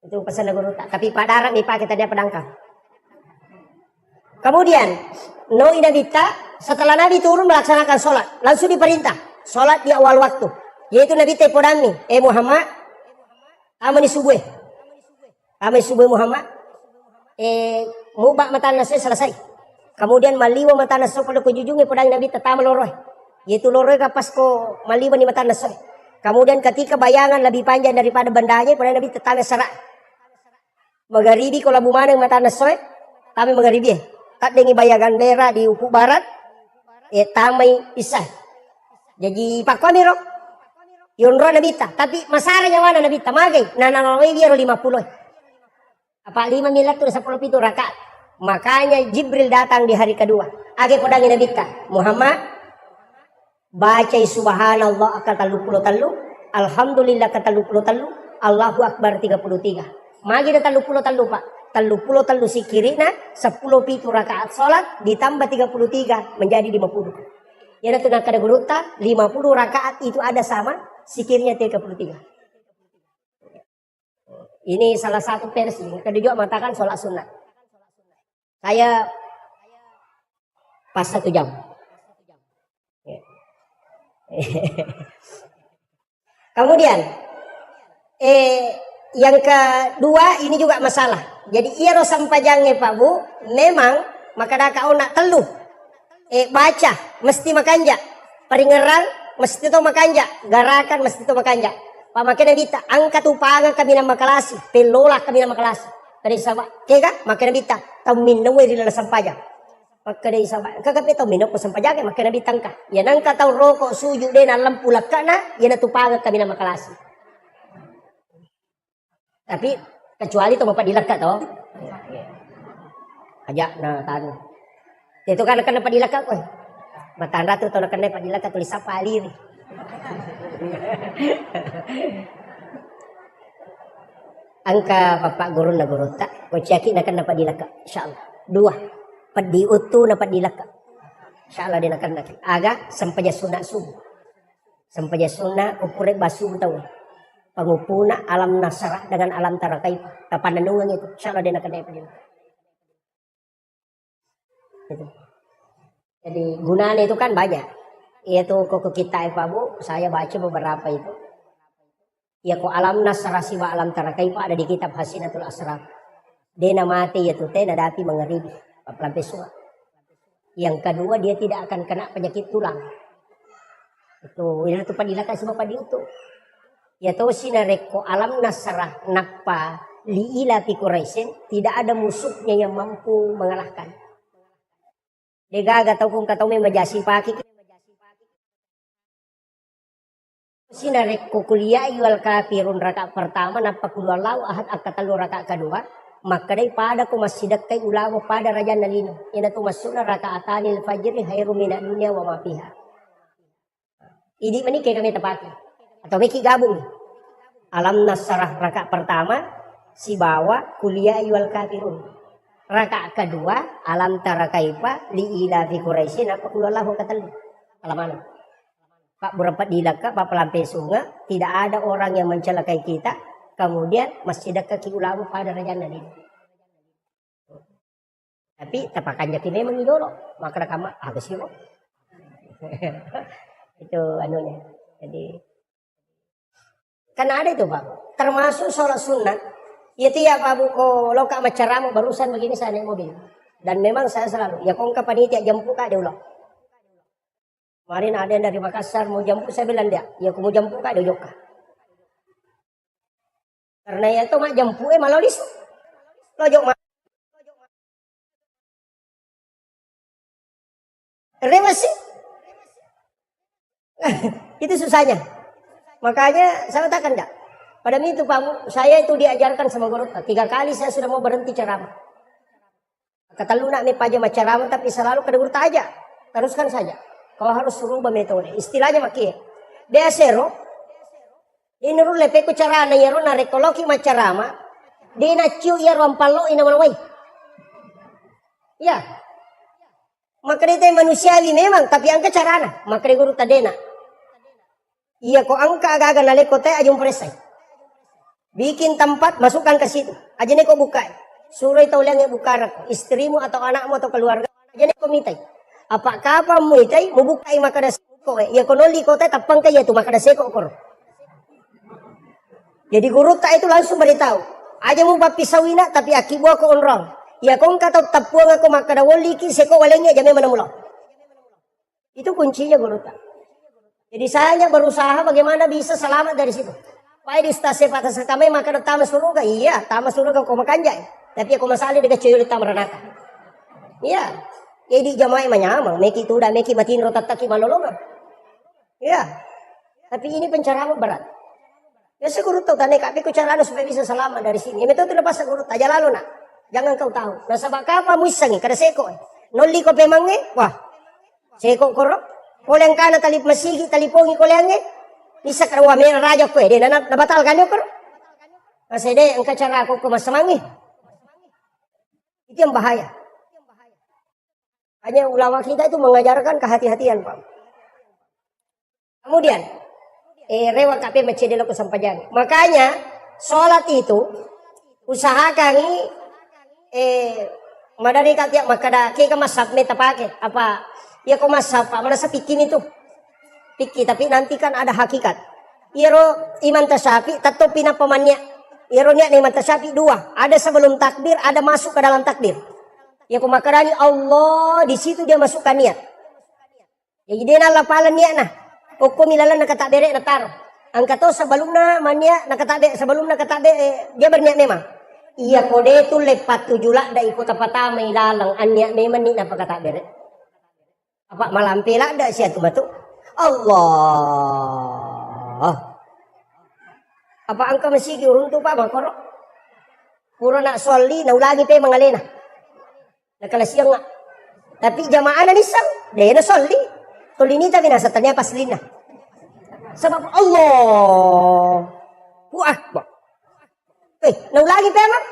Itu pesan guru tak. Tapi padaran nih Pak kita dia pedangkang. Kemudian Nabi setelah Nabi turun melaksanakan sholat langsung diperintah sholat di awal waktu. Yaitu Nabi podami Muhammad amani subuh. Amani subuh Muhammad mubak mata nasi selesai. Kemudian maliwa mata nasi pada kujujungnya pedang Nabi tetama loroy. Yaitu loroy kapas ko maliwa ni mata nasi. Kemudian ketika bayangan lebih panjang daripada bandanya pedang Nabi tetama serak. Magharibi ko labu manang mata nasi. Kami magharibi. Tak dengi bayangan daerah di ufuk barat. Tamay isah. Jadi pak kami ro. Yunro nabita. Tapi masaranya mana nabita magay. Nananaway biro 50. Apa 5 miliar tu 10 itu rakaat. Makanya Jibril datang di hari kedua. Age pedangin nabita. Muhammad baca subhanallah akan talu. Alhamdulillah akan talu. Allahu Akbar 33. Magi dah talu pak. Talu sikirina 10 pitu rakaat solat ditambah 33 menjadi 50. Ya tu nak kada guruta 50 rakaat itu ada sama sikirnya 33. Ini salah satu versi. Kedua juga mengatakan sholat sunat. Saya pas 1 jam. Kemudian yang kedua ini juga masalah. Jadi ia sampajangnya Pak Bu, memang maka dah kau nak teluh. Baca mesti makanja. Peringeran mesti to makanja. Garakan mesti to makanja. Pak makin bita angkat upangan kami nama kelasi, pelola kami nama kelasi. Dari sahabat, kega makin bita tahu minum di dalam sampajang. Maka dari sahabat, kagak tahu minum ko sampajang makin bita angka. Ya nangka tahu rokok suju deh na lampu lakana, ya na tupangan kami nama kelasi. Tapi kecuali itu bapak dilekat toh. Ajak na tanu. Itu kan dapat dilekat ko. Matanda tu tahu dapat dilekat tulis apa aliri. Angka bapak guru na guru tak kocaki nak dapat dilaka insyaallah 2 pedi utu dapat dilaka insyaallah dia nak aga sampaja sunat subuh sampaja sunat upure basu tahu pangupuna alam nasara dengan alam tarakai kapan nungang itu insyaallah dia nak dapat dilaka jadi gunanya itu kan banyak. Yaitu kok kita Pak Bu, saya baca beberapa itu. Ya kok alam nasrasi wa alam tarakai Pak ada di kitab Hasinatul Asrar. Dena mati yaitu teh nadapi mengeribi lampai suara. Yang kedua dia tidak akan kena penyakit tulang. Itu padilakan sebab padi itu. Ya tahu sinareko alam nasrah napa liila fi Quraisyin tidak ada musuhnya yang mampu mengalahkan. Degaga tahu kung katau may majasi paki. Sinarek kuliah wal kafirun rakaat pertama napa kul wallahu ahad akatalu rakaat kedua maka daripada ku masjidak kay ulawa pada raja nalino ina tu masuna rakaatanil fajr khairum minad dunya wa ma fiha. Ini kay kami tepati atau miki gabung alam nasrah rakaat pertama si bawa kuliah wal kafirun rakaat kedua alam tara kaifa li ila fi quraisyin napa kul wallahu katalu alaman. Pak berempat dilaka, Pak pelampai sungai, tidak ada orang yang mencelakai kita. Kemudian masjid kaki ulama pada raja ini. Tapi tapakan jati memang idolo, maka kamu agak sih itu anunya. Jadi kan ada itu Pak, termasuk sholat sunat. Itu ya Pak buko loka macaramu barusan begini saya naik mobil. Dan memang saya selalu, ya kong panitia jam buka dia ulang. Kemarin ada yang dari Makassar mau jemput, saya bilang dia, ya aku mau jemput kak dia joka. Karena ya itu mak jemput malah lisu. Lojok mak. Rewasi. Itu susahnya. Makanya saya katakan enggak. Pada itu Pak, saya itu diajarkan sama guru. 3 kali saya sudah mau berhenti ceramah. Kata lunak nih pajak ceramah tapi selalu kada guru aja. Teruskan saja. Kalau harus suruh metode, istilahnya makia. Desero, ini ru lepe ku cara na yaro na rekoloki macarama, di na ciu yaro ampalo ina manawai. Ya, maka itu manusiawi memang, tapi angka carana, maka guru tadena. Iya ko angka agak-agak naleko teh ajung presai. Bikin tempat, masukkan ke situ. Aja neko buka. Suruh itu yang buka istrimu atau anakmu atau keluarga. Aja neko mitai. Apakah apa mu itai mu bukai maka da seko ya konoli ko teh tapang kaya tu maka da seko kor. Jadi guru tak itu langsung beritahu. Aja mu pisawina tapi akibu ko onrong. Ya kong kata tapuang ako makadawali ki seko walengnya jame mana mula. Itu kuncinya guru tak. Jadi saya hanya berusaha bagaimana bisa selamat dari situ. Pai di stase patas kami maka tama suruga. Iya, tama suruga ko makanjay. Tapi aku masali dekat cewek tamaranaka. Iya. Jadi jamaah menyamang, meki tu dah meki matin rotataki malolongan. Iya. Tapi ini pencerahan berat. Ya saya guru tahu tanya kami caranya supaya bisa selamat dari sini. Ya itu lepas guru aja lalu nak. Jangan kau tahu. Nah sabak apa muisangi kada seko. Noli ko pemangi. Wah. Seko korok. Koleng kana talip masigi talipongi kolenge. Bisa karawa may raja ko eh. Nabatal kanyo ko. Kasi de ang kacara ko kumasamangi. Itu yang bahaya. Hanya ulama kita itu mengajarkan kehati-hatian, Pak. Kemudian, rewat kape macedelo ko sampajang. Makanya, sholat itu, usahakan madari katiak makada kaya masap meta pake. Apa, ya ko masap, mana sa pikin itu. Piki, tapi nanti kan ada hakikat. Iro iman tasyafi, tato pinapamannya. Iro niya na iman tasyafi, dua. Ada sebelum takbir, ada masuk ke dalam takbir. Ya kumakarani Allah di situ dia masukkan niat. Jadi dia nalapalan niat nah. Pokok milalan nakatabere natar. Angkato sebelum na mania nakatabe sebelum nakatabe dia berniat memang. Iya kode itu lepat tujula da ikut apa may lalang anya memang ni napakatabere. Apa malampila da siya tumatu. Allah. Apa angka masigi urun tu pa makoro. Puro nak soli na ulangi pe mangalena. Nakalasiyang nga. Tapi jamaah na nisang. Daya na soli. Tulinita binasatan paslina. Sebab Allah. Akbar. Naulagi pa man.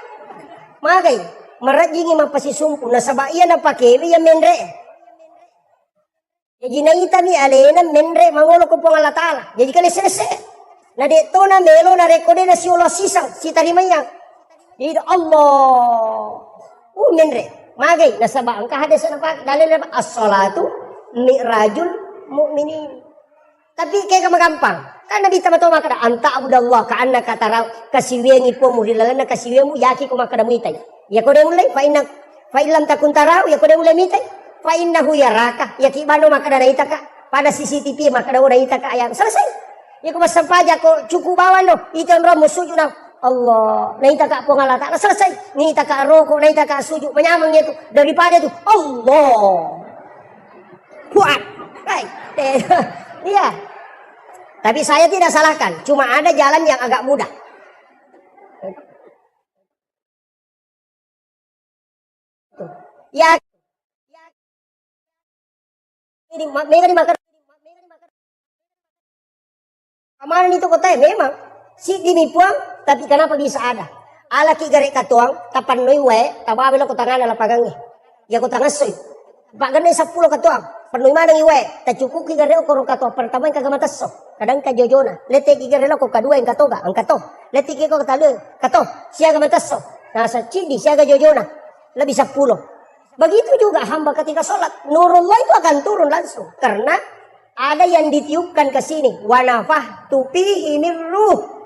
Magay. Marajingi mapasisumpo. Nasaba iya na pakili yung menre. Jadi naita ni alena menre. Mangulo ko po nga latala. Jadi kalisese. Na dito na melo na rekode na si Allah sisang. Si tarimanyang. Jadi Allah. Menre. Magay, nasaba ang kahadasan ng dalil na as-salatu mi'rajul mu'minin. Tapi kaya magampang. Kan nabi tama to makada anta abudallah ka annaka taraw kasiwengi po mo hilalan na kasiwengi yaki ko makada muitay. Ya ko mulai fa illam takun taraw ya ko mulai mitay. Fa innahu yaraka. Ya ki bano makada naita ka pada CCTV makada naita ka ayam. Selesai. Ya ko masampaja ko cukup bawan no. Itu ang romo suju na Allah, naita ka po ngalata, na selesai. Naita ka roko, naita ka sujud, menyamang itu daripada itu Allah. Kuat, baik. Iya. Tapi saya tidak salahkan, cuma ada jalan yang agak mudah. Ya. Ini makan. Kemarin itu kota memang si dinipuang, tapi kenapa bisa ada? Ala ki gari katuang, tapan noi we, tababelo ko tangan ala pagangi. Ya ko tangasoy. Pak ganay 10 katuang, panoi manang iwe, ta cukup ki gari ko katuang pertama yang kagamatas. Kadang ka jojona, lete ki gari ko kadua yang katoga, ang kato. Lete ki ko katalo, kato, siya gamatas. Nasa cindi siya ga jojona, lebih 10. Begitu juga hamba ketika sholat, nurullah itu akan turun langsung karena ada yang ditiupkan ke sini, wa nafahtu fihi min ruh.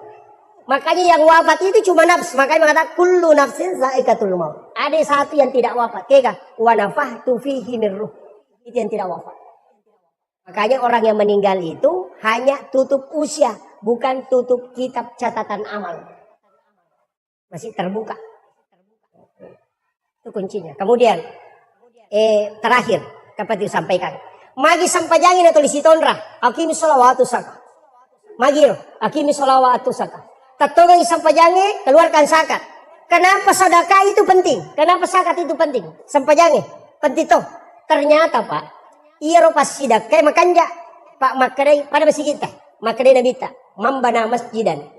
Makanya yang wafat itu cuma nafs. Makanya mengatakan kullu nafsin za'iqatul maut. Ada satu yang tidak wafat. Kega wa nafahtu fihi min ruh. Itu yang tidak wafat. Makanya orang yang meninggal itu hanya tutup usia, bukan tutup kitab catatan amal. Masih terbuka. Itu kuncinya. Kemudian terakhir dapat disampaikan. Magi sampajangin atau lisitonra. Akimi sholawatu saka. Magi akimi sholawatu saka. Tatogang sampajangi keluarkan zakat. Kenapa sedekah itu penting? Kenapa zakat itu penting? Sampajangi penting toh. Ternyata Pak, iro pas sedekah makanja Pak makare pada masih kita. Makare nabita mambana masjidan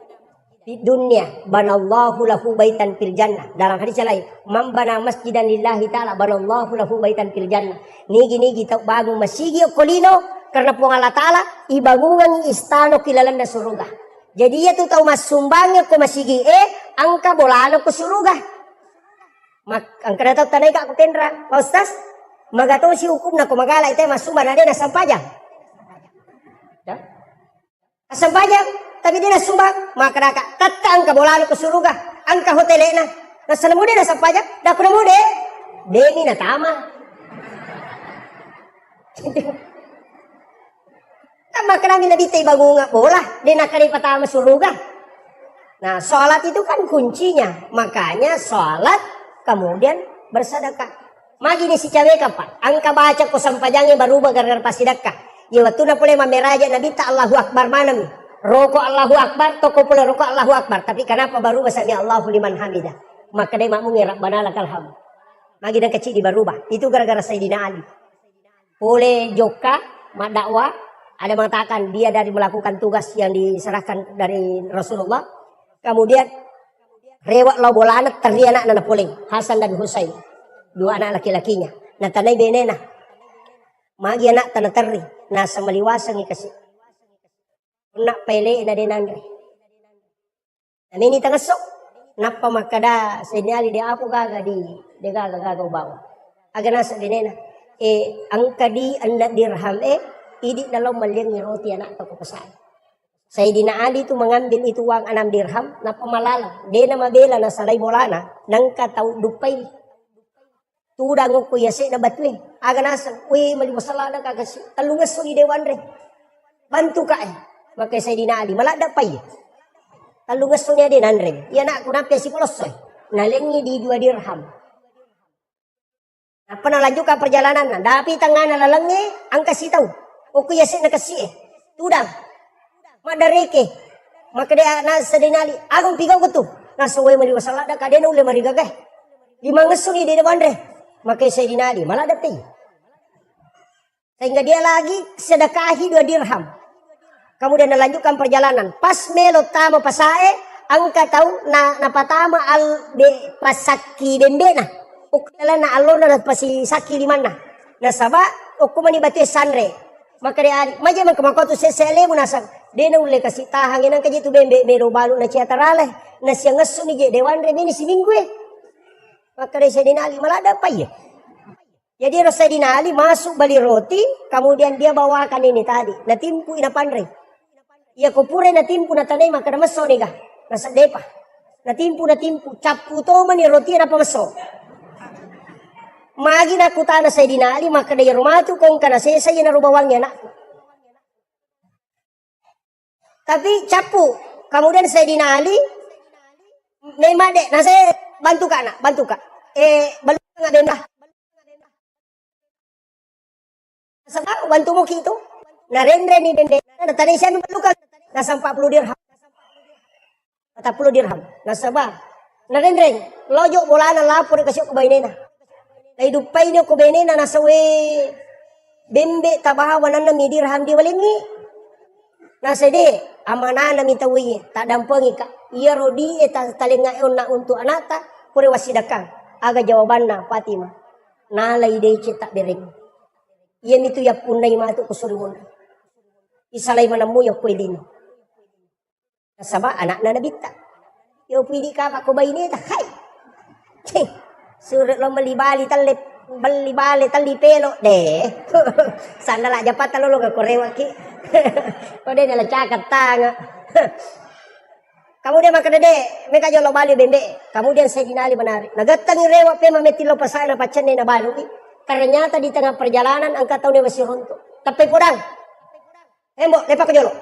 di dunia banallahu lahu baitan fil jannah. Dalam hadis lain, man bana masjidan lillahi ta'ala banallahu lahu baitan fil jannah. Nigi tau bangun masjid kolino karena po Allah ta'ala ibangungan istano kilalan na surga. Jadi ya tu tau mas sumbangnya ko masjid angka bolano ko surga. Ang kada tau tanay ka ko kendra, Pak Ustaz. Magato si hukum na ko magala ite mas sumban na sampajang. Ya? Sampajang tapi dia sumbang maka tatang ka bolano ko suruga ang ka hotelena Nah kemudian nasa pajak, dah kemudian demi na tama. Maka namin nabitay bago nga bola, di nakalipatama suruga. Nah, sholat itu kan kuncinya. Makanya sholat, kemudian bersedekah. Magi ni si cawe Pak, angka baca ko sampajangnya berubah gara-gara pasidakah. Ya waktu na pula mameraja nabita Allahu Akbar manam. Rokok Allahu Akbar, toko pula rokok Allahu Akbar. Tapi kenapa berubah saja Allahu liman hamidah? Maka dia makmum ya Rabbana lakal hamd. Magi dan kecil berubah. Itu gara-gara Sayyidina Ali. Boleh joka, madakwa, ada mengatakan dia dari melakukan tugas yang diserahkan dari Rasulullah. Kemudian rewak lo bolana teri anak nana puling Hasan dan Husain, dua anak laki-lakinya. Nah tanai benena, magi anak tanah teri. Nah semeliwasang ikasi. Nak pele na denangre. Dan ini tengah sok. Napa makada senyali de aku gaga di de gaga bawa. Agak nasa denena. Angka di anda dirham idi dalam maliang roti anak atau kepesan. Sayyidina Ali itu mengambil itu uang 6 dirham na pamalala. Dia na mabela na salay bolana nang kataw dupay. Tudang ko yase na batwe. Aga nasa, uy maliwasala na kagasi. Talungas so idewan re. Bantu ka Maka Sayyidina Ali malada pay. Talungas so niya din andre. Yan na ako napya si Polosoy. Nalengi di 2 dirham. Apa nalanjut ka perjalanan na. Dapi tangan na lalangi ang kasitaw. O kuyase na kasi Tudang. Madareke, maka dia nasa dinali, agong pigaw ko to. Nasa way maliwasalada ka, dia na uli marigagay. Limang ngasuni di depan re. Maka saya dinali, malah dati. Sehingga dia lagi sedekahi 2 dirham. Kemudian nalanjutkan perjalanan. Pas melo tama pasae, angka tahu na napatama al be pasaki bembena. Ukala na alor na pasisaki di mana. Nasaba, ukumani batu sanre. Maka dia maja man kamakoto sesele mo nasang dena ule kasi tahangin ang kaji tu bembe mero balu na siya tarale na siya ngaso ni je dewan re ni si minggu maka dia Sayyidina Ali malada pa ya. Jadi Sayyidina Ali masuk bali roti, kemudian dia bawakan ini tadi natimpu inapan re. Ia kupure natimpu natanay maka namaso ni ga nasa depa. Natimpu capu to man ni roti na pamaso. Magi na kutana Sayyidina Ali maka dia rumatu kong kana sesay na rubawangnya nak. Tapi capu. Kemudian Sayyidina Ali memang dek, nah saya bantu kak nak, bantu kak. Balu nggak dendah. Sebab bantu mo kito. Nah rendre ni dende. Nah tadi saya balu kak. Nasa 40 dirham. 40 dirham. Nah sebab. Nah rendre. Lojo bola na lapor kasi ko bainena. Ay dupay niyo ko benena nasa we bembe tabahawan na dirham di walingi. Nasa de amana na mitawi tak dampengi ka. Iya rodi eta talengaon na untuk anata pure wasidakang. Aga jawabanna Fatima. Nalay de cetak bereng. Iya mitu ya punay matu kusurumun. Isalay manamu ya pwedin. Nasaba anak na nabita. Yo pwede ka pa ko baineta. Hay. Surat lo malibali tali pelo deh. Sana lah japat talo lo ke korewa ki. Kode nala cakat tanga. Kemudian maka dede mereka jolo bali bembe. Kemudian Sayyidina Ali menarik. Nagatang rewa pe mametilo pasai na pacan na balu. Ternyata di tengah perjalanan angkat tahu dia masih runtuh. Tapi kurang. Embok lepak jolo.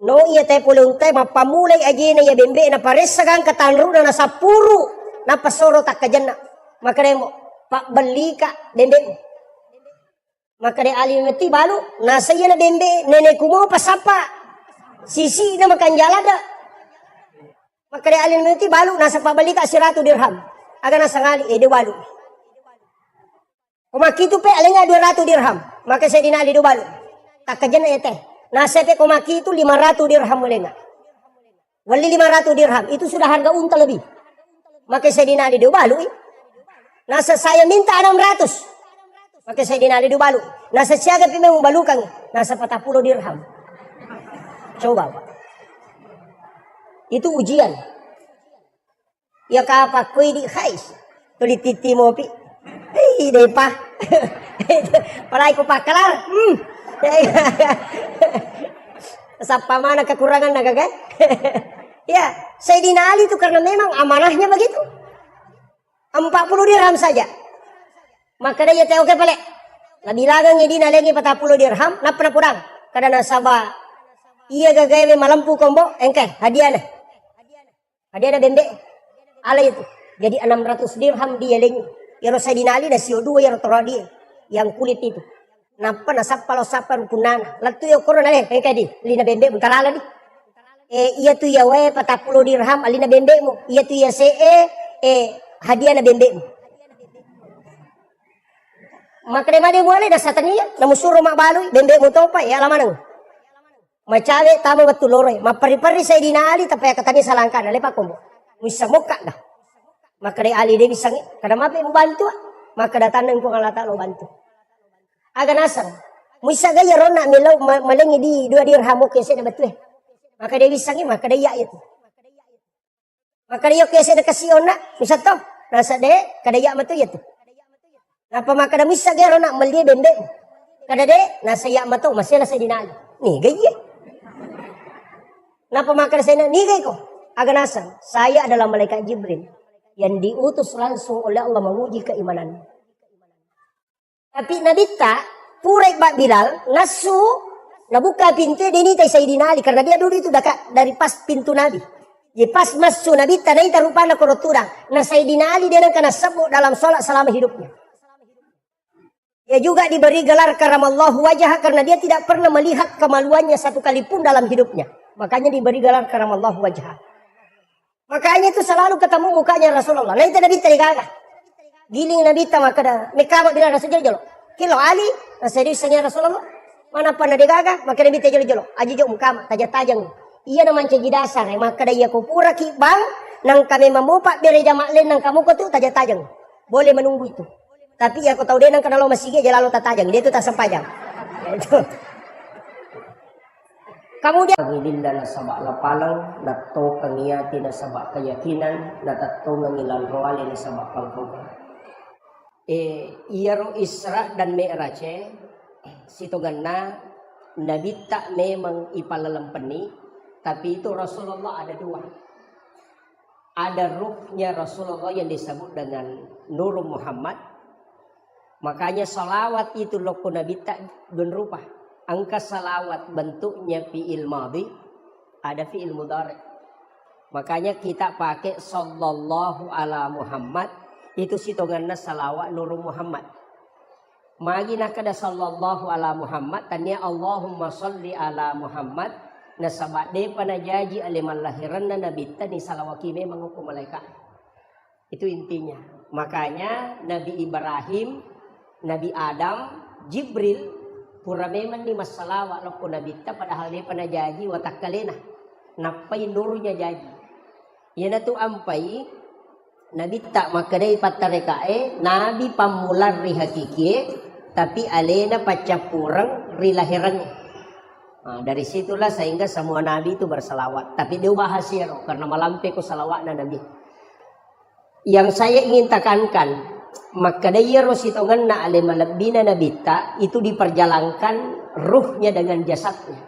No iya teh pulung teh mapamulay aja na ya bembe na pares sagang katanru na nasapuru. Napasoro tak kajan na. Maka dia pak beli ka bembe. Maka dia Ali meti balu. Nasa iya na bembe. Nenekku mau pasapa. Sisi na makan jalada. Maka dia Ali meti balu. Nasa pabali ka 100 dirham. Aga nasa ngali. Dia balu. Kumaki itu pe alenga 200 dirham. Maka saya dinali do balu. Tak kajan na teh. Nasa pe kumaki itu 500 dirham ulenga. Wali 500 dirham. Itu sudah harga unta lebih. Maka saya dinali do balu. Nasa saya minta 600. Maka saya dinali do balu. Nasa siaga pi memang balukan. Nasa 40 dirham. Coba. Itu ujian. Ya kapak kue di khais. Tulis titi mo pi. Hei depa. Palai ko pakalar. Sa pamana kekurangan nagagay. Ya, Sayyidina Ali itu karena memang amanahnya begitu. 40 dirham saja. Maka dia tahu ke pale. Lebih lagang edina lagi 40 dirham, nak pernah kurang. Karena nasabah iya gagawin malampu kombo, engke hadiah nah. Hadiah ada bembe. Ala itu. Jadi 600 dirham dia lagi. Ya Sayyidina Ali dah sio dua ya dia yang kulit itu. Napa nasap palo sapar punana. Latu yo corona le engke di lina bembe bentar ala di. Iya tu ya we 40 dirham alina bembe mo. Iya tu ya hadiah na bembe mo. Maka dia boleh dah satania, namun suruh mak balui bembe mo topa ya alamanang. Macawe tamu betul loroi, mapari-pari Sayyidina Ali tapi katanya salangkan lepak kombo. Bisa muka dah. Maka dari Ali dia bisa kada mape mo bantu. Maka datang ko Allah Taala bantu. Aga nasar. Muisa gaya rona milau malengi di 2 dirham ke se betul. Maka dia bisa maka dia itu. Maka dia ke se kasih ona, bisa to. Rasa de kada ya betul ya tu. Napa maka dah muisa gaya rona melie bembe. Kada de nasa ya betul masih lah Sayyidina Ali. Nih gaya. Napa maka saya nih gaya ko. Aga nasar. Saya adalah malaikat Jibril yang diutus langsung oleh Allah menguji keimanan. Tapi Nabi tak purek bak Bilal ngasu nabuka pintu dia ni tai Sayyidina Ali karena dia dulu itu dekat dari pas pintu Nabi. Jadi pas masuk Nabi tak naik rupanya korotura. Nah Sayyidina Ali dia nak kena sebut dalam solat selama hidupnya. Dia juga diberi gelar karamallahu wajah karena dia tidak pernah melihat kemaluannya satu kali pun dalam hidupnya. Makanya diberi gelar karamallahu wajah. Makanya itu selalu ketemu mukanya Rasulullah. Nah itu Nabi tadi gagah. Giling Nabi tak maka dah. Mereka bila Rasul jolo. Kilo Ali. Nah seriusnya Rasulullah. Mana pernah digagah. Maka Nabi tak jolo. Aji jok muka. Tajang-tajang. Iya naman cegi dasar. Maka dah iya kupura kibang. Nang kami memupak beri jamak lain. Nang kamu tu tajang-tajang. Boleh menunggu itu. Tapi aku tahu dia nang kena lo masih dia lalu tak tajang. Dia tu tak sempajang. Kemudian Pangilin na sabak lapalang, nato kangiati na sabak keyakinan, natato nangilan roali na sabak pangkuban. Iyaro Isra dan Mi'raj, sitogan na Nabi tak memang ipalalampani, tapi itu Rasulullah ada dua. Ada ruhnya Rasulullah yang disebut dengan Nur Muhammad. Makanya salawat itu loko Nabi tak berupa. Angka salawat bentuknya fi'il madhi, ada fi'il mudhari. Makanya kita pakai sallallahu ala Muhammad, itu sitonganna salawat Nur Muhammad. Magi nak ada sallallahu ala Muhammad, tanya Allahumma salli ala Muhammad, nasabat de panajaji aliman lahiranna nabi tani salawaki memang hukum malaikat. Itu intinya. Makanya Nabi Ibrahim, Nabi Adam, Jibril pura memang ni masalawat loko Nabi ta padahal dia panajaji watakalena. Napai nurnya jadi. Yana tu ampai Nabi tak maka dari patarekae Nabi pamular ri hakiki tapi alena pacapurang ri lahirannya. Nah, dari situlah sehingga semua Nabi itu bersalawat. Tapi dia bahas karena malampe ko salawat na Nabi. Yang saya ingin tekankan, maka dia rositongan na alimalabina nabita itu diperjalankan ruhnya dengan jasadnya.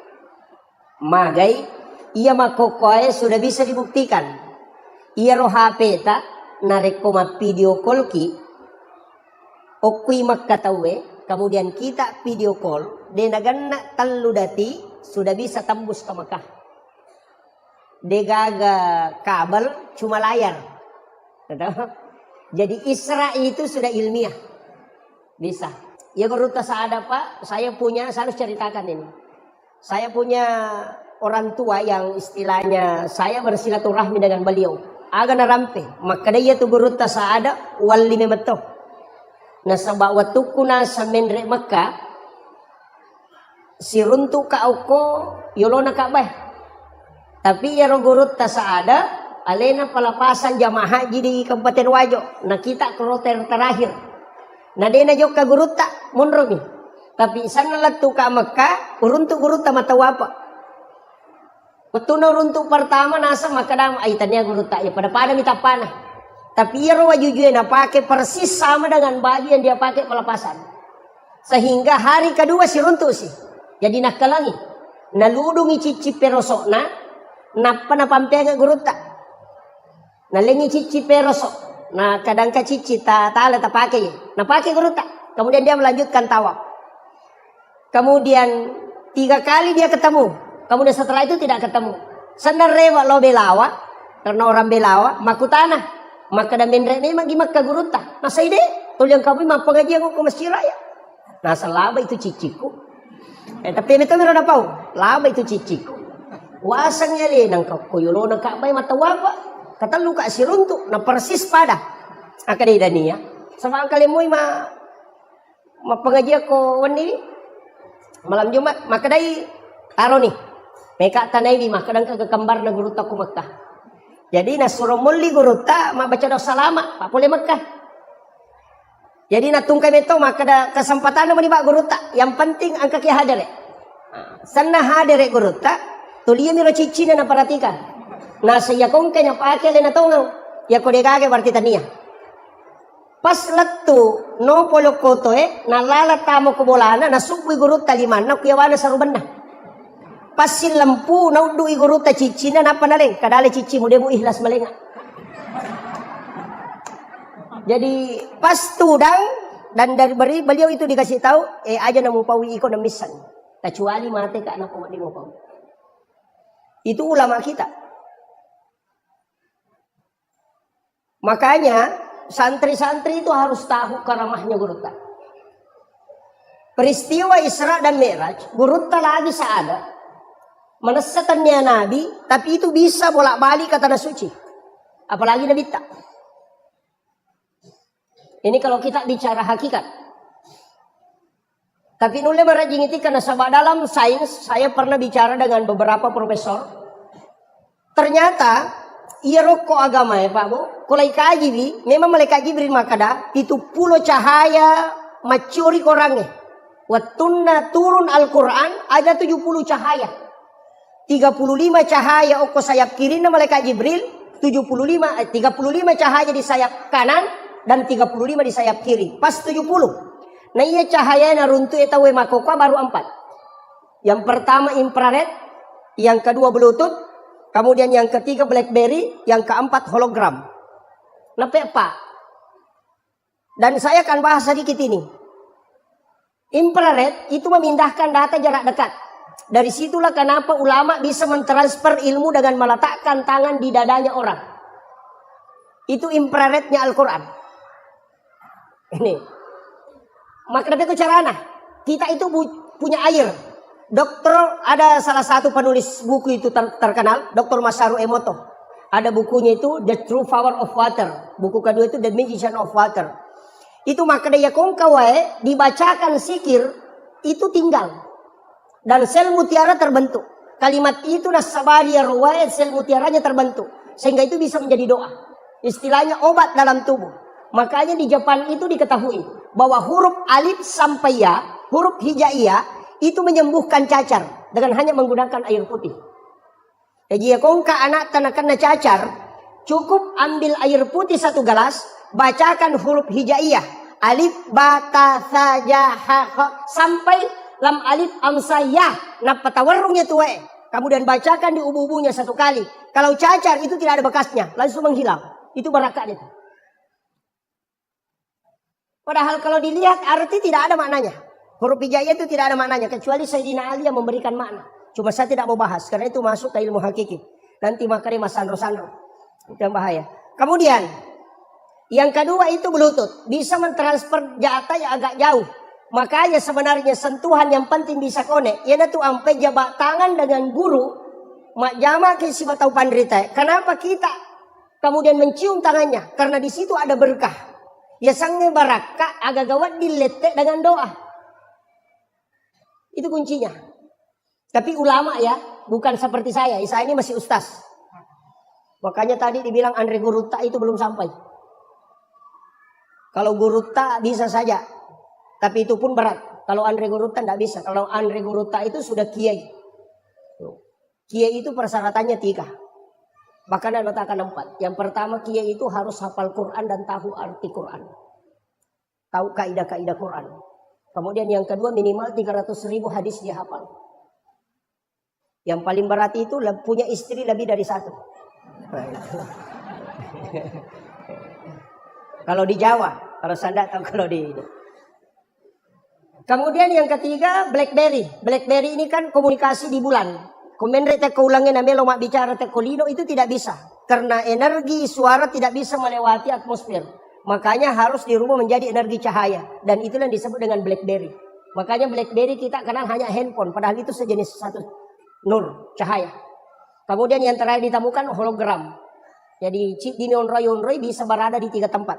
Magai ia makokoe sudah bisa dibuktikan. Ia roh HP ta narekoma video call ki okui makkatawe kemudian kita video call denaganna tallu dati sudah bisa tembus ke Mekah. Degaga kabel cuma layar. Jadi Isra itu sudah ilmiah. Bisa. Ya beruta saada Pak, saya harus ceritakan ini. Saya punya orang tua yang istilahnya saya bersilaturahmi dengan beliau. Aga narampe, maka dia tu beruta saada wali memeto. Nasabak watukuna sa menre Mekah siruntu ka auko yolona kabeh. Tapi ya rogurut saada alena palapasan jamaah haji di Kabupaten Wajo. Nah kita kloter terakhir. Nah dia najok ka guruta munromi. Tapi sana latu ka Mekah uruntu guruta matawapa. Betul uruntu pertama nasa makadam aitannya guruta ya pada minta panah. Tapi ya rawa jujur na pakai persis sama dengan baju yang dia pakai pelepasan. Sehingga hari kedua si runtuh sih. Jadi nak kelangi. Naludungi cici perosokna. Napa na pampenga guruta. Na lengi cici peroso. Nah kadang ka cici ta tala ta pakai. Nah pakai guruta. Kemudian dia melanjutkan tawaf. Kemudian 3 kali dia ketemu. Kemudian setelah itu tidak ketemu. Sandar rewa lo belawa. Karena orang belawa. Makutana. Maka dan bendre ini magi makka guruta. Nah saya deh. Tuliang kami mah pengajian ko masjid raya. Nah selaba itu ciciku. Tapi itu meron pau. Laba itu ciciku. Wasangnya le nang kuyulo nang kabay matawapa. Katalu ka sirunto na persis pada. Akadi dania. Sama kali mo mapengaji ko wani malam Jumat makadai taro nih. Meka tanay di makadang kagakembar na guruta ko Makkah. Jadi nasuruh muli guruta mabaca doa salama, pak boleh Makkah. Jadi natungkay beto maka ada kesempatan naman iba guruta. Yang penting angka kaya hadere. Sana hadere guruta. Tuliya miro cici na naparatikan. Nasa yakong kanya paake le natongaw. Yako degage berarti tania. Pas latu no polo koto nalalata mo kubolana nasubwi guruta liman na kuyawana sa ruban na. Pas lampu naudui guruta cici na napanaleng. Kadali cici mo demo ihlas malenga. Jadi pas tudang dan dari beliau itu dikasih tahu aja namu pawi iko na misan. Kecuali mate ka anak umat di mo pawi. Itu ulama kita. Makanya santri-santri itu harus tahu karamahnya guruta. Peristiwa Isra dan Mi'raj, guruta lagi seada. Menesatannya Nabi, tapi itu bisa bolak-balik ke tanah suci. Apalagi Nabi tak. Ini kalau kita bicara hakikat. Tapi nulle merajing itu karena sebab dalam sains saya pernah bicara dengan beberapa profesor. Ternyata iya rokok agama ya Pak Bu. Kalau ikaji bi, memang malaikat Jibril makada itu pulau cahaya macuri korangnya. Watunna turun Al-Quran ada 70 cahaya. 35 cahaya oko sayap kiri na malaikat Jibril, 35 cahaya di sayap kanan dan 35 di sayap kiri. Pas 70. Nah iya cahaya na runtuh eta we makoka baru 4. Yang pertama infrared, yang kedua Bluetooth, kemudian yang ketiga BlackBerry, yang keempat hologram. Nape Pak? Dan saya akan bahas sedikit ini. Infrared itu memindahkan data jarak dekat. Dari situlah kenapa ulama bisa mentransfer ilmu dengan meletakkan tangan di dadanya orang. Itu infrarednya Al-Quran. Ini. Maka itu caranya. Kita itu punya air. Dokter ada salah satu penulis buku itu terkenal, Dr. Masaru Emoto. Ada bukunya itu The True Power of Water. Buku kedua itu The Magician of Water. Itu maka daya kongkawae dibacakan sikir itu tinggal. Dan sel mutiara terbentuk. Kalimat itu nasabaria ruwayat sel mutiaranya terbentuk. Sehingga itu bisa menjadi doa. Istilahnya obat dalam tubuh. Makanya di Jepang itu diketahui bahwa huruf alif sampai ya, huruf hijaiyah itu menyembuhkan cacar dengan hanya menggunakan air putih. Jadi kongka anak tanakan cacar, cukup ambil air putih 1 gelas, bacakan huruf hijaiyah, alif ba ta sa ja ha kha sampai lam alif amsa ya, nah patawarungnya tuh kemudian bacakan di ubu-ubunya 1 kali. Kalau cacar itu tidak ada bekasnya, langsung menghilang. Itu barakat itu. Padahal kalau dilihat arti tidak ada maknanya. Huruf hijaiyah itu tidak ada maknanya. Kecuali Sayyidina Ali yang memberikan makna. Cuma saya tidak mau bahas. Karena itu masuk ke ilmu hakiki. Nanti makanya mas sandro-sandro. Itu yang bahaya. Kemudian. Yang kedua itu Bluetooth. Bisa mentransfer data yang agak jauh. Makanya sebenarnya sentuhan yang penting bisa connect. Ia itu sampai jabat tangan dengan guru. Mak jama ke si batau pandrita. Kenapa kita kemudian mencium tangannya? Karena di situ ada berkah. Ya sangnya baraka agak gawat diletek dengan doa. Itu kuncinya. Tapi ulama ya, bukan seperti saya. Saya ini masih ustaz. Makanya tadi dibilang Andre Guruta itu belum sampai. Kalau Guruta bisa saja. Tapi itu pun berat. Kalau Andre Guruta tidak bisa. Kalau Andre Guruta itu sudah kiai. Kiai itu persyaratannya 3. Bahkan ada letakkan 4. Yang pertama kiai itu harus hafal Quran dan tahu arti Quran. Tahu kaidah-kaidah Quran. Kemudian yang kedua minimal 300.000 hadis dia hafal. Yang paling berat itu punya istri lebih dari satu. Nah, itu. Kalau di Jawa, kalau saya tahu kalau di ini. Kemudian yang ketiga, BlackBerry. BlackBerry ini kan komunikasi di bulan. Komendre teko ulangin namelo mak bicara teko lino itu tidak bisa. Karena energi suara tidak bisa melewati atmosfer. Makanya harus dirubah menjadi energi cahaya. Dan itulah yang disebut dengan BlackBerry. Makanya BlackBerry kita kenal hanya handphone. Padahal itu sejenis satu nur, cahaya. Kemudian yang terakhir ditemukan hologram. Jadi chip di Yonroy bisa berada di 3 tempat.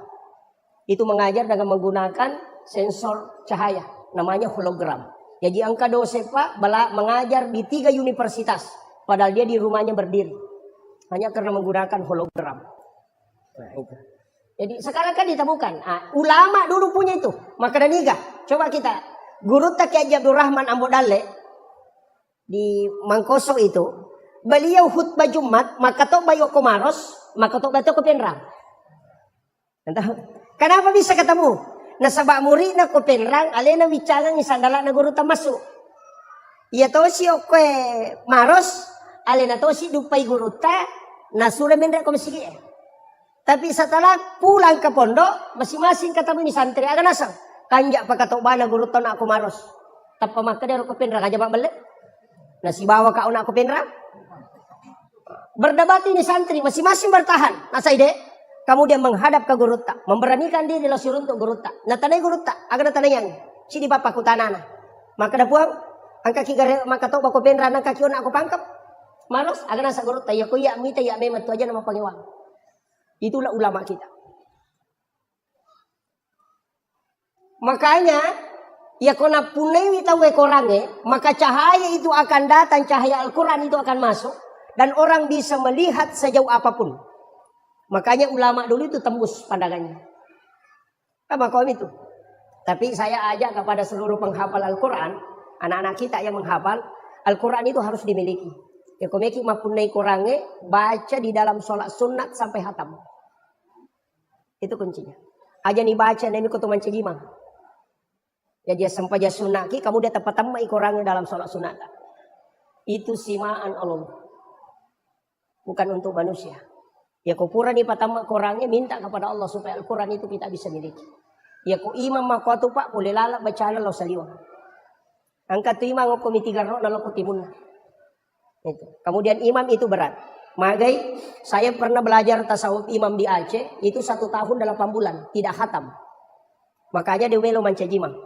Itu mengajar dengan menggunakan sensor cahaya. Namanya hologram. Jadi angka dosepa mengajar di 3 universitas. Padahal dia di rumahnya berdiri. Hanya karena menggunakan hologram. Nah, itu. Jadi sekarang kan ditemukan. Ulama dulu punya itu. Maka niga. Coba kita. Guru Kiai Abdurrahman Ambodale. Di Mangkoso itu. Beliau khutbah Jumat. Maka tok bayo komaros. Maka tok bato kepenrang. Kenapa bisa ketemu? Nasabak murid na ko penrang alena bicara ni sandala na guru tamasuk. Iya to si okwe maros alena to si dupai guru ta nasura mendra ko masigi. Tapi setelah pulang ke pondok masing-masing ketemu ni santri aga nasang. Kanjak pakato bana guru ta na ako maros. Tappa maka dero ko penrang aja bak balik. Nasi bawa ka una ko penrang. Berdebat ini santri masing-masing bertahan. Nasaide kemudian menghadap ke guru tak, memberanikan diri losir untuk guru tak. Nah tanai guru tak, agar tanai yang sini bapak ku tanana. Maka dah puang, angka kigare maka tau bako penran angka kion aku pangkap. Maros, agar nasa guru tak, ya ku ya mita ya memet tu aja nama pangewang. Itulah ulama kita. Makanya, ya kona punai tahu ekorange, maka cahaya itu akan datang, cahaya Al-Quran itu akan masuk, dan orang bisa melihat sejauh apapun. Makanya ulama dulu itu tembus pandangannya. Sama kaum itu. Tapi saya ajak kepada seluruh penghafal Al-Quran. Anak-anak kita yang menghafal. Al-Quran itu harus dimiliki. Ya komeki mapunai kurange. Baca di dalam sholat sunat sampai hatam. Itu kuncinya. Aja nih baca nemi kutuman cegimang. Ya dia sempaja sunaki. Kamu dia tepat tamai kurangnya dalam sholat sunat. Itu simaan Allah. Bukan untuk manusia. Ya kupura di patama korangnya minta kepada Allah supaya Al-Quran itu kita bisa miliki. Ya ku imam makwatu pak boleh lalak bacaan lo saliwa. Angkat tu imam komiti garro nalo kutimun. Itu. Kemudian imam itu berat. Magai saya pernah belajar tasawuf imam di Aceh itu 1 tahun 8 bulan tidak khatam. Makanya dewelo mancajimang.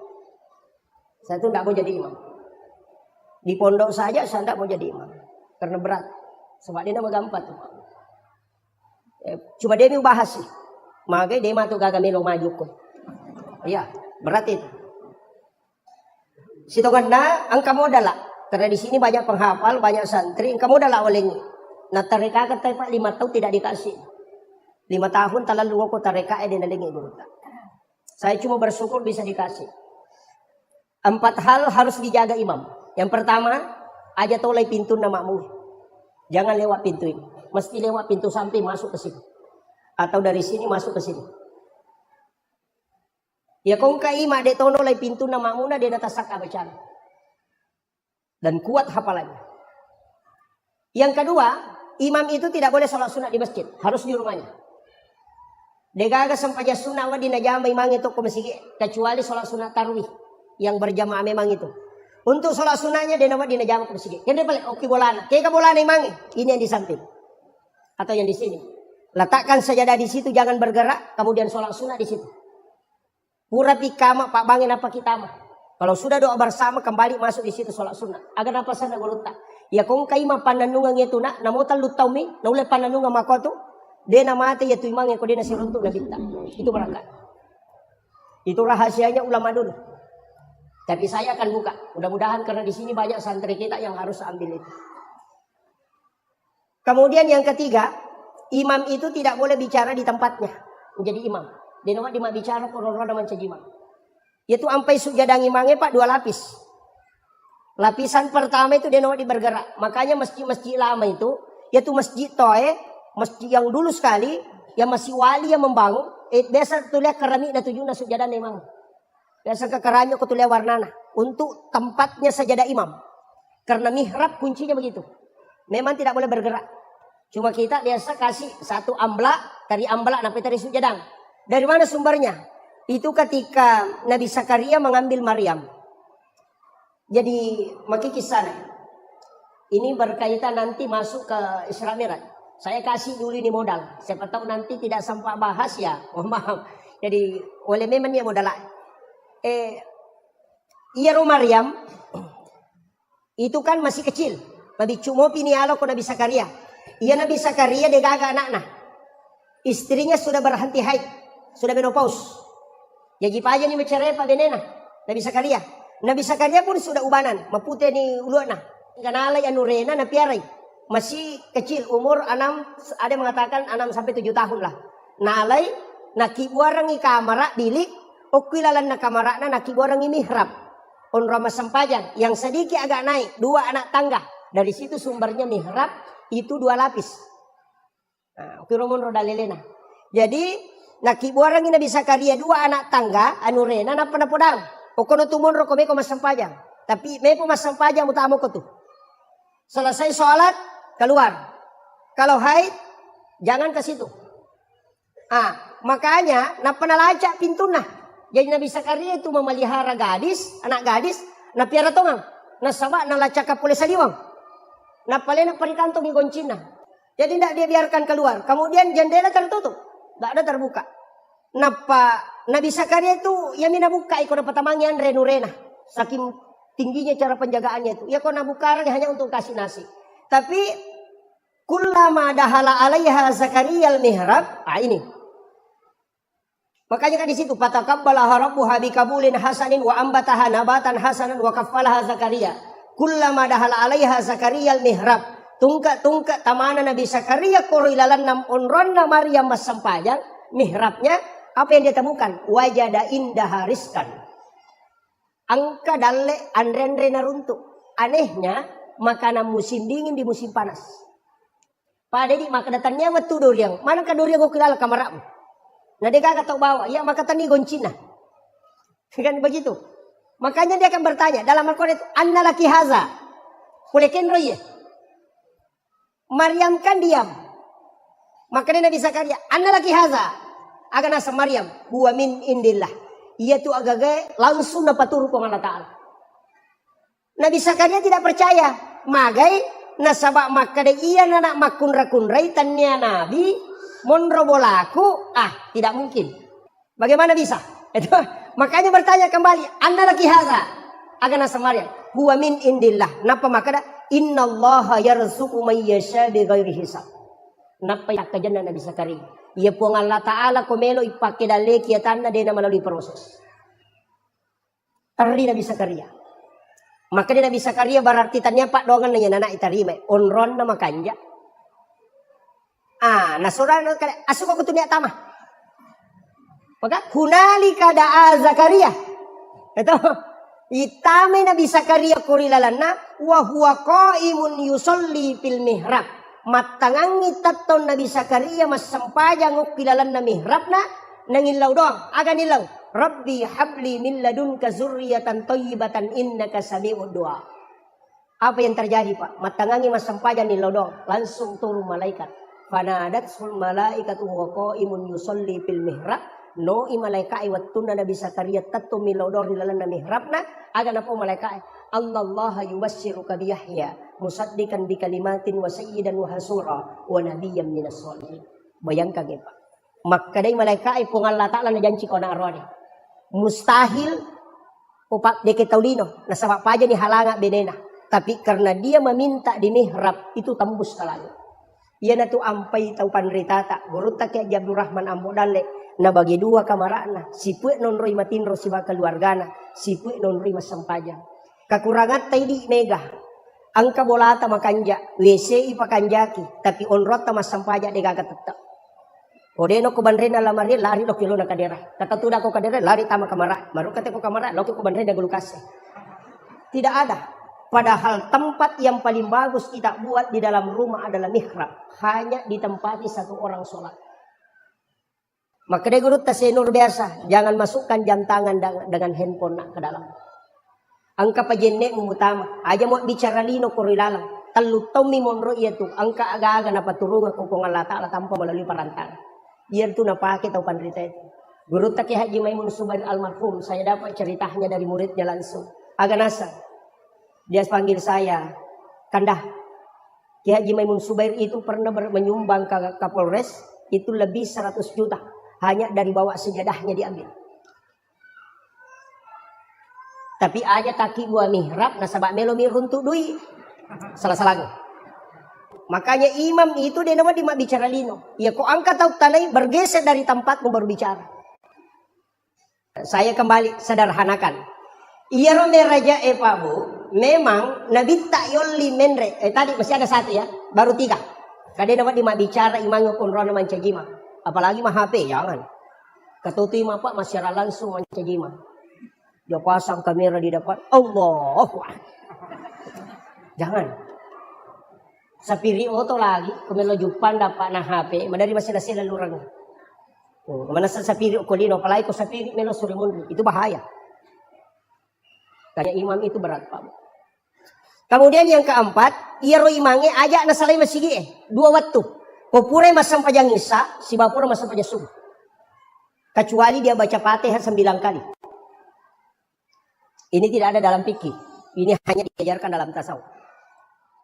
Saya tuh tidak mau jadi imam. Di pondok saja saya tidak mau jadi imam karena berat. Sebab dia nama gampang tuh. Cuma dia bahas sih. Makanya dia matu gagal melo maju ko. Iya, berat itu. Sitoganda angka modal lah. Karena di sini banyak penghafal, banyak santri, angka modal lah olehnya. Nah tareka kata Pak 5 tahun tidak dikasih. 5 tahun talalu ko tareka dia nalingi guru. Saya cuma bersyukur bisa dikasih. 4 hal harus dijaga imam. Yang pertama, aja tolai pintu namamu. Jangan lewat pintu ini. Mesti lewat pintu samping masuk ke sini. Atau dari sini masuk ke sini. Ya kong kaima de tono lai pintu nama muna de natasaka bacaan. Dan kuat hafalannya. Yang kedua, imam itu tidak boleh sholat sunat di masjid. Harus di rumahnya. Degaga sampaja sunat wa dinajama imang itu ke masjid. Kecuali sholat sunat tarwih. Yang berjamaah memang itu. Untuk sholat sunatnya de nama dinajama ke masjid. Yang dia balik, oke bolana. Kaya bolana imang. Ini yang di samping. Atau yang di sini. Letakkan sajadah di situ, jangan bergerak. Kemudian sholat sunat di situ. Pura pikama, pak bangin apa kita mah. Kalau sudah doa bersama, kembali masuk di situ sholat sunat. Agar apa sana guluta. Ya kong kaima pananungan itu nak. Namutan lutau mi. Naulai pananungan makotu. Dia namate ya tu imang yang kode nasi runtuk na bintang. Itu berangkat. Itu rahasianya ulama dulu. Tapi saya akan buka. Mudah-mudahan karena di sini banyak santri kita yang harus ambil itu. Kemudian yang ketiga, imam itu tidak boleh bicara di tempatnya menjadi imam. Dia nama dia bicara korona mencegimang. Yaitu ampai sujadang imangnya pak 2 lapis. Lapisan pertama itu dia nama bergerak. Makanya masjid-masjid lama itu, yaitu masjid Toe, masjid yang dulu sekali, yang masih wali yang membangun. Biasa tulis keramik dan tujuh sujadang imam. Biasa ke keramik aku tulis warnana untuk tempatnya sajadah imam. Karena mihrab kuncinya begitu. Memang tidak boleh bergerak. Cuma kita biasa kasih satu amblak, tari amblak sampai tari sujadang. Dari mana sumbernya? Itu ketika Nabi Zakaria mengambil Maryam. Jadi maki kisah. Ini berkaitan nanti masuk ke Isra Mi'raj. Saya kasih dulu ini modal. Siapa tahu nanti tidak sempat bahas ya. Oh maaf. Jadi oleh memang dia modal. Iya Maryam itu kan masih kecil. Nabi cuma pinialo ko Nabi Zakaria. Iya Nabi Zakaria dia gagal anak-anak. Istrinya sudah berhenti haid, sudah menopause. Jadi aja nih bercerai Pak Benena. Nabi Zakaria. Nabi Zakaria pun sudah ubanan, mapute ni uluana. Kanalay anurena na piaray. Masih kecil umur 6, ada mengatakan 6 sampai 7 tahun lah. Nalay nakibuarang i kamera bilik, o kilalan na kamera na nakibuarang i mihrab. On Rama Sampajan yang sedikit agak naik 2 anak tangga. Dari situ sumbernya mihrab itu 2 lapis. Nah, kiromon rodalelena. Jadi nakibuarang ina bisa karya 2 anak tangga anurena na panapodang. O kono tumon ro kome ko Masampajang. Tapi me po Masampajang utamo ko tu. Selesai sholat keluar. Kalau haid jangan ke situ. Makanya na panalaca pintuna. Jadi Nabi Zakaria itu memelihara gadis, anak gadis, na piara tongang, na sawa na lacaka pule saliwang. Na palena parikanto mi goncina. Jadi tidak dia biarkan keluar. Kemudian jendela tertutup, tidak ada terbuka. Napa Nabi Zakaria itu ya mina buka ikut dapat tamangian renurena. Saking tingginya cara penjagaannya itu. Ya kau nabuka hanya untuk kasih nasi. Tapi kullama dahala alaiha Zakaria al-mihrab, ini. Makanya kan di situ fataqabbalaha rabbuha biqabulin hasanin wa ambataha nabatan hasanan wa kaffalaha Zakaria. Kullama dahala alaiha Zakaria al-mihrab. Tungka tamana Nabi Zakaria korilalan nam onronna Maryam Masampajang mihrabnya apa yang dia temukan? Wajada indah hariskan. Angka dalle andre naruntuk. Anehnya makanan musim dingin di musim panas. Pada di maka datangnya waktu duriang. Mana ka duriang ko kilala kamaramu? Nah dia kagak tahu bawa, ya maka tani goncina. Kan begitu. Makanya dia akan bertanya dalam Al-Quran itu, anna laki haza. Kulekin roye. Maryam kan diam. Makanya Nabi Zakaria, anna laki haza. Aga nasa Maryam, huwa min indillah. Ia tu agak langsung dapat turun ke Allah Ta'ala. Nabi Zakaria tidak percaya. Magai nasabak makade iya nanak makun rakunrai tanya Nabi. Monrobolaku, tidak mungkin. Bagaimana bisa? Itu makanya bertanya kembali, anda laki haza, agana Samaria, huwa min indillah. Napa makada innallaha yarzuqu may yasha bighairi hisab. Napa yakajana Nabi Zakaria? Ia pun Allah Taala komelo ipake dale kiatanna dena melalui proses. Tari Nabi Zakaria. Maka Nabi Zakaria berarti tanya pak dongan nanya anak itarime onron nama kanja. Nasura asuk aku tunia tamah. Maka hunalika da'a Zakaria. Itu itame Nabi Zakaria kurilalana wa huwa qaimun yusolli fil mihrab. Matangangi taton Nabi Zakaria masampajang ukilalan na mihrabna nangilaw doang. Aga nilaw. Rabbi habli min ladunka zurriyatan thayyibatan innaka sami'ud du'a. Apa yang terjadi Pak? Matangangi masampajang nilaw doang. Langsung turun malaikat. Fanadatsul malaikatu wa qaimun yusolli fil mihrab no malaikai wattuna Nabi Zakaria tattu milodor di dalam mihrabna aga napa malaikai Allah yubassiruka bi Yahya musaddiqan bi kalimatin wa sayyidan wa hasura wa nabiyyan minas sholihin. Bayangkan ya Pak. Maka dai malaikai pun Allah Taala na janji ko na arwani. Mustahil upak deke taulino nasabak paja ni halanga benena. Tapi karena dia meminta di mihrab itu tembus ke langit. Ia na tu ampai tau panritata. Guruta kaya Abdul Rahman Ambodale. Na bagi 2 kamarana. Sipue non roi matinro si bakal keluargana. Sipue non roi masampajang. Kakurangat tay di mega. Angka bolata makanja. WC ipakanjaki. Tapi onrota masampaja de gagat tetap. Odeno ko banrena lamari lari lo kilo na kadera. Katatuda ko kadera lari tama kamara. Marukate ko kamara. Loki ko banrena gulukase. Tidak ada. Padahal tempat yang paling bagus kita buat di dalam rumah adalah mihrab. Hanya ditempati 1 orang sholat. Maka dia guru tasenur biasa. Jangan masukkan jam tangan dengan handphone ke dalam. Angka pajenne mutama. Aja mo bicara lino korilalang. Talutong mi monro iya tu. Angka aga-aga na paturungan kung Allah Ta'ala tanpa melalui perantara. Biar tu napake tau pandrita itu. Guru Taki Haji Maimun Subair almarhum. Saya dapat ceritanya dari muridnya langsung. Agak nasa. Dia panggil saya. Kandah. Ki Haji Maimun Subair itu pernah menyumbang ke Kapolres. Itu lebih 100 juta. Hanya dari bawa sejadahnya diambil. Tapi aja taki gua mihrab. Nasabak melo miruntuk duit. Salah-salah. Makanya imam itu dia nama di mak bicara lino. Ya kok angkat tahu tanai bergeser dari tempatmu baru bicara. Saya kembali sederhanakan. Iya rombe raja epabu. Memang Nabi tak yoli menre. Tadi masih ada satu ya. Baru 3. Kadang dapat di mak bicara imam pun rona mancajima. Apalagi mah HP jangan. Ketutu imam pak masih langsung mancajima. Dia pasang kamera di depan. Allah. Jangan. Sapiri oto lagi, kumelo jupan dapat na HP, madari masih sila lurang. Mana sa sapiri o kolino, palagi ko sapiri melo surimundo, itu bahaya. Kaya imam itu berat pak. Kemudian yang keempat, iyaro imange ajak na salay masigi 2 waktu. Popure masam pajang isa, si bapura masam pajang subuh. Kecuali dia baca Fatihah 9 kali. Ini tidak ada dalam fikih. Ini hanya diajarkan dalam tasawuf.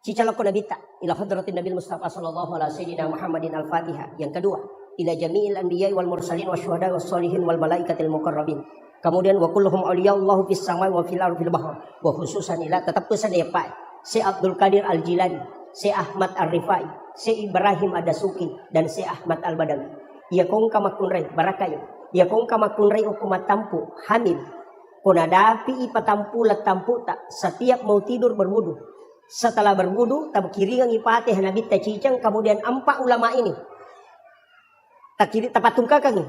Cicalako nabita ila hadratin Nabi Mustafa sallallahu alaihi wasallam Muhammadin al-Fatihah. Yang kedua, ila jami'il anbiya'i wal mursalin wasyuhada wassalihin wal malaikatil muqarrabin. Kemudian wa kulluhum awliya'ullahu fis samai wa fil ardi fil bahr. Wa khususan ila tetap pesan ya Pak. Si Abdul Qadir Al-Jilani, si Ahmad Ar-Rifai, si Ibrahim Ad-Dasuki dan si Ahmad Al-Badawi. Ya kong kamakunray barakayo. Ya kong kamakunray ukumat tampu hamil. Kunadapi ipatampu latampu tak setiap mau tidur berwudu. Setelah berwudu, tabkiringang ipatih Nabi Tacicang, kemudian 4 ulama ini. Tapatung kakang.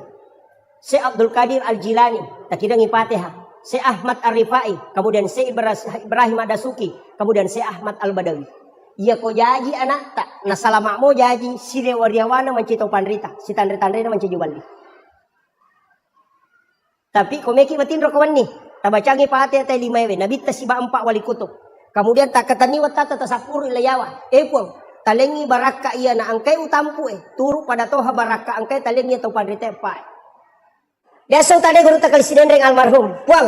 Si Abdul Qadir Al-Jilani, takirang ipatih. Si Ahmad Ar-Rifai, kemudian si Ibrahim Ad-Dasuki, kemudian si Ahmad Al-Badawi. Iya ko jaji anak tak, nasalama mo jaji, si Rewariawana mancito panrita, si Tandre-Tandre mancito jubali. Tapi komeki matindro kawan ni, tabacangi ipatih tay 5 ewe, Nabi Tasiba 4 wali kutub. Kemudian tak katani watata tasapuru ilayawa. Epong talengi baraka iya na angkai utampu turu pada toha baraka angkai talengi atau pandrite pai. Dasang tadi guru takal sinendreng almarhum. Puang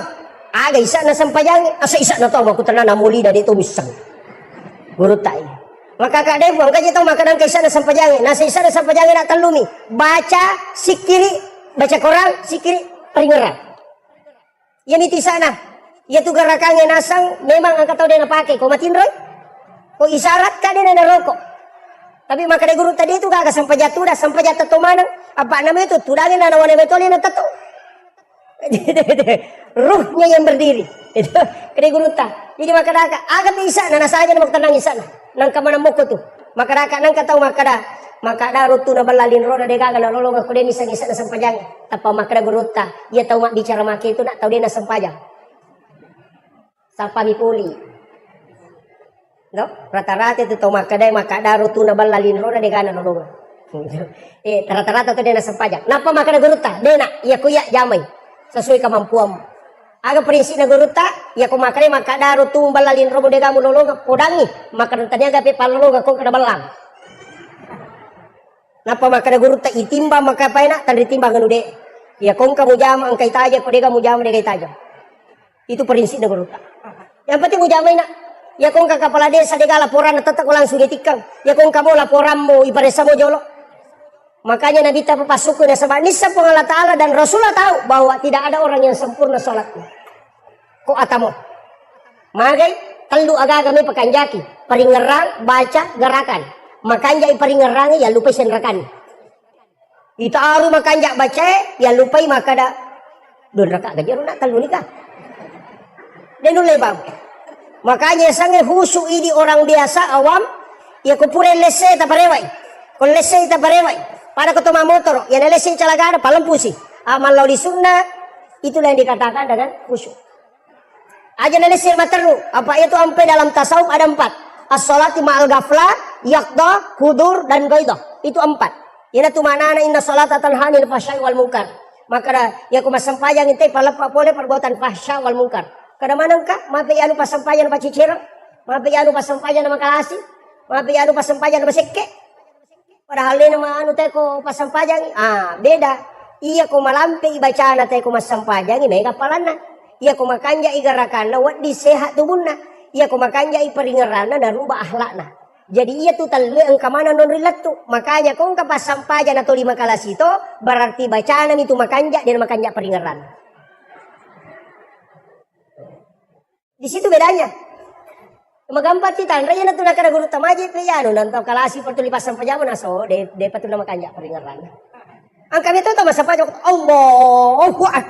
aga isa na sampayang asa isa na to aku tenan namuli dari itu misang. Guru tai. Maka kade puang kaje tau makanan kaisa na sampayang. Nasa isa na sampayang na talumi. Baca sikiri, baca Quran sikiri peringeran. Yan iti sana. Ya tu garakangnya nasang memang angkat tahu dia nak pakai. Kau matiin roy? Kau isyarat kan dia nak rokok. Tapi maka dia guru tadi itu kagak sampai jatuh dah sampai jatuh tu mana? Apa namanya itu? Tudangin anak wanita betul ini tato. Ruhnya yang berdiri. Itu kade guru tak. Jadi maka dah agak bisa nana saja nak tenang di sana. Nang kamana moko tu. Maka dah nang kata maka dah rutu na balalin roda dia kagak nak lolong aku dia nisang isa na sampajang. Apa maka dah guru tak. Ia tahu mak bicara mak itu nak tahu dia na sampajang. Sapa puli. No? Rata-rata itu makadai makadaru tu na balalin roda de kana nolonga. Rata-rata tu dia na sampajak. Napa makada guruta? Dena ya kuya jamai. Sesuai kemampuan. Aga prinsip na guruta, ya ku makade makadaru tu balalin roda de kamu nolonga podangi. Maka tanya gape palolonga kong kada balang. Napa makada guruta itimba maka paina tan ditimba nganu de. Ya kong kamu jama angkai taja ko de kamu jama de kai taja. Itu prinsip na guruta. Yang penting ujamai nak. Ya kong ka kepala desa dega laporan tetap langsung ditikang. Ya kong kamu laporanmu ibaresa mo jolo. Makanya Nabi tak papasuku dan sebab nisa Allah Ta'ala dan Rasulullah tahu bahwa tidak ada orang yang sempurna sholatnya. Kok atamo? Magai telu aga kami pakanjaki. Peringerang baca gerakan. Makanjai peringerang ya lupa senrakan. Itu aru makanjak baca ya lupai makada. Don raka gajaru nak telu nikah. Dan lebam. Makanya sange husu ini orang biasa awam ya kupure lese ta parewai. Kon lese ta parewai. Pada ketoma motor ya lese calagada palempusi. Amal lauli sunnah itulah yang dikatakan dengan husu. Aja lese maternu. Apa itu ampe dalam tasawuf ada 4. As-salati ma'al ghaflah, yaqda, hudur dan ghaidah. Itu 4. Ina tu manana inna salata tanha 'anil fahsya'i wal munkar. Maka ya ku masampayang inte palapa pole perbuatan fahsya wal munkar. Kada manang ka, mapi anu pasampayan pa ciciro, mapi anu pasampayan na makalasi, mapi anu pasampayan na masekke. Padahal na mga ano tayo ko pasampayan, beda. Iya ko malampi ibaca na tayo ko masampayan, may kapalan na. Iya ko makanya igarakan na, wat di sehat tubun na. Iya ko makanya iparingaran na, naruba ahlak na. Jadi iya tu talwe ang kamana non rilat tu. Makanya kung kapasampayan atau 5 kalas itu, berarti bacaan itu makanya dan makanya peringaran. Di situ bedanya. Magampat kita, raya na tu nakada guru tamajit na yan, nantaw kalasi per tu lipasan pajaman aso, de patu na makanya peringaran. Ang kami tu tama sa pajak, Allahu Akbar.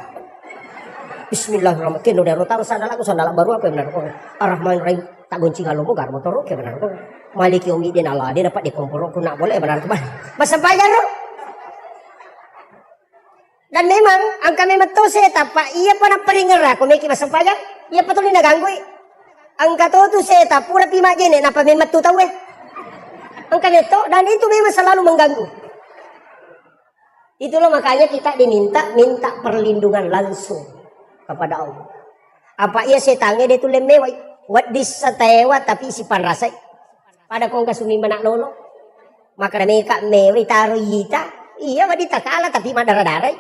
Bismillahirrahmanirrahim. Udah rotang sandala baru apa benar kok. Ar-Rahman-Rahim tak goncing alo mo garmo toro ke benar kok. Maliki umi din Allah, dia dapat dikumpul ko nak boleh benar kok. Masampayan ro. Dan memang ang kami matose tapa iya pa na peringaran ko may masampayan. Iya patuloy naganggoy. Ang katoto seta pura pima jene na pamimat tutaw eh. Ang kanito dan itu memang selalu mengganggu. Itulah makanya kita minta perlindungan langsung kepada Allah. Apa iya setange de tulem mewai. Wat disatewa tapi si panrasay. Pada kong kasumi manak lolo. Maka na meka mewai taro yita. Iya wadita kala tapi madara-daray.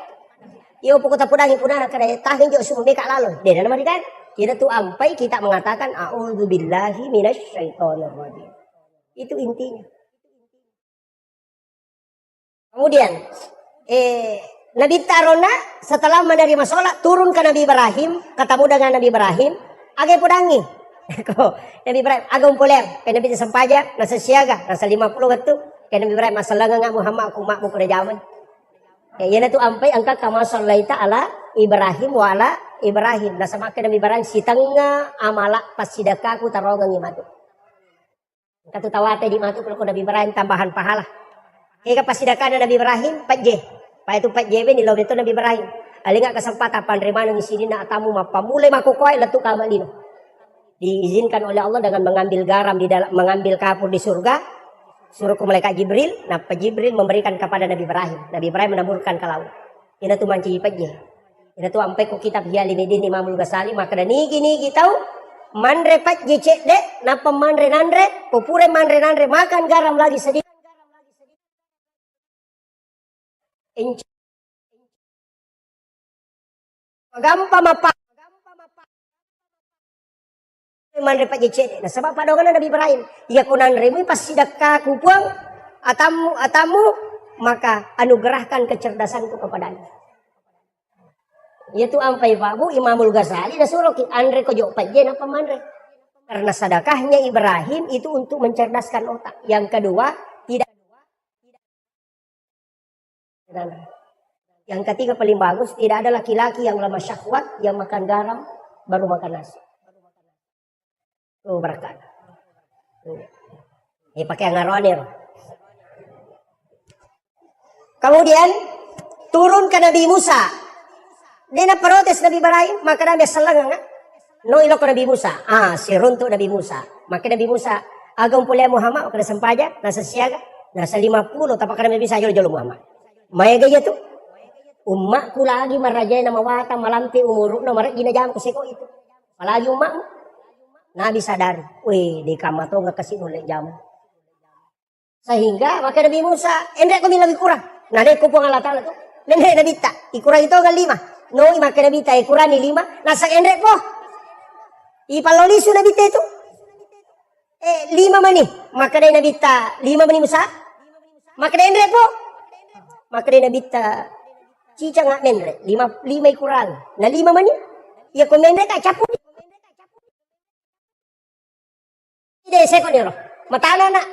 Iyo pukul tapudangin punana kada tahin jo sumu meka lalo. Dena nama dikan. Kita tuh ampai kita mengatakan a'udzubillahi minasyaitonirrajim. Itu intinya. Kemudian Nabi Tarona setelah menerima sholat turun ke Nabi Ibrahim, ketemu dengan Nabi Ibrahim, agak pudangi. Nabi Ibrahim agak umpuler, ke Nabi Sampaja, nasa siaga, nasa 50 waktu, ke Nabi Ibrahim masalah nga Muhammad aku makmu kuda zaman. Yana tu ampai angka kama sallaita ala Ibrahim wa ala Ibrahim. Nasa maka Nabi Ibrahim sitanga amala pasidaka ku tarongang imatu. Katu tawate di matu kalau Nabi Ibrahim tambahan pahala. Ika pasidaka Nabi Ibrahim 4J. Pa itu 4J ni law itu Nabi Ibrahim. Alinga kesempatan panrima nang isini na atamu mapamulay makukoy latu kamalino. Diizinkan oleh Allah dengan mengambil garam di dalam mengambil kapur di surga. Suruh ke malaikat Jibril, nah Jibril memberikan kepada Nabi Ibrahim. Nabi Ibrahim menaburkan ke laut. Ini tu manci pajeh. Ini tu ampai ku kitab Hiyali Medin Imamul Ghazali maka dan nigi tahu manre pajeh cek dek, napa manre nandre, popure manre nandre makan garam lagi sedikit. Gampang apa? Manre pa jecede na sabab padogan Nabi Ibrahim iya kunan remi pas sidaka kupuang atamu maka anugerahkan kecerdasanku kepadanya. Yaitu ampai babu Imamul Ghazali na suruh andre ko jo paje na pamanre karena sedekahnya Ibrahim itu untuk mencerdaskan otak. Yang kedua tidak. Yang ketiga paling bagus tidak ada laki-laki yang lemah syahwat yang makan garam baru makan nasi. Berkat. Ini pakai ngaronir. Kemudian turun ke Nabi Musa. Dia protes Nabi Ibrahim, maka Nabi sallallahu no ilok Nabi Musa. Siruntuk Nabi Musa. Maka Nabi Musa agam pulih Muhammad kena sempaja, nasa siaga, nasa 50 tapak Nabi bisa jolo Muhammad. Maya gaya tu. Umatku lagi marajai nama wata malamti umuruk na marat ginajam ko seko itu. Palagi umatmu. Nabi sadar, weh di kamar tu nggak kasih nolak jam. Sehingga maka Nabi Musa, endek kami lebih kurang. Nah dek kupung Allah Taala tu, endek Nabi tak, ikurang itu kan 5. No maka Nabi tak ikuran ni 5, nasak endek po. Ipaloli su Nabi itu. 5 mani, maka dia Nabi tak 5 mani Musa. Maka dia endek po. Maka dia Nabi tak cicang ngak mendek, 5 ikuran. Nah 5 mani, ya kau mendek tak caput. Tidak sekon dia loh. Matana nak.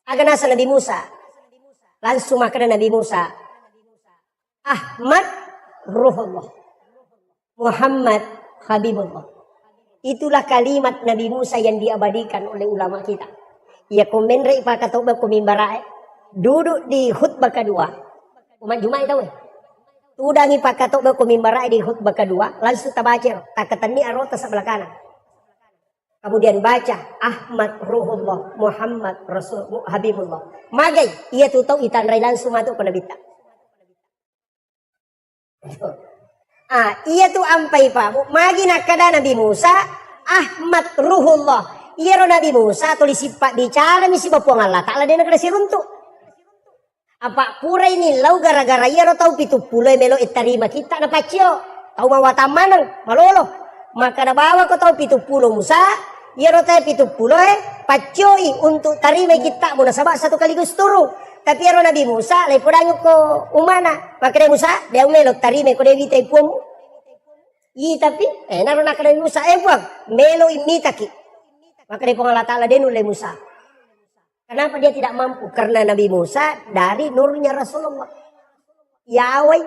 Agak nasa Nabi Musa. Langsung makan Nabi Musa. Ahmad Ruhullah. Muhammad Habibullah. Itulah kalimat Nabi Musa yang diabadikan oleh ulama kita. Ia komenre pakatoba kumimbarae. Duduk di khutbah kedua. Umat Jumat tahu. Tudangi pakatoba kumimbarae di khutbah kedua. Langsung tabacir. Takatani arota sebelah kanan. Kemudian baca Ahmad Ruhullah Muhammad Rasul Habibullah. Magai ia tu tahu itan rai langsung masuk ke Nabi tak. Iya tuh ampai Pak. Magi nakada Nabi Musa, Ahmad Ruhullah. Iya ro Nabi Musa tulis sifat bicara misi bapuang Allah Ta'ala dia nakada siruntuk. Apa pura ini lau gara-gara iya ro tau 70 melo itarima kita na pacio. Tau mawata manang malolo. Maka na bawa ko tau 70 Musa, iya ro tayo 70 pacioi untuk tarima kita muna sabak satu kali gusturu. Tapi ero Nabi Musa, lai podangyo ko umana. Maka na Musa, dia umelo tarime ko devita ipuamu. Tapi, naro na ka Nabi Musa, buang, melo imitaki. Maka na po Allah Ta'ala din ulay Musa. Kenapa dia tidak mampu? Karena Nabi Musa dari nurnya Rasulullah. Yawai.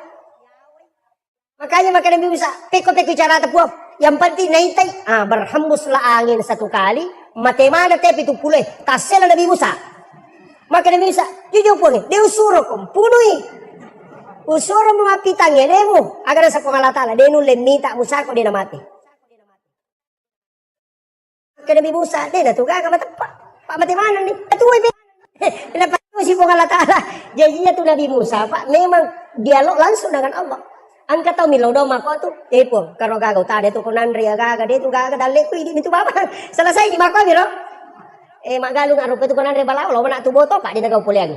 Makanya maka Nabi Musa, peko-peko cara tapuaf. Yang penting naitay, berhembuslah angin satu kali. Matemana tepi itu pulih. Tasela Nabi Musa. Maka Nabi Musa, jujur pun dia usuro kong punui. Usuro memapitangnya demo. Agar sa Allah Ta'ala, dia nulem minta Musa ko dia na mati. Maka Nabi Musa, dia na tuga ka matapa. Pak mati mana nih? Atuwi pe. Kenapa si Allah Ta'ala? Janjinya tuh Nabi Musa, Pak, memang dialog langsung dengan Allah. Angkat tau milodo mako tuh, po, karo gagaw tade tuh konandri gaga, dia tuh gaga dalek ko ini tuh bapak. Selesai di mako milo. Magalong arup itu konandri balao, lo mana tuh boto Pak, dia nagaw pulian.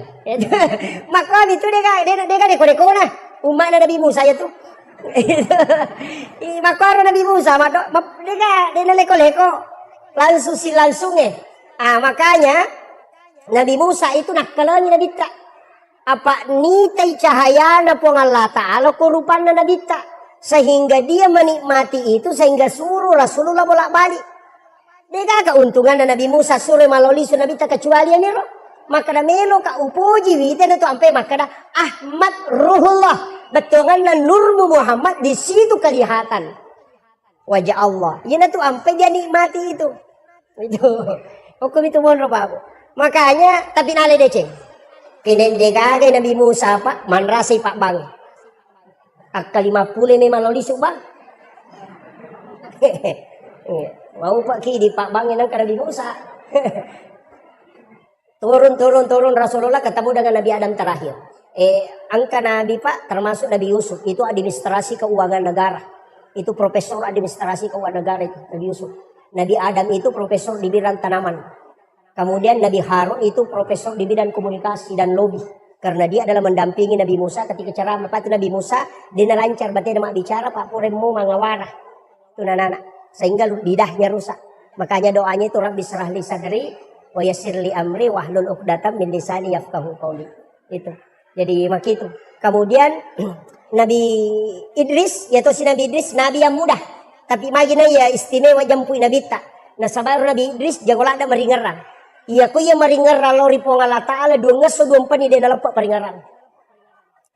Mako itu dia deko na. Umat na Nabi Musa ya tuh. Mako Nabi Musa, dia leko-leko. Langsung makanya Nabi Musa itu nakalani Nabi ta. Apa nitai cahaya na po Allah Ta'ala kurupan na Nabi ta. Sehingga dia menikmati itu sehingga suruh Rasulullah bolak-balik. Dia keuntungan na Nabi Musa suruh maloli su Nabi ta kecuali ini loh. Maka na melo ka upuji wite na to ampe maka na Ahmad Ruhullah. Betungan na nurmu Muhammad di situ kelihatan wajah Allah. Yan na to ampe dia nikmati itu. Itu. Hukum itu monro Pak. Makanya tapi nale deceng. Kinendegagay Nabi Musa Pak, manrasay Pak Bang. Ak 50 may maloli subang. Mau Pak ki di Pak Bang nang Nabi Musa. turun Rasulullah ketemu dengan Nabi Adam terakhir. Angka Nabi Pak termasuk Nabi Yusuf itu administrasi keuangan negara. Itu profesor administrasi keuangan negara itu Nabi Yusuf. Nabi Adam itu profesor di bidang tanaman. Kemudian Nabi Harun itu profesor di bidang komunikasi dan lobby. Karena dia adalah mendampingi Nabi Musa ketika ceramah. Lepas itu Nabi Musa, dia lancar, berarti dia bicara, Pak Puremu mengawara. Itu anak-anak. Sehingga lidahnya rusak. Makanya doanya itu Rabbi syrah li sadri, wa yassir li amri, wahlul uqdatam min lisani yafqahu qawli. Itu. Jadi makitu. Kemudian Nabi Idris, yaitu si Nabi Idris, Nabi yang mudah. Tapi magina ya istimewa jampui Nabi tak. Nah sabar Nabi Idris, jagolada meringerang. Iya ko iya maringaran lori po Allah Ta'ala 2 ngaso 2 pani dia dalam pak paringaran.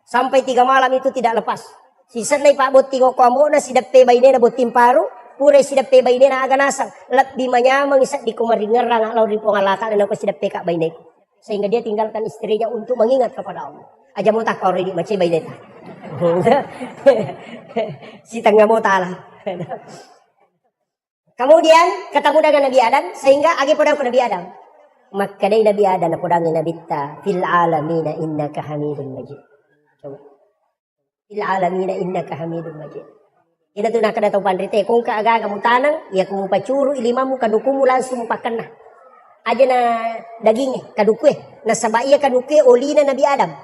Sampai 3 malam itu tidak lepas. Sisa na ipabot tingo ko amo na sidape bay na botim paru. Pura sidape bay na aga nasang. Lat di manyamang isa di ko maringaran lori po Allah Ta'ala na ko sidape ka bay na. Sehingga dia tinggalkan istrinya untuk mengingat kepada Allah. Aja mo tak kau ready macam bay na. Si tangga mo ta'ala. Kemudian ketemu dengan Nabi Adam sehingga agi podang ke Nabi Adam. Maka dari Nabi Adam na podang Nabi ta fil alamina innaka hamidun majid. Coba. Fil alamina innaka hamidun majid. Ina tu nak datang pandrite kung kaaga kamu tanang ya kung pacuru ilimamu kadukumu langsung pakana. Aja na dagingnya kadukwe na sabaiya kadukwe olina Nabi Adam.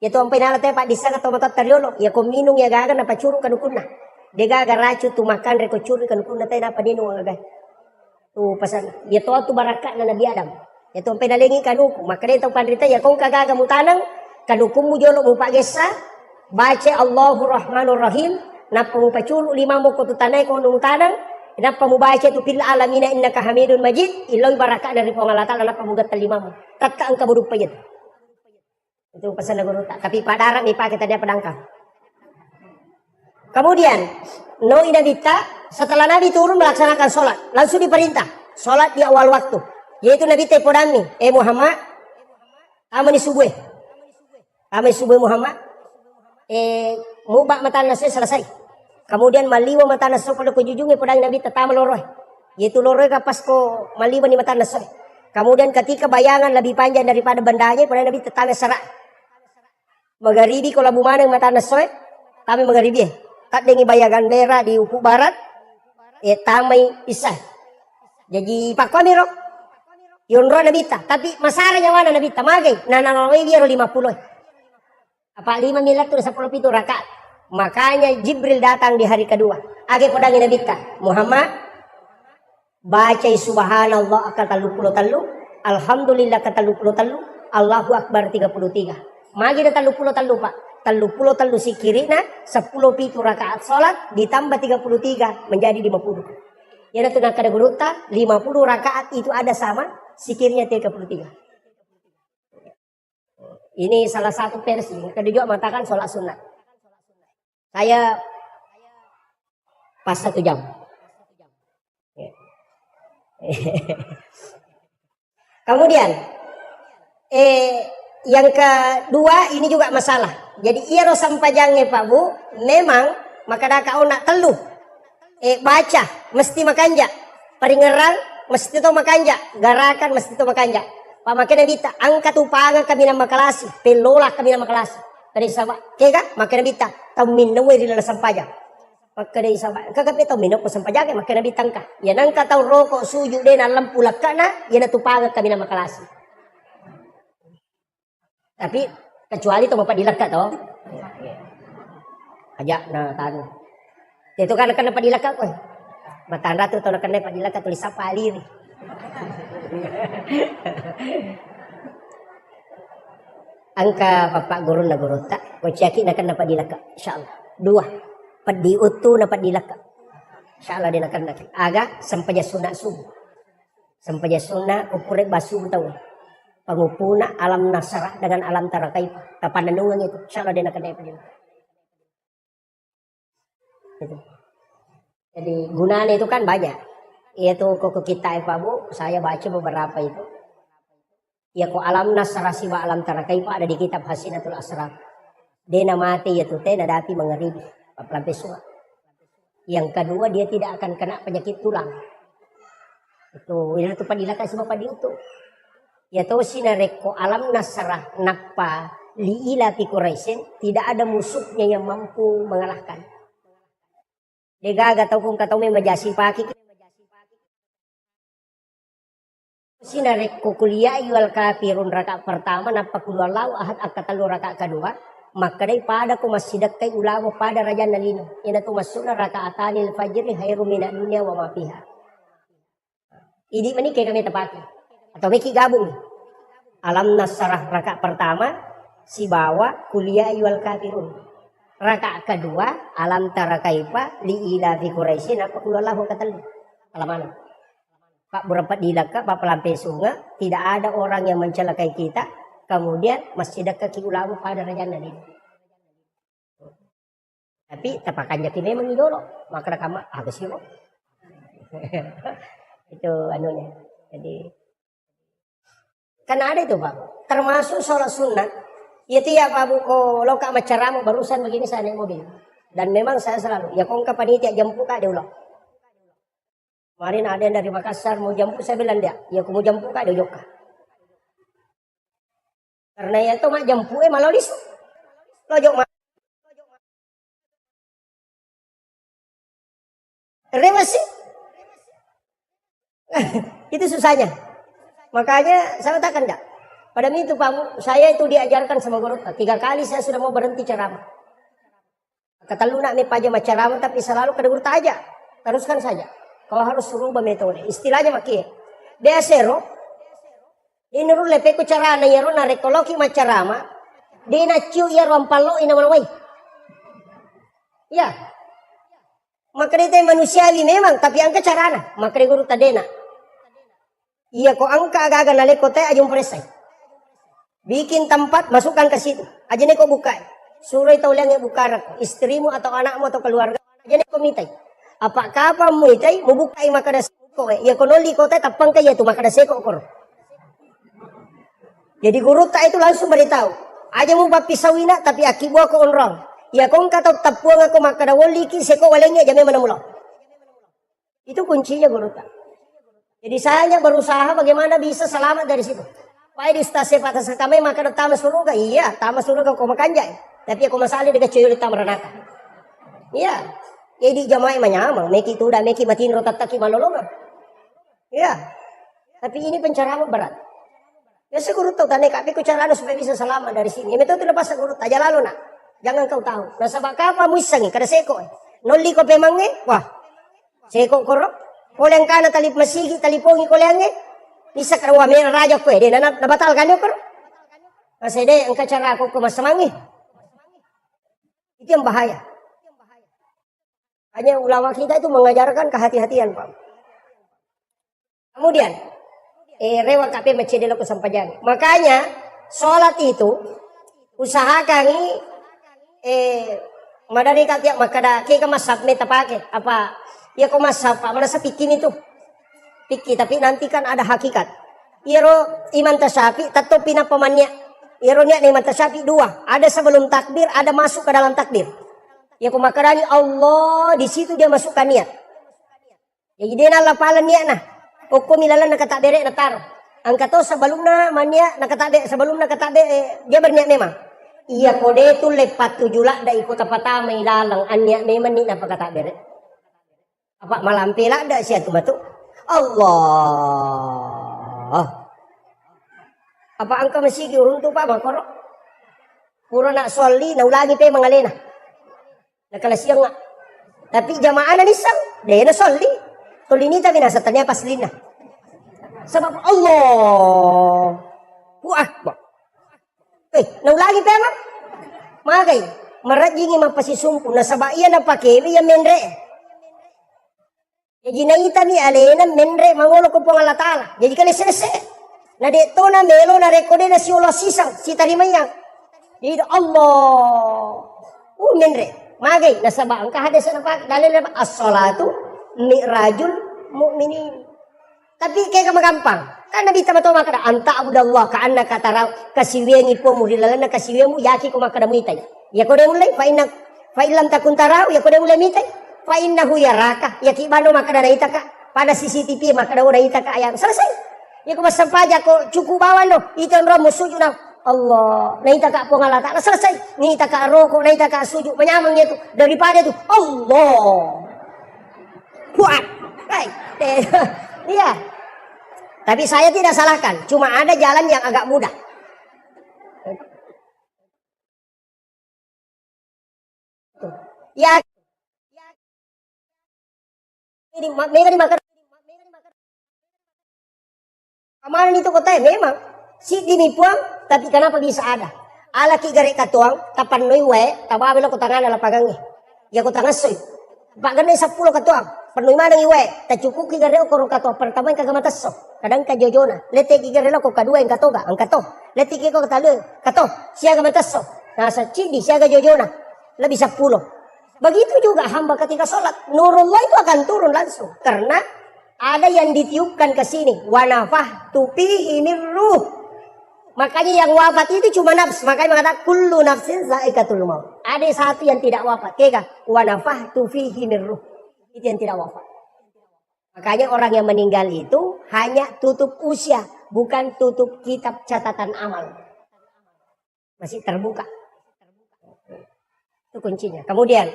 Ya tu ampai nala Pak disa ka tomatot tariolo ya kuminung ya gaga na pacuru kadukunna. Dega garacu tu makan reko curi kadukunna tay na padino agay. Tu pasan ya tu baraka na Nabi Adam. Ya tu ampai nalingi kaduku maka dia tong pandrita ya kung kagaga mo tanang kadukumu jolo mo pagesa baca Allahu Rahmanur Rahim napa mo pacuru lima mo ko tu tanay ko nung tanang napa mo baca tu fil alamina innaka hamidun majid ilaw baraka dari Allah Ta'ala napa mo gatal lima mo tatka ang kabudug payet. Itu pesan lagu tak. Tapi pada Arab kita dia pedangkang. Kemudian Nabi setelah Nabi turun melaksanakan sholat, langsung diperintah sholat di awal waktu. Yaitu Nabi tepodami, Muhammad, amani subuh Muhammad, mubak mata nasi selesai. Kemudian maliwa mata nasi pada kujujungnya podang Nabi tetap meloroh. Yaitu loroh kapas ko maliwa ni mata nasi. Kemudian ketika bayangan lebih panjang daripada bendanya, podang Nabi tetap serak. Magharibi ko labu manang mata nasoy, Kami magharibi. Kadang ibayagan daerah di Upu Barat. Tamay isa. Jadi pak kami ro. Yun ro nabita. Tapi masaranya mana nabita magay. Nananaway dia ro 50. Apa 5 miliar tuh 10 pitu rakaat. Makanya Jibril datang di hari kedua. Age podang nabita. Muhammad baca subhanallah kata 33. Alhamdulillah kata 33. Allahu Akbar 33. Magi na 33 pak. 33 sikirina 10 pitu rakaat salat ditambah 33 menjadi 50. Ya itu nak kada guruta 50 rakaat itu ada sama sikirnya 33. Ini salah satu versi. Kada juga mengatakan salat sunat. Saya pas 1 jam. Kemudian yang kedua ini juga masalah. Jadi ia rosam pajangnya Pak Bu, memang maka kau nak telu. Baca mesti makanja. Peringeran mesti to makanja, garakan mesti to makanja. Pak makanya bita angkat upangan kami nama kelas, pelola kami nama kelas. Dari sama, kega makanya bita tau minum wiri la sampajang. Maka dari sama, kakak tau minum ko sampajang makanya bitangka. Ya nangka tau rokok suju de na lampu lakana, ya na tupangan kami nama kelas. Tapi kecuali itu bapak dilekat toh. Aja nah tanu. Itu kan dapat dilekat koy. Matanda tu to kan dapat dilekat tulis apa aliri. Angka bapak guru na guru tak. Ko caki nak dapat dilekat insyaallah. 2. Padi utu dapat dilekat. Insyaallah dia akan nak. Aga sampai sunat subuh. Sampai sunat upure basuh tahu. Pengupuna alam nasrah dengan alam tarakai kapananungan itu insyaallah dia akan dapat gitu. Jadi gunanya itu kan banyak. Yaitu kok kita Pak Bu, saya baca beberapa itu. Ya kok alam nasrah siwa alam tarakai ada di kitab Hasinatul Asrar. Dia mati yaitu teh nadapi mengeribi lampai sungai. Yang kedua dia tidak akan kena penyakit tulang. Itu padilakan semua padi itu. Ya tahu sinareko alam nasrah nakpa liila fi Quraisyin tidak ada musuhnya yang mampu mengalahkan. Degaga tahu kung kataw may majasi paki. Sinareko kuliah wal kafirun rakaat pertama napa kedua law ahad akatalu rakaat kedua maka day pada ko masidak kay ulawo pada raja nalino. Ina tu masuna rakaatanil fajri khairu minad dunya wa ma fiha. Ini mani kay kami tepati. Atau Miki gabung. Alam nasrah rakaat pertama si bawa kuliah wal kafirun. Rakaat kedua alam tara kaifa li ila fi Quraisyin apa kullahu katalu. Alamana. Pak berempat dilaka Pak pelampai sungai tidak ada orang yang mencelakai kita. Kemudian masjid kaki ulama pada raja Nabi. Tapi tapakan jati memang idolo. Maka kama habis itu. Itu anunya. Jadi kan ada itu Pak, termasuk sholat sunat. Itu ya Pak Bu, kalau kak macaramu barusan begini saya naik mobil. Dan memang saya selalu, ya kong panitia jampu kak dia ulang. Kemarin ada yang dari Makassar mau jampu saya bilang dia, ya aku mau jampu kak dia joka. Karena ya itu mak jampu malah lisu. Lojok mak. Kenapa sih? Itu susahnya. Makanya saya katakan enggak. Pada itu Pak, saya itu diajarkan sama guru. 3 kali saya sudah mau berhenti ceramah. Kata lu nak mepaja ceramah tapi selalu kada guru aja. Teruskan saja. Kau harus rubah metode. Istilahnya maki. Desero. Ini ru lepe ku carana ya ru na rekoloki ceramah. Dina ciu ya rompalo ina manawai. Ya. Maka itu manusiawi memang tapi angka carana. Maka guru tadena. Iya kok angka agak-agak naleko teh ajung presai. Bikin tempat masukkan ke situ. Aja nih kok buka. Suruh itu liang yang buka istrimu atau anakmu atau keluarga. Aja nih kok mitai. Apa kapan mu itai mau buka maka ada seko. Ya konoli kau teh tapang kaya tu maka ada seko kor. Jadi guru tak itu langsung beritahu. Aja mau bapisawina tapi akibu aku onrong. Ya kong kata tapuang aku maka ada wali ki seko walengnya jame mana mula. Itu kuncinya guru tak. Jadi saya hanya berusaha bagaimana bisa selamat dari situ. Pai di stase patas kami maka tamas suruga. Iya, tamas suruga kau makanjai. Tapi aku masali dengan cewek tamas renaka. Iya. Jadi jamaah menyamang, meki tuda, meki matin rotataki malolonga. Iya. Tapi ini pencerahan berat. Ya saya guru tahu tanya kapi ku cara supaya bisa selamat dari sini. Ya betul lepas guru aja lalu nak. Jangan kau tahu. Nah sabak apa muisangi kada seko. Noli ko pemangi. Wah. Seko korok. Koleng kana tali masigi tali pongi kolenge. Bisa kada wa mer raja ko de na nabatal kanyo ko. Asede ang cara ako kumasamangi. Itu yang bahaya. Hanya ulama kita itu mengajarkan kehati-hatian, Pak. Kemudian rewat kape macedelo ko sampajan. Makanya sholat itu usahakan madari katiak makada ke masab meta pake apa ya ko masab mana sapikin itu piki tapi nanti kan ada hakikat. Iro iman tasyafi tetap pinapamannya. Iro niat iman tasyafi dua. Ada sebelum takbir, ada masuk ke dalam takbir. Ya ko makarani Allah di situ dia masukkan niat. Ya jadi na lapalan niat nah. Oko milalan nakatabere na taro. Ang kato sebelumnya mania nakatabe sebelum nakatabe dia berniat memang. Iya kode itu lepat tujula da ikut apa ilalang anya memang ni napakatabere. Apa malampila da siya tumatu. Allah. Apa angka masigi urun tu pa makoro. Puro nak soli na ulangi pe mangalena. Nakalasiyang nga. Tapi jamaah na nisang. Dahil na soli. Tulinita binasa tanya paslina. Sebab Allah. Akbar. Naulangi pa ma. Magay. Marajingi mapasisumpu. Nasaba iya na pakili ya menre. Jadi naita ni alena menre mangulo ko pong alatala. Jadi kali sese. Na dito na melo na rekode na si Allah sisang. Si tarimayang. Jadi Allah. Menre. Magay. Nasaba ang kahades na pak. Dalil na as-salatu mi'rajul mu'minin. Tapi kayak magampang. Karena Nabi tama tama kada anta abudallah ka anna katara kasiwengi po murilala kasiwemu yaki ko makada muitay. Ya ko mulai fa illam takun tarau ya ko mulai mitai. Fa innahu yaraka yaki bano makada naita ka pada CCTV makada naita ka ayam. Selesai. Ya ko masampaja ko cukup bawan do. Itu romo sujud na Allah. Naita ka po ngalata. Selesai. Naita ka roko naita ka sujud menyamang itu daripada itu Allah. Kuat. Baik. Iya. Tapi saya tidak salahkan. Cuma ada jalan yang agak mudah. Ya. Ini makan. Kemarin itu kota memang. Si dinipuang. Tapi kenapa bisa ada? Ala ki garek katuang. Tapan noi we. Tababilo ko tangan ala pagangi. Ya ko tangan soy. Pak ganay 10 katuang. Penuh mana iwe, tak cukup kita rela korong kato pertama yang kagak mataso, kadang kajojona, lete kita rela kok kedua yang kato ga, ang kato, lete kita kok talo, kato, siaga mataso, nah secidi siaga jojona, lebih 10. Begitu juga hamba ketika sholat, nurullah itu akan turun langsung, karena ada yang ditiupkan ke sini, wanafah tupi ini ruh, makanya yang wafat itu cuma nafs, makanya mengatakan kullu nafsin zaikatul maut. Ada satu yang tidak wafat, kega wanafah tufi ini ruh. Itu yang tidak wafat. Makanya orang yang meninggal itu hanya tutup usia, bukan tutup kitab catatan amal. Masih terbuka. Itu kuncinya. Kemudian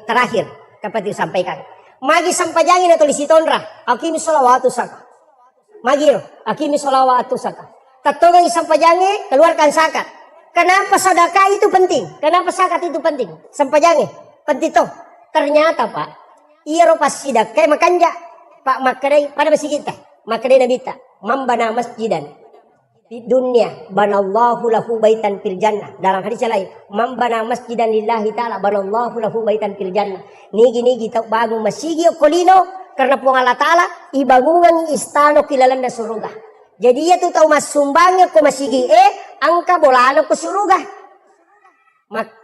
terakhir dapat disampaikan. Magi sampajangin atau lisitonra, akimi sholawatu saka. Magi akimi sholawatu saka. Tatongang sampajangin keluarkan zakat. Kenapa sedekah itu penting? Kenapa zakat itu penting? Sampajangin penting toh. Ternyata Pak, iya pas sidak kayak makanja Pak makadai pada besi kita makadai nabita membana masjidan di dunia banallahu lahu baitan fil jannah. Dalam hadis lain membana masjidan lillahi ta'ala banallahu lahu baitan fil jannah. Nigi kita bangun masjid kolino karena puang Allah ta'ala ibangungan istano kilalan na surga. Jadi ia tu tahu mas sumbangnya ko masjid angka bolano ko surga.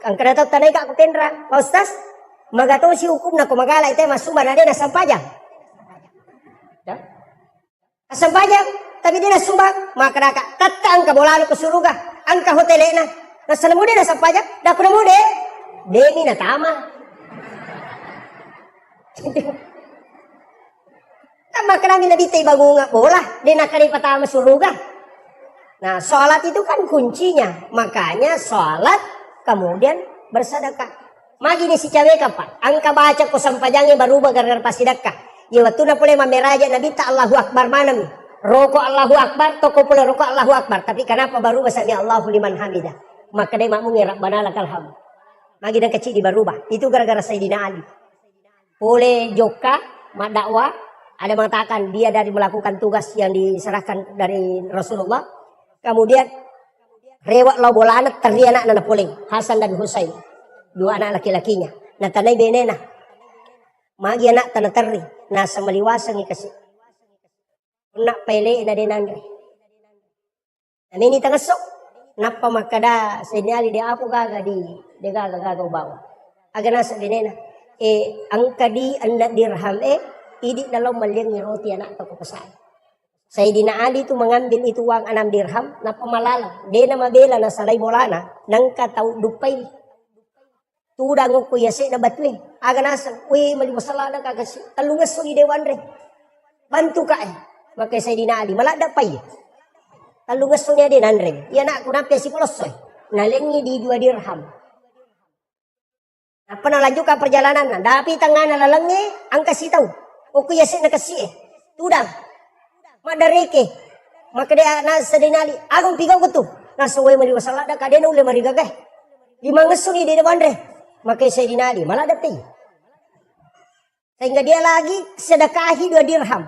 Angka datang tanay ka ko tendra Pak Ustaz. Magato si hukum na kumagala ite masumba na din na sampajang. Sampajang, tapi dia na sumbang, makaraka tatang kabolano ko suruga, ang kahotele na. Nasa namude na sampajang, dako namude, demi na tama. Tama ka namin na ditay bagunga bola, di nakalipatama suruga. Nah, sholat itu kan kuncinya, makanya sholat kemudian bersedekah. Magi ni si cewek apa? Angka baca ko sampajangnya berubah gara-gara pasti dakka. Ya waktu na pula mameraja Nabi ta Allahu Akbar mana mi? Rokok Allahu Akbar, toko pula rokok Allahu Akbar. Tapi kenapa berubah sami Allahu liman hamidah? Maka dia makmum ya Rabbana lakal hamd. Magi dan kecil di berubah. Itu gara-gara Sayyidina Ali. Oleh Joka, mak dakwah, ada mengatakan dia dari melakukan tugas yang diserahkan dari Rasulullah. Kemudian rewak lau bola anak teri anak nana poling Hasan dan Husain. Dua anak laki-lakinya. Nah tanai benena. Magi anak tanah teri. Nah semeliwasang ikasih. Nak pele na denandre. Nah ini tengah sok. Napa makada senyali dia aku gaga di dia gaga bawa. Aga nasa denena. Angka di anak dirham idi dalam maliang roti anak toko pesai. Sayyidina Ali itu mengambil itu uang 6 dirham. Napa malala. Dia nama bela na salay bolana. Nangka tau dupai. Tudang ko yase na batwe. Aga nasa, uy, malimosala na kakasi. Talungas so idewan re. Bantu ka Maka Sayyidina Ali, malada pa Talungas so niya din, Andre. Yan na, kunapya si Polosoy. Nalengi di 2 dirham. Panalanjo ka perjalanan na. Dapat ang nga nalalangi, ang kasitaw. O kuyase na kasi Tudang. Madareke. Maka dia nasa Sayyidina Ali, agong pigaw ko to. Nasa uy, malimosala na ka din, uli marigagay. 5 ngaso ni idewan re. Maka Sayyidina Ali malah dapat. Sehingga dia lagi sedekahi 2 dirham.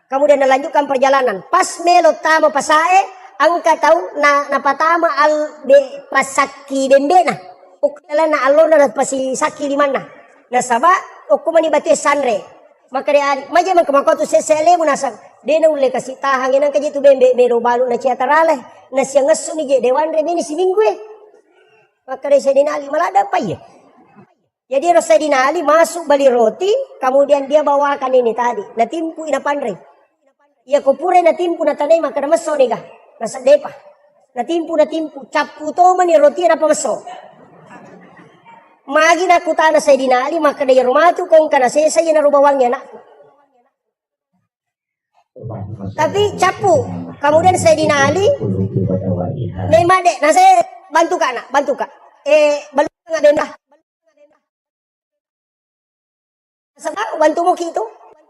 Kemudian melanjutkan perjalanan. Pas melo tama pasae, angka tahu na napatama al be pasaki bembena. Ukala na alona na pasi saki limana. Na saba okumani batu sanre. Maka dia maja man kamakoto sesele mo nasa dena ule kasi tahangin ang kajitu bembe mero balu na ciatarale. Na siya ngaso ni dewan re mini si minggu Maka dari Sayyidina Ali malah ada apa ya? Jadi Sayyidina Ali masuk beli roti, kemudian dia bawakan ini tadi. Natimpu ina pandre. Ya kupure natimpu natanay maka namaso niga. Nasa depa. Natimpu. Capu to man roti na pamaso. Magi na kutana Sayyidina Ali maka dari rumah tu kong kana sesa na rubawangnya nak. Tapi capu. Kemudian Sayyidina Ali memade. Nah saya bantu kak. Baluk nga benda. Sebab bantu mo kito.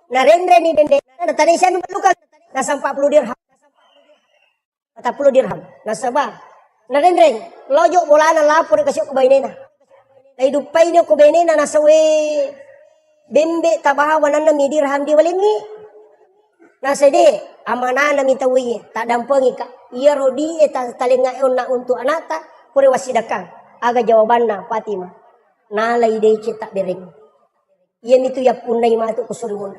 Narendre ni bende. Natani siya nung balukan. Nasa 40 dirham. 40 dirham. Nasa ba? Narendre. Lojo bola na lapor kasi ko baynena. Ay dupay niyo ko baynena nasa we bembe tabahawan na mi dirham di walingi. Nasa de amana na mi tawi. Tak dampengi ka. Iya rodi talinga na untuk anata pure wasidakang. Aga jawabanna Fatima. Nalay day cetak bering. Yan itu ya punay matu kusulmun.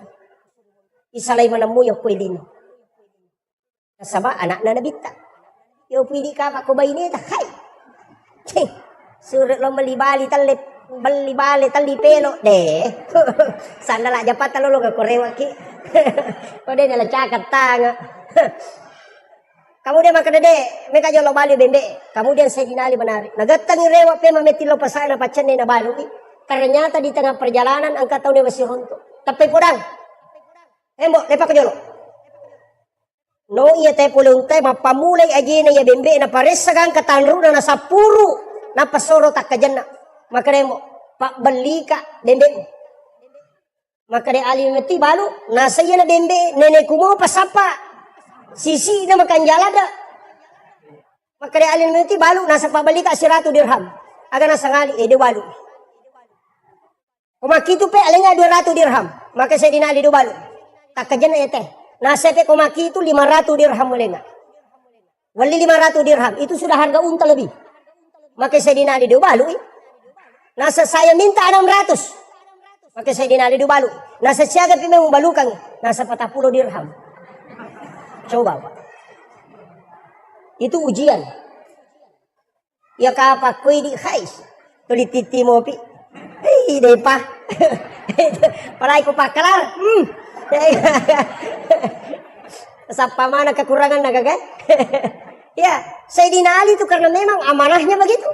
Isalay manamu ya kuilin. Nasaba anak na nabita. Yo pwede ka kakubay niya. Hay! Surut lo malibali tali pelo. Sana la japat talo lo kakorewa ki. Kode nala cakat tanga. Kemudian maka dede, mereka jolo bali bembe. Kemudian Sayyidina Ali menarik. Nagatang rewa pe mametilo pasai na pacan na balu. Ternyata di tengah perjalanan angka tahu dia masih runtuh. Tapi podang. Embok lepak ke jolo. No iya te pulung te mapamulay aja na ya bembe na pares sagang katanru na nasapuru na pasoro tak kajana. Maka demo pak beli ka bembe. Maka de Ali meti balu nasa iya na bembe nenekku mau pasapa. Sisi na makan jalada. Maka dia alin menti balu nasa pabalik ka 100 dirham. Aga nasa ngali de balu. Kumaki tu pe alenga 200 dirham. Maka saya dinali do balu. Tak kajan teh. Nasa pe kumaki itu 500 dirham alenga. Wali 500 dirham itu sudah harga unta lebih. Maka saya dinali do balu. Nasa saya minta 600. Maka saya dinali do balu. Nasa siaga pe memang balukan. Nasa 40 dirham. Coba Pak. Itu ujian. Ya kapak kuy di khais. Tulit titi mo pi. Hei deh pa. Palay ko pakalar. Sapa mana kekurangan nagagay. Ya, Sayyidina Ali itu karena memang amanahnya begitu.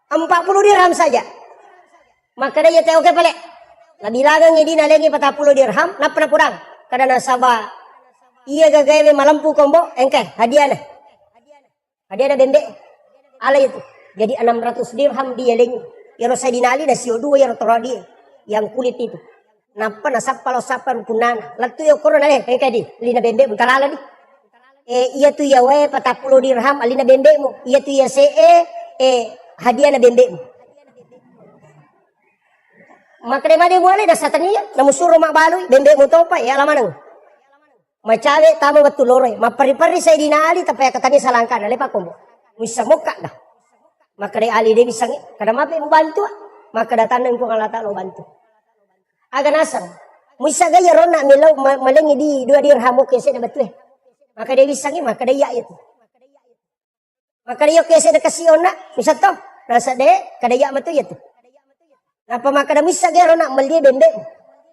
40 dirham saja. Maka dia teh oke pale. Labilagang ini nalengi 40 dirham, napna kurang. Kada nasaba iya gagawe malampu kombo, engke hadiah na. Hadiah na bembe. Ala itu. Jadi 600 dirham dia lengi. Yaro Sayyidina Ali na CO2 yaro toradi. Yang kulit itu. Napa na sapalo sapar punana. Latu yo korona kayak di. Lina bembe buntalala di. Iya tu ya we 40 dirham alina bembe mo. Iya tu ya hadiah na bembe mo. Maka dia boleh dah satania. Namu suruh mak balui bembe mo topa ya lamanang. Macawe tama betul lore. Mapari-pari Sayyidina Ali tapi katanya salangkan lepa kombo. Bisa muka dah. Maka dari Ali dia bisa kada mape mo bantu. Maka datang ko Allah Taala bantu. Aga nasang. Bisa gaya rona milau malengi di 2 dirham kese na betul. Maka dia bisa maka dia itu. Maka dia kese na kasiona bisa to. Nasa de kada ya matu itu. Napa maka da bisa gaya rona mali bende.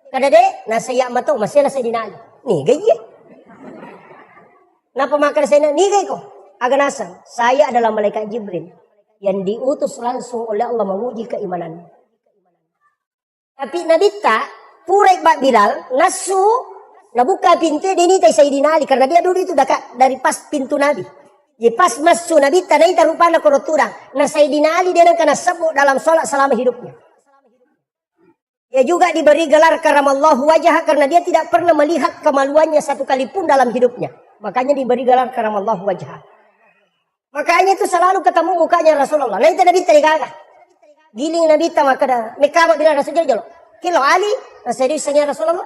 Kada de nasa ya matu masela sa dinali. Ni gaya. Napa maka saya ni gaya ko. Aga nasang. Saya adalah malaikat Jibril yang diutus langsung oleh Allah menguji keimanan. Tapi Nabi tak purai bak Bilal nasu nabuka pintu dinitay Sayyidina Ali karena dia dulu itu dekat dari pas pintu Nabi. Jadi pas masuk Nabi tak naita rupanya korotura. Nah Sayyidina Ali dia kena sebut dalam sholat selama hidupnya. Dia juga diberi gelar karamallahu wajah karena dia tidak pernah melihat kemaluannya satu kali pun dalam hidupnya. Makanya diberi gelar karamallahu wajah. Makanya itu selalu ketemu mukanya Rasulullah. Nah itu Nabi tergagah. Giling Nabi ta maka dah mekama bila Rasul jolo. Kilo Ali, nasiri sanya Rasulullah.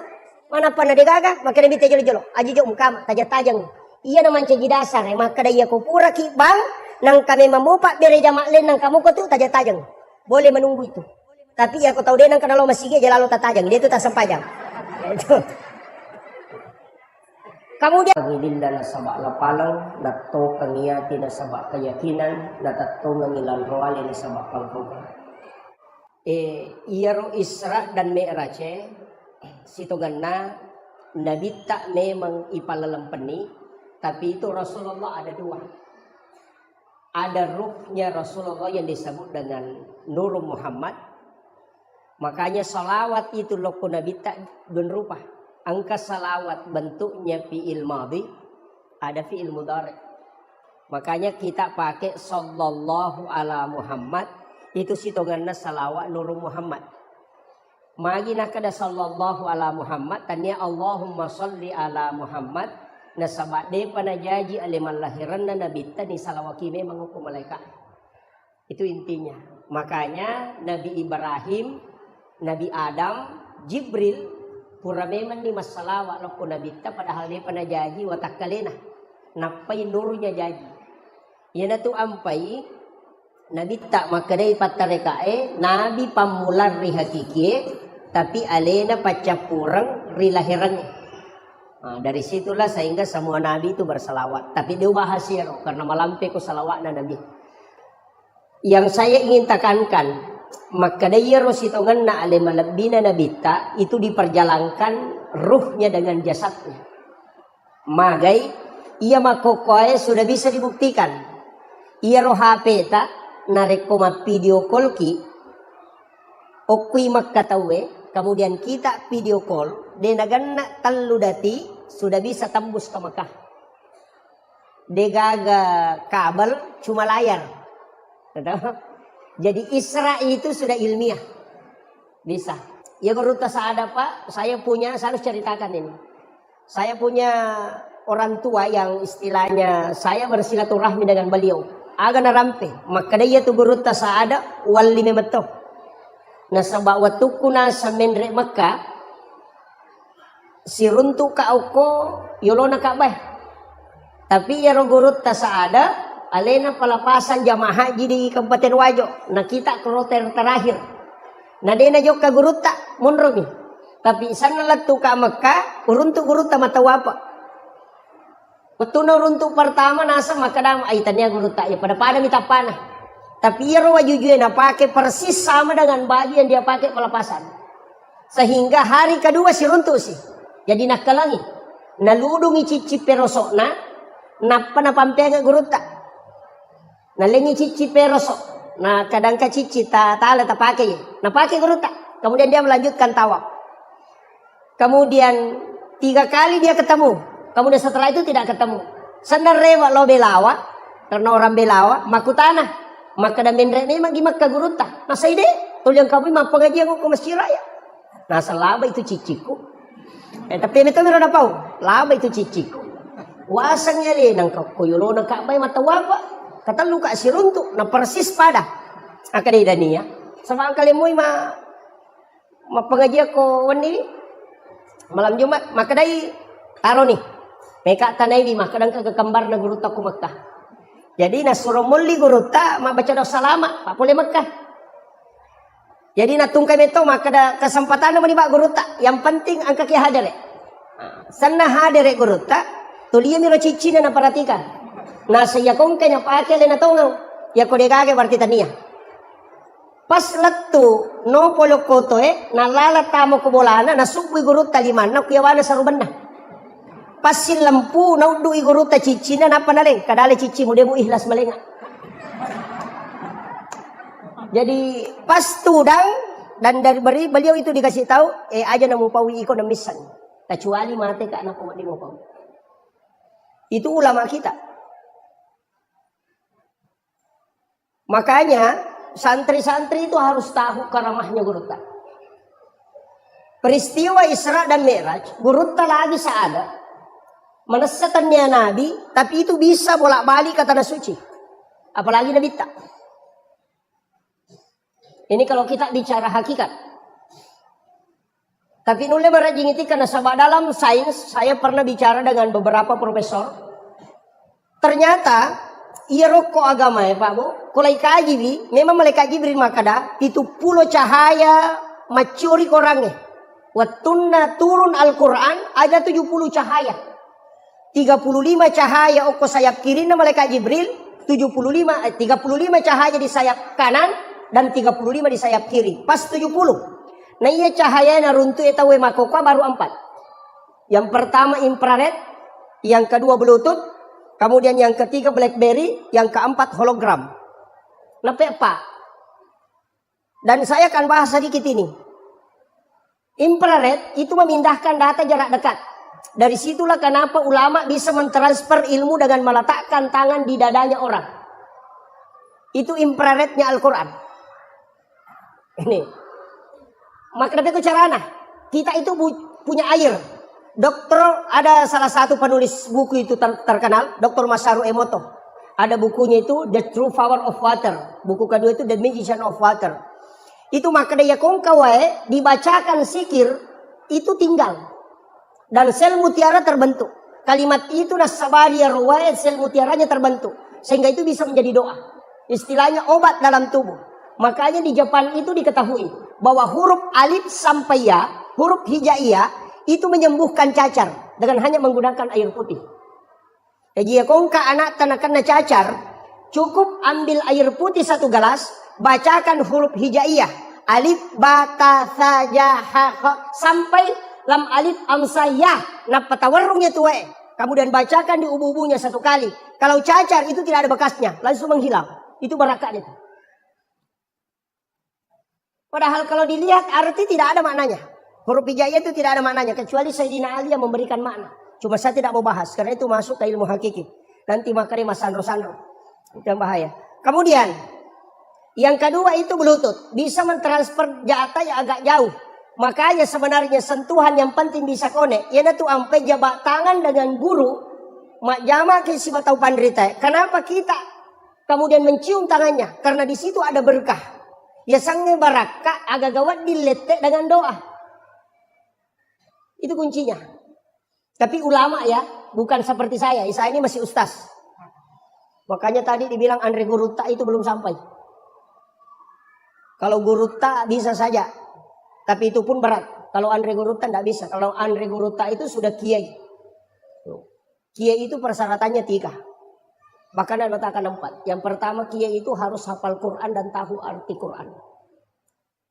Mana pana degaga maka Nabi jolo. Aji jo mukama tajang. Iya naman cegi dasar maka dah iya ko pura ki bang nang kami memupak bere jamak len nang kamu ko tu tajang. Boleh menunggu itu. Tapi ya ko tahu dia nang kana lo masih ge lalu tajang. Dia tu tak sempajang. Itu. Kemudian Pagilin na sabak lapalang, nato kangiyati na sabak keyakinan, natato ngangilan roali na sabak pangkuban. Iyaro Isra dan Mi'raj sitoganna Nabi tak memang ipalalampani, tapi itu Rasulullah ada 2. Ada ruhnya Rasulullah yang disebut dengan Nur Muhammad. Makanya salawat itu loko Nabi tak berupa. Angka salawat bentuknya fi'il madhi, ada fi'il mudhari. Makanya kita pakai sallallahu ala Muhammad. Itu sitonganna salawat Nur Muhammad. Magi nakada sallallahu ala Muhammad tanya Allahumma salli ala Muhammad nasabat de panajaji aliman lahiran nabi tani salawaki memang hukum malaikat. Itu intinya. Makanya Nabi Ibrahim, Nabi Adam, Jibril pura memang di masalawat loko nabi ta padahal dia panajaji watakalena. Napai nurnya jadi. Yana tu ampai Nabi tak makadai patarekae Nabi pamular ri hakiki tapi alena pacapurang ri lahirannya. Nah, dari situlah sehingga semua Nabi itu bersalawat. Tapi dia bahasnya karena malampe ko salawat na Nabi. Yang saya ingin tekankan makadai rositongan na ale malabina Nabi tak itu diperjalankan ruhnya dengan jasadnya. Magai ia makokoe sudah bisa dibuktikan. Ia roh HP tak nareko ma video call ki okui makkatawe kemudian kita video call denaganna tallu dati sudah bisa tembus ke Mekah. Degaga kabel cuma layar. Jadi Isra itu sudah ilmiah. Bisa. Ya geruta saada Pak, saya harus ceritakan ini. Saya punya orang tua yang istilahnya saya bersilaturahmi dengan beliau. Aga na rampe maka dia tu guruta saada wali me beto na sabak watuku na sa menre Mekah si runtu ka auko yolona ka bay tapi ya guruta saada alena palapasan jamaah haji di Kabupaten Wajo na kita kloter terakhir na dena jok ka guruta munromi tapi sana latu ka Mekah uruntu guruta matawapa. Waktu runtuk pertama nasa makadam aitannya guru tak ya pada minta panah. Tapi ia rawa jujur na pakai persis sama dengan baju yang dia pakai pelepasan. Sehingga hari kedua si runtuk sih. Jadi nak kelangi. Naludungi cici perosok na napa na pampenga guru tak. Nalengi cici perosok. Nah kadang ka cici tala tak pakai. Na pakai guru tak. Kemudian dia melanjutkan tawaf. Kemudian 3 kali dia ketemu. Kemudian setelah itu tidak ketemu. Sandar rewa lo belawa. Karena orang belawa. Makutana. Maka dan menre memang di Makkah guruta. Masa ide. Tol yang kami mah pengajian ko masjid raya. Nasa laba itu ciciku. Tapi ito meron na pa. Laba itu ciciku. Wasang niya rin ang kuyulo ng kabay matawapa. Katalo ka sirunto na persis pada. Akanida niya. Sama ang kalimoy mapangajian ko wani. Malam Jumat makaday taro ni. Meka tanay di makadang kagakambar na guruta ko Makkah. Jadi nasurumuli guruta mabaca daw salama papule Makkah. Jadi natungkay nito makada kesempatan naman iba guruta. Yang penting ang kaki hadere. Sana hadere guruta. Tuliya miro cici na naparatikan. Nasa yakong kanya paakele na tongaw. Yako degage berarti tania. Pas lattu no polo koto nalalata mo kubolana nasukwi guruta liman na kuyawana sa ruban na. Pas silampu na udui guruta cici na napanaling. Kadali cici mo demo ihlas malinga. Jadi pas tudang dan dari beliau itu dikasih tahu aja namu pawi iko na misan. Kecuali mate ka anak ko di mo pawi. Itu ulama kita. Makanya santri-santri itu harus tahu karamahnya guruta. Peristiwa Isra dan Mi'raj, guruta lagi seada. Menesatannya Nabi, tapi itu bisa bolak-balik ke tanah suci. Apalagi Nabi tak. Ini kalau kita bicara hakikat. Tapi nulle berajing itu karena sebab dalam sains saya pernah bicara dengan beberapa profesor. Ternyata ia rokok agama ya Pak Bu. Kulai kaji memang malaikat Jibril makada itu pulau cahaya macuri orangnya. Watunna turun Al-Quran ada 70 cahaya. 35 cahaya oko sayap kiri na malaikat Jibril. 35 cahaya di sayap kanan. Dan 35 di sayap kiri. Pas 70. Nah iya cahaya na runtuh eta we makoka baru 4. Yang pertama infrared. Yang kedua Bluetooth. Kemudian yang ketiga BlackBerry. Yang keempat hologram. Nape Pak? Dan saya akan bahas sedikit ini. Infrared itu memindahkan data jarak dekat. Dari situlah kenapa ulama bisa mentransfer ilmu dengan meletakkan tangan di dadanya orang. Itu infrarednya Al-Quran. Ini. Maka itu caranya. Kita itu punya air. Dokter ada salah satu penulis buku itu terkenal, Dr. Masaru Emoto. Ada bukunya itu The True Power of Water. Buku kedua itu The Magician of Water. Itu maka daya kongkawae dibacakan sikir itu tinggal. Dan sel mutiara terbentuk. Kalimat itu nasabaria ruwae sel mutiaranya terbentuk. Sehingga itu bisa menjadi doa. Istilahnya obat dalam tubuh. Makanya di Jepang itu diketahui bahwa huruf alif sampai ya, huruf hijaiyah itu menyembuhkan cacar dengan hanya menggunakan air putih. Jadi kongka anak tanakan cacar, cukup ambil air putih 1 gelas, bacakan huruf hijaiyah, alif ba ta sa ja ha kha sampai lam alif amsa ya, nah patawarungnya tuh kemudian bacakan di ubu-ubunya 1 kali. Kalau cacar itu tidak ada bekasnya, langsung menghilang. Itu barakah itu. Padahal kalau dilihat arti tidak ada maknanya. Huruf hijaiyah itu tidak ada maknanya. Kecuali Sayyidina Ali yang memberikan makna. Cuma saya tidak mau bahas. Karena itu masuk ke ilmu hakiki. Nanti makanya mas sandro-sandro. Itu yang bahaya. Kemudian. Yang kedua itu Bluetooth. Bisa mentransfer data yang agak jauh. Makanya sebenarnya sentuhan yang penting bisa connect. Ia itu sampai jabat tangan dengan guru. Mak jama ke si batau pandrita. Kenapa kita kemudian mencium tangannya? Karena di situ ada berkah. Ya sangnya barakah agak gawat diletek dengan doa. Itu kuncinya. Tapi ulama ya, bukan seperti saya. Saya ini masih ustaz. Makanya tadi dibilang Andre Guruta itu belum sampai. Kalau Guruta bisa saja. Tapi itu pun berat. Kalau Andre Guruta tidak bisa. Kalau Andre Guruta itu sudah kiai. Kiai itu persyaratannya 3. Bahkan ada katakan 4. Yang pertama kiai itu harus hafal Quran dan tahu arti Quran.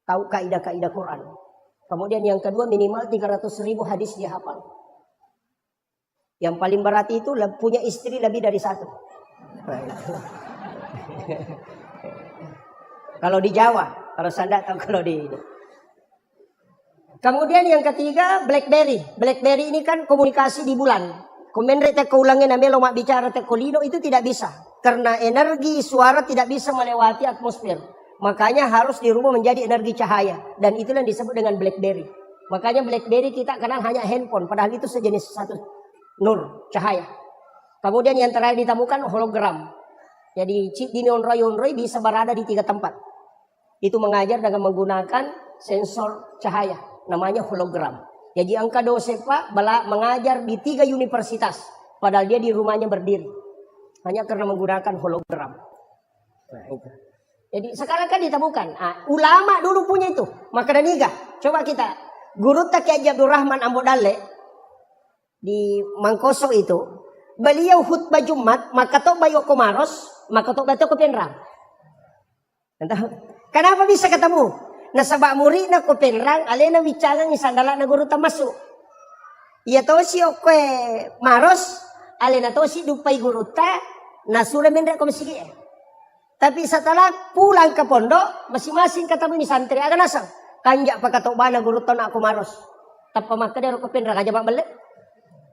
Tahu kaidah-kaidah Quran. Kemudian yang kedua minimal 300.000 hadis dia hafal. Yang paling berat itu punya istri lebih dari 1. Kalau di Jawa, kalau saya tahu kalau di ini. Kemudian yang ketiga BlackBerry. BlackBerry ini kan komunikasi di bulan. Komendre teko ulangnya namelo mak bicara teko lido itu tidak bisa. Karena energi suara tidak bisa melewati atmosfer. Makanya harus dirubah menjadi energi cahaya. Dan itulah yang disebut dengan BlackBerry. Makanya BlackBerry kita kenal hanya handphone. Padahal itu sejenis satu nur, cahaya. Kemudian yang terakhir ditemukan hologram. Jadi chip di Yonroi bisa berada di 3 tempat. Itu mengajar dengan menggunakan sensor cahaya. Namanya hologram. Jadi angka Dosepa mengajar di 3 universitas. Padahal dia di rumahnya berdiri. Hanya karena menggunakan hologram. Nah itu. Jadi sekarang kan ditemukan. Ulama dulu punya itu. Maka dan iga. Coba kita. Guru Taki Haji Abdul Rahman Ambodale. Di Mangkoso itu. Beliau khutbah Jumat. Maka tok bayo komaros. Maka tok bayo kopenrang. Kenapa bisa ketemu? Na sabak murid na kopenrang. Alena bicara ni sandala na guru tamasuk. Iya to si okwe maros. Alena to si dupai guru ta. Nasura mendra komisigi. Tapi setelah pulang ke pondok, masing-masing ketemu ni santri agak nasang. Kanjak pakatok bana guru ton aku maros. Tanpa maka dia aku penra aja bang balik.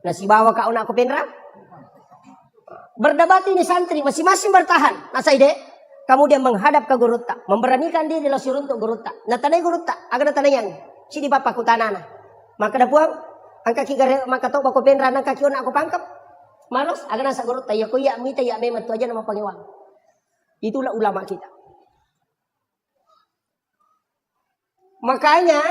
Nasi bawa kau nak aku penra. Berdebat ini santri masing-masing bertahan. Nasaide, kamu dia menghadap ke guru tak, memberanikan diri langsung untuk guru tak. Natanai guru tak, agak natanai yang sini bapak ku tanana. Maka dah puang, angka kigare maka tok bako penra nang kaki aku pangkap. Maros agak nasa guru tak. Ya ku ya mita ya memang tu aja nama pangewang. Itulah ulama kita. Makanya,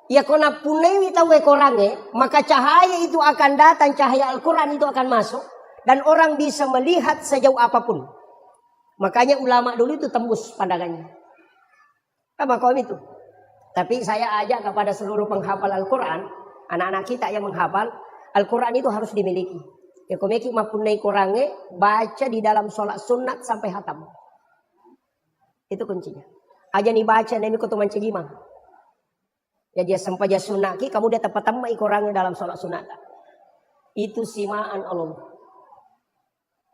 ya kona punai tahu korange, maka cahaya itu akan datang, cahaya Al-Quran itu akan masuk, dan orang bisa melihat sejauh apapun. Makanya ulama dulu itu tembus pandangannya. Apa kaum itu? Tapi saya ajak kepada seluruh penghafal Al-Quran, anak-anak kita yang menghafal, Al-Quran itu harus dimiliki. Ya komeki mapunai korange, baca di dalam sholat sunat sampai hatam. Itu kuncinya. Aja nih baca nemi kutuman cegimang. Ya dia sampai dia sunaki, kamu dia tepat temai korangnya dalam sholat sunat. Itu simaan Allah.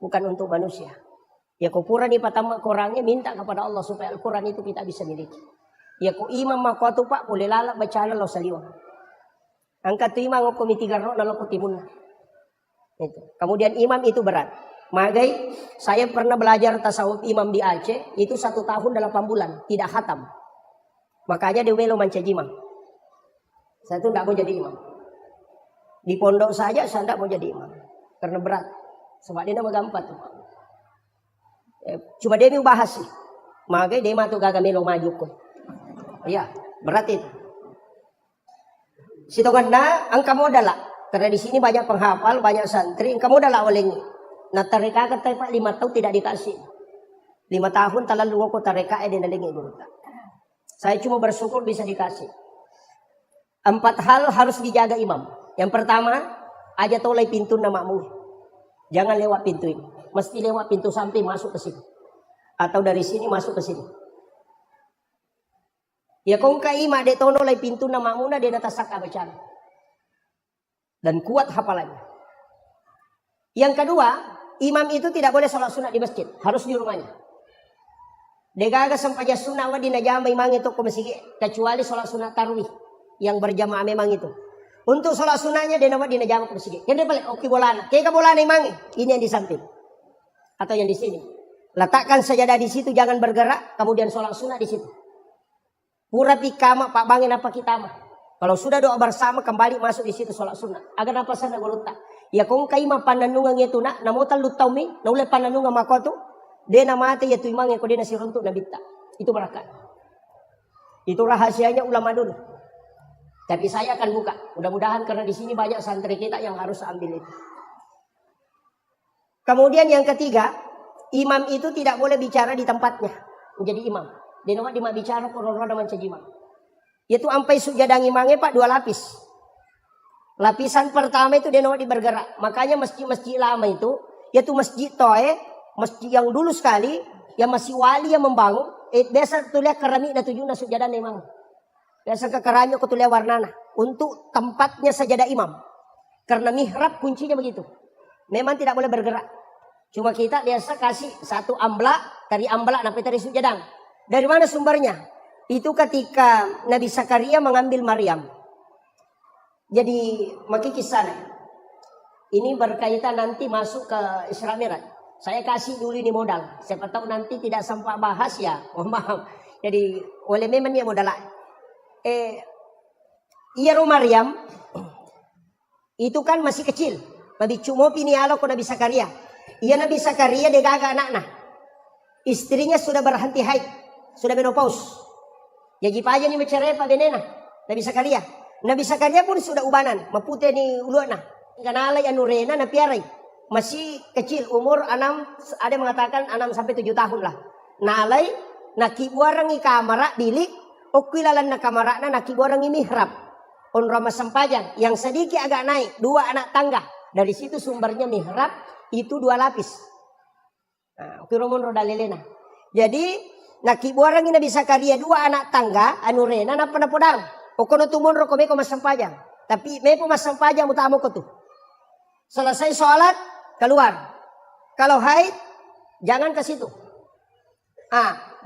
Bukan untuk manusia. Ya kupura nih patama korangnya minta kepada Allah supaya Al-Quran itu kita bisa miliki. Ya ku imam makwatu pak boleh lalak bacaan lo saliwang. Angkat tu imam ngoko mitigar roh nalo kutimun. Itu. Kemudian imam itu berat. Magai, saya pernah belajar tasawuf imam di Aceh, itu 1 tahun 8 bulan, tidak khatam. Makanya dia welo mancajimang. Saya itu tidak mau jadi imam. Di pondok saja saya tidak mau jadi imam. Karena berat. Sebab dia nama gampang tuh. Cuma dia mau bahas sih. Magai dia matu gagal melo maju kok. Iya, berat itu. Sitonganna angka modal lah. Karena di sini banyak penghafal, banyak santri, angka modal lah oleh ini. Nah tarika kata Pak 5 tahun tidak dikasih. 5 tahun talalu ngoko tarika dia nalingi guru. Saya cuma bersyukur bisa dikasih. 4 hal harus dijaga imam. Yang pertama, aja tolai pintu namamu. Jangan lewat pintu ini. Mesti lewat pintu samping masuk ke sini. Atau dari sini masuk ke sini. Ya kong kai ima de tono lai pintu namamu na dia data saka bacaan. Dan kuat hafalannya. Yang kedua, imam itu tidak boleh sholat sunat di masjid, harus di rumahnya. Degaga sampainya sunat wa di najama imam itu ke masjid, kecuali sholat sunat tarawih yang berjamaah memang itu. Untuk sholat sunatnya dia nawat di najama ke masjid. Kan dia balik oke bolana, kayak bolana imam ini yang di samping atau yang di sini. Letakkan sajadah di situ, jangan bergerak, kemudian sholat sunat di situ. Pura pikama pak bangin apa kita mah. Kalau sudah doa bersama kembali masuk di situ sholat sunat. Agar apa sana golota. Ya kung kay mapananungan ito na namutal lutaw mi na ulay pananungan makoto de na mati ya tu imang ko de na sirunto na bitta. Itu barakat. Itu rahasianya ulama dulu. Tapi saya akan buka. Mudah-mudahan karena di sini banyak santri kita yang harus ambil itu. Kemudian yang ketiga, imam itu tidak boleh bicara di tempatnya menjadi imam. Dia nama di bicara kororo dengan cejimang. Yaitu sampai sujadang imamnya pak 2 lapis. Lapisan pertama itu dia nawat bergerak. Makanya masjid-masjid lama itu, yaitu masjid Toe, masjid yang dulu sekali, yang masih wali yang membangun. Biasa tulia kerami na tujuh na sujadan imam. Biasa ke kerami aku tulia warnana. Untuk tempatnya sajadah imam. Karena mihrab kuncinya begitu. Memang tidak boleh bergerak. Cuma kita biasa kasih 1 amblak, dari amblak sampai dari sujadang. Dari mana sumbernya? Itu ketika Nabi Zakaria mengambil Maryam. Jadi maki kisah ini berkaitan nanti masuk ke Isra Mi'raj. Saya kasih dulu ini modal. Siapa tahu nanti tidak sempat bahas ya. Oh, maaf. Jadi oleh memang dia modal. Iya Maryam itu kan masih kecil. Nabi cuma pinialo ko Nabi Zakaria. Iya Nabi Zakaria dia gaga anak-anak. Istrinya sudah berhenti haid, sudah menopause. Jadi pa aja ni mencerai pa benena Nabi Zakaria. Nabi Zakaria pun sudah ubanan, mapute ni uluna. Kanalay anurena na piaray. Masih kecil, umur 6, ada yang mengatakan 6 sampai 7 tahun lah. Nalay nakibuarang i kamara bilik, o kilalan na kamara na nakibuarang i mihrab. On Rama Sampajan yang sedikit agak naik, 2 anak tangga. Dari situ sumbernya mihrab itu 2 lapis. Nah, kiromon rodalelena. Jadi nakibuarang i Nabi Zakaria 2 anak tangga anurena na panapodang. O kono tumon ro ko Mas Sampajan. Tapi me po Mas Sampajan utamo ko tu. Selesai sholat keluar. Kalau haid jangan ke situ.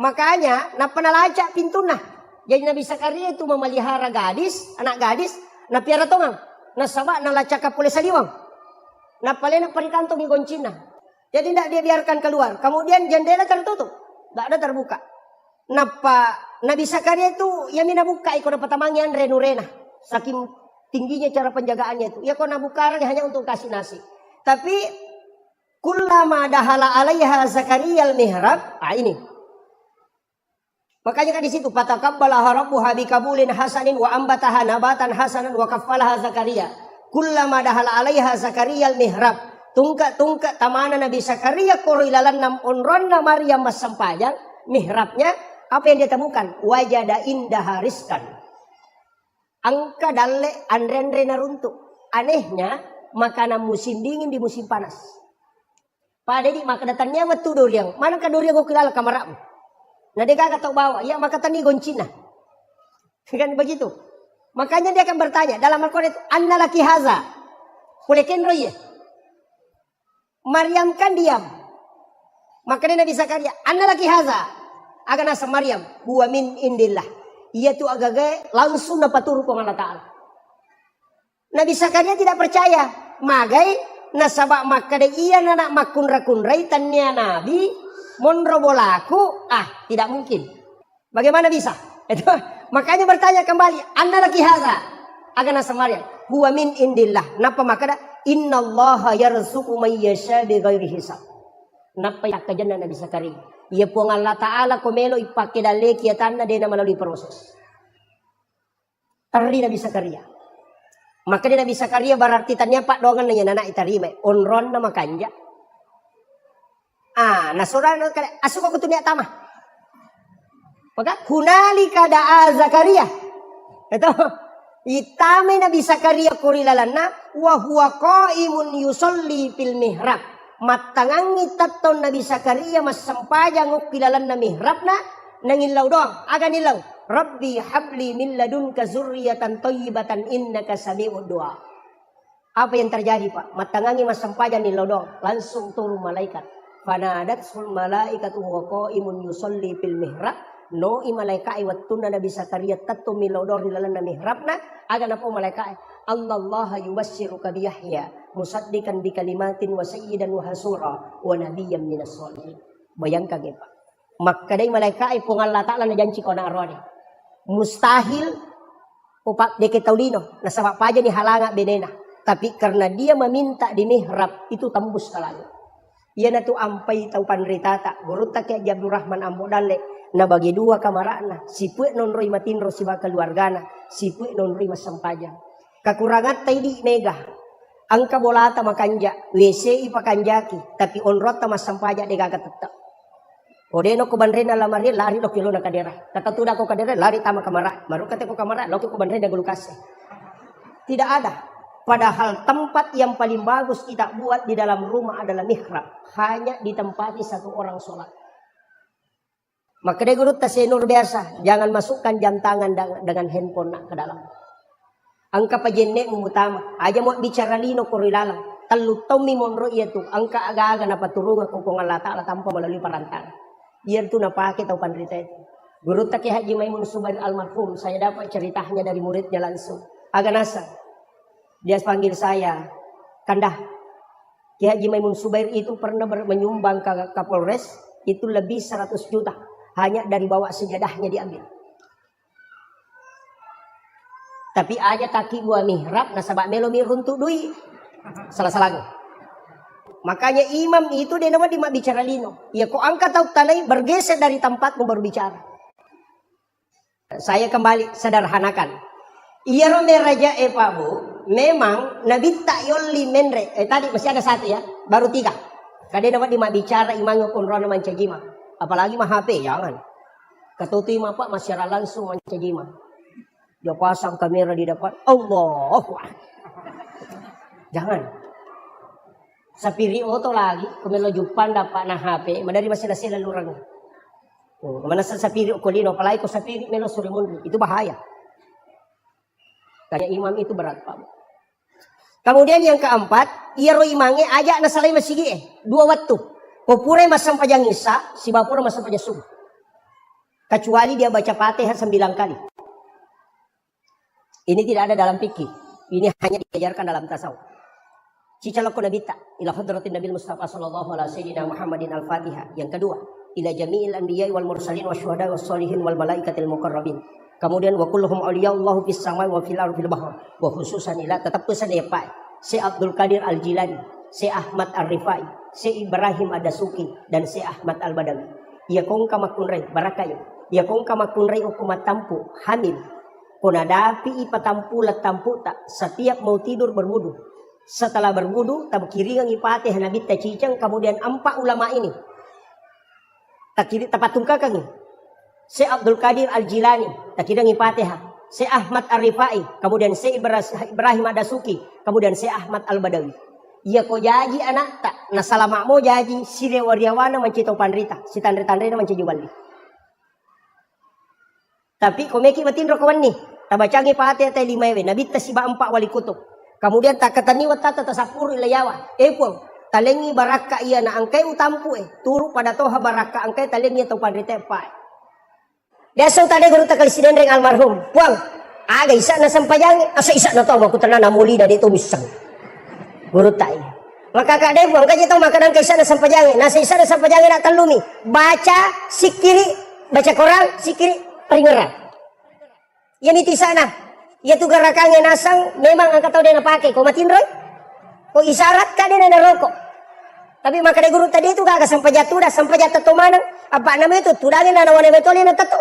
Makanya na panalacak pintu nah. Jadi Nabi Zakaria itu memelihara gadis, anak gadis, na piara tongang, na sabak na lacaka pule saliwang. Na palena parikantong ni goncina. Jadi tidak dia biarkan keluar. Kemudian jendela tertutup, tidak ada terbuka. Napa Nabi Zakaria itu ya mina buka ikut patamangian renurena. Saking tingginya cara penjagaannya itu. Ya kau nabuka hanya untuk kasih nasi. Tapi kullama dahala alaiha Zakaria al-mihrab, ini. Makanya kan di situ fataqabbalaha rabbuha biqabulin hasanin wa ambataha nabatan hasanan wa kaffalaha Zakaria. Kullama dahala alaiha Zakaria al-mihrab. Tungka tamana Nabi Zakaria korilalan nam onronna Maryam masampajang mihrabnya apa yang dia temukan? Wajada indah rizkan. Angka dalle andre naruntuk. Anehnya makanan musim dingin di musim panas. Pada di maka datangnya waktu duriang. Mana ka duriang ko kilala kamaramu? Nah dia kagak tahu bawa. Ya maka tani goncina. Kan begitu. Makanya dia akan bertanya dalam Al-Quran itu, anna laki haza. Kulekin roye. Maryam kan diam. Makanya Nabi Zakaria, anna laki haza. Agan asa Maryam, huwa min indillah. Ia tu agak langsung dapat turun ke Allah Ta'ala. Nabi Zakaria tidak percaya. Magai nasabak makade iya nanak makun rakun raitannya Nabi. Monrobolaku, tidak mungkin. Bagaimana bisa? Itu makanya bertanya kembali, anda laki haza. Agan asa Maryam, huwa min indillah. Napa makada innallaha yarzuqu may yasha bighairi hisab. Napa yakajan Nabi Zakaria? Ia pun Allah Ta'ala komelo ipake dale kiatanda dia melalui proses. Tari Nabi Zakaria. Maka dia Nabi Zakaria berarti tanya pak dongan dengan anak itarime. Onron nama kanja. Nasura asuka ko tunya tama. Maka hunalika da'a Zakaria. Ito itame Nabi Zakaria kurilalanna wa huwa qaimun yusolli fil mihrab. Matangangi taton Nabi Zakaria masampajang ukilalan na mihrabna nangilaw doang. Aga nilaw. Rabbi habli min ladunka zurriyatan thayyibatan innaka sami'ud du'a. Apa yang terjadi Pak? Matangangi masampajang nilaw doang. Langsung turun malaikat. Fanadatul malaikatu wa qaimun yusolli fil mihrab. No imalaikai wattuna Nabi Zakaria tattu milodor dilalan na mihrabna. Aga na po malaikai. Allaha yubassiruka bi Yahya musaddiqan bi kalimatin wa sayyidan wa hasura wa nabiyyan minas sholihin. Bayangkan ya Pak. Maka day malaikai po Allah Ta'ala na janji ko na arone. Mustahil upak deke taulino na sama pa ni halanga benena. Tapi karena dia meminta di mihrab itu tembus ke langit. Ia na tu ampai tau panritata. Guruta kaya Abdul Rahman Ambodale. Na bagi 2 kamarana. Si puek non roy matinro si baka keluargana. Si puek non roy masampajang. Kakurangan tay di mega. Angka bolata makanja. WC ipakanjaki. Tapi onrota masampajang de gaga tetap. Odeno ko banrena lamari lari lo kilo na kadera. Katatuda ko kadera lari tama kamara. Baru kate ko kamara lo ko banrena gulukase. Tidak ada. Padahal tempat yang paling bagus kita buat di dalam rumah adalah mihrab. Hanya ditempati 1 orang sholat. Maka dia guru tasenur biasa. Jangan masukkan jam tangan dengan handphone ke dalam. Angka pajenne utama. Aja mau bicara lino korilalang. Talu tomi monro itu. Angka aga-aga na paturungan kung Allah Ta'ala tanpa melalui perantara. Biar tu napake tau pandrita itu. Guru Taki Haji Maimun Subair almarhum. Saya dapat ceritanya dari muridnya langsung. Aga nasa. Dia panggil saya, Kandah, Ki Haji Maimun Subair itu pernah menyumbang ke Kapolres, itu lebih 100 juta. Hanya dari bawah sejadahnya diambil. Tapi aja taki gua mihrab nasabak melo miruntuk dui. Salah-salah. Makanya imam itu dia nama dimak bicara lino. Ya kok angkat tahu tanai bergeser dari tempatmu baru bicara. Saya kembali sederhanakan. Iya rome raja bu. Memang Nabi tak yoli menre. Tadi masih ada satu ya. Baru 3. Kadang nama dimak bicara imam pun rona mancajima. Apalagi mah HP jangan. Ketutu imam pak masyarakat langsung mancajima. Dia pasang kamera di depan. Allah. Jangan. Sapiri oto lagi. Kumelo jupan dapat na HP. Madari masih nasi lalurang. Mana sapiri kolino. Apalagi ko sapiri melo surimun. Itu bahaya. Karena imam itu berat Pak. Kemudian yang keempat. Iya ro imange ajak nasalay masigi 2 waktu. Popure masam pajang isa. Si bapura masam pajang subuh. Kecuali dia baca Fatihah 9 kali. Ini tidak ada dalam fikih. Ini hanya diajarkan dalam tasawuf. Cicalako nabita ila hadratin Nabi Mustafa sallallahu alaihi wasallam Muhammadin al-Fatihah. Yang kedua, ila jami'il anbiya'i wal mursalin wasyuhada'i was sholihin wal malaikatil muqarrabin. Kemudian wa kulluhum awliya'ullahu fis samai wa fil ardi fil bahr. Wa khususan ila tetap pesan ya Pak. Si Abdul Qadir Al-Jilani, si Ahmad Ar-Rifai, si Ibrahim Ad-Dasuki dan si Ahmad Al-Badawi. Ya kong kamakunray barakayo. Ya kong kamakunray ukumat tampu hamil. Kunadapi ipatampu latampu tak setiap mau tidur berwudu. Setelah berwudu tak kiringang ipatih nabi tacicang kemudian 4 ulama ini. Tak kiri tapatung kakang. Si Abdul Qadir Al-Jilani tak kirang ipatih. Si Ahmad Ar-Rifai kemudian si Ibrahim Ad-Dasuki kemudian si Ahmad Al-Badawi. Ia ko jaji anak tak nasalama mo jaji si rewariawana mancito panrita si tanre-tanrena mancijubali. Tapi komeki matindro kawan nih. Tabacangi pahati atay 5 Nabi tasiba 4 wali kutub. Kemudian tak kataniwat tata tasapuru ilayawa. Epon. Talengi baraka iya na angkay utampu Turu pada toha baraka angkay talengi atau panrite pa. Dasau tadi guru takal sinendreng almarhum. Puang. Aga isa na sampayangi. Asa isa na to aku tenan namuli na dito misang. Guru tay. Maka kadai puang kaji tau makanan kay isa na sampayangi. Nasa isa na sampayangi na talumi. Baca sikiri. Baca Quran sikiri peringeran. Yan iti sana. Ya tu garakangnya nasang memang angkat tahu dia napake. Kau matin roy. Kau isyarat ka dia na rokok. Tapi maka guru tadi itu kagak sampai jatuh dah sampai jatuh to mana. Apa namanya itu? Tudangin na nawane betul na tato.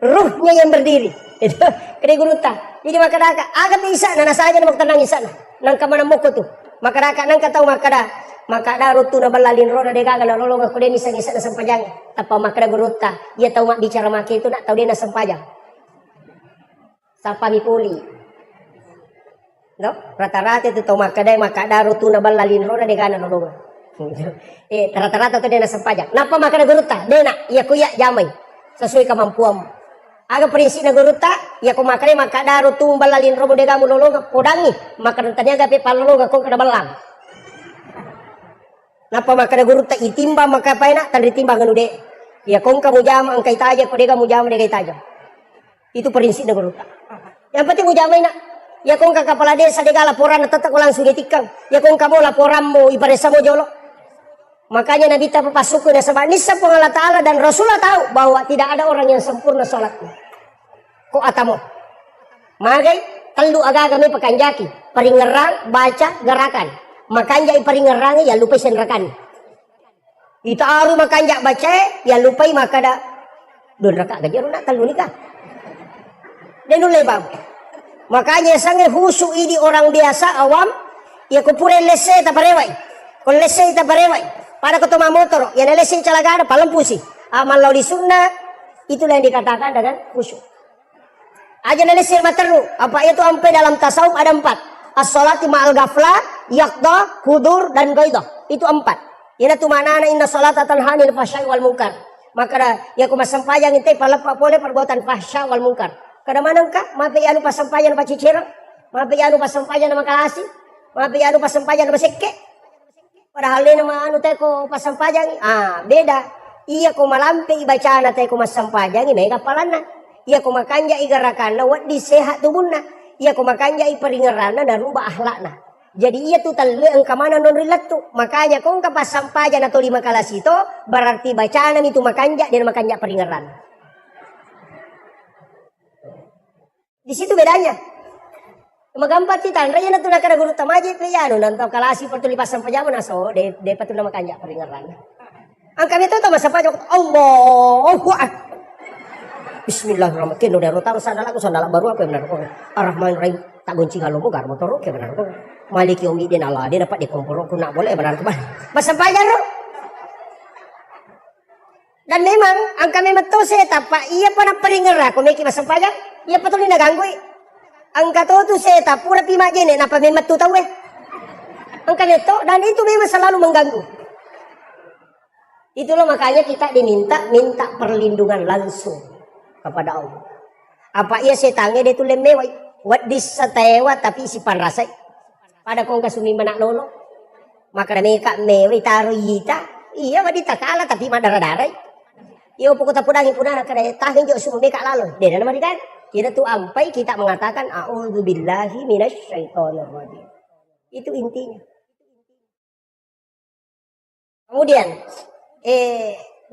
Ruhnya yang berdiri. Itu kade guru ta. Jadi maka agak bisa na nasaja na magtanang isana. Nang kamana mo ko tu. Maka nang kataw maka rutu na balalin ro na dega na lolong ako din isang isa na sampajang. Apa maka guruta, ia tahu mak bicara mak itu nak tahu dia na sampajang. Sapa mipuli. No? Rata-rata itu tahu maka rutu na balalin ro na dega na lolong. Rata-rata itu dia na sampajang. Napa maka guruta? Dia nak ia kuya jamai sesuai kemampuanmu. Aga prinsip na guruta, ia ko maka rutu balalin ro dega mo lolong podangi. Maka tanya gape palolong ko kada balang. Napa maka guru tak itimba maka apa enak tan ditimba nganu de. Ya kong kamu jam angkai taja ko de kamu jam de kai taja. Itu prinsip na guru tak. Yang penting mu jam enak. Ya kong ka kepala desa de laporan tetap langsung ditikang. Ya kong kamu laporan mo iparesa mo jolo. Makanya Nabi ta papasuku na sabab nisa po Allah Taala dan Rasulullah tahu bahwa tidak ada orang yang sempurna salatnya. Ko atamo. Magai telu aga kami pakanjaki, paringerang baca gerakan. Makanya iparingerangi ya lupa senrakan. Ita aru makanya baca ya lupa makada don raka gaji nak talu nikah. Dan lebam. Makanya sange husu ini orang biasa awam ya kupure lese ta parewai. Kon lese ta parewai. Pada ketemu motor ya lese calagada palempusi. Amal lauli sunnah itulah yang dikatakan dengan husu. Aja lese materu apa itu sampai dalam tasawuf ada 4. As-sholati ma'al ghaflah, yaqda, hudur, dan gaidah. Itu 4. Ina tu manana inna sholata tanha 'anil fahsya'i wal munkar. Maka ya ku masampayang inte palepa pole perbuatan fahsya wal munkar. Kada manang ka? Mape anu pasampayan pa cicira? Mape anu pasampayan na makalasi? Mape anu pasampayan na masekke? Padahal ni nama anu teh ko pasampayan. Beda. Iya ko malampe ibaca na teh ko masampayan ini kapalanna. Iya ko makanja igarakan na wat di sehat tubunna. Iya ko makanya iparingerana dan rubah akhlakna. Jadi ia tu talu ang kamana non rilat tu. Makanya kung kapas sampajan atau 5 kalas itu berarti bacaan itu makanjak dan makanjak peringaran. Di situ bedanya. Magampat kita raya na tu nakada guru tamaje pe yano nantaw kalasi pertulipas sampajan naso de patu na makanjak peringaran. Ang kami tu masa pajak Allahu Akbar. Bismillahirrahmanirrahim. Keno daro taro sandala baru apa benar ko. Ar-Rahman-Rahim tak gunci kalau mo gar motor ke benar ko. Maliki umi din Allah dia dapat dikompor ko nak boleh benar ko. Masampayan ro. Dan memang ang kami matose tapa iya pa na peringera ko meki masampayan. Iya patuloy naganggoy. Ang katoto seta pura pima jene na pamemat tu tawe. Ang kami to dan itu memang selalu mengganggu. Itulah makanya kita minta perlindungan langsung kepada Allah. Apa ia setange dia tu lemewai. Wat disatewa tapi si panrasai. Pada kong kasumi manak lolo. Maka mereka mewai taruh yita. Iya wadita kala tapi madara-darai. Iyo pokok tapudangi punana kada tahin jo sumu meka lalu. Dia nama dikan. Kita tu ampai kita mengatakan a'udzubillahi minasyaitonir rajim. Itu intinya. Kemudian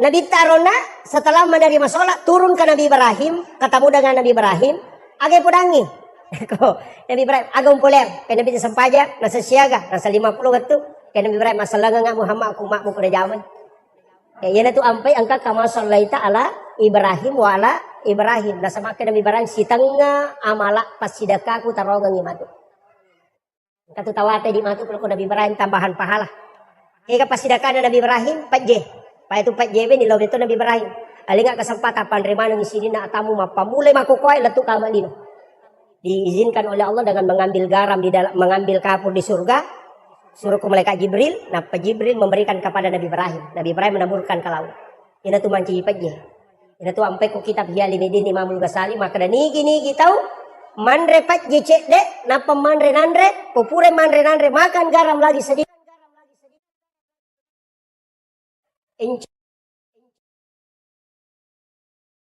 Nabi Tarona setelah menerima sholat turun ke Nabi Ibrahim, ketemu dengan Nabi Ibrahim, agak pudangi. Nabi Ibrahim agak populer, ke Nabi Sampaja, nasa siaga, nasa 50 waktu, ke Nabi Ibrahim masalah ngak Muhammad aku makmu pada zaman. Yana tu ampai angka kama sallaita ala Ibrahim wa ala Ibrahim. Nasa maka Nabi Ibrahim sitanga amala pasidaka aku tarongang imatu. Katu tawate di matu kalau Nabi Ibrahim tambahan pahala. Kaya pasidaka Nabi Ibrahim 4J. Pa itu 4JB ni lawan itu Nabi Ibrahim. Alinga kesempatan panremano di sini na atamu mapamulai makukoy letuk kamalino. Diizinkan oleh Allah dengan mengambil garam di dalam mengambil kapur di surga. Suruh ke malaikat Jibril, nah Jibril memberikan kepada Nabi Ibrahim. Nabi Ibrahim menaburkan ke laut. Ini tu manci 4J. Ini tu ampai ku kitab Hiyali Medin Imamul Ghazali maka nigi tahu manre 4J cek dek napa manre nandre popure manre nandre makan garam lagi sedikit.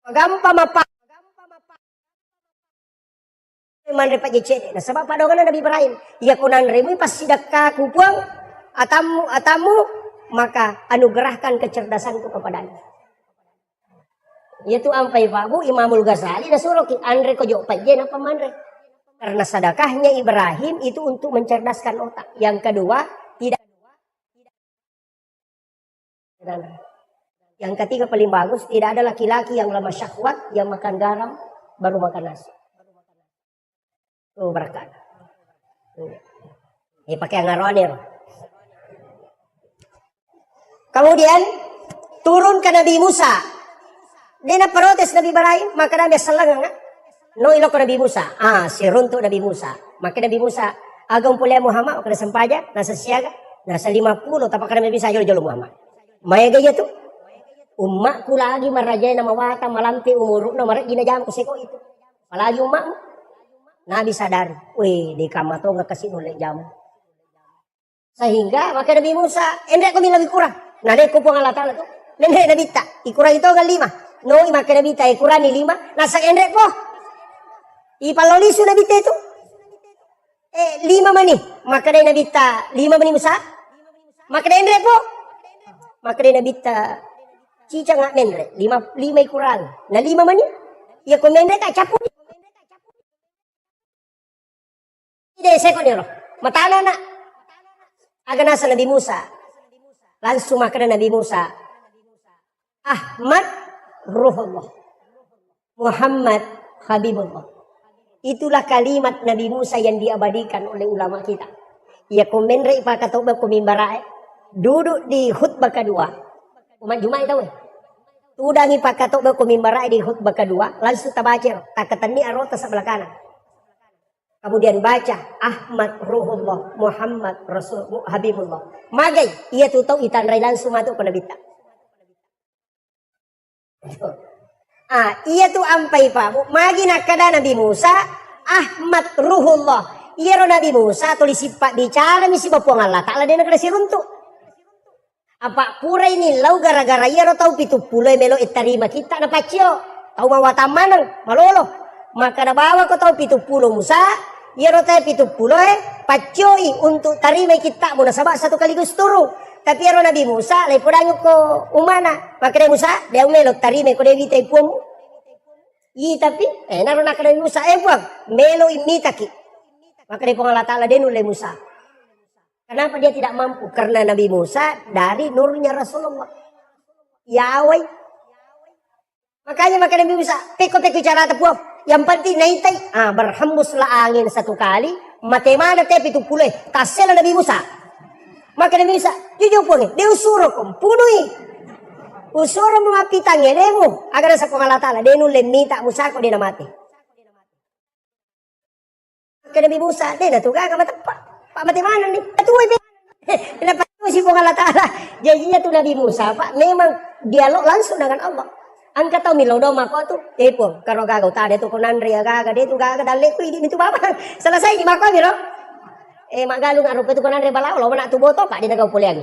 Gampang apa? Man repat jecet. Nah sebab padogan Nabi Ibrahim. Ia kunan remu pas sidaka kupuang atamu maka anugerahkan kecerdasanku kepadanya. Itu ampai babu Imamul Ghazali dah suruh andre ko jo pajen apa manre. Karena sedekahnya Ibrahim itu untuk mencerdaskan otak. Yang kedua tidak. Yang ketiga paling bagus, tidak ada laki-laki yang lemah syahwat yang makan garam baru makan nasi. Oh berkat. Ini pakai ngaronir. Kemudian turun ke Nabi Musa. Dia protes Nabi Ibrahim, maka Nabi selang no ilok Nabi Musa. Si runtuk Nabi Musa. Maka Nabi Musa agam pulih Muhammad kena sempaja, nasa siaga, nasa 50 tapak Nabi bisa jolo Muhammad. Maya gaya tu. Umatku lagi marajai nama wata malamti umuruk na marat ginajam ko seko itu. Palagi umatmu. Nabi sadar, weh di kamato nggak kasih nolak jamu. Sehingga maka Nabi Musa, endek kami lebih kurang. Nah dek kupung Allah Ta'ala tu, nendek Nabi tak, ikurang itu kan 5. No maka Nabi tak ikurang ni 5, nasa endek po. Ipalolisu Nabi tak itu. 5 mani, maka dari Nabi tak 5 mani Musa, maka dari endek po. Maka dari Nabi tak cica nggak mendre, 5 ikurang. Nah 5 mani, ya kau mendre tak caput. Tidak sekon ya roh. Matana nak. Aga nasa Nabi Musa. Langsung makan Nabi Musa. Ahmad Ruhullah. Muhammad Habibullah. Itulah kalimat Nabi Musa yang diabadikan oleh ulama kita. Ia komenre ipakatoba kumimbarae. Duduk di khutbah kedua. Umat Jumat tahu. Tudang ipakatoba kumimbarae di khutbah kedua. Langsung tabacer. Takatani arota sebelah kanan. Kemudian baca Ahmad Ruhullah Muhammad Rasul Habibullah. Magai ia tu tahu itan rai langsung masuk ke Nabi. Ia tu ampai pak. Magi nak kada Nabi Musa Ahmad Ruhullah. Ia ro Nabi Musa tulis sifat bicara misi bapuang Allah Ta'ala dia nak kasi runtuk. Apa pura ini lau gara-gara ia ro tahu pitu pulai melo itarima kita na pacio. Tahu mawata manang malolo. Maka na bawa ko tahu 70 Musa, Ya rota itu pulo pacoi untuk tarima kita munasabah satu kaligus turu. Tapi ya Nabi Musa lepodang ko umana. Maka Musa dia melok tarima ko dewi tay puamu. Tapi naron nak Nabi Musa buang melo imitaki. Maka dia Allah Ta'ala denul Musa. Kenapa dia tidak mampu? Karena Nabi Musa dari nurnya Rasulullah. Yahweh. Makanya Nabi Musa peko-peko cara tepuang. Yang penting naitai. Berhembuslah angin satu kali. Matemana tepi itu pulih. Tasela Nabi Musa. Maka Nabi Musa. Jujur pun. Dia usuro kumpunui. Usuro mengapitangnya. Demu. Agar sa Allah Ta'ala. Dia nulem minta Musa kok dia mati. Maka Nabi Musa. Dia natuga ka matapa. Pak mati mana nih? Atuh kenapa si Allah Ta'ala? Janjinya tuh Nabi Musa, Pak, memang dialog langsung dengan Allah. Angka tahu milodo mako tuh, pun kalau gagau tadi tuh konandri gaga dia tuh gaga dalek tuh ini tuh bapak. Selesai di mako milo. Magalung arup itu konandri balau lo nak tuh boto Pak dia gau puliang.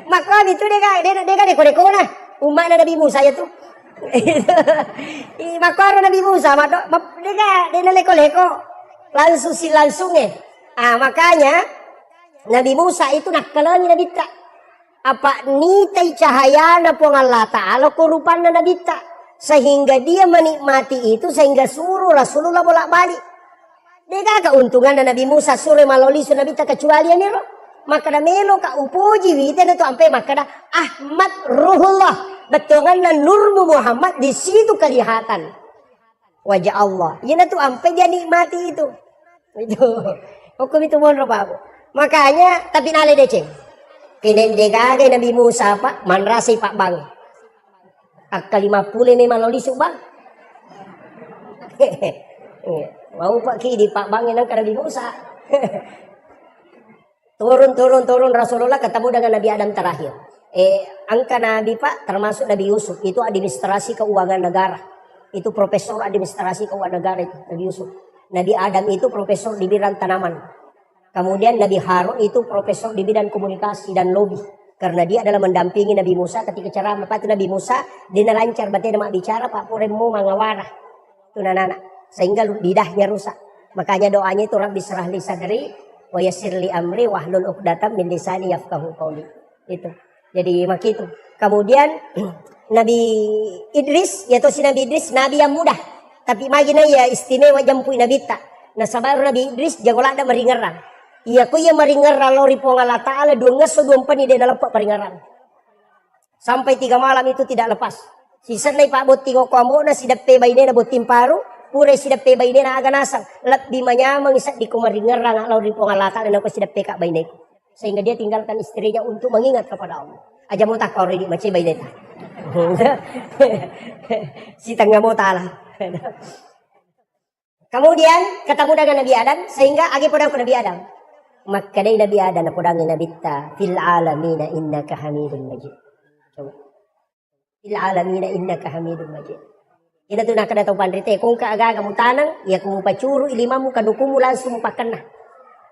Mako itu dia kode na. Umat Nabi Musa ya tuh. Mako Nabi Musa, dia leko-leko langsung makanya Nabi Musa itu nak kalangi Nabi ta. Apa nitai cahaya na po Allah Ta'ala kurupan na Nabi ta. Sehingga dia menikmati itu sehingga suruh Rasulullah bolak-balik. Dia keuntungan na Nabi Musa suruh maloli su Nabi ta kecuali ini loh. Maka na melo ka upuji wite na to ampe maka na Ahmad Ruhullah. Betongan na nurmu Muhammad di situ kelihatan wajah Allah. Yana tuh ampe dia nikmati itu. Itu. Hukum itu monro Pak. Makanya tapi nale deceng. Kinendegagay Nabi Musa Pak manrasay Pak Bang. Ak 50 may malolisok Bang. Mau Pak kidi Pak Bang yang Nabi Musa. turun Rasulullah ketemu dengan Nabi Adam terakhir. Angka Nabi Pak termasuk Nabi Yusuf itu administrasi keuangan negara. Itu profesor administrasi keuangan negara itu Nabi Yusuf. Nabi Adam itu profesor di bidang tanaman. Kemudian Nabi Harun itu profesor di bidang komunikasi dan lobby. Karena dia adalah mendampingi Nabi Musa ketika ceramah. Itu Nabi Musa, dia lancar berarti dia bicara Pak Puremu mangawarah. Itu anak-anak. Sehingga lidahnya rusak. Makanya doanya itu Rabbi syrah li sadri wa yassir li amri wahlul 'uqdatam min lisani yafqahu qawli. Itu. Jadi makitu. Kemudian Nabi Idris, yaitu si Nabi Idris, Nabi yang mudah. Tapi magina ya istimewa jampui Nabi tak. Nah sabar Nabi Idris jagolada meringerang. Iya ko iya meringerang lori po Allah Ta'ala dua ngeso dua empani di dalam peringerang. Sampai 3 malam itu tidak lepas. Sisa na Pak bot tingo ko amo na sidap pe bayne na bot timparu. Pure sidap pe bayne na aga nasang. Lat di manyamang isa di ko meringerang lori po Allah Ta'ala na ko sidap pe ka bayne ko. Sehingga dia tinggalkan istrinya untuk mengingat kepada Allah. Aja mo tak kau rini macam bayne ta. Si tangga mo ta'ala. Kemudian ketemu dengan Nabi Adam sehingga agi podang ke Nabi Adam. Maka dari Nabi Adam podangin Nabi ta fil alamina innaka hamidun majid. Coba. Fil alamina innaka hamidun majid. Ina tu nak kada tau pandrite kung ka aga kamu tanang ya kumu pacuru ilimamu kadukumu langsung pakan na.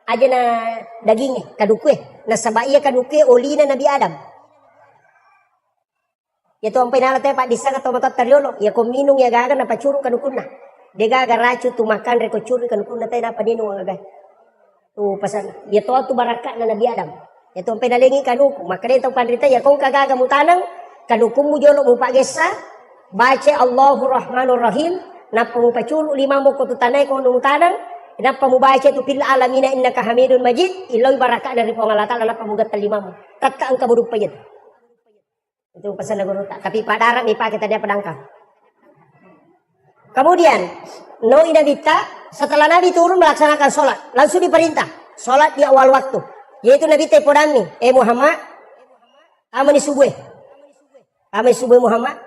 Aja na dagingnya kadukue na sabaya kadukue olina Nabi Adam. Ya tu ampai nala te Pak disa atau mata teriolo ya ko minung ya gaga na pacuru kadukuna. Dia gaga racu tu makan reko curi kadukuna te na padino gaga. Tu pasan ya tu barakat na Nabi Adam. Ya tu ampai nalengi kaduku maka dia tau pandrita ya kung kagaga mu tanang kadukumu jolo mu pagesa baca Allahur Rahmanur Rahim napa mu pacuru lima mu ko tu tanay ko nu tanang napa mu baca tu fil alamina innaka hamidun majid iloy barakat dari Allah Ta'ala napa mu gatal lima mu tatka angka buduk payet. Itu pesan guru tak. Tapi Pak Darat nih Pak kita dia pedangkang. Kemudian Nabi setelah Nabi turun melaksanakan sholat langsung diperintah sholat di awal waktu. Yaitu Nabi tepodami Muhammad amani subuh. Amani subuh Muhammad.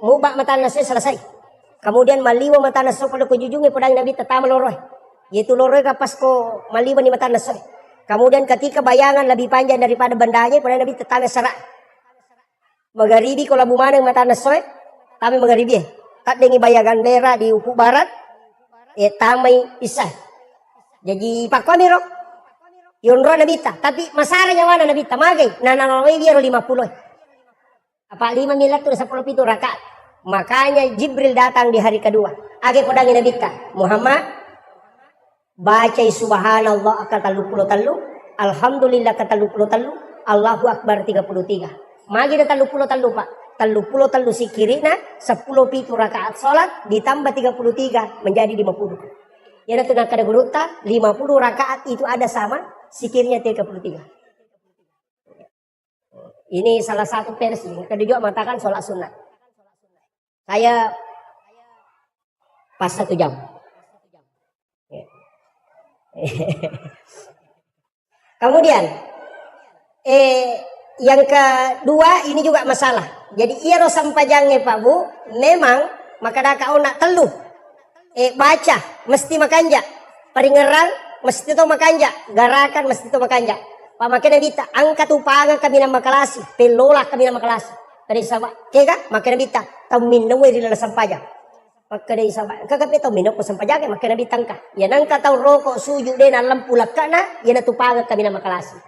Mubak mata nasi selesai. Kemudian maliwa mata nasi pada kujujungnya podang Nabi tetama loroy. Yaitu loroy kapas ko maliwa ni mata nasi. Kemudian ketika bayangan lebih panjang daripada bandanya podang Nabi tetama serak. Magharibi kalau bumana mata nasoy, kami magharibi. Tak dengi bayangan merah di ufuk barat, tamay isa. Jadi pak kami rok, yunro nabita. Tapi masaranya mana nabita magay, nananaway biro 50. Apa 5 miliar tu 10 pitu rakaat. Makanya Jibril datang di hari kedua. Age podangin nabita, Muhammad Baca subhanallah akan 33, alhamdulillah akan 33, Allahu akbar 33. Magi dah 33 Pak. 33 sikirina 10 pitu rakaat salat ditambah 33 menjadi 50. Ya tu nak ada guruta 50 rakaat itu ada sama sikirnya 33. Ini salah satu versi. Kedua juga mengatakan sholat sunat. Saya pas 1 jam. Kemudian yang kedua ini juga masalah. Jadi ia rosam pajangnya Pak Bu, memang maka dah kau nak teluh baca mesti makanja, peringeran mesti tu makanja, garakan mesti tu makanja. Pak makanya kita angkat upangan kami nama kelas, pelola kami nama kelas. Dari sama, kega makanya kita tahu minum di dalam sampajang. Maka dari sama, kagak tahu minum ko sampajang makanya bitangka. Ya nangka tahu rokok suju deh na lampu lakana, ya na tupangan kami nama kelas.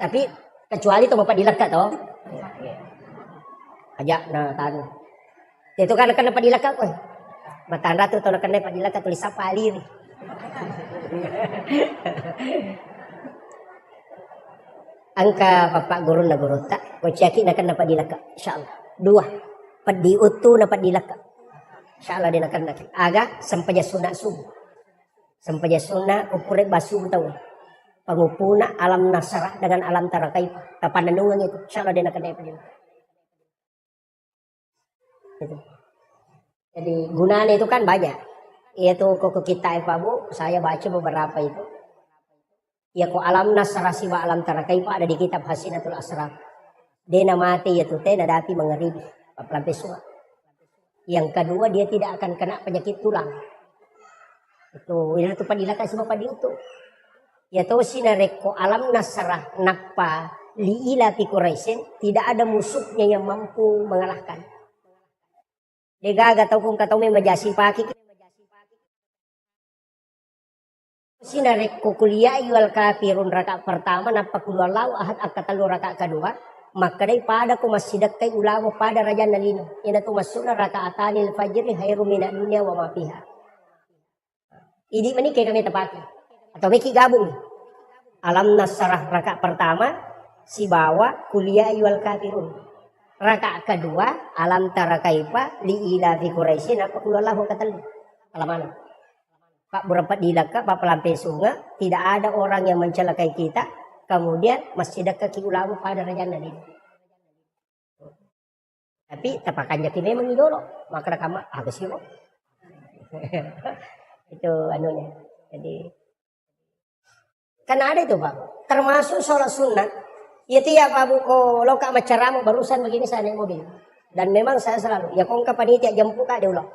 Tapi kecuali itu bapak dilaka toh. Ajak na tanu. Itu kan dapat dilaka ko. Matanda tu to kan dapat dilaka tulis apa alir. Angka bapak guru na guru tak. Ko ciaki na kan dapat dilaka insyaallah. 2. Padi utu dapat dilaka. Insyaallah dia akan nak. Aga sampaja sunat subuh. Sampaja sunat ukure basuh tahu. Pangupuna alam nasarah dengan alam tarakai kapananungan itu insyaallah dia akan dapat dilaka. Gitu. Jadi gunanya itu kan banyak. Yaitu kok kita Pak Bu, saya baca beberapa itu. Ya kok alam nasarah siwa alam tarakai ada di kitab Hasinatul Asrar. Dena mati yaitu teh dadapi mengeribi. Pelampai semua. Yang kedua dia tidak akan kena penyakit tulang. Itu padilaka semua padi itu. Ya tahu sinareko alam nasarah napa liila fi Quraisyin tidak ada musuhnya yang mampu mengalahkan. Degaga tahu kung kataw may majasi paki. Sinareko kuliah yual kafirun rakaat pertama napa kulwalau ahad akatalu rakaat kedua. Maka daripada ko masidak kay ulawa pada raja nalino. Yan na tumasuna rakaatanil fajri hayru mina dunya wa mafiha. Ini mani kay kami tapaki. Atau may kigabong. Alam nasarah rakaat pertama si bawa kuliah yual kafirun. Rakaat kedua alam tara kaifa li ila fi Quraisyin apa kullahu katalu. Alaman. Pak berempat dilaka Pak pelampai sunga tidak ada orang yang mencelakai kita. Kemudian masih dekat ulama pada raja Nabi. Tapi tapakan jaki memang idolo. Maka kamu habis itu. Itu anunya. Jadi karena ada itu Pak. Termasuk sholat sunat. Itu ya Pak Bu kalau kak macaramu barusan begini saya naik mobil. Dan memang saya selalu. Ya kong panitia jemput kak dia ulang.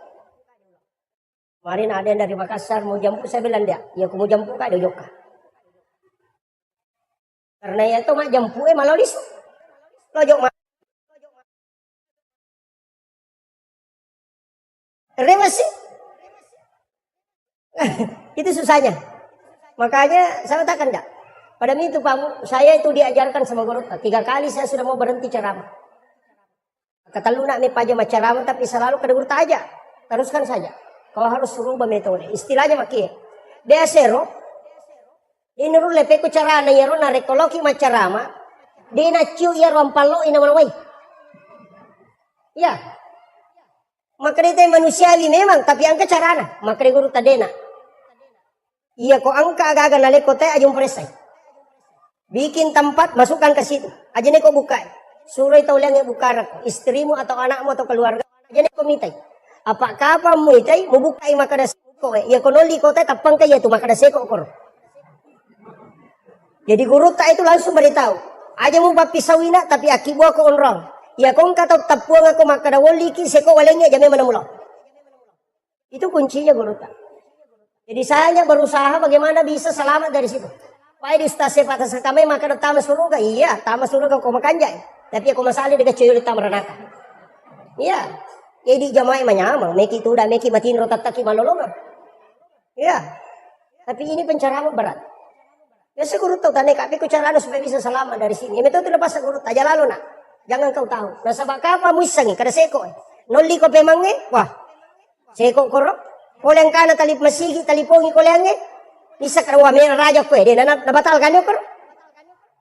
Kemarin ada yang dari Makassar mau jemput saya bilang dia. Ya aku mau jemput kak dia joka. Karena ya itu mak jemput malah lisu. Lojok mak. Remasi. Itu susahnya. Makanya saya katakan enggak. Pada itu Pak, saya itu diajarkan sama guru. 3 kali saya sudah mau berhenti ceramah. Kata lu nak pajama ceramah tapi selalu ke guru aja. Teruskan saja. Kalau harus suruh metode. Istilahnya makia. Desero. Ini rule peko cara na yaro na rekoloki macarama. Di na ciu yaro ampalo ina manawai. Ya. Maka dia manusiawi memang tapi angka carana. Maka dia guru tadena. Iya ko angka agak-agak naleko teh ajung presai. Bikin tempat masukkan ke situ. Aja nih kok buka. Suruh itu yang buka istrimu atau anakmu atau keluarga. Aja nih kok mitai. Apakah kamu mitai mau bukai maka ada seko. Ya konoli ko teh tapang kaya tu maka ada seko kor. Jadi guru tak itu langsung beritahu. Aja mau papisawina tapi akibu aku onrong. Ya kong kata tapuang aku maka ada wali ki seko walenya jame mana mula. Itu kuncinya guru tak. Jadi saya berusaha bagaimana bisa selamat dari situ. Pai di stase patas kami maka ada tamas suruga. Iya, tamas suruga kau makan jai. Tapi aku masalah dengan cewek tamarana. Iya. Jadi jamaah menyamang. Meki itu udah meki matin rotataki malolongan. Iya. Tapi ini pencerahan berat. Ya saya guru tahu tanya kaki ku cara supaya bisa selamat dari sini. Ya itu lepas guru aja lalu nak. Jangan kau tahu. Nah sebab apa muisangi kada seko. Noli ko pemangnya. Wah. Seko korok. Koleng kana talip masigi talipongi kolengnya. Bisa karawa mera raja ko dia nabatalkan yo pero.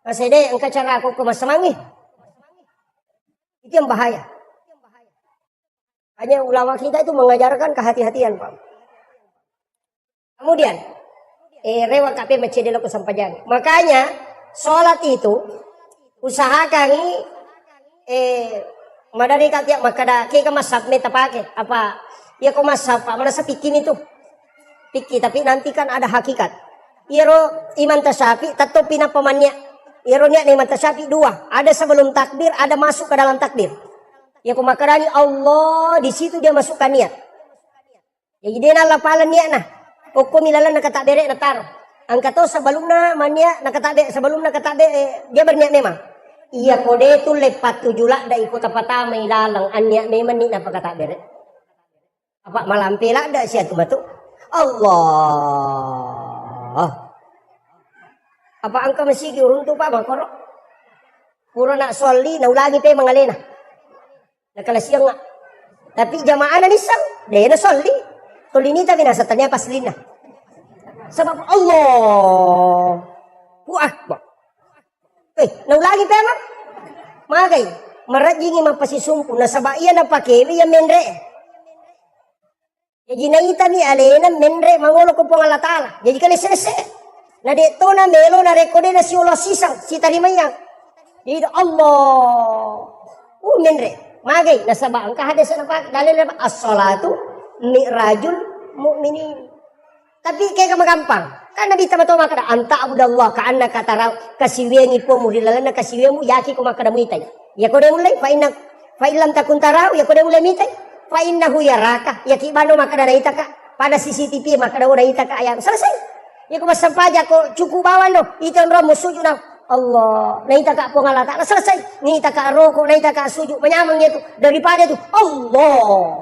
Kasi de ang kacara ko kumasamangi. Itu yang bahaya. Hanya ulama kita itu mengajarkan kehati-hatian, Pak. Kemudian rewa kape macedelo ko sampajang. Makanya sholat itu usahakan madari katiak makada kaya masap meta pake apa ya ko masap mana sa pikin itu piki tapi nanti kan ada hakikat. Iro iman tasyafi tatto pinapamannya. Iro niya iman tasyafi dua. Ada sebelum takbir, ada masuk ke dalam takbir. Ya kumakarani Allah di situ dia masukkan niat. Jadi dia lapalan niat nah. Pokok milalan nakatabere natar. Angkato sebelumnya mania nakatabe sebelum nakatabe dia berniat memang. Iya kode itu lepat tujulak da ikut apa may lalang anya memang ni napakatabere. Apa malampila da siya tumatu. Allah. Apa angka masigi urun tu pa makoro. Puro nak soli na ulangi pe mangalena. Nakalasiyang nga. Tapi jamaah na nisang. Dahil na soli. Tulinita binasatanya paslina. Sebab Allah. Akbar. Naulangi pa man. Magay. Marajingi mapasisumpo. Nasaba iya na pakewi ya menre. Jadi naita ni alena menre mangulo ko po nga latala. Jadi kalisese. Na dito na melo na rekode na si Allah sisang. Si tarimayang. Jadi Allah. Menre. Magay, nasaba ang kahadasan na pa, dalil na as-salatu mi'rajul mu'minin. Tapi kaya ka magampang. Kan nabita matoma kada anta abudallah ka anna kataraw kasiwiyan ipo mo rilalan na kasiwiyan mo yaki ko makadamuitay. Ya ko mulay fa ilam takun taraw ya ko mulay mitay. Fa innahu yaraka ya kibano makadanaita ka pada CCTV makadanaita ka ayam. Selesai. Ya ko masampaja ko cukup bawan no. Itan ro musuju na Allah, naita ka po ngalata, selesai. Naita ka roko, naita ka sujud, menyamang itu daripada itu Allah.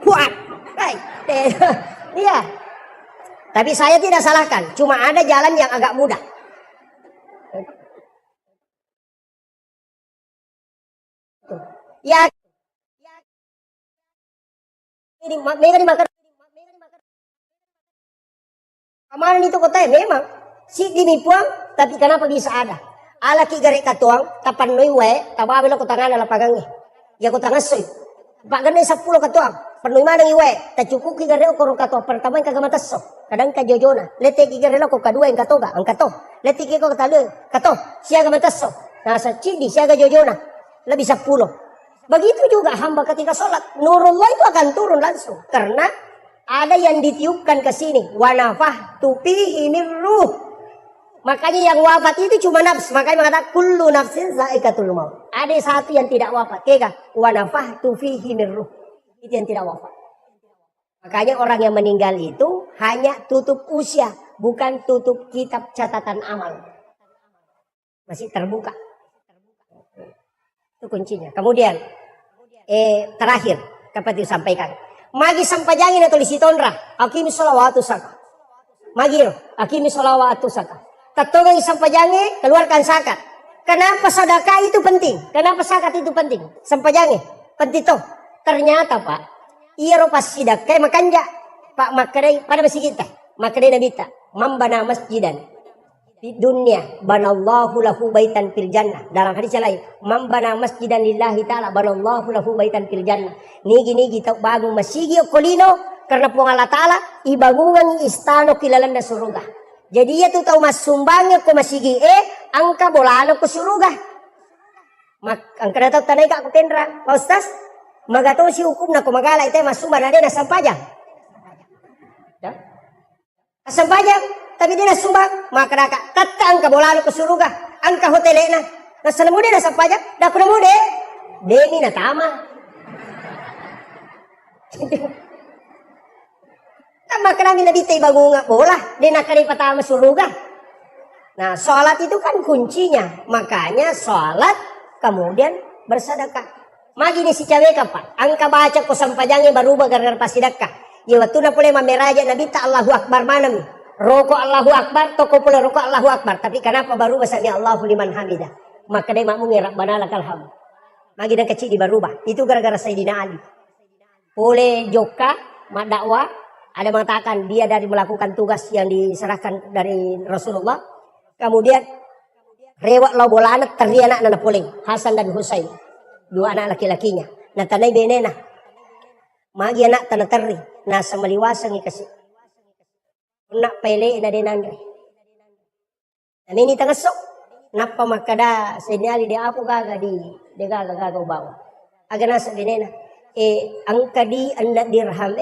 Kuat, baik. Iya. Tapi saya tidak salahkan, cuma ada jalan yang agak mudah. Ya, ini makan. Kemarin itu kota memang si dinipuang. Tapi kenapa bisa ada? Ala ki gare katuang, tapan noi we, tababelo ko tangan ala pagangi. Ya ko tangan soy. Pak ganay 10 katuang, panoi manang iwe, ta cukup ki gare ko ro katuang, pertama ka gamatasso. Kadang ka jojona, lete ki gare ko kadua ang katoga, ang kato. Lete ki ko katalo, kato, siya gamatasso. Nasa cidi siya ga jojona, lebih 10. Begitu juga hamba ketika sholat, nurullah itu akan turun langsung. Karena ada yang ditiupkan ke sini, wa nafahtu fihi min ruh. Makanya yang wafat itu cuma nafs. Makanya mengatakan kullu nafsin zaikatul maut. Ada satu yang tidak wafat. Kega wa nafahtu fihi min ruh. Itu yang tidak wafat. Makanya orang yang meninggal itu hanya tutup usia, bukan tutup kitab catatan amal. Masih terbuka. Itu kuncinya. Kemudian terakhir dapat disampaikan. Magi sampajangin atau lisitonra. Akimi sholawatu saka. Magi akimi sholawatu saka. Tatogang isang pajange, keluarkan zakat. Kenapa sedekah itu penting? Kenapa zakat itu penting? Sampajange, penting toh. Ternyata Pak, iya pas sedekah makanja Pak makare pada masih kita. Makare nabita, mambana masjidan di dunia, banallahu lahu baitan fil jannah. Dalam hadis lain, mambana masjidan lillahi taala, banallahu lahu baitan fil jannah. Nigi tau bangun masjid kolino karena po Allah taala ibangungan istano kilalan na surga. Jadi ia tu tahu mas sumbangnya ko masigi angka bolano ko suruga. Angka na tahu tanay ka ko kendra. Paustas, magato si hukum na kumagala ite mas sumbang na din na sampajang. Sampajang, tapi dia na sumbang, maka kata angka bolano ko suruga. Angka hotele na. Nasa na mo din na sampajang, dako na mo din. Deni na tama. Maka namin nabitay bagunga bola, di nakaripatama suruga. Nah, sholat itu kan kuncinya. Makanya sholat kemudian bersedekah. Magi ni si cawe Pak. Angka baca ko sampajangnya berubah gara-gara pasidakah. Ya waktu na pula mameraja nabita Allahu Akbar manam. Roko Allahu Akbar, toko pula roko Allahu Akbar. Tapi kenapa berubah sami Allahu liman hamidah? Maka dia makmum ya Rabbana lakal hamd. Magi dan kecil berubah. Itu gara-gara Sayyidina Ali. Boleh joka dakwah, ada mengatakan dia dari melakukan tugas yang diserahkan dari Rasulullah. Kemudian rewak lo bolana teri anak nana puling, Hasan dan Husain, dua anak laki-lakinya. Nah tanai benena, magi anak tanah teri, nah semeliwasang ikasih. Nak pele na denandre. Ini tengah sok, napa makada senyali dia aku gaga di gaga bawa. Aga nasa benena. Angka di anda dirham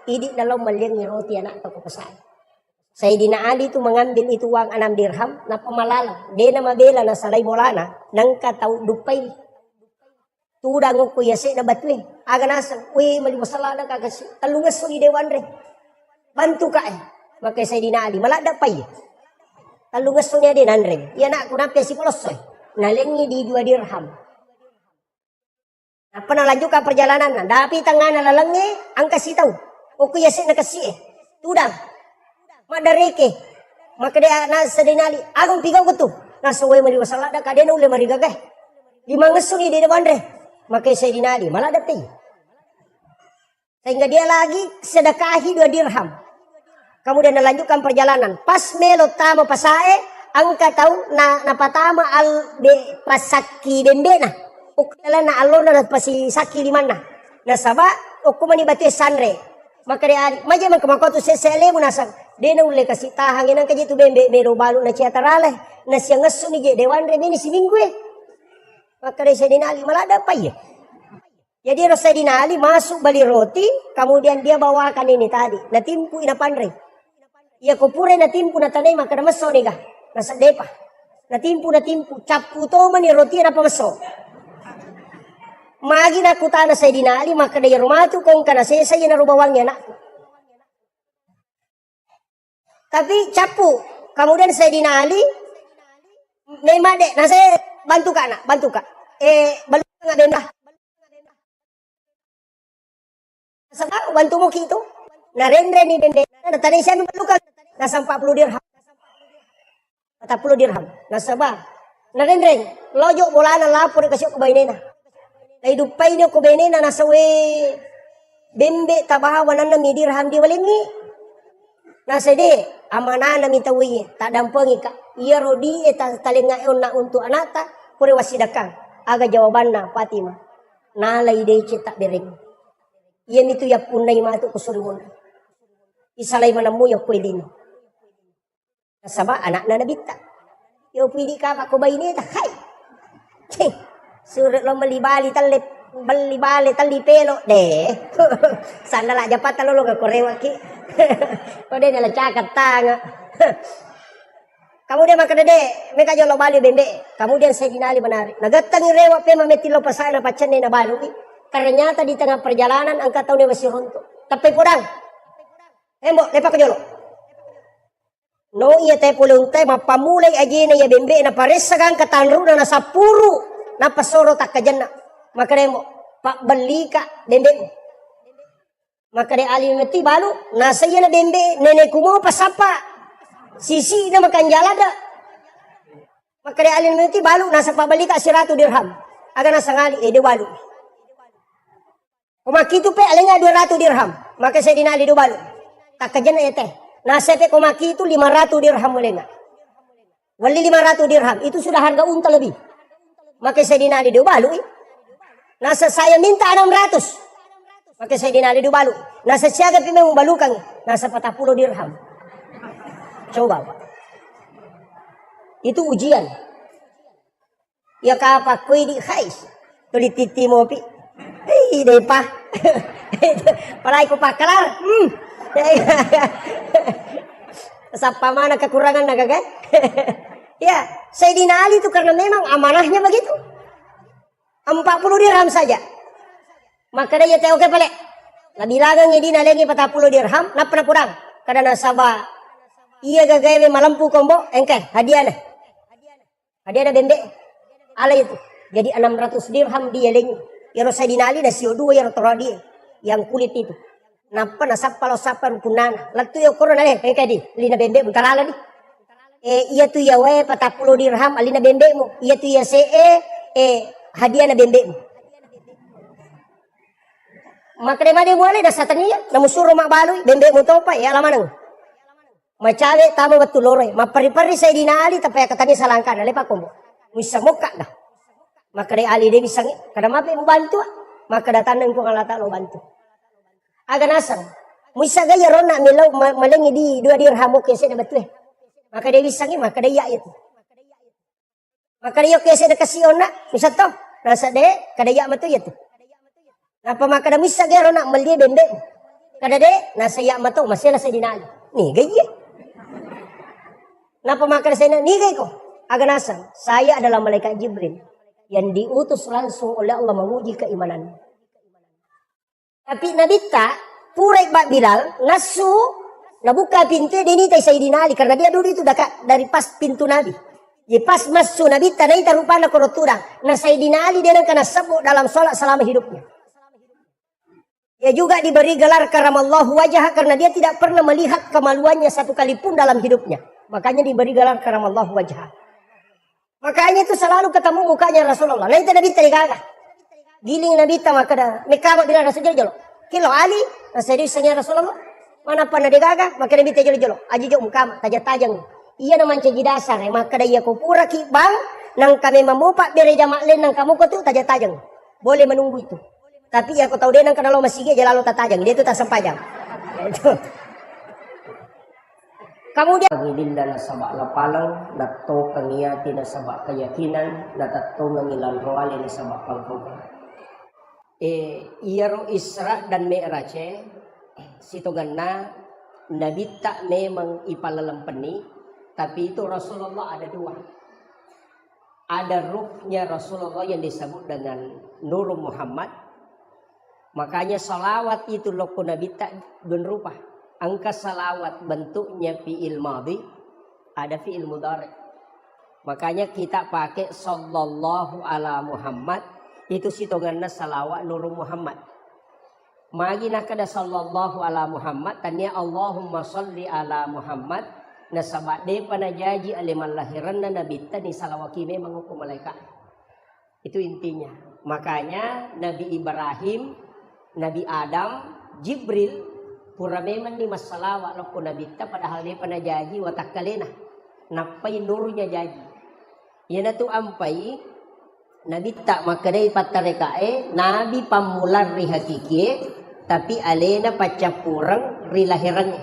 idi dalam maliang roti anak atau kepesan. Sayyidina Ali itu mengambil itu uang 6 dirham na pamalala. Dia na mabela na salay bolana nang katau dupay. Tudang ko yase na batwe. Aga nasa, maliwasala na kagasi. Talungas so idewan re. Bantu ka Maka Sayyidina Ali malada pay. Talungas so niya din andre. Yan na kunapya si Polosoy. Nalengi di 2 dirham. Apa nalanjutkan perjalanan na. Dapi tangan nalalangnya ang kasitaw. O kuya si nakasi Tudang. Madareke. Maka dia na sa dinali. Agong pigaw ko to. Nasa way maliwasala na kadena uli marigagay. 5 ngasong di dewan re. Maka sa dinali. Maladapay. Sehingga dia lagi sedekahi 2 dirham. Kemudian nalanjutkan perjalanan. Pas melo tama pasae. Ang kataw na napatama al pasaki bembena. Ukala na alor na pasisaki liman na. Nasaba, ukumani batu sanre. Maka dia maja man kamakoto sesele mo nasang. Dena ule kasi tahangin ang kajitu bembe mero balu na siya tarale. Na siya ngaso ni dewan re mini si minggue. Maka dia Sayyidina Ali malada pa ya. Jadi Sayyidina Ali masuk bali roti. Kemudian dia bawakan ini tadi. Natimpu inapan re. Ia kupure natimpu natanay maka namaso ni ga. Nasa depa. Natimpu. Capu to man ni roti na pamaso. Magi na kutana sa dinali maka day rumatu kung kana sesay na rubawang niya na. Tapi capu kemudian sa dinali may made nasa bantu ka. Balu nga benda. Sa bantu mo kito. Narendre ni bende. Natanay siya ng balukan. Nasa 40 dirham. 40 dirham. Nasa ba? Narendre. Lojo bola na lapor kasi ko bay na. Ay dupay niyo ko bene na nasa we bembe tabahawan na midirham di walingi. Nasa di amana na mitawi tadampangi ka. Iya rodi talingayon na untuk anata puri wasidakang. Aga jawaban na Fatima. Nalay day cita bering. Iyan ito yapunay mato kusurmon. Isalay manamuyo pwede no. Nasaba anak na nabita. Yo pwede ka pakubay nita. Hay! Surat lo malibali talipelo deh. Sana lah japat lo ke korewa ki. Kode na cakat tanga. Kemudian maka dede mereka jolo bali bembe. Kemudian Sayyidina Ali menarik. Nagatang rewa pe mametilo pasai na pacan na balu. Ternyata di tengah perjalanan angkat tahu dia masih runtuh. Tapi podang. Embok lepak ke jolo. No iya te pulung te mapamulay aja na ya bembe na paresagang katanru na nasapuru. Napasoro tak kajana. Maka dia pak beli ka bembe. Maka dia alih mati balu. Nasa iya na bembe. Nenekku mau pasapa. Sisi na makan jalada. Maka dia alih mati balu. Nasa pak beli ka 100 dirham. Aga nasa ngali. Dia balu. Kumaki itu pe alihnya 200 dirham. Maka saya dinali do balu. Tak kajana ya teh. Nasa pe kumaki itu 500 dirham mulai. Wali 500 dirham. Itu sudah harga unta lebih. Maka saya dinali do balu. Nasa saya minta 600. Maka saya dinali do balu. Nasa siaga pi memang balukan. Nasa 40 dirham. Coba Pak. Itu ujian. Ya kapak kue di khais. Tuli titi mo pi. Deh pa. Palay ko pa kalar. Sapa mana kekurangan naga kan? Ya, Sayyidina Ali itu karena memang amanahnya begitu. 40 dirham saja. Maka dia teh oke pale. Nabilagang ini nalengi 40 dirham, napna kurang. Kada nasaba. Iya gagawe malampu kombo, engke hadiah na. Hadiah na bembe. Ala itu. Jadi 600 dirham dia lengi. Yaro Sayyidina Ali na siyo dua yaro toradi. Yang kulit itu. Napa nasapa lo sapa rukunana. Latu yo korona le, engke di. Lina bembe bentarala di. Iya tu ya we 40 dirham alina bembe mo. Iya tu ya hadiah na bembe mo. Maka dia boleh dah satania. Namu suruh mak balui. Bembek mu topa ya lamanang. Macawe tamu betul lore. Mapari-pari saya dinali tapi katanya salangkan. Lepak kombo. Bisa muka dah. Maka dia ali dia bisa. Kada mape mu bantu. Maka datang ko Allah Ta'ala bantu. Aga nasang. Muisa gaya rona milau malengi di 2 dirham ke saya betul. Maka dia bisa maka dia itu. Maka dia ke saya kasih ona. Misa to. Rasa de kada ya betul itu. Apa maka dah muisa gaya rona melia bembek. Kada de nasa ya betul masih lah saya dinali. Nih gaya. Napa maka saya nigay ko? Aganasan, saya adalah malaikat Jibril yang diutus langsung oleh Allah menguji keimanan. Tapi Nabi tak purai bak Bilal nasu nabuka pintu dia tay Sayyidina Ali karena dia dulu itu dekat dari pas pintu Nabi. Jadi pas masuk Nabi tak naik rupanya koroturang. Nah Sayyidina Ali dia nak kena sebut dalam solat selama hidupnya. Dia juga diberi gelar karamallahu wajah karena dia tidak pernah melihat kemaluannya satu kali pun dalam hidupnya. Makanya diberi gelar karamallahu wajah. Makanya itu selalu ketemu mukanya Rasulullah. Nah itu Nabi tadi gagah. Giling Nabi tak maka dah. Mereka bilang Rasul jolo. Kilo Ali. Serius sanya Rasulullah. Mana pernah dia gagah. Maka Nabi tak jolo. Aji jok muka tajang-tajang. Iya naman cegi dasar. Maka dah iya kupura ki bang. Nang kami memupak beri jamak len nang kamu ko tu tajang-tajang. Boleh menunggu itu. Tapi aku tahu dia nang kalau masih dia lalu tajang. Dia itu tak sempajang. Itu. Kemudian Pangilin na sabak lapalang, nato kangiyati na sabak keyakinan, natato nangilan roali na sabak pangkuba. Iyaro Isra dan Mi'raj, sitogan na nabita memang ipalalampani, tapi itu Rasulullah ada 2. Ada ruhnya Rasulullah yang disebut dengan Nur Muhammad. Makanya salawat itu loko nabita dun rupa. Angka salawat bentuknya fi'il madhi, ada fi'il mudhari. Makanya kita pakai sallallahu ala Muhammad, itu sitonganna salawat Nur Muhammad. Magi nak ada sallallahu ala Muhammad, tanya Allahumma salli ala Muhammad, na sabat de panajaji aliman lahiran na nabita ni salawaki memang hukum malaikat. Itu intinya. Makanya Nabi Ibrahim, Nabi Adam, Jibril pura memang ni masalawat loko nabita padahal dia pernah janji watak kalena napai nurnya janji yana tu ampai nabita maka dari patarekae nabi pamular ri hakiki tapi alena pacapurang ri lahirannya.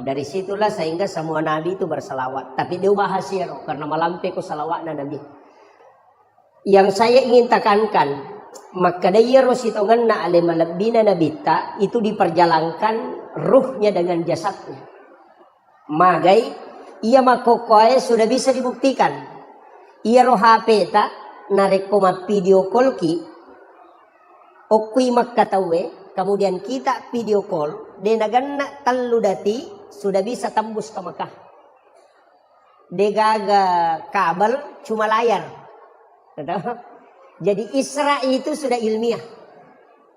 Dari situlah sehingga semua nabi itu bersalawat tapi dia bahasir karena malampe ko salawat na nabi. Yang saya ingin tekankan maka daya rositongan na alimalabina nabita itu diperjalankan ruhnya dengan jasadnya. Magai ia makokoy sudah bisa dibuktikan. Ia roh HP ta narekoma video call ki okui makkatawe kemudian kita video call denagan na taludati sudah bisa tembus ke Mekah. Degaga kabel cuma layar. Jadi Isra itu sudah ilmiah.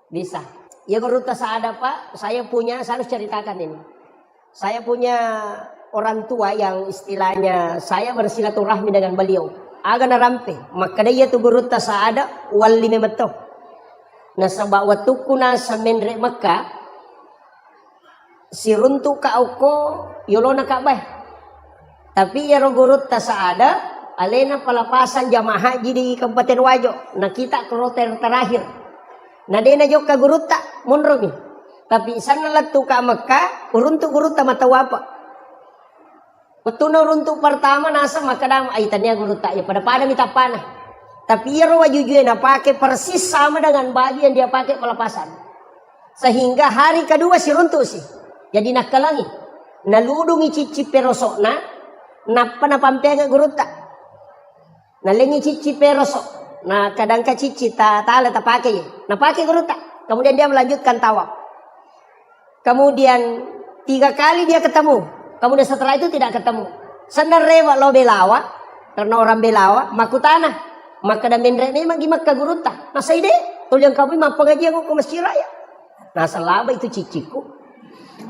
Bisa. Ya beruta saada Pak, saya harus ceritakan ini. Saya punya orang tua yang istilahnya saya bersilaturahmi dengan beliau. Aga narampe, maka dia tu beruta saada wali mebeto. Nah sabak watukuna sa menre Mekah siruntu ka auko yolona ka bah. Tapi ya rogurut saada alena palapasan jamaah haji di Kabupaten Wajo. Nah kita kloter terakhir. Nah dia najok ka guruta munromi. Tapi sana latu ka Mekah uruntu guruta matawapa. Betuno runtuk pertama nasa makadam aitannya guruta ya pada minta panah. Tapi ia wajujue na pakai persis sama dengan baju yang dia pakai pelepasan. Sehingga hari kedua si runtuk sih. Jadi nak kalangi. Naludungi cici perosokna napa na pampega guruta. Nalengi cici perosok. Nah kadang ka cici tala ta pakai. Nah pakai guruta. Kemudian dia melanjutkan tawaf. Kemudian 3 kali dia ketemu. Kemudian setelah itu tidak ketemu. Sandar rewa lo belawa. Karena orang belawa. Makutana. Maka dan bendre memang gimak ka guruta. Nah saya deh. Tuliang kami mampu ngaji aku ke masjid raya. Nah selaba itu ciciku.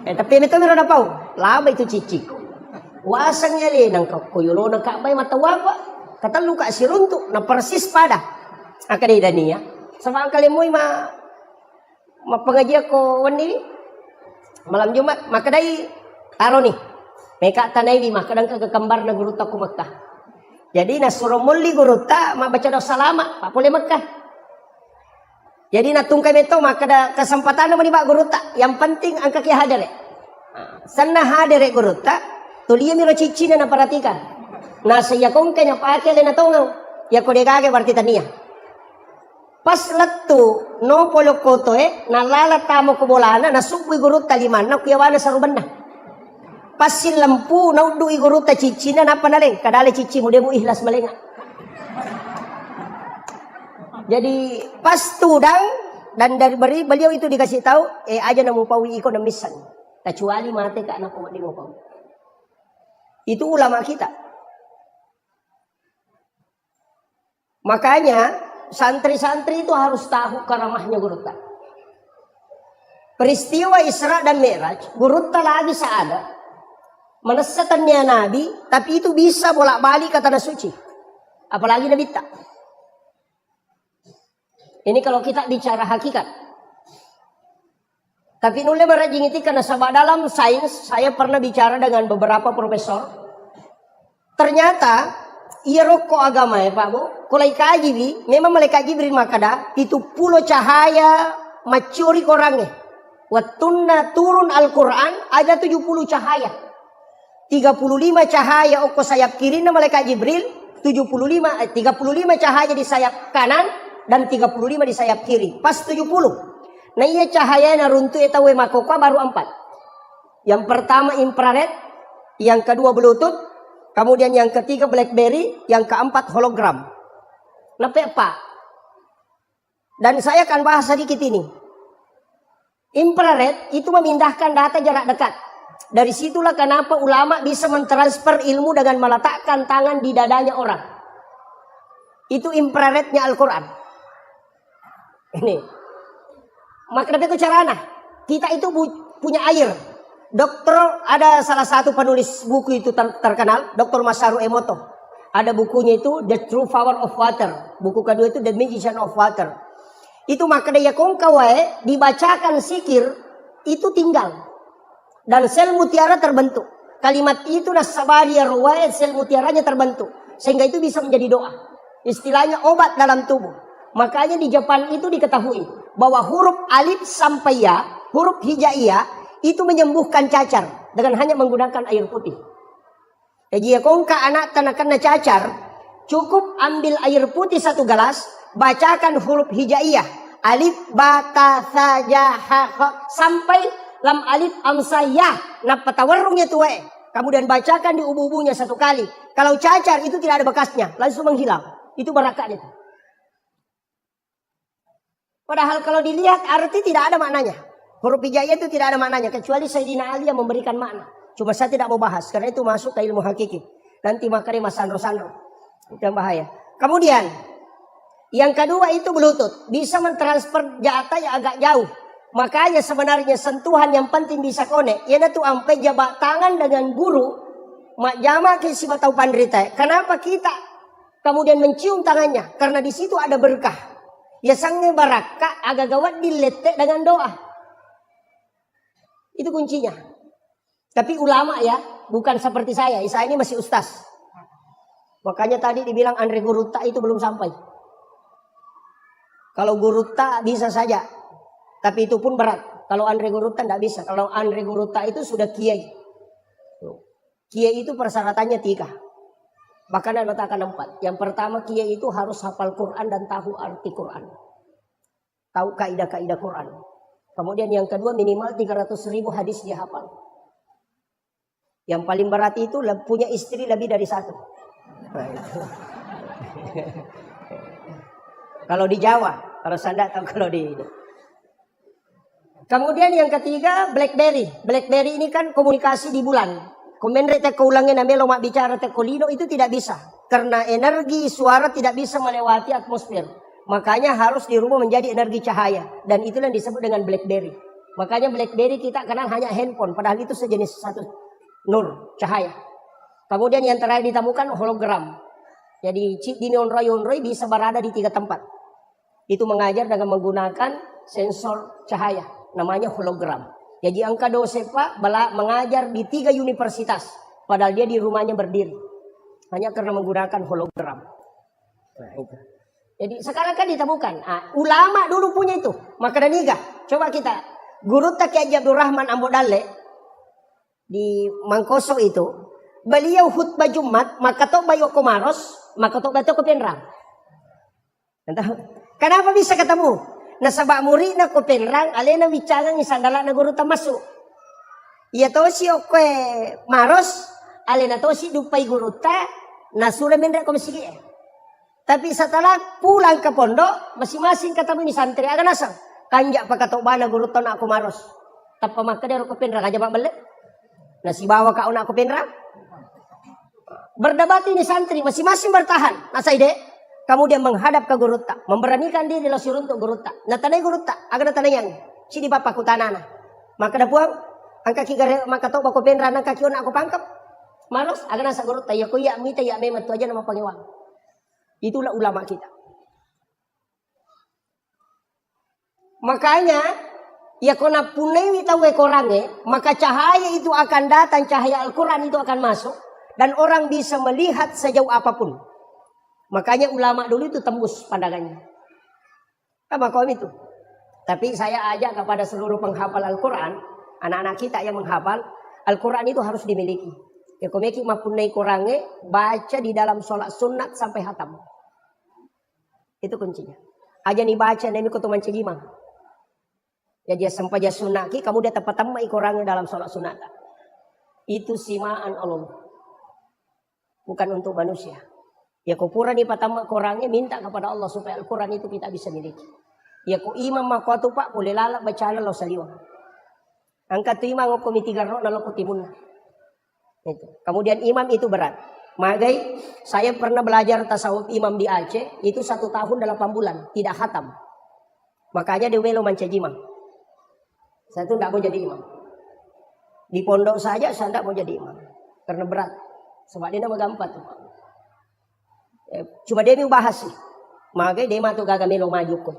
Tapi itu meron apa? Laba itu ciciku. Wasangnya le nang kuyulo na kabay matawapa. Kata luka si runtuk na persis pada. Akadidania. Sama kali mo pengajian ko wani malam Jumat maka dai taro nih meka tanai di maka dan kembar na guru ta ku Mekah. Jadi na suruh muli guru ta ma baca doa salama pak boleh Mekah. Jadi na tungkai beto maka ada kesempatan na ba guru ta. Yang penting angka ki hadare. Sanna hadare guru ta tulia miro cici na perhatikan. Na saya kong kanya pakai le na tongau. Ya ko degage berarti tania. Pas letu no polo koto nalala tamo ko bolana nasubwi guru taliman na kuyawana sa ruban na. Pasin lampu na udui guru ta cici na napanaleng kadale cici mo demo ihlas malenga. Jadi pas tudang dan dari beliau itu dikasih tahu aja namu pawi iko na misan. Kecuali mate ka anak ko di mo pawi. Itu ulama kita. Makanya santri-santri itu harus tahu karamahnya guru ta. Peristiwa Isra dan Mi'raj, guru ta lagi seada. Menesatannya Nabi, tapi itu bisa bolak-balik ke tanah suci. Apalagi Nabi tak. Ini kalau kita bicara hakikat. Tapi nule merajing itu karena sebab dalam sains, saya pernah bicara dengan beberapa profesor. Ternyata iya rokok agama ya Pak Bu. Kulai kaji bi, memang malaikat Jibril makada itu pulau cahaya macuri korangnya. Watunna turun Al-Quran ada 70 cahaya. 35 cahaya oko sayap kiri na malaikat Jibril, 35 cahaya di sayap kanan dan 35 di sayap kiri. Pas 70. Nah iya cahaya na runtuh eta we makoka baru 4. Yang pertama infrared, yang kedua Bluetooth, kemudian yang ketiga BlackBerry, yang keempat hologram. Nape Pak? Dan saya akan bahas sedikit ini. Infrared itu memindahkan data jarak dekat. Dari situlah kenapa ulama bisa mentransfer ilmu dengan meletakkan tangan di dadanya orang. Itu infrarednya Al-Quran. Ini. Maka itu caranya. Kita itu punya air. Dokter ada salah satu penulis buku itu terkenal, Dr. Masaru Emoto. Ada bukunya itu The True Power of Water. Buku kedua itu The Magician of Water. Itu maka daya kongkawae dibacakan sikir itu tinggal. Dan sel mutiara terbentuk. Kalimat itu nasabaria ruwae sel mutiaranya terbentuk. Sehingga itu bisa menjadi doa. Istilahnya obat dalam tubuh. Makanya di Jepang itu diketahui bahwa huruf alif sampai ya, huruf hijaiyah itu menyembuhkan cacar dengan hanya menggunakan air putih. Jadi kongka anak tanakan cacar, cukup ambil air putih 1 gelas, bacakan huruf hijaiyah, alif, ba, ta, sa, ja, ha, kha, sampai lam alif amsayah, nah petawarungnya tuh kemudian bacakan di ubu-ubunya 1 kali. Kalau cacar itu tidak ada bekasnya, langsung menghilang. Itu barakatnya. Padahal kalau dilihat arti tidak ada maknanya. Huruf hijaiyah itu tidak ada maknanya, kecuali Sayyidina Ali yang memberikan makna. Cuma saya tidak mau bahas, karena itu masuk ke ilmu hakiki. Nanti makanya mas sandro-sandro. Itu yang bahaya. Kemudian, yang kedua itu Bluetooth. Bisa mentransfer data yang agak jauh. Makanya sebenarnya sentuhan yang penting bisa konek. Ia tuh sampai jabat tangan dengan guru. Mak jama ke si batau pandrita. Kenapa kita kemudian mencium tangannya? Karena di situ ada berkah. Ya sangnya baraka agak gawat diletek dengan doa. Itu kuncinya. Tapi ulama ya, bukan seperti saya. Saya ini masih ustaz. Makanya tadi dibilang Andre Guruta itu belum sampai. Kalau Guruta bisa saja. Tapi itu pun berat. Kalau Andre Guruta tidak bisa. Kalau Andre Guruta itu sudah kiai. Kiai itu persyaratannya 3. Bahkan ada letakkan 4. Yang pertama kiai itu harus hafal Quran dan tahu arti Quran. Tahu kaidah-kaidah Quran. Kemudian yang kedua minimal 300.000 hadis dia hafal. Yang paling berat itu punya istri lebih dari 1. Kalau di Jawa, kalau saya tahu kalau di ini. Kemudian yang ketiga BlackBerry. BlackBerry ini kan komunikasi di bulan. Komendre teko ulangin namelo mak bicara teko lino itu tidak bisa. Karena energi suara tidak bisa melewati atmosfer. Makanya harus dirubah menjadi energi cahaya. Dan itulah yang disebut dengan BlackBerry. Makanya BlackBerry kita kenal hanya handphone. Padahal itu sejenis satu nur, cahaya. Kemudian yang terakhir ditemukan hologram. Jadi chip di Yonroy bisa berada di 3 tempat. Itu mengajar dengan menggunakan sensor cahaya, namanya hologram. Jadi angka dosen Pak mengajar di 3 universitas, padahal dia di rumahnya berdiri, hanya karena menggunakan hologram. Nah, itu. Jadi sekarang kan ditemukan, ulama dulu punya itu, maka niga. Coba kita, Guru Kiai Abdul Rahman Ambodale di Mangkoso itu, beliau khutbah Jumat, maka tok bayo komaros, maka tok bato kepenrang. Kenapa bisa ketemu? Na sabak muri na kepenrang, alena bicara ni sandala na guru tamasuk. Iya to si okwe maros, alena to si dupai guru ta, na sura mendra komisigi. Tapi setelah pulang ke pondok, masing-masing ketemu ni santri agak nasang. Kanjak pakatok bana guru to na aku maros. Tanpa maka dia kepenrang aja pak balik. Nasi bawa kau nak kepenrang. Berdebat ini santri, masing-masing bertahan. Nasai dek. Kemudian menghadap ke guru tak, memberanikan diri lo suruh untuk guru tak. Nah tanai guru tak, agar tanai yang sini bapak ku tanana. Maka dah puang, angka kigare maka tau bako penran angka kion aku pangkap. Malos, agar nasa guru tak, ya ku ya mita ya memet tu aja nama pangewang. Itulah ulama kita. Makanya, ya kona punewi tahu ekorange, maka cahaya itu akan datang, cahaya Al-Quran itu akan masuk, dan orang bisa melihat sejauh apapun. Makanya ulama dulu itu tembus pandangannya. Apa kaum itu? Tapi saya ajak kepada seluruh penghafal Al-Quran, anak-anak kita yang menghafal, Al-Quran itu harus dimiliki. Ya komeki mapunai korange, baca di dalam sholat sunat sampai hatam. Itu kuncinya. Aja nih baca nemi kutuman cegimang. Ya dia sampai dia sunaki, kamu dia tepat tamai korange dalam sholat sunat. Itu simaan Allah. Bukan untuk manusia. Ya kupura di pertama korangnya minta kepada Allah supaya Al-Quran itu kita bisa miliki. Ya ku imam makwatu pak boleh lalak baca lo saliwa. Angkat tu imam komiti garro nalo kutimun. Itu. Kemudian imam itu berat. Magai saya pernah belajar tasawuf imam di Aceh itu 1 tahun 8 bulan tidak khatam. Makanya dewelo mancajimam. Saya tuh tidak mau jadi imam. Di pondok saja saya tidak mau jadi imam karena berat. Sebab dia nama gampang tuh. Cuma dia mau bahas sih. Makanya dia mah tuh gagak melo maju kok.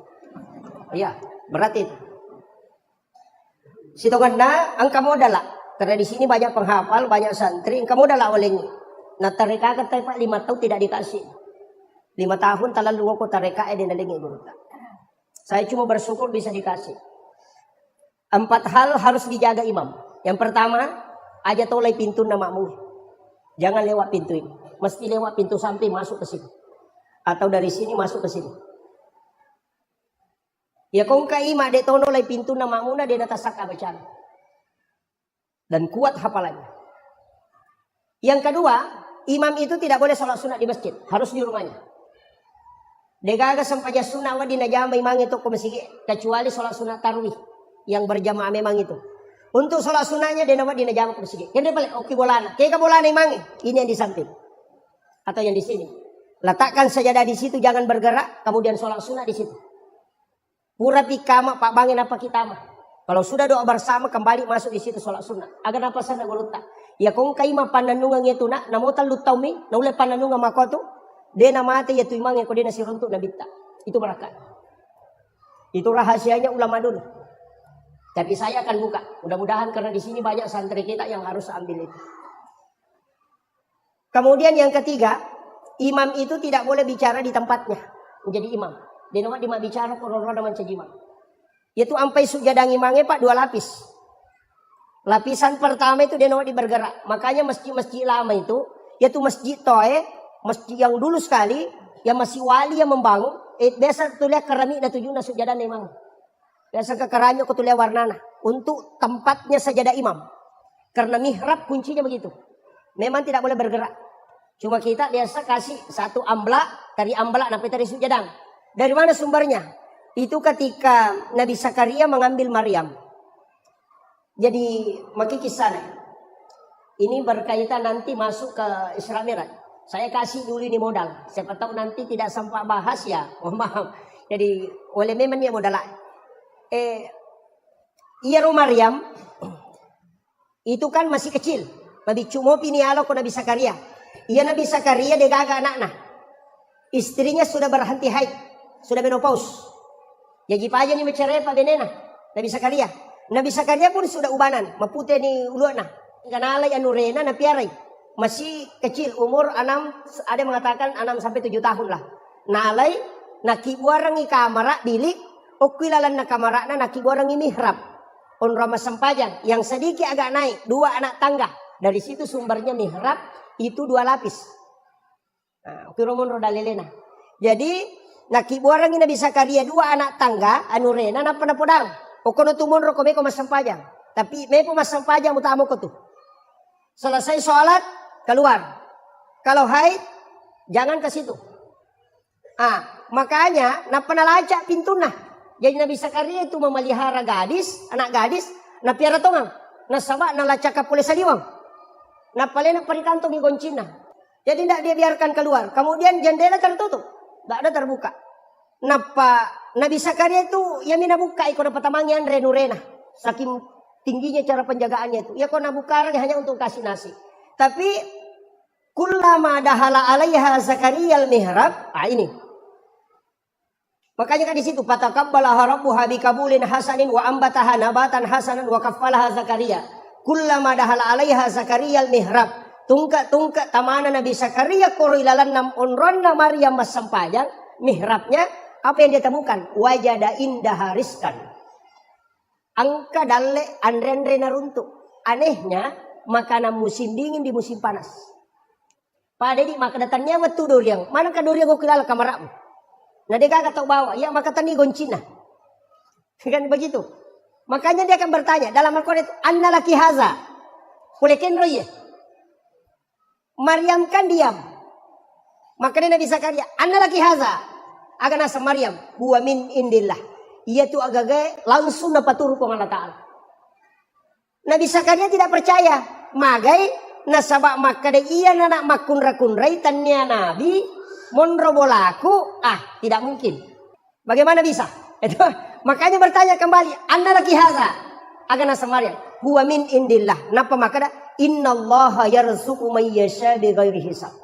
Iya, berat itu. Situ kena angka modal lah. Karena di sini banyak penghafal, banyak santri, angka modal lah olehnya. Nah tarika kata Pak 5 tahun tidak dikasih. 5 tahun talalu ngoko tarika dia nalingi guru. Saya cuma bersyukur bisa dikasih. 4 hal harus dijaga imam. Yang pertama, aja tolai pintu namamu. Jangan lewat pintu ini. Mesti lewat pintu samping masuk ke sini. Atau dari sini masuk ke sini. Ya kong kaima de tono lai pintu nama muna de data saka bacaan. Dan kuat hafalannya. Yang kedua, imam itu tidak boleh sholat sunat di masjid. Harus di rumahnya. Degaga sampaja sunat wa di najama imang itu ke masjid. Kecuali sholat sunat tarwih. Yang berjamaah memang itu. Untuk sholat sunatnya dia nawat di najama ke masjid. Kaya dia balik, oke bolana. Kaya bolana imang. Ini yang di samping. Atau yang di sini. Letakkan sajadah di situ, jangan bergerak, kemudian sholat sunat di situ. Pura pikama pak bangin apa kita mah. Kalau sudah doa bersama kembali masuk di situ sholat sunat. Agar apa sana guluta. Ya kung kaima pananungan itu nak, namutan lutaw mi, naulay pananungan makoto, de namate ya tu imang yang kode nasiruntuk nabita. Itu berkat. Itu rahasianya ulama dulu. Tapi saya akan buka. Mudah-mudahan karena di sini banyak santri kita yang harus ambil itu. Kemudian yang ketiga, imam itu tidak boleh bicara di tempatnya menjadi imam. Dia nama dia bicara korona mencegimang. Itu sampai sujadang imamnya pak 2 lapis. Lapisan pertama itu dia nama di bergerak. Makanya masjid-masjid lama itu, yaitu masjid Toe, masjid yang dulu sekali, yang masih wali yang membangun. Biasa tulis keramik dan tujuh sujadang imam. Biasa ke keramik aku tulis warnana untuk tempatnya sajadah imam. Karena mihrab kuncinya begitu. Memang tidak boleh bergerak. Cuma kita biasa kasih 1 amblak, dari amblak sampai dari sujadang. Dari mana sumbernya? Itu ketika Nabi Zakaria mengambil Maryam. Jadi maki kisah. Ini berkaitan nanti masuk ke Isra Mi'raj. Saya kasih dulu ini modal. Siapa tahu nanti tidak sempat bahas ya. Oh maaf. Jadi oleh memang dia modal. Iya Maryam itu kan masih kecil. Nabi cuma pinialo ko Nabi Zakaria. Iya Nabi Zakaria dia gagal anak-anak. Istrinya sudah berhenti haid, sudah menopause. Jadi paja ni bercerai Pak Benena. Nabi Zakaria. Nabi Zakaria pun sudah ubanan. Mapute ni uluan na. Kanalay anurena na piaray. Masih kecil umur 6, ada mengatakan 6 sampai 7 tahun lah. Nalay nakibuarang i kamera bilik o kilalan na kamera na nakibuarang i mihrab. On ramah sempajang yang sedikit agak naik 2 anak tangga. Dari situ sumbernya mihrab itu 2 lapis. Nah, ukiromon rodalelena. Jadi nakibuarang i Nabi Zakaria 2 anak tangga anurena na panapodang. O kono tumon ro ko mas sempajang. Tapi mepo mas sempajang utama ko tu. Selesai sholat keluar. Kalau haid jangan ke situ. Makanya na penalacak pintu nah. Jadi Nabi Zakaria itu memelihara gadis, anak gadis, na piara tongang, na sabak na lacak kapule saliwang. Na palena perikanto mi goncina. Jadi tidak dia biarkan keluar. Kemudian jendela tertutup, tidak ada terbuka. Nabi Zakaria itu ya mina buka ikut dapat tamangian renurena. Saking tingginya cara penjagaannya itu. Ya kau nabuka hanya untuk kasih nasi. Tapi kullama dahala alaiha Zakaria al-mihrab. Ini. Makanya kan di situ fataqabbalaha rabbuha biqabulin hasanin wa ambataha nabatan hasanan wa kaffalaha Zakaria. Kullama dahala alaiha Zakaria al-mihrab. Tungka tamana Nabi Zakaria korilalan nam onronna Maryam masampajang mihrabnya apa yang dia temukan? Wajada indah riskan. Angka dalle andre naruntuk. Anehnya makanan musim dingin di musim panas. Pada di maka datangnya waktu duriang. Mana ka duriang ko kilala kamaramu? Nah dia kagak tahu bawa. Ya maka tani goncina. Kan begitu. Makanya dia akan bertanya dalam Al-Quran itu anna laki haza. Kulekin roye. Maryam kan diam. Makanya Nabi Zakaria anna laki haza. Agak nasa Maryam. Huwa min indillah. Ia tu agak langsung dapat turun ke Allah Ta'ala. Nabi Zakaria tidak percaya. Magai nasabak makade iya nanak makunra-kunrai tanya Nabi. Monrobolaku. Tidak mungkin. Bagaimana bisa? Itu. Makanya bertanya kembali. Anna laki haza. Agak nasa Maryam. Huwa min indillah. Napa makada? Inna allaha yarzuku mayyasha bi ghairi hisab.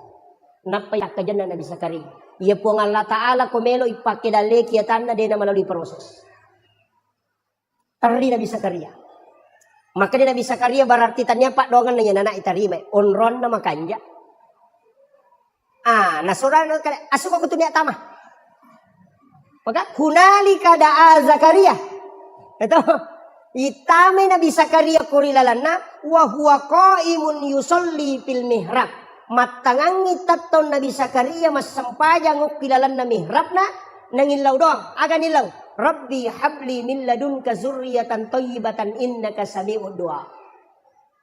Napa ya kajana Nabi Zakaria. Ia puang Allah Ta'ala komelo ipake dale kiatanna dena melalui proses. Tari Nabi Zakaria. Maka Nabi Zakaria berarti tanya pak dongan nanya nana itarime. Onron nama kanja. Nasura asuk aku tuh niat tamah. Maka hunalika da'a Zakaria. Itu itame Nabi Zakaria kurilalana wa huwa qaimun yusolli fil mihrab. Matangangi taton Nabi Zakaria mas sampajang ukilalan na mihrabna nangilaw doang aga nilaw Rabbi habli min ladunka zurriyatan thayyibatan innaka sami'ud du'a.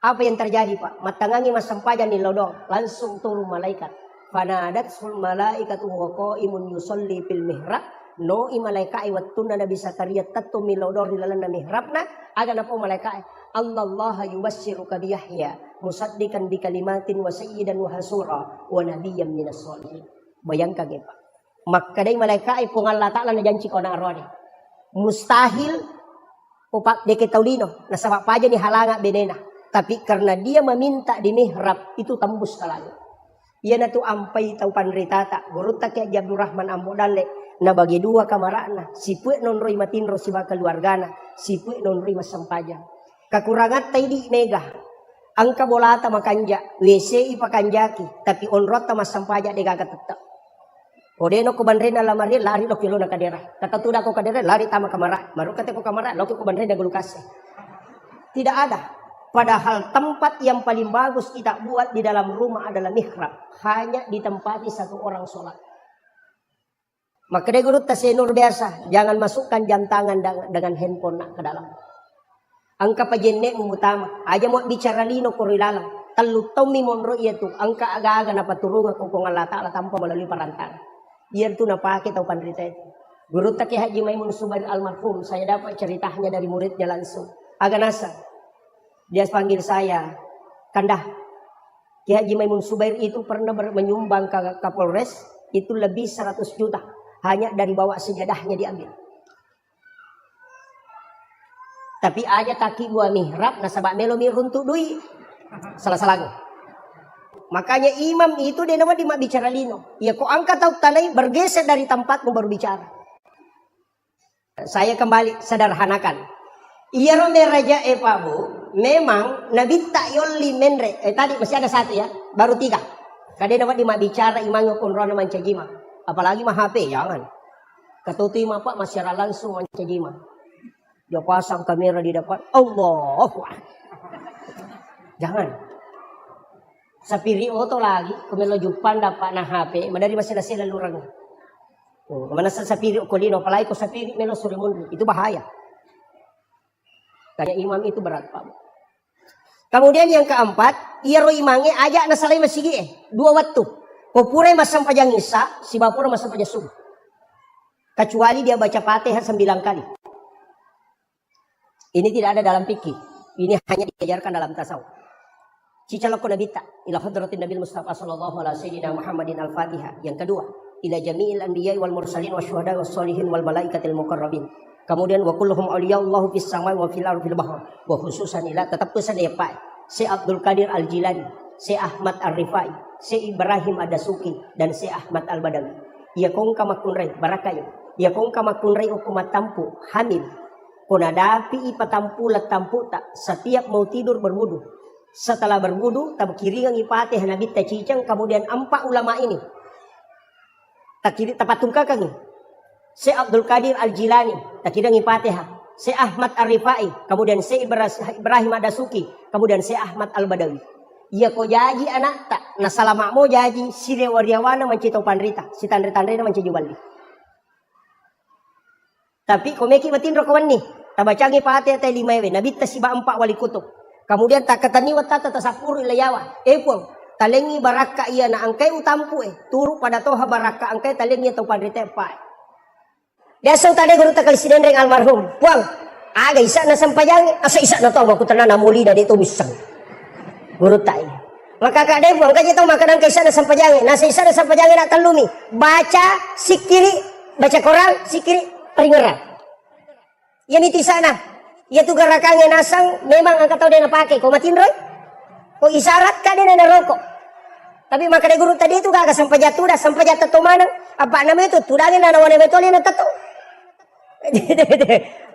Apa yang terjadi Pak? Matangangi mas sampajang nilaw doang langsung turun malaikat. Fanadatsul malaikatu wa qaimun yusolli fil mihrab. No imalaikai wattuna Nabi Zakaria tatto milaw doang nilalan na mihrabna aga na po malaikai Allah yubassiruka bi Yahya musaddiqan bi kalimatin wa sayyidan wa hasura wa nabiyyan minas sholihin. Bayangkan ya Pak. Maka dari malaikat pun Allah Ta'ala na janji ko na arone. Mustahil upak deke taulino na sabak paja ni halanga benena. Tapi karena dia meminta di mihrab itu tembus ke langit. Ia na tu ampai tau panritata. Guruta kaya Abdul Rahman Ambodale na bagi 2 kamarana. Sipue non roi matinro si bakal keluargana. Sipue non roi masampajang. Kakurangan taidi mega. Angka bolata makanja. WC ipakanjaki. Tapi onrota masampaja de gagat tetap. Odeno ko banrena lamari lari lo kilo na kadera. Kata tuda ko kadera lari tama kamara. Baru kata ko kamara lo ko banrena gulukase. Tidak ada. Padahal tempat yang paling bagus kita buat di dalam rumah adalah mihrab. Hanya ditempati 1 orang sholat. Maka dia guru tasenur biasa. Jangan masukkan jam tangan dengan handphone nak ke dalam. Angka pajenne utama. Aja mau bicara lino korilalang. Talu tomi monro itu. Angka aga-aga na paturungan kung Allah Ta'ala tanpa melalui perantara. Biar tu napake tau panrita itu. Guru tak Haji Maimun Subair almarhum. Saya dapat ceritanya dari muridnya langsung. Agak nasa. Dia panggil saya. Kandah. Ki Haji Maimun Subair itu pernah menyumbang ke Kapolres. Itu lebih 100 juta. Hanya dari bawa sejadahnya diambil. Tapi aja taki gua mihrab. Nasabak melo miruntuk duit. Salah-salah. Makanya imam itu dia nama dimak bicara lino. Ya kok angkat tahu tanai bergeser dari tempatmu baru bicara. Saya kembali sederhanakan. Iya rome raja bu, memang Nabi tak yoli menre. Tadi masih ada satu ya, baru 3. Kadang dapat dimak bicara imang kunron mancajima. Apalagi mah HP jangan. Ketutu pak masih langsung mancajima. Dia pasang kamera di depan. Allah. Jangan. Sapiri oto lagi, kemelo jupan dapat na HP, madari masih nasi lalurang. Kemana sapiri kolino, apalagi ko sapiri melo surimun, itu bahaya. Kayak imam itu berat pak. Kemudian yang keempat, ia ro imange ajak nasalai masigi 2 waktu. Popure masam pajang isa, si bapura masam pajang subuh. Kecuali dia baca Fatihah 9 kali. Ini tidak ada dalam fikih. Ini hanya diajarkan dalam tasawuf. Cicalako nabita ila hadratin Nabi Mustafa sallallahu alaihi wasallam Muhammadin al-Fatihah. Yang kedua, ila jami'il anbiya'i wal mursalin wasyuhada'i was sholihin wal malaikatil muqarrabin. Kemudian wa kulluhum awliya'ullahu fis samai wa fil ardi bahar. Wa khususan ila tetap pesan ya Pak. Si Abdul Qadir Al-Jilani, si Ahmad Ar-Rifai, si Ibrahim Ad-Dasuki dan si Ahmad Al-Badawi. Ya kong kamakunray barakayo. Ya kong kamakunray ukumat tampu hamil. Kunadapi ipatampu latampu tak setiap mau tidur berwudu. Setelah berwudu tabkiringang ipatih nabi tacicang kemudian 4 ulama ini. Takiri tapatung kakang. Si Abdul Qadir Al-Jilani, takirang ipatih. Si Ahmad Ar-Rifai, kemudian si Ibrahim Ad-Dasuki, kemudian si Ahmad Al-Badawi. Iya ko jaji anak tak nasalama mo jaji sire waryawana mancito panrita, si tanre-tanre na mancijubali. Tapi komeki batin rokawan ni, tabacangi pati atay 5 ewe, nabita si ba 4 wali kutub. Kemudian tak katani watata tasapuru ilayawa. Epong talengi baraka iya na angkay utampu turu pada toha baraka angkay talengi atau panrita pa. Dasang tadi guru tak kalisidan ring almarhum. Puang, aga isa na sampayang, asa isa na to ako tanan na muli na dito misang. Guru tay. Maka kade puang kanya to makanan kay isa na sampayang, nasa isa na sampayang na talumi. Baca sikiri, baca Quran sikiri peringeran. Yan iti sana. Ya tu garakang yang nasang memang ang kataw din napake. Kung matinroy, kung isarat ka din na naroko. Tapi maka de guru tadi itu kagak sampajatuda, sampajatato manang. Apa namanya itu? Tudangin na nawane betulin na tato.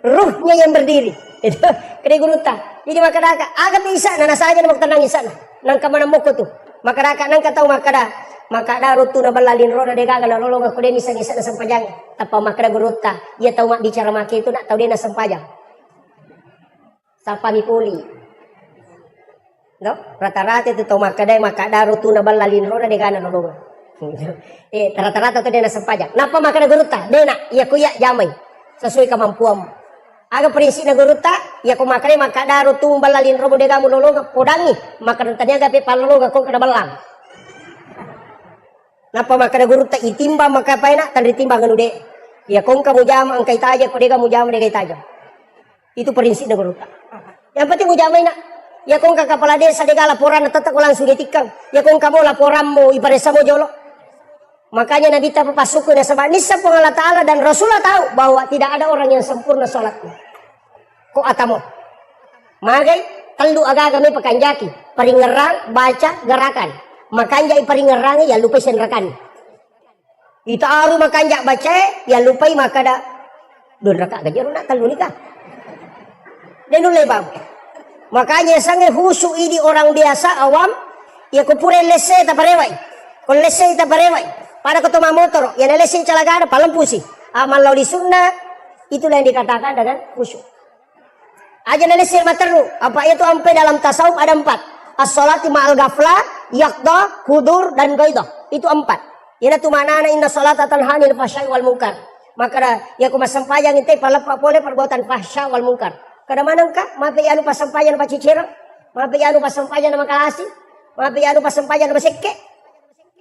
Ruhnya yang berdiri itu kede guruta jadi makaraka agak bisa nana saja nak tenang sana nang kamana moko tu makaraka nang katau makada rutu na balalin roda de gaga na lolong aku de misa na sampajang tapa makada guruta ia tahu mak bicara mak itu nak tahu dia na sampajang sapa mi puli no rata-rata itu tahu makada rutu na balalin roda de gaga na lolong rata-rata tu dia na sampajang napa makada guruta dena ia kuya jamai sesuai kemampuanmu. Aga prinsip na guruta, ya ko makare makadaro tumbalalin robo de gamu lologa podangi, makaran tanya gape palologa ko kada balang. Napa makada guruta itimba makapaina tan ditimba nganu de. Ya kong kamu jam angkai taja ko de gamu jam de taja. Itu prinsip na guruta. Yang penting mu jamaina. Ya kong ka kepala desa de laporan tetek langsung ditikang. Ya kong kamu laporanmu ibadah mo jolo. Makanya Nabi tak papasuku na sabah nisa po Allah Ta'ala dan Rasulullah tahu bahwa tidak ada orang yang sempurna sholatnya. Kok atamo? Magay, telu aga kami pakanjaki. Peringerang, baca, gerakan. Makanjak peringerang, ya lupa senrakan. Ita aru makanjak baca, ya lupa makada. Don raka gajaru nak telu nikah. Dan ulay bang. Makanya sangat husu ini orang biasa awam, ya kupure lese tapareway. Kung lese tapareway. Pada ketemu motor, yang lesin calagana palampusi. Amal lauli sunnah, itulah yang dikatakan dengan khusyuk. Aja lesin maternu, apa itu sampai dalam tasawuf ada 4. As-sholati ma'al ghaflah, yaqdah, hudur, dan ghaidah. Itu 4. Yana tu manana inna sholata tanha 'anil fahsya'i wal munkar. Maka ya ku masampayang inte palepa boleh perbuatan fahsya wal munkar. Kada manang ka, mape anu pasampayan pa cicira, mape anu pasampayan na makalasi, mape anu pasampayan na masekke.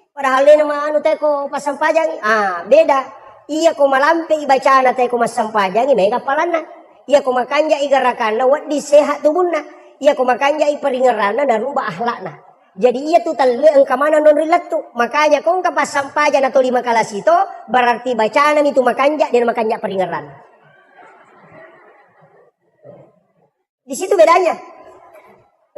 Padahal ini nama anu teko pasampajang, beda. Iya ko malampe ibaca na teko masampajang, may kapalan na. Iya ko makanja igarakan na wat di sehat tubuhna. Iya ko makanja iparingaran na rubah akhlak na. Jadi iya tu talu ang kamana non rilat tu. Makanya kung kapasampajang atau 5 kalas itu berarti bacaan itu makanja dan makanja peringaran. Di situ bedanya.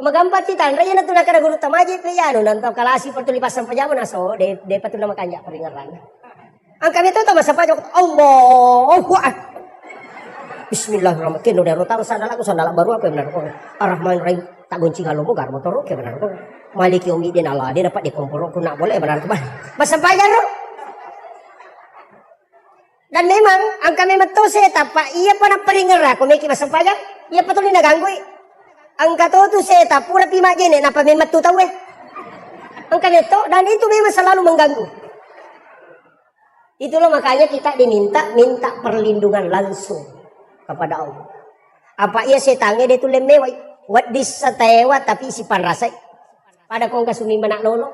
Magampat ti tanra yan ato nakara guru tamaji pe yano nantaw kalasi pertulipasan pajamo na so de patu na makanya peringaran. Ang kami to masapajok Allahu Bismillahirrahmanirrahim. Kino daro tang sandala baru apa benar ko. Ar-Rahman Rahim tak gunci ngalo mo gar motor ke benar ko. Maliki Yaumiddin Allah dia dapat dikumpul ko nak boleh benar ko. Masampayan ro. Dan memang ang kami matose tapa iya pa na paringera ko may masampayan. Iya patuloy naganggoy. Ang katoto seta pura pima gene na pa may matutaw eh. Ang kanito dan itu memang selalu mengganggu. Itulah makanya kita minta perlindungan langsung kepada Allah. Apa ia setange dia tu lemewai. Wat disatewa tapi si panrasai. Pada kong kasumi manak lolo.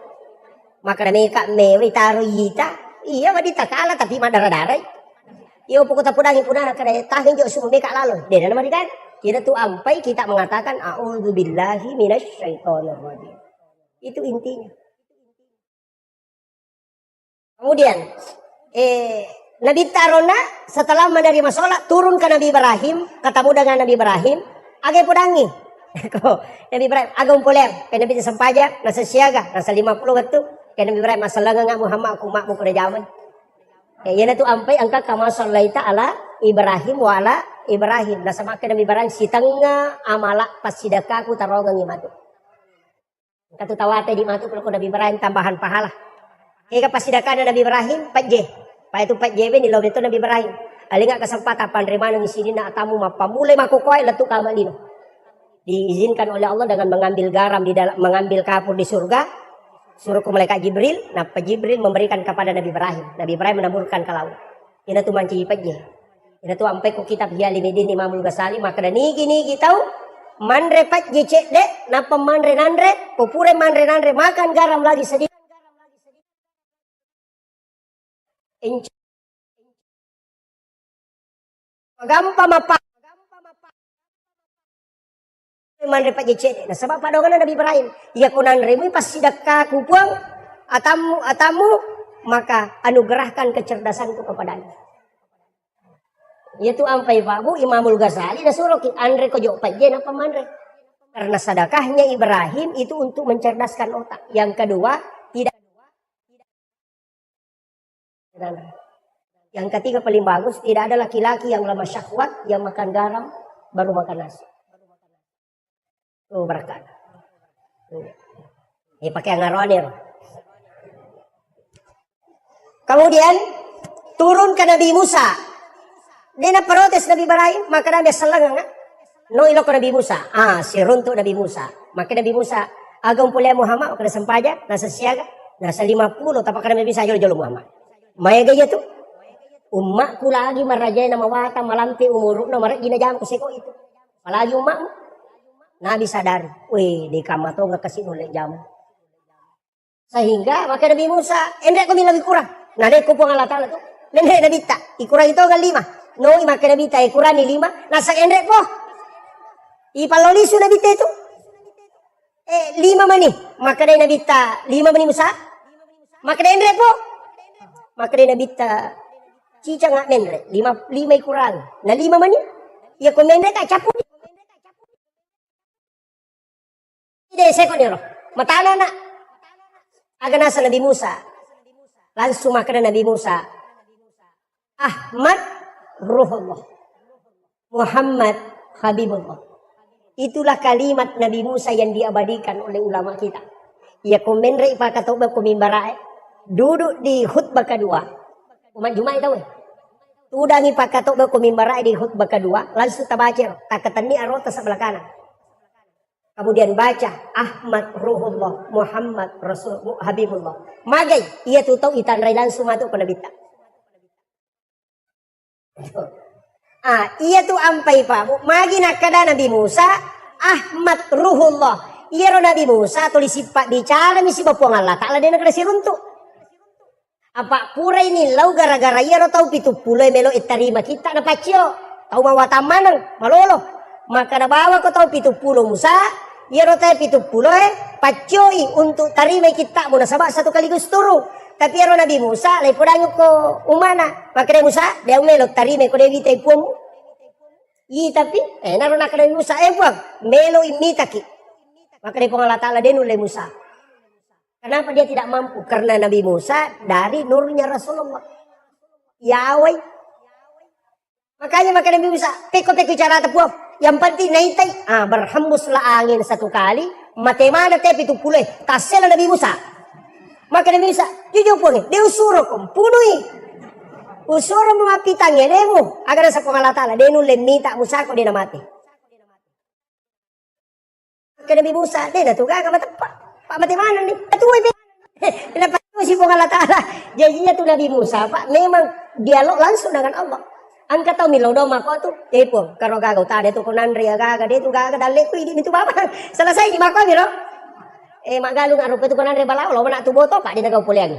Maka mereka mewai taruh yita. Iya wadita kala tapi madara-darai. Iyo pukul tapudangin punana kada tahin jo sumu meka lalu. Dia nama dikan. Kita tu ampai kita mengatakan a'udzubillahi minasyaitonir rajim. Itu intinya. Kemudian Nabi Tarona setelah menerima sholat turun ke Nabi Ibrahim, ketemu dengan Nabi Ibrahim, agak pudangi. Nabi Ibrahim agak poler, ke Nabi Sampaja, nasa siaga, nasa 50 gitu. Ke Nabi Ibrahim masalah nga Muhammad aku makmu pada zaman. Yana tu ampai angka kama sallaita ala Ibrahim wa ala Ibrahim. Nasa maka Nabi Ibrahim sitanga amala pasidaka ku tarongang imatu. Katu tawate di matu ko Nabi Ibrahim tambahan pahala. Ika pasidaka Nabi Ibrahim 4J. Pa itu 4J ni lo itu Nabi Ibrahim. Alinga kesempatan panrima nang isini na atamu mapamulay makukoy letu kamalino. Diizinkan oleh Allah dengan mengambil garam di dalam mengambil kapur di surga. Suruh ke malaikat Jibril, nah Jibril memberikan kepada Nabi Ibrahim. Nabi Ibrahim menaburkan ke laut. Ini tu manci pajeh. Ini tu ampai ku kitab Hialimidin Imamul Ghazali maka dan nigi tahu manre pajeh cek dek, napa manre nandre, popure manre nandre makan garam lagi sedikit. Gampang apa? Manre pa jecede na sabab padongan Nabi Ibrahim iya kunan remu pas sidaka kupuang atamu maka anugerahkan kecerdasanku kepadanya. Yaitu ampai babu Imamul Ghazali na suruh andre ko jo paje na pamanre. Karena sedekahnya Ibrahim itu untuk mencerdaskan otak. Yang kedua tidak. Yang ketiga paling bagus tidak ada laki-laki yang lemah syahwat yang makan garam baru makan nasi. Oh berkat. Ini pakai ngaronir. Kemudian turun ke Nabi Musa. Dia protes Nabi Ibrahim, maka Nabi selang no ilo ke Nabi Musa. Si runtuk Nabi Musa. Maka Nabi Musa agam pulih Muhammad kena sempaja, nasa siaga, nasa 50 tapak Nabi bisa jolo Muhammad. Maya gaya tu. Umatku lagi marajai nama wata malamti umuruk na marajina jam kuseko itu. Apalagi umatmu. Nabi sadar, weh di kamato nggak kasih nolak jamu. Sehingga maka Nabi Musa, endek kami lebih kurang. Nah dek kupung Allah Taala tu, endek Nabi tak, ikurang itu kan 5. No maka Nabi tak ikurang ni 5. Nasa endek po, ipalolisu Nabi tak itu. 5 mani, maka dari Nabi tak 5 mani Musa, maka dari endek po, maka dari Nabi tak cica nggak mendek 5 ikurang. Nah 5 mani, ya kau mendek tak caput. Tidak sekonero, matana na. Aga nasa Nabi Musa. Langsung makan Nabi Musa. Ahmad Ruhullah. Muhammad Habibullah. Itulah kalimat Nabi Musa yang diabadikan oleh ulama kita. Ia komenre ipakatoba kumimbarae. Duduk di khutbah kedua. Umat Jumat itu. Udah ipakatoba kumimbarae di khutbah kedua. Langsung tabacer. Takatani arota sebelah kanan. Kemudian baca Ahmad Ruhullah Muhammad Rasul Habibullah. Magai ia tu tahu itanrai langsung masuk ke Nabi tak. Ia tu ampai pak. Magi nak kada Nabi Musa Ahmad Ruhullah. Ia ro Nabi Musa tulis sifat bicara misi bapuang Allah Taala dia nak kasi runtuk. Apa pura ini lau gara-gara ia ro tahu 70 melo itarima kita na pacio. Tahu mawata manang malolo. Maka na bawa ko tahu 70 Musa. Ia rotai 70 pacoi untuk tarima kita muna sabak satu kaligus turu. Tapi aro Nabi Musa lai podang ko umana. Maka Nabi Musa dia melo tarima ko devita ipuam. Tapi naro nak Nabi Musa buang melo imitaki. Maka dia Allah Taala dia nulai Musa. Kenapa dia tidak mampu? Karena Nabi Musa dari nurnya Rasulullah. Yahweh Makanya maka Nabi Musa peko-peko cara tepuh. Yang penting naitai. Berhembuslah angin satu kali. Matemana tepi itu pulih. Kasihlah Nabi Musa. Maka Nabi Musa jujur pun dia usuruh punui. Usuruh memapitangnya demo. Agar sa Allah Ta'ala. Dia nulim minta Musa kok dia mati. Maka Nabi Musa dia tu gak tepat. Pak mati mana nih? Tuh kenapa si Allah Ta'ala? Janjinya tuh Nabi Musa Pak memang dialog langsung dengan Allah. Angkat tahu milo doma kau tu, pun kalau gak tadi tu konan ria gak dia tu gak dalek tu ini tu apa? Selesai di makau milo. Mak galung arup itu konan ria balau lo mana tu boto Pak dia nak kau pulang.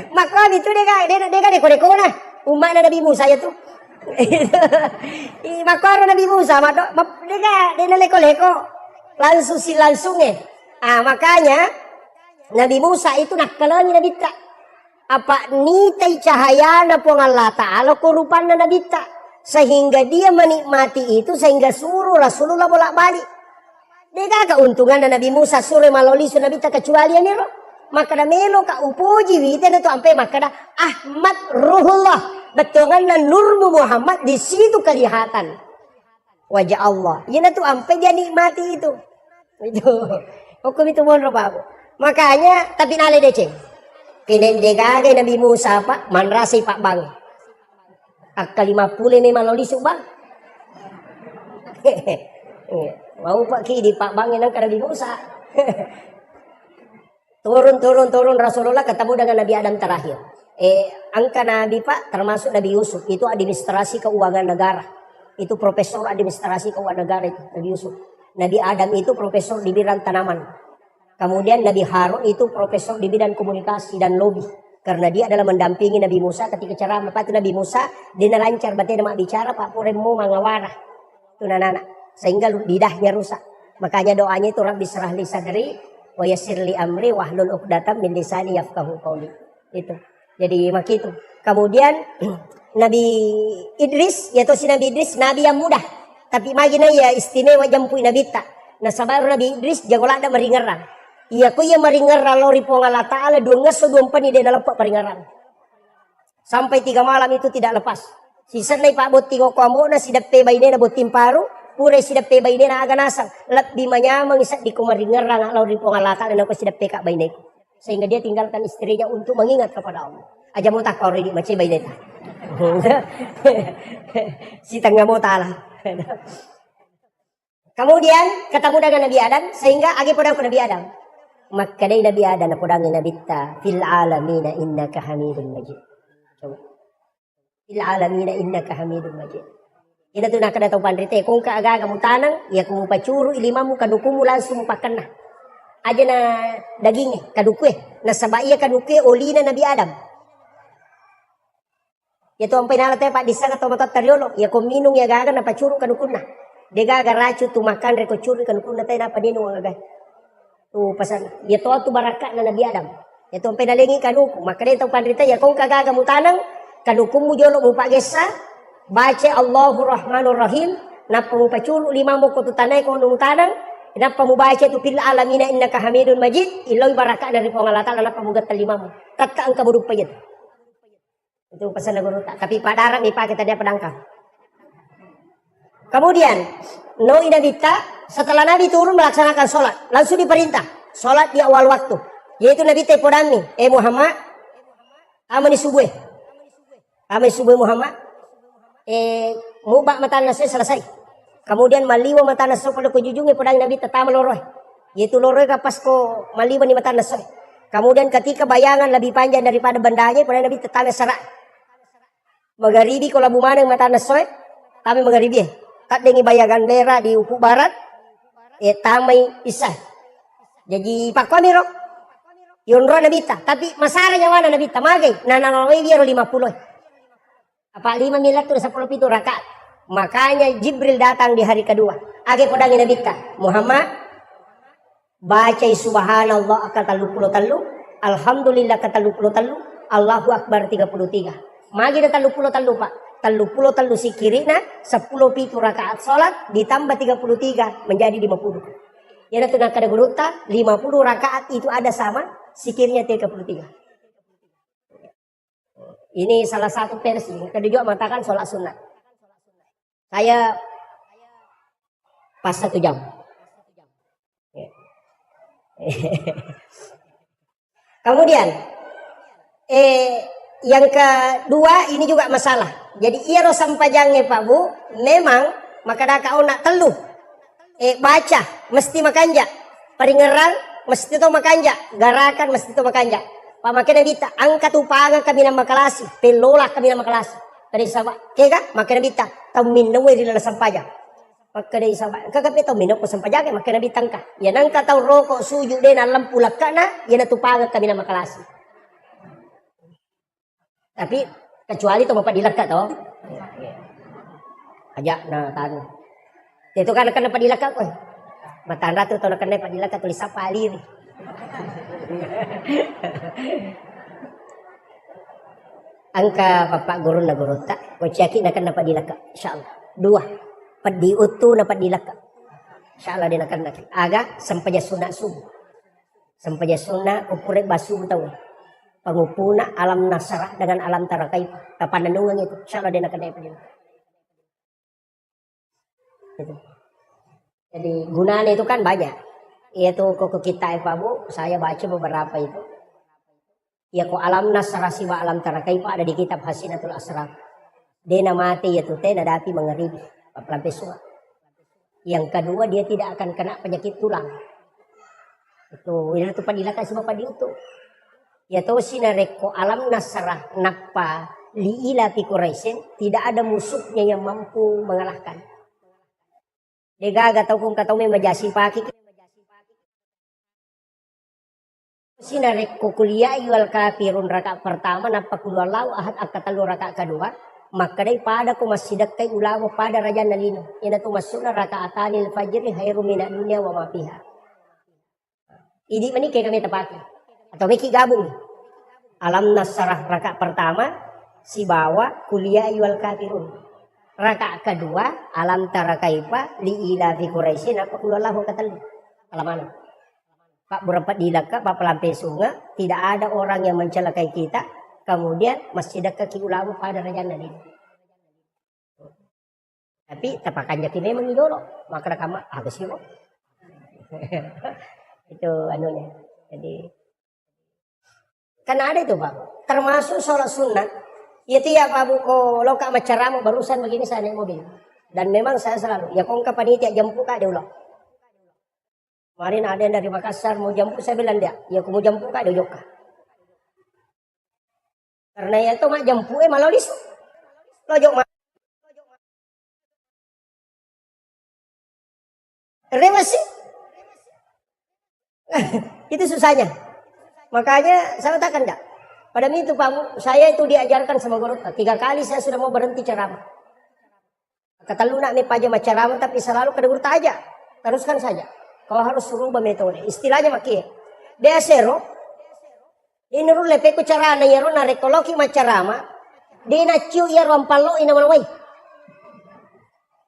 Makau itu dia gak deko na. Umat Nabi Musa ya tu. Makau Nabi Musa dia nak leko langsung makanya Nabi Musa itu nak kalangi Nabi tak. Apa nitai cahaya na pong Allah Ta'ala kurupan na Nabi tak. Sehingga dia menikmati itu sehingga suruh Rasulullah bolak-balik. Dia gak keuntungan na Nabi Musa suruh maloli su Nabi tak kecuali ni roh. Maka dah melo ka upuji wite na tu ampe maka dah Ahmad Ruhullah. Betongan na nurmu Muhammad di situ kelihatan wajah Allah. Yana tu ampe dia nikmati itu. Itu. Hukum itu mon Pak. Makanya tapi nale deceng. Kinendegagay Nabi Musa Pak manrasay Pak Bang. Akal 50 memang loli subang. Mau Pak Ki di Pak Bang yang Nabi Musa. turun Rasulullah ketemu dengan Nabi Adam terakhir. Angka Nabi Pak termasuk Nabi Yusuf itu administrasi keuangan negara. Itu profesor administrasi keuangan negara itu Nabi Yusuf. Nabi Adam itu profesor di bidang tanaman. Kemudian Nabi Harun itu profesor di bidang komunikasi dan lobby. Karena dia adalah mendampingi Nabi Musa ketika ceramah. Lepas itu Nabi Musa, dia lancar. Berarti dia bicara, Pak Puremo mangawarah. Itu anak-anak. Sehingga lidahnya rusak. Makanya doanya itu Rabbi syrah li sadri, wa yassir li amri, wahlul uqdatam min lisani yafqahu qawli. Itu. Jadi mak itu. Kemudian Nabi Idris, yaitu si Nabi Idris, Nabi yang mudah. Tapi magina ya istimewa jampui Nabi tak. Nah sabar Nabi Idris, jagolah ada meringeran. Iya ko iya maringaran lori pong Allah Ta'ala 2 ngeso 2 pani dia lepas paringaran. Sampai 3 malam itu tidak lepas. Sisa na Pak bot tingo ko amo na sidape bay na bot timparu, pure sidape bay na aga nasang. Lat di manyamang isa di ko maringaran lori pong Allah Ta'ala na ko sidape ka bay na. Sehingga dia tinggalkan istrinya untuk mengingat kepada Allah. Aja mo tak kau di macam bay na. Si tangga mo ta'ala. Kemudian ketemu dengan Nabi Adam sehingga agi pada Nabi Adam. Maka dari Nabi Adam na podang Nabi ta fil alamina innaka hamidun majid. Coba. Fil alamina innaka hamidun majid. Ina tu nak kada tau pandrite kung ka aga kamu tanang ya kung pacuru ilimamu kadukumu langsung pakan na. Aja na dagingnya kadukue na sabaiya kadukue olina Nabi Adam. Ya tu ampai nalate Pak disana to matot tariolo ya kung minung ya gaga na pacuru kadukuna. Dia gaga racu tu makan reko curi kadukuna tay na paninung aga. Tu pasan dia tu barakat na Nabi Adam. Ya tu ampai nalingi kanuku maka dia tau pandrita ya kung kagaga mu tanang kadukumu jolo mu pagesa baca Allahu Rahmanur Rahim napa mu paculu 5 mo ko tu tanay ko nung tanang napa mu baca tu fil alamina innaka hamidun majid iloy barakat dari Allah Ta'ala napa mu gatal 5 mo tatka ang kabudug payet. Itu pesan lagu tak tapi padaran dipakai tadi pedangkang. Kemudian Nabi setelah Nabi turun melaksanakan sholat langsung diperintah sholat di awal waktu yaitu Nabi tepodami Muhammad amani subuh Muhammad mubak mata nasi selesai kemudian maliwa mata nasi pada kujujungi podang Nabi tetama loroy yaitu loroy kapas ko maliwa ni mata nasi kemudian ketika bayangan lebih panjang daripada bandanya podang Nabi tetama serak magharibi ko labu manang mata nasi tapi magharibi tak dengi bayangan merah di ufuk barat tamay isa jadi pak kamiro yunro nabita tapi masaranya mana nabita magay nananawi biro 50 apa 5 miliar tu 10 pitu rakaat makanya Jibril datang di hari kedua age podang nabita Muhammad baca subhanallah akal 33 alhamdulillah akal 33 Allahu akbar 33 magi da 33 Pak 33 sikirina 10 pitu rakaat salat ditambah 33 menjadi 50. Ya tu nak kada guruta 50 rakaat itu ada sama sikirnya 33. Ini salah satu versi. Kada juga mengatakan salat sunat. Saya pas 1 jam. Kemudian yang kedua ini juga masalah. Jadi ia sampajangnya Pak Bu, memang maka dah kau nak teluh. Baca mesti makanja. Peringeran mesti to makanja, garakan mesti to makanja. Pak makanya bita angkat upanga kami nama kelas, pelola kami nama kelas. Dari sahabat, kega makanya bita tahu minum di dalam sampajang. Maka dari sahabat, kagak tahu minum ko sampajang makanya bita angka. Ya nangka tahu rokok suju deh na lampu lakana, ya na tupanga kami nama kelas. Tapi kecuali tuh bapak dilekat toh. Ajak nah tanu. Itu kan kena padilekat koy. Matanda tuh toh kena padilekat tulis apa alir. Angka bapak guru na guru tak. Ko ceki na kena padilekat insyaallah. 2. Padi utu na padilekat. Insyaallah dia nak kena. Aga sampaja sunat subuh. Sampaja sunat ukure basu tahu. Pengupuna alam nasarah dengan alam tarakai kapananungan itu insyaallah dia nak kena padilekat. Gitu. Jadi gunanya itu kan banyak. Yaitu kok kita Pak Bu, saya baca beberapa itu. Ya kok alam nasarah siwa alam tarakai ada di kitab Hasinatul Asrar. Dia mati yaitu teh nadapi mengeribi lampai suah. Yang kedua dia tidak akan kena penyakit tulang. Itu padilakan semua padi itu. Ya tahu sinareko alam nasarah nakpa liila fi Quraisyin, tidak ada musuhnya yang mampu mengalahkan. Degaga tahu kung kataw may majasi paki. Sinareko kuliah wal kafirun rakaat pertama napa kulwalau ahad akatalu rakaat kedua. Maka daripada ko masidak kay ulama pada raja nalino. Ina tu masuna rakaatanil fajri khairu minad dunya wa ma fiha. Ini kay kami tepati. Atau miki gabung. Alam nasarah rakaat pertama si bawa kuliah wal kafirun. Rakaat kedua alam tara kaifa li ila fi Quraisyin apa kullahu katalu. Alaman. Pak berempat dilaka Pak pelampai sungai tidak ada orang yang mencelakai kita. Kemudian masih dekat ulama pada raja Nabi. Tapi tapakan jati memang idolo. Maka kamu habis itu. Itu anunya. Jadi kan ada itu Pak. Termasuk sholat sunat. Itu ya Pak Bu ko loka macaramu barusan begini saya naik mobil. Dan memang saya selalu ya kong panitia jemput kak dia ulang. Kemarin ada yang dari Makassar mau jemput saya bilang dia, ya aku mau jemput kak dia joka. Karena ya itu mak jemput malah lisu. Lojok mak. Rewasi. Itu susahnya. Makanya saya katakan enggak. Pada itu Pak, saya itu diajarkan sama guru. 3 kali saya sudah mau berhenti ceramah. Kata lu nak mepaja ceramah tapi selalu ke guru aja. Teruskan saja. Kau harus rubah metode. Istilahnya makia. Dia sero. Ini ru lepe ku carana ya ru na rekoloki ceramah. Dia na ciu ya rompalo ina manawai.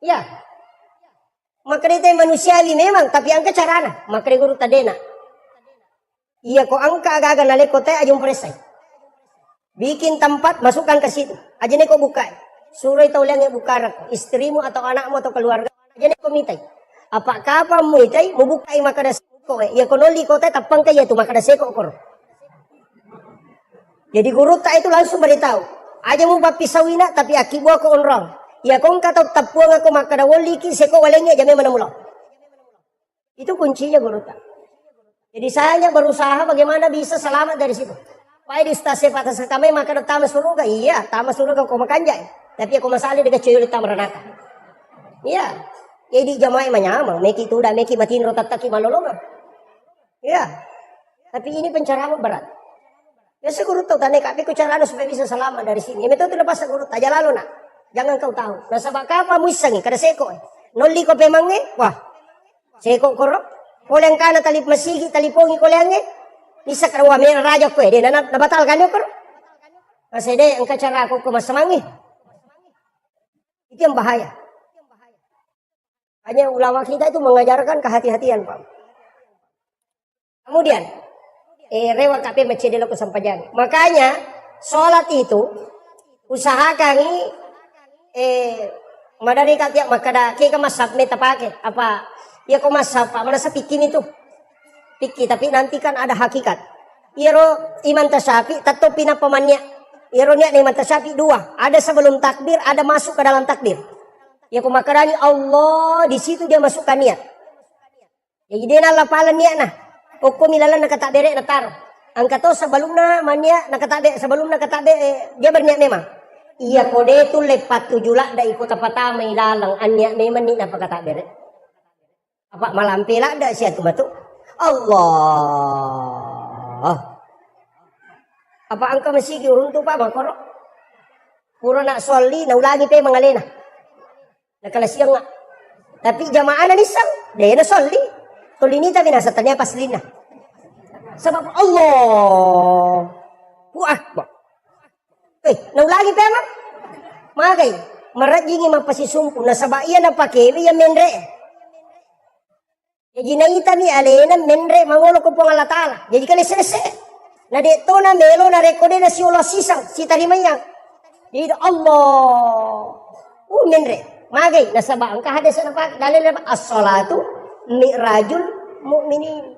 Ya. Maka dia manusiawi memang tapi angka carana. Maka dia guru tadena. Iya kok angka agak-agak naleko teh ajung presai. Bikin tempat, masukkan ke situ. Aja nih kok buka. Suruh itu yang buka istrimu atau anakmu atau keluarga. Aja nih kok mitai. Apakah apa mitai? Mau buka maka ada seko. Ya konoli kota tapang kaya itu maka ada seko kor. Jadi guru tak itu langsung beritahu. Aja mau pisawina tapi akibu aku onrong. Ya kong kata tapuang aku maka ada wali ki seko walengnya jamnya mana mula. Itu kuncinya guru tak. Jadi saya berusaha bagaimana bisa selamat dari situ. Pai di stase patas kami maka tama suruga iya tama suruga ko makanjay tapi ako masali dengan cuyul tamranaka iya jadi jamaah manyama meki tu dah meki matin rotataki malolonga iya tapi ini pencerahan berat ya seguru tahu tane kapi ku carana supaya bisa selamat dari sini itu tu lepas seguru aja lalu nak jangan kau tahu nasabak apa muisangi kada seko noli ko pemange wah seko korok koleng kana talip masigi talipongi kolenge bisa karawa may raja ko dia nabatal kanyo ko. Kasi de ang kacara ko kumasamangi. Itu yang bahaya. Hanya ulama kita itu mengajarkan kehati-hatian, Pak. Kemudian rewa kape macedelo ko sampajan. Makanya salat itu usahakan Madari katia makada kaya masap meta pake apa ya ko masap mana sa pikin itu piki tapi nanti kan ada hakikat. Iro iman tasyafi tato pinapamannya. Iro niya na iman tasyafi dua. Ada sebelum takbir, ada masuk ke dalam takbir. Ya ko makadani Allah di situ dia masukkan niat. Ya jadi na lapalan niya na. Hukum ilalan nakatabere na taro. Ang kato sebelum na mania nakatabe sebelum nakatabe dia berniat memang. Iya kode itu lepat tujula da ikut apa may lalang anya memang ni napakatabere. Apa malampila da siya tumatu. Allah. Apa angka masigi urun tu pa makoro. Puro na soli na ulagi pe mangalena. Nakalasiyang nga. Tapi jamaah na nisang dahil na soli. Tulinita binasa tanya paslina. Sebab Allah. Akbar. Naulagi pa ma? Magay, marajingi magpasisumpo na sabaiyan na pakili yung menre. Jadi naita ni alena menre mangulo ko pong alatala. Jadi kali sese. Na dito na melo na rekode na si Allah sisang si tarimayang. Jadi Allah. Menre. Magay, nasaba ang kahadasan na pak. Dalil na as-salatu mi'rajul mu'minin.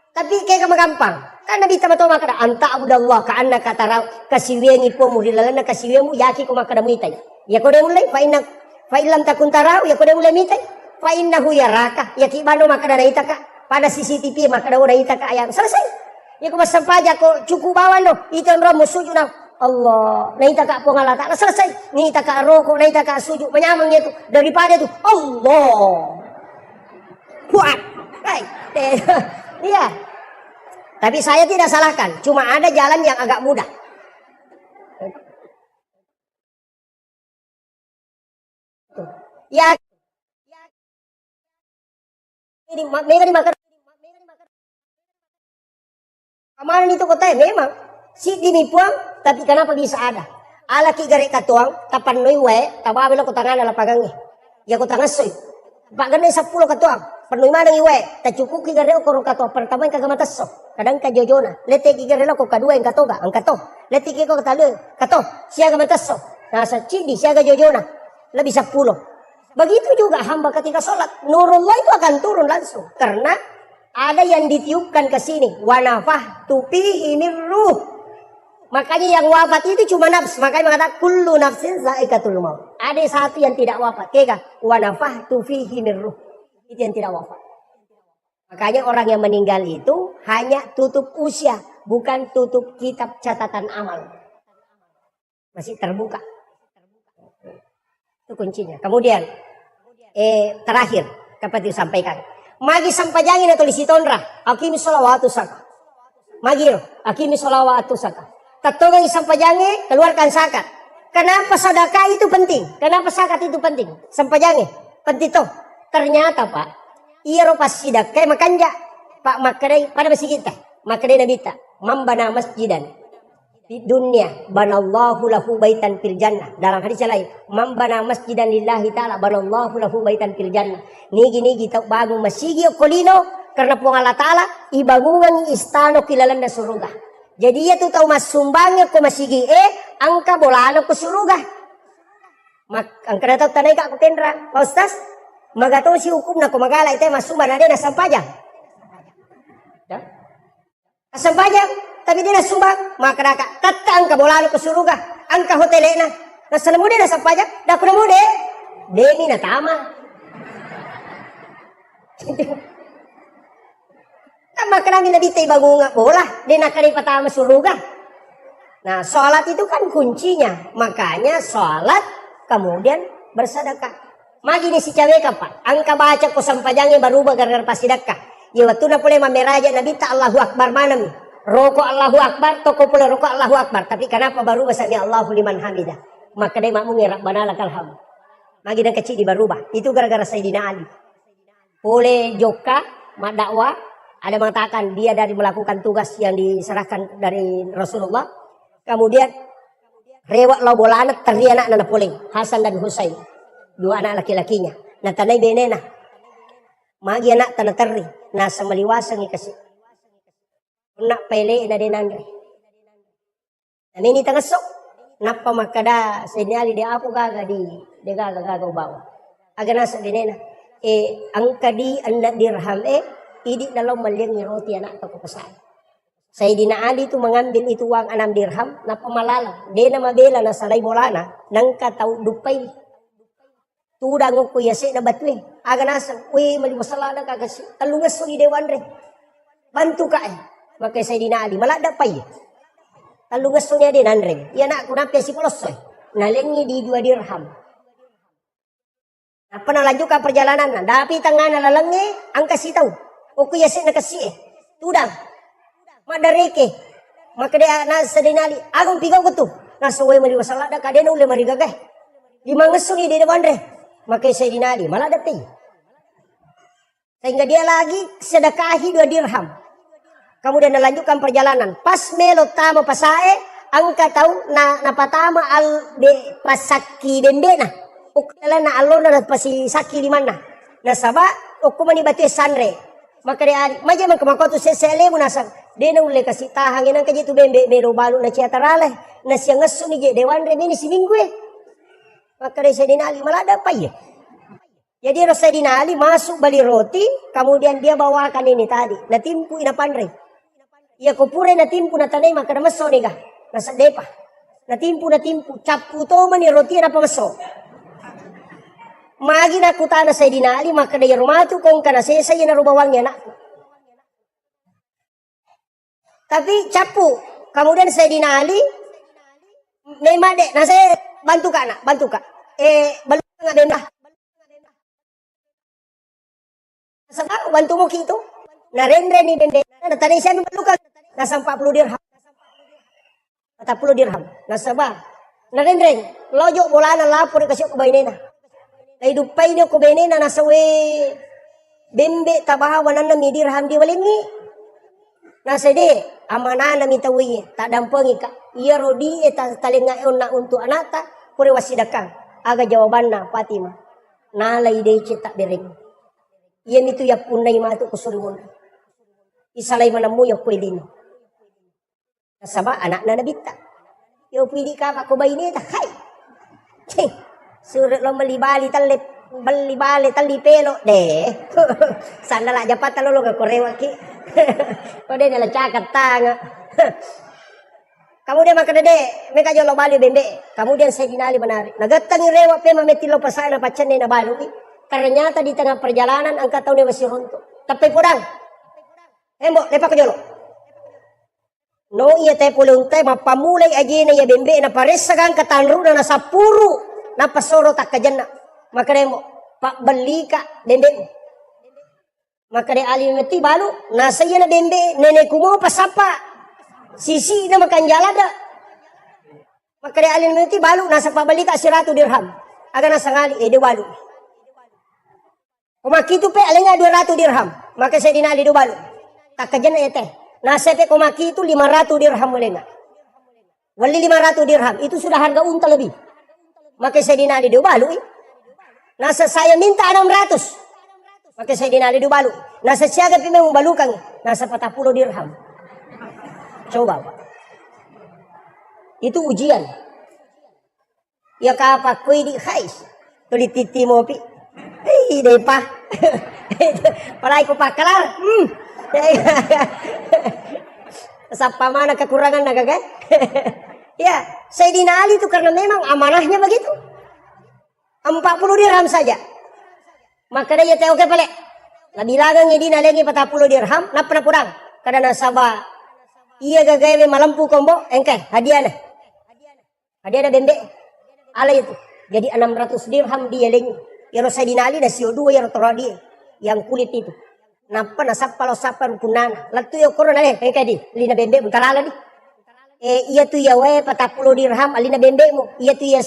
Tapi kayak magampang. Kan Nabi tama tama kada anta abudallah ka anna kataraw kasiwengi po mo dilalan na kasiwengi mo yaki ko makada mitay. Ya ko mulai fa illam takun taraw ya ko mulai mitay. Fa innahu yaraka yaki bano makada naita ka pada CCTV makada naita ka ayam selesai. Ya ko masampaja ko cukup bawan no itu ro musuju na Allah naita ka po ngalata selesai. Naita ka roko naita ka sujud menyamang itu daripada itu Allah. Kuat. Right. Iya. Tapi saya tidak salahkan, cuma ada jalan yang agak mudah. Ya, ini mereka dimakan. Kemarin itu kota memang si dinipuang, tapi kenapa bisa ada? Ala kigare katuang, tapan noi we, tababelo ko tangan ala pagangnya. Ya ko tangasoy. Pak ganay 10 katuang. Penuh mana iwe, tak cukup kigare ko ro katuang pertama yang kagamatas so. Kadang ka jojona, lete kigare ko kadua yang katoga, ang kato. Lete ko katalo, kato, siya gamatas so. Nasa cindi siya ga jojona, lebih 10. Begitu juga hamba ketika sholat, nurullah itu akan turun langsung karena ada yang ditiupkan ke sini, wa nafahtu fihi min ruh. Makanya yang wafat itu cuma nafs. Makanya mengatakan kullu nafsin za'iqatul maut. Ada satu yang tidak wafat. Kega wa nafahtu fihi min ruh. Itu yang tidak wafat. Makanya orang yang meninggal itu hanya tutup usia, bukan tutup kitab catatan amal. Masih terbuka. Itu kuncinya. Kemudian terakhir dapat disampaikan. Magi sampajangin atau lisitonra. Akimi sholawatu saka. Magi akimi sholawatu saka. Tatogang isang pajange, keluarkan zakat. Kenapa sedekah itu penting? Kenapa zakat itu penting? Sampajange, penting toh. Ternyata Pak, iro pas sedekah makanja. Pak makadai pada masih kita. Makadai nabita, mambana masjidan. Di dunia, banallahu lahu baitan fil jannah. Dalam hadis lain, mambana masjidan lillahi ta'ala, banallahu lahu baitan fil jannah. Nigi tau bangun masjid kolino, karena pung Allah ta'ala, ibangungan istano kilalan na surga. Jadi ia tu tahu mas sumbangnya ko masigi angka bolano ko suruga. Ang kada tahu tanay ka ko tendra. Pak Ustaz, magato si hukum na ko magala ite mas sumbang na din sampajang. Ya? Sampajang tapi dia sumbang maka ka tatta angka bolano ko suruga. Angka hotelena. Nasa mo din sampajang, da ko mo de. Demi na tama. Maka namin nabitay bago nga bola. Di nakaripatama suruga. Nah sholat itu kan kuncinya. Makanya sholat kemudian bersedekah. Magi ni si cawe ka Pak. Angka baca ko sampajangnya barubah gara-gara pasidakah. Ya waktu na pula mameraja nabita Allahu Akbar manami. Roko Allahu Akbar. Toko pula roko Allahu Akbar. Tapi kenapa barubah sami Allahu liman hamidah. Maka dia makmu ngerap banalakal ham. Magi dan kecil di barubah. Itu gara-gara Sayyidina Ali. Boleh joka madakwa. Ada mengatakan dia dari melakukan tugas yang diserahkan dari Rasulullah. Kemudian rewak lo bolanat terianak nana puling Hasan dan Husain. 2 anak laki-lakinya. Nah tanay benena. Magi anak tanah teri. Nasa maliwasang ikasi. Nak pele na dinangre. Dan ini tangasok. Napa makada Sayyidina Ali dia aku gaga dia gaga bawa. Aga nasa dinena. Angka di anda dirham idi dalam maliang roti anak to kapasay. Sayyidina Ali itu mengambil itu uang 6 dirham na pamalala. Dia na mabela na salay bolana nang kataw dupay. Tudang ko yasi na batwe. Aga nasa, malimasala na kagasi. Talungas so ni Dewan re. Bantu ka Maka Sayyidina Ali, malada pa Talungas so niya din andre. Yan ako napya si Polos nalengi di 2 dirham. Apa nalanjut ka perjalanan na. Dapi tanga na lalangi ang kasitaw. O kuyasi na kasi Tudang. Madareke. Maka dia nasa dinali. Agong pigaw ko to. Nasa uwe malimasala na kadena ule marigagay. Limangas so ni Dewan re. Maka saya dinali, malah dapat. Sehingga dia lagi sedekahi 2 dirham. Kemudian melanjutkan perjalanan. Pas melo tama pasae, angka tahu na patama al pasaki bembena. Ukala na alor na pasisaki di mana. Na saba ukuma ni batu sanre. Maka dia maja man kamakoto sesele mo nasa dena ule kasi tahangin ang kaji tu bembe mero balu na ciatarale. Na siya ngaso ni Dewan re ni siminggue. Maka dari Sayyidina Ali malah ada apa ya? Jadi Sayyidina Ali masuk beli roti, kemudian dia bawakan ini tadi. Natimpu inapan re. Ia kupure natimpu natanay maka namaso ni ka. Nasa depa. Natimpu. Capu to man ni roti na pamaso. Magi na kutana Sayyidina Ali maka dari rumah tu kong kana sesay na rubawangnya nak. Tapi capu. Kemudian Sayyidina Ali memang dek. Nah saya bantu ka. Balu nga benda. Saka bantu mo kito. Narendre ni bende. Natanay siya balu ka. Nasa 40 dirham. 40 dirham. Nasa ba? Narendre. Lojo bola na lapor kasi ko baynena. Ay dupay niyo ko baynena nasa we bembe tabahawan na mi dirham di walingi. Nasa di amana na mitawi tak dampengi ka. Iya rodi talingaon na untuk anata pure wasidakang. Aga jawabanna Fatima. Nalay day cita bering. Iyan itu ya punay matu kusurumon. Isalay manamu ya pwede no. Nasaba anak na nabita. Yo pwede ka pa kubay nita. Hay. Surat lo malibali talipelo. Sana la japat talolo ka korewa ki. Kode nala cakat tanga. Kemudian maka dede, mereka jolo bali bembe. Kemudian Sayyidina Ali menarik. Nagatang rewa pe mametilo pasay na pacan na balu. Ternyata di tengah perjalanan angkat tahu dia masih rontok. Tapi kurang. Mbok, lepak jolo. No iya te pulung te mapamulay aja na ya bembe na pares sagang katanru na nasa puru na pasoro tak kajanna. Maka demo pak beli ka bembe. Maka de Ali meti balu nasa iya na bembe nenek kumo pasapa. Sisi na makan jalan dah. Maka dia alin nanti balu nasa pabalik 100 dirham. Aga nasa ngali dia balu. Kumaki tu pe alenga 200 dirham. Maka saya dinali do balu. Tak kajan ya teh. Nasa pe kumaki itu 500 dirham alenga. Wali 500 dirham itu sudah harga unta lebih. Maka saya dinali do balu. Nasa saya minta 600. Maka saya dinali do balu. Nasa siaga pe mau balukan. Nasa 40 dirham. Coba Pak. Itu ujian. Ya kapak kue di khais. Tuli titi mopi. Hei depa. Palai ko pakalar. Sapa mana kekurangan naga kan? Ya, Sayyidina Ali itu karena memang amanahnya begitu. 40 dirham saja. Maka dia teh oke pale. Labi lagang ini lagi 40 dirham, napa kurang. Karena nasabah iya gagawe malampu kombo engke hadiah na bembe ala itu jadi 600 dirham dia leng ya Sayyidina Ali na siyo dua ya toradi yang kulit itu napa nasap palo sapan kunana latu yo korona le engke di lina bembe butarala di iya tu ya we 40 dirham alina bembe mo iya tu ya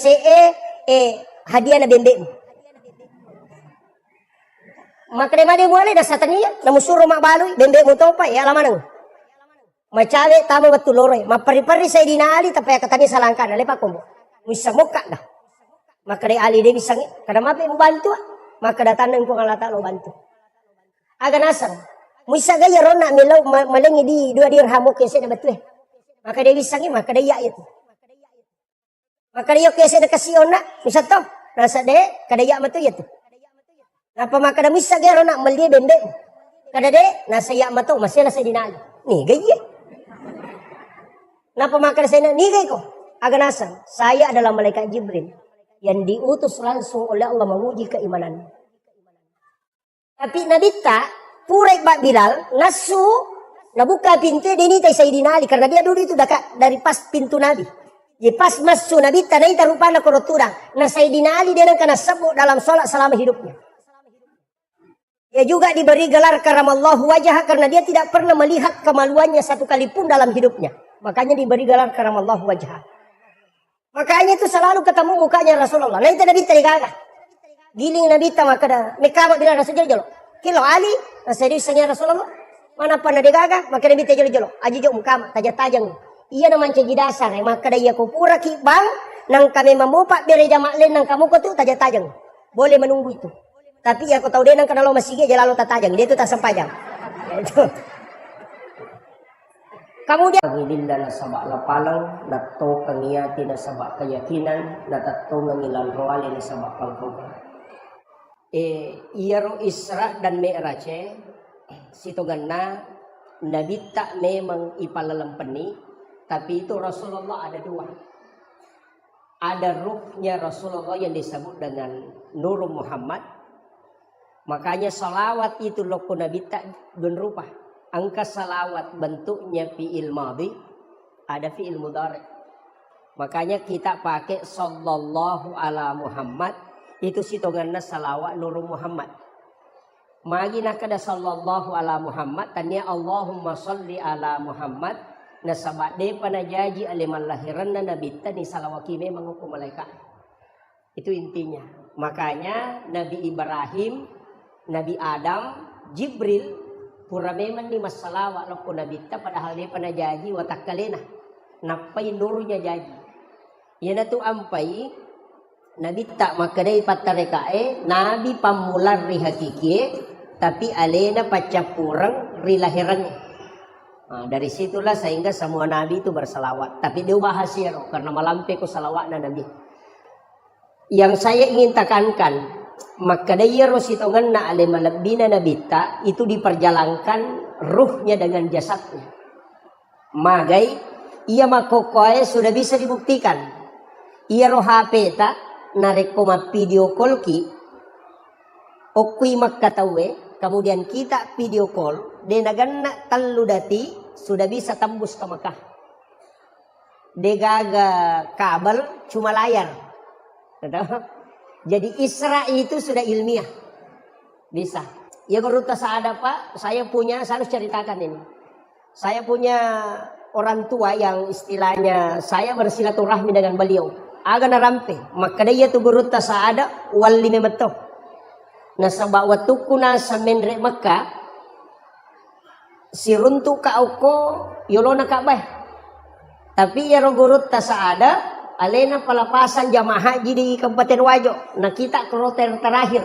hadiah na bembe mo makre made boleh dasatania namusuro mak balui bembe mo topa ya lamanang Macawe tama betul lore, mapari-pari Sayyidina Ali tapi katanya salangkan lepak kombo. Bisa muka dah. Maka dari Ali dia bisa kada mape mau bantu, maka datang nang Allah Taala bantu. Aga nasar. Bisa gaya rona milau malengi di 2 dirham ke saya betul. Maka dia bisa maka dia itu. Maka dia kese de kasiona misal to. Nasa de kadaya mato ya tu. Napa maka da misa gero nak melie bende. Kada de nasa ya mato masih nasa dinali. Ni gaya. Napa maka saya ni gay ko. Aganasan, saya adalah malaikat Jibril yang diutus langsung oleh Allah menguji keimanan. Tapi Nabi tak purai bak Bilal nasu nabuka pintu ini tay Sayyidina Ali karena dia dulu itu dekat dari pas pintu Nabi. Jadi pas masuk Nabi tak naik rupanya korotura. Nah Sayyidina Ali dia kena sebut dalam sholat selama hidupnya. Dia juga diberi gelar karamallahu wajah karena dia tidak pernah melihat kemaluannya satu kali pun dalam hidupnya. Makanya diberi gelar karamallahu wajah. Makanya itu selalu ketemu mukanya Rasulullah. Nah itu Nabi tadi gagah. Giling Nabi tak maka dah. Mekama bila Rasul jolo. Kilo Ali. Nah seriusnya Rasulullah. Mana pernah dia gagah. Maka Nabi tak jolo. Aji jok mukama. Tajam-tajam. Iya namanya cegi dasar. Maka dah iya kupura kibang. Nang kami memupak beri jamak len. Nang kamu kau tu tajam-tajam. Boleh menunggu itu. Tapi aku tahu dia nang kenal lo masih dia lalu tak tajam. Dia tu tak sempajang. Itu. Kemudian Pangilin na sabak lapalang, nato kangiati na sabak keyakinan, natato nangilan roali na sabak pangkuba. Iyaro Isra dan Mi'raj, sitogan na Nabi tak memang ipalalampani, tapi itu Rasulullah ada dua. Ada ruhnya Rasulullah yang disebut dengan Nur Muhammad. Makanya salawat itu loko Nabi tak berupa. Angka salawat bentuknya fi'il madhi, ada fi'il mudhari. Makanya kita pakai sallallahu ala Muhammad, itu sitonganna salawat Nur Muhammad. Magi nak ada sallallahu ala Muhammad, tanya Allahumma salli ala Muhammad, nasabat de panajaji aliman lahiranna nabi tani salawaki memang hukum malaikat. Itu intinya. Makanya Nabi Ibrahim, Nabi Adam, Jibril pura memang ni masalah waktu Nabi ta padahal dia pernah janji watak kalena napai nurnya janji ya tu ampai Nabi tak maka dari patarekae Nabi pamular ri hakiki tapi alena pacapurang ri lahirannya. Dari situlah sehingga semua Nabi itu bersalawat tapi dia bahasir karena malampe ko salawat na Nabi. Yang saya ingin tekankan maka daya rositongan na alimalabina nabita itu diperjalankan ruhnya dengan jasadnya. Magai ia makokoe sudah bisa dibuktikan. Ia roh HP ta narekoma video call ki okui makkatawe kemudian kita video call denaganna tallu dati sudah bisa tembus ke Mekah. Degaga kabel cuma layar. Jadi Isra itu sudah ilmiah. Bisa. Ya menurut saya ada Pak, saya harus ceritakan ini. Saya punya orang tua yang istilahnya saya bersilaturahmi dengan beliau. Aga narampe. Maka dia tu guru ada wali memeto. Nasabak watukuna sa menre Mekah. Siruntu ka auko yolona ka bah. Tapi ya guru ada alena pelepasan jamaah haji di Kabupaten Wajo. Nah kita kloter terakhir.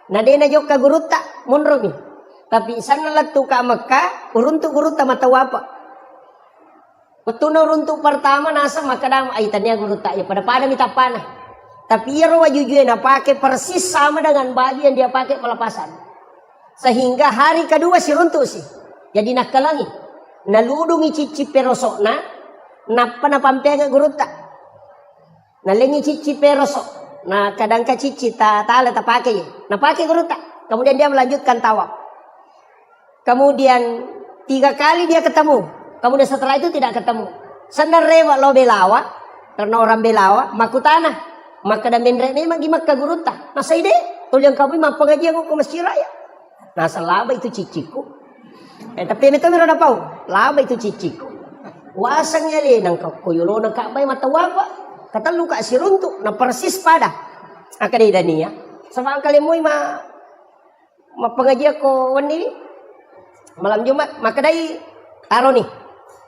Nah dia najok ka guruta munromi. Tapi sana latu ka Mekah uruntu guruta matawapa. Betul uruntu pertama nasa makadam aitannya guruta ya pada minta panah. Tapi ya rawa jujur na pakai persis sama dengan baju yang dia pakai pelepasan. Sehingga hari kedua si runtu sih. Jadi nak kelangi. Naludungi cici perosokna napa napampenga guruta. Nalengi cici perosok. Nah kadang ka cici tak pakai. Nah pakai guruta. Kemudian dia melanjutkan tawaf. Kemudian 3 kali dia ketemu. Kemudian setelah itu tidak ketemu. Sandar rewa lo belawa. Karena orang belawa. Makutana. Maka dan bendre memang gimak ka guruta. Nah saya deh. Tuliang kami mah pengajian ko ke masjid raya. Nah selaba itu ciciku. Tapi itu meron pau. Laba itu ciciku. Wasangnya le nang kuyulo nang kabay matawapa. Kata lu kak siruntuk na persis pada akadi dania. Sama kali mo pengajian ko wani malam Jumat maka dai taro nih.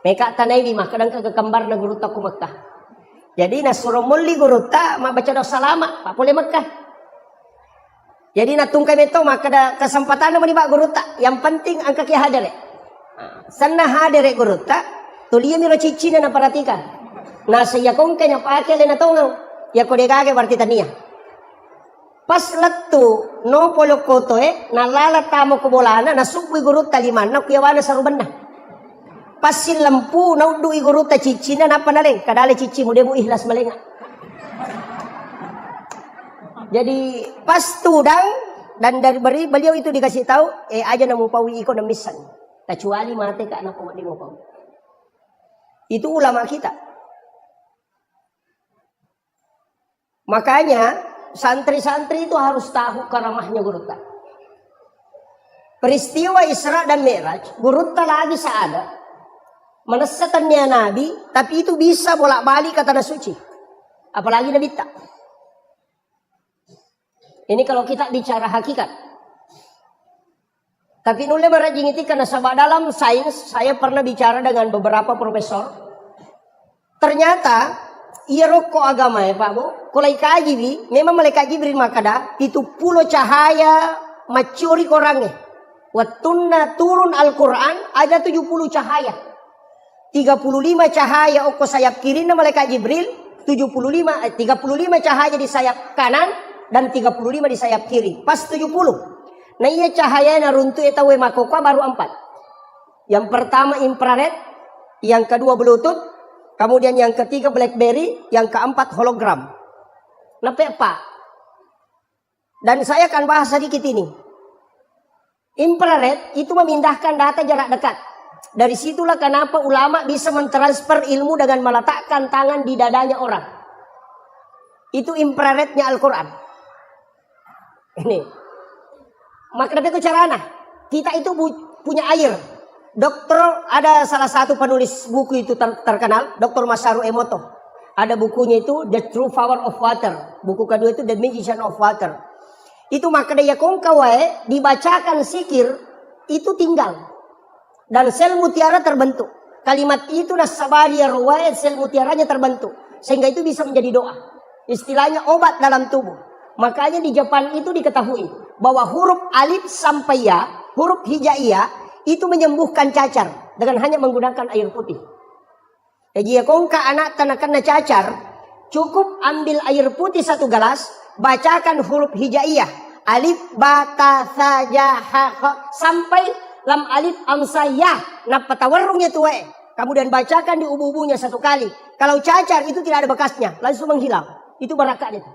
Meka tanay di maka kadang kagakembar na guruta ko Mekah. Jadi nasuruh muli guruta mabaca doa salama pak boleh Mekah. Jadi natungkay itu maka ada kesempatan naman iba guruta. Yang penting angka kaya hadere. Sana hadere guruta tuliya miro cici na naparatikan. Nah sayakong kanya pakai lena tongaw. Ya kode kage berarti tania. Pas letu no polo koto nalala tamo ko bolana nasubui guru taliman na kuyawana sa ruban na. Pas lampu na udui guru ta cici na napanaleng kadale cici mo demo ihlas malenga. Jadi pas tudang dan dari beliau itu dikasih tahu aja namu pawi iko na misan. Kecuali mate ka anak ko di mo pawi. Itu ulama kita. Makanya santri-santri itu harus tahu karamahnya guru ta. Peristiwa Isra dan Mi'raj, guru ta lagi seada. Menesatannya Nabi, tapi itu bisa bolak-balik ke tanah suci. Apalagi Nabi tak. Ini kalau kita bicara hakikat. Tapi nulle merajing itu karena sebab dalam sains saya pernah bicara dengan beberapa profesor. Ternyata iya rokok agama ya Pak Bu. Kalau ikaji bi, memang malaikat Jibril makada itu pulau cahaya macuri korangnya. Watunna turun Al-Quran ada 70 cahaya. 35 cahaya oko sayap kiri na malaikat Jibril, 35 cahaya di sayap kanan dan 35 di sayap kiri. Pas 70. Nah iya cahaya na runtu eta we makoka baru 4. Yang pertama infrared, yang kedua Bluetooth, kemudian yang ketiga BlackBerry, yang keempat hologram. Lepek Pak. Dan saya akan bahas sedikit ini. Infrared itu memindahkan data jarak dekat. Dari situlah kenapa ulama bisa mentransfer ilmu dengan meletakkan tangan di dadanya orang. Itu infrarednya Al-Quran. Ini. Maka itu caranya. Kita itu punya air. Dokter, ada salah satu penulis buku itu terkenal, Dr. Masaru Emoto. Ada bukunya itu The True Power of Water. Buku kedua itu The Magician of Water. Itu maka daya kongkawae dibacakan sikir itu tinggal. Dan sel mutiara terbentuk. Kalimat itu nasabaria ruwayat sel mutiaranya terbentuk. Sehingga itu bisa menjadi doa. Istilahnya obat dalam tubuh. Makanya di Jepang itu diketahui bahwa huruf alif sampai ya, huruf hijaiyah itu menyembuhkan cacar dengan hanya menggunakan air putih. Jadi kongka anak tanakan cacar, cukup ambil air putih 1 gelas, bacakan huruf hijaiyah, alif ba ta sa ja ha kha sampai lam alif am sa ya, nah patawarungnya tuh kemudian bacakan di ubu-ubunya 1 kali. Kalau cacar itu tidak ada bekasnya, langsung menghilang. Itu barakah itu.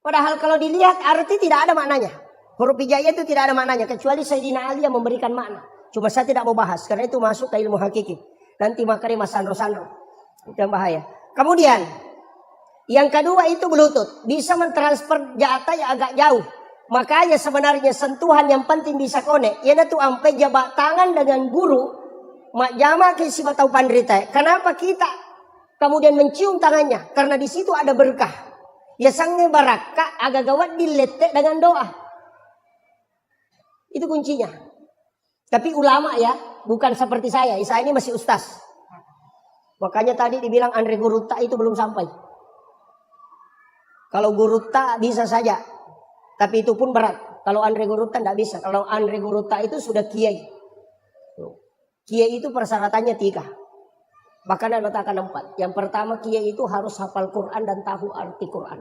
Padahal kalau dilihat arti tidak ada maknanya. Huruf hijaiyah itu tidak ada maknanya kecuali Sayyidina Ali yang memberikan makna. Cuma saya tidak mau bahas karena itu masuk ke ilmu hakiki. Nanti makanya mas sandro-sandro. Itu yang bahaya. Kemudian yang kedua itu Bluetooth. Bisa mentransfer data yang agak jauh. Makanya sebenarnya sentuhan yang penting bisa connect. Ia tuh sampai jabat tangan dengan guru. Mak jama ke si batau pandrita. Kenapa kita kemudian mencium tangannya? Karena di situ ada berkah. Ya sangnya barakah agak gawat diletek dengan doa. Itu kuncinya. Tapi ulama ya, bukan seperti saya. Saya ini masih ustaz. Makanya tadi dibilang Andre Guruta itu belum sampai. Kalau Guruta bisa saja. Tapi itu pun berat. Kalau Andre Guruta tidak bisa. Kalau Andre Guruta itu sudah kiai. Kiai itu persyaratannya 3. Bahkan ada letakkan 4. Yang pertama kiai itu harus hafal Quran dan tahu arti Quran.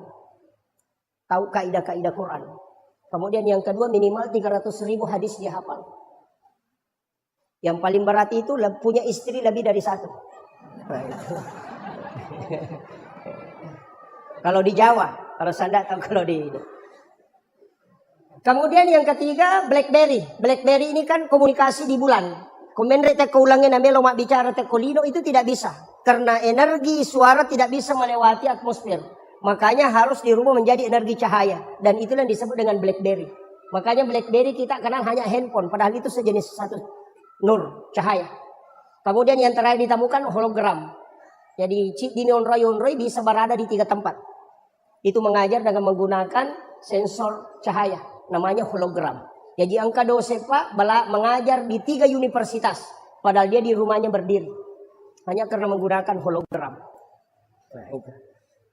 Tahu kaidah-kaidah Quran. Kemudian yang kedua minimal 300.000 hadis dia hafal. Yang paling berat itu punya istri lebih dari 1. Nah, kalau di Jawa, kalau saya tahu kalau di ini. Kemudian yang ketiga BlackBerry. BlackBerry ini kan komunikasi di bulan. Komendre teko ulangin namanya lomak bicara tekolino itu tidak bisa. Karena energi suara tidak bisa melewati atmosfer. Makanya harus di rumah menjadi energi cahaya. Dan itulah yang disebut dengan BlackBerry. Makanya BlackBerry kita kenal hanya handphone. Padahal itu sejenis satu nur, cahaya. Kemudian yang terakhir ditemukan hologram. Jadi chip di Yonroy bisa berada di 3 tempat. Itu mengajar dengan menggunakan sensor cahaya. Namanya hologram. Jadi angka dosepa mengajar di 3 universitas. Padahal dia di rumahnya berdiri. Hanya karena menggunakan hologram. Nah, itu.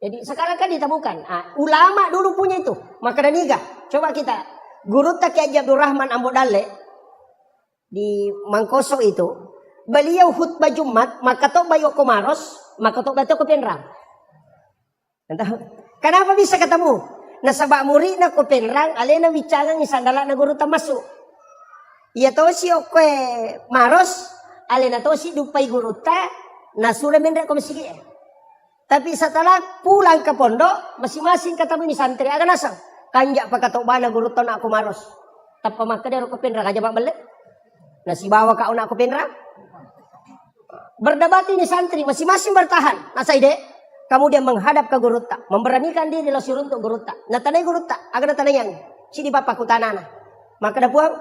Jadi sekarang kan ditemukan. Ulama dulu punya itu. Maka niga. Coba kita. Guru Taki Haji Abdul Rahman Ambodale. Di Mangkoso itu. beliau khutbah Jumat, maka to bayo komaros, maka to bato ko penrang. Entah, kenapa bisa ketemu? Na sabak muri na ko penrang, alena bicara ni sandala na guru masuk. Iya to si okwe maros, alena to si dupai guru ta, na sura menra ko masigi. Tapi setelah pulang ke pondok, masing-masing ketemu ni santri agak nasang. Kanjak pakatoba na guru ta na ako maros. Tapos maka dia ko penrang aja bak balik. Na si bawa ka una ko penrang. Berdebat ini santri masing-masing bertahan. Nasa ide, kemudian menghadap ke guru tak, memberanikan diri lo suruh untuk guru tak. Nah tanai guru tak, agar tanai yang sini bapak ku tanana. Maka dah puang,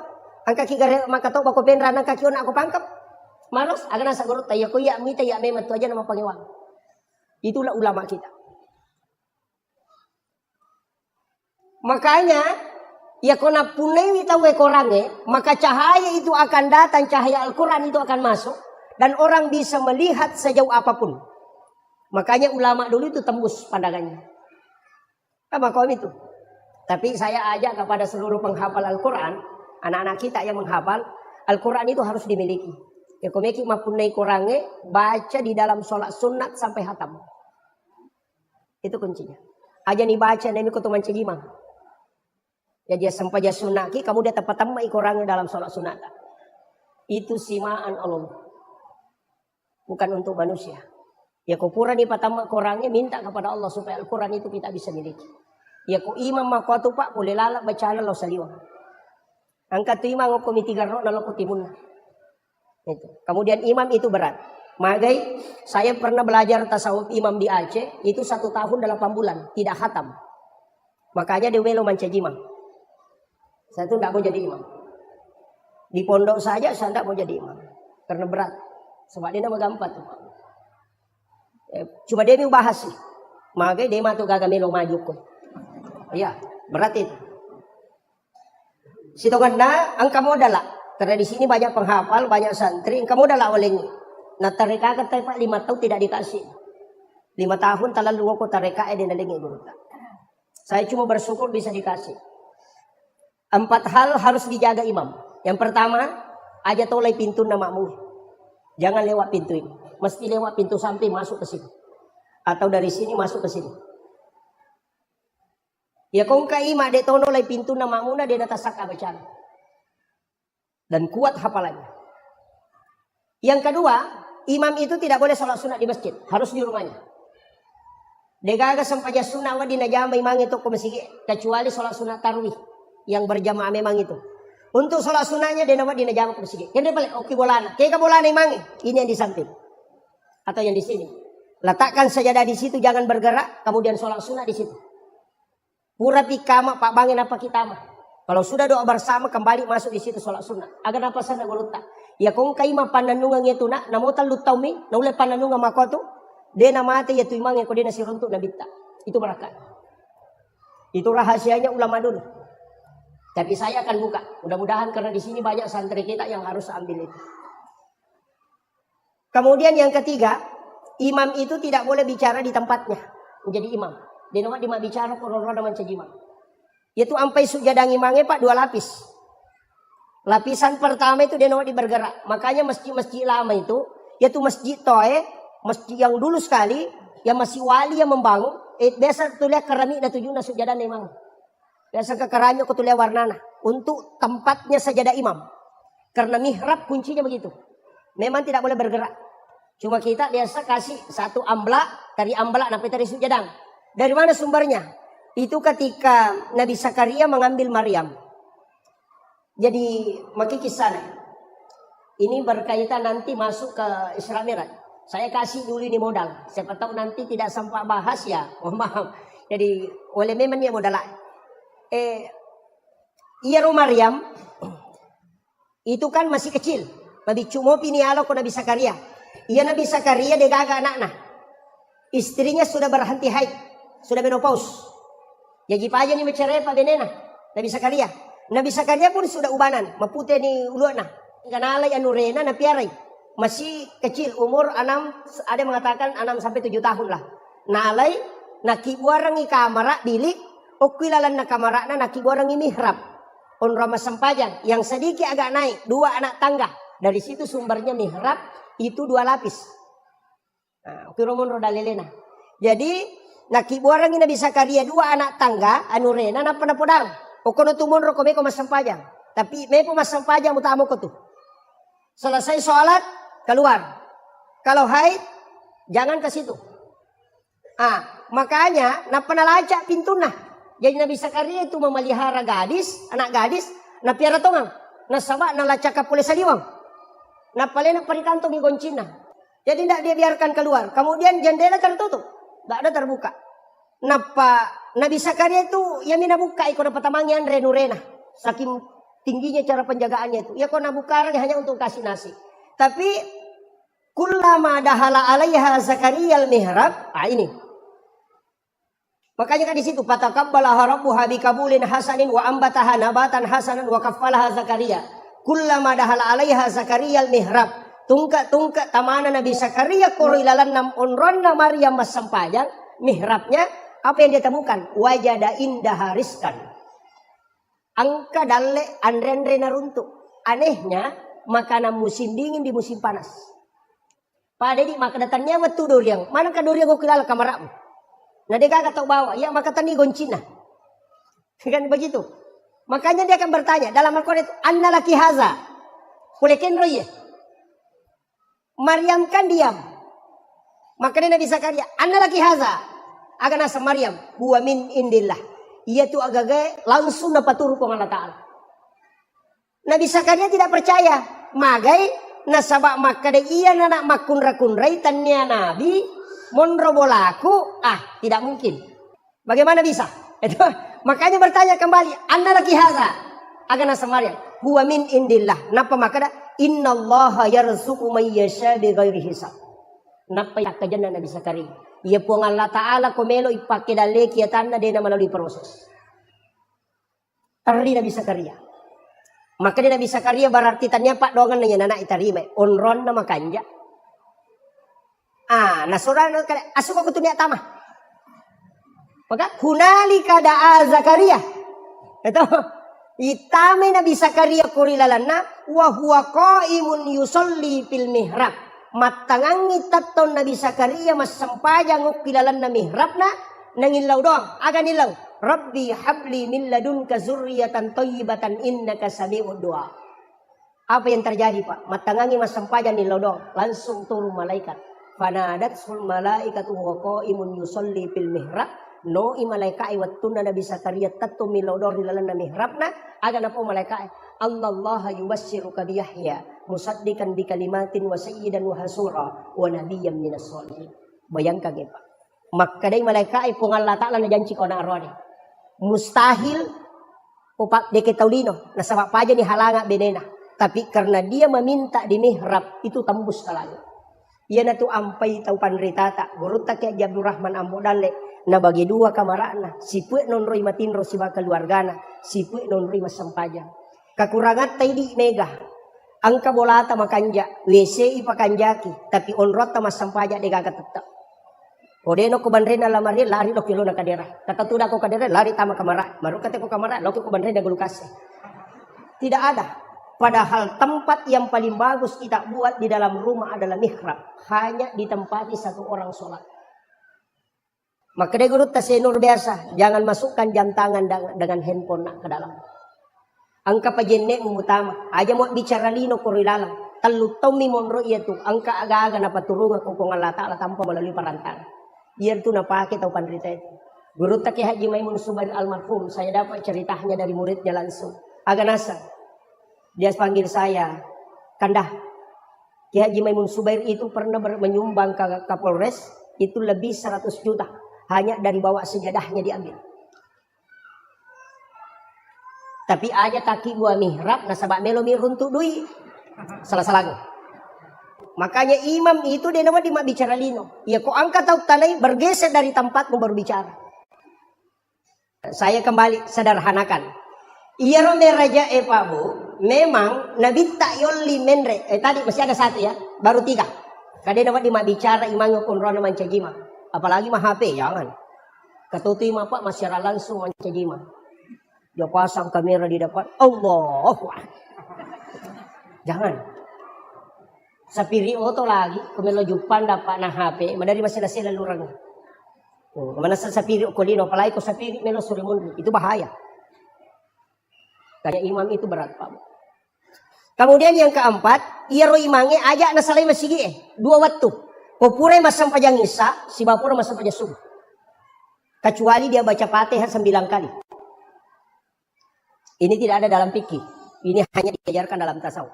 angka kigare maka tau bako penran angka kion aku pangkap. Maros agar nasa guru tak ya ku ya mita ya memat tu aja nama pangewang. Itulah ulama kita. Makanya ya kona punai tahu ekorange, maka cahaya itu akan datang, cahaya Al-Quran itu akan masuk. Dan orang bisa melihat sejauh apapun. Makanya ulama dulu itu tembus pandangannya. Sama kaum itu. Tapi saya ajak kepada seluruh penghafal Al-Quran. Anak-anak kita yang menghafal. Al-Quran itu harus dimiliki. Ya komeki mapunai kurange. Baca di dalam sholat sunat sampai hatam. Itu kuncinya. Aja nih baca nemi kutuman cegimang. Ya dia sampai dia sunaki. Kamu dia tepat tamai kurange dalam sholat sunat. Itu simaan Allah. Bukan untuk manusia. Ya kupura di patama korangnya minta kepada Allah supaya Al-Quran itu kita bisa miliki. Ya ku imam makwatu pak boleh lalak bacaan lo saliwa. Angkat tu imam ko mitigarro nalo ko timun. Itu. Kemudian imam itu berat. Magai saya pernah belajar tasawuf imam di Aceh itu 1 tahun 8 bulan tidak khatam. Makanya dewelo mancajimang. Saya itu tidak mau jadi imam. Di pondok saja saya tidak mau jadi imam karena berat. Sebab dia nama gampat. Coba dia bahas sih. Makanya dia matu gagal melo maju ko. Iya, berat itu. Sitonganna angka modal lah. Karena di sini banyak penghafal, banyak santri, angka modal lah oleh. Nah tareka kata Pak 5 tahun tidak dikasih. 5 tahun talalu ko tareka dia nalingi guru. Saya cuma bersyukur bisa dikasih. 4 hal harus dijaga imam. Yang pertama, aja tolai pintu namamu. Jangan lewat pintu ini. Mesti lewat pintu samping masuk ke sini. Atau dari sini masuk ke sini. Ya kong kaima de tono lay pintu na mamuna de natasaka bacaan. Dan kuat hafalannya. Yang kedua, imam itu tidak boleh sholat sunat di masjid. Harus di rumahnya. Degaga sampaja sunat wa dinajama imang itu ke masjid. Kecuali sholat sunat tarwih. Yang berjamaah memang itu. Untuk sholat sunahnya dia nama dinajama ke masjid. Yang dia balik, oke bolana. Kayak bolana imang. Ini yang di samping. Atau yang di sini. Letakkan sajadah di situ, jangan bergerak. Kemudian sholat sunat di situ. Pura pikama, pak bangin apa kita mah. Kalau sudah doa bersama, kembali masuk di situ sholat sunat. Agar apa sana goluta. Ya kong kaima pananungan itu nak. Namutan lutau mi. Naulai pananungan makotu. Dia nama ate ya tu imang yang kau dia nasi runtuk nabita. Itu berakat. Itu rahasianya ulama dulu. Tapi saya akan buka. Mudah-mudahan karena di sini banyak santri kita yang harus ambil itu. Kemudian yang ketiga, imam itu tidak boleh bicara di tempatnya menjadi imam. Dia nama dia bicara korona mencajimang. Yaitu ampai sujadang imamnya pak 2 lapis. Lapisan pertama itu dia nama bergerak. Makanya masjid-masjid lama itu, yaitu masjid Toe, masjid yang dulu sekali, yang masih wali yang membangun. Biasa tulis keramik dan tujuan sujadang imam. Biasa ke keramik aku tulis warnana untuk tempatnya sajadah imam. Karena mihrab kuncinya begitu. Memang tidak boleh bergerak. Cuma kita biasa kasih 1 amblak, dari amblak sampai dari sujadang. Dari mana sumbernya? Itu ketika Nabi Zakaria mengambil Maryam. Jadi maki kisah. Ini berkaitan nanti masuk ke Isra Mi'raj. Saya kasih dulu ini modal. Siapa tahu nanti tidak sampai bahas ya. Oh maaf. Jadi oleh memang dia modal. Iya Maryam itu kan masih kecil. Nabi cuma pinialo ko Nabi Zakaria. Iya Nabi Zakaria dia gagal anak-anak. Istrinya sudah berhenti haid, sudah menopause. Jadi apa aja nih bercerai Pak Benena. Nabi Zakaria. Nabi Zakaria pun sudah ubanan, mapute ni uluana. Kanalay anurena na piaray. Masih kecil umur 6, ada mengatakan 6 sampai 7 tahun lah. Nalay nakibuarang i kamera bilik. O kilalan na kamarana nakibuarang i mihrab. On Rama Sampajan yang sedikit agak naik 2 anak tangga Dari situ sumbernya mihrab itu 2 lapis. Nah, kiromon roda lelena. Jadi nakibuarang Nabi Zakaria 2 anak tangga anu rena na podang. Okono tumun ro kome ko masampajang. Tapi me po masampajang utamo ko tu. Selesai sholat keluar. Kalau haid jangan ke situ. Makanya na penalaca pintuna. Jadi Nabi Zakaria itu memelihara gadis, anak gadis, na piara tongang, na sama na lacaka pule saliwang. Na palena parikantong igoncina. Jadi tidak dia biarkan keluar. Kemudian jendela tertutup. Tidak ada terbuka. Napa Nabi Zakaria itu ya mina buka ikut dapat tamangian renurena. Saking tingginya cara penjagaannya itu. Ya kau nabuka hanya untuk kasih nasi. Tapi kullama dahala alaiha Zakaria al-mihrab. Ini. Makanya kan di situ fataqabbalaha rabbuha bikabulin hasanin wa ambataha nabatan hasanan wa kaffalaha Zakaria. Kullama dahala alaiha Zakaria al-mihrab. Tungka tamana Nabi Zakaria koro ilalan nam onron na Maryam masampajang mihrabnya apa yang dia temukan wajada indah hariskan angka dalle andre naruntuk anehnya makanan musim dingin di musim panas pada di maka datangnya waktu duriang mana ka duriang ko kilala kamaramu nah dia kagak tahu bawa ya maka tani goncina kan begitu makanya dia akan bertanya dalam Al-Quran itu anna laki haza kulekin roye Maryam kan diam. Makanya Nabi Zakaria, "Anna laki haza." Agan asa Maryam, "Huwa min indillah." Ia tu agak langsung dapat turun ke Allah Ta'ala. Nabi Zakaria tidak percaya. Magai nasabak makade iya anak makun rakunrai tanya Nabi monro bolaku. Tidak mungkin. Bagaimana bisa? Itu makanya bertanya kembali, "Anna laki haza." Agan asa Maryam, "Huwa min indillah." Napa makada innallaha yarzuqu may yasha bighairi hisab. Napa kajan Nabi Zakaria? Ia pun Allah Taala komelo ipake dale kiatanna dena melalui proses. Tari Nabi Zakaria. Maka dia Nabi Zakaria berarti tanya pak dongan nanya anak itarime onron nama kanja. Nasurana kada asuka kutunya tamah. Maka hunalika da'a Zakaria. Itu itame Nabi Zakaria kurilalana wa huwa qaimun yusolli fil mihrab. Matangangi taton Nabi Zakaria masampajang ukilalan na mihrabna nangilaw doang. Aga nilaw. Rabbi habli min ladunka zurriyatan thayyibatan innaka sami'ud du'a. Apa yang terjadi Pak? Matangangi masampajang nilaw doang. Langsung turun malaikat. Fanadatsul malaikatu wa qaimun yusolli fil mihrab. No malaikai wattuna Nabi Zakaria tattu milodor di dalam mihrabna aga napa malaikai Allah yubassiruka bi Yahya musaddiqan bi kalimatin wa sayyidan wa hasura wa nabiyyan minas sholihin. Bayangkan ya Pak. Maka dai malaikai pun Allah Taala na janji ko na arone. Mustahil upak deke taulino nasabak paja ni halanga benena. Tapi karena dia meminta di mihrab itu tembus ke langit. Ia na tu ampai tau panritata gurutta ke Abdurrahman Ambodale. Na bagi 2 kamarana, si puek non roi matinro si bakal keluargana, si puek non roi masampajang. Kakurangan tay di mega. Angka bolata makanja, WC ipakanjaki, tapi onrota masampaja de gaga tetap. Odeno ko banrena lamari lari lo kilo na kadera. Katatuda ko kadera lari tama kamara. Maru kate ko kamara lo ko banrena gulukase. Tidak ada. Padahal tempat yang paling bagus kita buat di dalam rumah adalah mihrab. Hanya ditempati 1 orang sholat. Maka dia gurut tasenur biasa. Jangan masukkan jam tangan dengan handphone nak ke dalam. Angka pajenek mengutama. Aja mau bicara lino kurilalang. Talu tomi monro iya tu. Angka aga-aga na paturungan kung Allah Ta'ala tanpa melalui perantara. Iya tu napake tau panrita itu. Gurut tak Haji Maimun Subair almarhum. Saya dapat ceritanya dari muridnya langsung. Aga nasa. Dia panggil saya. Kandah. Ki Haji Maimun Subair itu pernah menyumbang ke Kapolres. Itu lebih 100 juta. Hanya dari bawa sejadahnya diambil. Tapi aja taki gua mihrab nasabak melo miruntuk dui. Salah-salah. Makanya imam itu dia nama di bicara lino. Ya kok angkat tau tanai bergeser dari tempatmu baru bicara. Saya kembali sederhanakan. Iya rome raja Pak Bu. Memang Nabi tak yoli menre. Tadi masih ada 1 ya. Baru 3. Kadang nama di bicara imam kunrona mancajima. Apalagi mah HP, jangan. Ketuti mah Pak masyarakat langsung mancajima. Dia pasang kamera di depan. Allah. Jangan. Sapiri oto lagi, kumelo jupan dapat na HP, madari masih nasi lalurang. Mana sapiri kolino, palai ko sapiri melo surimundi, itu bahaya. Kaya imam itu berat Pak. Kemudian yang keempat, iya ro imange ajak nasalay masigi 2 waktu. Popure masam pajang isa, si bapura masam pajang subuh. Kecuali dia baca Fatihah 9 kali. Ini tidak ada dalam fikih. Ini hanya diajarkan dalam tasawuf.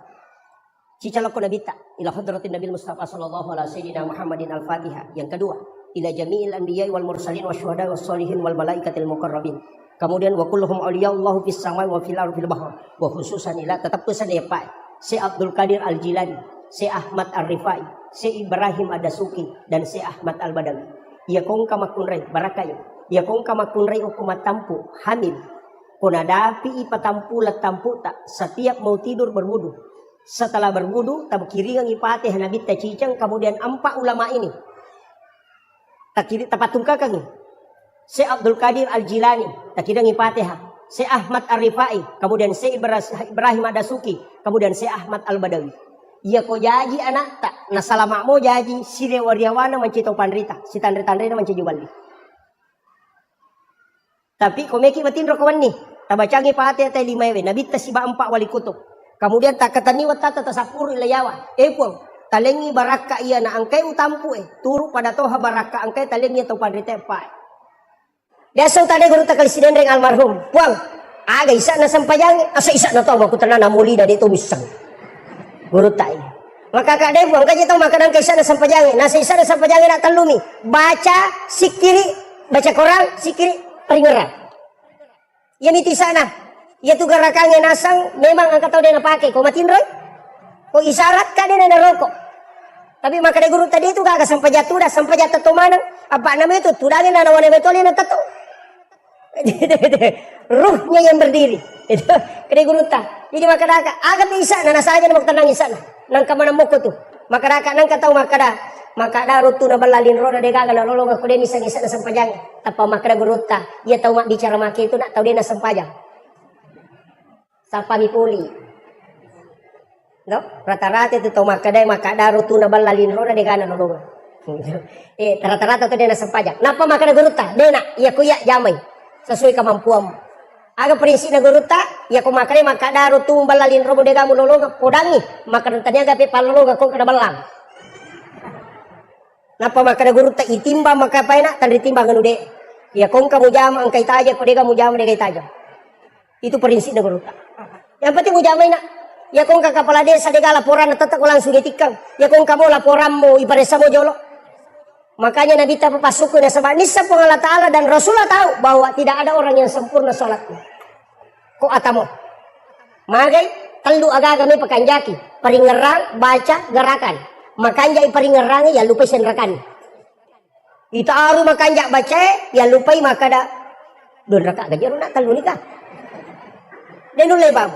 Cicalako nabita ila hadratin Nabi Mustafa sallallahu alaihi wasallam Muhammadin al-Fatihah. Yang kedua, ila jami'il anbiya wal mursalin wasyuhada was solihin wal malaikatil muqarrabin. Kemudian wa kulluhum awliya'ullahu fis samai wa fil ardi fil bahr. Wa khususan ila tetap pesan ya Pak. Si Abdul Qadir Al-Jilani, si Ahmad Ar-Rifai, si Ibrahim Ad-Dasuki dan si Ahmad Al-Badawi. Ya kong kamakunray barakayo. Ya kong kamakunray ukumatampu hamil. Kunadapi ipatampu latampu tak setiap mau tidur berwudu. Setelah berwudu tabkiringang ipatih nabit tacicang kemudian 4 ulama ini. Takiri tapatungka kang si Abdul Qadir Al-Jilani, takidang Fatihah, si Ahmad Ar-Rifai, kemudian si Ibrahim Ad-Dasuki, kemudian si Ahmad Al-Badawi. Iya ko jaji anak tak, na salama mo jaji si rewariawana mancito panrita, si tandre-tandre na mancijubali. Tapi komeki matindro kawan ni, tabacangi Fatihah tay 5 ewe, nabita si ba 4 wali kutub. Kemudian tak kataniwat tata tasapuru ilayawa, epong, talengi baraka iya na angkay utampu turu pada toha baraka angkay talengi atau panrita pa. Dasang tadi guru takal sinendreng almarhum. Puang, aga isa na sampayang, asa isa na to aku tanan namuli dari itu misang. Guru tai. Maka kadai puang kaje tau makanan kaisa na sampayang, nasa isa na sampayang na talumi. Baca sikiri, baca Quran sikiri peringeran. Ya miti sana. Ya tu garakannya nasang memang angkat tau dia na pakai. Kau matin roy? Kau isyarat ka dia na rokok. Tapi maka dari guru tadi itu kagak sampai jatuh dah sampai jatuh tu mana? Apa namanya itu? Tudangin na nawane betulin na tato. Ruhnya yang berdiri itu kede guruta jadi makaraka agak bisa nana saja nak tenang sana nang kamana moko tu makaraka nang katau makada rutu na balalin roda de gaga na lolong aku deni sang isa na sampajang tapa makada guruta ia tahu mak bicara make itu nak tahu dia na sampajang sapa mipuli no rata-rata itu tahu makada rutu na balalin roda de gaga na lolong rata-rata tu dia na sampajang napa makada guruta dena ia kuya jamai sesuai kemampuanmu. Aga prinsip na guruta, ya ko makare makadaro tumbalalin robo de gamu lolong podangi, makaran tanya gape palolong ko kada balang. Napa makada guruta itimba makapaina tan ditimbang nude. Ya kong kamu jama angkai taja ko de gamu jama de kai taja. Itu prinsip na guruta. Yang penting mu jamaina. Ya kong ka kepala desa de laporan tetek langsung ditikang. Ya kong kamu laporanmu iparesa mo jolo. Makanya Nabi tak papasuku na sabab nisa po Allah Ta'ala dan Rasulullah tahu bahwa tidak ada orang yang sempurna sholatnya. Ko atamo. Magay, telu aga kami pakanjaki. Paringerang, baca, gerakan. Makanja iparingerang ya lupa senrakan. Ita aru makanja baca ya lupa makada. Don raka gaji nak telu nikah. Denulay bab.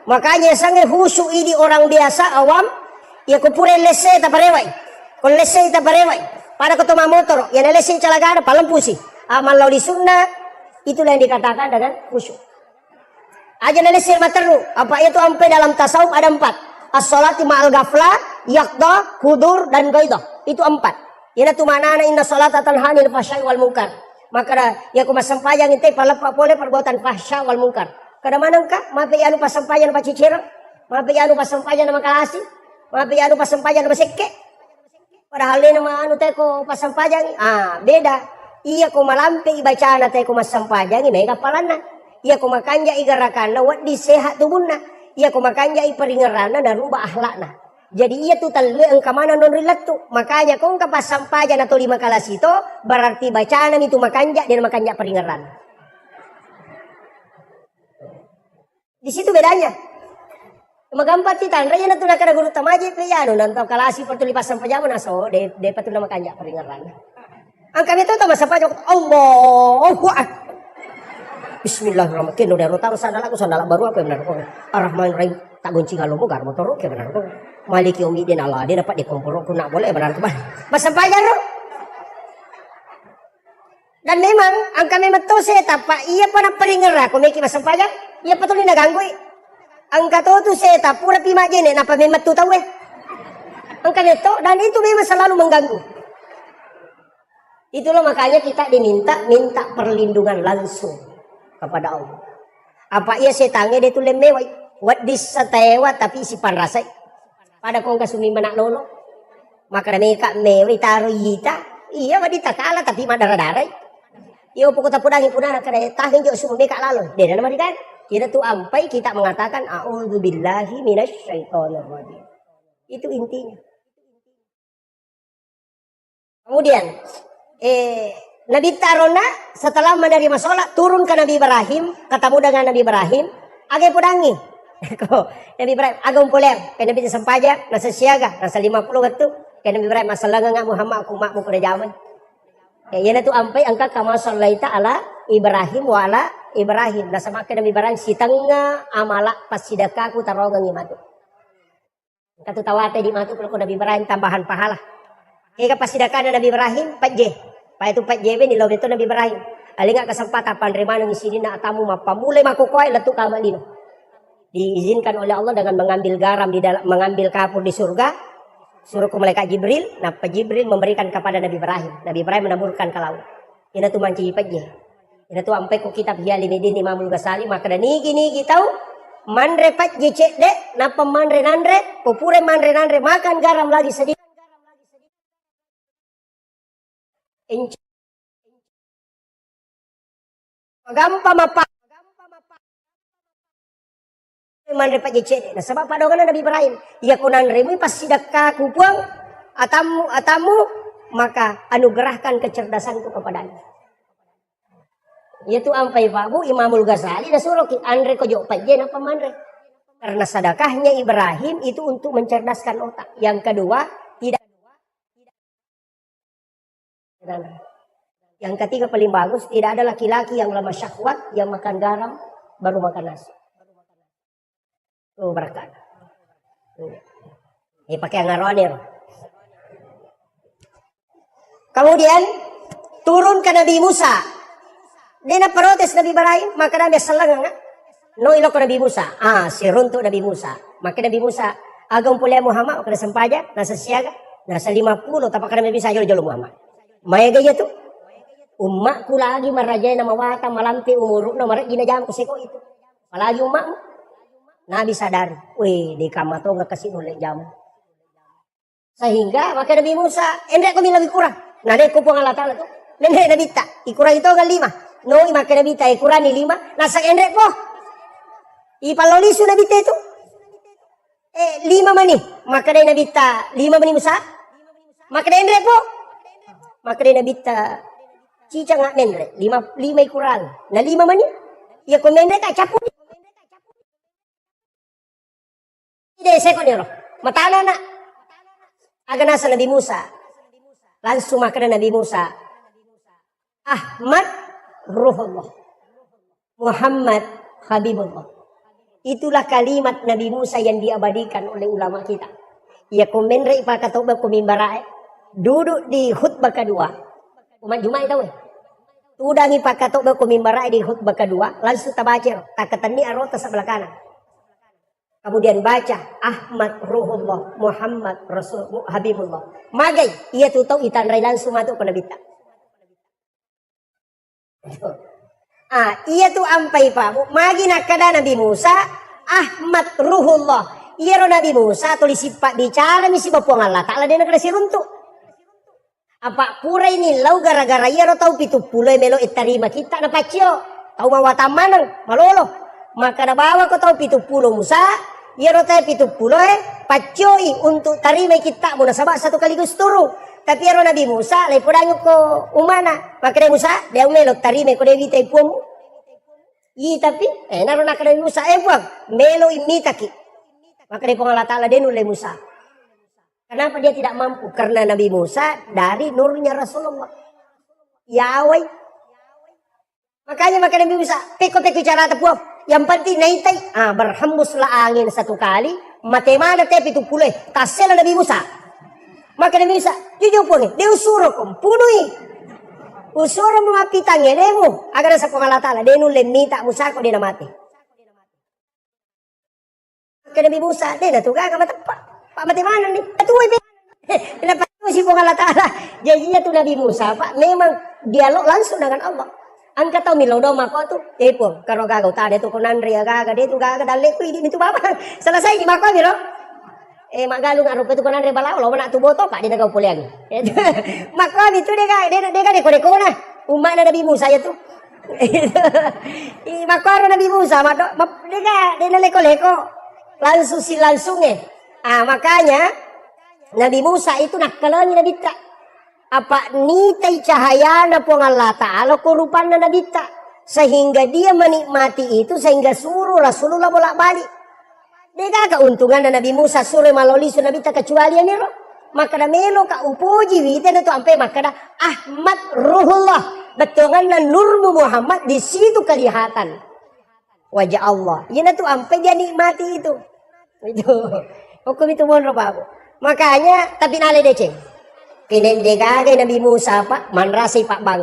Makanya sange husu ini orang biasa awam ya kupure lese ta parewai. Kon lese ta parewai. Pada ketoma motor, yang lesin calagana palempusi. Amal lauli sunnah, itulah yang dikatakan dengan khusyuk. Aja lesin materu, apa itu ampe dalam tasawuf ada 4. As-sholati ma'al ghaflah, yaqdah, hudur, dan ghaidah. Itu 4. Ina tu manana inna sholata tanhanil fahsya'i wal munkar. Maka ya ku masampayang inte palepa boleh perbuatan fahsya wal munkar. Kada manang ka, mapi anu pasampayan pa cicirang, mapi anu pasampayan na makalasi, mapi anu pasampayan na masekke. Padahal ini nama anu teko pasampajang, beda. Iya ko malampi ibaca na teko masampajang, ini kapalana. Iya ko makanja igarakan wat di sehat tubuhna. Iya ko makanja iparingerana dan rubah akhlakna. Jadi iya tu talu ang kamana non rilat tu. Makanya kung kapasampajan atau 5 kalas itu berarti bacaan itu makanja dan makanja peringeran. Di situ bedanya. Magampat kita, raya na ito nakara guru tamaji pe yan, nantaw kalasi pertulipasan pajama na so, de patula makanya peringeran. Ang kami ito masa pajak, Allahu Akbar. Bismillahirrahmanirrahim. Udah rotang sandala baru apa benar ko. Ar-Rahman Rahim tak goncing alo mo gar motor ke benar ko. Maliki umi din Allah, dia dapat dikumpul ko nak boleh benar ko ba. Masa pajak ro. Dan memang ang kami matose tapa iya pa na peringeran ko may masa pajak, iya patuloy naganggoy. Ang katoto seta pura pima jene napa memat tu tahu Angkat itu, dan itu memang selalu mengganggu. Itulah makanya kita minta perlindungan langsung kepada Allah. Apa ia setangnya dia tu lemewai, wat disatewa tapi si panrasai. Pada kong kasumi manak lolo. Maka mereka mewai taruh hita, iya wadita kalah tapi madara-darai. Iyo pokok tapudangi punana kada tahin jo semua mereka lalu. Dia nama dia kan? Kita tu ampai kita mengatakan a'udzubillahi minasyaitonirrajim. Itu intinya. Kemudian Nabi Tarona setelah menerima sholat turun ke Nabi Ibrahim, ketemu dengan Nabi Ibrahim, agak pudangi. Nabi Ibrahim agak umpuler, ke Nabi sempaja, nasa siaga, nasa 50 waktu, ke Nabi Ibrahim masalah ngak Muhammad aku makmu pada zaman. Yana tu ampai angka kama sallaita ala Ibrahim wa ala Ibrahim. Nasa maka Nabi Ibrahim si tengah amala pas sidaka aku tarogang imatu. Katu tawate di matu kalau Nabi Ibrahim tambahan pahala. Eka pas sidaka Nabi Ibrahim 4J. Pa itu 4J ni lo itu Nabi Ibrahim. Alinga kesempatan panremana ng sini na atamu mapamulay makukoy letu kamalino. Diizinkan oleh Allah dengan mengambil garam di dalam mengambil kapur di surga. Suruh ke malaikat Jibril, nah Jibril memberikan kepada Nabi Ibrahim. Nabi Ibrahim menaburkan ke laut. Ini tu manci ipatnya. Ini tu ampai ku kitab Hialimidin Imamul Ghazali. Maka nigi tahu. Manre pat jecek dek. Napa manre nandre. Popure manre nandre. Makan garam lagi sedikit. Gampang apa? Manre pak jecek. Nah sebab padogan Nabi Ibrahim. Ya kunan remi pas sidaka kupuang atamu maka anugerahkan kecerdasanku kepadanya. Yaitu ampai babu Imamul Ghazali dah suruh andre ko jo pajen apa manre. Karena sedekahnya Ibrahim itu untuk mencerdaskan otak. Yang kedua tidak. Yang ketiga paling bagus tidak ada laki-laki yang lemah syahwat yang makan garam baru makan nasi. Berkat. Ini pakai ngaronir. Kemudian turun ke Nabi Musa. Dia nak protes Nabi Ibrahim, maka Nabi selang no ilok ke Nabi Musa. Si runtuk Nabi Musa. Maka Nabi Musa agam pulih Muhammad kena sempaja, nasa siaga, nasa 50 tapak Nabi bisa jolo Muhammad. Maya gaya tu. Umakku lagi marajai nama wata malamti umuruk na marat gina jam kuseko itu. Apalagi umakmu. Nabi sadar, weh di kamar tu nggak kasih nolak jam. Sehingga maka Nabi Musa, endek kami lebih kurang. Nah dek kupung Allah Taala tu, endek Nabi tak, ikurang itu kan 5. No, maka Nabi tak ikuran ni 5. Nasak endek po, ipalolisu Nabi tak itu. 5 mani, maka dari Nabi tak 5 mani Musa, maka dari endek po, maka dari Nabi tak cica nggak mendek 5 ikuran. Nah 5 mani, ya kau mendek tak caput. Tidak sekon ya loh. Matana nak. Agak nasa Nabi Musa. Langsung makan Nabi Musa. Ahmad Ruhullah. Muhammad Habibullah. Itulah kalimat Nabi Musa yang diabadikan oleh ulama kita. Ya komenre ipakatoba kumimbarai. Duduk di khutbah kedua. Umat Jumat tahu. Tudang ipakatoba kumimbarai di khutbah kedua. Langsung tabacer. Takatani arota sebelah kanan. Kemudian baca Ahmad Ruhullah Muhammad Rasul Habibullah. Magai ia tu tahu itanrai langsung masuk ke Nabi tak. Ia tu ampai pak. Magi nak kada Nabi Musa Ahmad Ruhullah. Ia ro Nabi Musa tulis sifat bicara misi bapuang Allah Taala dia nak kasi runtuk. Apa pura ini lau gara-gara ia ro tahu pitu pulau melo itarima kita na pacio. Tahu mawata manang malolo. Maka na bawa ko tahu 70 Musa, iya rota 70 pacoi untuk tarima kita muna sabak satu kali gusturu. Tapi ero Nabi Musa, lai podango ko umana. Maka Nabi Musa, dia melok tarima ko dewi tay puamu. Tapi naro nak Nabi Musa puang melo imita ki. Maka dia Allah Taala dia nulai Musa. Kenapa dia tidak mampu? Karena Nabi Musa dari nurnya Rasulullah. Yawai. Makanya maka Nabi Musa peko-peko cara tepuap. Yang penting naitai, berhembuslah angin satu kali, matemada tepi tu pulih, kasela Nabi Musa. Maka Nabi Musa, jujur pun, dia usuruh kumpunui. Usuruh mengapi tangan demu, agar sa Allah Ta'ala, dia nulen minta Musa kok dia nak mati. Maka Nabi Musa, dia dah tukar ke tempat. Pak mati mana ni? Atuh Kenapa si Allah Ta'ala? Janjinya tuh Nabi Musa, Pak, memang dialog langsung dengan Allah. Angkat tahu milodo mako tuh, pun kalau gagau tadi tuh konan ria gaga dia tuh gaga dalek tuh ini tuh bapak selesai di mako milo. Mak galung arup itu konan ria balau lo nak tuh boto Pak dia gak boleh lagi. Mako itu dia kode nah umat Nabi Musa ya tuh. Mako Nabi Musa dia leko langsungnya. Makanya Nabi Musa itu nak kalani Nabi tak. Apa nitai cahaya na po Allah Ta'ala kurupan na nabita. Sehingga dia menikmati itu sehingga suruh Rasulullah bolak balik. Dia keuntungan na Nabi Musa suruh maloli su nabita kecuali ya niro. Maka na melo ka upuji wite na to ampe maka na Ahmad Ruhullah. Betungan na Nurmu Muhammad di situ kelihatan wajah Allah. Yan na to ampe dia nikmati itu. Itu. Hukum itu monro Pak. Makanya tapi nale deceng. Kinendegagay Nabi Musa Pak, manrasay Pak Bang.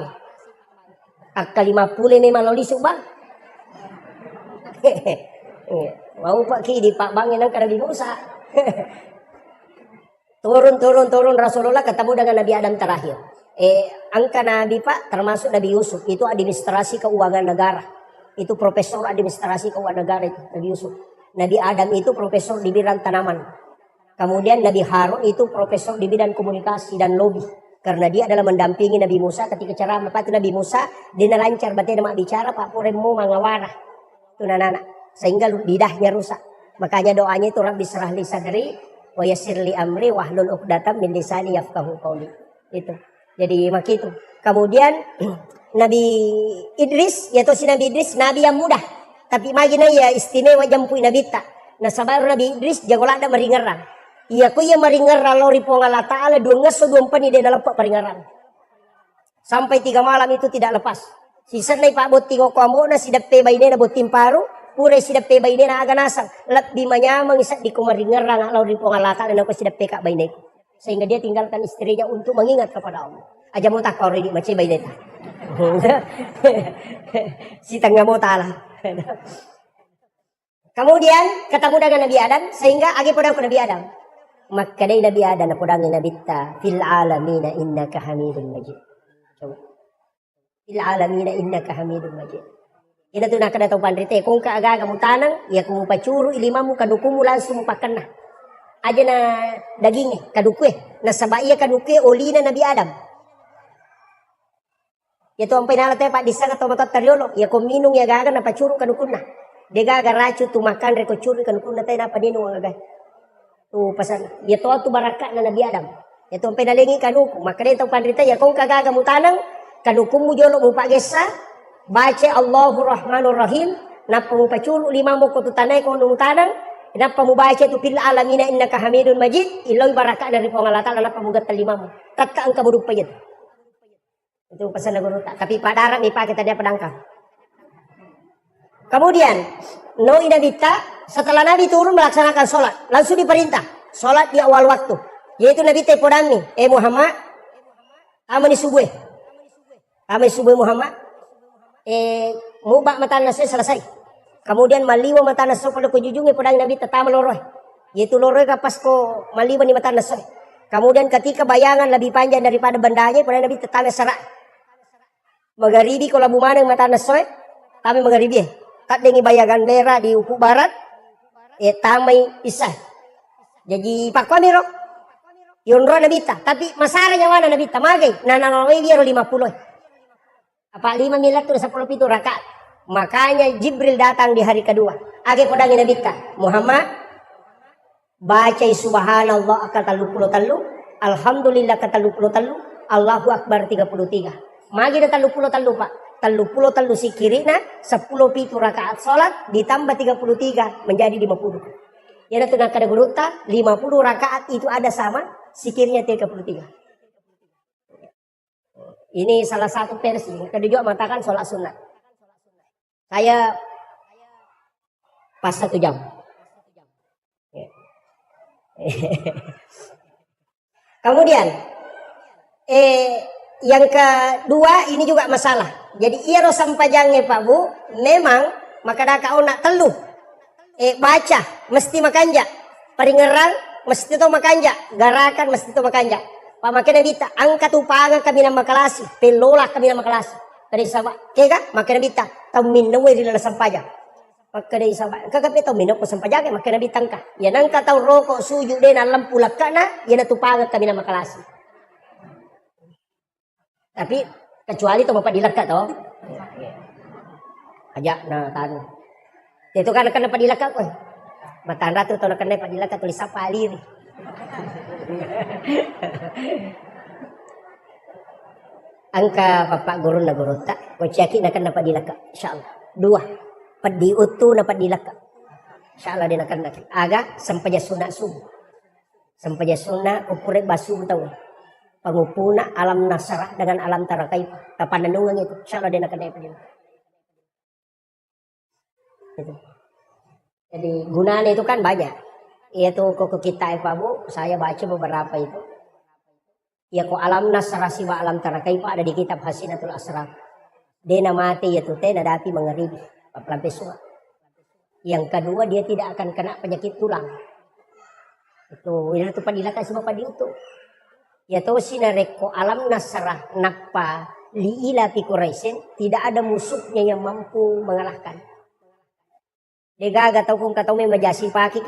Ak 50 may malolisok bang. Mau Pak Ki di Pak Bang ng Nabi Musa. turun Rasulullah ketemu dengan Nabi Adam terakhir. Angka Nabi Pak termasuk Nabi Yusuf itu administrasi keuangan negara. Itu profesor administrasi keuangan negara itu Nabi Yusuf. Nabi Adam itu profesor di bidang tanaman. Kemudian Nabi Harun itu profesor di bidang komunikasi dan lobby. Karena dia adalah mendampingi Nabi Musa ketika ceramah. Lepas itu Nabi Musa, dia lancar berarti mak bicara, Pak Puremu mangawara. Itu anak-anak. Sehingga lidahnya rusak. Makanya doanya itu Rabbi syrah li sadri, wa yassir li amri, wahlul uqdatam min lisani yafqahu qawli. Itu. Jadi mak itu. Kemudian Nabi Idris, yaitu si Nabi Idris, Nabi yang mudah. Tapi magina ya istimewa jampui Nabi tak. Nah sabar Nabi Idris, jagolah ada meringeran. Iya ko iya maringar lori po Allah Ta'ala dua ngeso dua empani dia dalam pak peringaran. Sampai 3 malam itu tidak lepas. Sisa na Pak bot tingo ko amo na sidap pe bayne na botim paru. Pure sidap pe bayne na aga nasang. Lat di manyamang isa di ko maringar nga lori po Allah Ta'ala na ko sidap pe ka bayne. Sehingga dia tinggalkan istrinya untuk mengingat kepada Allah. Aja mo tak already macam bayne ta. Si tangga mo ta'ala. Kemudian ketemu dengan Nabi Adam sehingga agi podang Nabi Adam. Maka dari Nabi Adam na podang Nabi ta fil alamina innaka hamidun majid. Coba. Fil alamina innaka hamidun majid. Ina tu nak datang pandrite kung kaaga mo tanang ya kung pacuru ilimamu kadukumu langsung pakana. Aja na daging kadukwe na sabaya kadukwe olina Nabi Adam. Ya tu ampay nalate Pak disa ka tomatot tariolo ya kuminung ya gaga na pacuru kadukuna. Dega garacu tu makan reko curi kadukuna tay na padino agay. Tu pasan ya to tu baraka na Nabi Adam. Ya tu ampay nalingi kaduku maka dia tau pandrita ya kung kagaga mo tanang kadukumu jolo mo pagesa baca Allahur Rahmanur Rahim napa mo pacuru lima mo ko tu tanay ko nung tanang napa mo baca tu fil alamina innaka hamidun majid ilaw baraka dari Allah Ta'ala napa mo gatal lima mo tatka ang kabudug payet. Itu pesan guru tak. Tapi pada Arab ni Pak kita dia pedangkang. Kemudian Nabi setelah Nabi turun melaksanakan sholat, langsung diperintah sholat di awal waktu. Yaitu Nabi tepodang ni, Muhammad, amani subuh Muhammad, mubak mata nasi selesai. Kemudian maliwa mata nasi pada kujujungnya podang Nabi tetap meloroh. Yaitu loroh kapas ko maliwa ni mata nasi. Kemudian ketika bayangan lebih panjang daripada bendanya, podang Nabi tetap serak. Magharibi kalau bumanang mata nasi, kami magharibi. Tak dengi bayangan merah di ufuk barat, tamay isa. Jadi Pak Kamiro, yun ro nabita. Tapi masaranya mana nabita magay, nananaway biro 50. Apa 5 miliar tu 10 pitu rakaat. Makanya Jibril datang di hari kedua. Age podangin nabita, Muhammad, baca subhanallah akal 33, alhamdulillah akal 33, Allahu Akbar 33. Magi na 33 Pak. 33 sikirina 10 pitu rakaat salat ditambah 33 menjadi 50. Ya itu nak kada guruta 50 rakaat itu ada sama sikirnya 33. Ini salah satu versi. Kedua juga mengatakan salat sunat. Saya pas 1 jam. Kemudian yang kedua ini juga masalah. Jadi ia rosam pajangnya Pak Bu, memang maka dah kau nak teluh, baca mesti makanja, peringeran mesti to makanja, garakan mesti to makanja. Pamakina bita, angkat upangan kami na makalasi, pelola kami na makalasi. Dari sama, kaya makina bita, tau minum di dalam sampaja. Makina sama, kagabi tau minum ko sampaja, makina bitang ka. Yan ang kataw rokok suju din alam pulak ka na, yan natupangan kami na makalasi. Tapi kecuali to mapadilag ka to. Aja na tano. Dito ka na padilag ka ko. Matanda to na kanay padilag ka tulis sa palir. Angka Bapak Guru na guru tak, ko ceki na kan padilag ka. Insyaallah. 2. Padiutu na padilag ka. Insyaallah din akan nak. Aga sampaja sunna subuh. Sampaja sunna upure basu tahu. Pangupuna alam nasarah dengan alam tarakai. Kapananungan itu. Insyaallah din akan padilag. Gitu. Jadi gunanya itu kan banyak. Yaitu kok kita Pak Bu, saya baca beberapa itu. Ya kok alam nasrah siwa alam tarakai Pak ada di kitab Hasinatul Asrar. Dena mati yaitu teh nadapi mengeribi pelampai sungai. Yang kedua dia tidak akan kena penyakit tulang. Itu padilaka siwa padi itu. Ya to sinareko alam nasrah nakpa liila fi Quraisyin tidak ada musuhnya yang mampu mengalahkan. Degaga tau kung katau may majasi paki.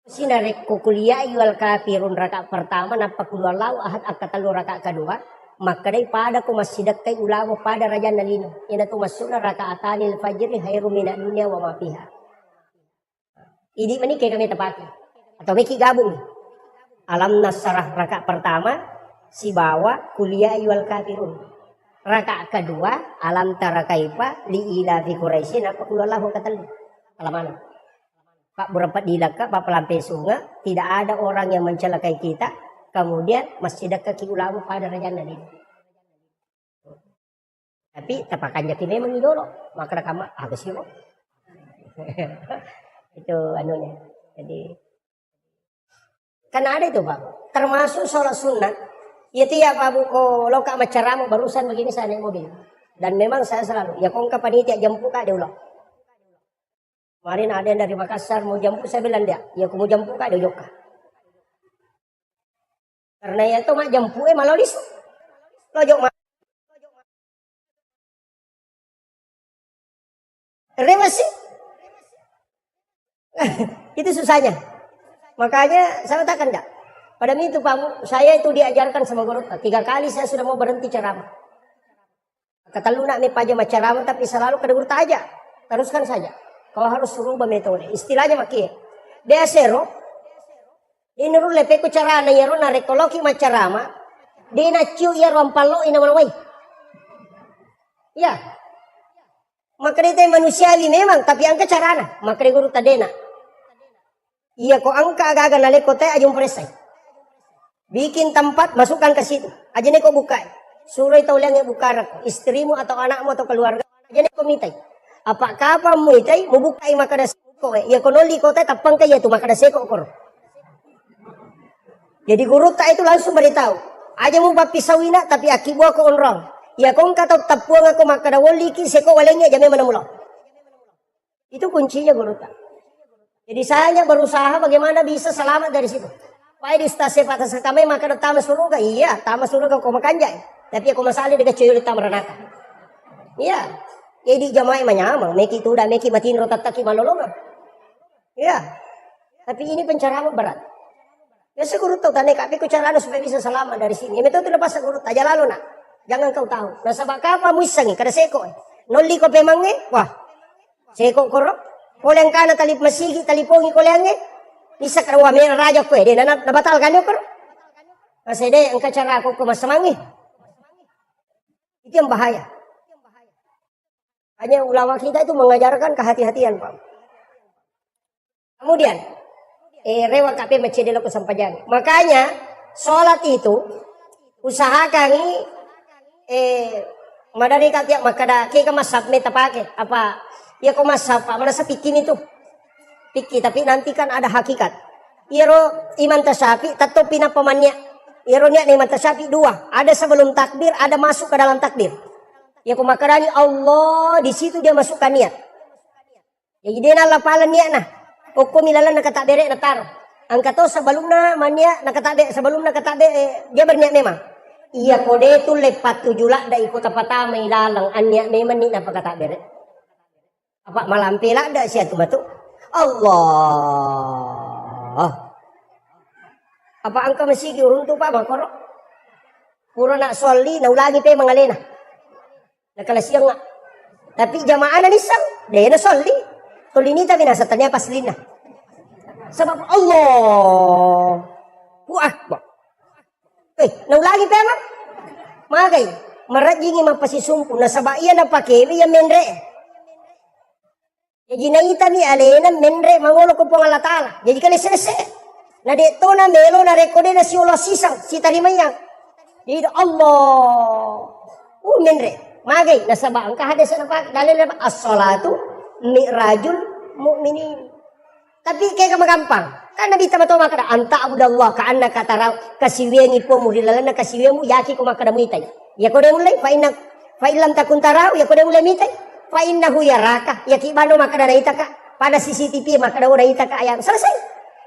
Sinarek ko kuliah iwal kafirun raka pertama napakuluan lau ahad akatalu raka kedua. Maka day pada ko masidak kay ulawo pada raja nalino. Ina to masuna raka atanil fajri hayru mina dunya wa mafiha. Idi mani kay kami tapaki. Atau may kigabong. Alam nasarah raka pertama si bawa kuliah iwal kafirun. Raka kedua alam tara kaifa li ila fi Quraisyin apa kullahu katal alaman. Pak berempat dilaka Pak pelampai sungai tidak ada orang yang mencelakai kita kemudian masih dekat ki ulama pada raja Nabi. Tapi tapakan jaki memang idolo maka kama apa sih kok. Itu anunya. Jadi kan ada itu Pak termasuk sholat sunat. Itu ya Pak Buko loka macaramu barusan begini saya naik mobil. Dan memang saya selalu ya kong panitia jemput kak dia ulang. Kemarin ada yang dari Makassar mau jemput saya bilang dia, ya aku mau jemput kak dia joka. Karena ya itu mak jemput malah lisu. Lojok mak. Remasi. Itu susahnya. Makanya saya katakan enggak. Pada itu Pak, saya itu diajarkan sama guru. 3 kali saya sudah mau berhenti ceramah. Kata lu nak mepaja ceramah tapi selalu ke guru aja. Teruskan saja. Kau harus rubah metode. Istilahnya makia. Dia sero. Ini ru lepe ku carana ya ru na rekoloki ceramah. Dia na ciu ya rompalo ina manawai. Ya. Maka dia manusiawi memang tapi angka carana. Maka dia guru tadena. Iya kok angka agak-agak naleko teh ajung presai. Bikin tempat, masukkan ke situ. Aja nih kok buka. Suruh itu yang buka istrimu atau anakmu atau keluarga. Aja nih kok mitai. Apakah kamu mitai? Mau buka maka ada seko. Ya konoli kota tapang kaya itu maka ada seko kor. Jadi guru tak itu langsung beritahu. Aja mau pisawina tapi akibu aku onrong. Ya kong kata tapuang aku maka ada wali ki seko walengnya jamnya mana mulau. Itu kuncinya guru tak. Jadi saya berusaha bagaimana bisa selamat dari situ. Pai di stase patas kami maka ada tamas suruga. Iya, tamas suruga kau makan jai. Tapi aku masalah dengan cewek di tamaranakan. Iya. Jadi jamaah menyamang. Meki itu udah meki matiin rotat taki malolongan. Iya. Tapi ini pencerahan berat. Biasa guru tahu tanya tapi ku caranya supaya bisa selamat dari sini. Itu lepas guru aja lalu nak. Jangan kau tahu. Nah sabak apa muisang kada seko. Noli ko pemangnya. Wah. Seko korok. Koleng kana talip masigi talipongi kolengnya. Bisa kada wamena raja ko dia nabatalkan yo kor. Kasi de ang kacara ko masamangi. Itu yang bahaya. Hanya ulama kita itu mengajarkan kehati-hatian, Pak. Kemudian rewa kape macedelo ko sampajan. Makanya sholat itu usahakan madari katiak makada kaya masap meta pake apa ya ko masap mana sa pikin itu. Piki tapi nanti kan ada hakikat. Iro iman tasyafi tato pinapamannya. Iro niya iman tasyafi 2. Ada sebelum takbir, ada masuk ke dalam takbir. Ya kumakarani Allah di situ dia masukkan niat. Jadi dia lapalan niat nah. Oko milalan nakatabe na taro. Ang kato sebelum na mania nakatabe sebelum nakatabe dia berniat memang. Iya kode tu lepat tujula da ikut apa may lalang anya memang ni napakatabe. Apa malampila da siya tumatu. Allah. Apa angka masigi urun tu pa makoro. Puro na soli na ulagi pe mangalena. Nakalasiyang nga. Tapi jamaah na nisang, dahil na soli. Tulinita binasa tanya paslina. Sebab Allah. Akbar. Naulagi pa man. Magay, marajingi mapasisumpo na sabaiyan na pakili ya menre. Jadi naita ni alena menre mangulo ko pong alatala. Jadi kali sese. Na dito na melo na rekode na si Allah sisang, si tarimayang. Jadi Allah. Menre. Magay, nasaba ang kahadasan ng dalil na as-salatu mi'rajul mu'minin. Tapi kayak magampang. Kan Nabi tama-tama makada anta abudallah ka annaka taraw kasiwengi po mo rilalan na kasiwengi mo yaki ko makada muitay. Ya ko mulai fa illam takun taraw ya ko mulai mitay. Fa innahu yaraka yaki bano makada naita ka pada CCTV makada naita ka ayam. Selesai.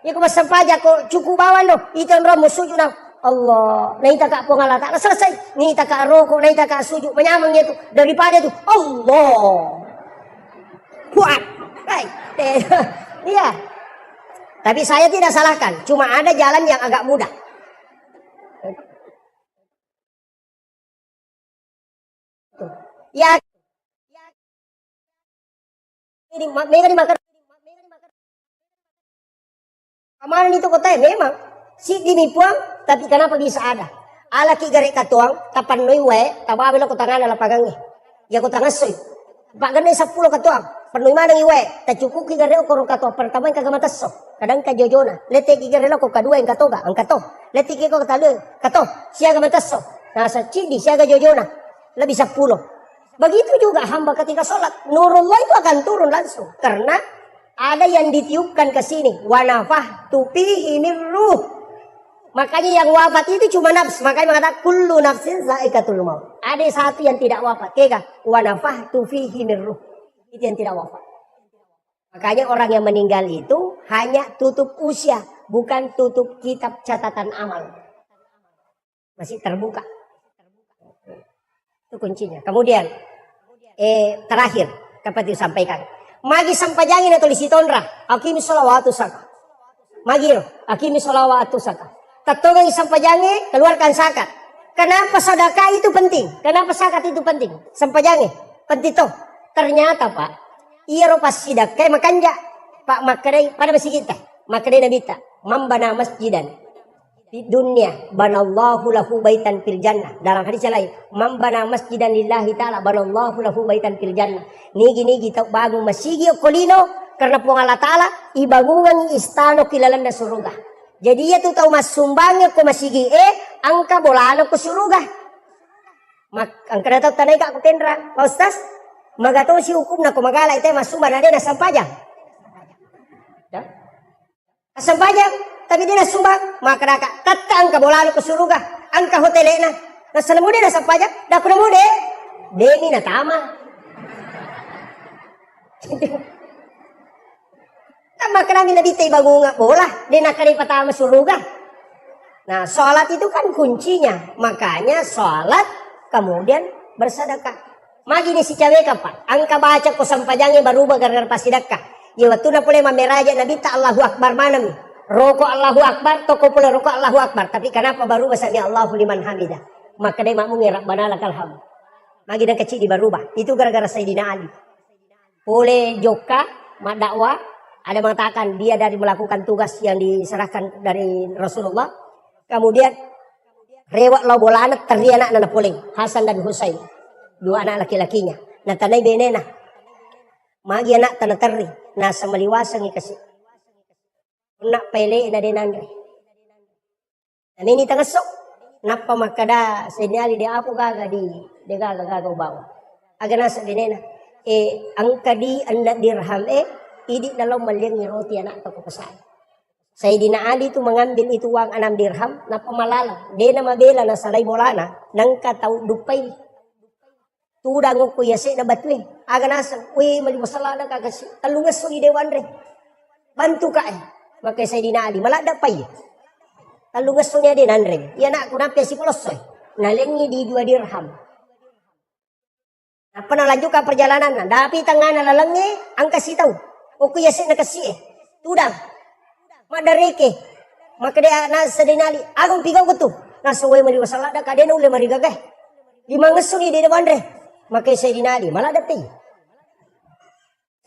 Ya ko masampaja ko cukup bawan no. Ito ro musuju na Allah, naita ka po nga lata. Selesai. Naita ka roko, naita ka sujud. Menyamang itu. Daripada itu, Allah. Kuat. Baik. Iya. Tapi saya tidak salahkan. Cuma ada jalan yang agak mudah. Ya. Ini makan. Kemarin itu kota memang. Si dinipuang, tapi kenapa bisa ada? Ala ki gare katuang, tapan noi we, tababelo ko tangan ala pagangi. Ya ko tangan soy. Pagane 10 katuang, panoi manang iwe, ta cukup ki gare ko katuang pertama ka gamatasso. Kadang ka jojona, lete ki gare ko kadua ang katoga, ang kato. Lete ki ko katalo, kato, siya gamatasso. Nasa cidi siya ga jojona, lebih 10. Begitu juga hamba ketika sholat, nurullah itu akan turun langsung. Karena ada yang ditiupkan ke sini, wa nafahtu fihi min ruh. Makanya yang wafat itu cuma nafs. Makanya mengatakan kullu nafsin zaikatul maut. Ada satu yang tidak wafat. Kega wa nafahtu fihi min ruh. Itu yang tidak wafat. Makanya orang yang meninggal itu hanya tutup usia, bukan tutup kitab catatan amal. Masih terbuka. Itu kuncinya. Kemudian terakhir dapat disampaikan. Magi sampajangin atau lisitonra. Akimi sholawatu saka. Magi akimi sholawatu saka. Tatogang sampajange keluarkan zakat. Kenapa sedekah itu penting? Kenapa zakat itu penting? Sampajange penting toh. Ternyata Pak, iya ro pas sidak kay makanja Pak makare pada masjid kita. Makare nabita mambana masjidan di dunia banallahu lahu baitan fil jannah. Dalam hadis lain, mambana masjidan lillahi taala banallahu lahu baitan fil jannah. Nigi tau bangun masjid kolino karena puang Allah taala ibangungan istano kilalan da surga. Jadi ia tu tahu mas sumbangnya ko masigi angka bolano ko suruga. Angka na tahu tanay ka ko tendra. Ustaz, magato si hukum na ko magala ite mas sumba na din na sampajang. Sampajang, tapi dia na sumbang, maka tata angka bolano ko suruga. Angka hotel na. Nasa mo din na sampajang, dako na mo din. Demi na tama. Maka namin nabitay bagunga bola, di nakalipatama suruga. Nah, sholat itu kan kuncinya. Makanya sholat kemudian bersedekah. Magini si cawe kapan? Angka baca ko sampajangnya berubah gara-gara pas sedekah. Ya waktu na pula mameraja nabi ta Allahu Akbar manam. Roko Allahu Akbar, toko pula roko Allahu Akbar. Tapi kenapa baru sami Allahu liman hamidah? Maka dia makmu ngerak banalakal ham. Magi dan kecil di berubah. Itu gara-gara Sayyidina Ali. Boleh joka, mak dakwah. Ada mengatakan dia dari melakukan tugas yang diserahkan dari Rasulullah. Kemudian rewak lau bola anak teri anak nana puling. Hasan dan Husain. 2 anak laki-lakinya. Nah tanay benena. Magi anak tanah teri. Nasa maliwasang ikasi. Nak pele na dinandre. Dan ini tangasok. Napa makada senyali dia aku gaga di. Dia gaga bawa. Aga nasa benena. Angkadi anak dirham Idi dalam maliang roti anak toko pesan. Sayyidina Ali itu mengambil itu uang 6 dirham na pamalalang. Dia na mabela na salay bolana nang kataw dupay. Tudang ko yase na batwe. Aga nasa, uy maliwasala na kagasi. Talungas so idewan re. bantu kak. Maka Sayyidina Ali malah dapat ya. Lalu ngesunya dia nandreng. Ya nak kunapa si polosoy. Nalengi di 2 dirham. Apa na lanjutkan perjalanan na. Tapi tengah na lalangi ang kasih tahu. Oku ya na kasih tudang. Madareke. Maka dia na Sayyidina Ali. Agung pigaw ko to. Nasuway mali wasalada ka din uli marigagay. 5 ngesungi di depan re. Maka Sayyidina Ali malah dapat.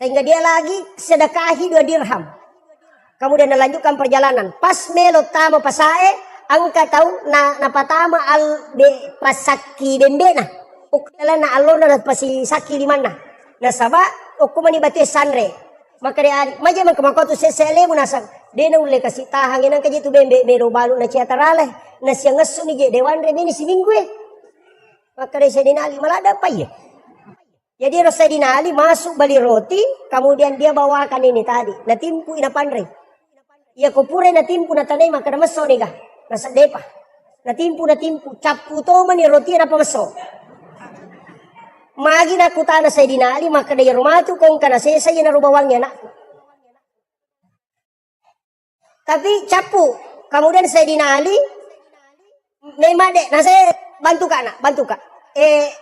Sehingga dia lagi sedekahi 2 dirham. Kemudian nalanjutkan perjalanan. Pas melo tama pasae, angka tahu na napatama al be pasaki bembe na. Ukala na alona na pasi saki limana. Na saba ukumani batu sanre. Maka dia maja man kamakoto sesele mo nasang. Dena ule kasi tahangin ang kajitu bembe mero balu na ciatarale. Na siya ngaso ni dewan re mini si minggu. Maka dia Sayyidina Ali malada pa ya. Jadi Sayyidina Ali masuk bali roti, kemudian dia bawakan ini tadi. Natimpu inapanre. Ia kupure na timpu na tanay maka na maso niga. Nasa depa. Na timpu capu to man ni roti na pamaso. Magi na kuta na Sayyidina Ali maka na rumatu kong kana sesa na rubawangnya na. Tapi capu. Kemudian Sayyidina Ali memade na saya bantu ka.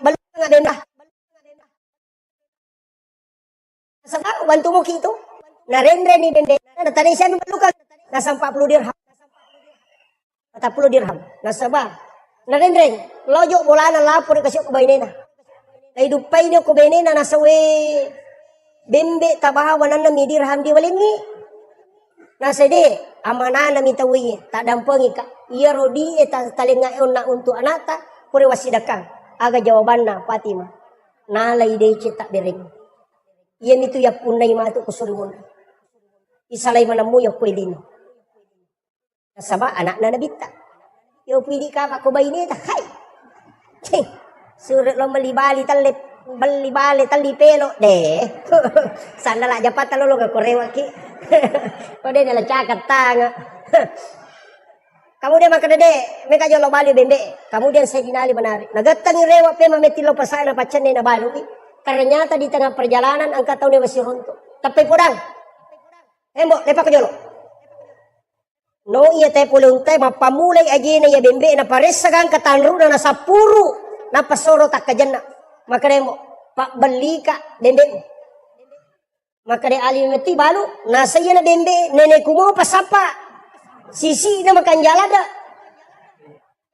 Balu nga benda. Sabab bantu mo kito. Na rendre ni bende. Na tanay siya malukan. Nasa 40 dirham. 40 dirham. Nasa ba? Na rendre. Lojo bola na lapor kasi ko baynena. Ay dupay niyo ko baynena nasa we bembe tabahawan na mi dirham di walingi. Nasa de amana na mi tawi ta dampengi ka. Iya rodi eta talingaon na untuk anata pure wasidakang. Aga jawaban na Fatima. Nalay de cita bereng. Iyan itu ya punay matu kusulmon. Isalay manamu ya kwelino. Nasaba anak na nabita. Yo pili ka pa ko ba ini ta hay. Surat lo malibali tali pelo de. Sana la japat lo ga korewa ki. Kode na la cakat tanga. Kemudian maka dede meka jolo bali bembe. Kemudian Sayyidina Ali menarik. Nagatang rewa pe mametilo pasana pacane na balu. Ternyata di tengah perjalanan angka tahu dia masih runtuh. Tapi podang. Embok lepak ke jolo. No iya te pulung te mapamulay aji na ya bembe na paresagang katanru na nasapuru na pasoro tak kajana. Maka demo pak beli ka bembe. Maka de Ali meti balu nasa iya na bembe nenek kumo pasapa sisi na makan jalada.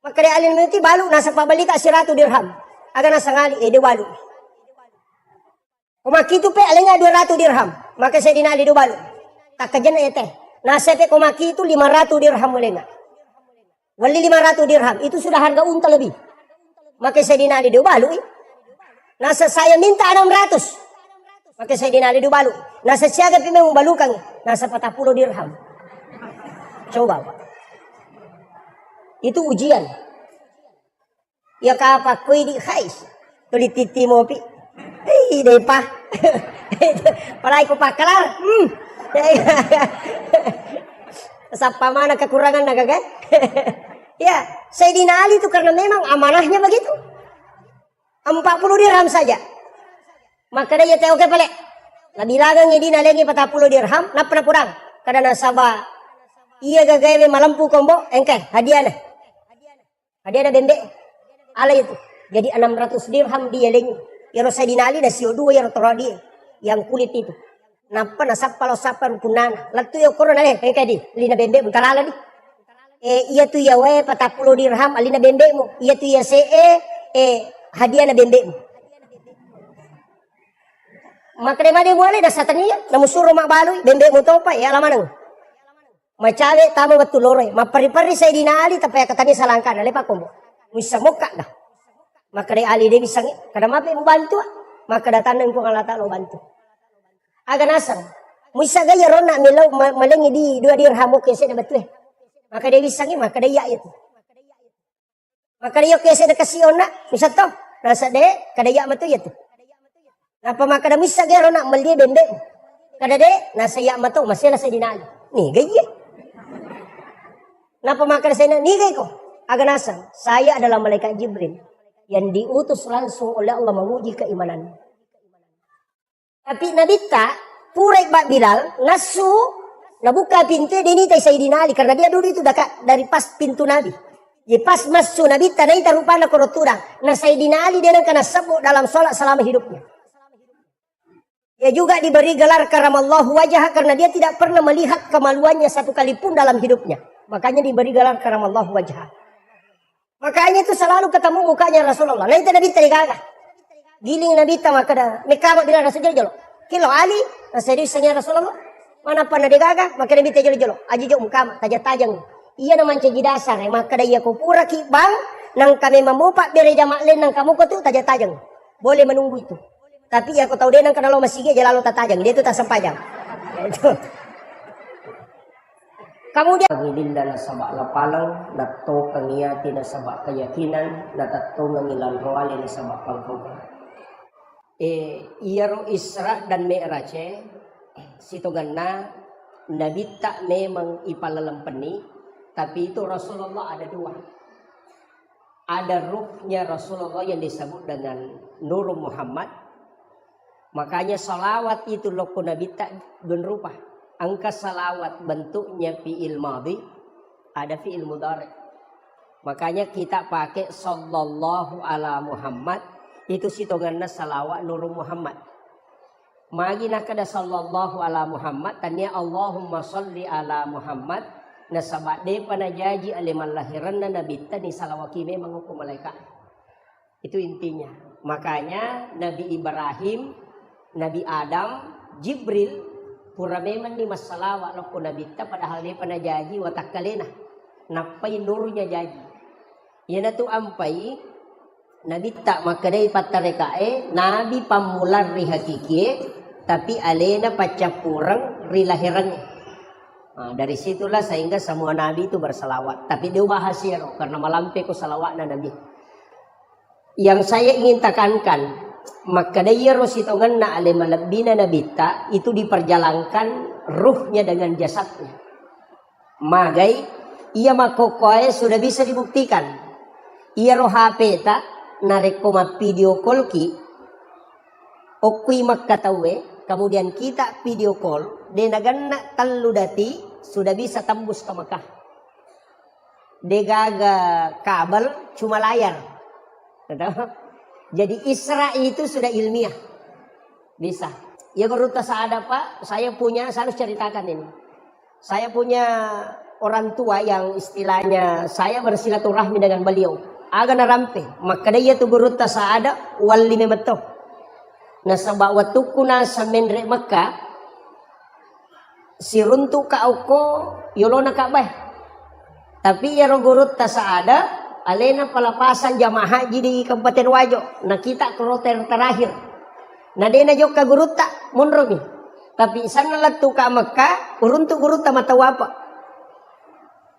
Maka de Ali meti balu nasa pabali ka 100 dirham. Aga nasa ngali de balu. Kumaki itu pe alenga 200 dirham. Maka Sayyidina Ali do balu. Tak kajan ete. Nasa pe kumaki itu 500 dirham alenga. Wali 500 dirham itu sudah harga unta lebih. Maka Sayyidina Ali do balu. Nasa saya minta 600. Maka Sayyidina Ali do balu. Nasa siaga pe memang balukan. Nasa 40 dirham. Coba Pak. Itu ujian. Ya kapak koi di khais. Tuli titi mo pi. Deh pa. Palay ko pa kalar. Sapa mana kekurangan nagagay? Ya, Sayyidina Ali itu karena memang amanahnya begitu. 40 dirham saja. Maka dia teh oke pale. Nabilagang idi na lagi 40 dirham, napna kurang. Kada nasaba. Iya gagay malampu kombo, engke hadiah na. Hadiah na bembe. Ala itu. Jadi 600 dirham dia lagi. Yaro Sayyidina Ali na siyo dua yaro toradi yang kulit itu. Napa nasapalo sapar punana. Latu yo korona engke di. Lina bembe buntarala di. Iya tu ya we 40 dirham alina bembe mo. Iya tu ya hadiah na bembe mo. Maka de boleh dah satania na musuro mabaloi bembe mo to pa ya lamanang. Macale tama betul lore. Mapari-pari Sayyidina Ali tapi katanya salangkan lepa kombo. Misa moka dah. Maka de Ali de bisa kada mape mo bantu. Maka datang ko ngalata lo bantu. Aga nasang. Misa gaya rona milaw malengi di 2 dirham mo kese na betul. Maka dia bisa maka dia itu. Maka dia kese na kasiona misa to. Nasa de kada ya matu itu. Napa maka da misa gaya rona maldi bembe. Kada de nasa ya matu masela Sayyidina Ali. Ni gaya. Napa maka saya ni gaya ko. Aga nasang. Saya adalah malaikat Jibril yang diutus langsung oleh Allah menguji keimanan. Tapi Nabi tak purek bak Bilal nasu buka pintu dia ni Sayyidina Ali karena dia dulu itu dekat dari pas pintu Nabi. Jadi pas masuk Nabi tanah itu rupanya korotura. Nah Sayyidina Ali dia kena sebut dalam sholat selama hidupnya. Dia juga diberi gelar karamallahu wajah karena dia tidak pernah melihat kemaluannya satu kali pun dalam hidupnya. Makanya diberi gelar karamallahu wajah. Makanya itu selalu ketemu mukanya Rasulullah. Nah itu Nabi tergagah. Giling Nabi maka dah mekama bila Rasul jolo. Kilo Ali, seriusnya Rasulullah. Mana pernah digagah, maka Nabi jolo. Aji jok mukama, tajang-tajang. Iya naman cegi dasar, maka dah iya kupura ki bang, nang kami memupak beri jamak len nang kamu ko tu tajang-tajang. Boleh menunggu itu. Tapi ya aku tahu dia nang kana lo masih dia lalu tajang, dia itu tak sempajang. Itu. Kemudian Pagidin na sabak lapalang, nato kangiyati na sabak keyakinan, natato ngangilan roali na sabak pangkuban. Iyaro Isra dan Mi'raj sitoganna Nabi tak memang ipalalampani, tapi itu Rasulullah ada dua. Ada ruhnya Rasulullah yang disebut dengan Nur Muhammad. Makanya salawat itu loko Nabi tak berupa. Angka salawat bentuknya fi'il madhi, ada fi'il mudhari. Makanya kita pakai sallallahu ala Muhammad, itu sitoganna salawat Nur Muhammad. Magi nakada sallallahu ala Muhammad, tanya Allahumma salli ala Muhammad. Nasabat de panajaji aliman lahiran na nabi tani salawaki memang hukum malaikat. Itu intinya. Makanya Nabi Ibrahim, Nabi Adam, Jibril pura memang di masalawat loko nabi ta padahal dia panajaji watakalena. Napai nurnya jadi. Yana tu ampai Nabi tak makadai patarekae Nabi pamular ri hakiki tapi alena pacapurang ri lahirannya. Nah, dari situlah sehingga semua Nabi itu bersalawat. Tapi dia bahasia karena malampe ko salawat na Nabi. Yang saya ingin tekankan makadai rositongan na alema lebina Nabi tak itu diperjalankan ruhnya dengan jasadnya. Magai ia makokoe sudah bisa dibuktikan. Ia roh HP tak nareko ma video call ki okui makkatawe kemudian kita video call denaganna tallu dati sudah bisa tembus ke Mekah. Degaga kabel cuma layar. Jadi Isra itu sudah ilmiah. Bisa. Ya geruta saada Pak, saya harus ceritakan ini. Saya punya orang tua yang istilahnya saya bersilaturahmi dengan beliau. Aga narampe, maka dia tu geruta saada wali memeto. Na sabak watukuna sa menre Mekah siruntu ka auko yolona ka bay. Tapi ya rogurut ta saada alena palapasan jamaah haji di Kabupaten Wajo. Na kita kroter terakhir. Na dena jok ka guruta munromi. Tapi sana latu ka Mekah uruntu guruta matawapa.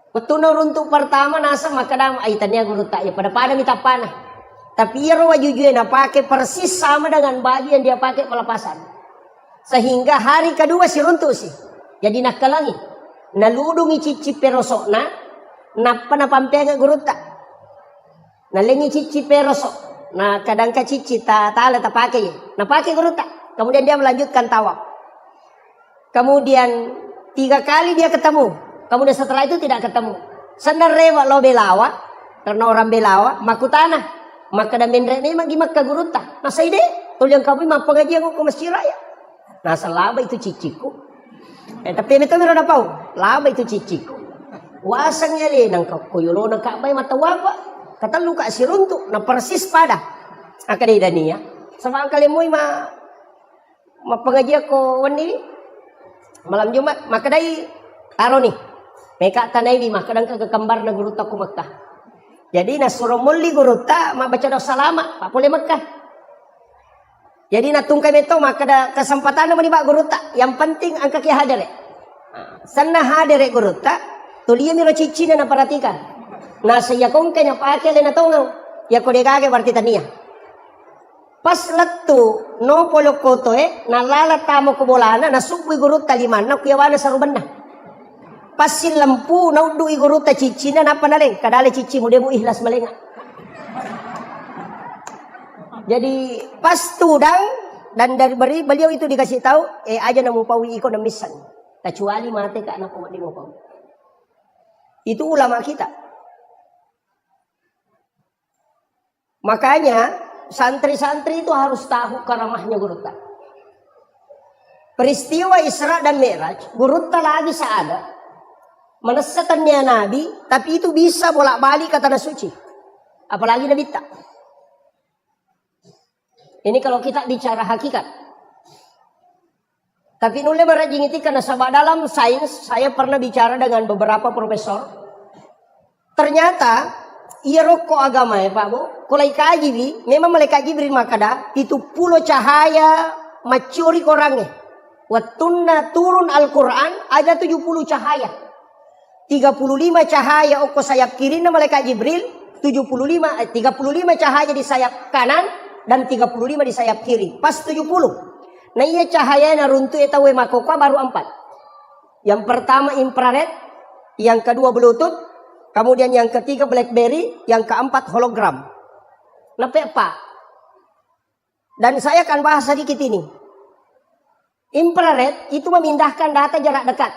Betuno runtu pertama nasa makadam aitannya guruta ya pada minta panah. Tapi ya rawa jujur na pakai persis sama dengan baju yang dia pakai pelepasan. Sehingga hari kedua si runtuh sih. Jadi nak kalangi. Naludungi cici perosok napa na pampenga guruta. Nalengi cici perosok. Nah kadang ka cici ta pakai ya. Na pakai guruta. Kemudian dia melanjutkan tawaf. Kemudian 3 kali dia ketemu. Kemudian setelah itu tidak ketemu. Sandar rewa lo belawa. Karena orang belawa makutana. Maka dan mendrek memang gimak ka guruta. Masa ide, tuliang kami mampu pengajian ko masjid raya. Nah, selaba itu ciciku. Tapi itu meron pau. Laba itu ciciku. Wasangnya le nang kuyulo nang kabay matawapa. Kata luka si runtuk na persis pada. Akadi dania. Sama kali moy pengajian ko wani malam Jumat maka dai taro nih. Meka tanay di makadang kagakembar na guruta ko Mekah. Jadi nasuruh muli guruta baca doa salama papule Mekah. Jadi natungkai beto maka ada kesempatan naman iba guruta. Yang penting angka kia hadere. Sana hadere guruta tulia miro cici na naparatikan. Na saya kong kanya pakai le natongaw. Ya ko degage berarti tania. Pas letu no polo koto nalala tamo ko bolana nasubui guruta liman na kuyawana sa rubanna. Pasin lampu naudu guruta cici na napa naleng kadale cici mo demo ihlas malenga. Jadi pas tudang dan dari beliau itu dikasih tahu aja namu pawi iko na misan. Kecuali mati ke anak umat di Mopau. Itu ulama kita. Makanya santri-santri itu harus tahu karamahnya Gurutta. Peristiwa Isra dan Mi'raj, Gurutta lagi seada. Menesatannya Nabi, tapi itu bisa bolak-balik ke tanah suci. Apalagi Nabi tak. Ini kalau kita bicara hakikat. Tapi nulle berajing itu karena sebab dalam sains saya pernah bicara dengan beberapa profesor. Ternyata ia rokok agama ya Pak Bu. Kalau kaji bi, memang malaikat Jibril makada itu pulau cahaya macuri orangnya. Watunna turun Al-Quran ada 70 cahaya. 35 cahaya oko sayap kiri na malaikat Jibril, 35 cahaya di sayap kanan dan 35 di sayap kiri. Pas 70. Nah iya cahaya na runtuh eta we makoka baru 4. Yang pertama infrared, yang kedua Bluetooth, kemudian yang ketiga BlackBerry, yang keempat hologram. Nah Pak. Dan saya akan bahas sedikit ini. Infrared itu memindahkan data jarak dekat.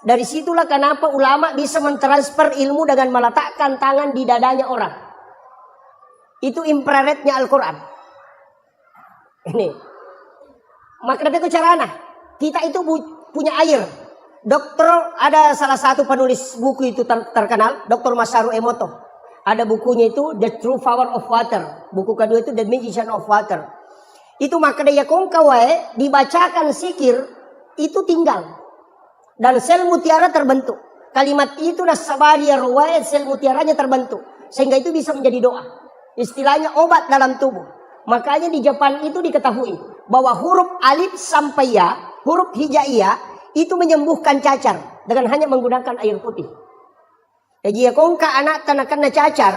Dari situlah kenapa ulama bisa mentransfer ilmu dengan meletakkan tangan di dadanya orang. Itu infrarednya Al-Quran. Ini. Maka dari itu caranya kita itu punya air. Dokter ada salah satu penulis buku itu terkenal, Dr. Masaru Emoto. Ada bukunya itu The True Power of Water. Buku kedua itu The Magician of Water. Itu maka daya kongkawae dibacakan sikir itu tinggal. Dan sel mutiara terbentuk. Kalimat itu nasabaria ruwayat sel mutiaranya terbentuk. Sehingga itu bisa menjadi doa. Istilahnya obat dalam tubuh. Makanya di Jepang itu diketahui bahwa huruf alif sampai ya, huruf hijaiyah itu menyembuhkan cacar dengan hanya menggunakan air putih. Jadi kongka anak tanah cacar,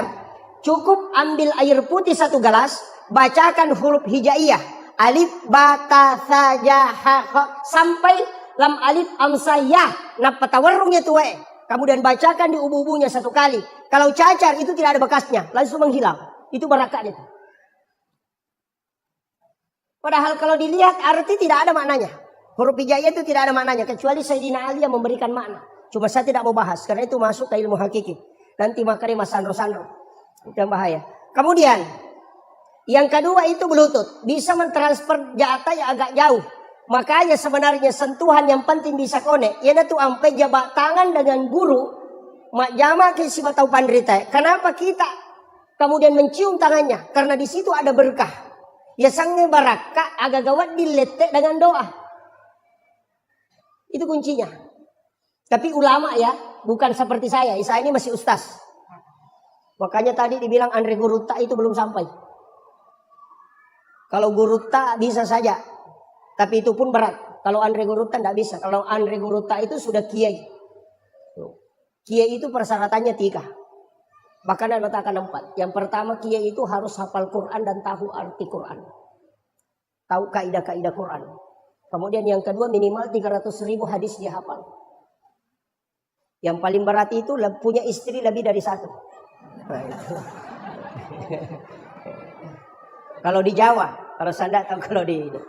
cukup ambil air putih 1 gelas, bacakan huruf hijaiyah, alif ba ta sa ja ha kha sampai lam alif amsa ya, nah patawarungnya tuh kemudian bacakan di ubu-ubunya 1 kali. Kalau cacar itu tidak ada bekasnya, langsung menghilang. Itu barakat itu. Padahal kalau dilihat arti tidak ada maknanya. Huruf hijaiyah itu tidak ada maknanya. Kecuali Sayyidina Ali yang memberikan makna. Cuma saya tidak mau bahas. Karena itu masuk ke ilmu hakiki. Nanti makanya mas sandro-sandro. Itu yang bahaya. Kemudian. Yang kedua itu Bluetooth. Bisa mentransfer data yang agak jauh. Makanya sebenarnya sentuhan yang penting bisa connect. Ia itu sampai jabat tangan dengan guru. Mak jama ke si batau pandrita. Kenapa kita kemudian mencium tangannya? Karena di situ ada berkah. Ya sangnya baraka agak gawat diletek dengan doa. Itu kuncinya. Tapi ulama ya, bukan seperti saya. Saya ini masih ustaz. Makanya tadi dibilang Andre Gurutta itu belum sampai. Kalau Gurutta bisa saja. Tapi itu pun berat. Kalau Andre Gurutta tidak bisa. Kalau Andre Gurutta itu sudah kiai. Kiai itu persyaratannya 3. Bahkan ada letakkan 4. Yang pertama kiai itu harus hafal Quran dan tahu arti Quran. Tahu kaidah-kaidah Quran. Kemudian yang kedua minimal 300.000 hadis dia hafal. Yang paling berat itu punya istri lebih dari 1. Nah, kalau di Jawa, kalau saya tahu kalau di ini.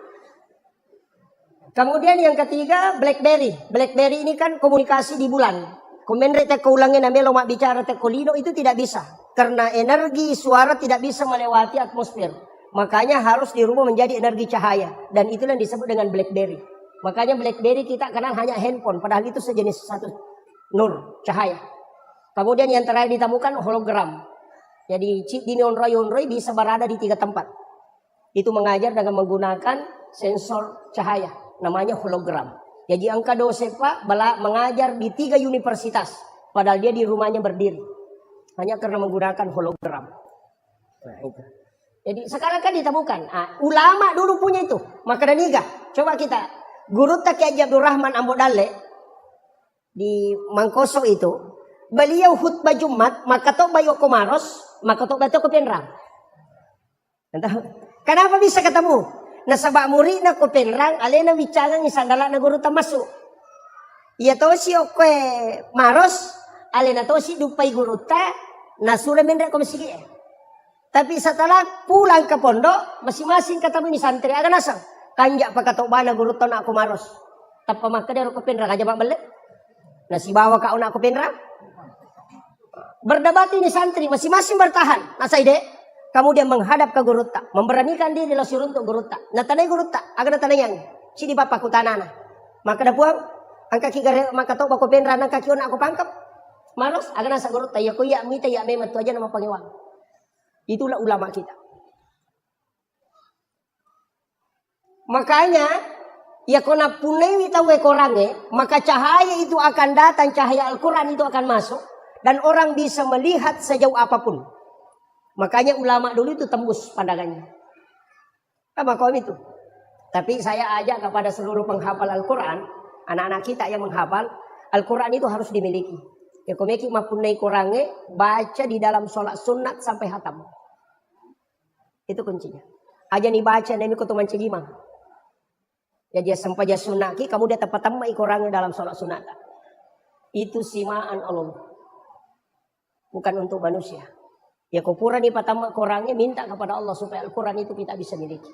Kemudian yang ketiga BlackBerry. BlackBerry ini kan komunikasi di bulan. Komendre teko ulangnya namanya lomak bicara teko lido itu tidak bisa. Karena energi suara tidak bisa melewati atmosfer. Makanya harus dirubah menjadi energi cahaya. Dan itulah yang disebut dengan BlackBerry. Makanya BlackBerry kita kenal hanya handphone. Padahal itu sejenis satu nur, cahaya. Kemudian yang terakhir ditemukan hologram. Jadi chip di Yonroy bisa berada di 3 tempat. Itu mengajar dengan menggunakan sensor cahaya. Namanya hologram. Jadi angka dosen Pak mengajar di 3 universitas. Padahal dia di rumahnya berdiri. Hanya karena menggunakan hologram. Nah itu. Jadi sekarang kan ditemukan. Ulama dulu punya itu. Maka dan iga. Coba kita. Guru Kiai Abdul Rahman Ambodale. Di Mangkoso itu. Beliau khutbah Jumat. Maka tok bayo komaros. Maka tok bato kepenrang. Kenapa bisa ketemu? Na sabak muri na ko penrang alena bicara ni sandala na guru masuk. Ya to si okwe maros alena to si dupai guru ta na sura mendra ko masigi. Tapi setelah pulang ke pondok masing-masing ketemu ni santri aga nasang. Kanjak pakatok bana guru ta na ako maros. Tappa maka dia ko penra aja bang balik. Nasi bawa kau nak ko penra. Berdebat ini santri masing-masing bertahan. Nasa ide. Kemudian menghadap ke Gurutta, memberanikan diri langsung untuk Gurutta. Natanay Gurutta, agar natanay yang sini bapak kutanana. Maka dah puang, angka kigare maka tau bako penra nang kaki ona aku pangkap. Maros agar nasa Gurutta ya ko ya mita ya memat tu aja nama pangiwang. Itulah ulama kita. Makanya ya kona punai tahu korange, maka cahaya itu akan datang, cahaya Al-Qur'an itu akan masuk dan orang bisa melihat sejauh apapun. Makanya ulama dulu itu tembus pandangannya. Sama kaum itu. Tapi saya ajak kepada seluruh penghafal Al-Quran, anak-anak kita yang menghafal, Al-Quran itu harus dimiliki. Ya komeki mapunai korange, baca di dalam sholat sunat sampai hatam. Itu kuncinya. Aja nih baca, nemi kutuman cegimang. Ya dia sampai dia sunaki, kamu dia tepat-tepat korange dalam sholat sunat. Itu simaan Allah. Bukan untuk manusia. Ya kupura di patama korangnya minta kepada Allah supaya Al-Quran itu kita bisa miliki.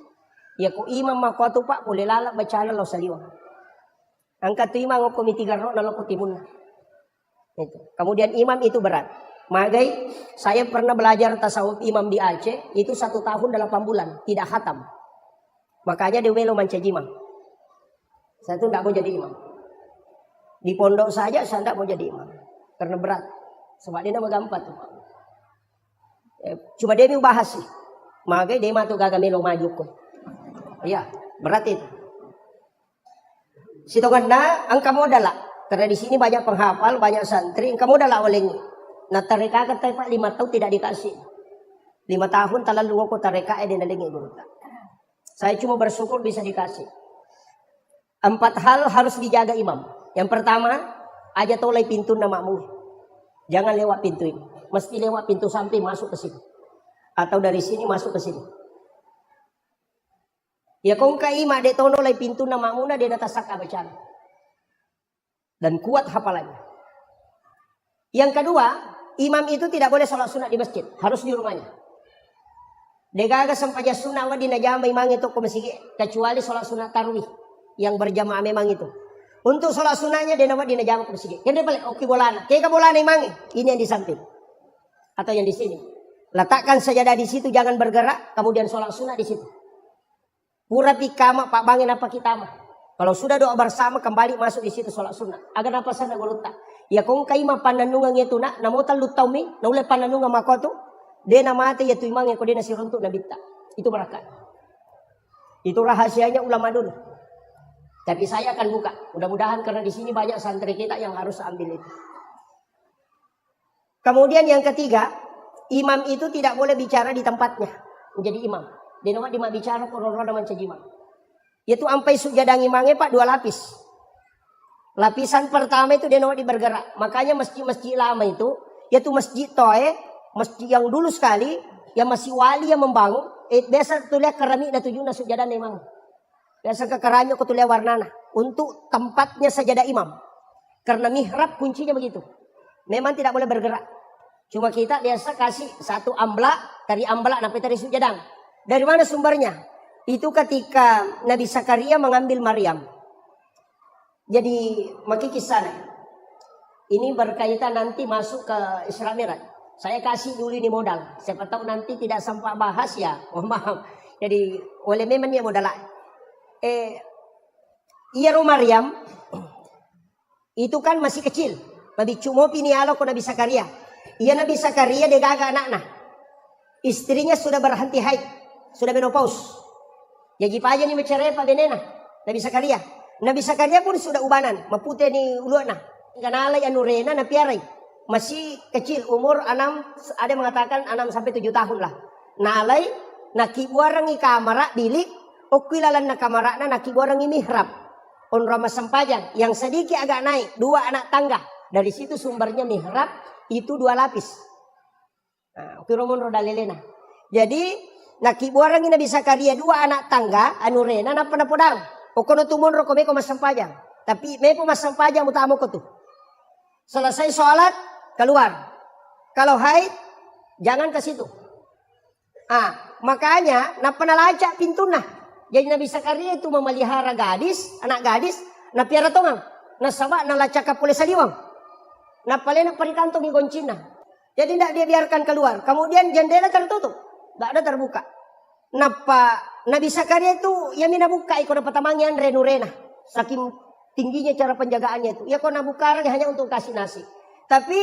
Ya ku imam makwatu pak boleh lalak baca lo saliwa. Angkat tu imam ko mitigarro na lo timun. Itu. Kemudian imam itu berat. Magai saya pernah belajar tasawuf imam di Aceh itu 1 tahun 8 bulan tidak khatam. Makanya dia melo mancajimang. Saya tuh tidak mau jadi imam. Di pondok saja saya tidak mau jadi imam karena berat. Sebab dia nama gampang tuh. Cuma dia mau bahas sih. Maka dia matu gagal melo maju ko. Iya, berat itu. Situ kena angka modal lah. Karena di sini banyak penghafal, banyak santri. Angka modal lah oleh. Nah tarika kata Pak 5 tahun tidak dikasih. 5 tahun talalu ko tarika dia nalingi guru. Saya cuma bersyukur bisa dikasih. 4 hal harus dijaga imam. Yang pertama, aja tolai pintu namamu. Jangan lewat pintu ini. Mesti lewat pintu samping masuk ke sini. Atau dari sini masuk ke sini. Ya kong kaima de tono lai pintu nama muna dia data saka bacaan. Dan kuat hafalannya. Yang kedua, imam itu tidak boleh sholat sunat di masjid. Harus di rumahnya. Degaga sampaja sunat wa di najama imam itu ke masjid. Kecuali sholat sunat tarwih. Yang berjamaah memang itu. Untuk sholat sunatnya dia nama di najama ke masjid. Yang dia balik, oke bolana. Kaya bolana imam ini yang di samping. Atau yang di sini. Letakkan sajadah di situ, jangan bergerak, kemudian sholat sunat di situ. Pura pikama Pak Bangin apa kita mah. Kalau sudah doa bersama kembali masuk di situ sholat sunat. Agar apa sana goluta. Ya kong kaima pananungan itu nak, namutan lutaumi, naule pananungan makotu, dia namate ya tu imang yang kau dia nasi runtuk nabita. Itu berakat. Itu rahasianya ulama dulu. Tapi saya akan buka. Mudah-mudahan karena di sini banyak santri kita yang harus ambil itu. Kemudian yang ketiga, imam itu tidak boleh bicara di tempatnya menjadi imam. Dia nama dia bicara korona mencajimang. Yaitu sampai sujadang imamnya Pak 2 lapis. Lapisan pertama itu dia nama bergerak. Makanya masjid-masjid lama itu, yaitu masjid Toe, masjid yang dulu sekali, yang masih wali yang membangun. Biasa tulis keramik dan tujuh sujadang imam. Biasa ke keramik aku tulis warnana untuk tempatnya sajadah imam. Karena mihrab kuncinya begitu. Memang tidak boleh bergerak. Cuma kita biasa kasih 1 amblak, dari amblak sampai dari sujadang. Dari mana sumbernya? Itu ketika Nabi Zakaria mengambil Maryam. Jadi maki kisah. Ini berkaitan nanti masuk ke Isra Mi'raj. Saya kasih dulu ini modal. Siapa tahu nanti tidak sampai bahas ya. Oh maaf. Jadi oleh memang dia modal. Iya Maryam itu kan masih kecil. Nabi cuma pinialo ko Nabi Zakaria. Iya Nabi Zakaria dia gagal anak-anak. Istrinya sudah berhenti haid. Sudah menopause. Jadi aja nih bercerai Pak Benena. Nabi Zakaria. Nabi Zakaria pun sudah ubanan. Mapute ni uluna. Kanalay anurena na piaray. Masih kecil. Umur 6. Ada mengatakan 6 sampai 7 tahun lah. Nalay. Nakibuarang i kamara. Bilik. O kilalan na kamara na nakibuarang i mihrab. On Rama Sampajang. Yang sedikit agak naik. 2 anak tangga. Dari situ sumbernya mihrab. Itu 2 lapis. Nah, Kiromon rodalelena. Jadi. Nakibuarang i Nabi Zakaria 2 anak tangga. Anurena na panapodang. O kono tumon roko meko Masampajang. Tapi meko Masampajang utama ko tu. Selesai sholat. Keluar. Kalau haid. Jangan ke situ. Makanya. Na panalacak pintu nah. Jadi Nabi Zakaria itu memelihara gadis. Anak gadis. Na piara tongang. Na sawa na lacaka pole saliwang. Na palena parikantong ni goncina. Jadi tidak dia biarkan keluar. Kemudian jendela tertutup. Tidak ada terbuka. Napa Nabi Zakaria itu ya mina buka ikut dapat tamangian renurena. Saking tingginya cara penjagaannya itu. Ya kau nabuka hanya untuk kasih nasi. Tapi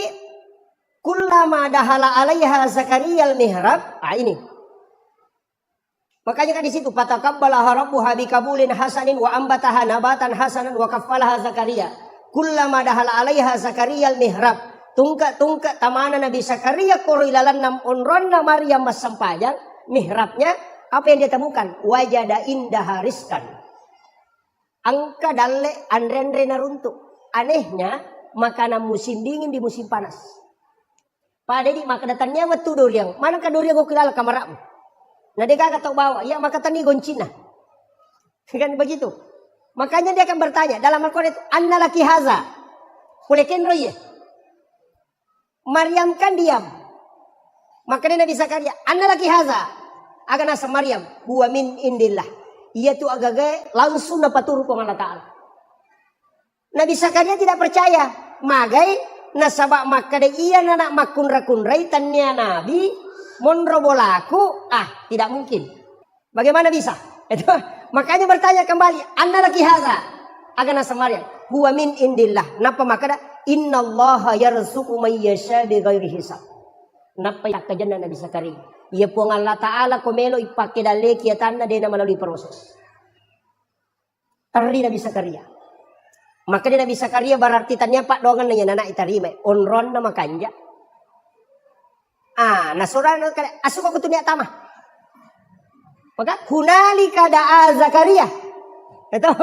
kullama dahala alaiha Zakaria al-mihrab. Ini. Makanya kan di situ fataqabbalaha rabbuha biqabulin hasanin wa ambataha nabatan hasanan wa kaffalaha Zakaria. Kullama dahala alaiha Zakaria al-mihrab. Tungka tamana Nabi Zakaria korilalan nam unronna Maryam masampajang mihrabnya. Apa yang dia temukan? Wajada indah hariskan. Angka dalle andre naruntuk. Anehnya makanan musim dingin di musim panas. Pada di maka datangnya waktu duriang. Mana ka duriang ko kilala kamaramu? Nah dia kagak tahu bawa. Ya maka tani goncina. Kan begitu. Makanya dia akan bertanya dalam Al-Quran itu, anna laki haza. Kulekin roye. Maryam kan diam. Makanya Nabi Zakaria, anna laki haza. Agan asa Maryam, huwa min indillah. Ia tu agak langsung dapat turun dengan Allah Ta'ala. Nabi Zakaria tidak percaya. Magai nasabak makade iya nanak makun rakun raitannya Nabi monrobolaku. Tidak mungkin. Bagaimana bisa? Itu makanya bertanya kembali, anda laki haza. Agan asa Maryam, huwa min indillah. Napa makada innallaha yarzuqu may yasha bighairi hisab. Napa yakajana Nabi Zakaria? Ia pun Allah Ta'ala komelo ipake dale kia tanda dia melalui proses. Tari Nabi Zakaria. Maka dia Nabi Zakaria berarti tanya pak dongan nanya anak itarime. Onron nama kanja. Nasurana kale asuka ko tunya tama. Maka hunalika da'a Zakaria. Itu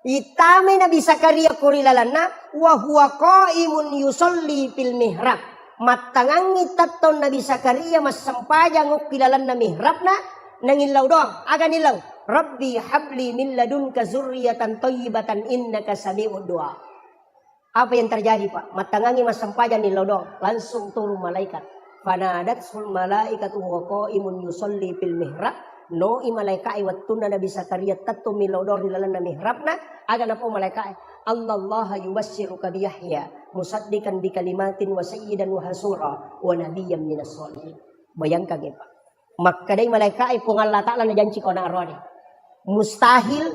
itame Nabi Zakaria kurilalana wa huwa qaimun yusolli fil mihrab. Matangangi taton Nabi Zakaria mas sampayang ukilalan na mihrabna nangilaw doang aga nilaw Rabbi habli min ladunka zurriyatan thayyibatan innaka sami'ud du'a. Apa yang terjadi Pak? Matangangi mas sampayang nilaw doang langsung turun malaikat. Fanadatul malaikatu wa qaimun yusolli fil mihrab. No imalaikai wattuna Nabi Zakaria tatum nilaw doang nilalan na mihrabna aga na po malaikai Allah yubassiruka bi Yahya musaddiqan bi kalimatin wa sayyidan wa hasura wa nabiyyan minas sholihin. Bayangkan ya Pak. Maka dari malaikat pun Allah Ta'ala na janji ko na arwani. Mustahil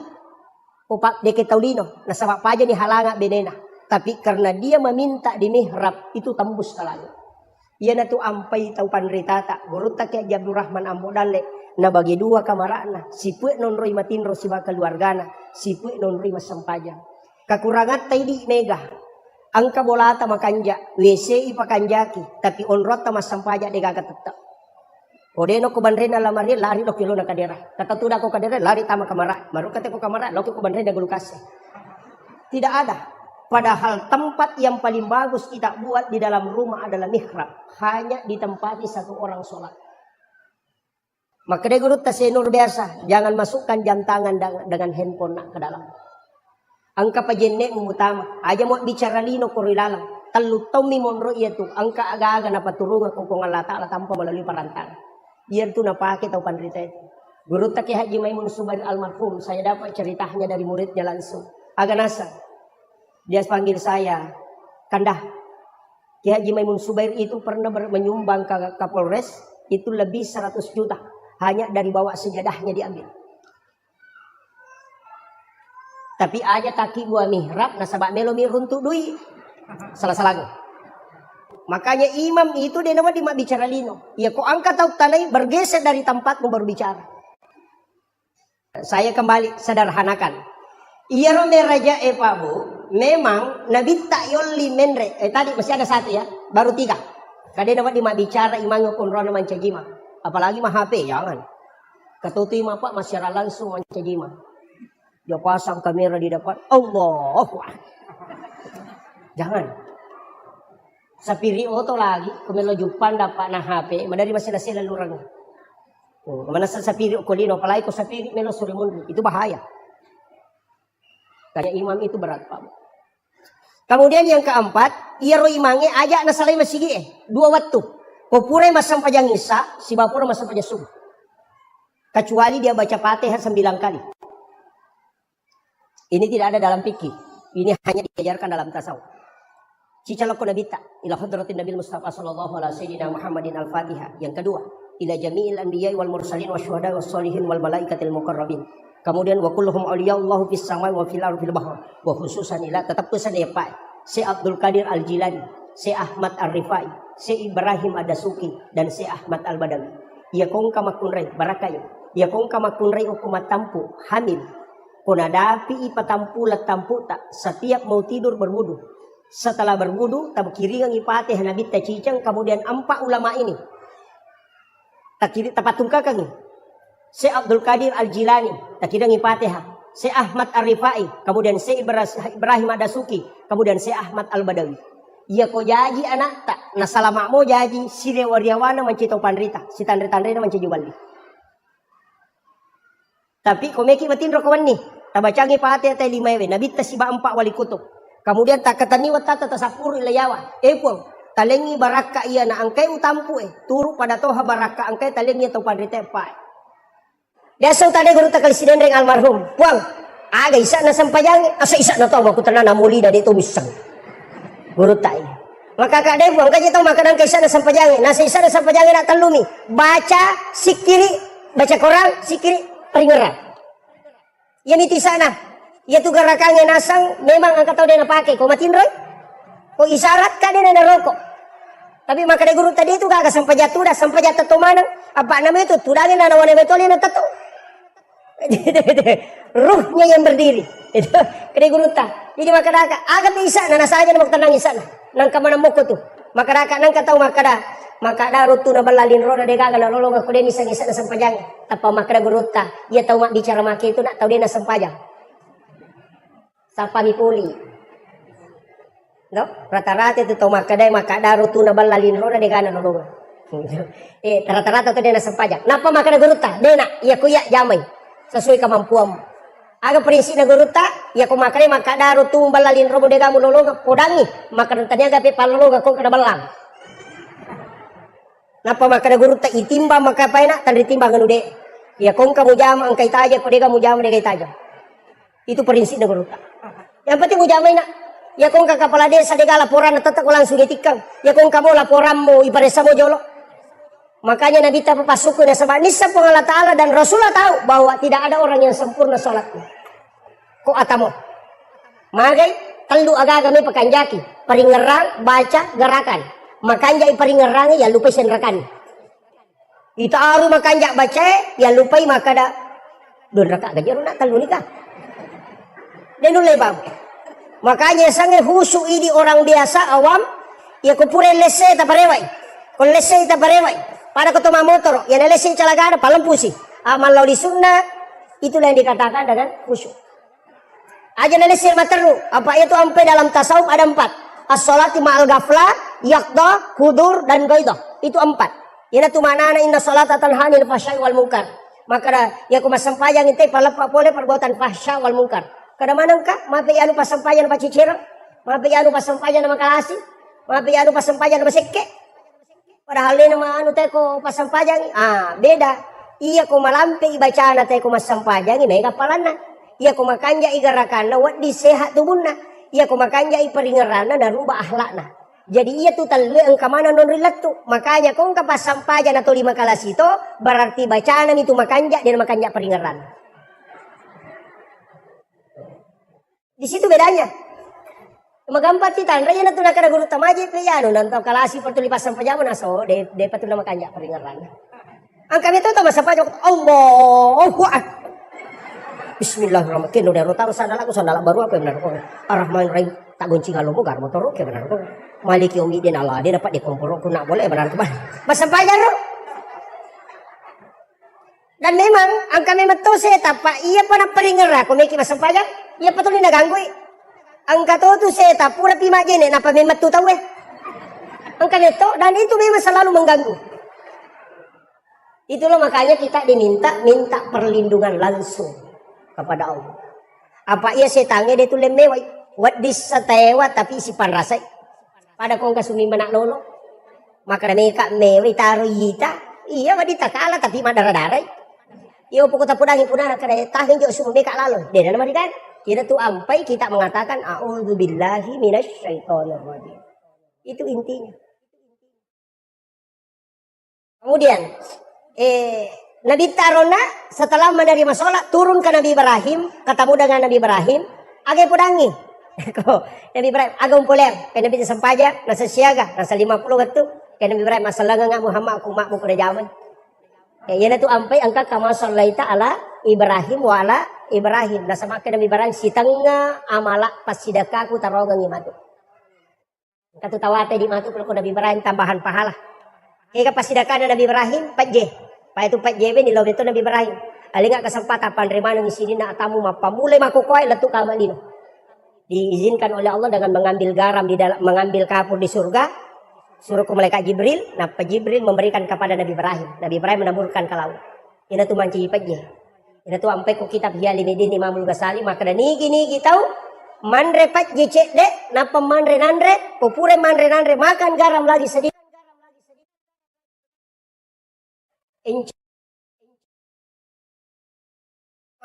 upak deke taulino na sabab paja ni halanga benena. Tapi karena dia meminta di mihrab itu tembus ke langit. Ia na tu ampai tau panritata. Guruta kaya Abdul Rahman Ambodale na bagi dua kamarana. Si puek non roi matinro si baka keluargana. Si puek non roi masampajang. Kakurangan tay di mega. Angka bolata makanja. WC ipakanjaki. Tapi onrota masampaja de gaga tetap. Odeno ko banrena lamari lari lo kilo na kadera. Katatuda ko kadera lari tama kamara. Baru kate ko kamara lo ko banrena gulukase. Tidak ada. Padahal tempat yang paling bagus kita buat di dalam rumah adalah mihrab. Hanya ditempati satu orang sholat. Maka dia guru tasenur biasa. Jangan masukkan jam tangan dengan handphone nak ke dalam. Angka pajenne utama. Aja mau bicara lino korilalang. Talu tomi monro iya tu. Angka aga-aga na paturungan kung Allah Ta'ala tanpa melalui perantara. Iya tu napake tau pandrita itu. Guru Taki Haji Maimun Subair almarhum. Saya dapat ceritanya dari muridnya langsung. Aga nasa. Dia panggil saya. Kandah. Ki Haji Maimun Subair itu pernah menyumbang ke Kapolres. Itu lebih 100 juta. Hanya dari bawa sejadahnya diambil. Tapi aja taki gua mihrab nasabak melo miruntuk duit. Salah-salah. Makanya imam itu dia nama dimak bicara lino. Ya kok angkat tahu tanai bergeser dari tempatmu baru bicara. Saya kembali sederhanakan. Iya rombe raja bu. Memang Nabi tak yoli menre. Tadi masih ada satu ya. Baru 3. Kadang nama dimak bicara imam kunrona mancajima. Apalagi mah HP jangan. Ketuti mah Pak masyarakat langsung mancajima. Dia pasang kamera di depan. Allah. Jangan. Sapiri oto lagi. Kumelo jupan dapat na HP. Madari masih nasi lalurang. Mana sapiri kolino. Apalagi ko sapiri melo surimun. Itu bahaya. Karena imam itu berat Pak. Kemudian yang keempat. Ia ro imange ajak nasalay masigi 2 waktu. Popure masam pajang isa. Si bapura masam pajang subuh. Kecuali dia baca Fatihah 9 kali. Ini tidak ada dalam fikih. Ini hanya diajarkan dalam tasawuf. Cicalakku Nabi ta ila hadratin Nabi Mustafa sallallahu alaihi wasallam Muhammadin al-Fatihah. Yang kedua, ila jami'il anbiya'i wal mursalin wasyuhada'i was sholihin wal malaikatil muqarrabin. Kemudian wa kulluhum awliya'ullahu fis samai wa fil ardi fil bahr. Wa khususan ila tetap pesan ya Pak. Si Abdul Qadir Al-Jilani, si Ahmad Ar-Rifai, si Ibrahim Ad-Dasuki dan si Ahmad Al-Badawi. Ya kong kamakunray barakayo. Ya kong kamakunray ukumat tampu hamil. Kunadapi ipatampu latampu tak setiap mau tidur berwudu. Setelah berwudu, tabkiringang ipatih Nabi Tacicang, kemudian 4 ulama ini. Tapatung kakang si Abdul Qadir Al-Jilani, takirang ipatih. Si Ahmad Ar-Rifai, kemudian si Ibrahim Ad-Dasuki, kemudian si Ahmad Al-Badawi. Ia ko jaji anak tak, nasalama mo jaji, si Rewariawana mancito panrita, si Tandre-Tandre na mancijuwali. Tapi komeki matindro kawan ni, tabacangi pati atay 5 ewe, nabita si ba 4 wali kutub. Kemudian tak kataniwat tata tasapuru ilayawa. Epong talengi baraka iya na angkay utampu turu pada toha baraka angkay talengi atau pandrite pa. Dasang tadi guru takal sinendreng almarhum. Puang aga isa na sampayangi asa isa na to aku tanan namuli na dito misang. Guru tai. Maka kadai puang kaji to makanan kay isa na sampayangi. Nasa isa na sampayangi na talumi. Baca sikiri, baca Quran sikiri peringeran. Yan iti sana. Ya tu garakangnya nasang memang angkat tahu dia nak pakai. Kau matinroy? Kau isyarat kan dia nak rokok. Tapi maka dia guru tadi itu gak sampai jatuh dah sampai jatuh tu mana? Apa namanya itu? Tudangin anak wanita betul yang tahu. Ruhnya yang berdiri. Itu kedai guru tak. Jadi maka dah agak bisa nana saja nak tenang di sana. Nang kamana moko tu. Maka dah nang kata maka dah rutu na balalin roda dia gak nak lolong aku dia ni sang sana sampajang. Apa maka dah guru tak. Ia tahu mak bicara maki itu nak tahu dia nak sampajang. Sapa puli, no? Rata-rata itu tahu makada rutu na balalin roda dega na nolong. Rata-rata tu dia na sampajak. Napa makada guruta? Dena, iya kuya jamai sesuai kemampuan. Aga prinsip na guruta, iya ku makada rutu balalin roda dega mu nolong podangi, maka tanya gape palolong ko kada balang. Napa makada guruta itimba maka paena tan ditimba nganu de. Iya kong kamu jam angkai taja ko dega mu jam dega taja. Itu prinsip na guruta. Yang penting ujamai nak. Ya kong kepala desa dega laporan tetap langsung ditikang. Ya kong kamu laporan mo ibaresa mo jolo. Makanya Nabi tak papasuku na sabab nisa pun Allah Ta'ala dan Rasulullah tahu bahwa tidak ada orang yang sempurna salatnya. Ko atamo. Magai telu aga kami pakanjaki. Paringerang baca gerakan. Makanja paringerang ya lupa senrakan. Ita aru makanjak baca ya lupa makada. Don raka gajaru nak telu nikah. Dan lebam. Makanya sangat khusyuk ini orang biasa awam. Ya kupure lese taparewai. Kon lese taparewai. Pada ketemu motor. Ya lese calagada palempusi. Amal lauli sunnah. Itulah yang dikatakan dengan khusyuk. Aja lese materu. Apa itu sampai dalam tasawuf ada 4. As-sholati ma'al ghaflah. Yaqda, hudur dan gaidah. Itu 4. Yana tu mana inna sholata tanhanil fahsya'i wal munkar. Maka ya kumasampayang itu palepa boleh perbuatan fahsya wal munkar. Kada manang ka, mapi anu pasampayan na pacicirang, mapi anu pasampayan na makalasi, mapi anu pasampayan na masekke. Padahal na maano tayo ko pasampayan, beda. Iya ko malampi ibaca na tayo ko masampayan, may kapalan na. Iya ko makanya igarakan na, wat di sehat tubun na. Iya ko makanya iparingaran na, narubah ahlak na. Jadi iya tu talwe ang kamana non rilat tu. Makanya kung kapasampayan na to 5 kalas ito, berarti bacaan itu makanya dan makanya paringaran. Di situ bedanya. Magampat ti tan raya na tu nakara guru tamaje pe yano nantaw kalasi per tulipasan pajama na so de patu na makanya paringaran. Ang kami to masa pajak Allahu Akbar. Bismillahirrahmanirrahim. Keno daro taro sandala baru apa benar ko. Ar-Rahman Rahim tak gunci kalau mo gar motor ke benar ko. Maliki umi din Allah dia dapat dikomporo ko nak boleh benar ko ba. Masampayan ro. Dan memang ang kami matose tapa iya pa na paringara ko may masampayan. Iya patuloy naganggoy. Ang katoto seta pura pima jene napa may matutaw Ang kanito dan itu memang selalu mengganggu. Itulah makanya kita minta perlindungan langsung kepada Allah. Apa iya setange dia tu lemewai. Wat disatewa tapi isi panrasay. Pada kong kasumi manak lolo. Maka mereka mewai taruh yita. Iya wadita kala tapi madaradaray. Iyo pokok tapudangin punana kada tahin jo sumu meka lalo. Dia nama dikan. Kita tuh ampai kita mengatakan a'udzubillahi minasyaitonirrajim. Itu intinya. Kemudian Nabi Tarona setelah menerima sholat turun ke Nabi Ibrahim, ketemu dengan Nabi Ibrahim, agak pudangi. Nabi Ibrahim agak pulang, ke Nabi sempaja, nasa siaga, nasa 50 waktu, ke Nabi Ibrahim masalah nggak Muhammad aku makmu pada zaman. Ya tu ampai angka kama sallaita ala Ibrahim wa ala Ibrahim. Nasa maka Nabi Ibrahim si tengah amala pas sidaka aku tarongang imatu. Katu tawate di matu kalau Nabi Ibrahim tambahan pahala. Kaya pas sidaka Nabi Ibrahim 4J. Pa itu 4JB ni lawan itu Nabi Ibrahim. Alinga kesempatan panrimana di sini na tamu mapamulai makukoy letuk kamalino. Diizinkan oleh Allah dengan mengambil garam di dalam, mengambil kapur di surga, suruh ke malaikat Jibril. Nah, Jibril memberikan kepada Nabi Ibrahim. Nabi Ibrahim menaburkan ke laut. Ini tu manci pajnya. Ini tu ampai ku kitab Hiali Medin Imamul Ghazali maka dan niki tahu manre pajje cek dek, napa manre nandre, popure manre nandre makan garam lagi sedikit.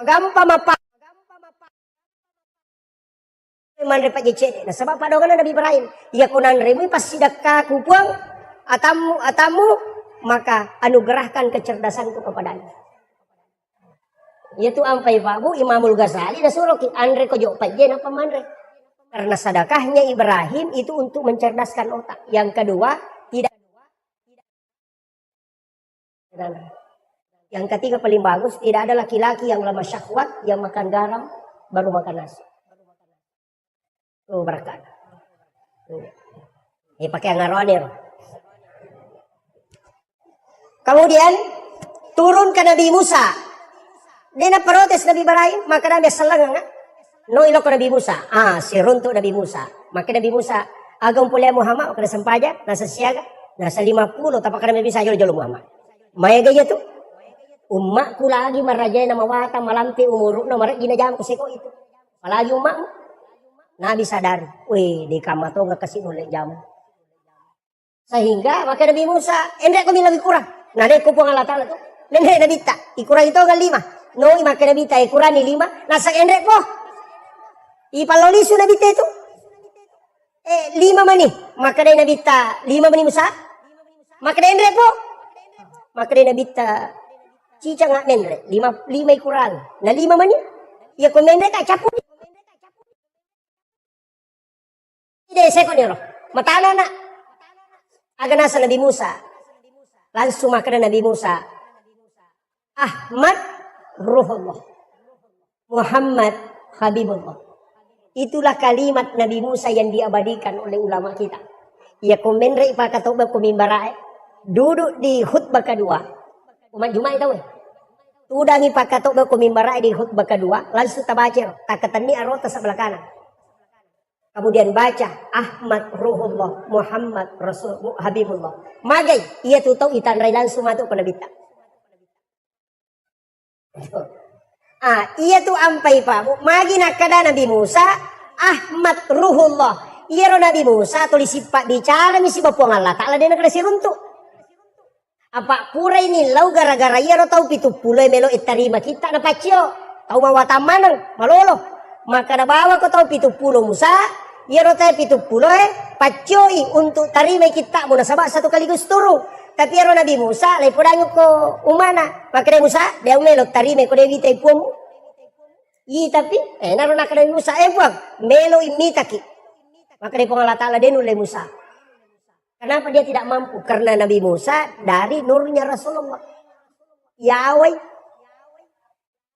Gampang apa? Manre pak jecede. Nah sebab padogan Nabi Ibrahim. Ia kunan remu pas sidak kaku puang atamu maka anugerahkan kecerdasanku kepadanya. Itu ampai Pak Bu Imamul Ghazali dah suruh andre kojo pajen apa manre. Karena sedekahnya Ibrahim itu untuk mencerdaskan otak. Yang kedua tidak. Yang ketiga paling bagus tidak ada laki-laki yang lemah syahwat yang makan garam baru makan nasi. Oh berkat. Ini pakai ngaronir. Kemudian turun ke Nabi Musa. Dia protes Nabi Ibrahim, maka Nabi selang no ilok Nabi Musa. Si runtuk Nabi Musa. Maka Nabi Musa agam pulih Muhammad kena sempaja, nasa siaga, nasa 50 tapak Nabi bisa jolo Muhammad. Maya gaya tu. Umakku lagi marajai nama wata malamti umuruk na marak gina jam kusiko itu. Apalagi umakmu. Nabi sadar, weh di kamato nggak kasih nolak jamu. Sehingga maka Nabi Musa, endek kami lebih kurang. Nah dek kupung Allah Ta'ala tu, nenek Nabi tak, ikurang itu kan 5. No, maka Nabi tak ikurang ni 5. Nasa endek po, ipaloli su Nabi itu. 5 mani, maka dari Nabi tak 5 mani Musa. Maka dari endek po, maka dari Nabi tak cica nggak mendre, 5 ikurang. Nah 5 mani, ya kau mendre tak caput. Tidak sekon ya roh. Matana nak. Agak nasa Nabi Musa. Langsung makan Nabi Musa. Ahmad Ruhullah. Muhammad Habibullah. Itulah kalimat Nabi Musa yang diabadikan oleh ulama kita. Ia komenre ipakatoba kumimbarae. Duduk di khutbah kedua. Umat Jumat itu. Tudangi pakatoba kumimbarae di khutbah kedua. Langsung tabacer. Takatani arota sebelah kanan. Kemudian baca Ahmad Ruhullah Muhammad Rasul Habibullah. Magai ia tu tahu itanrai langsung masuk ke Nabi. Ia tu ampai Pak. Magi nakada Nabi Musa Ahmad Ruhullah. Ia ro Nabi Musa tulis sifat bicara misi bapuang Allah Ta'ala dia nak kasi runtuk. Apa pura ini lau gara-gara ia ro tahu pitu pulai melo itarima kita na pacio. Tahu mawatan manang malolo. Maka na bawa ko tahu 70 Musa, ia rota 70 pacoi untuk tarima kita muna sabak satu kaligus turu. Tapi ero Nabi Musa lai podang ko umana. Maka na Musa dia melok tarima ko dewi tay pumu. Tapi naro na Nabi Musa buang melo imitaki. Maka na Allah Ta'ala dia nulai Musa. Kenapa dia tidak mampu? Karena Nabi Musa dari nurnya Rasulullah. Yahweh.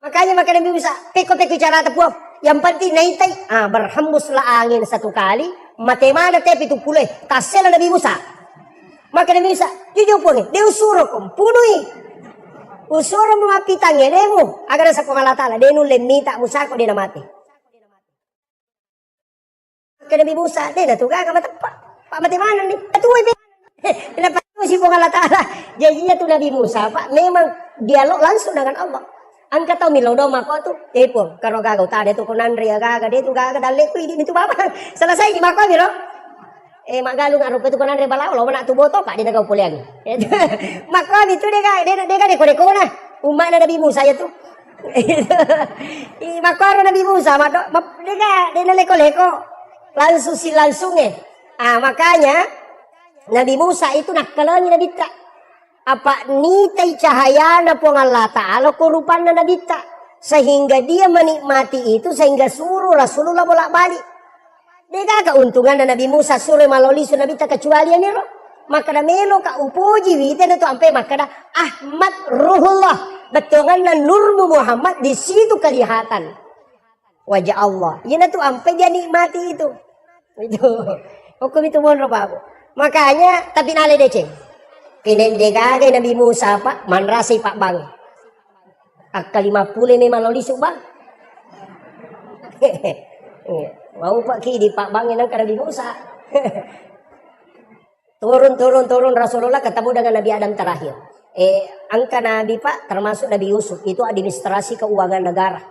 Makanya Nabi Musa peko-peko cara tepuang. Yang penting naitai, berhembuslah angin satu kali, matemana tepi itu pulih, tasela Nabi Musa. Maka Nabi Musa, jujur pun, dia usuro kumpunui. Usuro mengapitangnya, demu. Agar sa Allah Ta'ala, dia nulem minta Musa kok dia mati. Maka Nabi Musa, dia tu gak tepat. Pak mati mana nih? Atuh ibu. Kenapa si Allah Ta'ala? Jadinya tu Nabi Musa, Pak, memang dialog langsung dengan Allah. Angkat tahu milau doma kau tu, pun kalau gagal tadi tu konan ria gagal dia tu gagal dalek tu ini tu apa? Selesai di makau milo. Magalung arup itu konan ria balau, lo nak tu botol pak dia nak kau pulang. Makau itu dia kan dia kau na umat Nabi Musa itu. Makaro Nabi Musa, dia leko-leko, langsung makanya Nabi Musa itu nakalangi Nabi ta. Apa nitai cahaya na po Allah Ta'ala kurupan na Nabi ta. Sehingga dia menikmati itu, sehingga suruh Rasulullah bolak-balik. Dia keuntungan na Nabi Musa suruh maloli su Nabi ta kecuali ini roh. Maka na melo ka upuji wite na to ampe maka na Ahmad Ruhullah. Betongan na Nurmu Muhammad di situ kelihatan wajah Allah. Yan na to ampe dia nikmati itu. Itu. Hukum itu monro pa ako. Makanya tapi nalay deceng. Pinendigagay Nabi Musa pa manrasay pa bang. Ak 50 ni malolisok ba? Mau pak kidi pak bangin ang Nabi Musa. turun Rasulullah ketemu dengan Nabi Adam terakhir. Angka Nabi Pak termasuk Nabi Yusuf itu administrasi keuangan negara.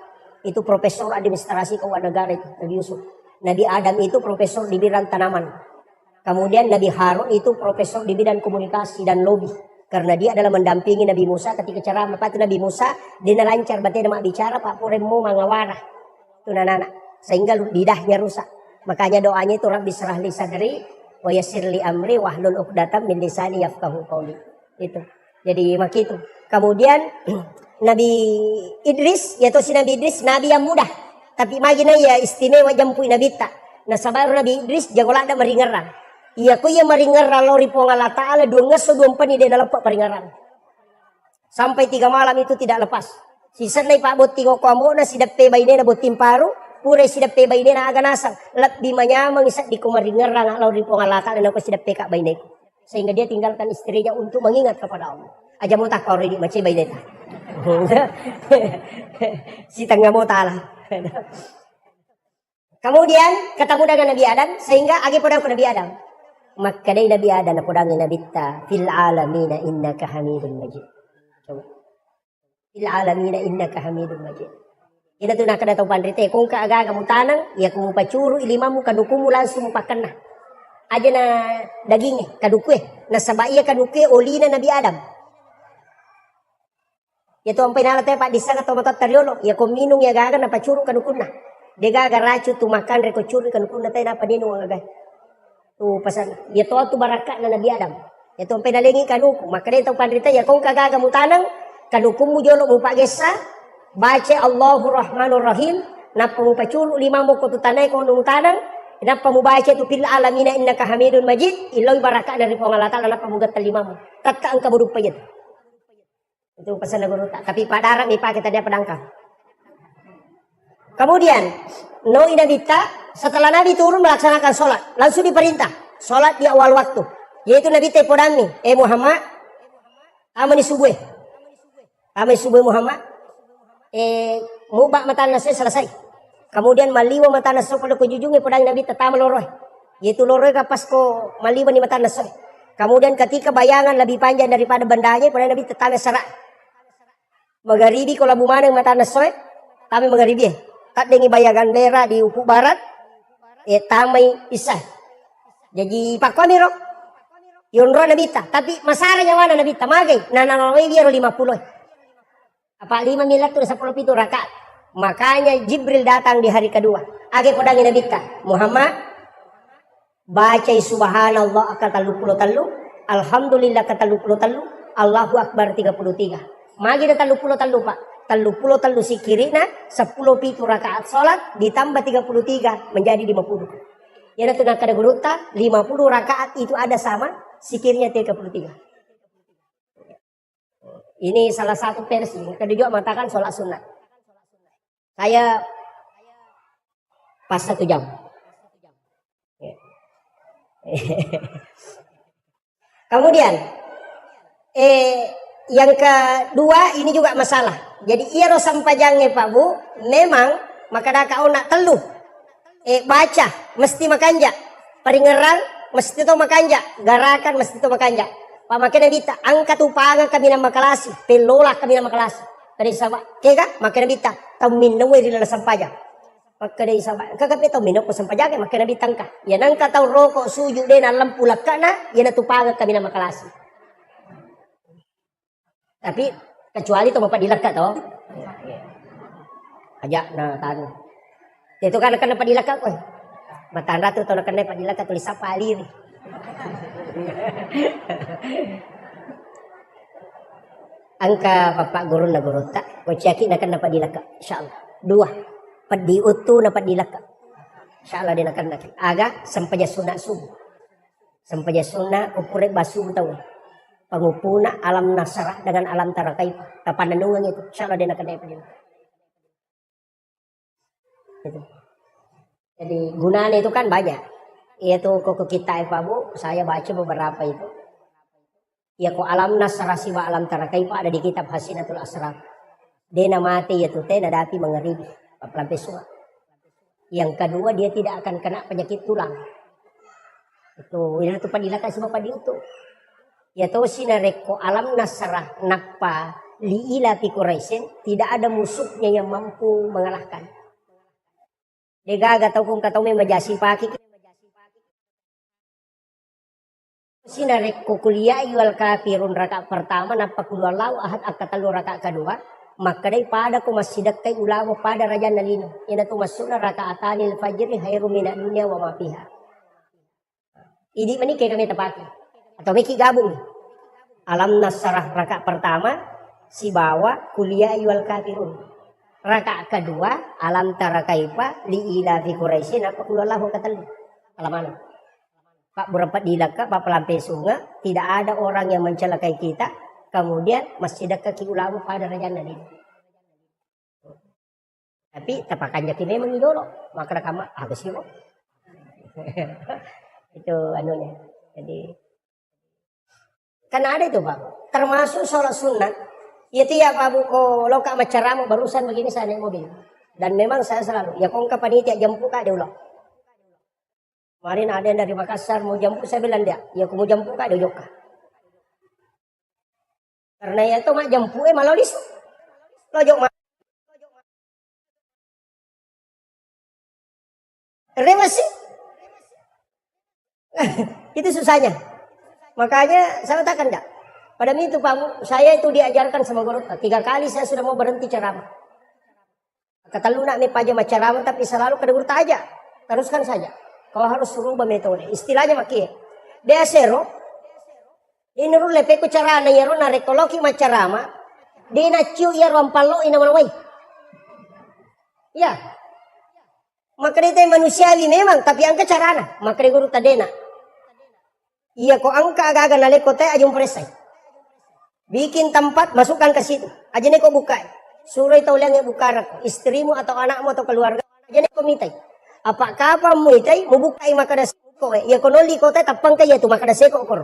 Itu profesor administrasi keuangan negara itu Nabi Yusuf. Nabi Adam itu profesor di bidang tanaman. Kemudian Nabi Harun itu profesor di bidang komunikasi dan lobby. Karena dia adalah mendampingi Nabi Musa ketika ceramah. Itu Nabi Musa dia lancar berarti dia bicara Pak Puremu mangawara. Itu anak-anak. Sehingga lidahnya rusak. Makanya doanya itu Rabbi syrah li sadri wa yassir li amri wahlul 'uqdatam min lisani yafqahu qawli. Itu. Jadi mak itu. Kemudian Nabi Idris yaitu si Nabi Idris nabi yang mudah. Tapi magina ya istimewa jampui Nabi ta. Nah sabar Nabi Idris jagolada meringeran. Iya ko iya meringeran lori po Allah Ta'ala dua ngeso dua empeni di dalam peringeran. Sampai 3 malam itu tidak lepas. Sisa na ipabot tingo ko amo na sidape bayne na botim paru. Pure sidape bayne na aga nasang. Lebih manyamang isa di ko meringeran lori po Allah Ta'ala na ko sidape ka bayne ko. Sehingga dia tinggalkan istrinya untuk mengingat kepada Allah. Aja mo takau rini macam bayne ta. Si tangga mo tala. Kemudian ketemu dengan Nabi Adam sehingga agi podang ke Nabi Adam. Maka dari Nabi Adam podangin Nabi ta fil alamina innaka hamidun majid. Coba. Fil alamina innaka hamidun majid. Ina tu nak kena tahu pandrite kung ka aga mutanang ya kung pacuru ilimamu kadukumu langsung pakanna. Aja na dagingnya kadukue na sabaiya kadukue olina Nabi Adam. Ya tu ampai nala te Pak disana to matot tariolo ya kung minung ya gaga na pacuru kadukunna. Dia gaga racu tu makan reko curi kadukunna te na paninung aga. Tu pasan ya tu barakat na Nabi Adam. Ya tu ampai nalingi kaduku maka dia tahu pandrite ya kung kagaga mutanang kadukumu jolo mu pagesa baca Allahur Rahmanur Rahim napa mu pacuru lima mo ko tutanay ko nung tanang napa mu baca tu fil alamina innaka hamidun majid iloy barakat dari Allah Ta'ala napa mu gatal lima mo tatka ang kabudug payet. Itu pesan guru tak. Tapi Pak Darat nih Pak kita dia pedangkang. Kemudian Nabi setelah Nabi turun melaksanakan sholat langsung diperintah sholat di awal waktu. Yaitu Nabi podang nih. Muhammad amani subuh. Amani subuh Muhammad. Mubak mata nasi selesai. Kemudian maliwa mata nasi pada kujujungnya podang Nabi tetama loroh. Yaitu loroh kapas ko maliwa ni mata nasi. Kemudian ketika bayangan lebih panjang daripada bandanya podang Nabi tetama serak. Magharibi kalau bumanang mata nasoy, kami magharibi. Tak dengi bayangan merah di ufuk barat, tamay isa. Jadi pak kami rok, yun ro nabita. Tapi masaranya mana nabita magay, nananaway biro 50. Apa 5 miliar tu 10 pitu rakaat. Makanya Jibril datang di hari kedua. Age podangin nabita, Muhammad baca subhanallah akal talu, alhamdulillah katalu, Allahu akbar 33. Magi na 30 Pak. 30 sikirina 10 pitu rakaat salat ditambah 33 menjadi 50. Yana tu nak kada guruta 50 rakaat itu ada sama sikirnya 33. Ini salah satu versi. Kada juga mengatakan salat sunat. Saya pas 1 jam. Kemudian yang kedua ini juga masalah. Jadi ia rosam pajangnya Pak Bu, memang maka dah kau nak teluh. Baca mesti makanja. Peringeran mesti to makanja, garakan mesti to makanja. Pak makanya bita angkat upanga kami nama kelas, pelola kami nama kelas. Dari sahabat, kega makanya bita tau minum di dalam sampajang. Maka dari sahabat, kagak tau minum ko sampajang makanya bitangka. Ya nangka tau rokok suju deh na lampu lakana, ya na tupanga kami nama kelas. Tapi kecuali itu bapak dilekat toh. Ajak na tanu. Itu kan dapat dilaka ko. Matanda tu to dapat dilaka tulis apa alir. Angka bapak guru na guru tak. Ko caki nak dapat dilaka insyaallah. 2. Padi utu dapat dilaka. Insyaallah dia nak aga sampai sunat subuh. Sampai sunat ukure basu tahu. Pangupuna alam nasarah dengan alam tarakai. Kapan nungang itu insyaallah dia nak dapat dilaka. Gitu. Jadi gunanya itu kan banyak. Yaitu kok kita Pak Bu, saya baca beberapa itu. Ya kok alam nasrasi wa alam tarakai Pak ada di kitab Hasinatul Asrar. Dena mati yaitu teh nadapi mengeribi lampai semua. Yang kedua dia tidak akan kena penyakit tulang. Itu padilaka sebab padi itu. Ya tahu sinareko alam nasrah napa liila fi Quraisyin tidak ada musuhnya yang mampu mengalahkan. Degaga tau kung katau may majasi paki. Sinarek kukuliah yual kafirun raka pertama napakulualaw ahad akatalu raka kedua. Maka daripada ko masidak kay ulawa pada raja nalino. Ina tumasuna raka atanil fajri hayru mina dunia wa mafiha. Idi mani kay kami tapaki. Atau may kigabong. Alam nasarah raka pertama si bawa kuliah yual kafirun. Raka kedua alam tara kaifa li ila fi Quraisyin apa kullahu katalu. Alaman. Pak berempat dilaka Pak pelampai sungai tidak ada orang yang mencelakai kita kemudian masih dekat ulama pada raja ini. Tapi tapakan jati memang idolo maka kama habis itu. Itu anunya. Jadi kan ada itu Pak termasuk sholat sunat. Itu ya Pak Buko loka macaramu barusan begini saya naik mobil. Dan memang saya selalu ya kong panitia jemput kak dia ulang. Kemarin ada yang dari Makassar mau jemput saya bilang dia, ya aku mau jemput kak dia joka. Karena ya itu mak jemput malah lisu. Lojok mak. Remasi. Itu susahnya. Makanya saya katakan enggak. Pada itu Pak, saya itu diajarkan sama guru. 3 kali saya sudah mau berhenti ceramah. Kata lu nak paja ceramah tapi selalu kada guru aja. Teruskan saja. Kalau harus rubah metode. Istilahnya makia. Dia sero. Ini ru lepe ku carana ya ru na rekoloki ceramah. Dia na ciu ya rompalo ina manawai. Ya. Maka dia manusiawi memang tapi angka carana. Maka dia guru tadena. Iya kok angka agak-agak naleko teh ajung presai. Bikin tempat, masukkan ke situ. Aja nih kok buka. Suruh itu ulang buka istrimu atau anakmu atau keluarga. Aja nih kok mitai. Apakah apa mitai? Mau buka maka ada seko. Ya konoli kau teh tapang kaya itu maka ada seko kor.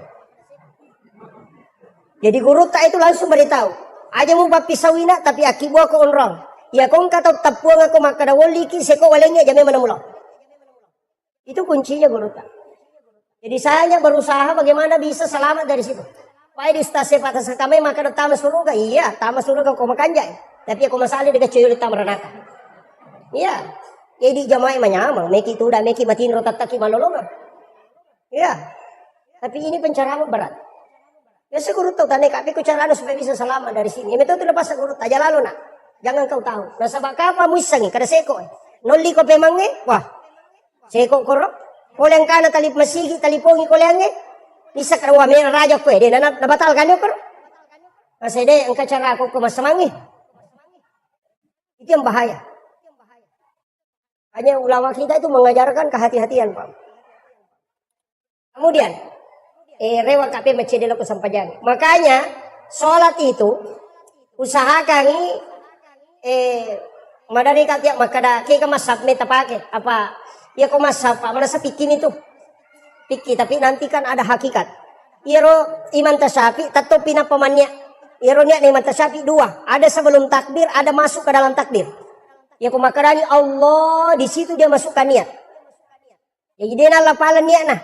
Jadi guru tak itu langsung beritahu. Aja mau pisawina tapi akibu aku onrong. Ya kau kata tapuang aku maka ada wali ki seko walengnya aja memang mula. Itu kuncinya guru tak. Jadi saya berusaha bagaimana bisa selamat dari situ. Pai di stase patas kami maka tama suruga iya tama suruga ko makanjay tapi ako masali dengan cewek tama ranaka iya jadi jamaah manyamang meki tu dah meki matin rotataki malolonga iya tapi ini pencerahan berat ya seguru tahu tane kapi ku carana supaya bisa selamat dari sini metode lepas seguru aja lalu nak jangan kau tahu rasa bakapa muisangi kada seko noli ko pemange wah seko korok koleng kana talip masigi talipongi kolenge bisa karawa may raja ko dia nabatal kanyo ko. Kasi de ang kacara ko kumasamangi. Itu yang bahaya. Hanya ulama kita itu mengajarkan kehati-hatian, Pak. Kemudian rewa kape macedelo ko sampajan. Makanya salat itu usahakan madari katiak makada kaya masap may tapake apa ya ko masap mana sa pikin itu. Piki, tapi nanti kan ada hakikat. Iro iman tasyafi, tato pinapamannya. Iro niya iman tasyafi 2. Ada sebelum takbir, ada masuk ke dalam takbir. Ya kumakarani Allah, di situ dia masukkan niat. Jadi dia nalapalan niat nah.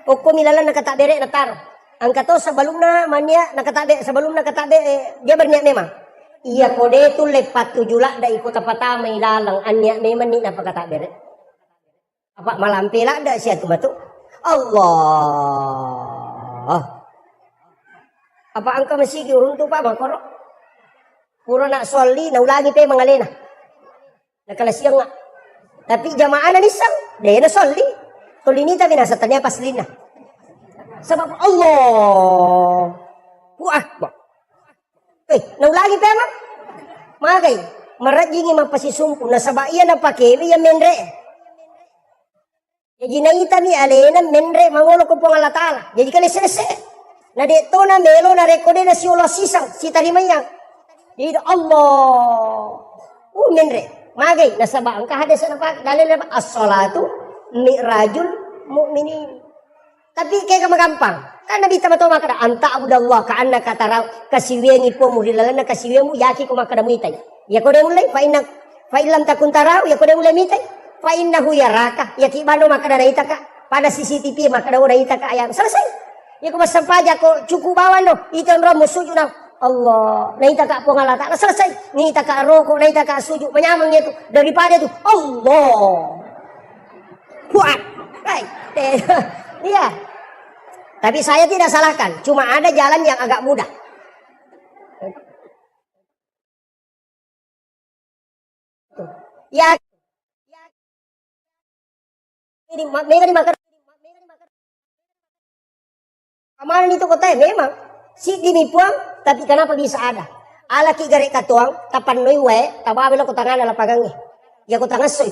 Hukum ilalan nakatabere natar. Angkato sebelum na mania nakatabe sebelum nakatabe dia berniat memang. Iya kode itu lepat tujulak da ikut tapatama ilalang anya memang ni napakatabere. Apa malampila da siya tumatu. Allah. Apa angka masigi urun tu Pak makoro? Puro nak soli na ulangi pe mangalena. Nakala siya nga. Tapi jamaah na nisang. Dahil na soli. Tulinita binasatan niya paslina. Sebab Allah. Akbar. Naulagi pa man. Magay. Marajingi magpasisumpo. Nasabaiya na pakewi yung menre. Jadi naita mi alena menre mangulo ko po nga latala. Jadi kali sese. Na dito na melo na rekode na si Allah sisang. Si tarimanya. Jadi Allah. Menre. Magay. Nasaba ang kahadasan na pa. Dalil na pa. As-salatu mi'rajul mu'minin. Tapi kayak magampang. Kan Nabi tama-tama kada anta abudallah ka anna kataraw kasiwengi po mo hilalan na kasiwengi mo yaki ko makada muitay. Ya ko mulai fa illam takun taraw ya ko mulai mitay. Fa innahu yaraka ya kibano makada naita ka pada CCTV makada naita ka ayam selesai. Ya ko masampaja ko cukup bawan no itan ro musuju na Allah naita ka po ngalata selesai. Naita ka roko naita ka sujud menyamang itu daripada itu Allah. Kuat. Baik. Iya. Tapi saya tidak salahkan, cuma ada jalan yang agak mudah. Ya, ini dimakan. Kemarin itu kota memang si dimipuang, tapi kenapa bisa ada? Ala ki garek katuang, kapan noi we, tababelo ko tangan ala pagangi. Ya ko tangasoy.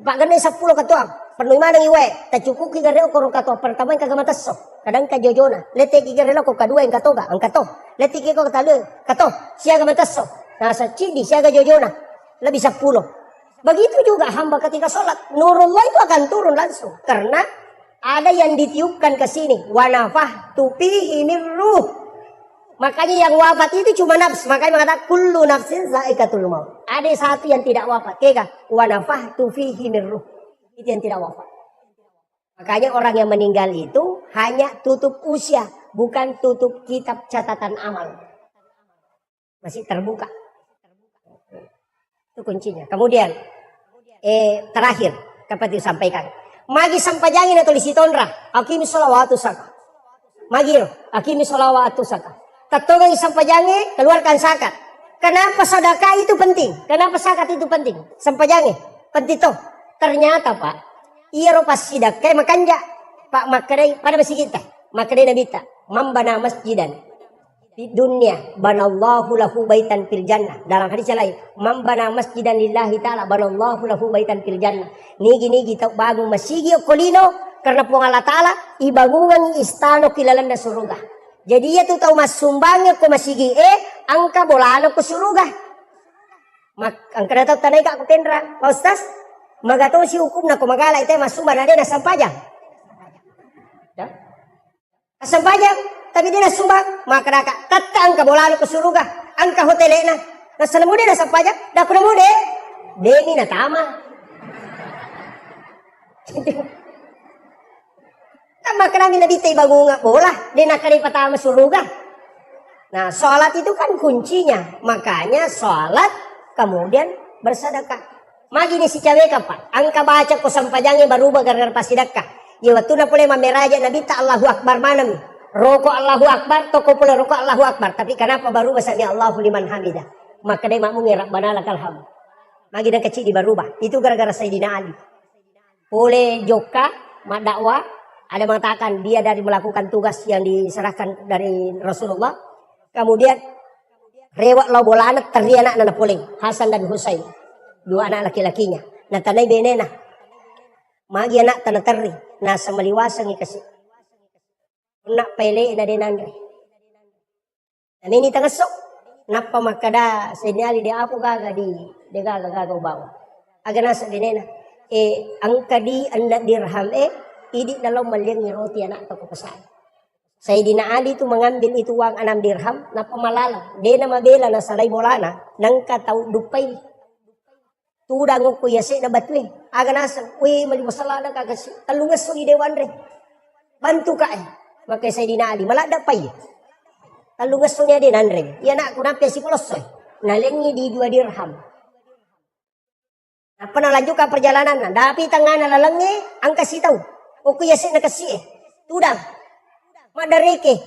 Pak ganay 10 katuang. Penuh mana iwe, tak cukup kita rela korong kato pertama yang kagak mataso, kadang kajojona, lete kita rela ko kedua yang katoga, angkato, lete kita ko katalu, kato, siaga mataso, nah secidi siaga jojona, lebih 10. Begitu juga hamba ketika sholat, nurullah itu akan turun langsung, karena ada yang ditiupkan ke sini, wanafah tupihi ruh. Makanya yang wafat itu cuma nafs, makanya mengatakan kullu nafsin zaikatul maut. Ada satu yang tidak wafat, kega wanafah tufihi ruh. Itu yang tidak wafat. Makanya orang yang meninggal itu hanya tutup usia, bukan tutup kitab catatan amal. Masih terbuka. Itu kuncinya. Kemudian terakhir dapat disampaikan. Magi sampajangin atau lisitonra, akimi sholawatu saka. Magi akimi sholawatu saka. Tatogang sampajangi keluarkan zakat. Kenapa sedekah itu penting? Kenapa zakat itu penting? Sampajangi penting toh. Ternyata Pak, iya pas sidak kayak makanja Pak makadai pada masih kita makadai nabita membana masjidan di dunia banallahu lahu baitan fil jannah. Dalam hadis lain membana masjidan lillahi ta'ala banallahu lahu baitan fil jannah. Nigi kita bangun masjid kolino karena po Allah ta'ala ibangungan istano kilalan na surga. Jadi ia tuh tahu mas sumbangnya ko masjid angka bolano ko surga. Ang kada tahu tanay ka ko kendra Pak Ustaz. Magato si hukum na kumagala ito masumba na din na sampajang. Sampajang, tapi din na sumbang, makaraka, tatta ang kabolano ko suruga, ang kahotele na. Nasa na mo din na sampajang, dako na mo din. Deni na tama. Tama ka namin nabitay bagunga bola, din na kalipatama suruga. Nah, sholat itu kan kuncinya. Makanya sholat, kemudian bersedekah. Magi ni si cawe Pak, angka baca ko sampajangnya berubah gara-gara pasidakah. Ya waktu na pula mameraja Nabi ta Allahu Akbar manam. Rokok Allahu Akbar, toko pula rokok Allahu Akbar. Tapi kenapa berubah sampai Allahu liman hamidah? Maka dia makmum ya Rabbana lakal hamd. Magi dan kecil berubah. Itu gara-gara Sayyidina Ali. Oleh joka, dakwah, ada mengatakan dia dari melakukan tugas yang diserahkan dari Rasulullah. Kemudian rewak lo bola anak terianak nana poling Hasan dan Husain. 2 anak laki-lakinya. Nah tanay benena. Magi anak tanah teri. Nasa maliwasang ikasi. Nak pele na dinandre. Nini tangasok. Napa makada senyali di apo gaga di gaga bawa. Aga nasa benena. Ang kadi anda dirham idi dalam maliang roti anak atau kepesan. Sayyidina Ali itu mengambil itu uang 6 dirham. Napa malala. Dia na mabela na salay bolana. Nang katau dupay. Tudang ko yase na batwi. Aga nasa, maliwasala na kagasi. Talungas so idewan re. Bantu ka Maka Sayyidina Ali, malada pa Talungas so niya din andre. Yan na, kunapya si Polosoy. Nalengi di 2 dirham. Apa nalanjut ka perjalanan na. Dapat nga nalalangi, ang kasitaw. O kuyase na kasi Tudang. Madareke.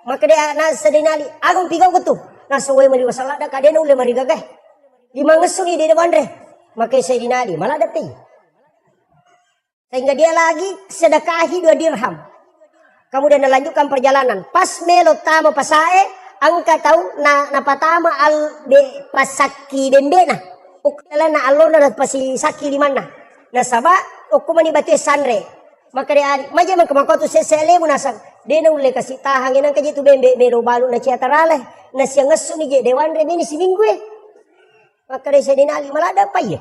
Maka dia nasa Sayyidina Ali, agong pigaw ko to. Nasa maliwasala na ka din uli marigagay. 5 ngasong di dewan re. Maka Sayyidina Ali malah ada pay. Sehingga dia lagi sedekahi 2 dirham. Kemudian melanjutkan perjalanan. Pas melo tama pasae, angka tahu na patama al be pasaki bembena. Ukala na alor na pasi saki limana. Na saba okumani batu sanre. Maka dia ali maja man kamakoto sesele mo nasang. Dena ule kasi tahangin ang kaji tu bembe mero balu na ciatarale. Na siya ngaso ni je dewan re bini si minggu. Maka dia Sayyidina Ali malah ada apa ya?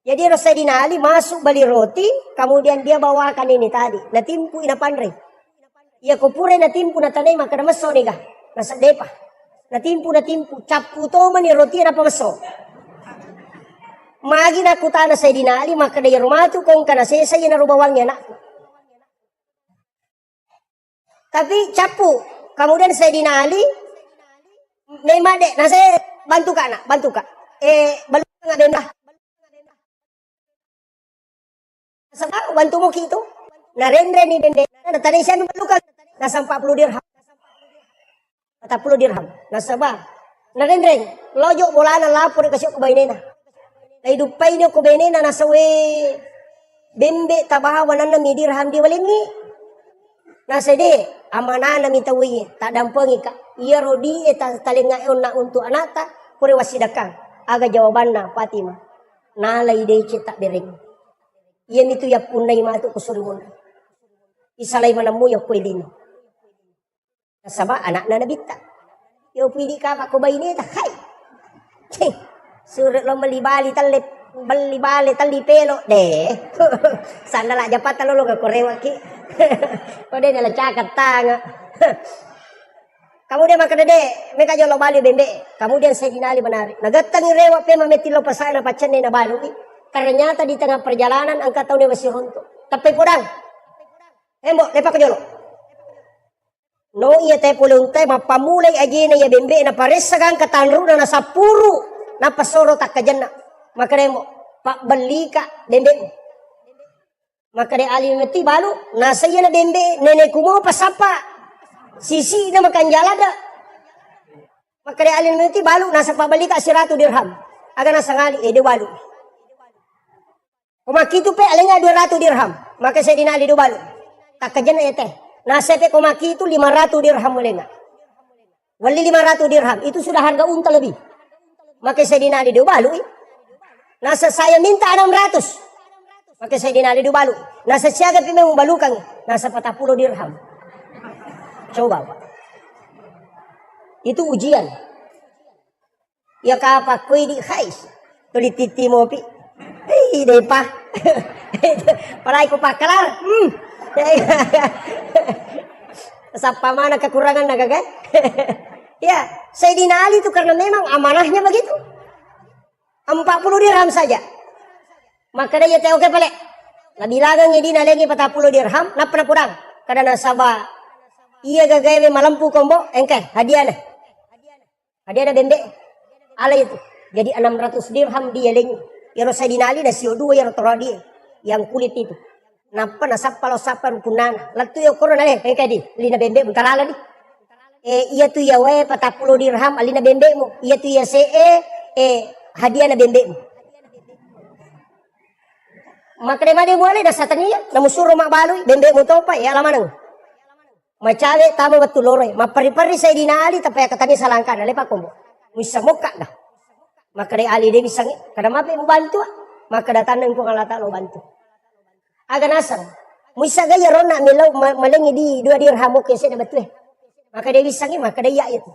Jadi Sayyidina Ali masuk beli roti, kemudian dia bawakan ini tadi, natimpu inapanre. Ia kupure natimpu natanay maka namaso ni ga, nasa depa. Natimpu capu to man ni roti na pamaso. Magi na kutana Sayyidina Ali maka dia rumatu kung kana sesay na rubawangnya nak. Tapi capu, kemudian Sayyidina Ali memade, nasa bantu ka. Balu nga benda. Sebab bantu mo kito. Narendre ni benda. Natanay siya ng balukan. Nasa 40 dirham. 40 dirham. Nasa ba? Narendre. Lojo bola na lapor kasi ko baynena. Ay dupay niyo ko baynena nasa we bembe tabahawan na mi dirham di walingi. Nasa di amana na mi tawi ta dampengi ka. Iya rodi eta talingaon na untuk anata pure wasidakang. Aga jawaban na Fatima. Nalay day cita bering. Iyan ito ya punay mato kusulmon. Isalay manamu ya pwede no. Nasaba anak na nabita. Yo pwede ka pa kubay nita. Hay. Surat lo malibali talipelo. De. Sana la japat talolo ka korewa ki. Pwede nala cakat tanga. Kemudian maka dede, mereka jolo bali bembe. Kemudian Sayyidina Ali menarik. Nagatang rewa pe mametilo pasay na pacan na balui. Ternyata di tengah perjalanan angkat tahu dia masih rontok. Tapi kurang. Embok, lepak jolo. No iya teh pulung teh mapamulay aja na ya bembe na pares sagang katanru na nasapuru na pasoro tak kajenna. Maka embok, pak beli ka bembe. Maka de Ali meti balu, nasa iya na bembe nenek kumo pasapa. Sisi na makan jalada. Maka dia alin nanti balu nasa pabalika 100 dirham. Aga nasa ngali dia balu. Kumaki itu pe alinga 200 dirham. Maka saya dinali do balu. Tak kajan ya teh. Nasa pe kumaki itu 500 dirham mulena. Wali 500 dirham itu sudah harga unta lebih. Maka saya dinali do balu. Nasa saya minta 600. Maka saya dinali do balu. Nasa siaga pe memang balukan. Nasa 40 dirham. Coba Pak. Itu ujian. Ya kapak kue di khais. Tuli titi mopi. Hei depa. Palai ko pakalar. Sapa mana kekurangan naga kan? Ya, Sayyidina Ali itu karena memang amanahnya begitu. 40 dirham saja. Maka dia teh oke pale. Nabilagang ini lagi 40 dirham, napna kurang. Kada nasaba iya gagawin malampu kombo, engkeh hadiah na. Hadiah na bembe. Ala itu. Jadi 600 dirham dia lagi. Yaro Sayyidina Ali na siyo 2 yaro toro dia. Yang kulit itu. Napa nasap palo sapan punana. Latu yo korona le, engkeh di. Lina bembe bentarala di. Iya tu ya we 40 dirham alina bembe mo. Iya tu ya hadiah na bembe mo. Maka dia boleh dah satania. Namusuro mak balui bembe mo topa ya alamanang. Macale tama betul lore, mapari-pari Sayyidina Ali tapi katanya salangkan, lepak kombo. Bisa muka dah. Maka dia Ali dia bisa kada mape membantu, maka datang nang Allah Taala bantu. Aga nasang, bisa gaya rona milau malengi di 2 dirham ke sene betul. Maka dia bisa maka dia itu.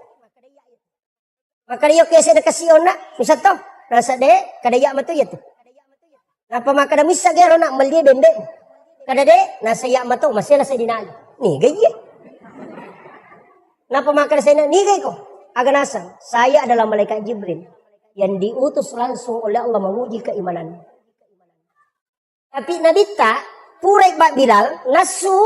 Maka dia ke sene kasiona, bisa toh. Rasa de kada ya betul itu. Napa maka dia bisa gaya rona melie bende. Kada de nasa ya betul masih lah Sayyidina Ali. Nih gaya. Napa makan saya nigay ko? Aganasan, saya adalah malaikat Jibril yang diutus langsung oleh Allah menguji keimanan. Tapi Nabi tak purai bak Bilal nasu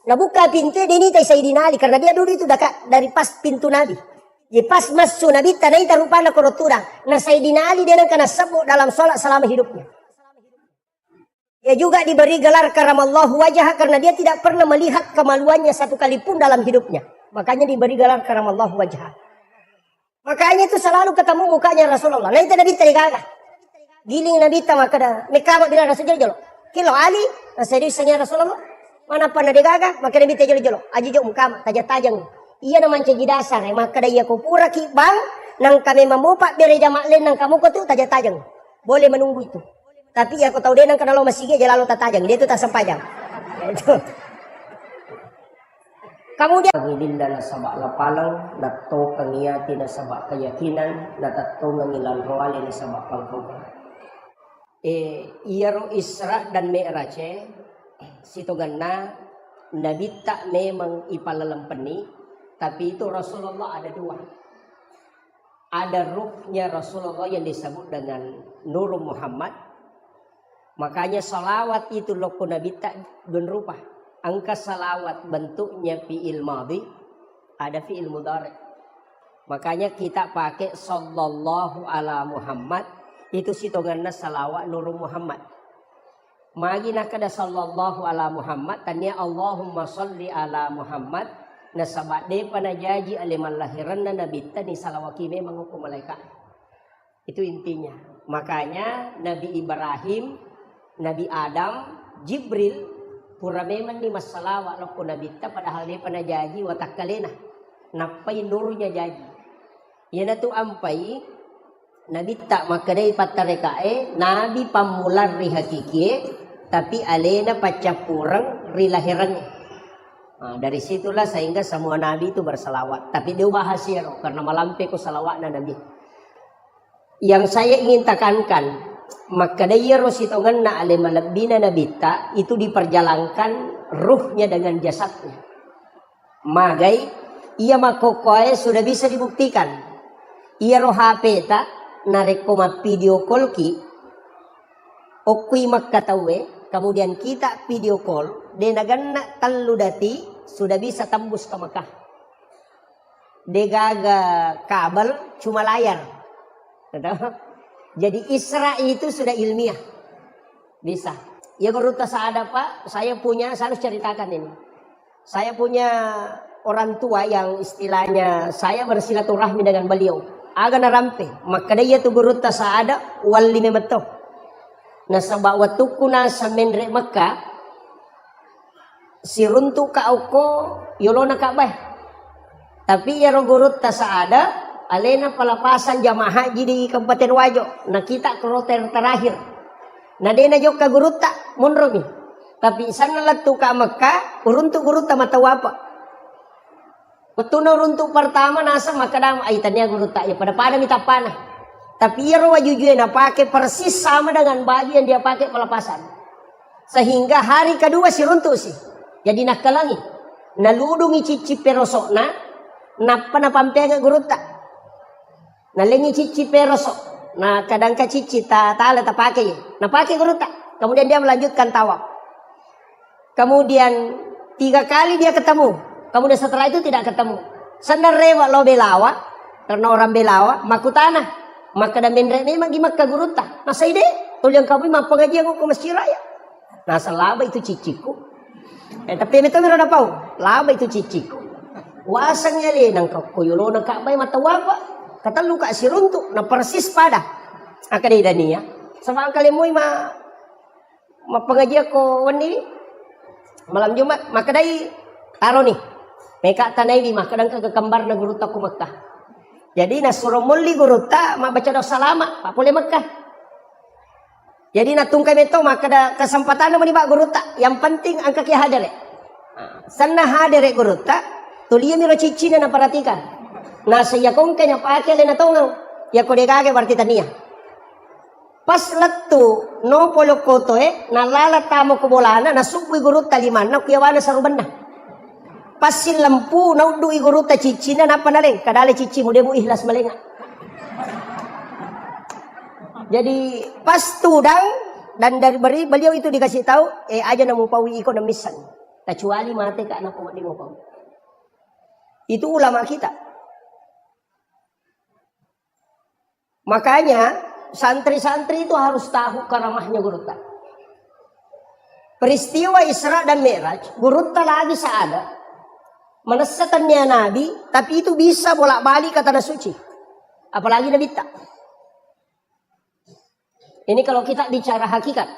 nabuka pintu dini tay Sayyidina Ali karena dia dulu itu dekat dari pas pintu Nabi. Jadi pas masuk Nabi tak naik rupanya korotura. Nah Sayyidina Ali dia nak sebut dalam solat selama hidupnya. Dia juga diberi gelar karamallahu wajah karena dia tidak pernah melihat kemaluannya satu kali pun dalam hidupnya. Makanya diberi gelar karamallahu wajah. Makanya itu selalu ketemu mukanya Rasulullah. Nah itu Nabi tergagah. giling Nabi ta maka dah mekama bila rasa jolo. Kilo Ali, serius sanya Rasulullah. Mana pernah digaga, maka Nabi ta jolo. Aji jo mukama tajang-tajang. Iya naman cegi dasar, maka dah iya kupura ki bang nang kami memupak bere jamak len nang kamu ko tu tajang-tajang. Boleh menunggu itu. Tapi aku tahu dia nang kana lo masih ge lalu tajang, dia tu tak sempajang. Itu. Kemudian Pangilin na sabak lapalang, nato kangiyati na sabak keyakinan, natato nangilan roali na sabak pangkuban. Iyaro Isra dan Mi'raj, sitogan na Nabi tak memang ipalalampani, tapi itu Rasulullah ada dua. Ada ruhnya Rasulullah yang disebut dengan Nur Muhammad. Makanya salawat itu loko Nabi tak berupa. Angka salawat bentuknya fi'il madhi, ada fi'il mudhari. Makanya kita pakai sallallahu ala Muhammad, itu sitonganna salawat Nur Muhammad. Magi nak ada sallallahu ala Muhammad, tanya Allahumma salli ala Muhammad, nasabat de panajaji aliman lahiran na nabi tani salawaki memang hukum malaikat. Itu intinya. Makanya Nabi Ibrahim, Nabi Adam, Jibril pura memang ni masalah walaupun Nabi ta padahal dia pernah janji watak kalena napai nurnya janji yana tu ampai Nabi tak maka dari patarekae Nabi pamular ri hakiki tapi alena pacapurang ri lahirannya. Dari situlah sehingga semua Nabi itu bersalawat, tapi dia bahasir karena malampe ko salawat na Nabi. Yang saya ingin tekankan, maka daya rositongan na alimalabina nabita itu diperjalankan ruhnya dengan jasadnya. Magai ia makokoe sudah bisa dibuktikan. Ia roh HP ta narekoma video call ki okui makkatawe kemudian kita video call denaganna taludati sudah bisa tembus ke Mekah. Degaga kabel cuma layar. Jadi Isra itu sudah ilmiah. Bisa. Ya beruta saada Pak, saya harus ceritakan ini. Saya punya orang tua yang istilahnya saya bersilaturahmi dengan beliau. Aga narampe, maka dia tu beruta saada wali memeto. Nasabak watukuna sa menre Mekah, siruntu ka auko yolona kabeh. Tapi ya rogurut saada alena palapasan jamaah haji di Kabupaten Wajo. Nah kita ke roter terakhir. Nah dia najok ka guruta munromi. Tapi sana latu ka Mekah uruntu guruta mata wapa. Betuna uruntu pertama nasa makadam aitannya guruta ya pada minta panah. Tapi ya rawa jujur na pakai persis sama dengan baju yang dia pakai palapasan. Sehingga hari kedua si runtu sih. Jadi nak kalangi. Naludungi cici perosokna napa na pampega guruta. Nalengi cici perosok. Nah kadang ka cici ta pakai. Nah pakai guruta. Kemudian dia melanjutkan tawaf. Kemudian 3 kali dia ketemu. Kemudian setelah itu tidak ketemu. Sandar rewa lo belawa. Karena orang belawa. Makutana. Maka dan bendre memang gimak ka guruta. Nah saya deh. Tuliang kami mah pengajian ko masjid raya. Nah selaba itu ciciku. Tapi itu meron pau. Laba itu ciciku. Wasangnya le nang kuyulo na kabay matawapa. Kata luka si runtuk na persis pada akadai dania sama kali mo mapengajian ko wani malam Jumat maka dai taro nih meka tanay di maka kadang kagkambar na guruta ko Mekah. Jadi nasuruh muli guruta mabaca doa salama pak boleh Mekah. Jadi natungkay meto maka da kesempatan naman iba guruta yang penting angka ki hadere. Sana hadere guruta tuliya miro cici na naparatikan. Nah saya kong kanya pakai lena tongaw ya ko degage berarti tania pas letu no polo koto nalala tamo ko bolana nasubwi gurut taliman na kuyawana sa ruban na pas lampu na udui gurut ta cici na napanaleng kadale cici mo demo ihlas malenga. Jadi pas tudang dan dari beliau itu dikasih tahu aja na mupawi iko na misan kecuali mate ka anak ko di mo pawi. Itu ulama kita. Makanya santri-santri itu harus tahu karamahnya guruta. Peristiwa Isra dan Mi'raj, guruta lagi saada. Menesatannya Nabi, tapi itu bisa bolak-balik ke tanah suci. Apalagi Nabi tak. Ini kalau kita bicara hakikat.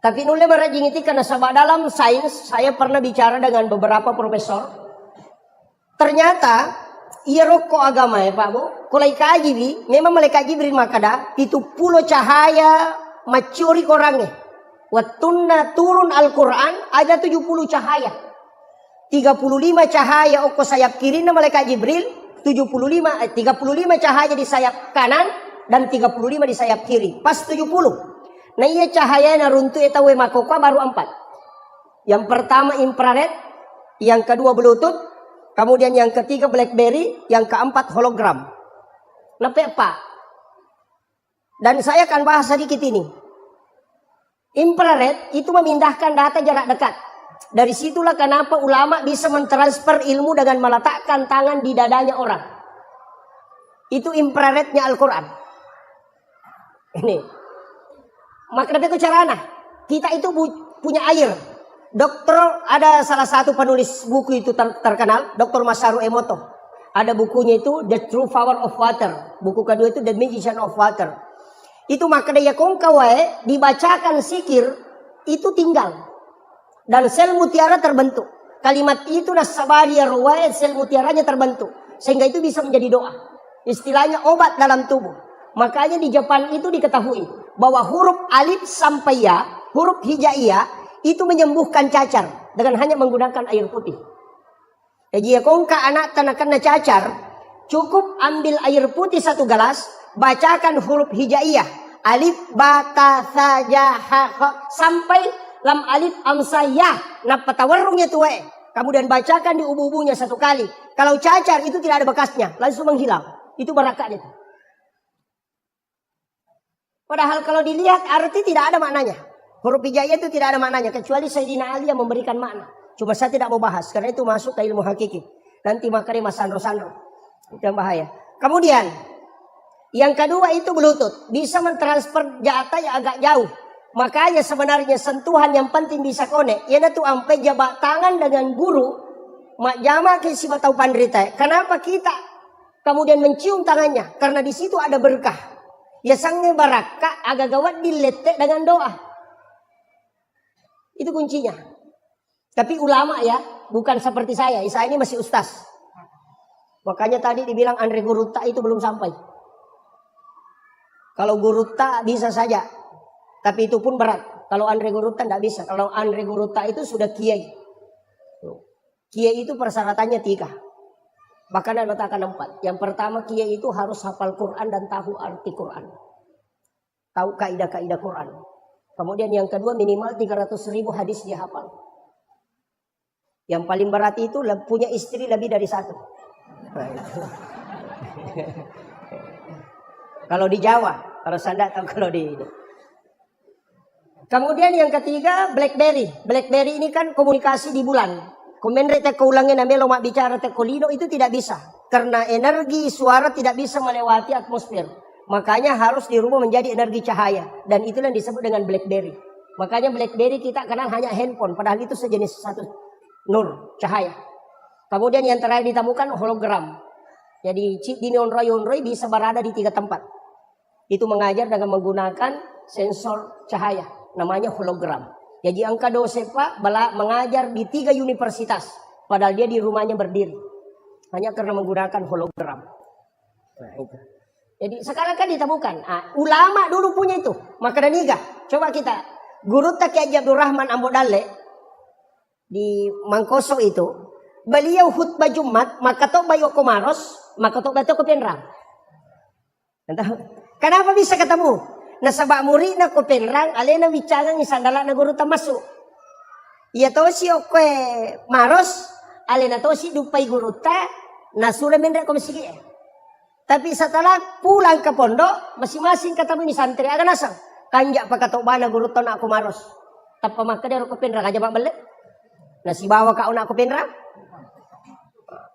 Tapi nulle merajing itu karena sebab dalam sains saya pernah bicara dengan beberapa profesor. Ternyata iya rokok agama ya Pak Bu. Kalau ikaji bi, memang malaikat Jibril makada itu pulau cahaya macuri korangnya. Watunna turun Al-Quran ada 70 cahaya. 35 cahaya oko sayap kiri na malaikat Jibril, 35 cahaya di sayap kanan dan 35 di sayap kiri. Pas 70. Nah iya cahaya na runtu eta we makoka baru 4. Yang pertama infrared, yang kedua Bluetooth, kemudian yang ketiga BlackBerry, yang keempat hologram. Nah Pak. Dan saya akan bahas sedikit ini. Infrared itu memindahkan data jarak dekat. Dari situlah kenapa ulama bisa mentransfer ilmu dengan meletakkan tangan di dadanya orang. Itu infrarednya Al-Quran. Ini. Maka itu caranya. Kita itu punya air. Dokter, ada salah satu penulis buku itu terkenal, Dr. Masaru Emoto. Ada bukunya itu The True Power of Water. Buku kedua itu The Magician of Water. Itu maka daya kongkawae dibacakan sikir itu tinggal. Dan sel mutiara terbentuk. Kalimat itu nasabaria ruwae sel mutiaranya terbentuk. Sehingga itu bisa menjadi doa. Istilahnya obat dalam tubuh. Makanya di Jepang itu diketahui bahwa huruf alif sampai ya, huruf hijaiyah itu menyembuhkan cacar dengan hanya menggunakan air putih. Jadi ya kongka anak tanakan cacar, cukup ambil air putih 1 gelas, bacakan huruf hijaiyah. Alif, ba, ta, sa, ja, ha, kha, sampai lam alif, amsa, ya. Nah patawarungnya tuh kemudian bacakan di ubu-ubunya 1 kali. Kalau cacar itu tidak ada bekasnya, langsung menghilang. Itu barakat itu. Padahal kalau dilihat arti tidak ada maknanya. Huruf hijaiyah itu tidak ada maknanya. Kecuali Sayyidina Ali yang memberikan makna. Cuma saya tidak mau bahas. Karena itu masuk ke ilmu hakiki. Nanti makanya mas sandro-sandro. Itu yang bahaya. Kemudian. Yang kedua itu Bluetooth. Bisa mentransfer data yang agak jauh. Makanya sebenarnya sentuhan yang penting bisa konek. Ia tuh sampai jabat tangan dengan guru. Mak jama ke si batau pandrita. Kenapa kita kemudian mencium tangannya? Karena di situ ada berkah. Ya sangnya baraka agak gawat diletek dengan doa. Itu kuncinya. Tapi ulama ya, bukan seperti saya. Saya ini masih ustaz. Makanya tadi dibilang Andre Guruta itu belum sampai. Kalau Guruta bisa saja. Tapi itu pun berat. Kalau Andre Guruta tidak bisa. Kalau Andre Guruta itu sudah kiai. Kiai itu persyaratannya 3. Bahkan ada letakkan 4. Yang pertama kiai itu harus hafal Quran dan tahu arti Quran. Tahu kaidah-kaidah Quran. Kemudian yang kedua minimal 300.000 hadis dia hafal. Yang paling berat itu punya istri lebih dari 1. Kalau di Jawa. Kalau saya tahu kalau di ini. Kemudian yang ketiga BlackBerry. BlackBerry ini kan komunikasi di bulan. Komendre te keulangin namanya lomak bicara te kolino itu tidak bisa. Karena energi suara tidak bisa melewati atmosfer. Makanya harus dirubah menjadi energi cahaya. Dan itulah yang disebut dengan BlackBerry. Makanya BlackBerry kita kenal hanya handphone. Padahal itu sejenis satu nur, cahaya. Kemudian yang terakhir ditemukan hologram. Jadi chip di Yonroy bisa berada di 3 tempat. Itu mengajar dengan menggunakan sensor cahaya. Namanya hologram. Jadi angka dosepa mengajar di 3 universitas. Padahal dia di rumahnya berdiri. Hanya karena menggunakan hologram. Nah itu. Jadi sekarang kan ditemukan. Ulama dulu punya itu. Maka niga. Coba kita. Guru Kiai Abdurrahman Ambodale. Di Mangkoso itu. Beliau khutbah Jumat. Maka tok bayo komaros. Maka tok bato kepenrang. Kenapa bisa ketemu? Nah sabak murid na kepenrang. Alena bicara ni sandala na guru masuk. Ia tahu si okwe maros. Alena tahu si dupai guru ta. Nasura mendek komisigi. Tapi setelah pulang ke pondok, masing-masing ketemu ni santri agak nasang. Kanjak pakatok bana guru ton aku maros. Tanpa maka dia rokok penrang aja bak balik. Nasi bawa kau nak aku penrang.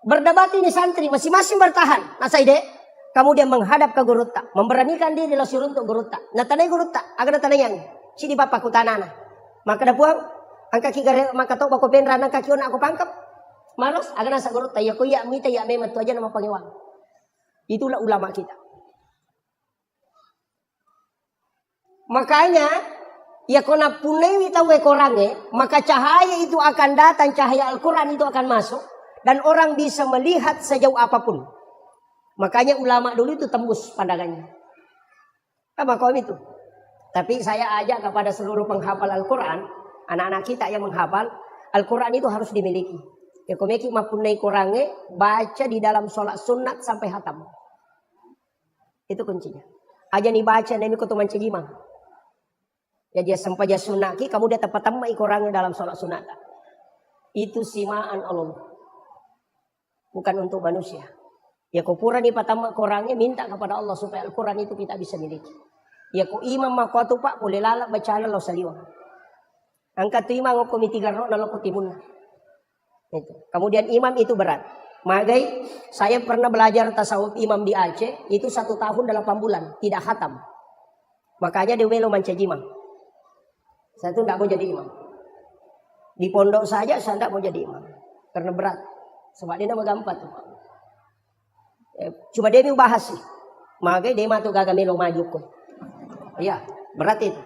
Berdebat ini santri masing-masing bertahan. Nasai dek. Kemudian menghadap ke guru tak, memberanikan diri losir untuk guru tak. Nah tanai guru tak, agak tanayan. Sini bapak ku tanana. Maka dah puang, angka kigare maka tok bako penrang angka kion aku pangkap. Maros agak nasa guru tak. Ya ku ya mita ya memet tu aja nama pangewang. Itulah ulama kita. Makanya ya kona punewi tahu korange, maka cahaya itu akan datang, cahaya Al-Quran itu akan masuk. Dan orang bisa melihat sejauh apapun. Makanya ulama dulu itu tembus pandangannya. Sama kaum itu. Tapi saya ajak kepada seluruh penghafal Al-Quran, anak-anak kita yang menghafal, Al-Quran itu harus dimiliki. Ya komeki mapunai korange, baca di dalam sholat sunat sampai hatam. Itu kuncinya. Aja nih baca nemi kutuman cegimang. Ya dia sempat sunaki, kamu dia tepat tamai korange dalam sholat sunat. Itu simaan Allah. Bukan untuk manusia. Ya kupura di pertama korangnya minta kepada Allah supaya Al-Quran itu kita bisa miliki. Ya ku imam makwatu pak boleh lalak baca lo saliwa. Angkat tu imam ngoko mitigar roh nalo kutimun. Itu. Kemudian imam itu berat. Magai saya pernah belajar tasawuf imam di Aceh itu 1 tahun 8 bulan tidak khatam. Makanya dewelo mancajimang. Saya tuh tidak mau jadi imam. Di pondok saja saya tidak mau jadi imam karena berat. Sebab dia nama gampang tuh. Cuma dia bahas sih. Makanya dia matu gagal melo maju kok. Iya, berat itu.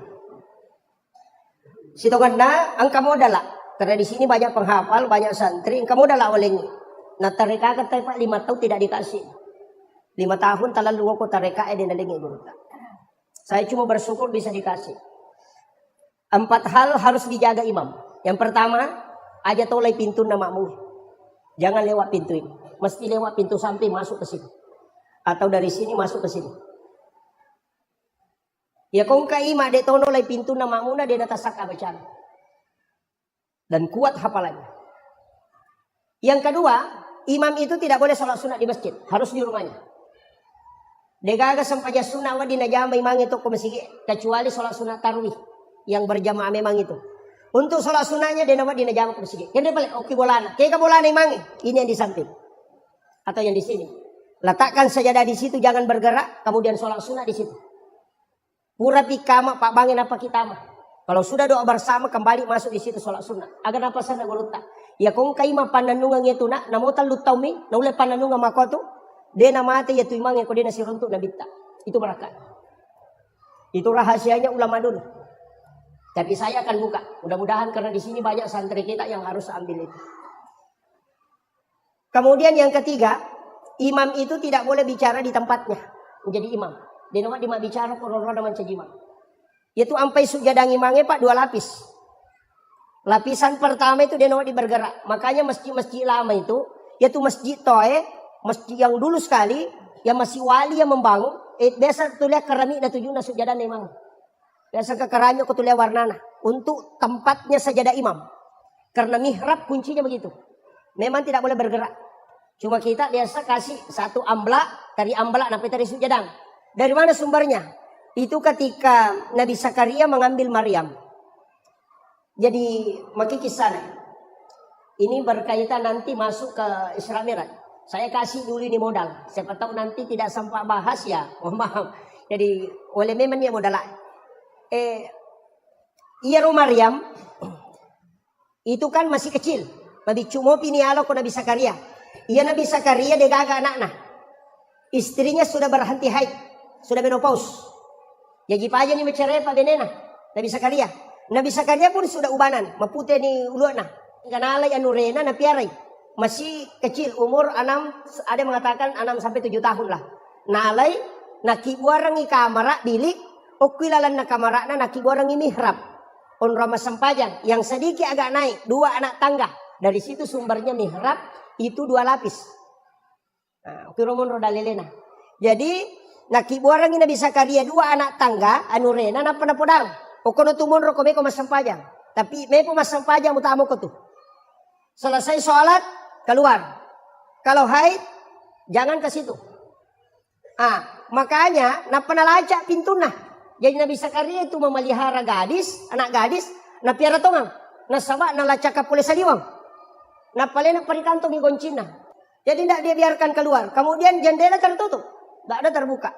Situ kena angka modal lah. Karena di sini banyak penghafal, banyak santri. Angka modal lah oleh. Nah tarika kata Pak 5 tahun tidak dikasih. 5 tahun talalu ngoko tarika dia nalingi guru. Saya cuma bersyukur bisa dikasih. 4 hal harus dijaga imam. Yang pertama, aja tolai pintu namamu. Jangan lewat pintu ini. Mesti lewat pintu samping masuk ke sini. Atau dari sini masuk ke sini. Ya kong kaima de tono lai pintu nama muna de nata saka bacaan. Dan kuat hafalannya. Yang kedua, imam itu tidak boleh sholat sunat di masjid. Harus di rumahnya. Degaga sampaja sunat wa dinajama imang itu ke masjid. Kecuali sholat sunat tarwih. Yang berjamaah memang itu. Untuk sholat sunahnya dia nama dinajama ke masjid. Yang dia balik oke bolana. Kayak bolana imang ini yang di samping. Atau yang di sini. Letakkan sajadah di situ, jangan bergerak. Kemudian sholat sunat di situ. Pura pikama pak bangin apa kita mah. Kalau sudah doa bersama kembali masuk di situ sholat sunat. Agar apa sana goluta. Ya kong kaima pananungan itu nak. Namutan lutau mi. Naule pananungan makotu. Dia nama ate ya tu imang yang kau dia nasi runtuk nabita. Itu berkat. Itu rahasianya ulama dulu. Tapi saya akan buka. Mudah-mudahan karena di sini banyak santri kita yang harus ambil itu. Kemudian yang ketiga, imam itu tidak boleh bicara di tempatnya menjadi imam. Dia nama dia bicara korona mencajimang. Yaitu sampai sujadang imamnya pak 2 lapis. Lapisan pertama itu dia nama bergerak. Makanya masjid-masjid lama itu, yaitu masjid Toe, masjid yang dulu sekali, yang masih wali yang membangun. Biasa tulis keramik dan tujuh sujadang imam. Biasa ke keramik aku tulis warnana untuk tempatnya sajadah imam. Karena mihrab kuncinya begitu. Memang tidak boleh bergerak. Cuma kita biasa kasih 1 amblak, dari amblak sampai dari sujadang. Dari mana sumbernya? Itu ketika Nabi Zakaria mengambil Maryam. Jadi maki kisah. Ini berkaitan nanti masuk ke Isra Mi'raj. Saya kasih dulu ini modal. Siapa tahu nanti tidak sempat bahas ya. Oh maaf. Jadi oleh memang dia modal. Iya Maryam itu kan masih kecil. Nabi cuma pinialo ko Nabi Zakaria. Iya Nabi Zakaria dia gagal anak-anak. Istrinya sudah berhenti haid, sudah menopause. Jadi aja nih bercerai Pak Benena. Nabi Zakaria. Nabi Zakaria pun sudah ubanan, mapute ni uluana. Kanalay anurena na piaray. Masih kecil umur 6, ada mengatakan 6 sampai 7 tahun lah. Nalay nakibuarang i kamera bilik, o kilalan na kamera na nakibuarang i mihrab. On Rama Sampajan yang sedikit agak naik 2 anak tangga. Dari situ sumbernya mihrab itu 2 lapis. Nah, kiromon rodalelena. Jadi nakibuarang ina bisa karya 2 anak tangga anurena na panapodang. O kono tumon ro kome ko Sampajan. Tapi me po Sampajan utamo ko tu. Selesai sholat keluar. Kalau haid jangan ke situ. Makanya na panalaca pintuna. Jadi Nabi Zakaria itu memelihara gadis, anak gadis, na piara tongang, na sawa na lacaka pule saliwang. Na palena parikanto mi goncina. Jadi tidak dia biarkan keluar. Kemudian jendela tertutup, tidak ada terbuka.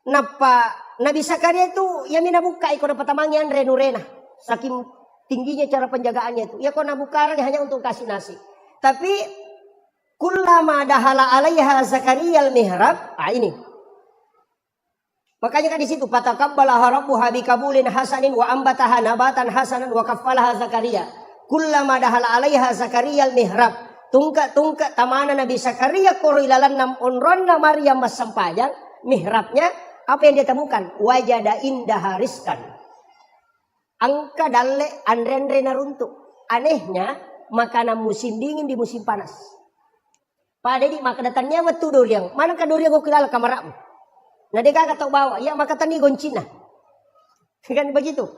Napa Nabi Zakaria itu ya mina buka ikut dapat tamangian renurena. Saking tingginya cara penjagaannya itu. Ya kau nabuka hanya untuk kasih nasi. Tapi kullama dahala alaiha Zakaria al-mihrab, ini. Makanya kan di situ fataqabbalaha rabbuha biqabulin hasanin wa ambataha nabatan hasanan wa kaffalaha Zakaria. Kullama dahala 'alaiha Zakaria al-mihrab. Tungka tamana Nabi Zakaria korilalan nam onronna Maryam masampajang mihrabnya apa yang dia temukan? Wajada indah hariskan. Angka dalle andre naruntuk. Anehnya makanan musim dingin di musim panas. Pada di maka datangnya waktu duriang. Mana ka duriang ko kilala kamaramu? Nah dia kagak tahu bawa. Ya maka tani goncina. Kan begitu.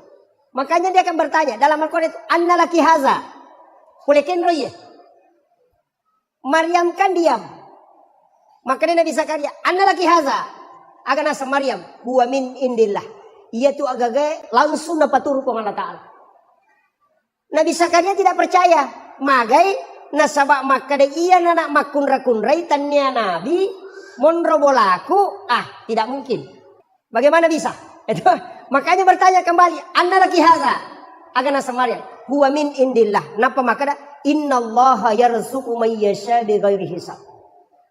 Makanya dia akan bertanya dalam Al-Quran itu, anna laki haza. Kulekin roye. Maryam kan diam. Makanya Nabi Zakaria, anna laki haza. Agak nasa Maryam, huwa min indillah. Ia tu agak langsung dapat turun ke Allah Ta'ala. Nabi Zakaria tidak percaya. Magai nasabak makade iya nanak makun rakunrai tanya Nabi monrobolaku. Tidak mungkin. Bagaimana bisa? Itu makanya bertanya kembali, anna laki haza. Agak nasa Maryam, huwa min indillah. Napa makada innallaha yarzuqu may yasha bighairi hisab.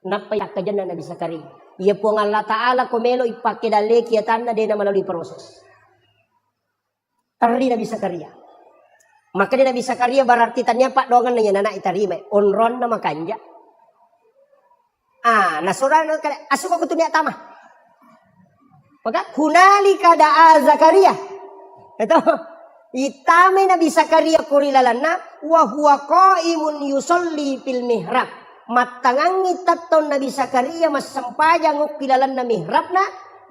Napa kajan Nabi Zakaria? Ia pun Allah Ta'ala komelo ipake dale kiatanna dena melalui proses. Tari Nabi Zakaria. Maka dia Nabi Zakaria berarti tanya pak dongan nanya anak itarime onron nama kanja. Nasurana kada asuk aku tunia tamah. Maka hunalika da'a Zakaria. Itu itame Nabi Zakaria kurilalana wa huwa qaimun yusolli fil mihrab. Matangangi taton Nabi Zakaria mas sampajang ukilalan na mihrabna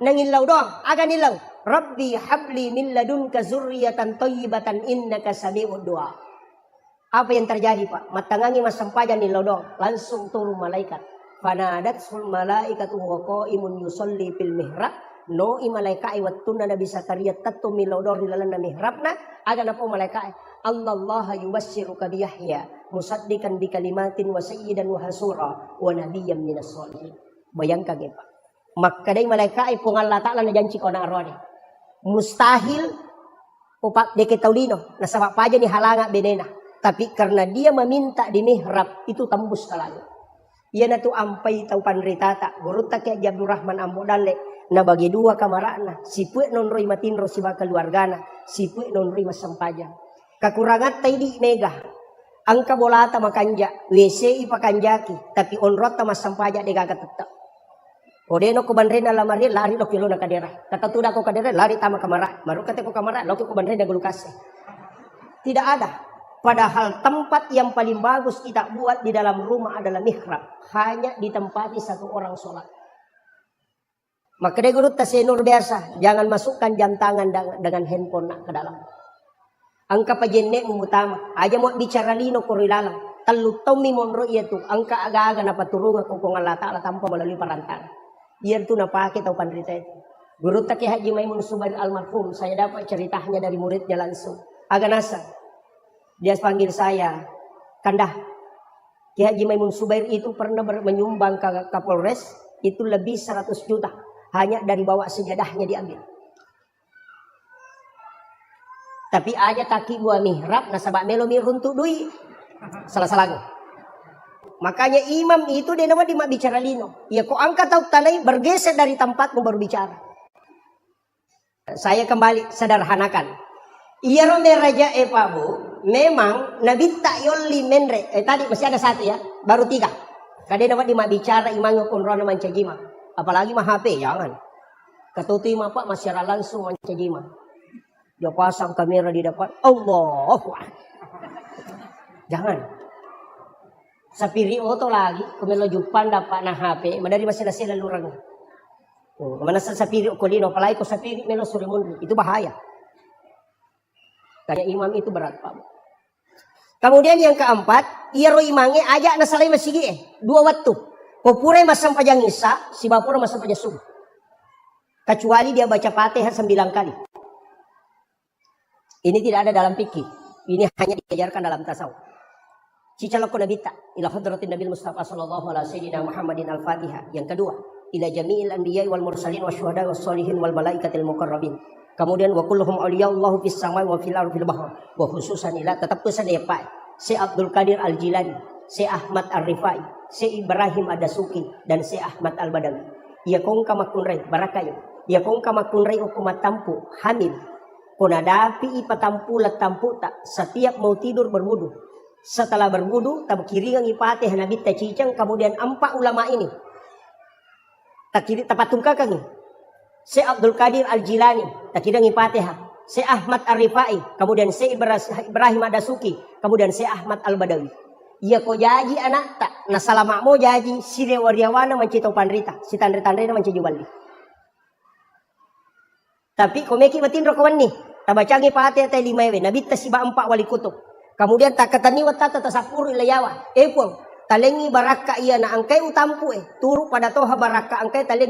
nangilaw doang aga nilaw. Rabbi habli min ladunka zurriyatan thayyibatan innaka sami'ud du'a. Apa yang terjadi Pak? Matangangi mas sampajang nilaw doang langsung turun malaikat. Fanadatsul malaikatu wa qaimun yusolli fil mihrab. No imalaikai wattuna Nabi Zakaria tatto milodor di lalan na mihrabna aga na po malaikai Allah yubassiruka bi Yahya musaddiqan bi kalimatin wa sayyidan wa hasura wa nabiyyan minas sholihin. Bayangkan ya Pak. Maka day malaikai po Allah Ta'ala na janji ko na arwani. Mustahil upak deke taulino na sabak paja ni halanga benena. Tapi karena dia meminta di mihrab itu tembus ke langit. Ia na tu ampai tau panritata gurutta ke Abdul Rahman Ambodale na bagi dua kamarana si puek non roi matinro si bakal keluargana si puek non roi masampajang kakurangan taidi mega angka bolata makanja WC ipakanjaki tapi onrota masampaja de gaga tetap odeno ko banrena lamari lari lo kilo na kadera kata tuda ko kadera lari tama kamara maru kata ko kamara lo ko banrena gulukase tidak ada. Padahal tempat yang paling bagus kita buat di dalam rumah adalah mihrab hanya ditempati satu orang sholat. Maka dia guru tasenur biasa. Jangan masukkan jam tangan dengan handphone nak ke dalam. Angka pajenek utama. Aja mau bicara lino korilalang. Talu tomi monro iya tu. Angka aga-aga na paturungan kung Allah Ta'ala tanpa melalui perantara. Iya tu napake tau pandrita itu. Guru Taki Haji Maimun Subair almarhum. Saya dapat ceritanya dari muridnya langsung. Aga nasa. Dia panggil saya. Kandah. Ki Haji Maimun Subair itu pernah menyumbang ke Kapolres. Itu lebih 100 juta. Hanya dari bawa sejadahnya diambil. Tapi aja taki gua mihrab nasabak melo miruntuk duit. Salah-salah. Makanya imam itu dia nama di bicara lino. Ya kok angkat tahu tanai bergeser dari tempatmu baru bicara. Saya kembali sederhanakan. Iya rombe raja epabu. Memang nabi tak yoli menre. Tadi masih ada satu ya. Baru 3. Kadang nama di bicara imam kunrona mancagima. Apalagi mah HP, jangan. Ketuti mah Pak masih langsung mancagima. Dia pasang kamera di depan. Allah. Jangan. Sapiri oto lagi. Kumelo jupan dapat na HP. Madari masih nasi lalurang. Mana sapiri okolino. Apalagi ko sapiri melo surimun. Itu bahaya. Karena imam itu berat Pak. Kemudian yang keempat. Iya ro imange ajak nasalay masigi 2 waktu. Popure masam pajang isa, si bapura masam pajang subuh. Kecuali dia baca Fatihah 9 kali. Ini tidak ada dalam fikih. Ini hanya diajarkan dalam tasawuf. Cicalako nabita ila hadratin Nabi Mustafa sallallahu alaihi wasallam Muhammadin al-Fatihah. Yang kedua, ila jami'il anbiya'i wal mursalin wasyuhada wassalihin wal malaikatil muqarrabin. Kemudian wa kulluhum awliya'ullahu fis samai wa fil ardi fil bahr. Wa khususan ila tetap pesan ya Pak. Si Abdul Qadir Al-Jilani, si Ahmad Ar-Rifai, si Ibrahim Adasuki dan si Ahmad Al-Badawi. Ia kong kamakunray barakay Ya kong kamakunray o kumatampu, hamil. Kunadapi ipatampu tampu tak. Setiap mau tidur berwudu. Setelah berwudu, tabkiringang ipate hanabit cicang. Kemudian 4 ulama ini. Tapatung kakang. Si Abdul Qadir Al-Jilani. Takirang ipate ha. Si Ahmad Ar-Rifai. Kemudian si Ibrahim Adasuki. Kemudian si Ahmad Al-Badawi. Ya ko jaji anak tak. Nasalama mo jaji. Si Rewariawana mancito panrita. Si Tandre-Tandre na manciju bali. Tapi komeki matindro kawan ni. Tabacangi pate tay 5 ewe. Nabita si ba 4 wali kutub. Kemudian takataniwat tata tasapuro ilayawa. Epong. Talengi baraka iya na angkay utampu turu pada toha baraka angkay talengi